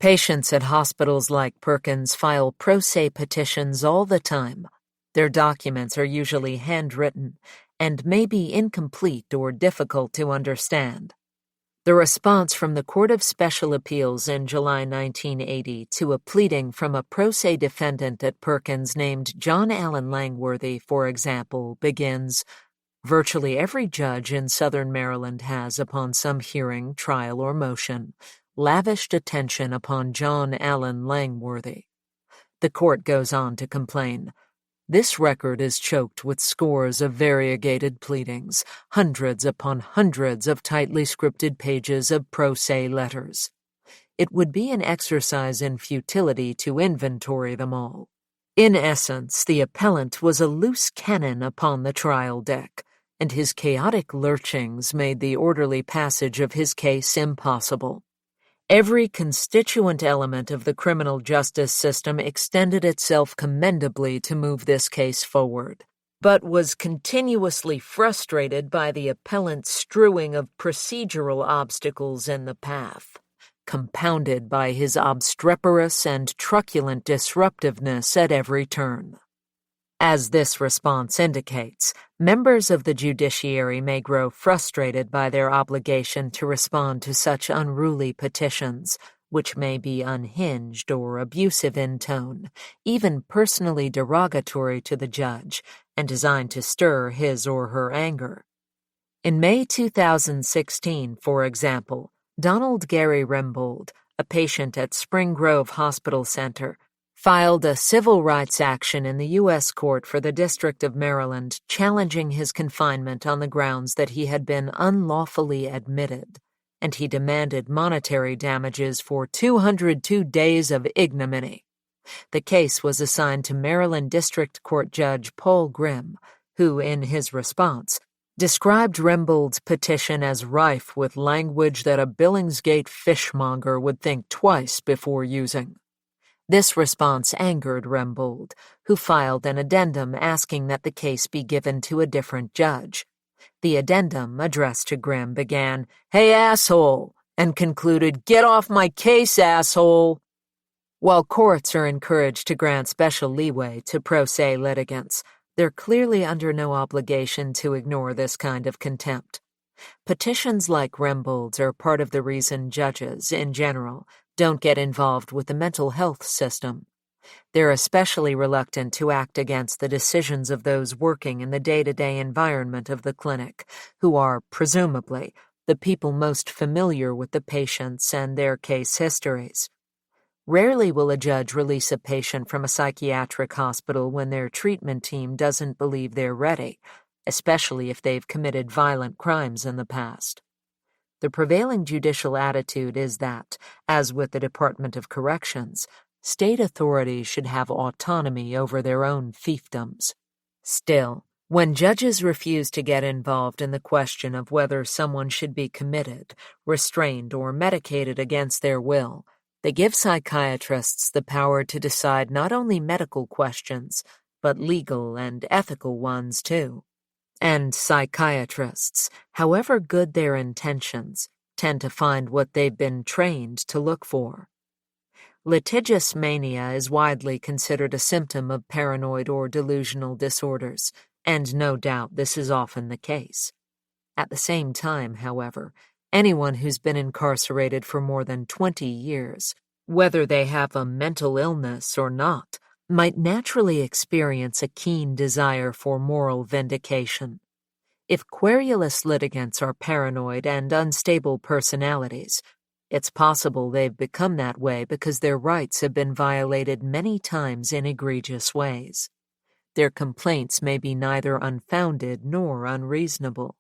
Patients at hospitals like Perkins file pro se petitions all the time. Their documents are usually handwritten and may be incomplete or difficult to understand. The response from the Court of Special Appeals in July 1980 to a pleading from a pro se defendant at Perkins named John Allen Langworthy, for example, begins, "Virtually every judge in Southern Maryland has, upon some hearing, trial, or motion, lavished attention upon John Allen Langworthy." The court goes on to complain, "This record is choked with scores of variegated pleadings, hundreds upon hundreds of tightly scripted pages of pro se letters. It would be an exercise in futility to inventory them all." In essence, the appellant was a loose cannon upon the trial deck, and his chaotic lurchings made the orderly passage of his case impossible. Every constituent element of the criminal justice system extended itself commendably to move this case forward, but was continuously frustrated by the appellant's strewing of procedural obstacles in the path, compounded by his obstreperous and truculent disruptiveness at every turn. As this response indicates, members of the judiciary may grow frustrated by their obligation to respond to such unruly petitions, which may be unhinged or abusive in tone, even personally derogatory to the judge, and designed to stir his or her anger. In May 2016, for example, Donald Gary Rembold, a patient at Spring Grove Hospital Center, filed a civil rights action in the U.S. Court for the District of Maryland challenging his confinement on the grounds that he had been unlawfully admitted, and he demanded monetary damages for 202 days of ignominy. The case was assigned to Maryland District Court Judge Paul Grimm, who, in his response, described Rembold's petition as rife with language that a Billingsgate fishmonger would think twice before using. This response angered Rembold, who filed an addendum asking that the case be given to a different judge. The addendum, addressed to Grimm, began, "Hey, asshole," and concluded, "Get off my case, asshole." While courts are encouraged to grant special leeway to pro se litigants, they're clearly under no obligation to ignore this kind of contempt. Petitions like Rembold's are part of the reason judges, in general, don't get involved with the mental health system. They're especially reluctant to act against the decisions of those working in the day-to-day environment of the clinic, who are, presumably, the people most familiar with the patients and their case histories. Rarely will a judge release a patient from a psychiatric hospital when their treatment team doesn't believe they're ready, especially if they've committed violent crimes in the past. The prevailing judicial attitude is that, as with the Department of Corrections, state authorities should have autonomy over their own fiefdoms. Still, when judges refuse to get involved in the question of whether someone should be committed, restrained, or medicated against their will, they give psychiatrists the power to decide not only medical questions, but legal and ethical ones too. And psychiatrists, however good their intentions, tend to find what they've been trained to look for. Litigious mania is widely considered a symptom of paranoid or delusional disorders, and no doubt this is often the case. At the same time, however, anyone who's been incarcerated for more than 20 years, whether they have a mental illness or not, might naturally experience a keen desire for moral vindication. If querulous litigants are paranoid and unstable personalities, it's possible they've become that way because their rights have been violated many times in egregious ways. Their complaints may be neither unfounded nor unreasonable.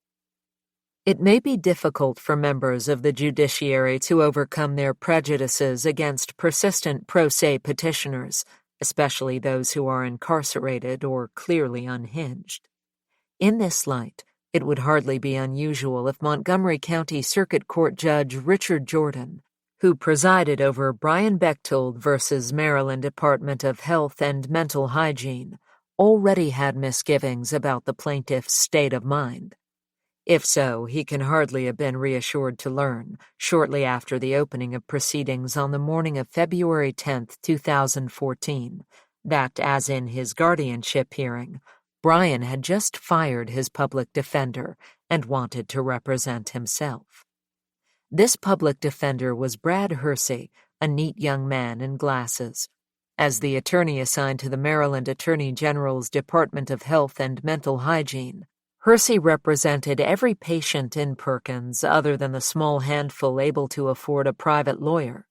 It may be difficult for members of the judiciary to overcome their prejudices against persistent pro se petitioners, especially those who are incarcerated or clearly unhinged. In this light, it would hardly be unusual if Montgomery County Circuit Court Judge Richard Jordan, who presided over Brian Bechtold v. Maryland Department of Health and Mental Hygiene, already had misgivings about the plaintiff's state of mind. If so, he can hardly have been reassured to learn, shortly after the opening of proceedings on the morning of February 10, 2014, that, as in his guardianship hearing, Brian had just fired his public defender and wanted to represent himself. This public defender was Brad Hersey, a neat young man in glasses. As the attorney assigned to the Maryland Attorney General's Department of Health and Mental Hygiene, Hersey represented every patient in Perkins other than the small handful able to afford a private lawyer.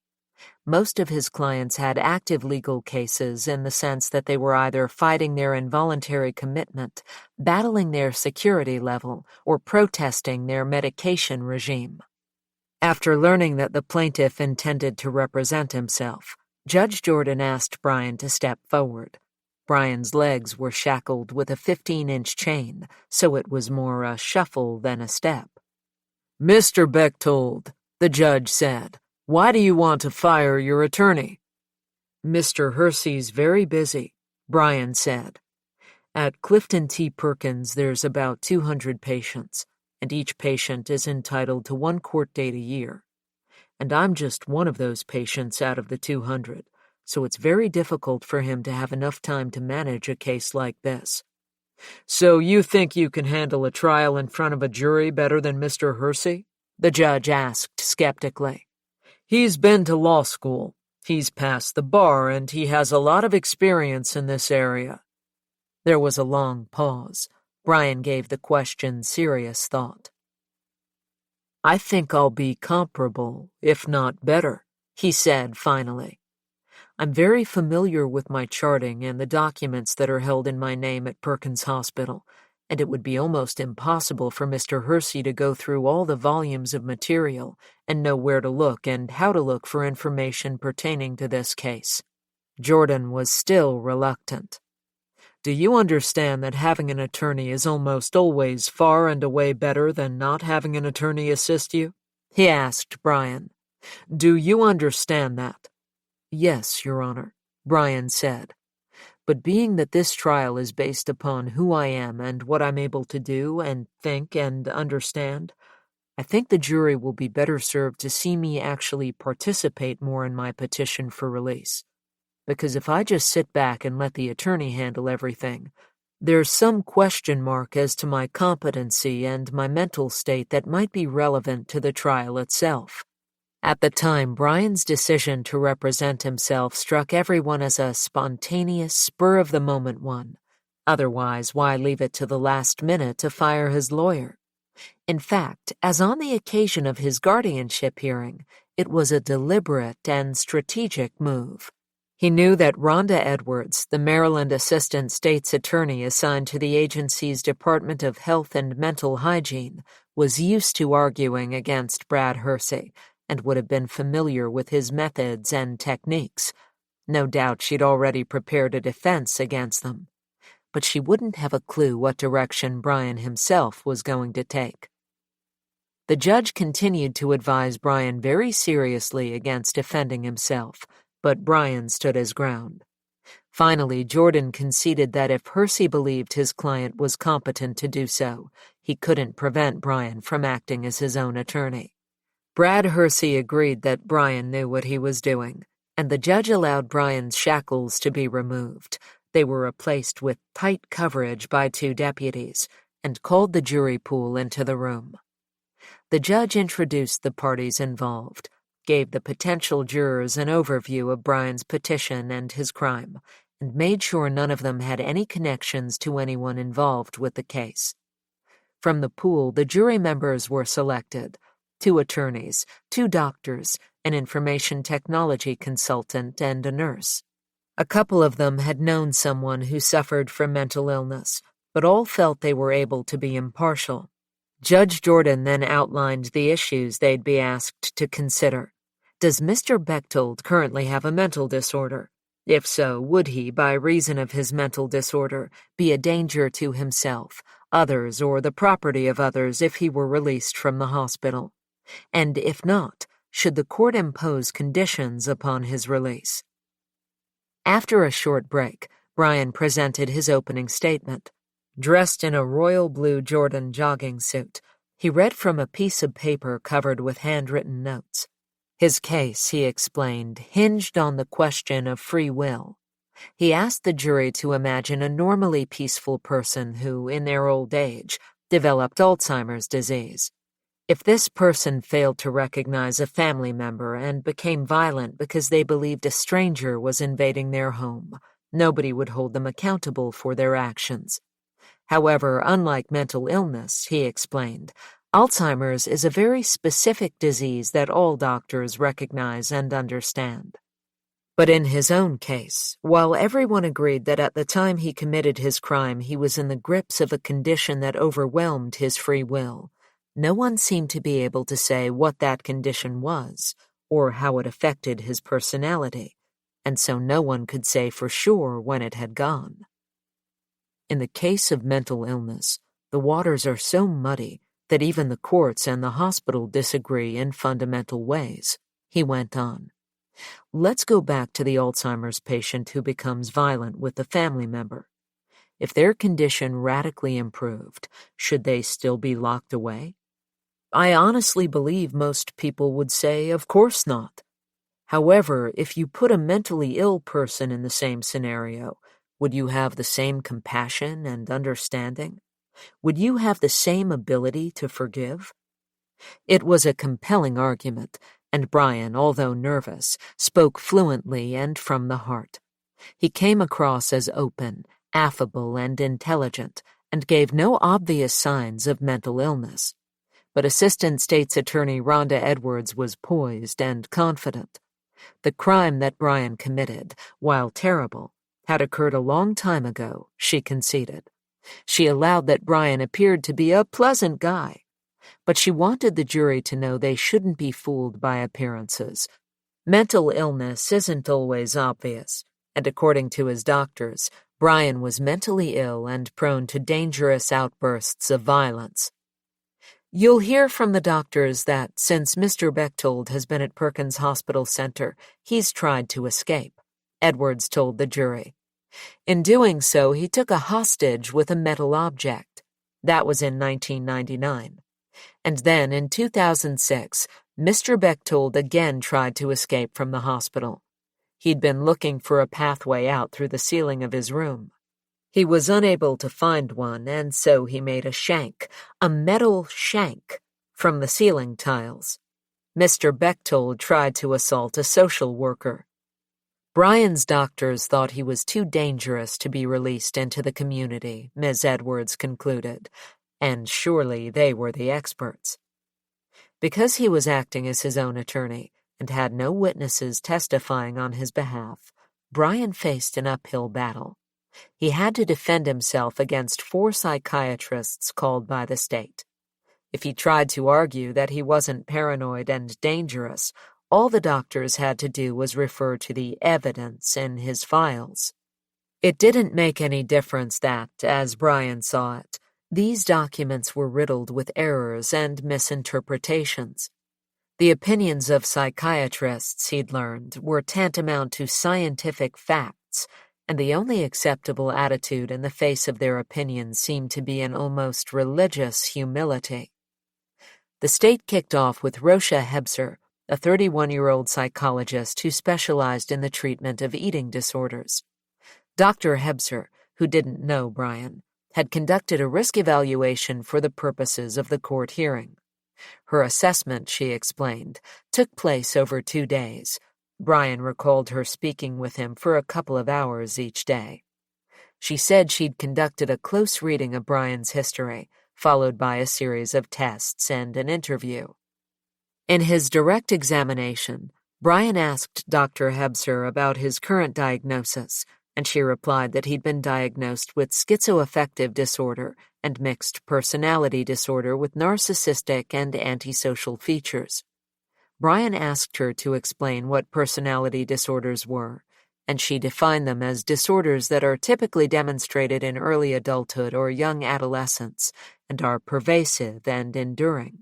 Most of his clients had active legal cases in the sense that they were either fighting their involuntary commitment, battling their security level, or protesting their medication regime. After learning that the plaintiff intended to represent himself, Judge Jordan asked Brian to step forward. Brian's legs were shackled with a 15-inch chain, so it was more a shuffle than a step. "Mr. Bechtold," the judge said, "why do you want to fire your attorney?" "Mr. Hersey's very busy," Brian said. "At Clifton T. Perkins there's about 200 patients, and each patient is entitled to one court date a year. And I'm just one of those patients out of the 200. So it's very difficult for him to have enough time to manage a case like this." "So you think you can handle a trial in front of a jury better than Mr. Hersey?" the judge asked skeptically. "He's been to law school, he's passed the bar, and he has a lot of experience in this area." There was a long pause. Brian gave the question serious thought. "I think I'll be comparable, if not better," he said finally. "I'm very familiar with my charting and the documents that are held in my name at Perkins Hospital, and it would be almost impossible for Mr. Hersey to go through all the volumes of material and know where to look and how to look for information pertaining to this case." Jordan was still reluctant. "Do you understand that having an attorney is almost always far and away better than not having an attorney assist you?" he asked Brian. "Do you understand that?" "Yes, Your Honor," Brian said. "But being that this trial is based upon who I am and what I'm able to do and think and understand, I think the jury will be better served to see me actually participate more in my petition for release. Because if I just sit back and let the attorney handle everything, there's some question mark as to my competency and my mental state that might be relevant to the trial itself." At the time, Brian's decision to represent himself struck everyone as a spontaneous, spur-of-the-moment one. Otherwise, why leave it to the last minute to fire his lawyer? In fact, as on the occasion of his guardianship hearing, it was a deliberate and strategic move. He knew that Rhonda Edwards, the Maryland Assistant State's Attorney assigned to the agency's Department of Health and Mental Hygiene, was used to arguing against Brad Hersey, and would have been familiar with his methods and techniques. No doubt she'd already prepared a defense against them. But she wouldn't have a clue what direction Brian himself was going to take. The judge continued to advise Brian very seriously against defending himself, but Brian stood his ground. Finally, Jordan conceded that if Hersey believed his client was competent to do so, he couldn't prevent Brian from acting as his own attorney. Brad Hersey agreed that Brian knew what he was doing, and the judge allowed Brian's shackles to be removed. They were replaced with tight coverage by 2 deputies, and called the jury pool into the room. The judge introduced the parties involved, gave the potential jurors an overview of Brian's petition and his crime, and made sure none of them had any connections to anyone involved with the case. From the pool, the jury members were selected: 2 attorneys, 2 doctors, an information technology consultant, and a nurse. A couple of them had known someone who suffered from mental illness, but all felt they were able to be impartial. Judge Jordan then outlined the issues they'd be asked to consider. Does Mr. Bechtold currently have a mental disorder? If so, would he, by reason of his mental disorder, be a danger to himself, others, or the property of others if he were released from the hospital? And if not, should the court impose conditions upon his release? After a short break, Brian presented his opening statement. Dressed in a royal blue Jordan jogging suit, he read from a piece of paper covered with handwritten notes. His case, he explained, hinged on the question of free will. He asked the jury to imagine a normally peaceful person who, in their old age, developed Alzheimer's disease. If this person failed to recognize a family member and became violent because they believed a stranger was invading their home, nobody would hold them accountable for their actions. However, unlike mental illness, he explained, Alzheimer's is a very specific disease that all doctors recognize and understand. But in his own case, while everyone agreed that at the time he committed his crime he was in the grips of a condition that overwhelmed his free will, no one seemed to be able to say what that condition was or how it affected his personality, and so no one could say for sure when it had gone. In the case of mental illness, the waters are so muddy that even the courts and the hospital disagree in fundamental ways, he went on. Let's go back to the Alzheimer's patient who becomes violent with a family member. If their condition radically improved, should they still be locked away? I honestly believe most people would say, of course not. However, if you put a mentally ill person in the same scenario, would you have the same compassion and understanding? Would you have the same ability to forgive? It was a compelling argument, and Brian, although nervous, spoke fluently and from the heart. He came across as open, affable, and intelligent, and gave no obvious signs of mental illness. But Assistant State's Attorney Rhonda Edwards was poised and confident. The crime that Brian committed, while terrible, had occurred a long time ago, she conceded. She allowed that Brian appeared to be a pleasant guy, but she wanted the jury to know they shouldn't be fooled by appearances. Mental illness isn't always obvious, and according to his doctors, Brian was mentally ill and prone to dangerous outbursts of violence. You'll hear from the doctors that, since Mr. Bechtold has been at Perkins Hospital Center, he's tried to escape, Edwards told the jury. In doing so, he took a hostage with a metal object. That was in 1999. And then, in 2006, Mr. Bechtold again tried to escape from the hospital. He'd been looking for a pathway out through the ceiling of his room. He was unable to find one, and so he made a metal shank, from the ceiling tiles. Mr. Bechtold tried to assault a social worker. Brian's doctors thought he was too dangerous to be released into the community, Ms. Edwards concluded, and surely they were the experts. Because he was acting as his own attorney and had no witnesses testifying on his behalf, Brian faced an uphill battle. He had to defend himself against 4 psychiatrists called by the state. If he tried to argue that he wasn't paranoid and dangerous, all the doctors had to do was refer to the evidence in his files. It didn't make any difference that, as Brian saw it, these documents were riddled with errors and misinterpretations. The opinions of psychiatrists, he'd learned, were tantamount to scientific facts, and the only acceptable attitude in the face of their opinions seemed to be an almost religious humility. The state kicked off with Rocia Hebser, a 31-year-old psychologist who specialized in the treatment of eating disorders. Dr. Hebser, who didn't know Brian, had conducted a risk evaluation for the purposes of the court hearing. Her assessment, she explained, took place over 2 days. Brian recalled her speaking with him for a couple of hours each day. She said she'd conducted a close reading of Brian's history, followed by a series of tests and an interview. In his direct examination, Brian asked Dr. Hebser about his current diagnosis, and she replied that he'd been diagnosed with schizoaffective disorder and mixed personality disorder with narcissistic and antisocial features. Brian asked her to explain what personality disorders were, and she defined them as disorders that are typically demonstrated in early adulthood or young adolescence and are pervasive and enduring.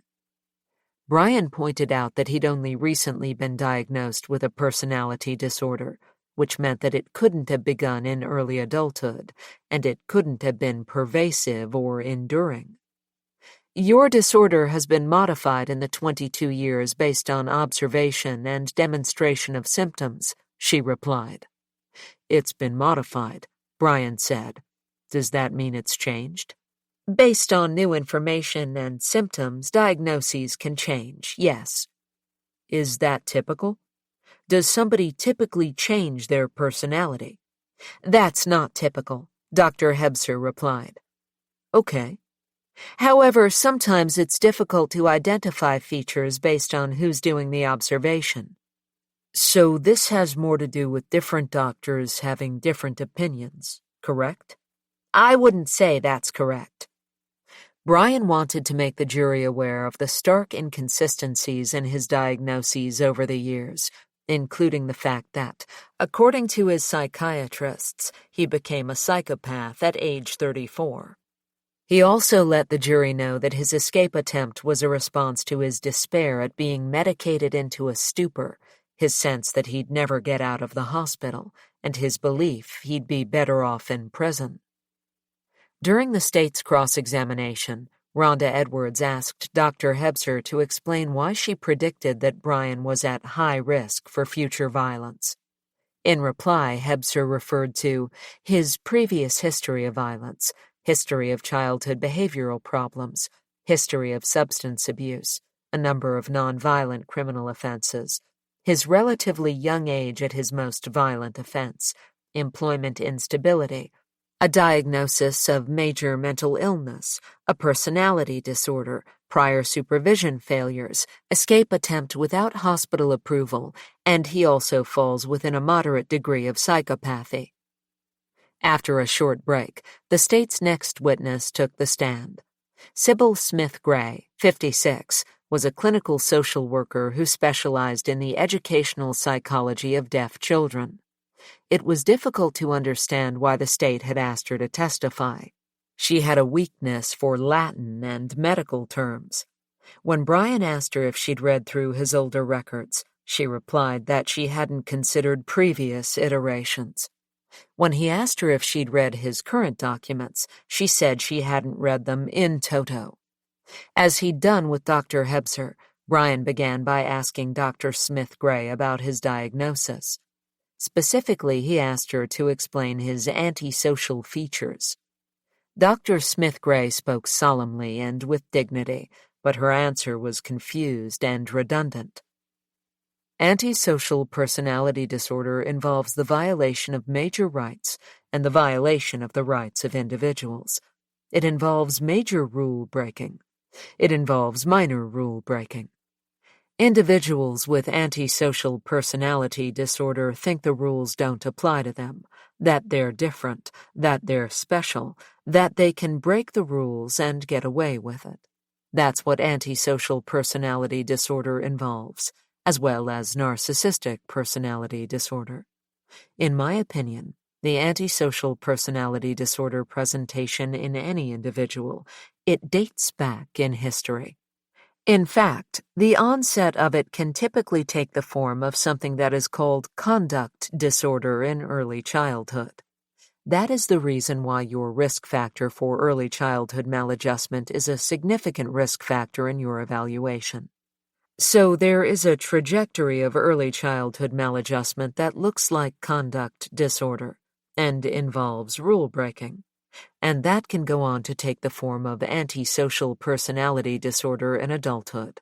Brian pointed out that he'd only recently been diagnosed with a personality disorder, which meant that it couldn't have begun in early adulthood, and it couldn't have been pervasive or enduring. Your disorder has been modified in the 22 years based on observation and demonstration of symptoms, she replied. It's been modified, Brian said. Does that mean it's changed? Based on new information and symptoms, diagnoses can change, yes. Is that typical? Does somebody typically change their personality? That's not typical, Dr. Hebser replied. Okay. However, sometimes it's difficult to identify features based on who's doing the observation. So this has more to do with different doctors having different opinions, correct? I wouldn't say that's correct. Brian wanted to make the jury aware of the stark inconsistencies in his diagnoses over the years, including the fact that, according to his psychiatrists, he became a psychopath at age 34. He also let the jury know that his escape attempt was a response to his despair at being medicated into a stupor, his sense that he'd never get out of the hospital, and his belief he'd be better off in prison. During the state's cross-examination, Rhonda Edwards asked Dr. Hebser to explain why she predicted that Brian was at high risk for future violence. In reply, Hebser referred to his previous history of violence, history of childhood behavioral problems, history of substance abuse, a number of nonviolent criminal offenses, his relatively young age at his most violent offense, employment instability, a diagnosis of major mental illness, a personality disorder, prior supervision failures, escape attempt without hospital approval, and he also falls within a moderate degree of psychopathy. After a short break, the state's next witness took the stand. Sybil Smith Gray, 56, was a clinical social worker who specialized in the educational psychology of deaf children. It was difficult to understand why the state had asked her to testify. She had a weakness for Latin and medical terms. When Brian asked her if she'd read through his older records, she replied that she hadn't considered previous iterations. When he asked her if she'd read his current documents, she said she hadn't read them in toto. As he'd done with Dr. Hebser, Brian began by asking Dr. Smith Gray about his diagnosis. Specifically, he asked her to explain his antisocial features. Dr. Smith Gray spoke solemnly and with dignity, but her answer was confused and redundant. Antisocial personality disorder involves the violation of major rights and the violation of the rights of individuals. It involves major rule breaking. It involves minor rule breaking. Individuals with antisocial personality disorder think the rules don't apply to them, that they're different, that they're special, that they can break the rules and get away with it. That's what antisocial personality disorder involves, as well as narcissistic personality disorder. In my opinion, the antisocial personality disorder presentation in any individual, it dates back in history. In fact, the onset of it can typically take the form of something that is called conduct disorder in early childhood. That is the reason why your risk factor for early childhood maladjustment is a significant risk factor in your evaluation. So there is a trajectory of early childhood maladjustment that looks like conduct disorder and involves rule breaking, and that can go on to take the form of antisocial personality disorder in adulthood.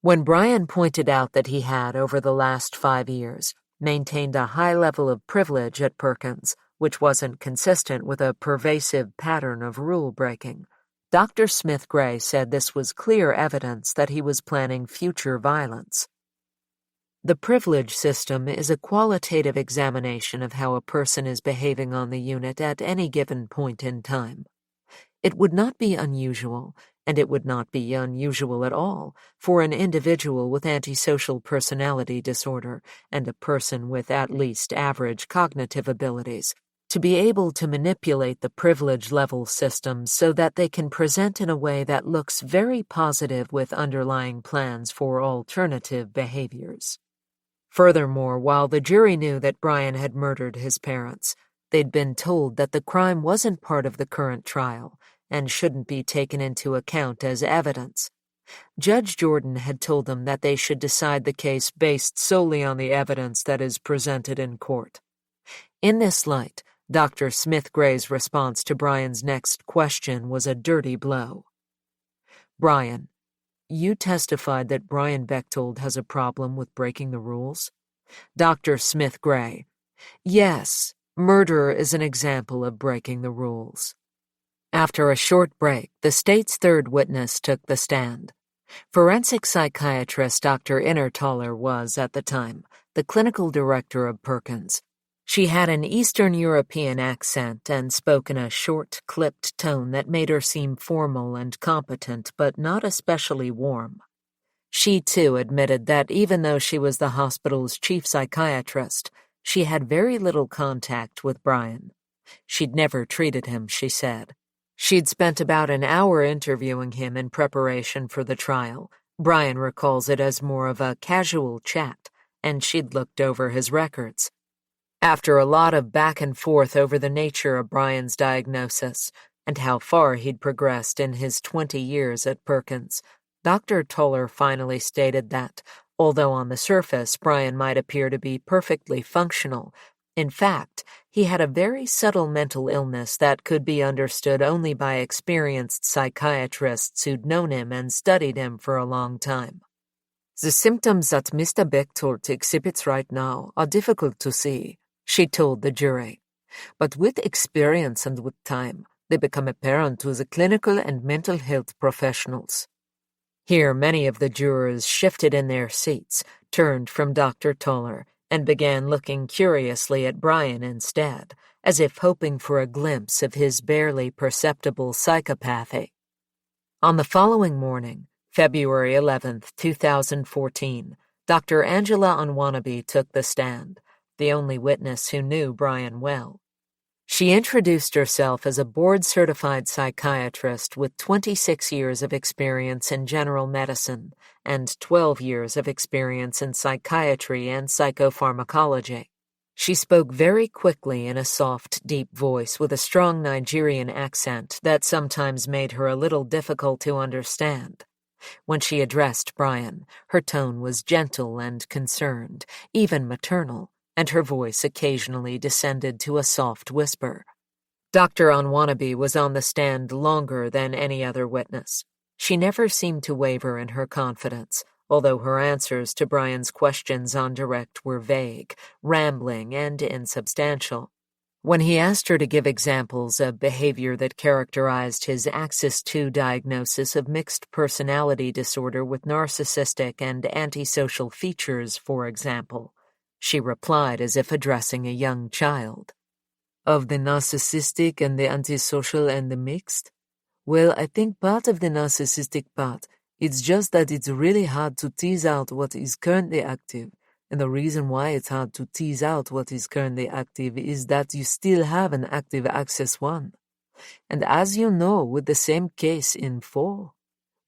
When Brian pointed out that he had, over the last 5 years, maintained a high level of privilege at Perkins, which wasn't consistent with a pervasive pattern of rule breaking, Dr. Smith Gray said this was clear evidence that he was planning future violence. The privilege system is a qualitative examination of how a person is behaving on the unit at any given point in time. It would not be unusual, and it would not be unusual at all, for an individual with antisocial personality disorder and a person with at least average cognitive abilities to be able to manipulate the privilege level system so that they can present in a way that looks very positive with underlying plans for alternative behaviors. Furthermore, while the jury knew that Brian had murdered his parents, they'd been told that the crime wasn't part of the current trial and shouldn't be taken into account as evidence. Judge Jordan had told them that they should decide the case based solely on the evidence that is presented in court. In this light, Dr. Smith Gray's response to Brian's next question was a dirty blow. Brian, you testified that Brian Bechtold has a problem with breaking the rules? Dr. Smith Gray, yes, murder is an example of breaking the rules. After a short break, the state's third witness took the stand. Forensic psychiatrist Dr. Innertaler was, at the time, the clinical director of Perkins. She had an Eastern European accent and spoke in a short, clipped tone that made her seem formal and competent, but not especially warm. She, too, admitted that even though she was the hospital's chief psychiatrist, she had very little contact with Brian. She'd never treated him, she said. She'd spent about an hour interviewing him in preparation for the trial. Brian recalls it as more of a casual chat, and she'd looked over his records. After a lot of back and forth over the nature of Brian's diagnosis and how far he'd progressed in his 20 years at Perkins, Dr. Toller finally stated that, although on the surface Brian might appear to be perfectly functional, in fact, he had a very subtle mental illness that could be understood only by experienced psychiatrists who'd known him and studied him for a long time. The symptoms that Mr. Bechtold exhibits right now are difficult to see, she told the jury. But with experience and with time, they become apparent to the clinical and mental health professionals. Here, many of the jurors shifted in their seats, turned from Dr. Toller, and began looking curiously at Brian instead, as if hoping for a glimpse of his barely perceptible psychopathy. On the following morning, February 11th, 2014, Dr. Angela Onwanabe took the stand, the only witness who knew Brian well. She introduced herself as a board-certified psychiatrist with 26 years of experience in general medicine and 12 years of experience in psychiatry and psychopharmacology. She spoke very quickly in a soft, deep voice with a strong Nigerian accent that sometimes made her a little difficult to understand. When she addressed Brian, her tone was gentle and concerned, even maternal, and her voice occasionally descended to a soft whisper. Dr. Onwanabe was on the stand longer than any other witness. She never seemed to waver in her confidence, although her answers to Brian's questions on direct were vague, rambling, and insubstantial. When he asked her to give examples of behavior that characterized his Axis II diagnosis of mixed personality disorder with narcissistic and antisocial features, for example, she replied as if addressing a young child. Of the narcissistic and the antisocial and the mixed? Well, I think part of the narcissistic part, it's just that it's really hard to tease out what is currently active, and the reason why it's hard to tease out what is currently active is that you still have an active Axis 1. And as you know, with the same case in 4,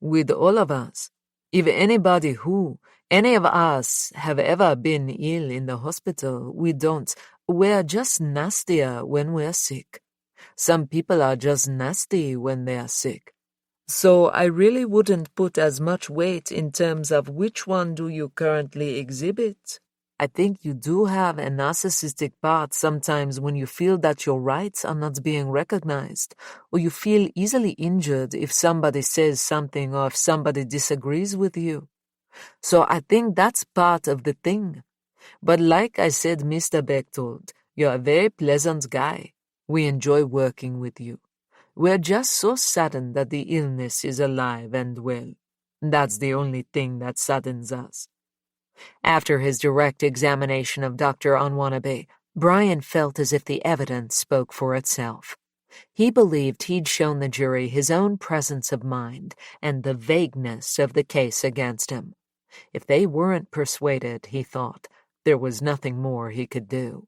with all of us, if any of us have ever been ill in the hospital, we're just nastier when we're sick. Some people are just nasty when they are sick. So I really wouldn't put as much weight in terms of which one do you currently exhibit. I think you do have a narcissistic part sometimes when you feel that your rights are not being recognized, or you feel easily injured if somebody says something or if somebody disagrees with you. So I think that's part of the thing. But like I said, Mr. Bechtold, you're a very pleasant guy. We enjoy working with you. We're just so saddened that the illness is alive and well. That's the only thing that saddens us. After his direct examination of Dr. Onwanabe, Brian felt as if the evidence spoke for itself. He believed he'd shown the jury his own presence of mind and the vagueness of the case against him. If they weren't persuaded, he thought, there was nothing more he could do.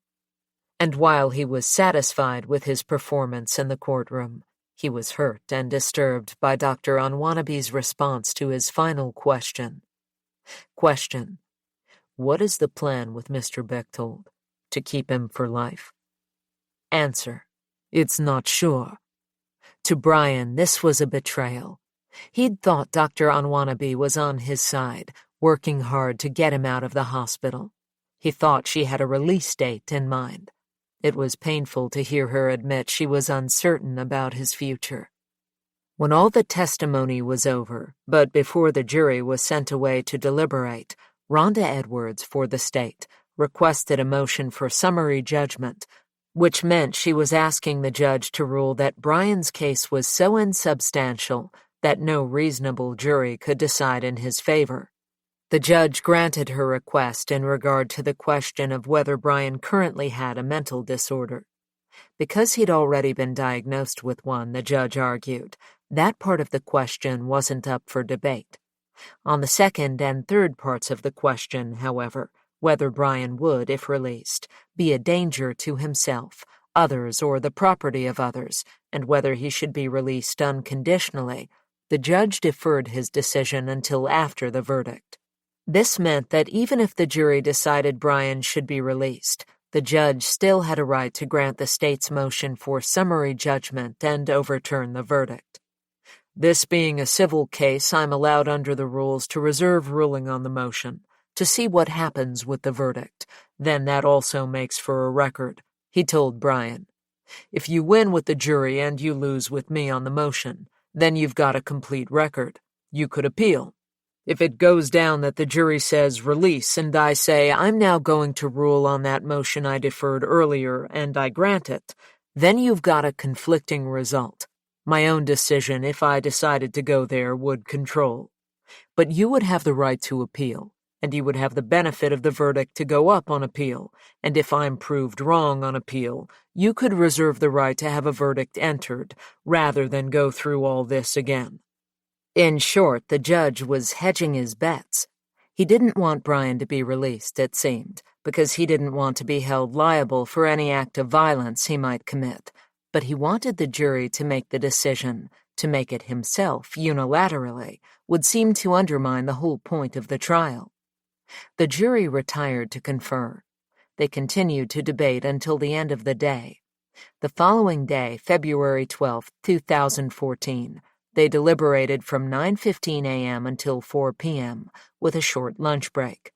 And while he was satisfied with his performance in the courtroom, he was hurt and disturbed by Dr. Onwanabe's response to his final question. Question: What is the plan with Mr. Bechtold? To keep him for life? Answer: It's not sure. To Brian, this was a betrayal. He'd thought Dr. Anwanabi was on his side, working hard to get him out of the hospital. He thought she had a release date in mind. It was painful to hear her admit she was uncertain about his future. When all the testimony was over, but before the jury was sent away to deliberate, Rhonda Edwards, for the state, requested a motion for summary judgment, which meant she was asking the judge to rule that Brian's case was so insubstantial that no reasonable jury could decide in his favor. The judge granted her request in regard to the question of whether Brian currently had a mental disorder. Because he'd already been diagnosed with one, the judge argued, that part of the question wasn't up for debate. On the second and third parts of the question, however, whether Brian would, if released, be a danger to himself, others, or the property of others, and whether he should be released unconditionally, the judge deferred his decision until after the verdict. This meant that even if the jury decided Brian should be released, the judge still had a right to grant the state's motion for summary judgment and overturn the verdict. This being a civil case, I'm allowed under the rules to reserve ruling on the motion, to see what happens with the verdict. Then that also makes for a record, he told Brian. If you win with the jury and you lose with me on the motion, then you've got a complete record. You could appeal. If it goes down that the jury says release and I say I'm now going to rule on that motion I deferred earlier and I grant it, then you've got a conflicting result. My own decision, if I decided to go there, would control. But you would have the right to appeal, and you would have the benefit of the verdict to go up on appeal, and if I'm proved wrong on appeal, you could reserve the right to have a verdict entered, rather than go through all this again. In short, the judge was hedging his bets. He didn't want Brian to be released, it seemed, because he didn't want to be held liable for any act of violence he might commit, but he wanted the jury to make the decision. To make it himself, unilaterally, would seem to undermine the whole point of the trial. The jury retired to confer. They continued to debate until the end of the day. The following day, February 12, 2014, they deliberated from 9:15 a.m. until 4 p.m., with a short lunch break.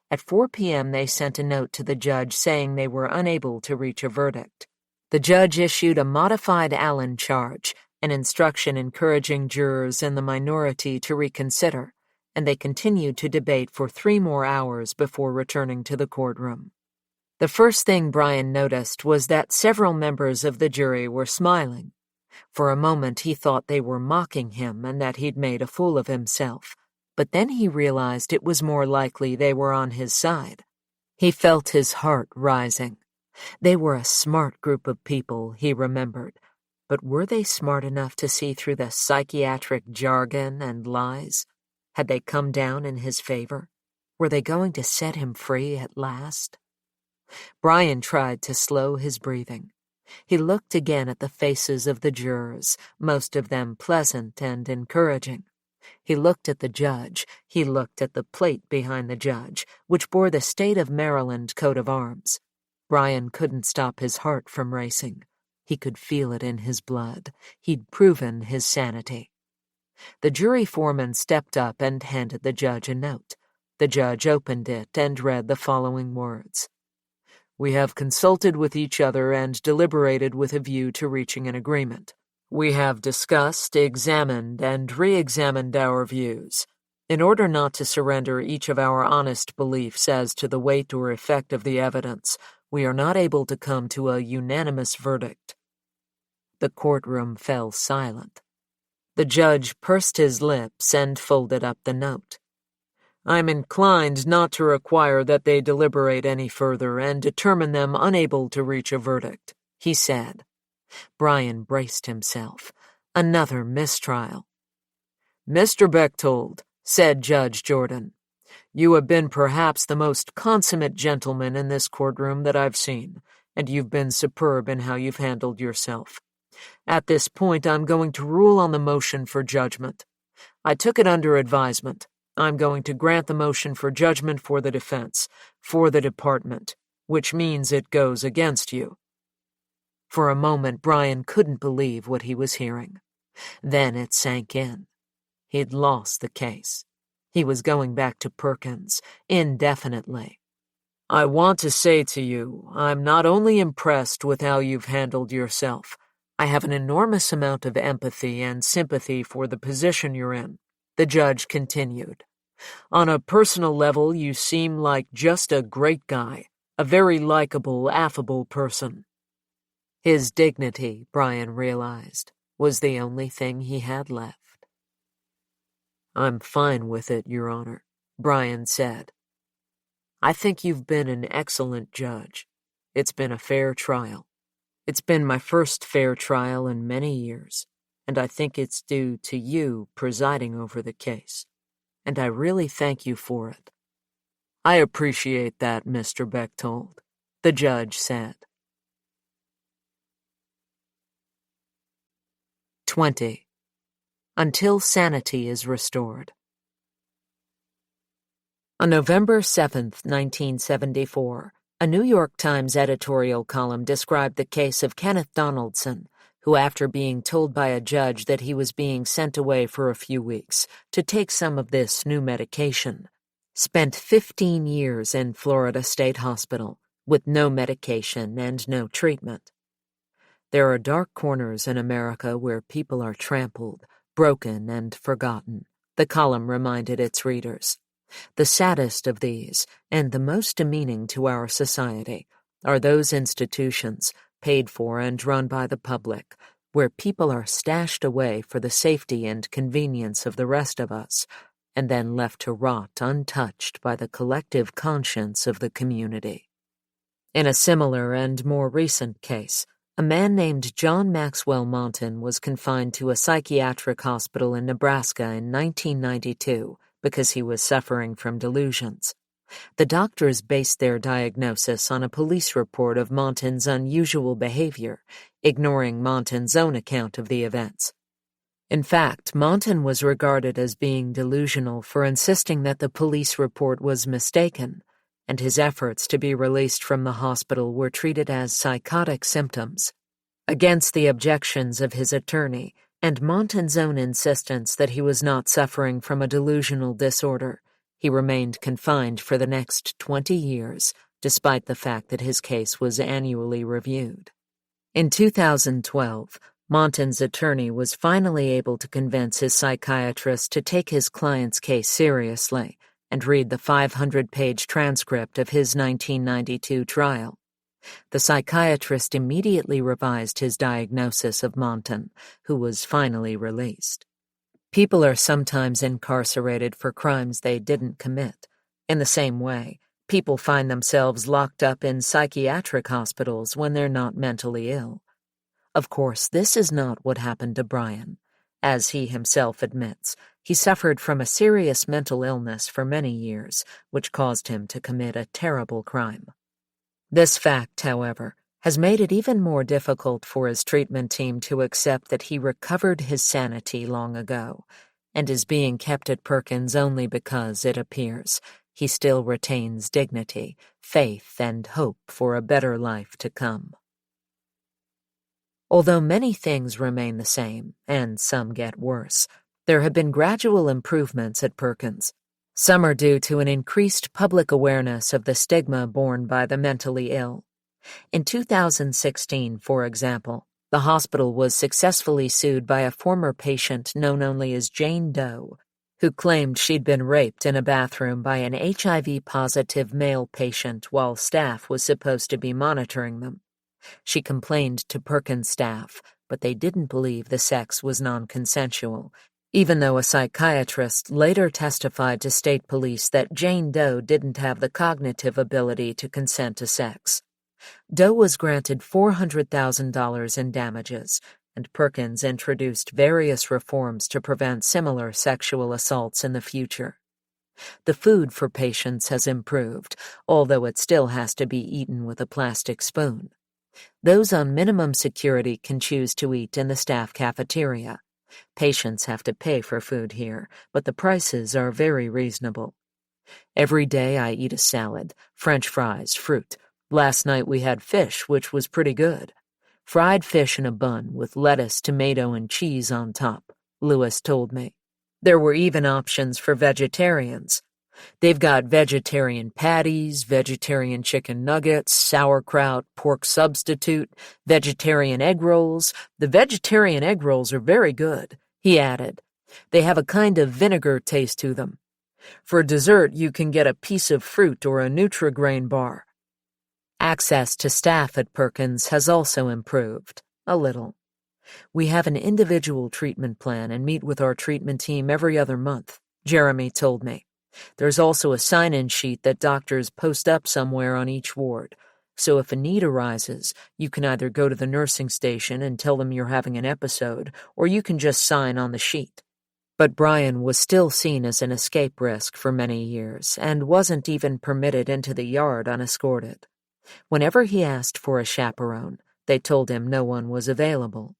At 4 p.m., they sent a note to the judge saying they were unable to reach a verdict. The judge issued a modified Allen charge, an instruction encouraging jurors in the minority to reconsider, and they continued to debate for 3 more hours before returning to the courtroom. The first thing Brian noticed was that several members of the jury were smiling. For a moment he thought they were mocking him and that he'd made a fool of himself, but then he realized it was more likely they were on his side. He felt his heart rising. They were a smart group of people, he remembered, but were they smart enough to see through the psychiatric jargon and lies? Had they come down in his favor? Were they going to set him free at last? Brian tried to slow his breathing. He looked again at the faces of the jurors, most of them pleasant and encouraging. He looked at the judge. He looked at the plate behind the judge, which bore the State of Maryland coat of arms. Brian couldn't stop his heart from racing. He could feel it in his blood. He'd proven his sanity. The jury foreman stepped up and handed the judge a note. The judge opened it and read the following words. We have consulted with each other and deliberated with a view to reaching an agreement. We have discussed, examined, and re-examined our views. In order not to surrender each of our honest beliefs as to the weight or effect of the evidence, we are not able to come to a unanimous verdict. The courtroom fell silent. The judge pursed his lips and folded up the note. I'm inclined not to require that they deliberate any further and determine them unable to reach a verdict, he said. Brian braced himself. Another mistrial. Mr. Bechtold, said Judge Jordan, you have been perhaps the most consummate gentleman in this courtroom that I've seen, and you've been superb in how you've handled yourself. At this point, I'm going to rule on the motion for judgment. I took it under advisement. I'm going to grant the motion for judgment for the defense, for the department, which means it goes against you." For a moment, Brian couldn't believe what he was hearing. Then it sank in. He'd lost the case. He was going back to Perkins, indefinitely. "I want to say to you, I'm not only impressed with how you've handled yourself, I have an enormous amount of empathy and sympathy for the position you're in," the judge continued. "On a personal level, you seem like just a great guy, a very likable, affable person." His dignity, Brian realized, was the only thing he had left. "I'm fine with it, Your Honor," Brian said. "I think you've been an excellent judge. It's been a fair trial. It's been my first fair trial in many years, and I think it's due to you presiding over the case, and I really thank you for it." "I appreciate that, Mr. Bechtold," the judge said. 20. Until sanity is restored. On November 7th, 1974, a New York Times editorial column described the case of Kenneth Donaldson, who, after being told by a judge that he was being sent away for a few weeks to take some of this new medication, spent 15 years in Florida State Hospital with no medication and no treatment. There are dark corners in America where people are trampled, broken, and forgotten, the column reminded its readers. The saddest of these, and the most demeaning to our society, are those institutions, paid for and run by the public, where people are stashed away for the safety and convenience of the rest of us, and then left to rot untouched by the collective conscience of the community. In a similar and more recent case, a man named John Maxwell Monton was confined to a psychiatric hospital in Nebraska in 1992 because he was suffering from delusions. The doctors based their diagnosis on a police report of Monton's unusual behavior, ignoring Monton's own account of the events. In fact, Monton was regarded as being delusional for insisting that the police report was mistaken, and his efforts to be released from the hospital were treated as psychotic symptoms. Against the objections of his attorney and Monton's own insistence that he was not suffering from a delusional disorder, he remained confined for the next 20 years, despite the fact that his case was annually reviewed. In 2012, Monton's attorney was finally able to convince his psychiatrist to take his client's case seriously and read the 500-page transcript of his 1992 trial. The psychiatrist immediately revised his diagnosis of Monton, who was finally released. People are sometimes incarcerated for crimes they didn't commit. In the same way, people find themselves locked up in psychiatric hospitals when they're not mentally ill. Of course, this is not what happened to Brian. As he himself admits, he suffered from a serious mental illness for many years, which caused him to commit a terrible crime. This fact, however, has made it even more difficult for his treatment team to accept that he recovered his sanity long ago, and is being kept at Perkins only because, it appears, he still retains dignity, faith, and hope for a better life to come. Although many things remain the same, and some get worse, there have been gradual improvements at Perkins. Some are due to an increased public awareness of the stigma borne by the mentally ill. In 2016, for example, the hospital was successfully sued by a former patient known only as Jane Doe, who claimed she'd been raped in a bathroom by an HIV-positive male patient while staff was supposed to be monitoring them. She complained to Perkins staff, but they didn't believe the sex was non-consensual, even though a psychiatrist later testified to state police that Jane Doe didn't have the cognitive ability to consent to sex. Doe was granted $400,000 in damages, and Perkins introduced various reforms to prevent similar sexual assaults in the future. The food for patients has improved, although it still has to be eaten with a plastic spoon. Those on minimum security can choose to eat in the staff cafeteria. Patients have to pay for food here, but the prices are very reasonable. Every day I eat a salad, French fries, fruit. Last night we had fish, which was pretty good. Fried fish in a bun with lettuce, tomato, and cheese on top, Lewis told me. There were even options for vegetarians. They've got vegetarian patties, vegetarian chicken nuggets, sauerkraut, pork substitute, vegetarian egg rolls. The vegetarian egg rolls are very good, he added. They have a kind of vinegar taste to them. For dessert, you can get a piece of fruit or a Nutri-Grain bar. Access to staff at Perkins has also improved, a little. We have an individual treatment plan and meet with our treatment team every other month, Jeremy told me. There's also a sign-in sheet that doctors post up somewhere on each ward, so if a need arises, you can either go to the nursing station and tell them you're having an episode, or you can just sign on the sheet. But Brian was still seen as an escape risk for many years and wasn't even permitted into the yard unescorted. Whenever he asked for a chaperone, they told him no one was available.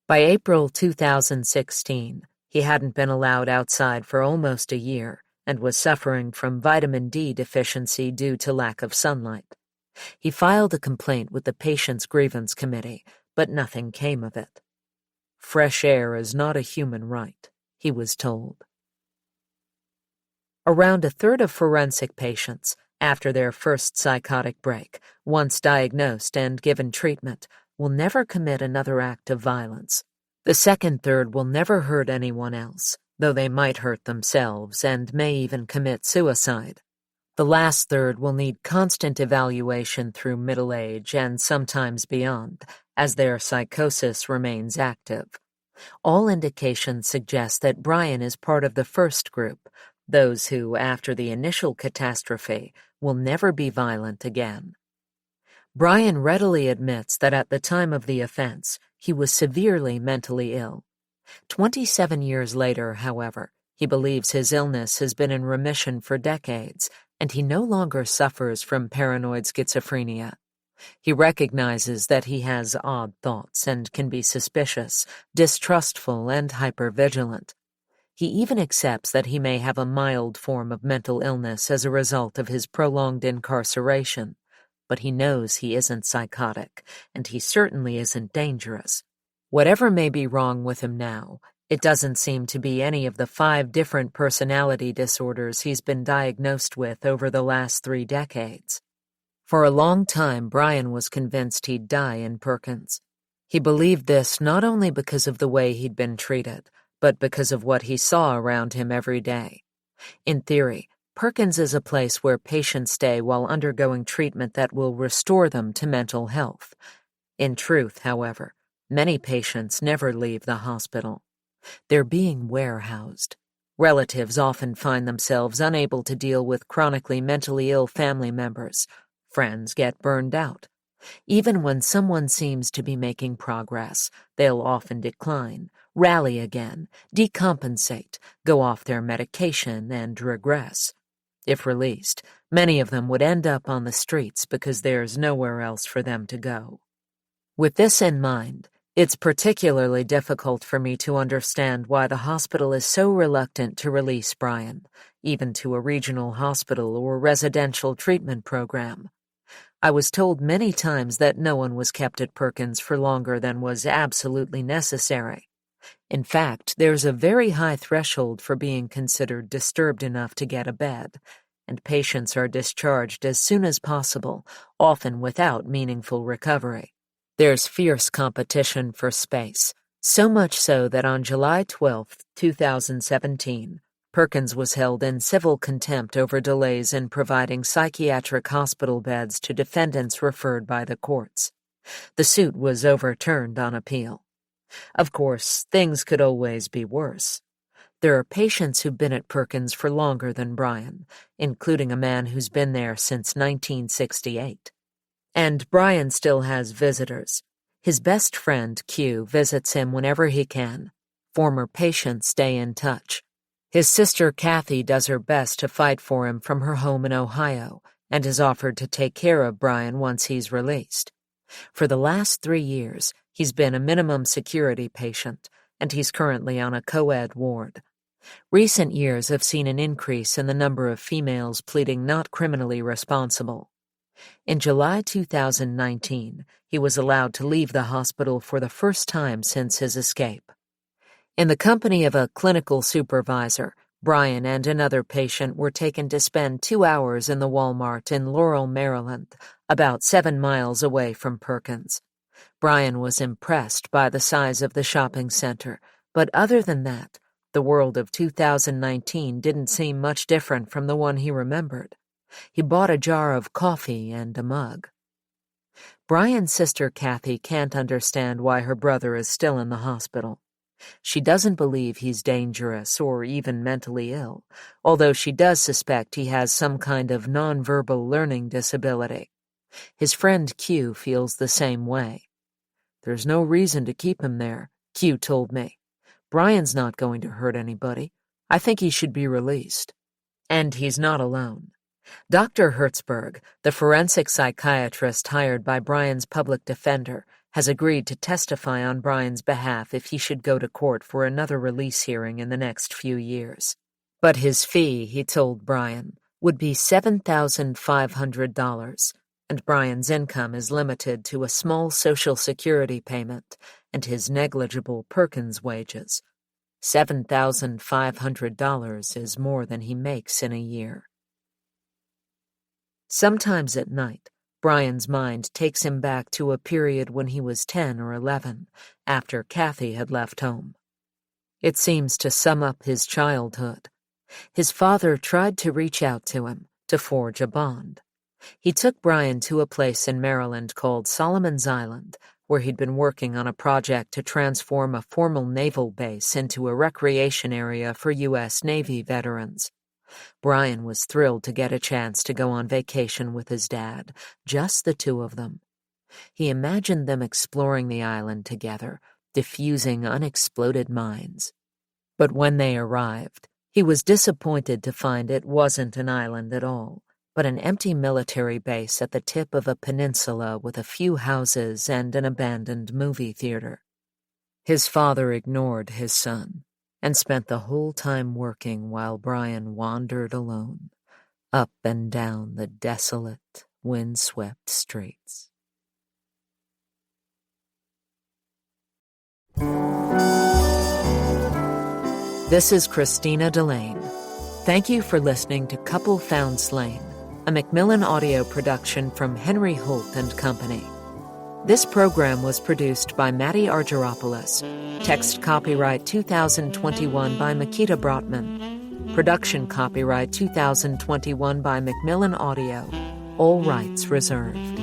By April 2016, he hadn't been allowed outside for almost a year and was suffering from vitamin D deficiency due to lack of sunlight. He filed a complaint with the Patients' Grievance Committee, but nothing came of it. Fresh air is not a human right, he was told. Around a third of forensic patients, after their first psychotic break, once diagnosed and given treatment, will never commit another act of violence. The second third will never hurt anyone else, though they might hurt themselves and may even commit suicide. The last third will need constant evaluation through middle age and sometimes beyond, as their psychosis remains active. All indications suggest that Brian is part of the first group, those who, after the initial catastrophe, will never be violent again. Brian readily admits that at the time of the offense, he was severely mentally ill. 27 years later, however, he believes his illness has been in remission for decades, and he no longer suffers from paranoid schizophrenia. He recognizes that he has odd thoughts and can be suspicious, distrustful, and hypervigilant. He even accepts that he may have a mild form of mental illness as a result of his prolonged incarceration, but he knows he isn't psychotic, and he certainly isn't dangerous. Whatever may be wrong with him now, it doesn't seem to be any of the 5 different personality disorders he's been diagnosed with over the last 3 decades. For a long time, Brian was convinced he'd die in Perkins. He believed this not only because of the way he'd been treated, but because of what he saw around him every day. In theory, Perkins is a place where patients stay while undergoing treatment that will restore them to mental health. In truth, however, many patients never leave the hospital. They're being warehoused. Relatives often find themselves unable to deal with chronically mentally ill family members. Friends get burned out. Even when someone seems to be making progress, they'll often decline, rally again, decompensate, go off their medication, and regress. If released, many of them would end up on the streets because there's nowhere else for them to go. With this in mind, it's particularly difficult for me to understand why the hospital is so reluctant to release Brian, even to a regional hospital or residential treatment program. I was told many times that no one was kept at Perkins for longer than was absolutely necessary. In fact, there's a very high threshold for being considered disturbed enough to get a bed, and patients are discharged as soon as possible, often without meaningful recovery. There's fierce competition for space, so much so that on July 12, 2017, Perkins was held in civil contempt over delays in providing psychiatric hospital beds to defendants referred by the courts. The suit was overturned on appeal. Of course, things could always be worse. There are patients who've been at Perkins for longer than Brian, including a man who's been there since 1968. And Brian still has visitors. His best friend, Q, visits him whenever he can. Former patients stay in touch. His sister, Kathy, does her best to fight for him from her home in Ohio and has offered to take care of Brian once he's released. For the last 3 years, he's been a minimum security patient, and he's currently on a co-ed ward. Recent years have seen an increase in the number of females pleading not criminally responsible. In July 2019, he was allowed to leave the hospital for the first time since his escape. In the company of a clinical supervisor, Brian and another patient were taken to spend 2 hours in the Walmart in Laurel, Maryland, about 7 miles away from Perkins. Brian was impressed by the size of the shopping center, but other than that, the world of 2019 didn't seem much different from the one he remembered. He bought a jar of coffee and a mug. Brian's sister Kathy can't understand why her brother is still in the hospital. She doesn't believe he's dangerous or even mentally ill, although she does suspect he has some kind of nonverbal learning disability. His friend Q feels the same way. "There's no reason to keep him there," Q told me. "Brian's not going to hurt anybody. I think he should be released." And he's not alone. Dr. Hertzberg, the forensic psychiatrist hired by Brian's public defender, has agreed to testify on Brian's behalf if he should go to court for another release hearing in the next few years. But his fee, he told Brian, would be $7,500, and Brian's income is limited to a small Social Security payment and his negligible Perkins wages. $7,500 is more than he makes in a year. Sometimes at night, Brian's mind takes him back to a period when he was 10 or 11, after Kathy had left home. It seems to sum up his childhood. His father tried to reach out to him, to forge a bond. He took Brian to a place in Maryland called Solomon's Island, where he'd been working on a project to transform a formal naval base into a recreation area for U.S. Navy veterans. Brian was thrilled to get a chance to go on vacation with his dad, just the two of them. He imagined them exploring the island together, diffusing unexploded mines. But when they arrived, he was disappointed to find it wasn't an island at all, but an empty military base at the tip of a peninsula with a few houses and an abandoned movie theater. His father ignored his son and spent the whole time working while Brian wandered alone, up and down the desolate, wind-swept streets. This is Christina Delane. Thank you for listening to Couple Found Slain, a Macmillan audio production from Henry Holt and Company. This program was produced by Matty Argyropoulos. Text copyright 2021 by Mikita Brottman. Production copyright 2021 by Macmillan Audio. All rights reserved.